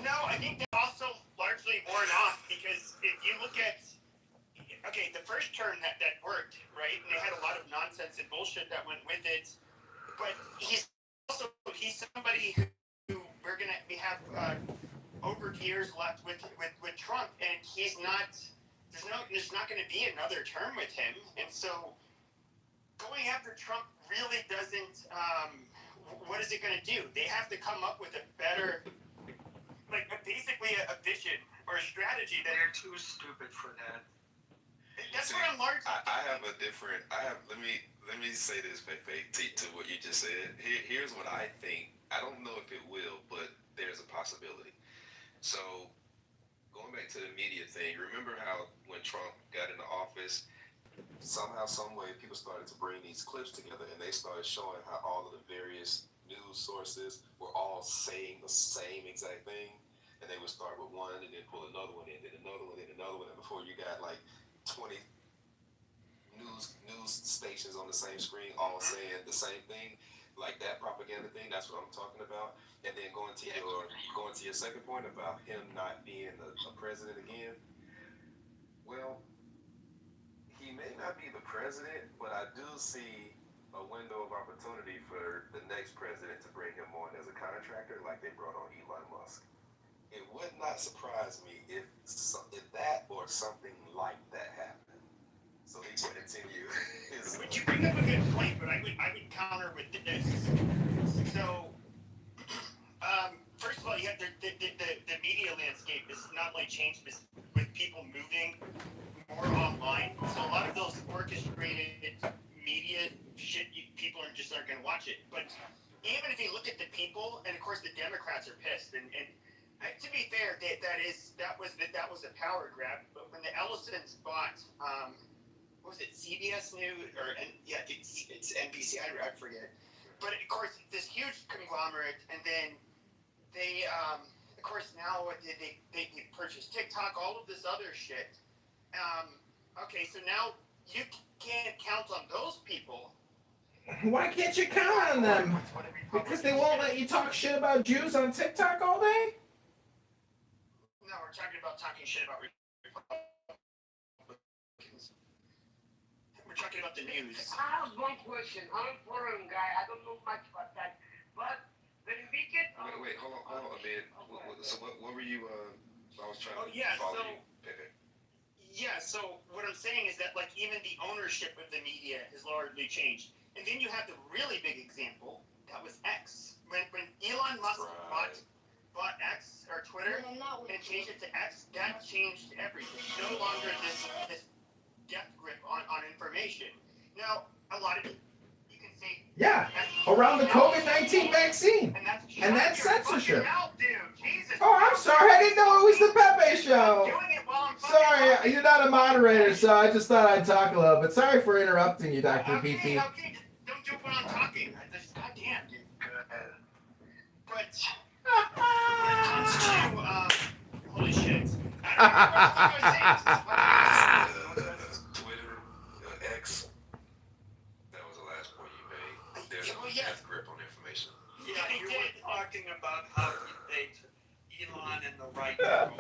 Speaker 6: No, I think they're also largely worn off, because if you look at, okay, the first term that worked, right, and they had a lot of nonsense and bullshit that went with it, but he's somebody who we have over years left with Trump, and he's not. There's not going to be another term with him, and so going after Trump really doesn't. What is it going to do? They have to come up with a better, basically a vision or a strategy that
Speaker 16: they're too stupid for that.
Speaker 6: That's what I'm largely.
Speaker 11: I have a different. Let me say this, Pepe, to what you just said. Here's what I think. I don't know if it will, but there's a possibility. So, going back to the media thing, remember how when Trump got into office, somehow, some way, people started to bring these clips together, and they started showing how all of the various news sources were all saying the same exact thing, and they would start with one and then pull another one in, then another one, then another one, and before you got like 20 news stations on the same screen all saying the same thing, like that propaganda thing. That's what I'm talking about. And then going to your second point about him not being a president again. Well, he may not be the president, but I do see a window of opportunity for the next president to bring him on as a contractor, like they brought on Elon Musk. It would not surprise me if that or something like that happened. So he would continue.
Speaker 6: Would you bring up a good point, but I would counter with this. So, first of all, you have the media landscape is not only changed with people moving more online. So a lot of those orchestrated media shit, people aren't going to watch it. But even if you look at the people, and of course the Democrats are pissed, and to be fair, that was a power grab. But when the Ellisons bought, what was it, CBS News, it's NBC, I forget. But of course, this huge conglomerate, and then they, of course, now they purchased TikTok, all of this other shit. Okay, so now you can't count on those people.
Speaker 15: Why can't you count on them? Because they won't let you talk shit about Jews on TikTok all day?
Speaker 6: No, we're talking shit about Republicans. We're talking about the news.
Speaker 20: I have one question. I'm a foreign guy. I don't know much about that. But when we get...
Speaker 11: Wait, hold on a minute. So what were you, I was trying to follow you, Pepe.
Speaker 6: Yeah, so what I'm saying is that, like, even the ownership of the media has largely changed. And then you have the really big example, that was X. When Elon Musk bought X, or Twitter, and changed it to X, that changed everything. No longer this death grip on information. Now, a lot of it, you can say...
Speaker 15: Yeah, around the COVID-19 vaccine. And that's censorship. Oh, I'm sorry. I didn't know it was the Pepe Show. Sorry, you're not a moderator, so I just thought I'd talk a little bit. Sorry for interrupting you, Dr. PP.
Speaker 6: Okay, don't do it when I'm talking. Goddamn, dude. But when it comes to, holy shit.
Speaker 11: Twitter, X, that was the last point you made. There's a death grip on information.
Speaker 22: Yeah, you were talking about how they Elon
Speaker 6: on in the right world.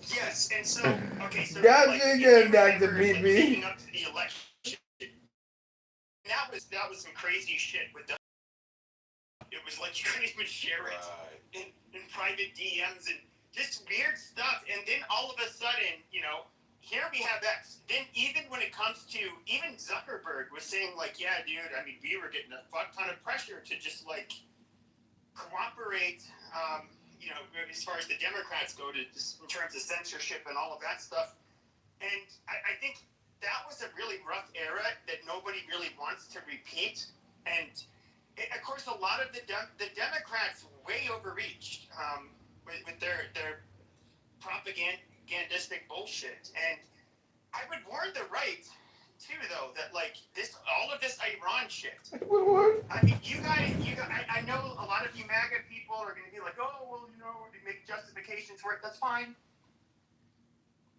Speaker 6: Yes, and so, okay, so
Speaker 15: Gotcha
Speaker 6: like,
Speaker 15: again, Dr.
Speaker 6: leading
Speaker 15: PP.
Speaker 6: up to the election, that was some crazy shit with the. It was like you couldn't even share it in private DMs and just weird stuff. And then all of a sudden, you know, here we have X. Then even when it comes to, even Zuckerberg was saying like, yeah, dude, I mean, we were getting a fuck ton of pressure to just like cooperate, you know, as far as the Democrats go to just in terms of censorship and all of that stuff. And I think that was a really rough era that nobody really wants to repeat. And of course, a lot of the Democrats way overreached with their propagandistic bullshit. And I would warn the right too, though, that like all of this Iran shit. I mean, you guys, I know a lot of you MAGA people are going to be like, oh, well, you know, they make justifications for it. That's fine.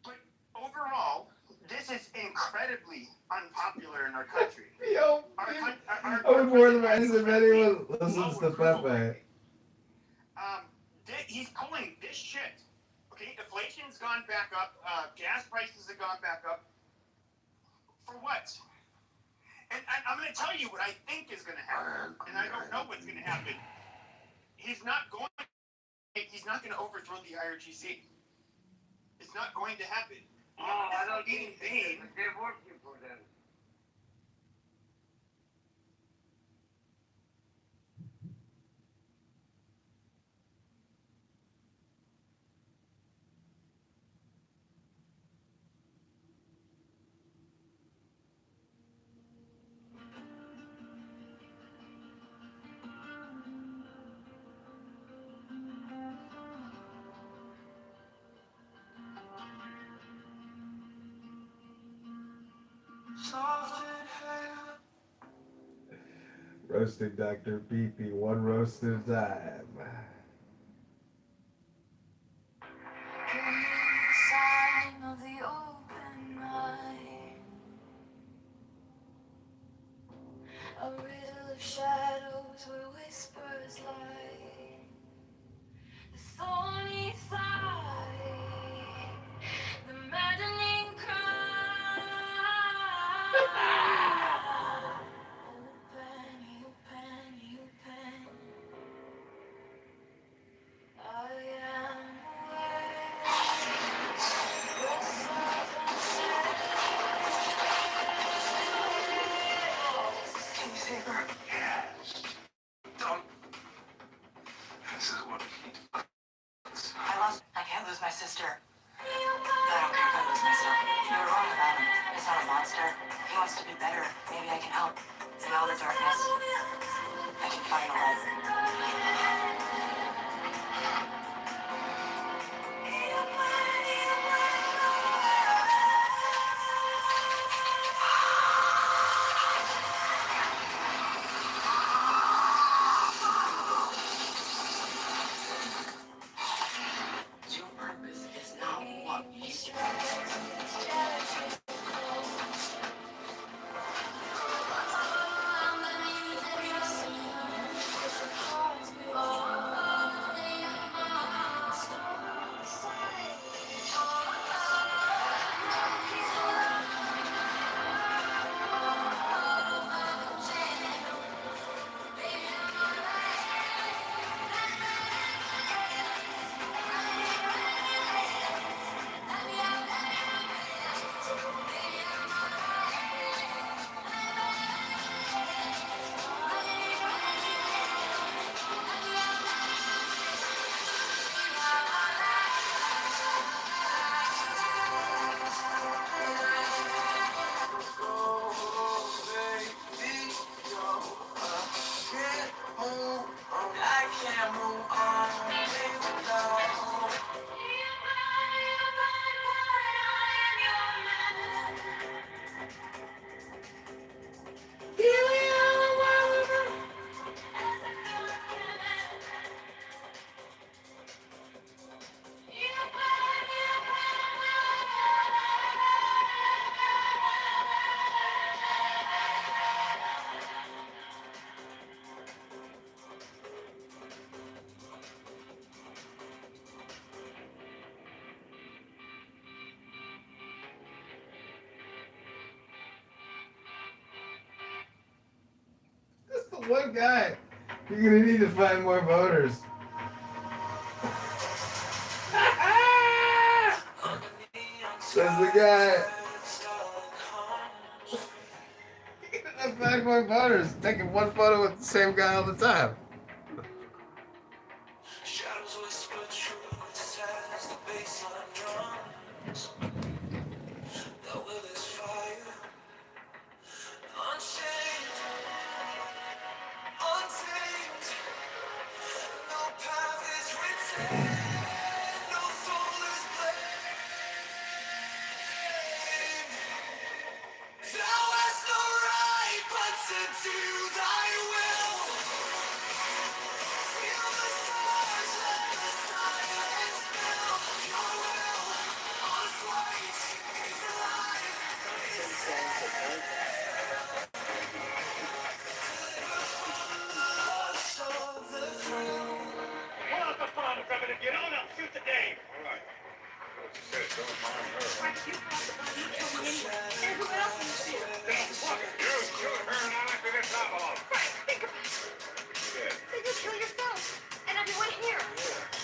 Speaker 6: But overall, this is incredibly unpopular in our country.
Speaker 15: Yo, I would warn them if anyone listens to Pepe.
Speaker 6: He's pulling this shit. Okay, inflation's gone back up. Gas prices have gone back up. For what? And I'm going to tell you what I think is going to happen, and I don't know what's going to happen. He's not going to overthrow the IRGC. It's not going to happen.
Speaker 20: No, I don't think they're working for them.
Speaker 15: Roasting Dr. PP, one roast at a time.
Speaker 10: Give me the sign of the open mind, a riddle of shadows where whispers lie, the thorny thigh, the maddening cry. Open, open, I am aware.
Speaker 14: Can you save her? Yes. Don't. This is what we need.
Speaker 24: I can't lose my sister. I don't care if I lose myself. You were wrong about him. He's not a monster. He wants to be better. Maybe I can help. In all the darkness, I can find a light. Your purpose is not what you do.
Speaker 15: One guy. You're gonna need to find more voters. Says the guy. You're gonna find more voters. Taking one photo with the same guy all the time.
Speaker 7: Shadows whisper truth as the baseline drums. The will is fire, unchained, untamed. No path is written, no soul is blamed. Thou hast no right but to do thy will. Feel the stars, let the silence fill your will. On flight, is alive.
Speaker 6: Pull out the phone, Trevor. If you don't, I'll shoot the Dave.
Speaker 14: All right. What you said, don't mind her.
Speaker 3: You talked about me killing anyone. And who else in the field?
Speaker 14: You shoot her and I to the top off.
Speaker 3: Right, think about it. Then you kill yourself. And everyone here.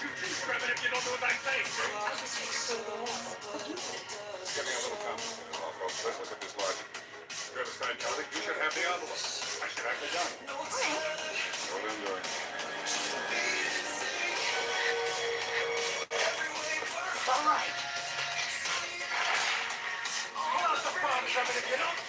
Speaker 6: You too, Trevor, if you don't do what I say.
Speaker 3: I'll just take someone else.
Speaker 14: Give me a little complicated, folks. Let's look at this logic. Riverside County, you should have the envelope. I should have the gun. Well done, Dory.
Speaker 6: All right. Pull out the phone, Trevor, if you don't.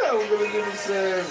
Speaker 15: I'm gonna do the same.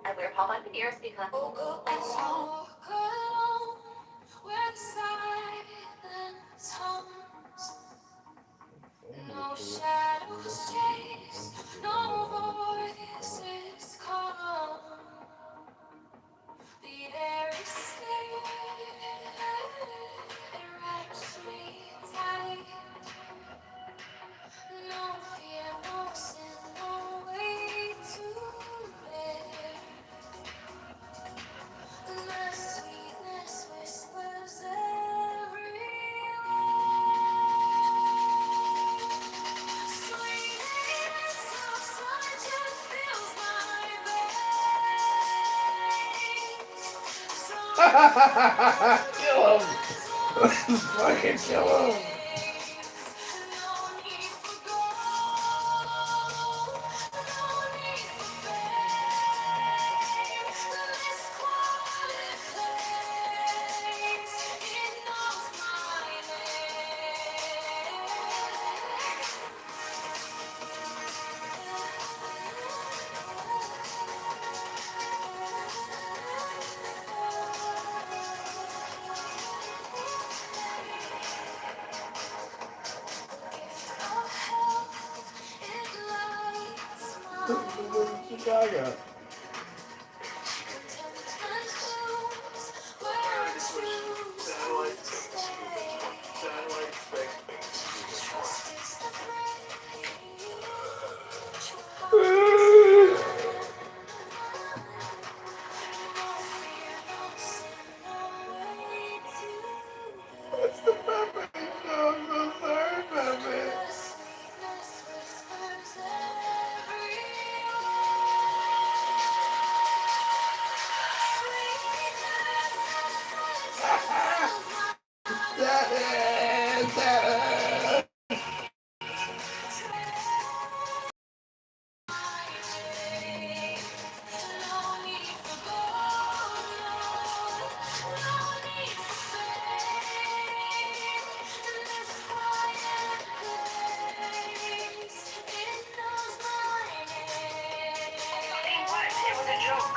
Speaker 10: I wear pop-on ears because where the silence hums. No shadows chase, no voices come. The air is scared, it wraps me tight. No fear, no sin, no way to bear. The sweetness whispers everywhere. Sweetness of sunshine fills my veins.
Speaker 15: Kill him! Fucking kill him! Chicago. What's the purpose? I'm so sorry, Pepe.
Speaker 8: It was a joke.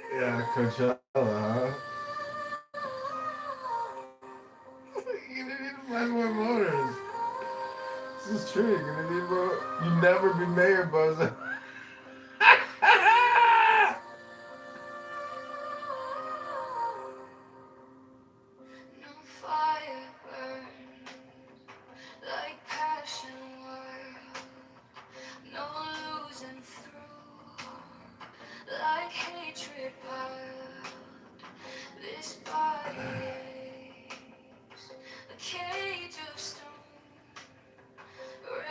Speaker 15: Yeah, Coachella, huh? You're gonna need to find more voters. This is true. You're gonna need more. You never be mayor, Bozo.
Speaker 7: No fire burns like passion world. No losing through like hatred piled. This body aches, a cage of stone.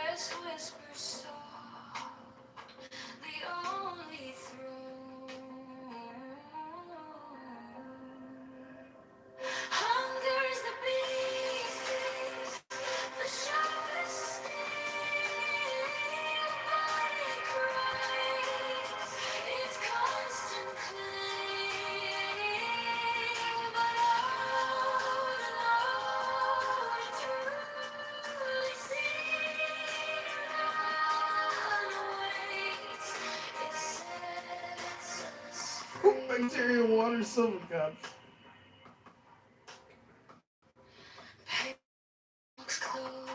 Speaker 7: Rest whispers soft, the only throne. Hunger's the beast, the sharpest sting. Body cries, its constant cling. But out aloud, it truly seen. Runaways, it sets us free.
Speaker 15: Bacteria water silver cups.
Speaker 7: Looks close,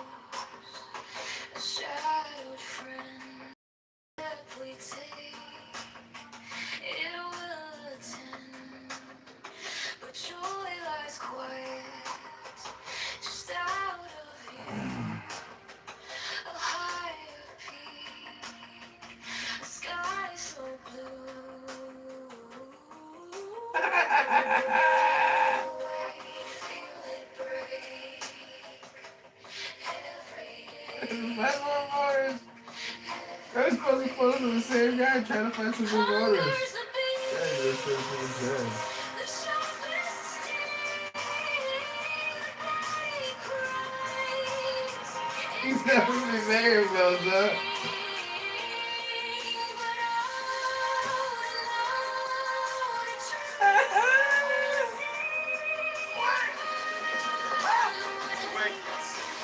Speaker 7: a shadowed friend that we take, it will attend, but joy lies quiet, just out of here, a higher peak, a sky so blue. Feel it break.
Speaker 15: Find more voters. I was supposed to follow the same guy trying to find some more voters. Yeah, you're so he's never been mayor, Bozo.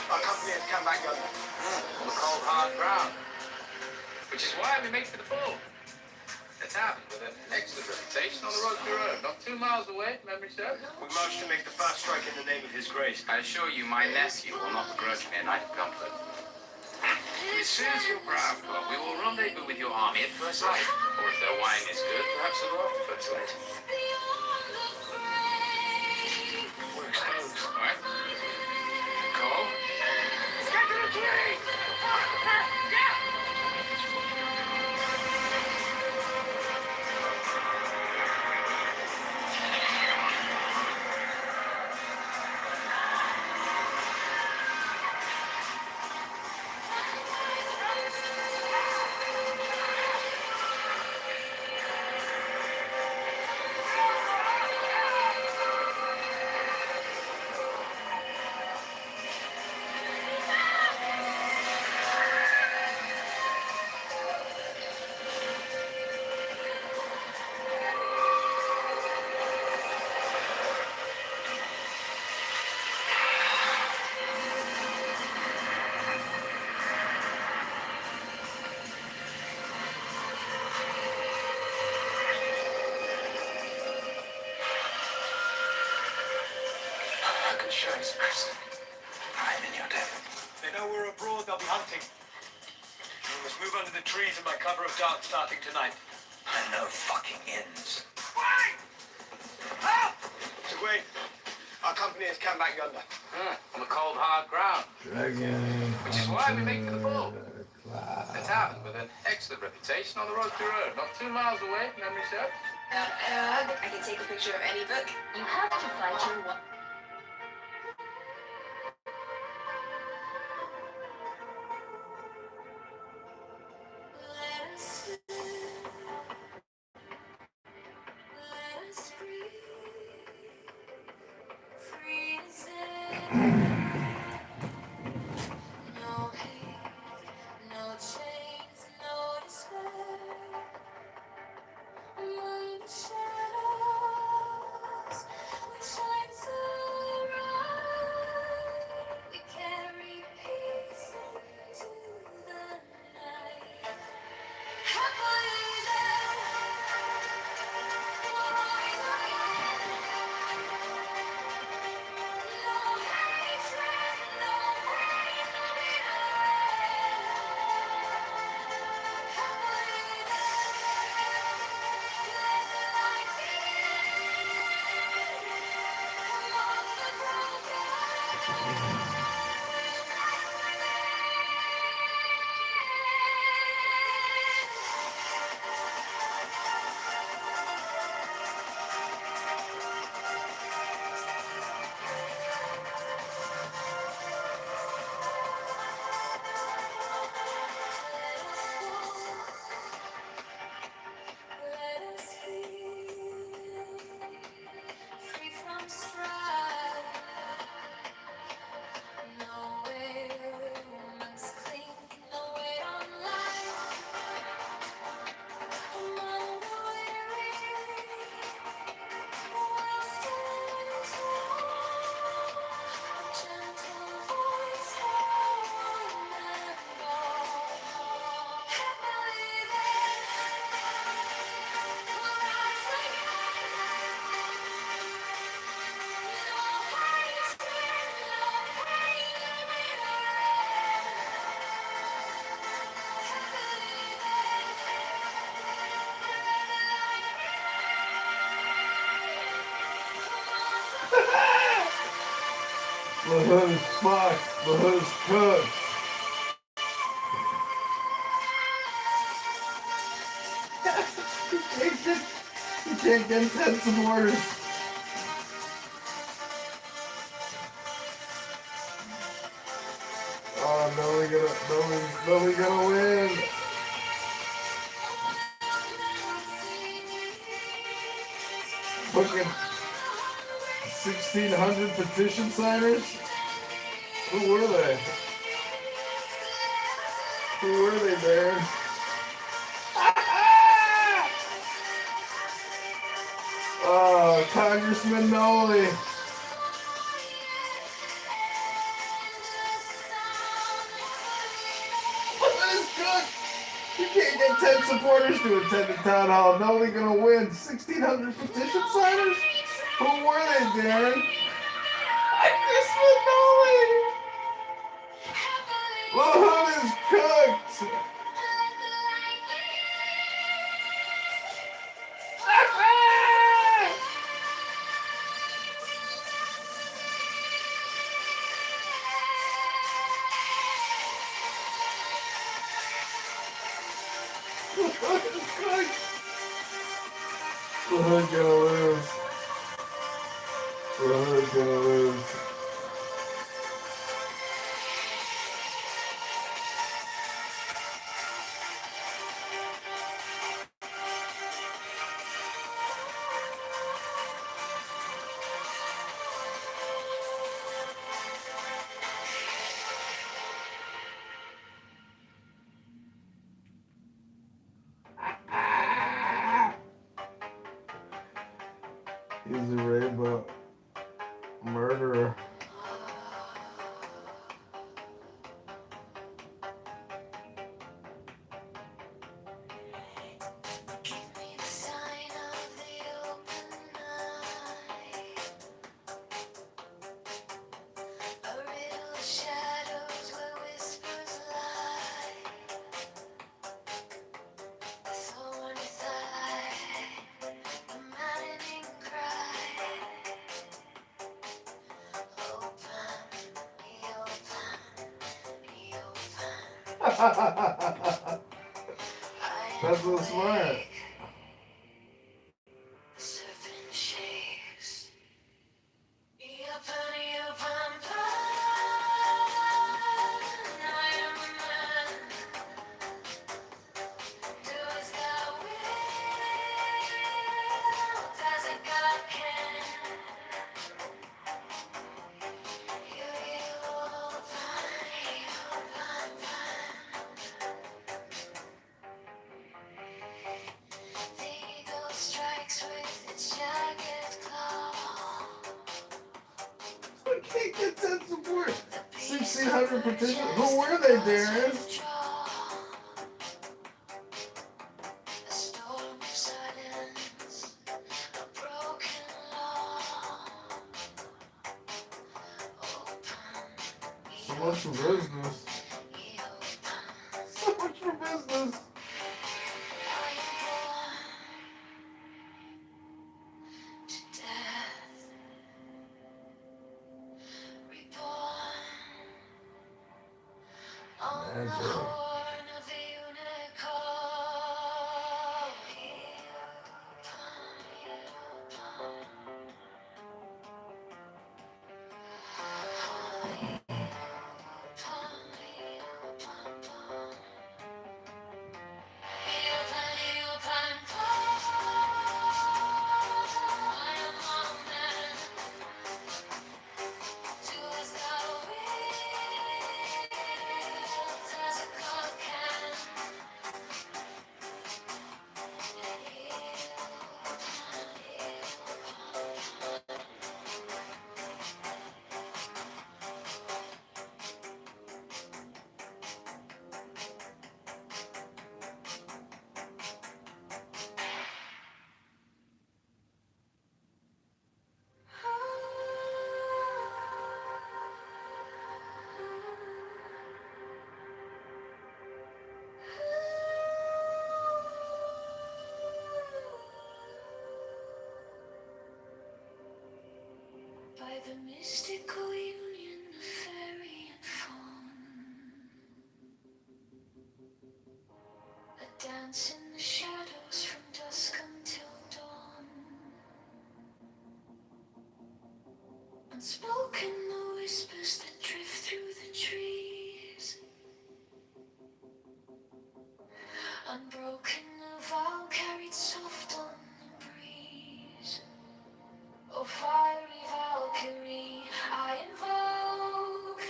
Speaker 14: Our company has come back on the cold, hard ground. Which is why we make for the bull. It's happened with an excellent reputation on the road to Rome, not 2 miles away, memory serves. We march to make the first strike in the name of His Grace. I assure you, my nephew will not begrudge me a night of comfort. As soon as you're brown, Club, we will rendezvous with your army at first light. Or if their wine is good, perhaps a little after first light. We're exposed. All right? Call. Get to the tree! Insurance person. I'm in your debt.
Speaker 12: They know we're abroad, they'll be hunting. We must move under the trees in my cover of dark starting tonight.
Speaker 14: And no fucking ends.
Speaker 12: Wait! Help! So wait. Our company has come back yonder.
Speaker 14: On the cold, hard ground.
Speaker 15: Dragon.
Speaker 14: Which is why we make for the bull.
Speaker 15: Cloud.
Speaker 14: A tavern with an excellent reputation on the road to road. Not 2 miles away, memory serves.
Speaker 8: I can take a picture of any book. You have to fight your one.
Speaker 7: Let us live. Let us breathe. Free as air. No hate, no chains, no despair. Among the shadows, we shine so bright. We carry peace into the night. Happily there, we'll rise again. No hatred, no pain, no regret. Happily there, let the light among the broken. Let us heal, free from strife. No wounds cling, no weight on life. Among the weary, we'll stand tall. A gentle voice for one and all. Happily then, we'll rise again. No hatred, no pain, no
Speaker 15: The hood is fucked. The hood is cooked. You can't get 10 supporters. Oh, nobody gonna win. Fucking 1,600 petition signers? Who were they? Who were they, Darren? Oh, Congressman Noli. You can't get 10 supporters to attend the town hall. Nobody gonna win. 1,600 petition signers? Who were they, Darren? Congressman Noli. The hood is cooked. The hood is cooked. The hood gonna lose. The hood gonna lose. He's a rainbow murderer.
Speaker 7: Give me the sign of the open night.
Speaker 15: That's so smart.
Speaker 7: Serpent shakes. Upon I am a man. Do as thou wilt, as a god can. You The eagle strikes with its jagged claw.
Speaker 15: I can't get that support. 1,600 petitions. Who were they, Darren?
Speaker 7: A storm of silence, a broken law.
Speaker 15: So much for business. So much for business. Magic.
Speaker 7: By the mystical union of fairy and fawn, a dance in the shadows from dusk until dawn. Unspoken the whispers that drift through the trees. Unbroken the vow carried soft on the breeze. Oh, fiery Valkyrie, I invoke,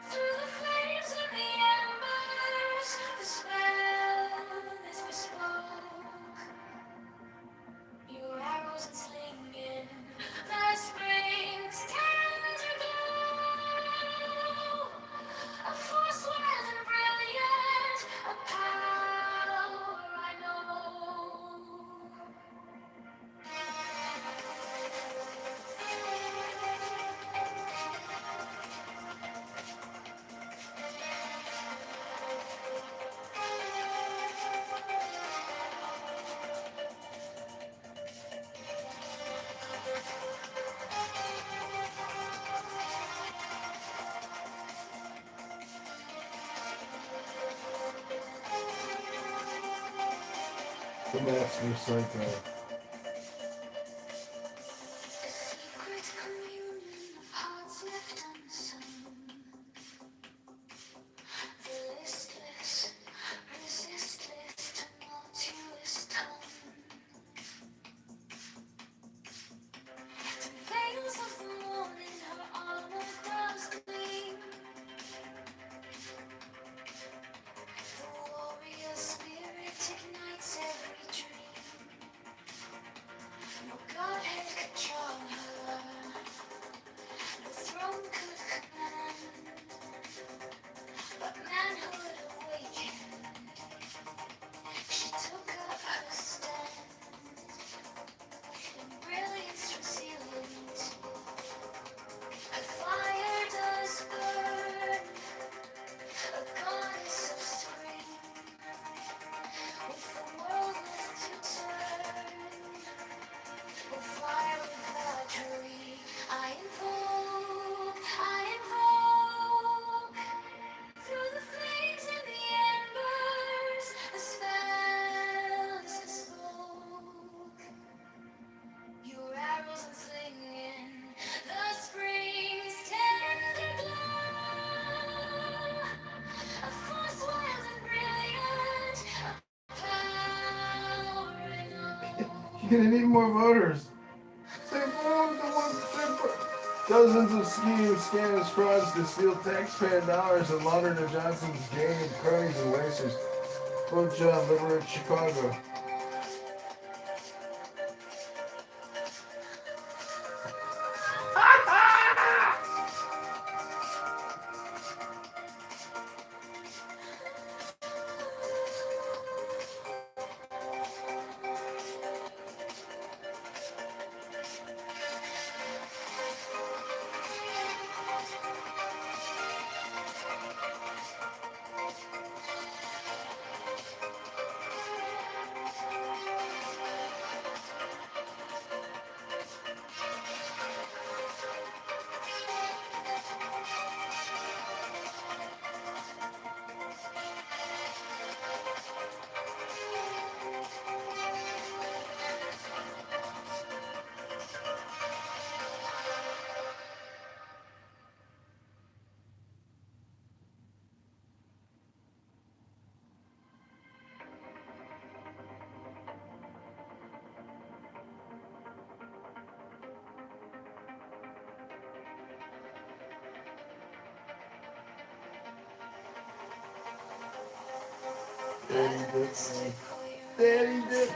Speaker 7: through the flames and the embers, the spell is bespoke. Your arrows and slinging, the spring's tender glow. A force wild and brilliant, a power I know.
Speaker 15: The Master Psycho.
Speaker 7: A secret communion of hearts left unsung. The listless, resistless, tumultuous tongue. Through veils of the morning, her armor does gleam. The warrior spirit ignites every dream.
Speaker 15: You're gonna need more voters. Say vote the one. Dozens of schemes, scams, frauds to steal taxpayer dollars and launder to Johnson's gain, cronies and wasters. Vote John, liberate Chicago. Daddy did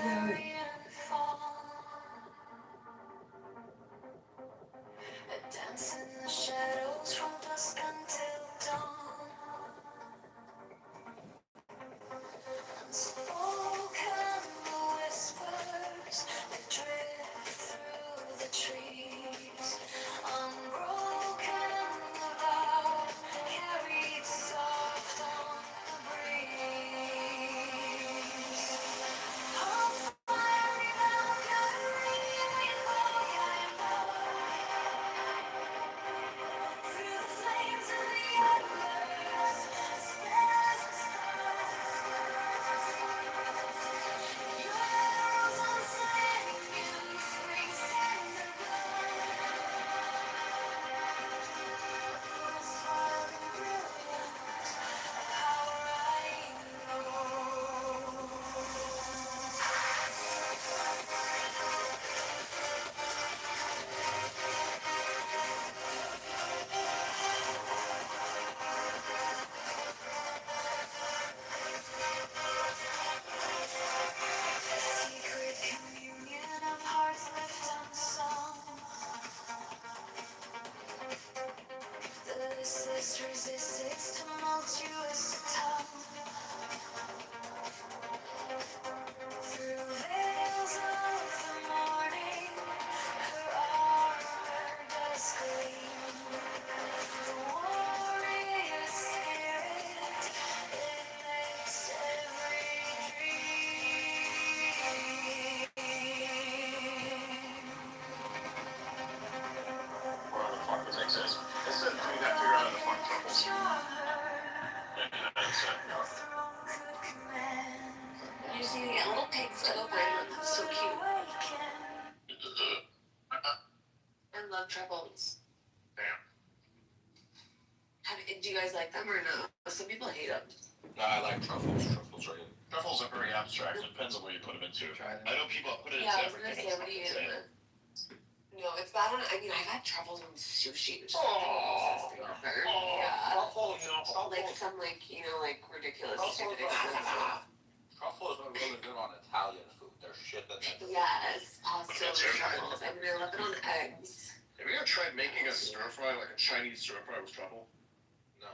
Speaker 7: Dance in the shadows from dusk until dawn. Unspoken whispers that drift through the trees. Unbroken vow carried soft on the breeze. I'll find through the flames of the embers, stars and stars. Your arrows unsling in spring's tender glow. Full smiling brilliance, a power I know. Secret communion of hearts left unsung. The listless resist its tumultuous tongue. Through veils of the morning, her armor does gleam. The warrior spirit ignites every dream.
Speaker 14: What other fuck was exist? Instead of doing that, figure out how to fuck troubles.
Speaker 7: No throne could command.
Speaker 24: You see, they get little pigs to go play with. So cute. I love truffles.
Speaker 14: Damn.
Speaker 24: Do you guys like them or no? Some people hate them.
Speaker 14: No, I like truffles. Truffles are good. Truffles are very abstract. It depends on what you put them into. I know people put it into
Speaker 24: Yeah, I was gonna
Speaker 14: everything.
Speaker 24: say, what do you eat them with? No, it's bad when, I've had truffles on sushi, which is like the grossest thing ever. Yeah.
Speaker 14: Truffle, truffle.
Speaker 24: Like some ridiculous stupid
Speaker 14: Truffle
Speaker 24: expensive.
Speaker 14: Truffles are really good on Italian food. They're shit that
Speaker 24: Yes, pasta with truffles. I love it on eggs.
Speaker 14: Have you ever tried making a stir fry, like a Chinese stir fry with truffle? No.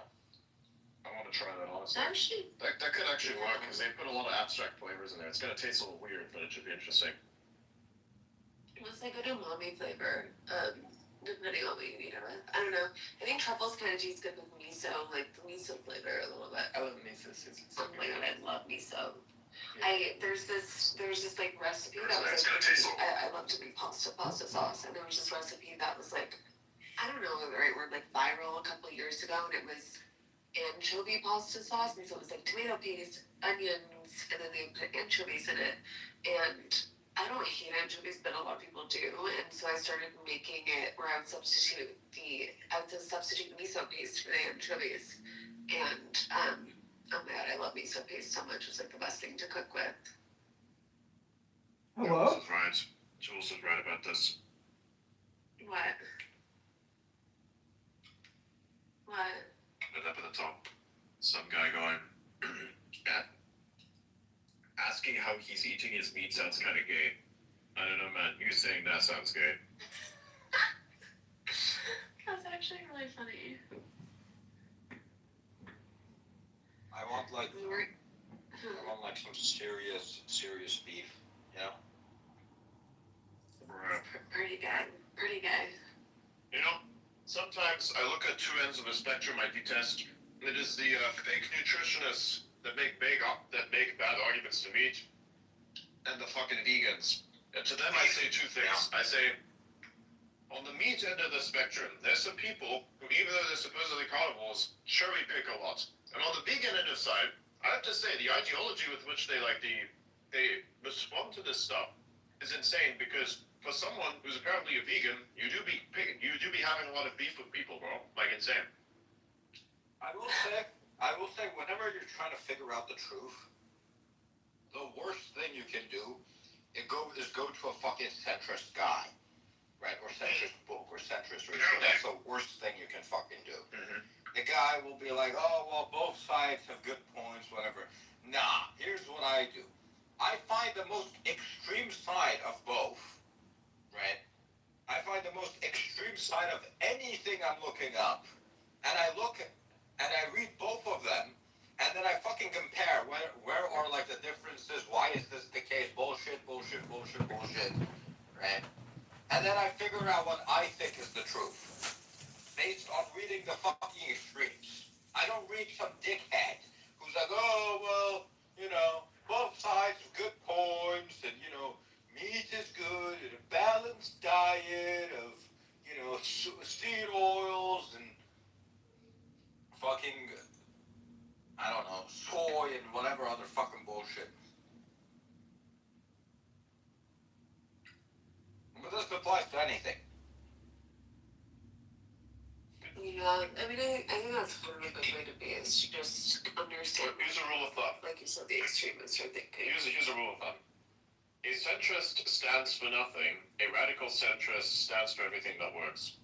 Speaker 14: I want to try that, honestly.
Speaker 24: Actually,
Speaker 14: That could actually work, because they put a lot of abstract flavors in there. It's going to taste a little weird, but it should be interesting.
Speaker 24: it's like an umami flavor. Depending on what you eat it with. I don't know. I think truffles kind of taste good with miso, like the miso flavor a little bit.
Speaker 14: I love miso.
Speaker 24: Oh my god, I love miso. There's this like recipe that was
Speaker 14: It's
Speaker 24: like,
Speaker 14: gonna taste
Speaker 24: I love to make pasta sauce, and there was this recipe that was like, I don't know the right word, like viral a couple years ago, and it was anchovy pasta sauce, and so it was like tomato paste, onions, and then they put anchovies in it, and I don't hate anchovies, but a lot of people do, and so I started making it where I would substitute miso paste for the anchovies, and oh my god, I love miso paste so much. It's like the best thing to cook with.
Speaker 15: Hello?
Speaker 14: Jules is right. Jules is right about this.
Speaker 8: What? What?
Speaker 14: But up at the top, some guy going, asking how he's eating his meat sounds kind of gay. I don't know, man. You saying that sounds gay.
Speaker 8: That's actually really funny.
Speaker 13: I want like some serious beef, you know?
Speaker 8: Pretty good. Pretty good.
Speaker 14: You know, sometimes I look at two ends of the spectrum I detest. It is the fake nutritionists that make bad arguments to meat, and the fucking vegans. And to them I say two things. I say, on the meat end of the spectrum, there's some people who, even though they're supposedly carnivores, cherry pick a lot. And on the vegan end of the side, I have to say the ideology with which they respond to this stuff is insane, because for someone who's apparently a vegan, you do be having a lot of beef with people, bro. Like, insane.
Speaker 13: I will say, whenever you're trying to figure out the truth, the worst thing you can do is go to a fucking centrist guy, right? Or centrist book, or centrist research. That's the worst thing you can fucking do.
Speaker 14: Mm-hmm.
Speaker 13: The guy will be like, oh, well, both sides have good points, whatever. Nah, here's what I do. I find the most extreme side of both, right? I find the most extreme side of anything I'm looking up, and I look and I read both of them, and then I fucking compare where are like the differences, why is this the case, bullshit, right? And then I figure out what I think is the truth, based on reading the fucking extremes. I don't read some dickhead who's like, oh, well, you know, both sides have good points, and, you know, meat is good, and a balanced diet of, you know, seed oils, and fucking, I don't know, soy, and whatever other fucking bullshit. But this applies to anything.
Speaker 8: Yeah, I mean, I think that's kind of a good way to be, is to just understand.
Speaker 14: Here's a rule of thumb.
Speaker 8: Like you said, the extremists are thinking.
Speaker 14: Here's a rule of thumb. A centrist stands for nothing. A radical centrist stands for everything that works.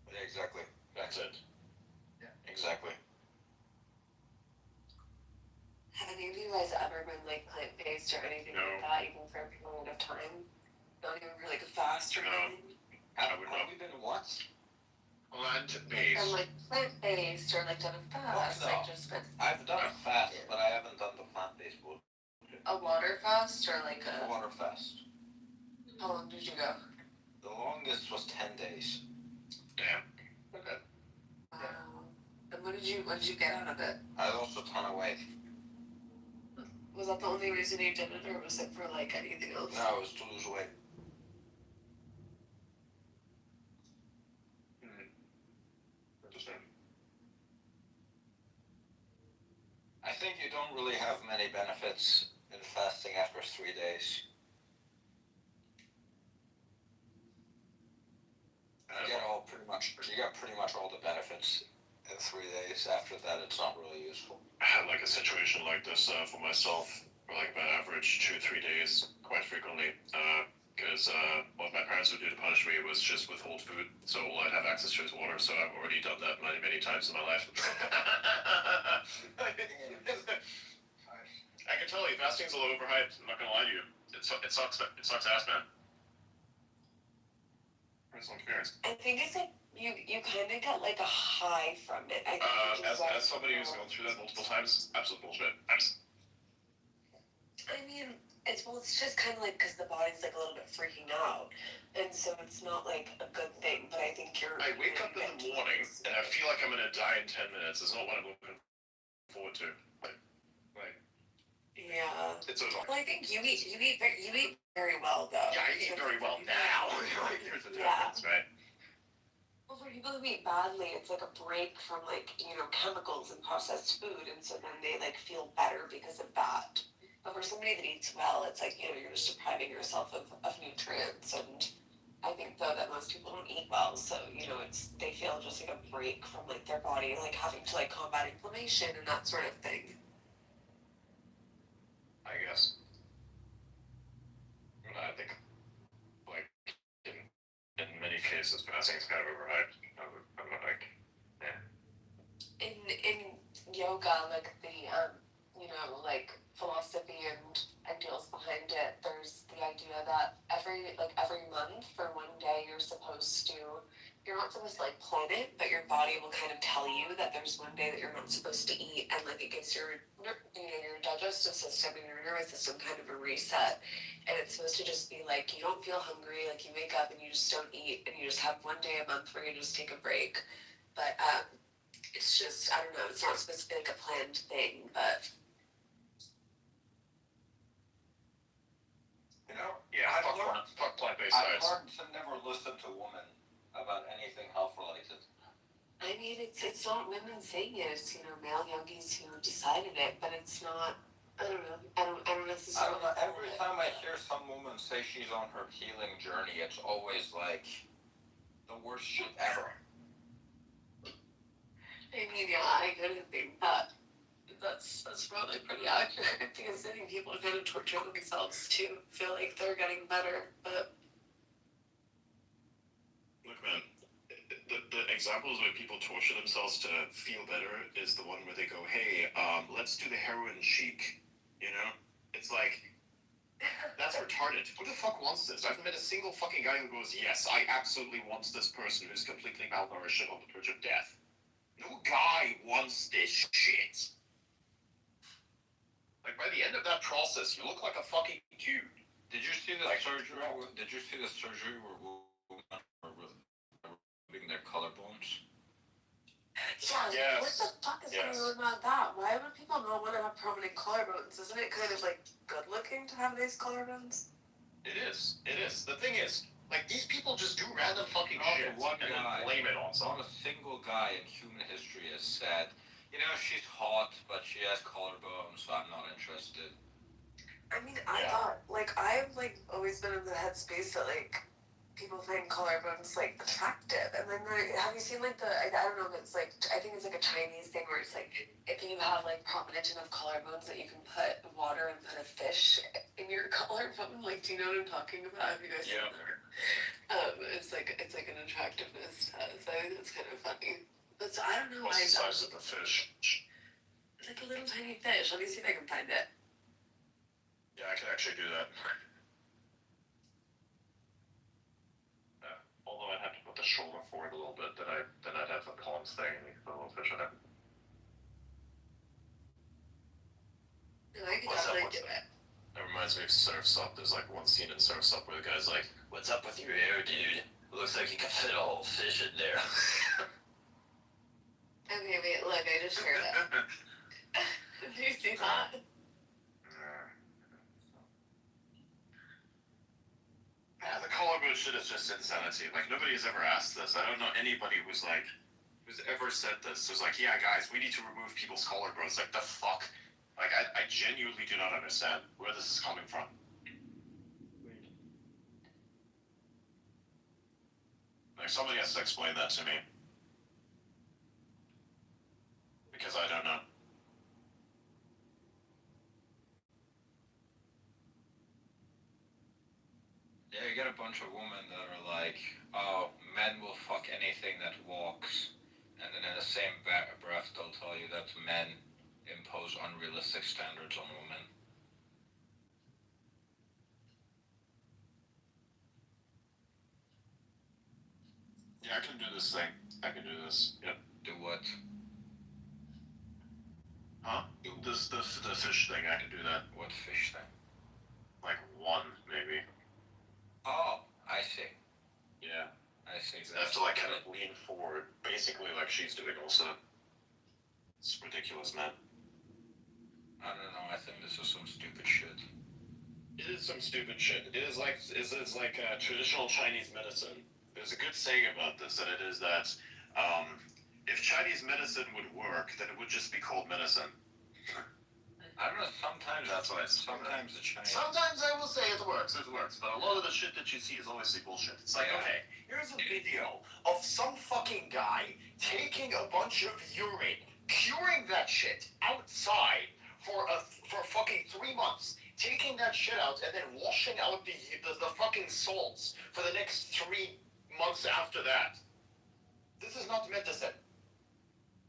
Speaker 13: Yeah, exactly.
Speaker 14: That's it.
Speaker 13: Yeah. Exactly.
Speaker 8: Have any of you guys ever been like plant-based or anything like that, even for a period of time? Not even for like a fast or anything?
Speaker 13: Have you been what?
Speaker 14: Plant-based.
Speaker 8: I'm like plant-based or like done a fast, like just been.
Speaker 13: I've done a fast, but I haven't done the plant-based bullshit.
Speaker 8: A water fast or like a
Speaker 13: water fast.
Speaker 8: How long did you go?
Speaker 13: The longest was 10 days.
Speaker 14: Damn. Okay.
Speaker 8: And what did you get out of it?
Speaker 13: I lost a ton of weight.
Speaker 8: Was that the only reason you did it, or was it for like anything else?
Speaker 13: No, it was to lose weight.
Speaker 14: Interesting.
Speaker 13: I think you don't really have many benefits in fasting after 3 days. You got pretty much all the benefits in 3 days. After that, it's not really useful.
Speaker 14: I had like a situation like this for myself, for like about average 2 or 3 days, quite frequently. Because what my parents would do to punish me was just withhold food, so all I'd have access to is water. So I've already done that many times in my life. I can tell you, fasting's a little overhyped. I'm not gonna lie to you. It sucks. It sucks ass, man. Personal experience.
Speaker 8: I think it's like you kind of get like a high from it. I think
Speaker 14: as somebody who's gone through that multiple times, absolute bullshit.
Speaker 8: I mean, it's just kind of like because the body's like a little bit freaking out, and so it's not like a good thing. But I think
Speaker 14: I wake up in the morning and I feel like I'm gonna die in 10 minutes. It's not what I'm looking forward to.
Speaker 8: Yeah.
Speaker 14: It's over.
Speaker 8: Well, I think you eat very well though.
Speaker 14: Yeah, I eat very well now. Here's the difference, right?
Speaker 8: Well, for people who eat badly, it's like a break from like, you know, chemicals and processed food, and so then they like feel better because of that. But for somebody that eats well, it's like, you know, you're just depriving yourself of nutrients, and I think though that most people don't eat well, so you know, they feel just like a break from like their body like having to like combat inflammation and that sort of thing.
Speaker 14: I guess.
Speaker 2: cases, but I think it's kind of overhyped. I'm not like,
Speaker 8: In yoga, like the like philosophy and ideals behind it, there's the idea that every month for one day you're not supposed to like plan it, but your body will kind of tell you that there's one day that you're not supposed to eat, and like it gives your digestive system and your nervous system kind of a reset. And it's supposed to just be like you don't feel hungry, like you wake up and you just don't eat, and you just have one day a month where you just take a break. But it's just, I don't know, it's not supposed to be like a planned thing, but
Speaker 2: yeah, fuck plant-based
Speaker 13: I've
Speaker 2: diets.
Speaker 13: learned to never listen to women about anything health-related.
Speaker 8: I mean, it's not women saying it, it's, male yogis who decided it, but it's not, I don't know, I don't necessarily.
Speaker 13: Every time I hear some woman say she's on her healing journey, it's always like the worst shit ever.
Speaker 8: I mean, yeah, I kind of think that that's probably pretty accurate, because I think people kind of torture themselves to feel like they're getting better, but
Speaker 2: Look, man, the examples where people torture themselves to feel better is the one where they go, hey, let's do the heroin chic, It's like, that's retarded. Who the fuck wants this? I've met a single fucking guy who goes, yes, I absolutely want this person who's completely malnourished and on the verge of death. No guy wants this shit. Like, by the end of that process, you look like a fucking dude.
Speaker 13: Did you see the surgery? Did you see the surgery where women are removing their collarbones?
Speaker 8: Yeah, what the fuck is going on about that? Why would people not want to have permanent collarbones? Isn't it kind of like good looking to have these collarbones?
Speaker 2: It is. The thing is, like, these people just do random fucking shit and then blame it on someone.
Speaker 13: Not a single guy in human history has said, she's hot, but she has collarbones, so I'm not interested.
Speaker 8: I mean, I thought, I've, always been in the headspace that, people find collarbones, attractive. And then, have you seen, I don't know if it's, I think it's, a Chinese thing where it's, if you have, prominent enough collarbones that you can put water and put a fish in your collarbone, do you know what I'm talking about? Have you guys seen that? It's, an attractiveness test. I think that's kind of funny. But so, I don't know.
Speaker 2: What's the size of the fish?
Speaker 8: It's like a little tiny fish. Let me see if I can find it.
Speaker 2: Yeah, I can actually do that. Although I'd have to put the shoulder forward a little bit, then I'd have the palms thing and you can put a little fish in it.
Speaker 8: No, I can definitely do it.
Speaker 2: That reminds me of Surf's Up. There's one scene in Surf's Up where the guy's like, "What's up with your hair, dude? Looks like you can fit a whole fish in there."
Speaker 8: Okay, wait, look, I just heard it. Do you see that?
Speaker 2: Yeah, the collarbone shit is just insanity. Nobody has ever asked this. I don't know anybody who's ever said this. Who's like, yeah, guys, we need to remove people's collarbones. The fuck? I genuinely do not understand where this is coming from. Somebody has to explain that to me. Because I don't know.
Speaker 13: Yeah, you get a bunch of women that are like, oh, men will fuck anything that walks. And then in the same breath, they'll tell you that men impose unrealistic standards on women.
Speaker 2: Yeah, I can do this thing. I can do this. Yep.
Speaker 13: Do what?
Speaker 2: Huh? The fish thing, I can do that.
Speaker 13: What fish thing?
Speaker 2: One, maybe.
Speaker 13: Oh, I see.
Speaker 2: Yeah.
Speaker 13: I see.
Speaker 2: I have to kind of lean forward, basically she's doing also. It's ridiculous, man.
Speaker 13: I don't know, I think this is some stupid shit.
Speaker 2: It is some stupid shit. It is like traditional Chinese medicine. There's a good saying about this, and it is that if Chinese medicine would work, then it would just be called medicine.
Speaker 13: I don't know, sometimes sometimes the Chinese...
Speaker 2: Sometimes I will say it works, but a lot of the shit that you see is obviously bullshit. It's okay, here's a video of some fucking guy taking a bunch of urine, curing that shit outside for fucking 3 months, taking that shit out and then washing out the fucking salts for the next 3 months after that.
Speaker 13: This is not medicine.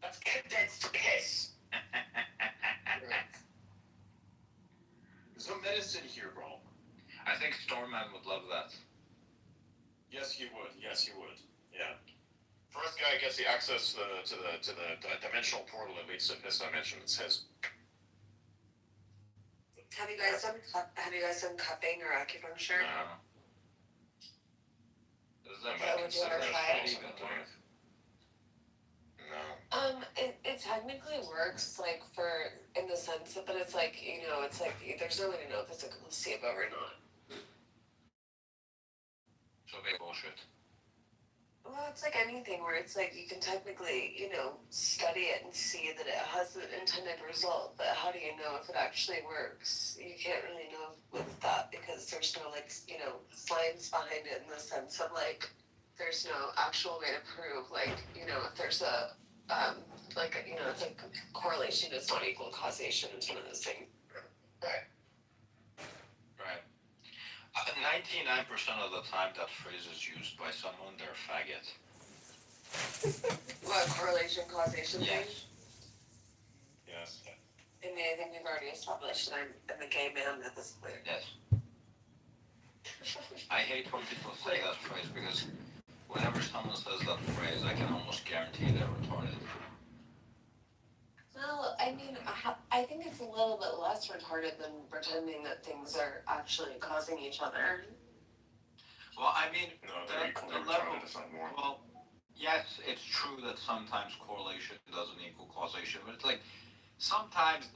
Speaker 13: That's condensed piss. There's no medicine here, bro.
Speaker 14: I think Stormman would love that.
Speaker 2: Yes, he would. Yes, he would. Yeah. First guy gets the access to the dimensional portal that leads to this dimension. It says.
Speaker 9: Have you guys done cupping or acupuncture?
Speaker 14: No. Does that
Speaker 9: Yeah, would you ever try it?
Speaker 14: even work?
Speaker 2: No.
Speaker 9: It technically works, like, in the sense that, but it's like, it's like, there's no way to know if it's a placebo or not.
Speaker 14: So big bullshit.
Speaker 9: Well, it's like anything where it's like you can technically, study it and see that it has the intended result, but how do you know if it actually works? You can't really know with that because there's no, like, science behind it in the sense of, like, there's no actual way to prove, like, if there's a, it's like correlation is not equal causation. It's one of those things.
Speaker 14: Right. 99% of the time that phrase is used by someone, they're a faggot.
Speaker 9: What, correlation, causation thing?
Speaker 2: Yes.
Speaker 9: I mean, I think we've already established that I'm a gay man at this point.
Speaker 14: Yes. I hate when people say that phrase because whenever someone says that phrase, I can almost guarantee they're retarded.
Speaker 9: Well, I mean, I think it's a little bit less retarded than pretending that things are actually causing each other.
Speaker 14: Well, I mean,
Speaker 2: No,
Speaker 14: the level. Well, yes, it's true that sometimes correlation doesn't equal causation, but it's like sometimes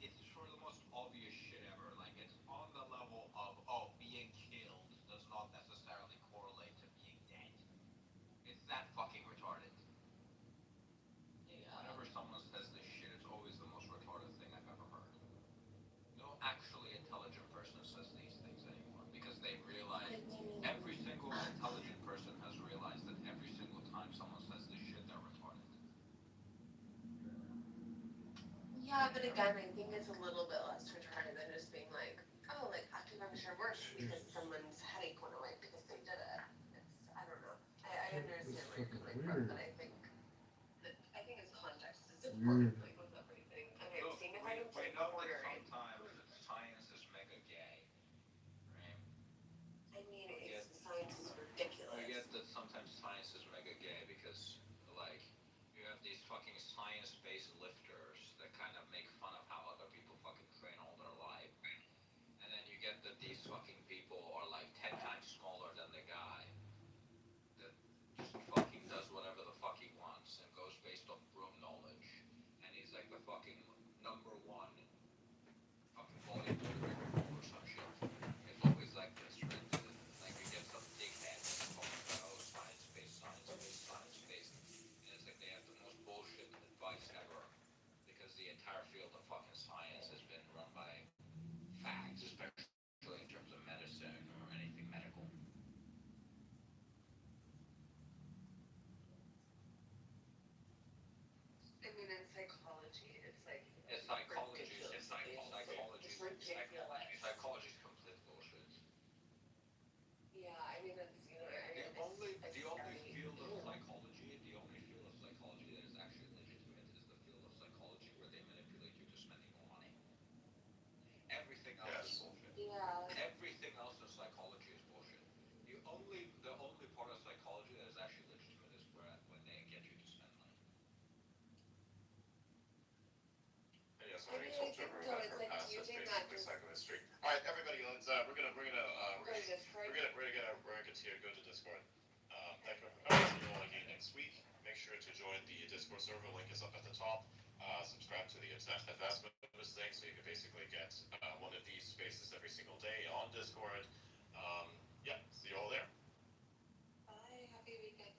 Speaker 14: it's sort of the most obvious shit ever. Like it's on the level of being killed does not necessarily correlate to being dead. It's that fucking retarded. Whenever someone says this shit, it's always the most retarded thing I've ever heard. No actually intelligent person says these things anymore because they realize every single intelligent person has realized that every single time someone says this shit, they're retarded.
Speaker 9: Yeah, but again, I think it's a little bit less retarded than just being like, oh, like acupuncture works because someone's headache went away because they did it. I don't know. I understand where you're coming from, but I think it's context is important, like with everything. Okay,
Speaker 14: Look,
Speaker 9: seeing if
Speaker 14: we
Speaker 9: I can play
Speaker 14: know
Speaker 9: order.
Speaker 14: that sometimes science is mega gay, right?
Speaker 9: I mean, science is ridiculous.
Speaker 14: I get that sometimes science is mega gay because, like, you have these fucking science-based lifters that kind of make fun of how other people fucking train all their life. And then you get that these fucking people are like 10 times smaller than the guy that just fucking does whatever the fuck he wants and goes based off room knowledge. And he's like the fucking number one fucking bodybuilder in the world or some shit. It's always like this, right? Like you get some dickhead talking about, oh, science-based. And it's like they have the most bullshit advice ever because the entire field of fucking science has been run by fags, especially in terms of medicine or anything medical.
Speaker 9: I mean, in psychology, it's like
Speaker 14: Psychology is complete bullshit.
Speaker 9: Yeah, I mean, it's
Speaker 14: The only field of psychology that is actually legitimate is the field of psychology where they manipulate you to spending more money. Everything else is bullshit.
Speaker 9: Yeah.
Speaker 14: Everything else in psychology is bullshit. The only part of psychology that is actually legitimate is when they get you to spend money.
Speaker 2: Yes,
Speaker 9: I mean, I think though it's like using that just.
Speaker 2: Psychohistory. All right, everybody, let's we're gonna continue to go to Discord. Thank you for coming. See you all again next week. Make sure to join the Discord server. Link is up at the top. Subscribe to the advancement notice thing so you can basically get one of these spaces every single day on Discord. Yeah, see you all there.
Speaker 9: Bye. Happy weekend.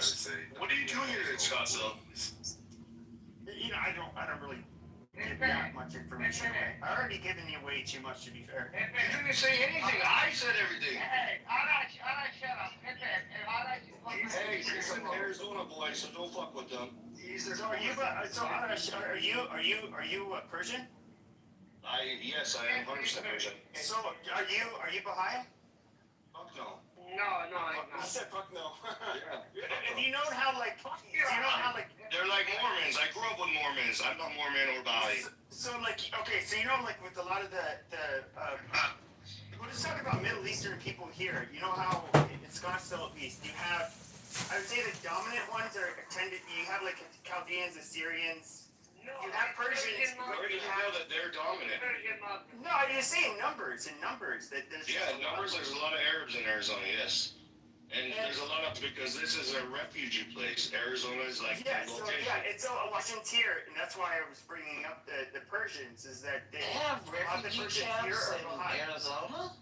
Speaker 11: say.
Speaker 14: What are you doing here in Scottsdale?
Speaker 23: You know, I don't really give that much information away. I already given you way too much, to be fair.
Speaker 14: You didn't say anything. I said everything.
Speaker 20: Hey, alright, shut up.
Speaker 14: Hey, he's an Arizona boy, so don't fuck with them.
Speaker 23: So are you Persian?
Speaker 14: Yes, I am 100% Persian.
Speaker 23: So are you Baha'i?
Speaker 14: Fuck no.
Speaker 20: No,
Speaker 23: I said fuck no.
Speaker 14: Yeah.
Speaker 23: If you know how like,
Speaker 14: They're like Mormons. I grew up with Mormons. I'm not Mormon or Baha'i.
Speaker 23: So like, okay, so you know like with a lot of we'll just talk about Middle Eastern people here. You know how in Scottsdale at least you have, I would say the dominant ones are you have like Chaldeans, Assyrians. You have Persians.
Speaker 14: Where do you know that they're dominant?
Speaker 23: No, I'm just saying numbers.
Speaker 14: Yeah, numbers. There's a lot of Arabs in Arizona, yes. And there's a lot of, because this is a refugee place. Arizona is like
Speaker 23: yeah,
Speaker 14: the
Speaker 23: so
Speaker 14: location.
Speaker 23: yeah, it's a Washington's here, and that's why I was bringing up the Persians, is that
Speaker 17: They have refugee camps in Arizona?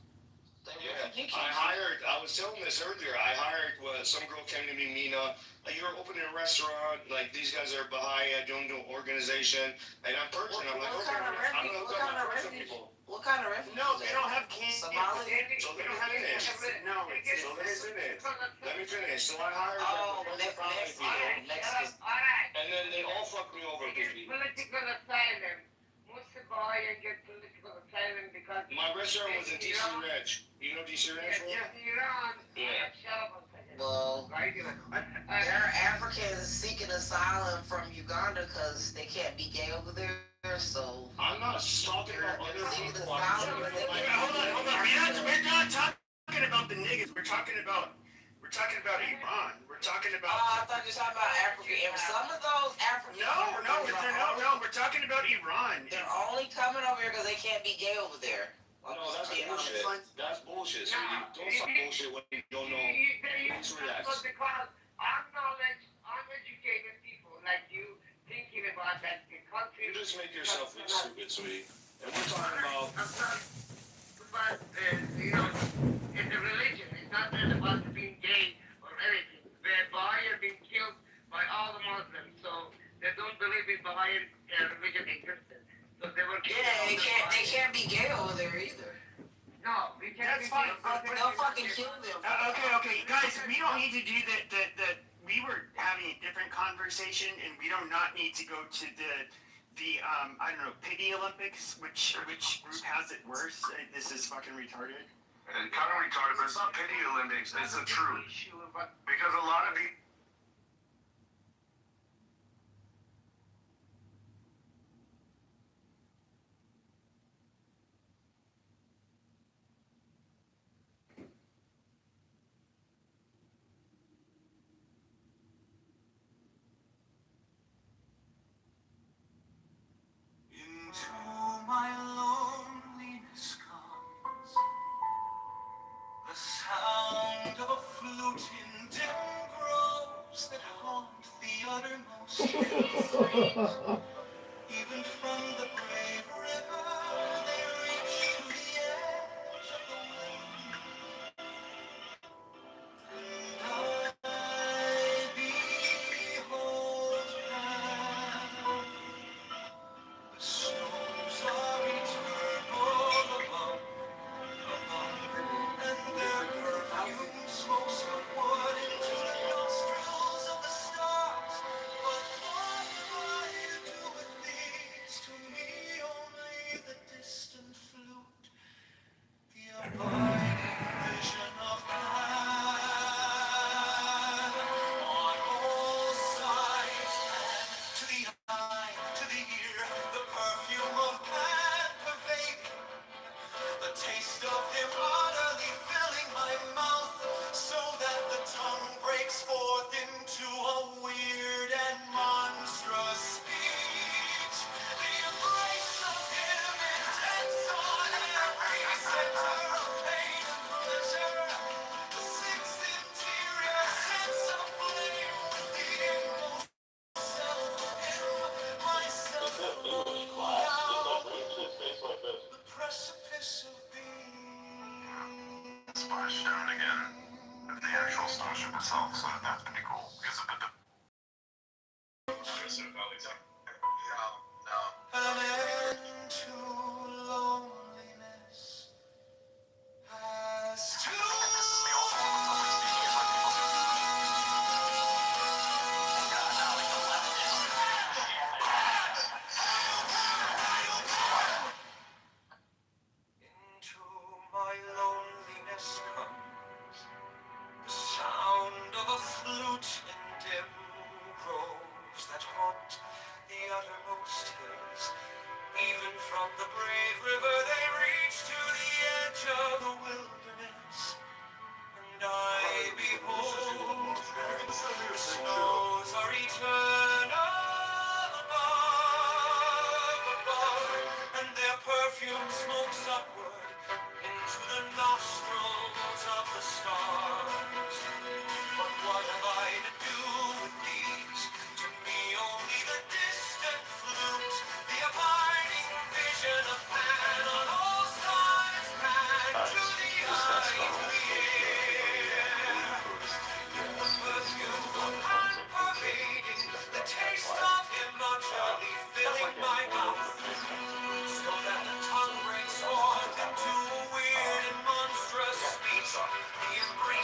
Speaker 14: Yeah, I was telling this earlier, I hired, some girl came to me, Mina, you're opening a restaurant, like these guys are Baha'i, I don't do organization, and I'm Persian, I'm like, okay, I'm gonna hook up my Persian people.
Speaker 17: What kind of refugees?
Speaker 23: No, they don't have camps.
Speaker 17: Somali?
Speaker 14: So let me finish.
Speaker 23: No,
Speaker 14: So let me finish. Let me finish. So I hired
Speaker 17: Mexican.
Speaker 14: and then they all fucked me over.
Speaker 20: Political asylum. Most Baha'is get political asylum because
Speaker 14: My restaurant was in DC Ranch. You know DC Ranch?
Speaker 20: Iran.
Speaker 14: Yeah.
Speaker 17: Well, there are Africans seeking asylum from Uganda because they can't be gay over there, so.
Speaker 14: I'm not talking about other people.
Speaker 23: Hold on. We're not talking about the niggas. We're talking about Iran. We're talking about.
Speaker 17: I thought you were talking about Africa. And some of those African.
Speaker 23: No. We're talking about Iran.
Speaker 17: They're only coming over here because they can't be gay over there.
Speaker 14: No, that's bullshit. That's bullshit. So you don't talk bullshit when you don't know. Let's relax.
Speaker 20: Because uneducated people like you thinking about that the country.
Speaker 14: You just make yourself look stupid, sweetie. And we're talking about.
Speaker 20: But you know, it's a religion. It's not just about being gay or anything. The Baha'i are being killed by all the Muslims, so they don't believe in Baha'i religion existed. So they were killed.
Speaker 17: Yeah, they can't be gay over there either.
Speaker 20: No, we can't.
Speaker 23: That's fine.
Speaker 17: They'll fucking kill them.
Speaker 23: Okay, guys, we don't need to do that. We were having a different conversation, and we do not need to go to the I don't know, pity Olympics, which group has it worse. This is fucking retarded.
Speaker 14: Kind of retarded, but it's not pity Olympics. It's the truth. Because a lot of people.
Speaker 7: My loneliness comes the sound of a flute in dim groves that haunt the uttermost hills. Even from the brave river they reach to the edge of the wind. And I behold her. The snows are eternal above, and their perfume smokes upward into the nostrils of the stars. But what am I to do vast hills. Even from the brave river they reach to the edge of the wilderness. And I behold, the snows are eternal above, and their perfume smokes upward into the nostrils of the stars. But what have I to do with these? To me only the distant flute, the abiding vision of Pan on all sides, Pan to the eye, to the ear. The perfume of Pan pervading, the taste of him utterly filling my mouth, so that the tongue breaks forth into a weird and monstrous speech. The embrace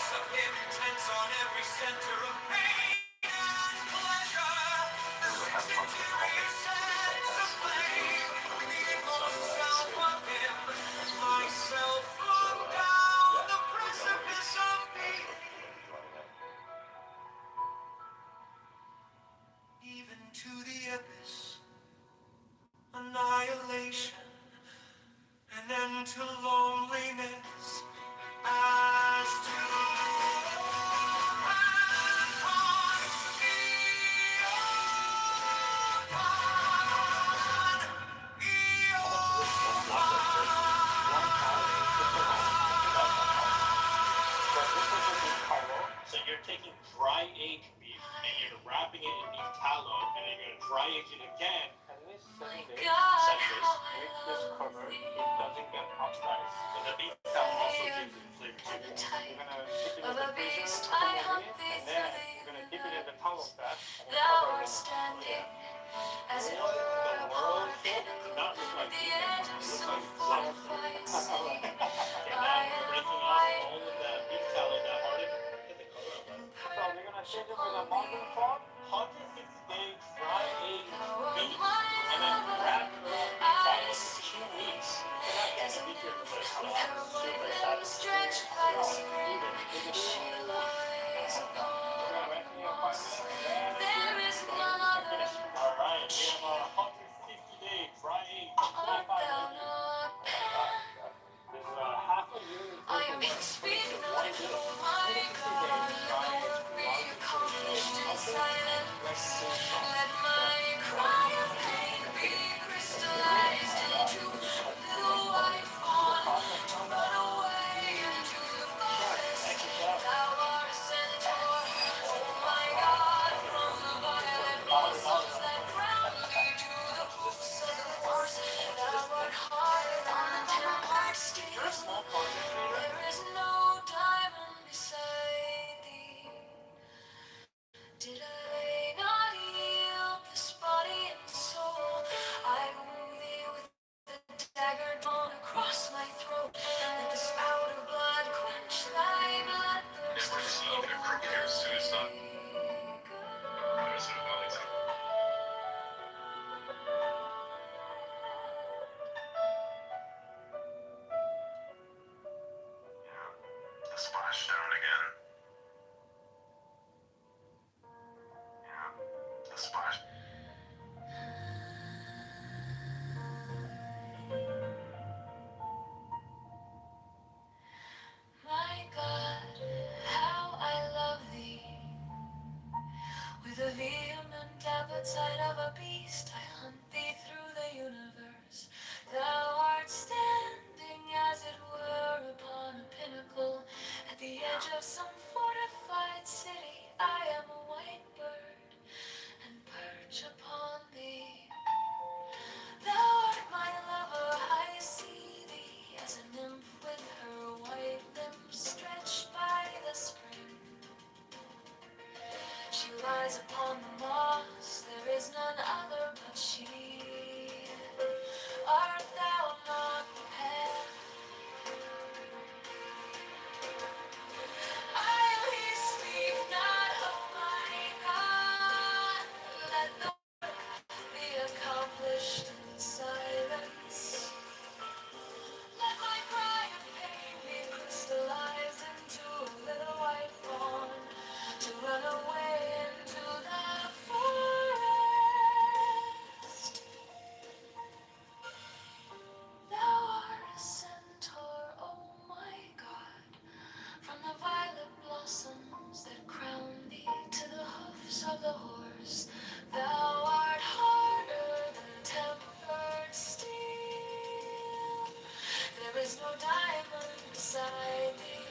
Speaker 7: is no diamond beside me.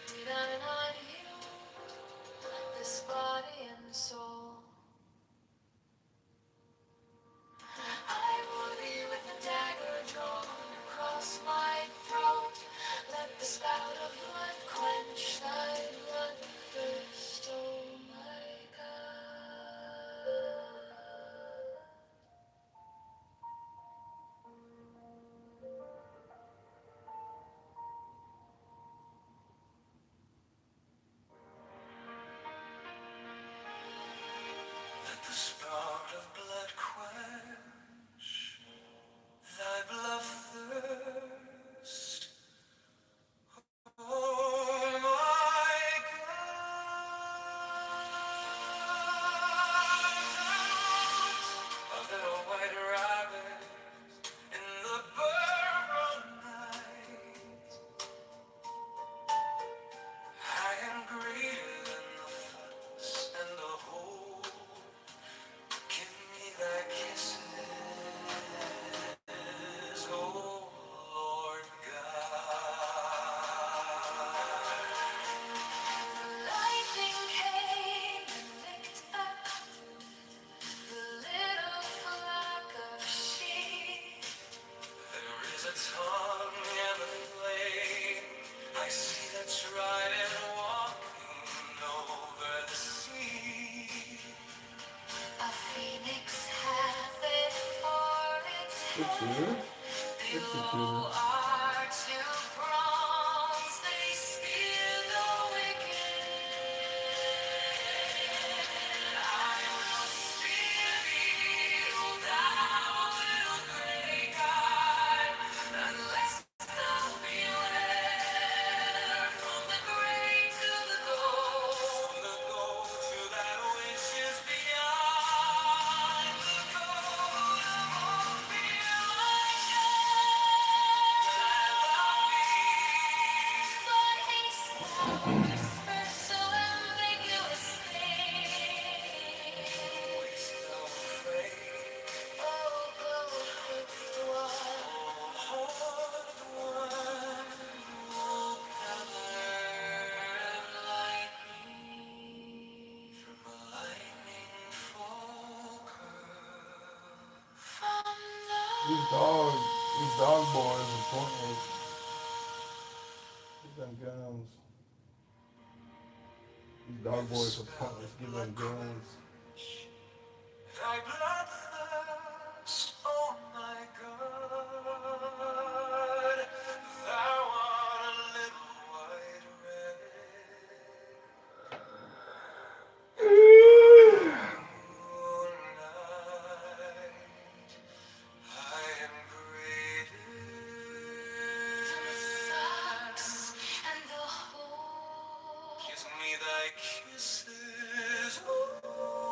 Speaker 7: Did I not yield this body and soul? I would be with a dagger drawn across my throat. Let the spout of blood quench thy bloodthirst, oh my God. Let the spout of blood quench thy bloodthirst, oh my God. A little white rabbit in the burrow night. I am greater than the fuss and the whole. Give me thy kisses, oh Lord God. The lightning came and licked up the little flock of sheep. There is a tongue and a flame. I see that's right and walking over the sea. A phoenix hath it for its head. Below are two prongs. They spear the wicked. I will spear thee, O thou little grey god, unless thou beware from the grey to the gold to that which is beyond the gold of all fear, my God, thou be. But haste thou, whisper so ambiguous things. Waste thou afraid, O gold-hoofed one, O horned one, O pillar of lightning, from a lightning Falker, from
Speaker 15: These dog boys are pointless. Give them guns. These dog boys are pointless. Give them guns.
Speaker 7: thy bloodthirst, oh my God, thou art a little white rabbit. I am greater than the fox and the hole. Kiss me thy kisses, oh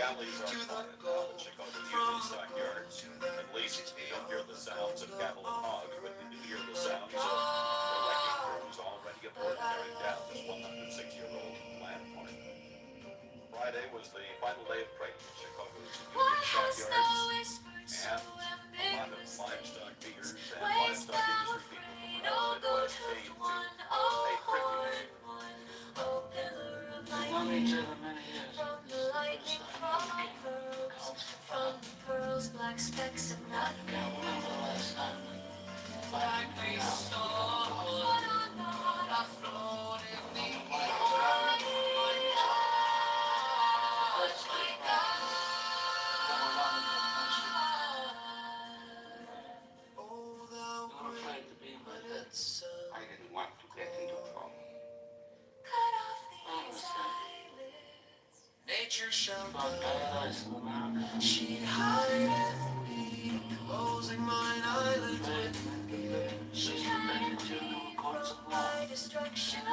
Speaker 14: alleys are quiet now in Chicago's Union stockyards. At least you don't hear the sounds of cattle and hogs, but you do hear the sounds of the wrecking crews already at work tearing down this 106-year-old landmark. Friday was the final day of trading in Chicago's Union stockyards, and a lot of livestock feeders and livestock industry people from around the Midwest came to pay tribute.
Speaker 24: We've known each other many years. This is the first time you became close. Pearls, black specks of nothing. I can't remember the last time. Like we saw one I float in the
Speaker 14: I didn't want to get into trouble.
Speaker 24: Nature shall die. She hideth me, closing mine eyelids with fear. She hideth me from my destruction. Oh,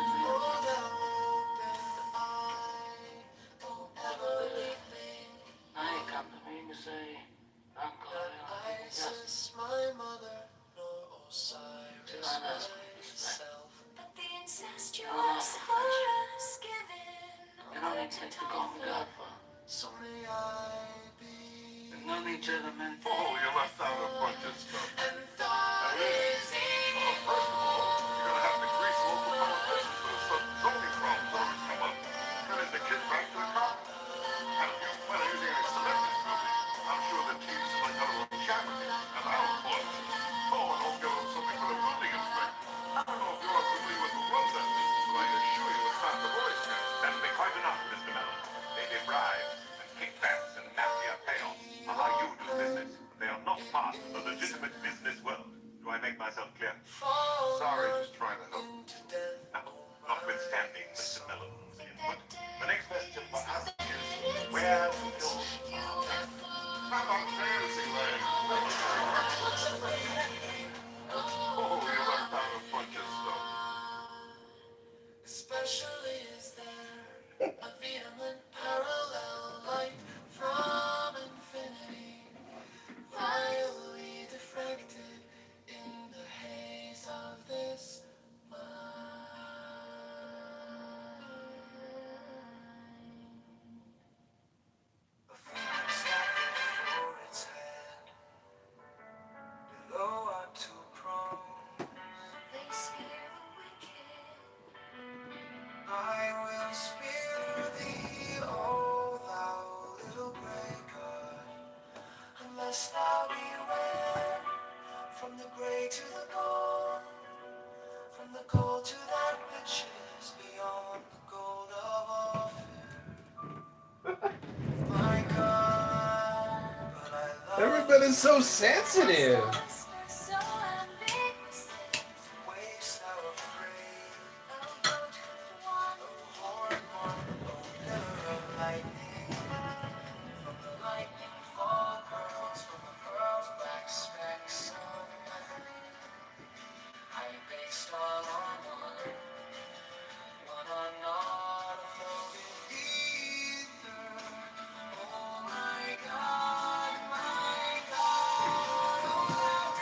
Speaker 24: thou open eye, don't ever leave me. Now you come to me and say, Uncle, not Isis, my mother, nor Osiris, myself. But the incestuous horrors given. You don't need to call me God for. So may I be. We've known each other, man.
Speaker 14: Oh, you left out a bunch of stuff.
Speaker 24: And thought is evil.
Speaker 14: First of all, you're gonna have to grease local politicians with some zoning problems always come up. Then is the kid back to the cop? And if you plan on using any cement in this building, I'm sure the teams might have a little chat with you. And I'll pause. Oh, and I'll give them something for the building inspector. I don't know if you are familiar with the role that means, but I assure you it's not the Boy Scouts. That'll be quite enough, Mr. Mellon. They give bribes and kickbacks and mafia payoffs are how you do business. They are not part of the legitimate business world. Do I make myself clear? Sorry, just trying to help. Now, notwithstanding Mr. Mellon's input, the next question for us is where to build our next. How about fantasy land? Oh, you left out a bunch of stuff.
Speaker 24: Especially is there a vehement parallel light from infinity, vilely diffracted in the haze of this mind. A phoenix laughing for its head, below are two prongs. They scare the wicked. I will spare thee, O thou little grey god, unless thou beware, from the grey to the gold, from the gold to that which is beyond the gold of Ophir. My God, but I love
Speaker 15: Everybody's so sensitive.
Speaker 24: so ambiguous, waste thou afraid, O goat-hoofed one, O horned one, O pillar of lightning. From the lightning fall pearls, from the pearls black specks of nothing. I based all on one, one on naught afloat in ether. Oh my God, oh thou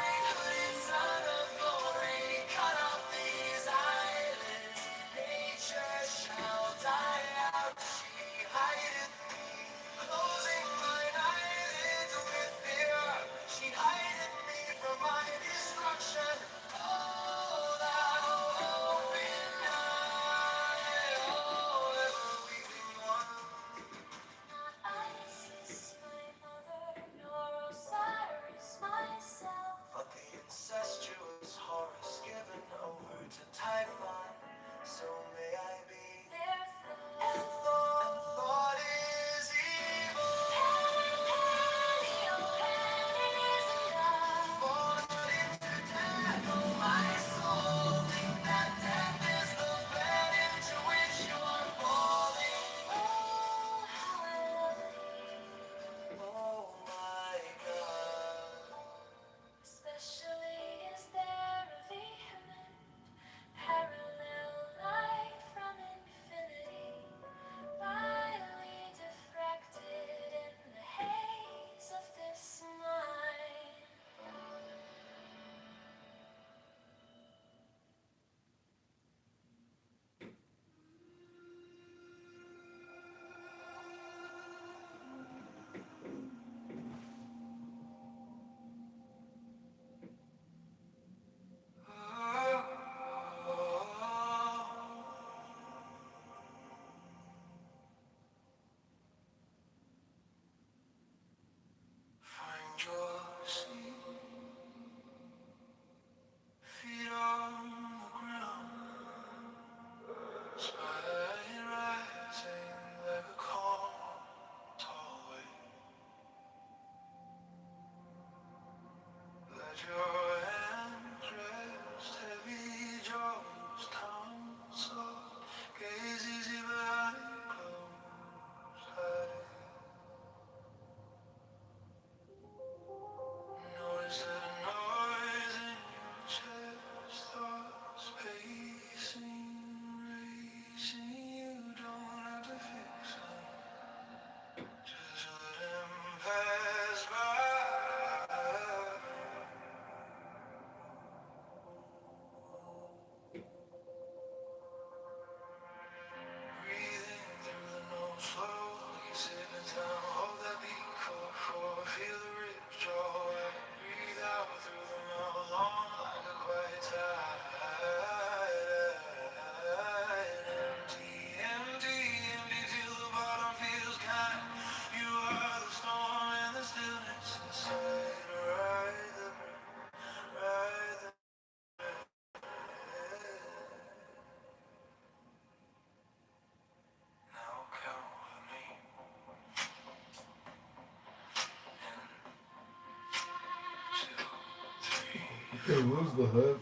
Speaker 15: They lose the hook.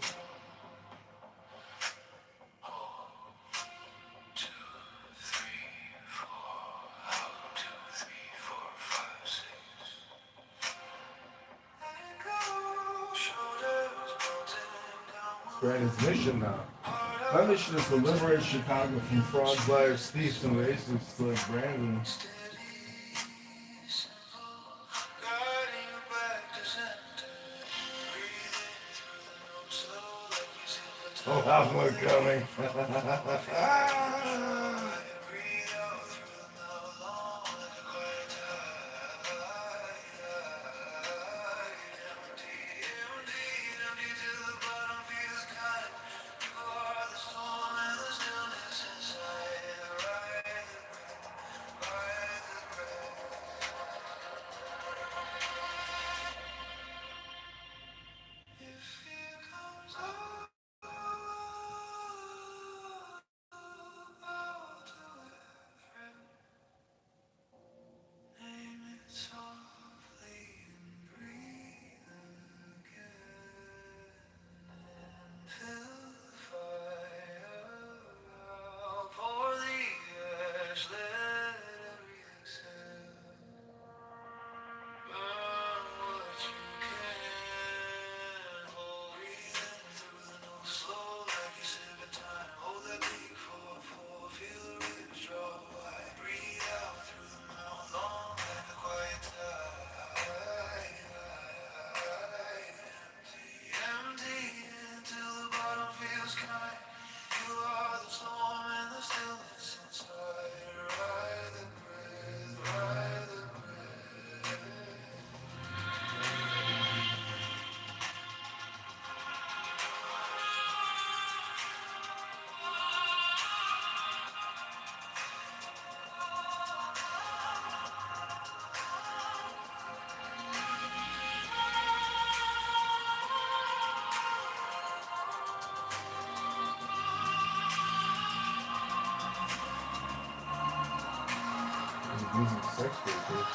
Speaker 15: Brandon's mission now. My mission is to liberate Chicago from frauds, liars, thieves, and racists like Brandon. Oh, have one coming. Using sex workers.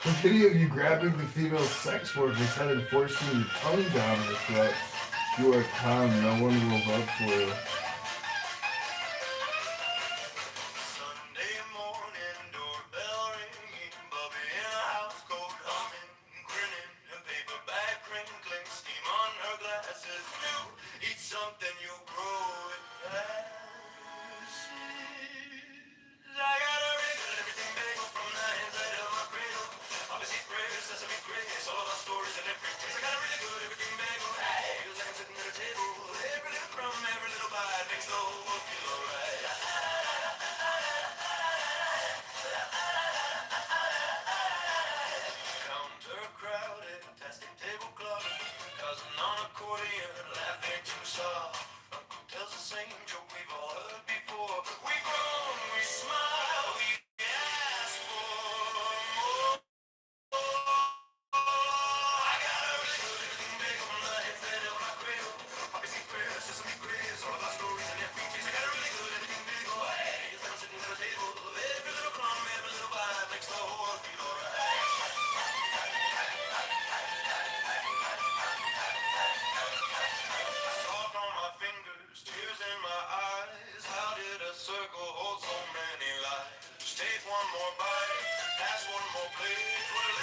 Speaker 15: The video of you grabbing the female sex workers and forcing your tongue down her throat. You are calm, no one will vote for you.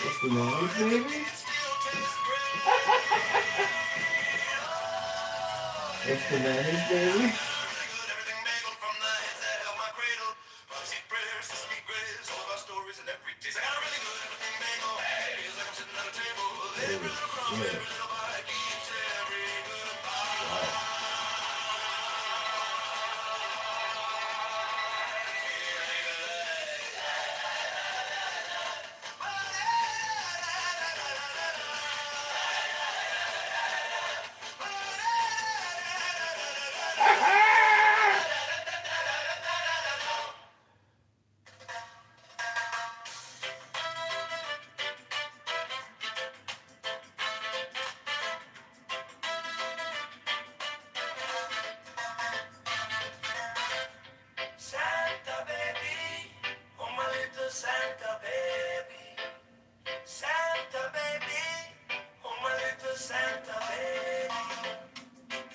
Speaker 15: What's the noise, baby? What's the mayonnaise, baby?
Speaker 7: Santa baby, oh my little Santa baby. Santa baby, oh my little Santa baby.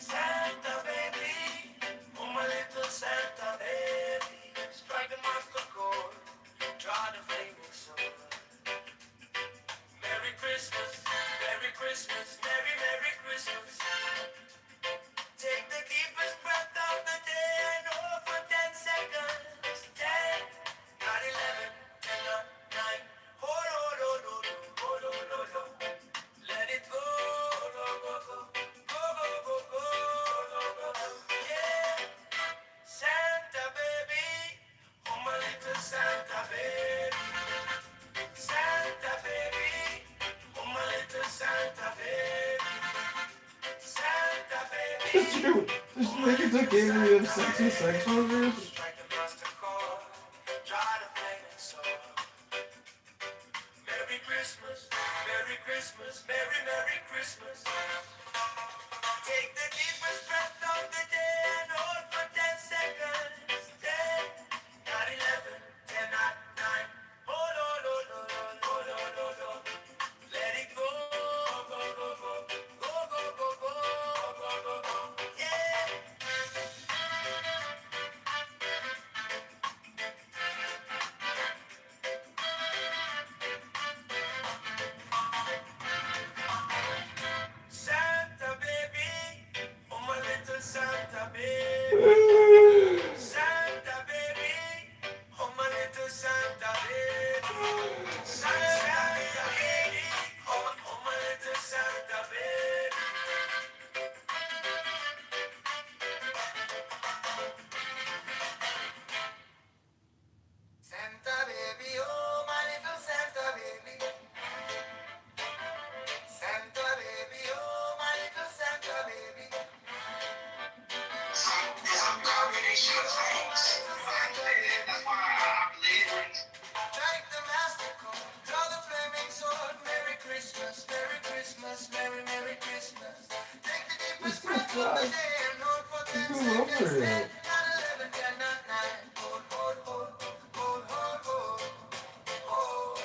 Speaker 7: Santa baby, oh my little Santa baby. Strike the master chord, draw the flaming sword. Merry Christmas, Merry Christmas, Merry Merry Christmas. Take the deepest breath of the day and hold for 10 seconds. 10, not 11, 10, not 9. Hold, hold, hold, hold, hold, hold, hold, hold. Let it go, go, go, go. Go, go, go, go, go, go, go. Yeah. Santa baby, oh my little Santa baby. Santa baby, oh my little Santa baby. Santa baby.
Speaker 15: Did you make it to Game of the Sexy Sex Workers?
Speaker 7: Strike the master chord, draw the flaming sword. Merry Christmas, Merry Christmas, Merry Merry Christmas. Take the deepest breath of the day and hold for 10 seconds. 10, not 11, 10, not 9. Hold, hold, hold, hold, hold, hold, hold, hold. Let it go, go, go, go, go, go, go, go, go, go, go. Yeah. Santa baby, oh my little Santa baby. Santa baby, oh my little Santa baby. Santa baby, oh my little Santa baby. Santa baby, oh my little Santa baby. Santa baby, oh my little Santa baby.
Speaker 14: There's a combination of things. That's why I believe.
Speaker 7: Strike the master chord, draw the flaming sword. Merry Christmas, Merry Christmas, Merry Merry Christmas. Take the deepest breath of the day and hold for 10 seconds. 10, not 11, 10, not 9. Hold, hold, hold, hold, hold, hold, hold.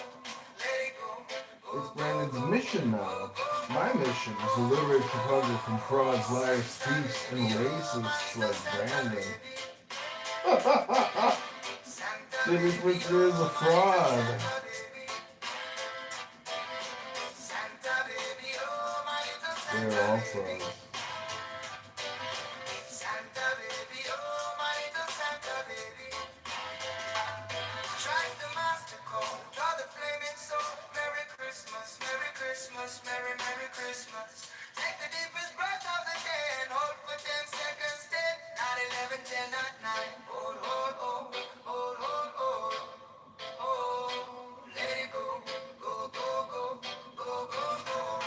Speaker 7: Let it go.
Speaker 15: It's Brandon's mission now. My mission is to liberate Chicago from frauds, liars, thieves, and racists like Brandon. Jimmy Twister is a fraud. They're all frauds.
Speaker 7: Santa baby, oh my little Santa baby. Strike the master chord, draw the flaming sword. Merry Christmas, Merry Christmas, Merry Merry Christmas. Take the deepest breath of the day and hold for 10 seconds. 10, not 11, 10, not 9. Hold, hold, hold, hold, hold, hold, hold. Let it go, go, go, go, go, go, go, go.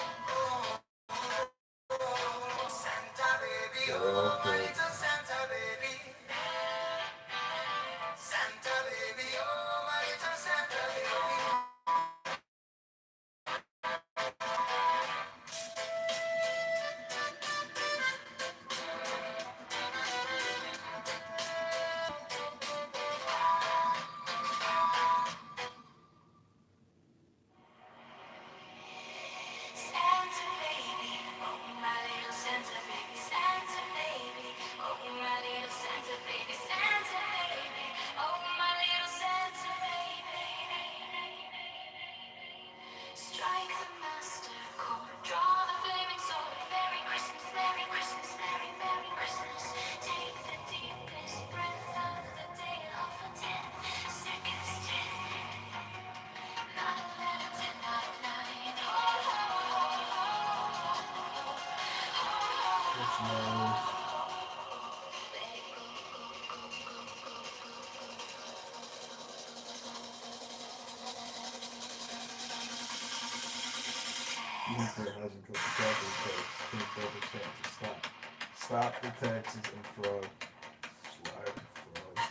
Speaker 15: He still hasn't cut the property tax. 24% to stop. Stop the taxes and fraud. Swag fraud.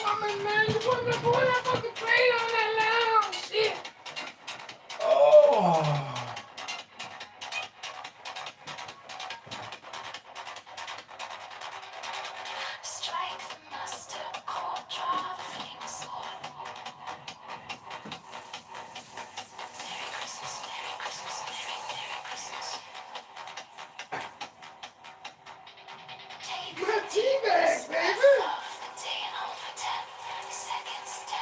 Speaker 20: Woman, man, you want me to pull that fucking plate on that loud shit?
Speaker 15: Oh.
Speaker 20: Strike the master chord, draw the flame sword. Merry Christmas, Merry Christmas, Merry Christmas. Take my tea bag, baby. Off the day and hold for 10 seconds, 10.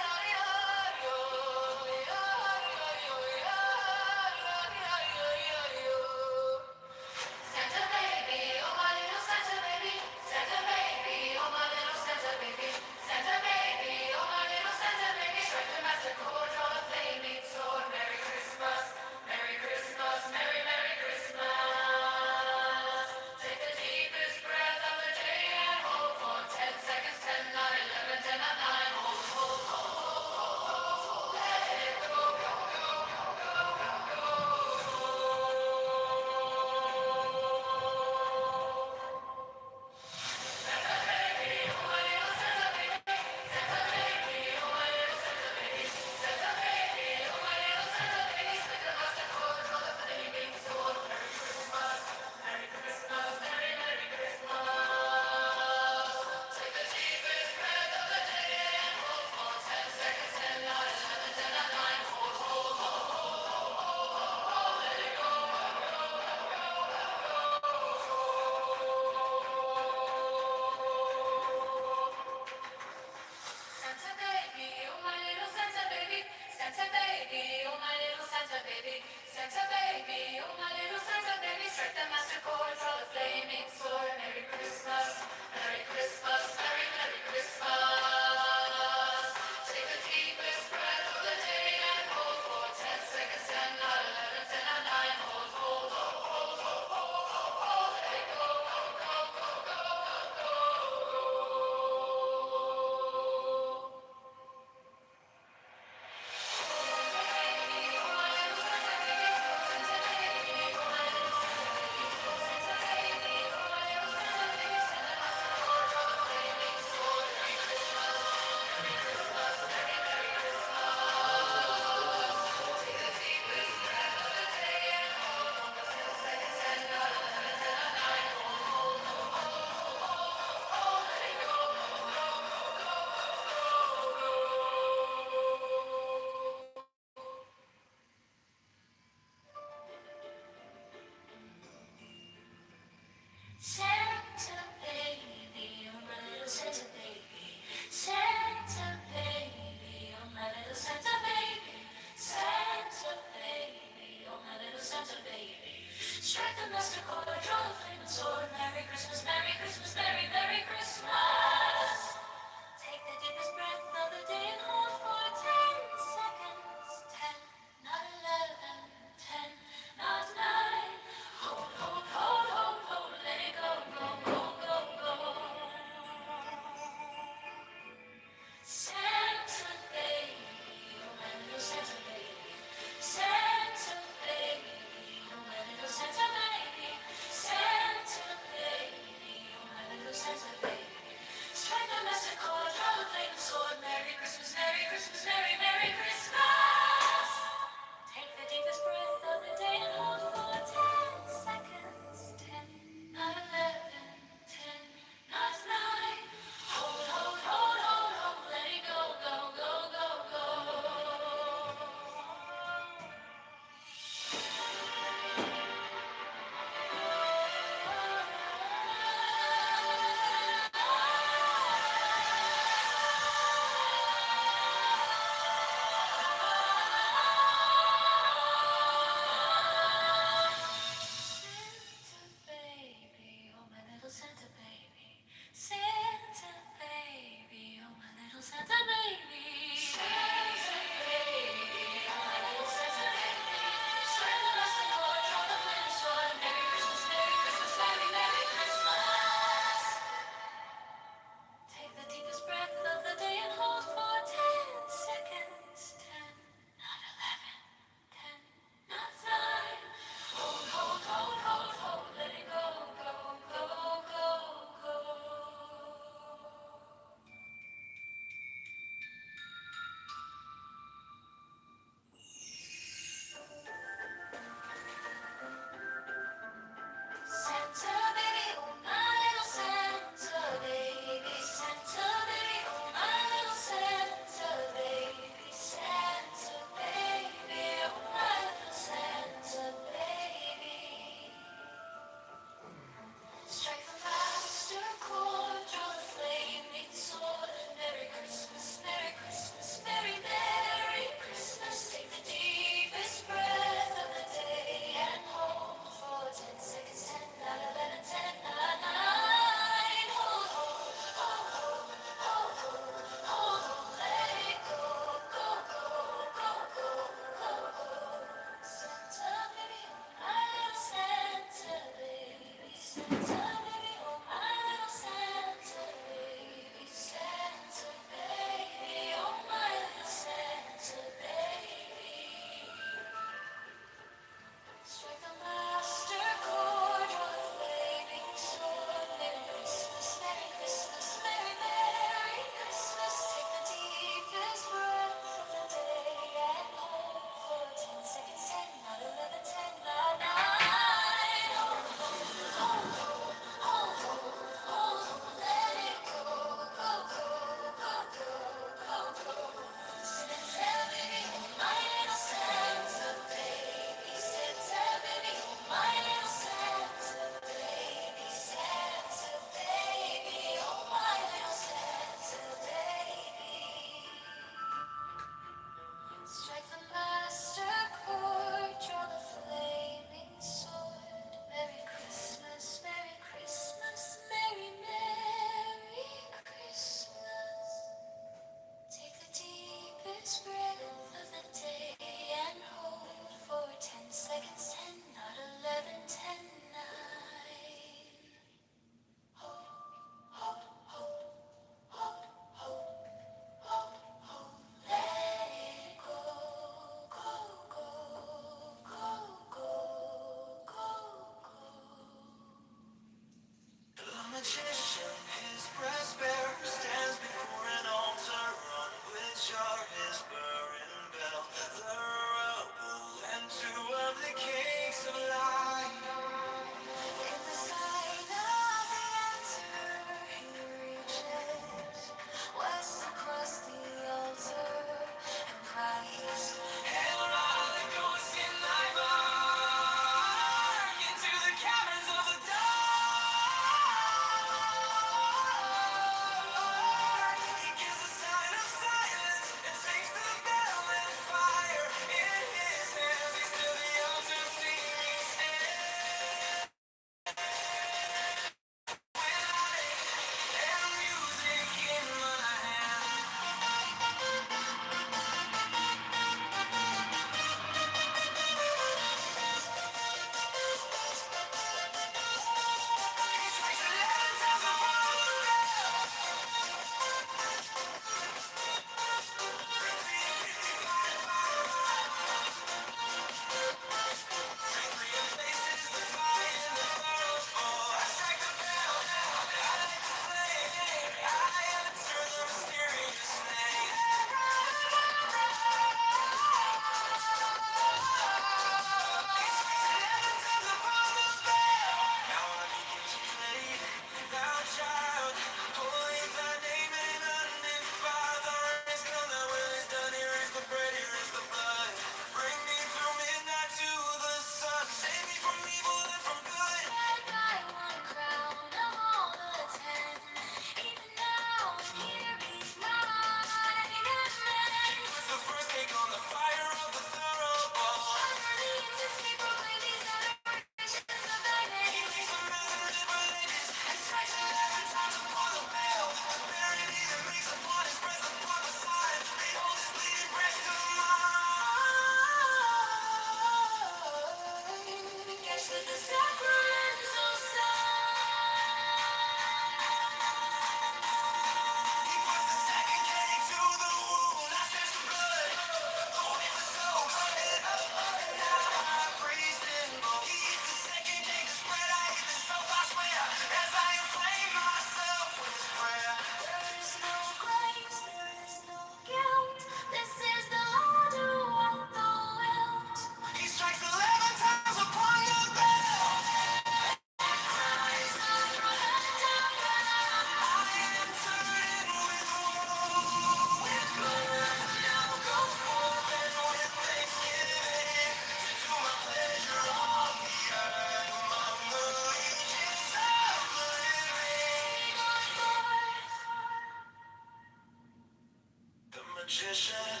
Speaker 7: magician,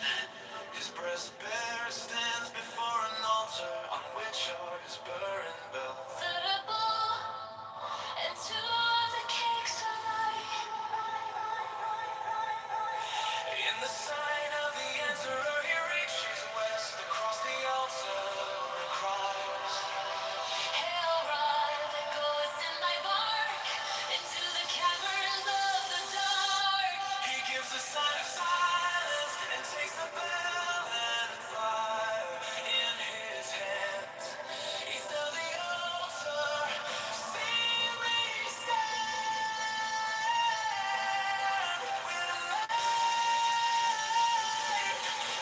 Speaker 7: his breast bare, stands before an altar on which are his burning bells. And two of the cakes are light. In the sign of the emperor, he reaches west across the altar and cries, Hail, rod that goest in thy bark into the caverns of the dark. He gives a sign of silence and takes the bell and fire in his hands. East of the altar, see me stand with a light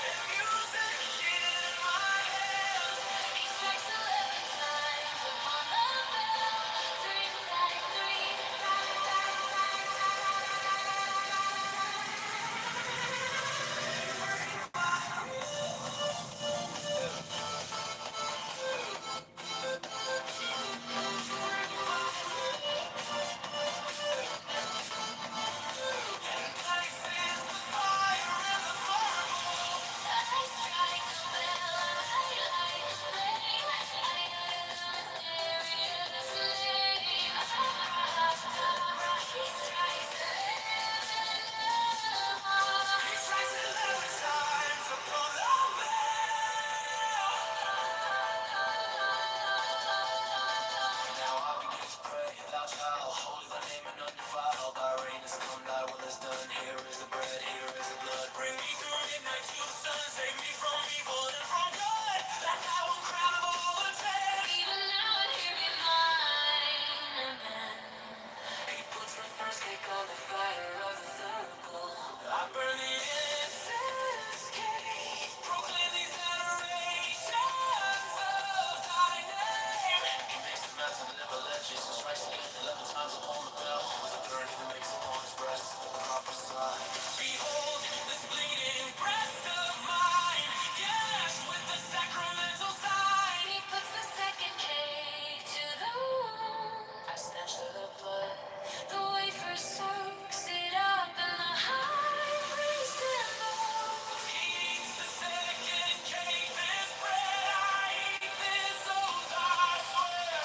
Speaker 7: and music in my hand. He strikes 11 times upon the bell, 11 times upon the Now I begin to pray, thou child, holy thy name and undefiled. Thy reign has come, thy will is done. Here is the bread, here is the blood. Bring me through midnight to the sun. Save me from evil and from good. That thou will crown of all the dead. Even now and here be mine, amen. He puts the first cake on the fire of the third bowl. I burn the incense cake. Proclaim these adorations of thy name. He makes the mountain live a legend. Jesus strikes again 11 times upon the bell. With a burn he makes upon his breast the proper sign. Behold this bleeding breast of mine, gashed with the sacramental sign. He puts the second cake to the wound. I snatch the blood. The wafer soaks it up, and the high priest invokes. He eats the second cake, this bread I eat, this oath I swear.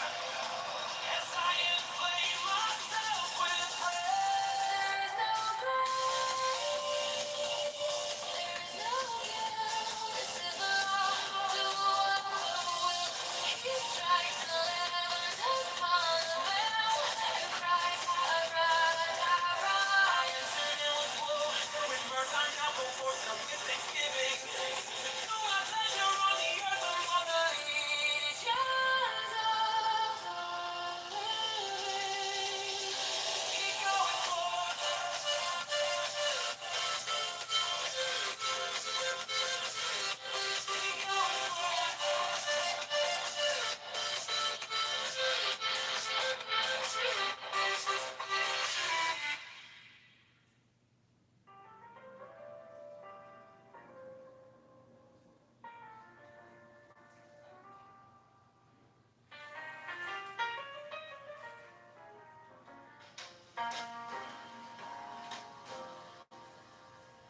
Speaker 7: As I inflame myself with prayer. There is no grave, there is no guilt. This is the law, do what the will. He strikes 11 times upon the bell and cries, Abracadabra. I enter in with woe, with mirth I now go forth and with thanksgiving. To do my pleasure on the earth among the legions of the living. He goeth forth.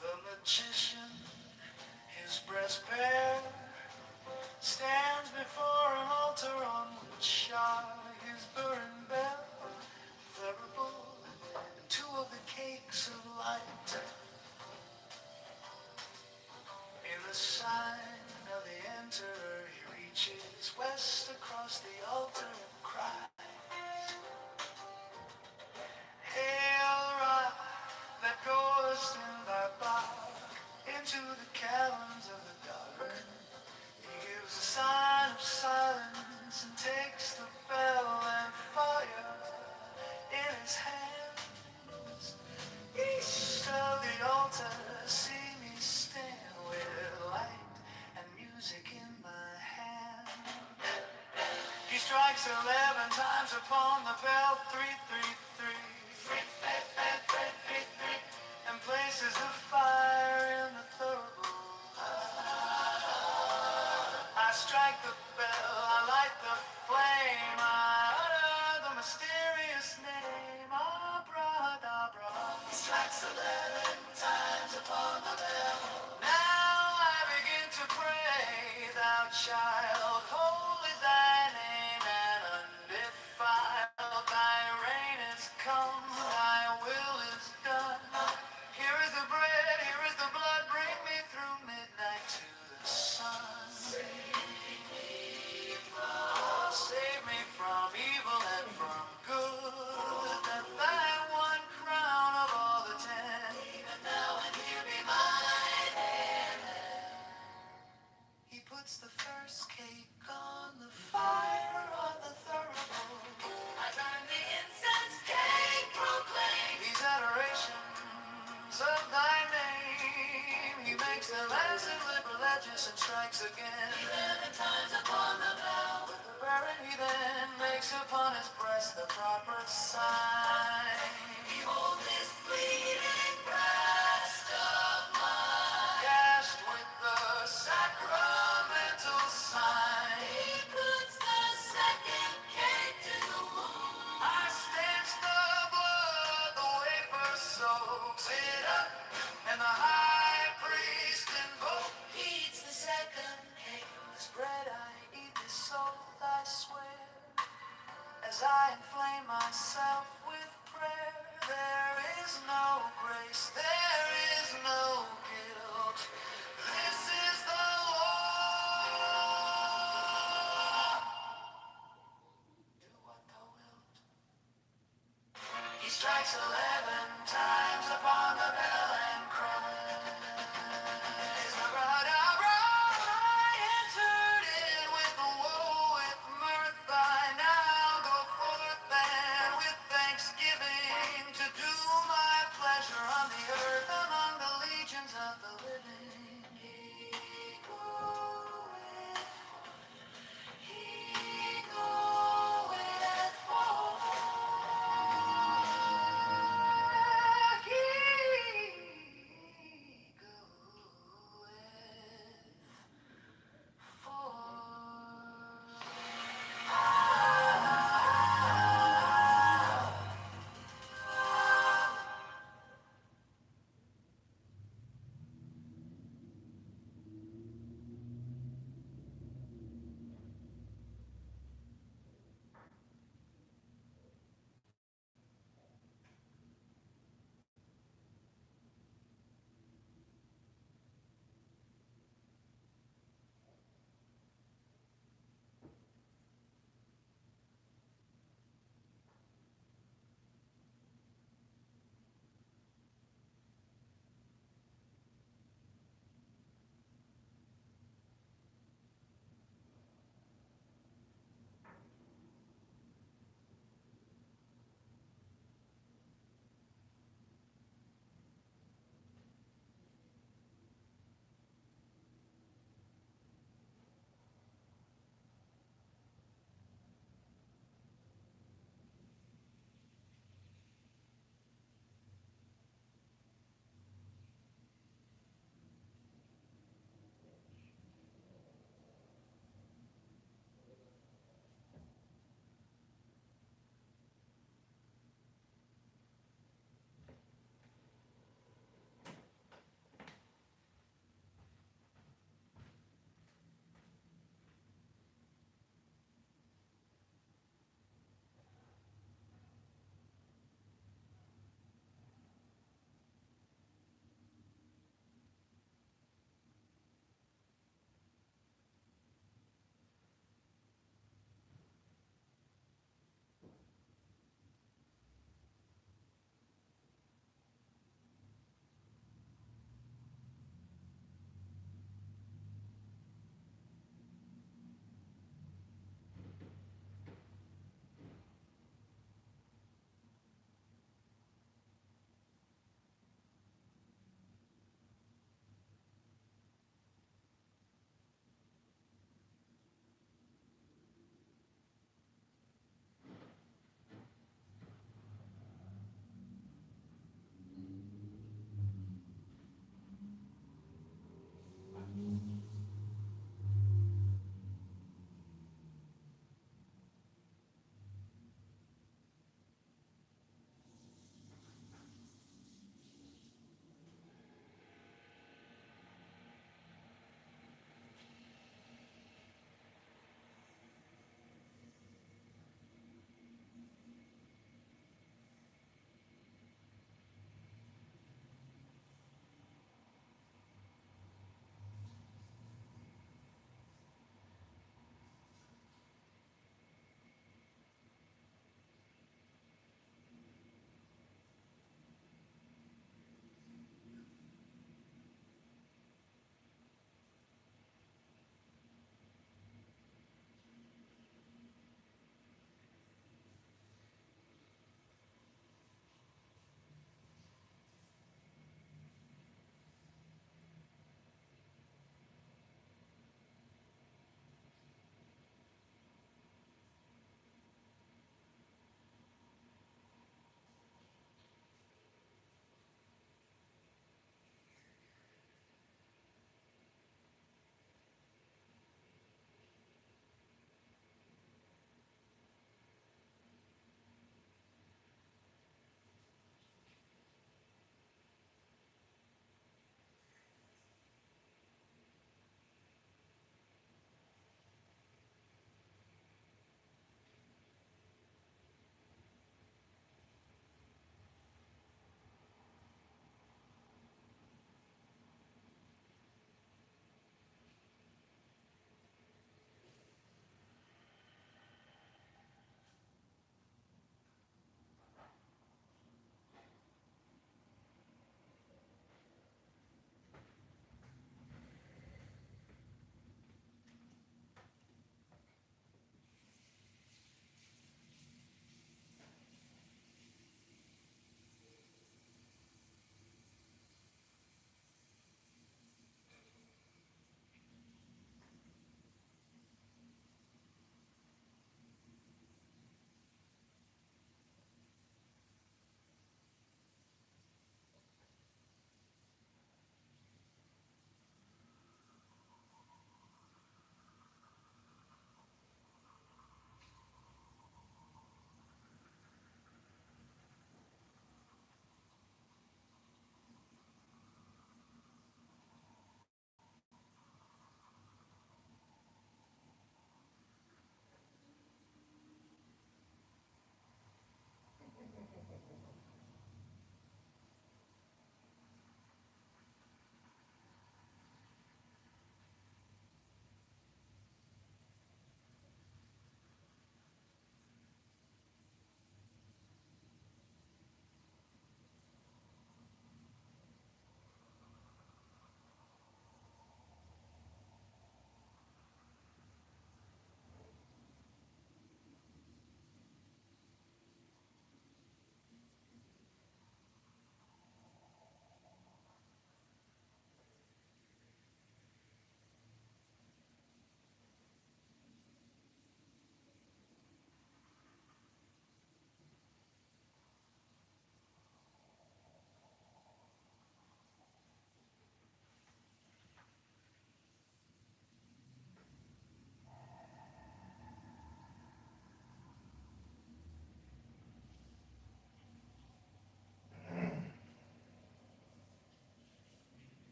Speaker 7: The magician, his breast bare, stands before an altar on which are his burning bell, thurible, and two of the cakes of light. In the sign of the enterer, he reaches west across the altar and cries, Hail, rock that goest in thy bark into the caverns of the dark. He gives a sign of silence and takes the bell and fire in his hands. East of the altar, see me stand with light and music in my hand. He strikes 11 times upon the bell, 333, and places the fire in the thurible. I strike the bell, I light the flame, I utter the mysterious name, Abracadabra. He strikes 11 times upon the bell. thou child, holy thy name and undefiled. Thy reign is come, thy will is done. Here is the bread, here is the blood, bring me through midnight to the sun. Save me from evil and from good, that thy one crown of all the 10. Even now and here be mine hand. He puts the first cake on the fire of the thurible. I burn the incense cake, proclaim these adorations of thy name. He makes them as in liberal edges and strikes again. 11 times upon the bell. With the baron he then makes upon his breast the proper sign. Behold this bleeding breast of mine, gashed with the sacramental sign. He puts the second cake to the wound. I stanch the blood, the wafer soaks it up, and the high priest invokes. He eats the second cake. This bread I eat, this oath I swear, as I inflame myself with prayer. There is no grace, there is no guilt. This is the law. Do what thou wilt. He strikes 11 times upon the bell and cries, Abracadabra. I entered in with woe, with mirth. I now go forth and with thanksgiving to do my pleasure on the earth among the legions of the living. He goeth, he goeth forth.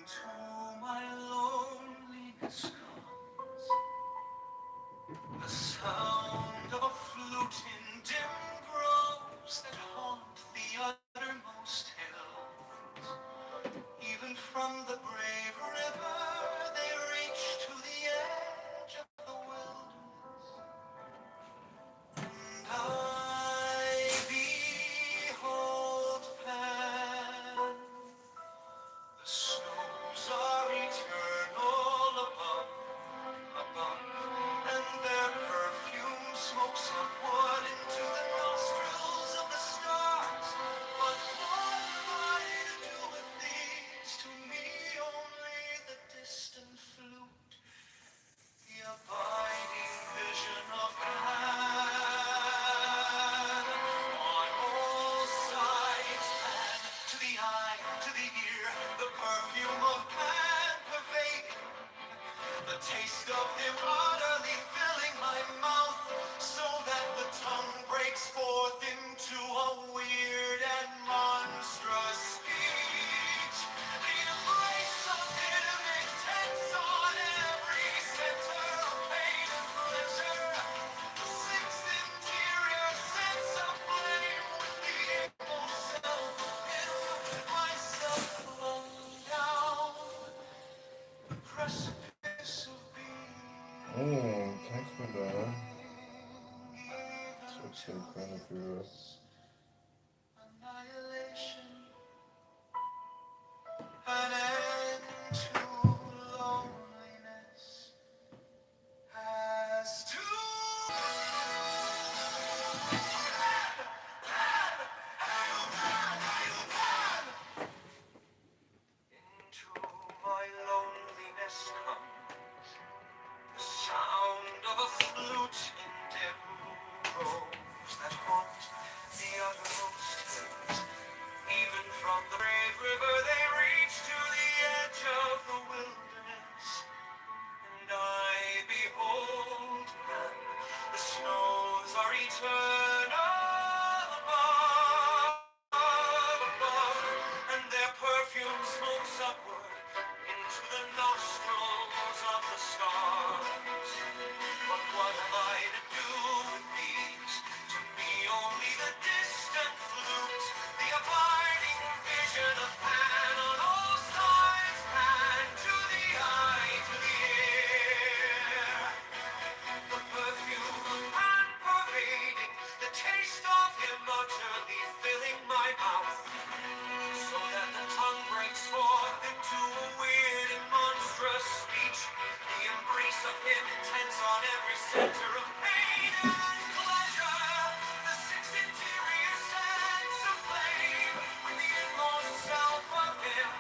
Speaker 7: Into my loneliness comes the sound of a flute in dim groves that haunt the uttermost hills. Even from the brave river they reach to the edge of the wilderness. And I behold Pan. The snows are eternal above, and their perfume smokes upward into the nostrils of the stars. But what have I to do with these? To me only the distant flute, the abiding vision of Pan. On all sides, Pan, to the eye, to the ear, the perfume of Pan pervading. The taste of him utterly filling my mouth, so that the tongue breaks forth into a weird and monstrous speech. The embrace of him intense on every center of pain and pleasure. The sixth interior sense of flame with the inmost self of him, myself flung down the precipice of
Speaker 15: Tack för det där. Så själv för
Speaker 7: annihilation, an end to loneliness, as to into my loneliness comes the sound of a flute in dim groves that haunt the uttermost hills. Even from the brave river they reach to the edge of the wilderness. And I behold Pan. The snows are eternal above, and their perfume smokes upward into the nostrils of the stars. But what have I to do with these? To me only the distant flute, the abiding vision of Pan. On all sides, Pan, to the eye, to the ear. The perfume of Pan pervading, the taste of him utterly filling my mouth, so that the tongue breaks forth into a weird and monstrous speech. The embrace of him intense on every center of pain and pleasure. The sixth interior sense of flame with the inmost self of him,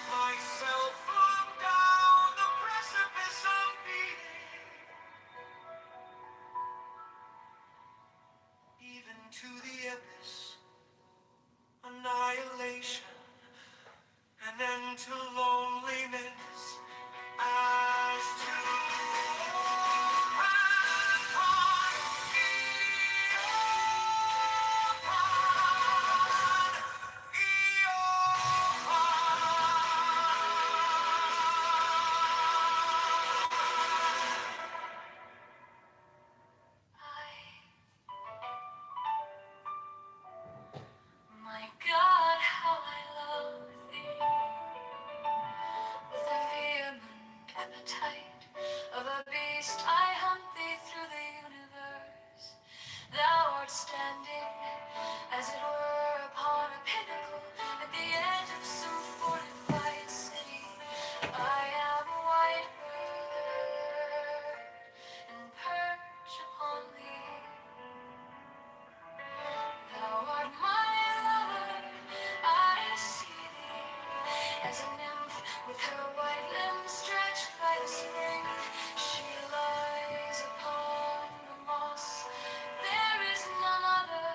Speaker 7: myself flung down the precipice of being, even to the abyss. Annihilation, an end to loneliness, as to my God, how I love thee, with a vehement appetite of a beast I hunt thee through the universe. Thou art standing, as it were, upon a pinnacle at the edge of some fortified city. I am a white bird, and perch upon thee. Thou art my lover, I see thee as a nymph with her white limbs stretched by the spring. She lies upon the moss, there is none other.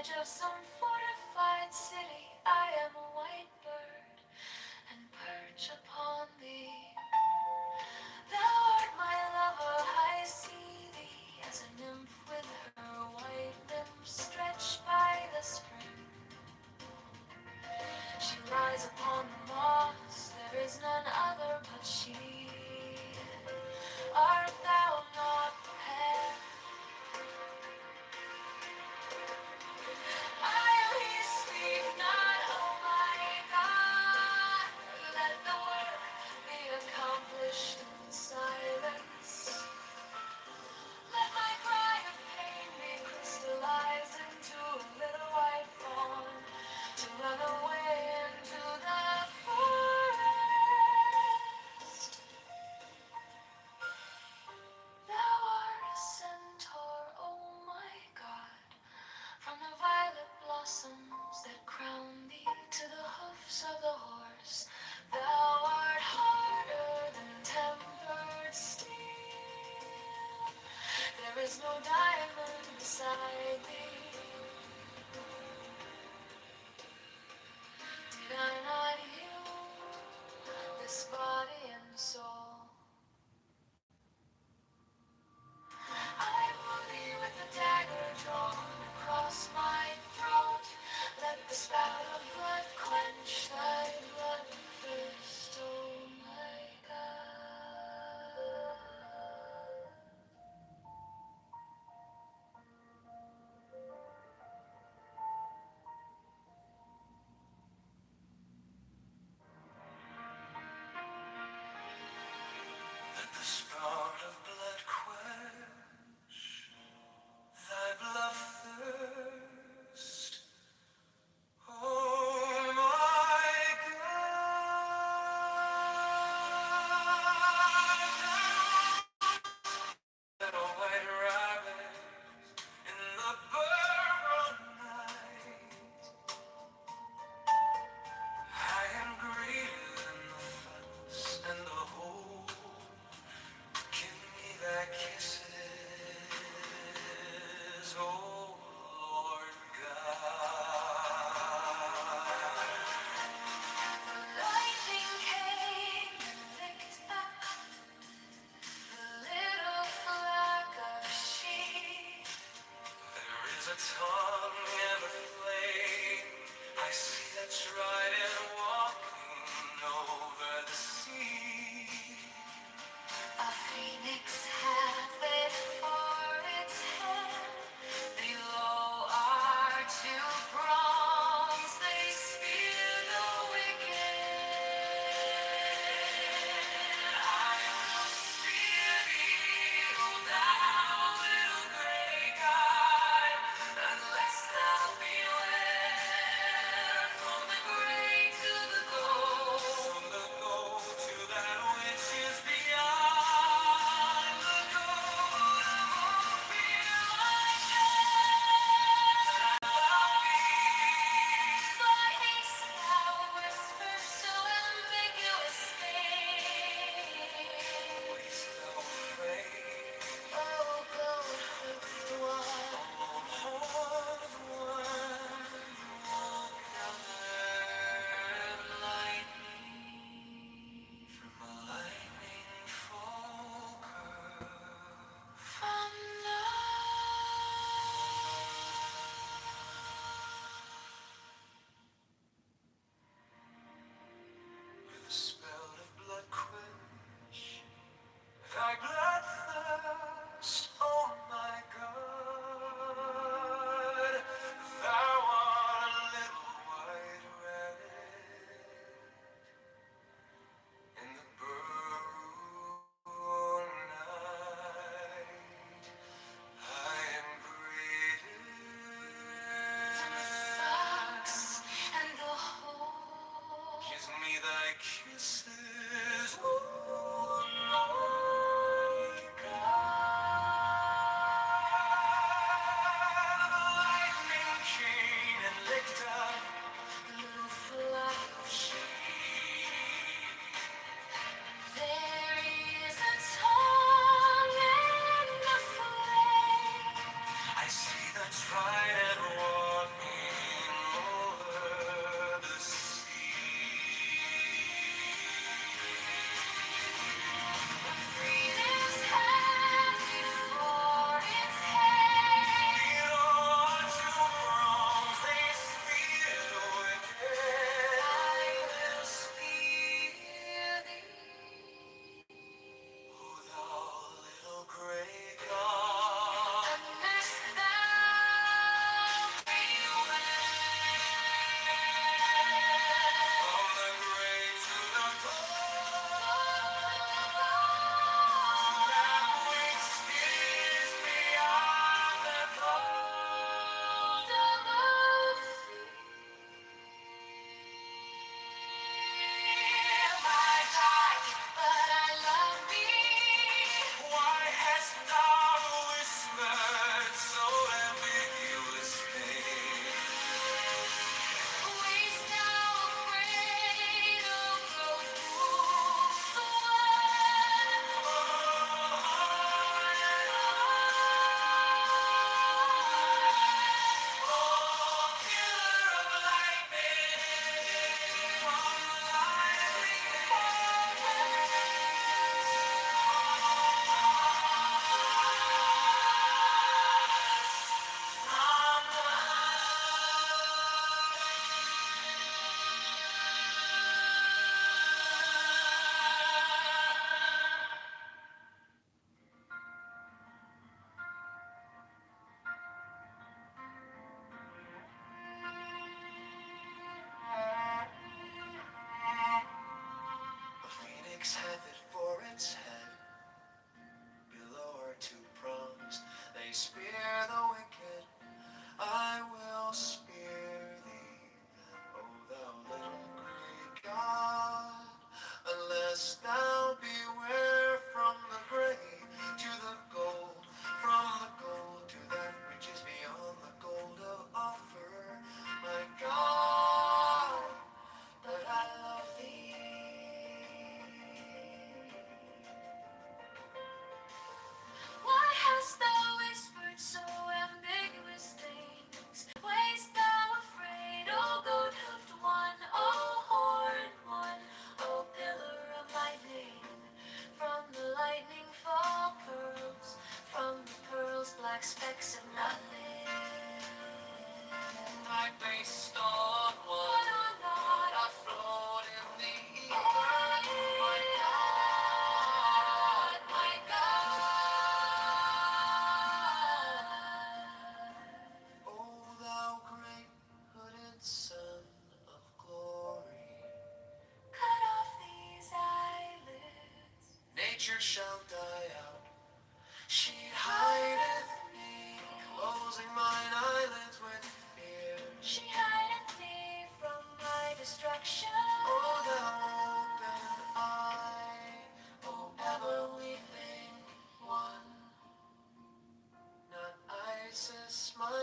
Speaker 7: edge of some fortified city, I am a white bird and perch upon thee. Thou art my lover, I see thee as a nymph with her white limbs stretched by the spring. She lies upon the moss, there is none other but she. Art thou not pale? I am he, speak not, oh my God. Let the work be accomplished in silence. Let my cry of pain be crystallized into a little white fawn to run away into the forest. Thou art a centaur, oh my God, from the violet blossoms that crown thee to the hoofs of the horse. Thou art harder than tempered steel. There is no diamond beside thee. Did I not heal this body and soul? I woo thee with a dagger drawn across my throat. Let the spout of blood quench thy blood thirst, oh my God. Let the spout of blood quench thy blood thirst, oh my God. Little white rabbit in the burrow night. I am greater than the fox and the hole. Give me thy kisses, oh Lord God. The lightning came and licked up the little flock of sheep. There is a tongue and a flame. I see that trident walking over the sea. A phoenix hath it for its head. Below are two prongs. They spear the wicked. I will spear thee, O thou little grey guy, unless thou beware from the grey to the gold, from the gold to that which is beyond the gold of all fear. Like thou be, thy haste thou whispers so ambiguous things. Waste thou afraid, O gold-hoofed one, O horn of one, O gathered lightning from a lightning falker from the with a spell of blood quench thy blood thirst, oh my God. Thou art a little white rabbit in the burrow night. I am greater than the fox and the hole. Kiss me thy kisses, oh my God. The lightning came and licked up the little flock of sheep. There is a tongue and a flame. I see the trident walking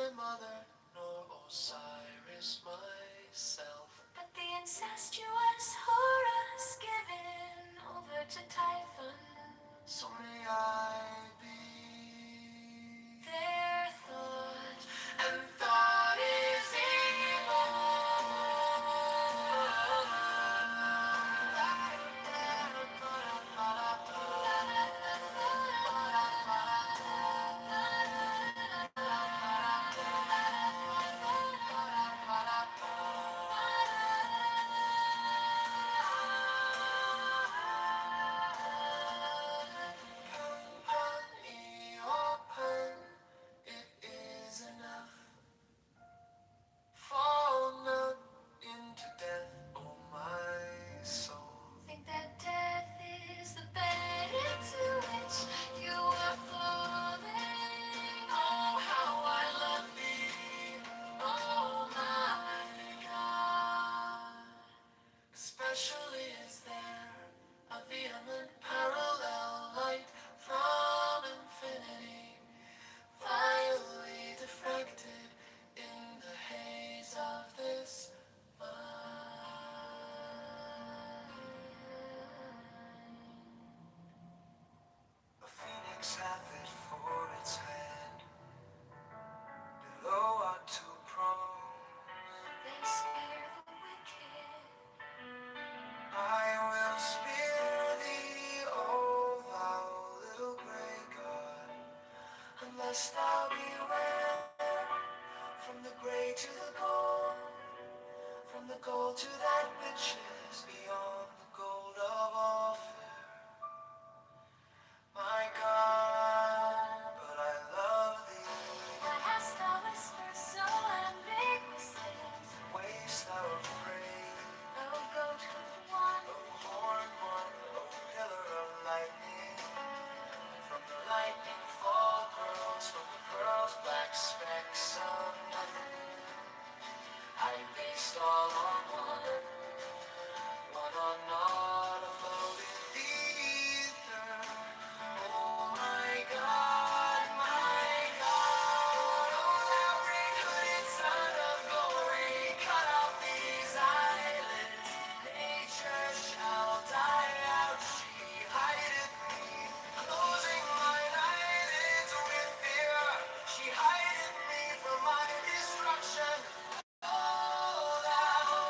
Speaker 7: my mother nor Osiris myself. But the incestuous Horus given over to Typhon. So may I be their thought, and thought is it is enough. Fall not into death, oh my soul. Think that death is the bed into which you are falling. Oh, how I love thee, oh my God. Especially is there a vehement parallel light from infinity, vilely diffracted in the haze of this mind. A phoenix hath it for its hand, below are two prongs. They spear the wicked. I will spear thee, O thou little grey god, unless thou beware. From the grey to the gold, from the gold to that which is beyond the gold of all fair. My God, but I love thee. Why hast thou whispered so ambiguously? Wayest thou afraid? O goat hoofed one, O horned one, O pillar of lightning. From the lightning fall pearls, from the pearls black specks of nothing. I based all on one, one on naught afloat in the ether. Oh my God, my God, oh thou great hooded son of glory, cut off these eyelids. Nature shall die out, she hideth me, closing mine eyelids with fear. She hideth me from my destruction. Oh, thou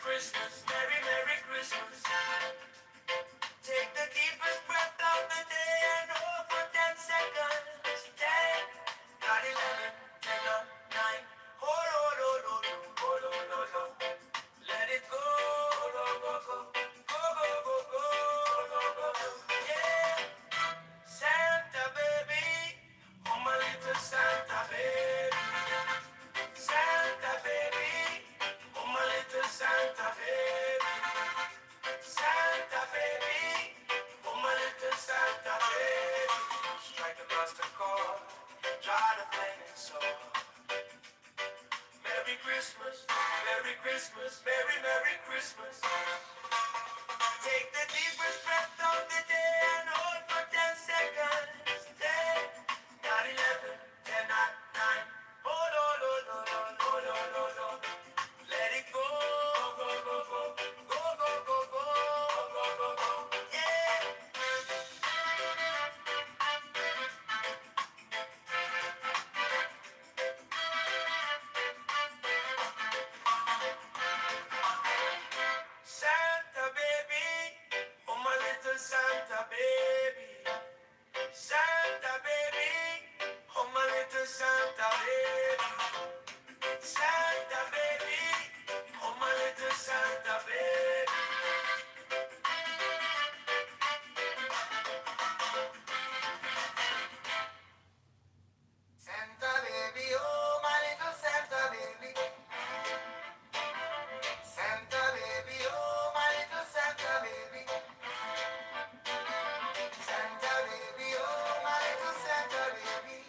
Speaker 7: Christmas, Merry, Merry Christmas. Take the deepest breath of the day and hold for 10 seconds. 10, 9, 11, 10, 9. Hold, hold, hold, hold, hold, hold, hold, hold. Let it go, go, go, go. Go, go, go, go, go, go, go. Yeah. Santa baby, oh my little Santa baby. Santa baby, oh my little Santa baby. Santa baby, oh my little Santa baby. Strike the master chord, dry the flaming sword. Merry Christmas, Merry Christmas, Merry Merry Christmas. Take the deepest breath of the day and hold for 10 seconds. 10, 9, 11, 10, 9. Hold, hold, hold, hold, hold, hold, hold, hold, hold. Let it go, go, go, go. Go, go, go, go, go, go, go. Yeah. Santa baby, oh my little Santa baby. Santa baby, oh my little Santa baby. Santa baby, oh my little Santa baby. Santa baby, oh my little Santa baby. Santa baby, oh my little Santa baby. Santa baby, oh my little Santa baby.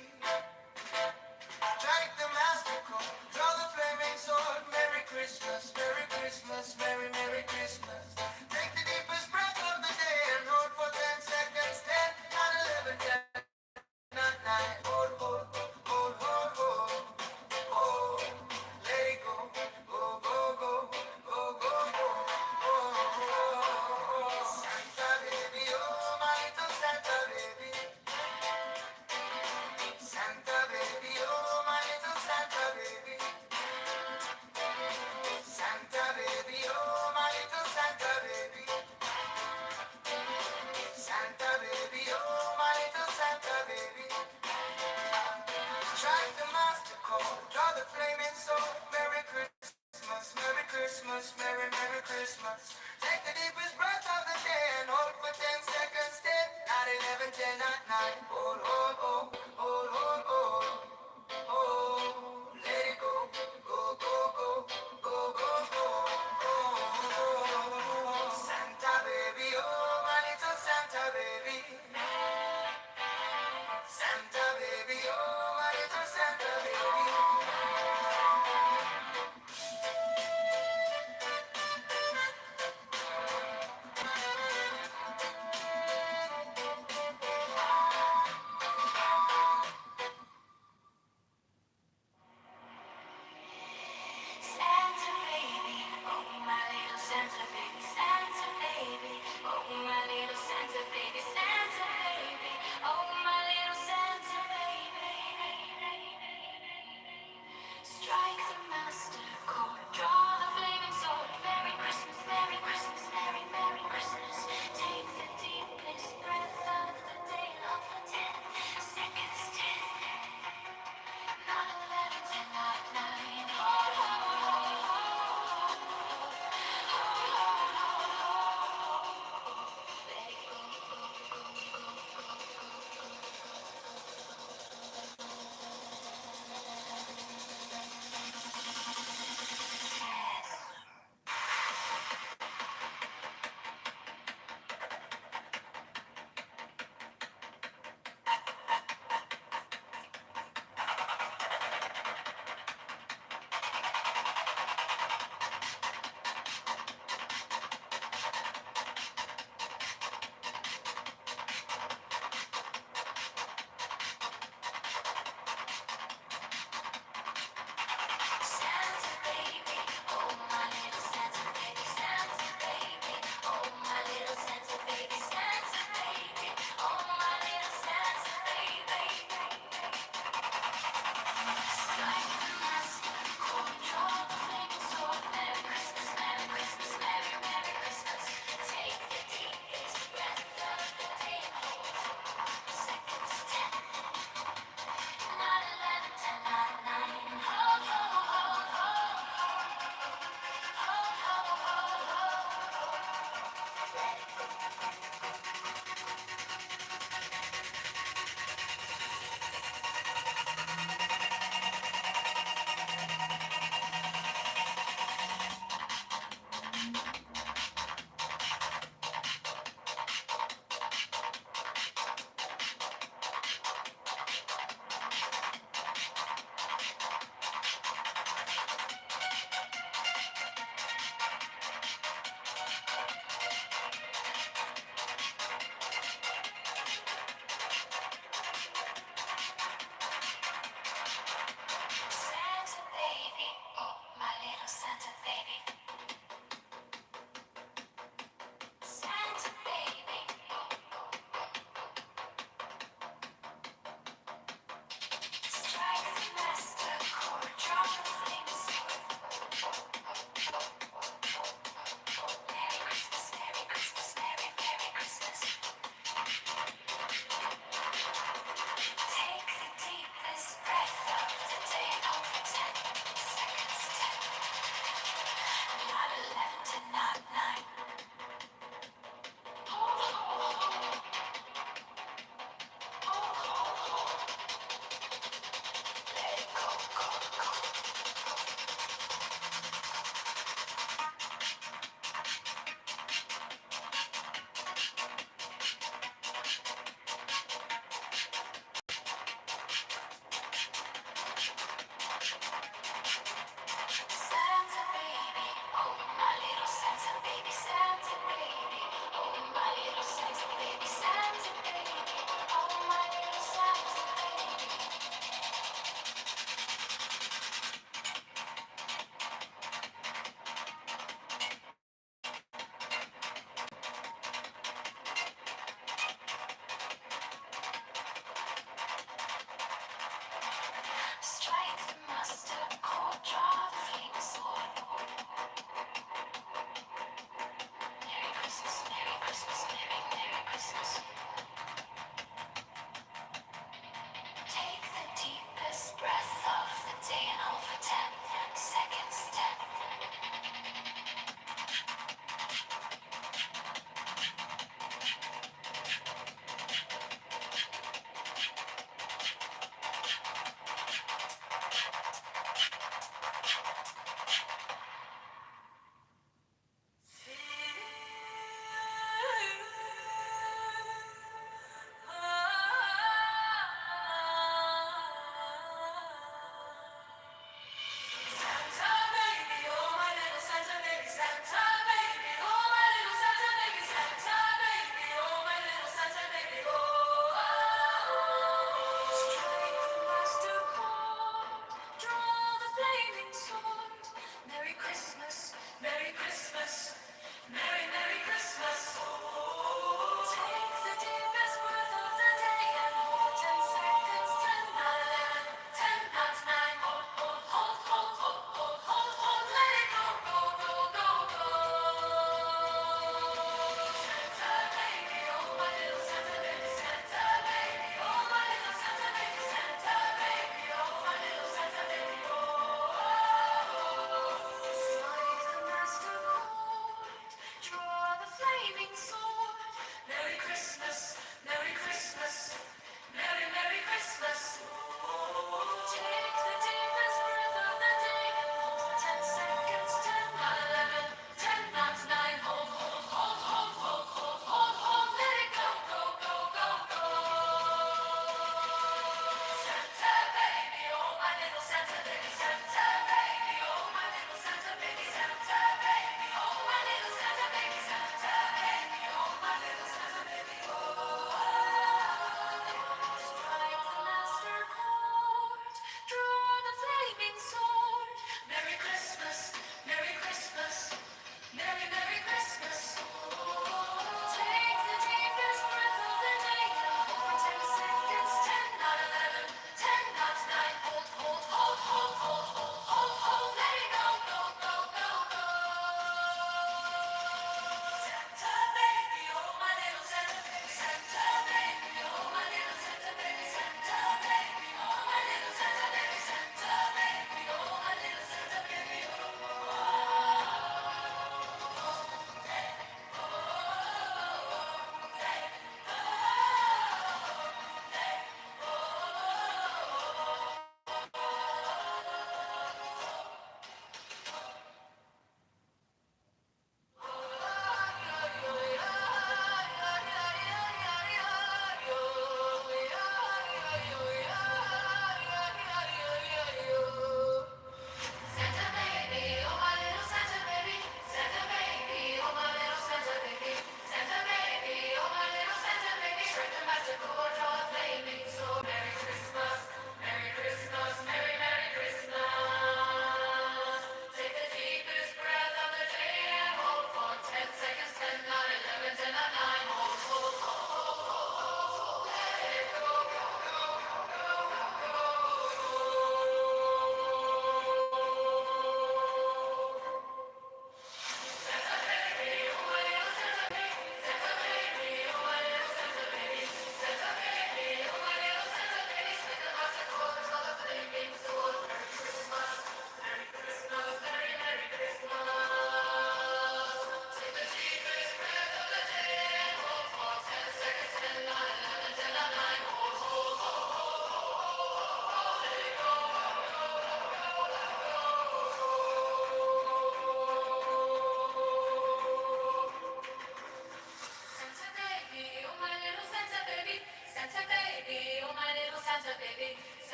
Speaker 7: Strike the master chord, draw the flaming sword. Merry Christmas, Merry Christmas, Merry Merry Christmas. Take the deepest breath of the day and hold for 10 seconds. 10, 9, 11, 10, 9. Hold, hold, hold, hold, hold. Oh, let it go, go, go, go, go, go, go. Oh, Santa baby, oh my little Santa baby. Santa baby, oh my little Santa baby. Santa baby, oh my little Santa baby. Santa baby, oh my little Santa baby. Strike the master chord, draw the flaming sword. Merry Christmas, Merry Christmas, Merry Merry Christmas. Take the deepest breath of the day and hold for 10 seconds. 10, 9, 11, 10, 9. Hold, hold, hold, hold, hold, hold. Oh, let it go, go, go, go, go, go, go. Oh, Santa baby, oh my little Santa baby. Santa baby, oh my little Santa baby.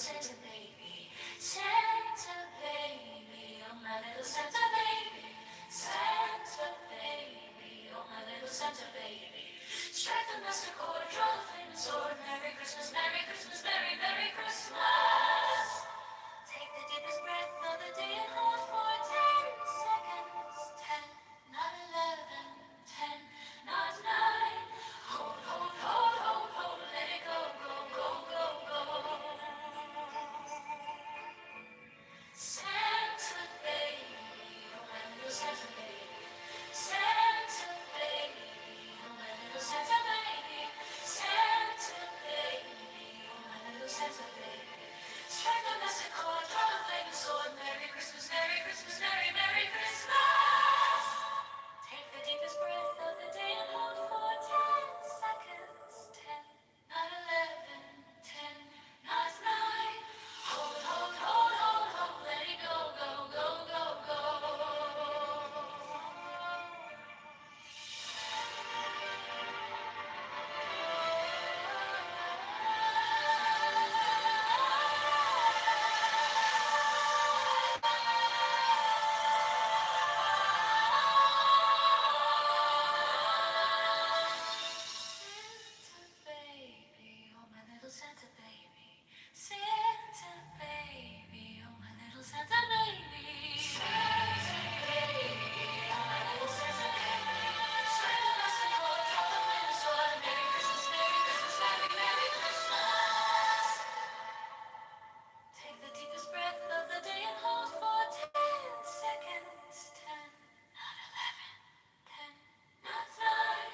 Speaker 7: Santa baby, Santa baby, oh my little Santa baby, Santa baby, oh my little Santa baby. Strike the master chord, draw the flaming sword. Merry Christmas, Merry Christmas, Merry Merry Christmas. Take the deepest breath of the day and hold for 10 seconds. 10, not 11, 10, not 9. Hold, hold, hold, hold, hold. Let it go, go, go, go, go. Santa baby, oh my little Santa baby. Santa baby, oh my little Santa baby. Santa baby, oh my little Santa baby. Strike the master chord, draw the flaming sword. Merry Christmas, Merry Christmas, Merry Merry Christmas. Take the deepest breath of the day and hold for 10 seconds. 10, not 11, 10, not 9. Hold, hold, hold, hold, hold. Let it go, go, go, go, go. Santa baby, oh my little Santa baby. Santa baby, oh my little Santa baby. Santa baby, oh my little Santa baby. Strike the master chord, drop the flaming sword. Merry Christmas, Merry Christmas, Merry Merry Christmas. Take the deepest breath of the day and hold for 10 seconds. 10, not 11, 10, not 9.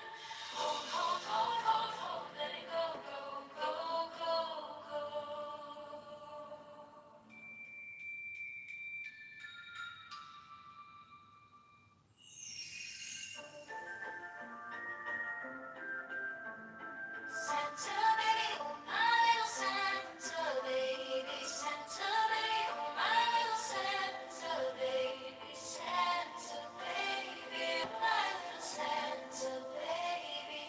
Speaker 7: Hold, hold, hold, hold, hold. Let it go, go, go, go, go. Santa baby, oh my little Santa baby. Santa baby, oh my little Santa baby. Santa baby, oh my little Santa baby.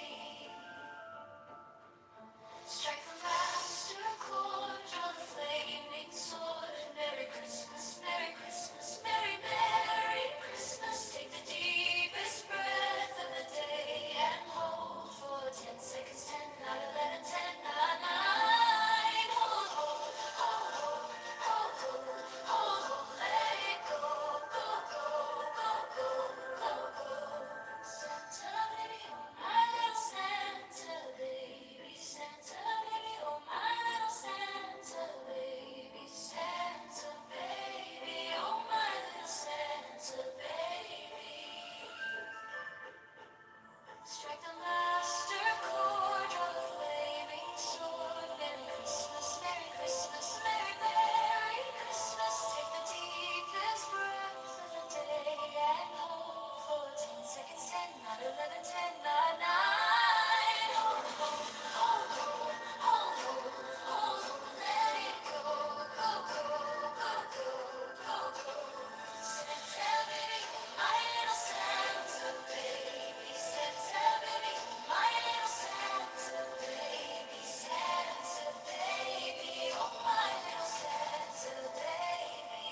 Speaker 7: Strike the master chord, draw the flaming sword. Merry Christmas, Merry Christmas, Merry Merry Christmas. Take the deepest breath of the day and hold for 10 seconds. 10, not 11, 10, not 9. Hold, hold, hold, hold, hold, hold, hold, hold. Let it go, go, go, go, go, go, go. Santa baby, oh my little Santa baby. Santa baby, oh my little Santa baby. Santa baby, oh my little Santa baby. Strike the master chord, draw the flaming sword. Merry Christmas, Merry Christmas, Merry Merry Christmas. Take the deepest breath of the day and hold for 10 seconds. 10, not 11, 10, not 9. Hold, hold, hold, hold, hold, hold, hold, hold. Let it go, go, go, go, go, go, go. Santa baby, my little Santa baby. Santa baby, my little Santa baby. Santa baby, oh my little Santa baby.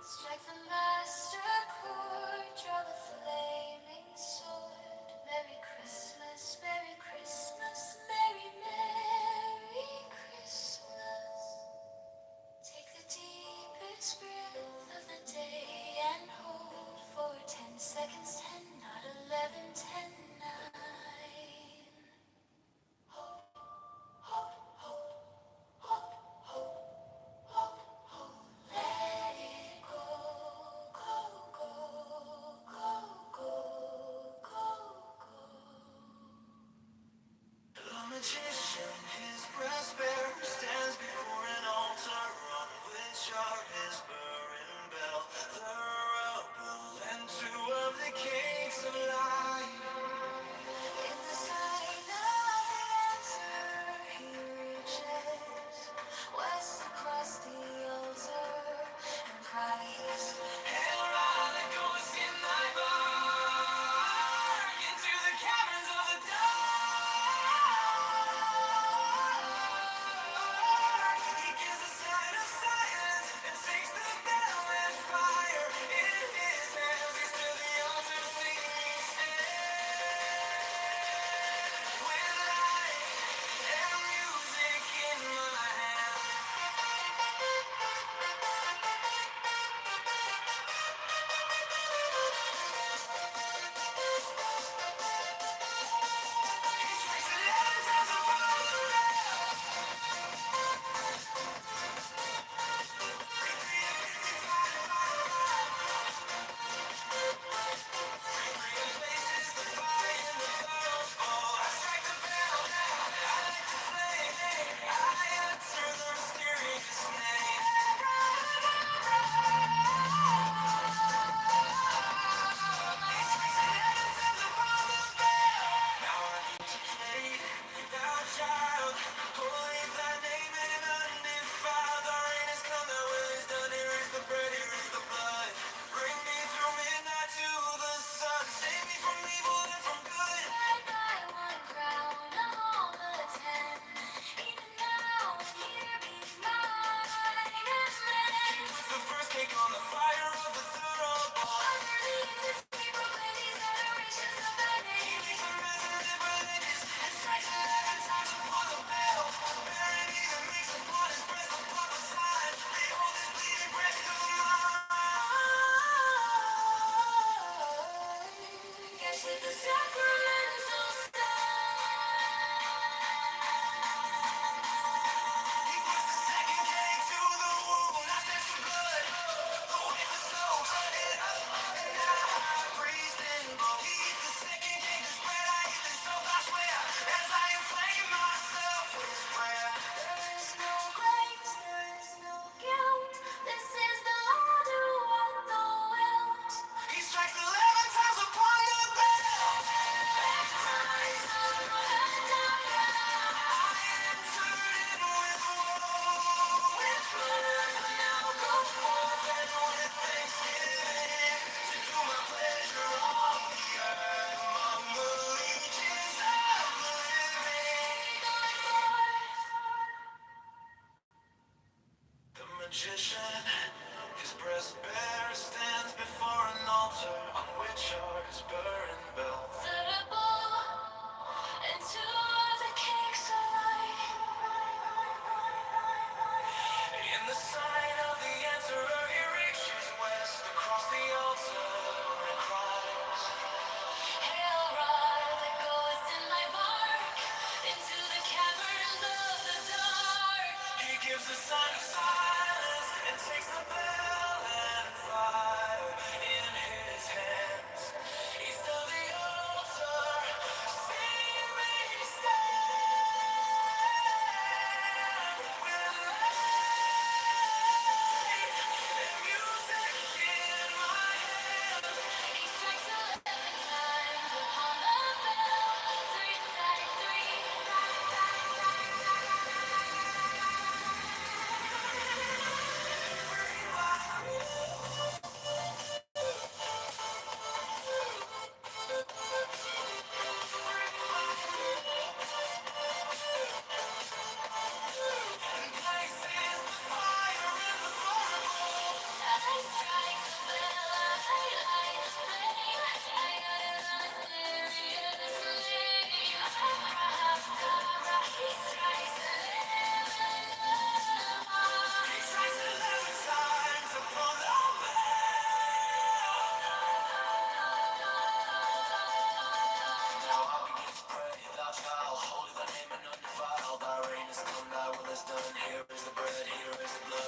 Speaker 7: Strike the master chord, draw the flaming sword. Merry Christmas, Merry Christmas, Merry Merry Christmas. Take the deepest breath of the day and hold for 10 seconds. 10, not 11, 10, 9. Hold, hold, hold, hold, hold, hold, hold. Let it go, go, go, go, go, go, go. A magician, his breast bare, stands before an altar on which are his burring bell, the rubble, and two of the cakes of light.
Speaker 9: In the sign of the answer, he reaches west across the altar and cries,
Speaker 7: Hail, Raleigh, ghost in thy bark, into the caverns of the dark. magician, his breast bare, stands before an altar on which are his burning bells. And two of the cakes are light. In the sign of the Emperor, he reaches west across the altar and cries, "Hail, Ra, that goes in my bark into the caverns of the dark." He gives a sign of silence and takes the bell and fire in his hands. East of the altar, see me stand with light and music in my hand. He strikes 11 times upon the bell. 333.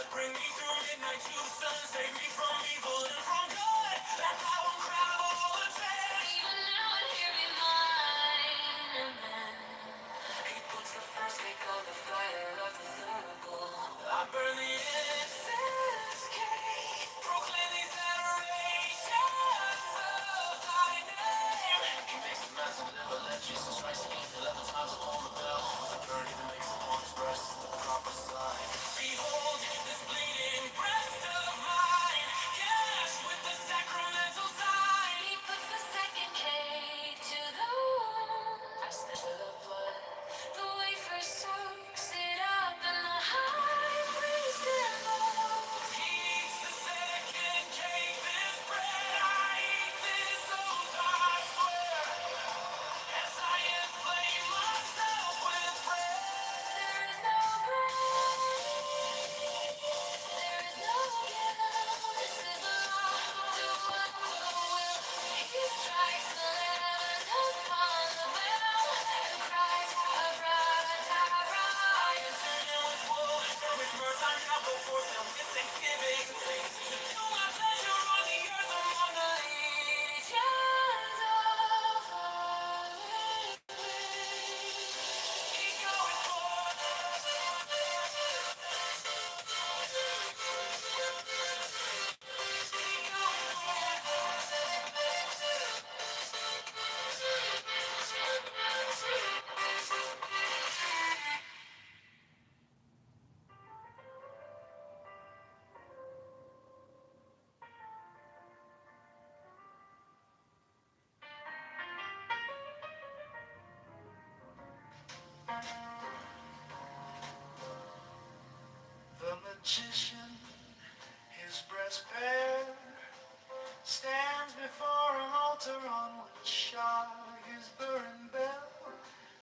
Speaker 7: Bring me through midnight to the sun, save me from evil and from good. That power crown of all the dead. Even now and hear me mine, amen. He puts the first cake on the fire of the third bowl. I burn the incense cake, proclaim these adorations of thy name. He makes the massive liver, let Jesus Christ again 11 times upon the bell. The burn even makes upon his breast the proper sign. Behold this bleeding breast of mine, gashed with the sacramental sign. He puts the second cake to the wound. I snatch the blood, the wafer soaks it up, and the high priest involves. He eats the second cake, this bread I eat, this oath I swear, as I inflame myself with prayer. There is no grave. There is no guilt. This is the law. Do what the will. He strikes 11 upon the bell and cries, "Abracadabra." I enter in with woe, with mirth I now go forth and with thanksgiving. To do my pleasure on the earth among the legions of the living. He goeth forth. The magician, his breast bare, stands before an altar on which are his burning bells.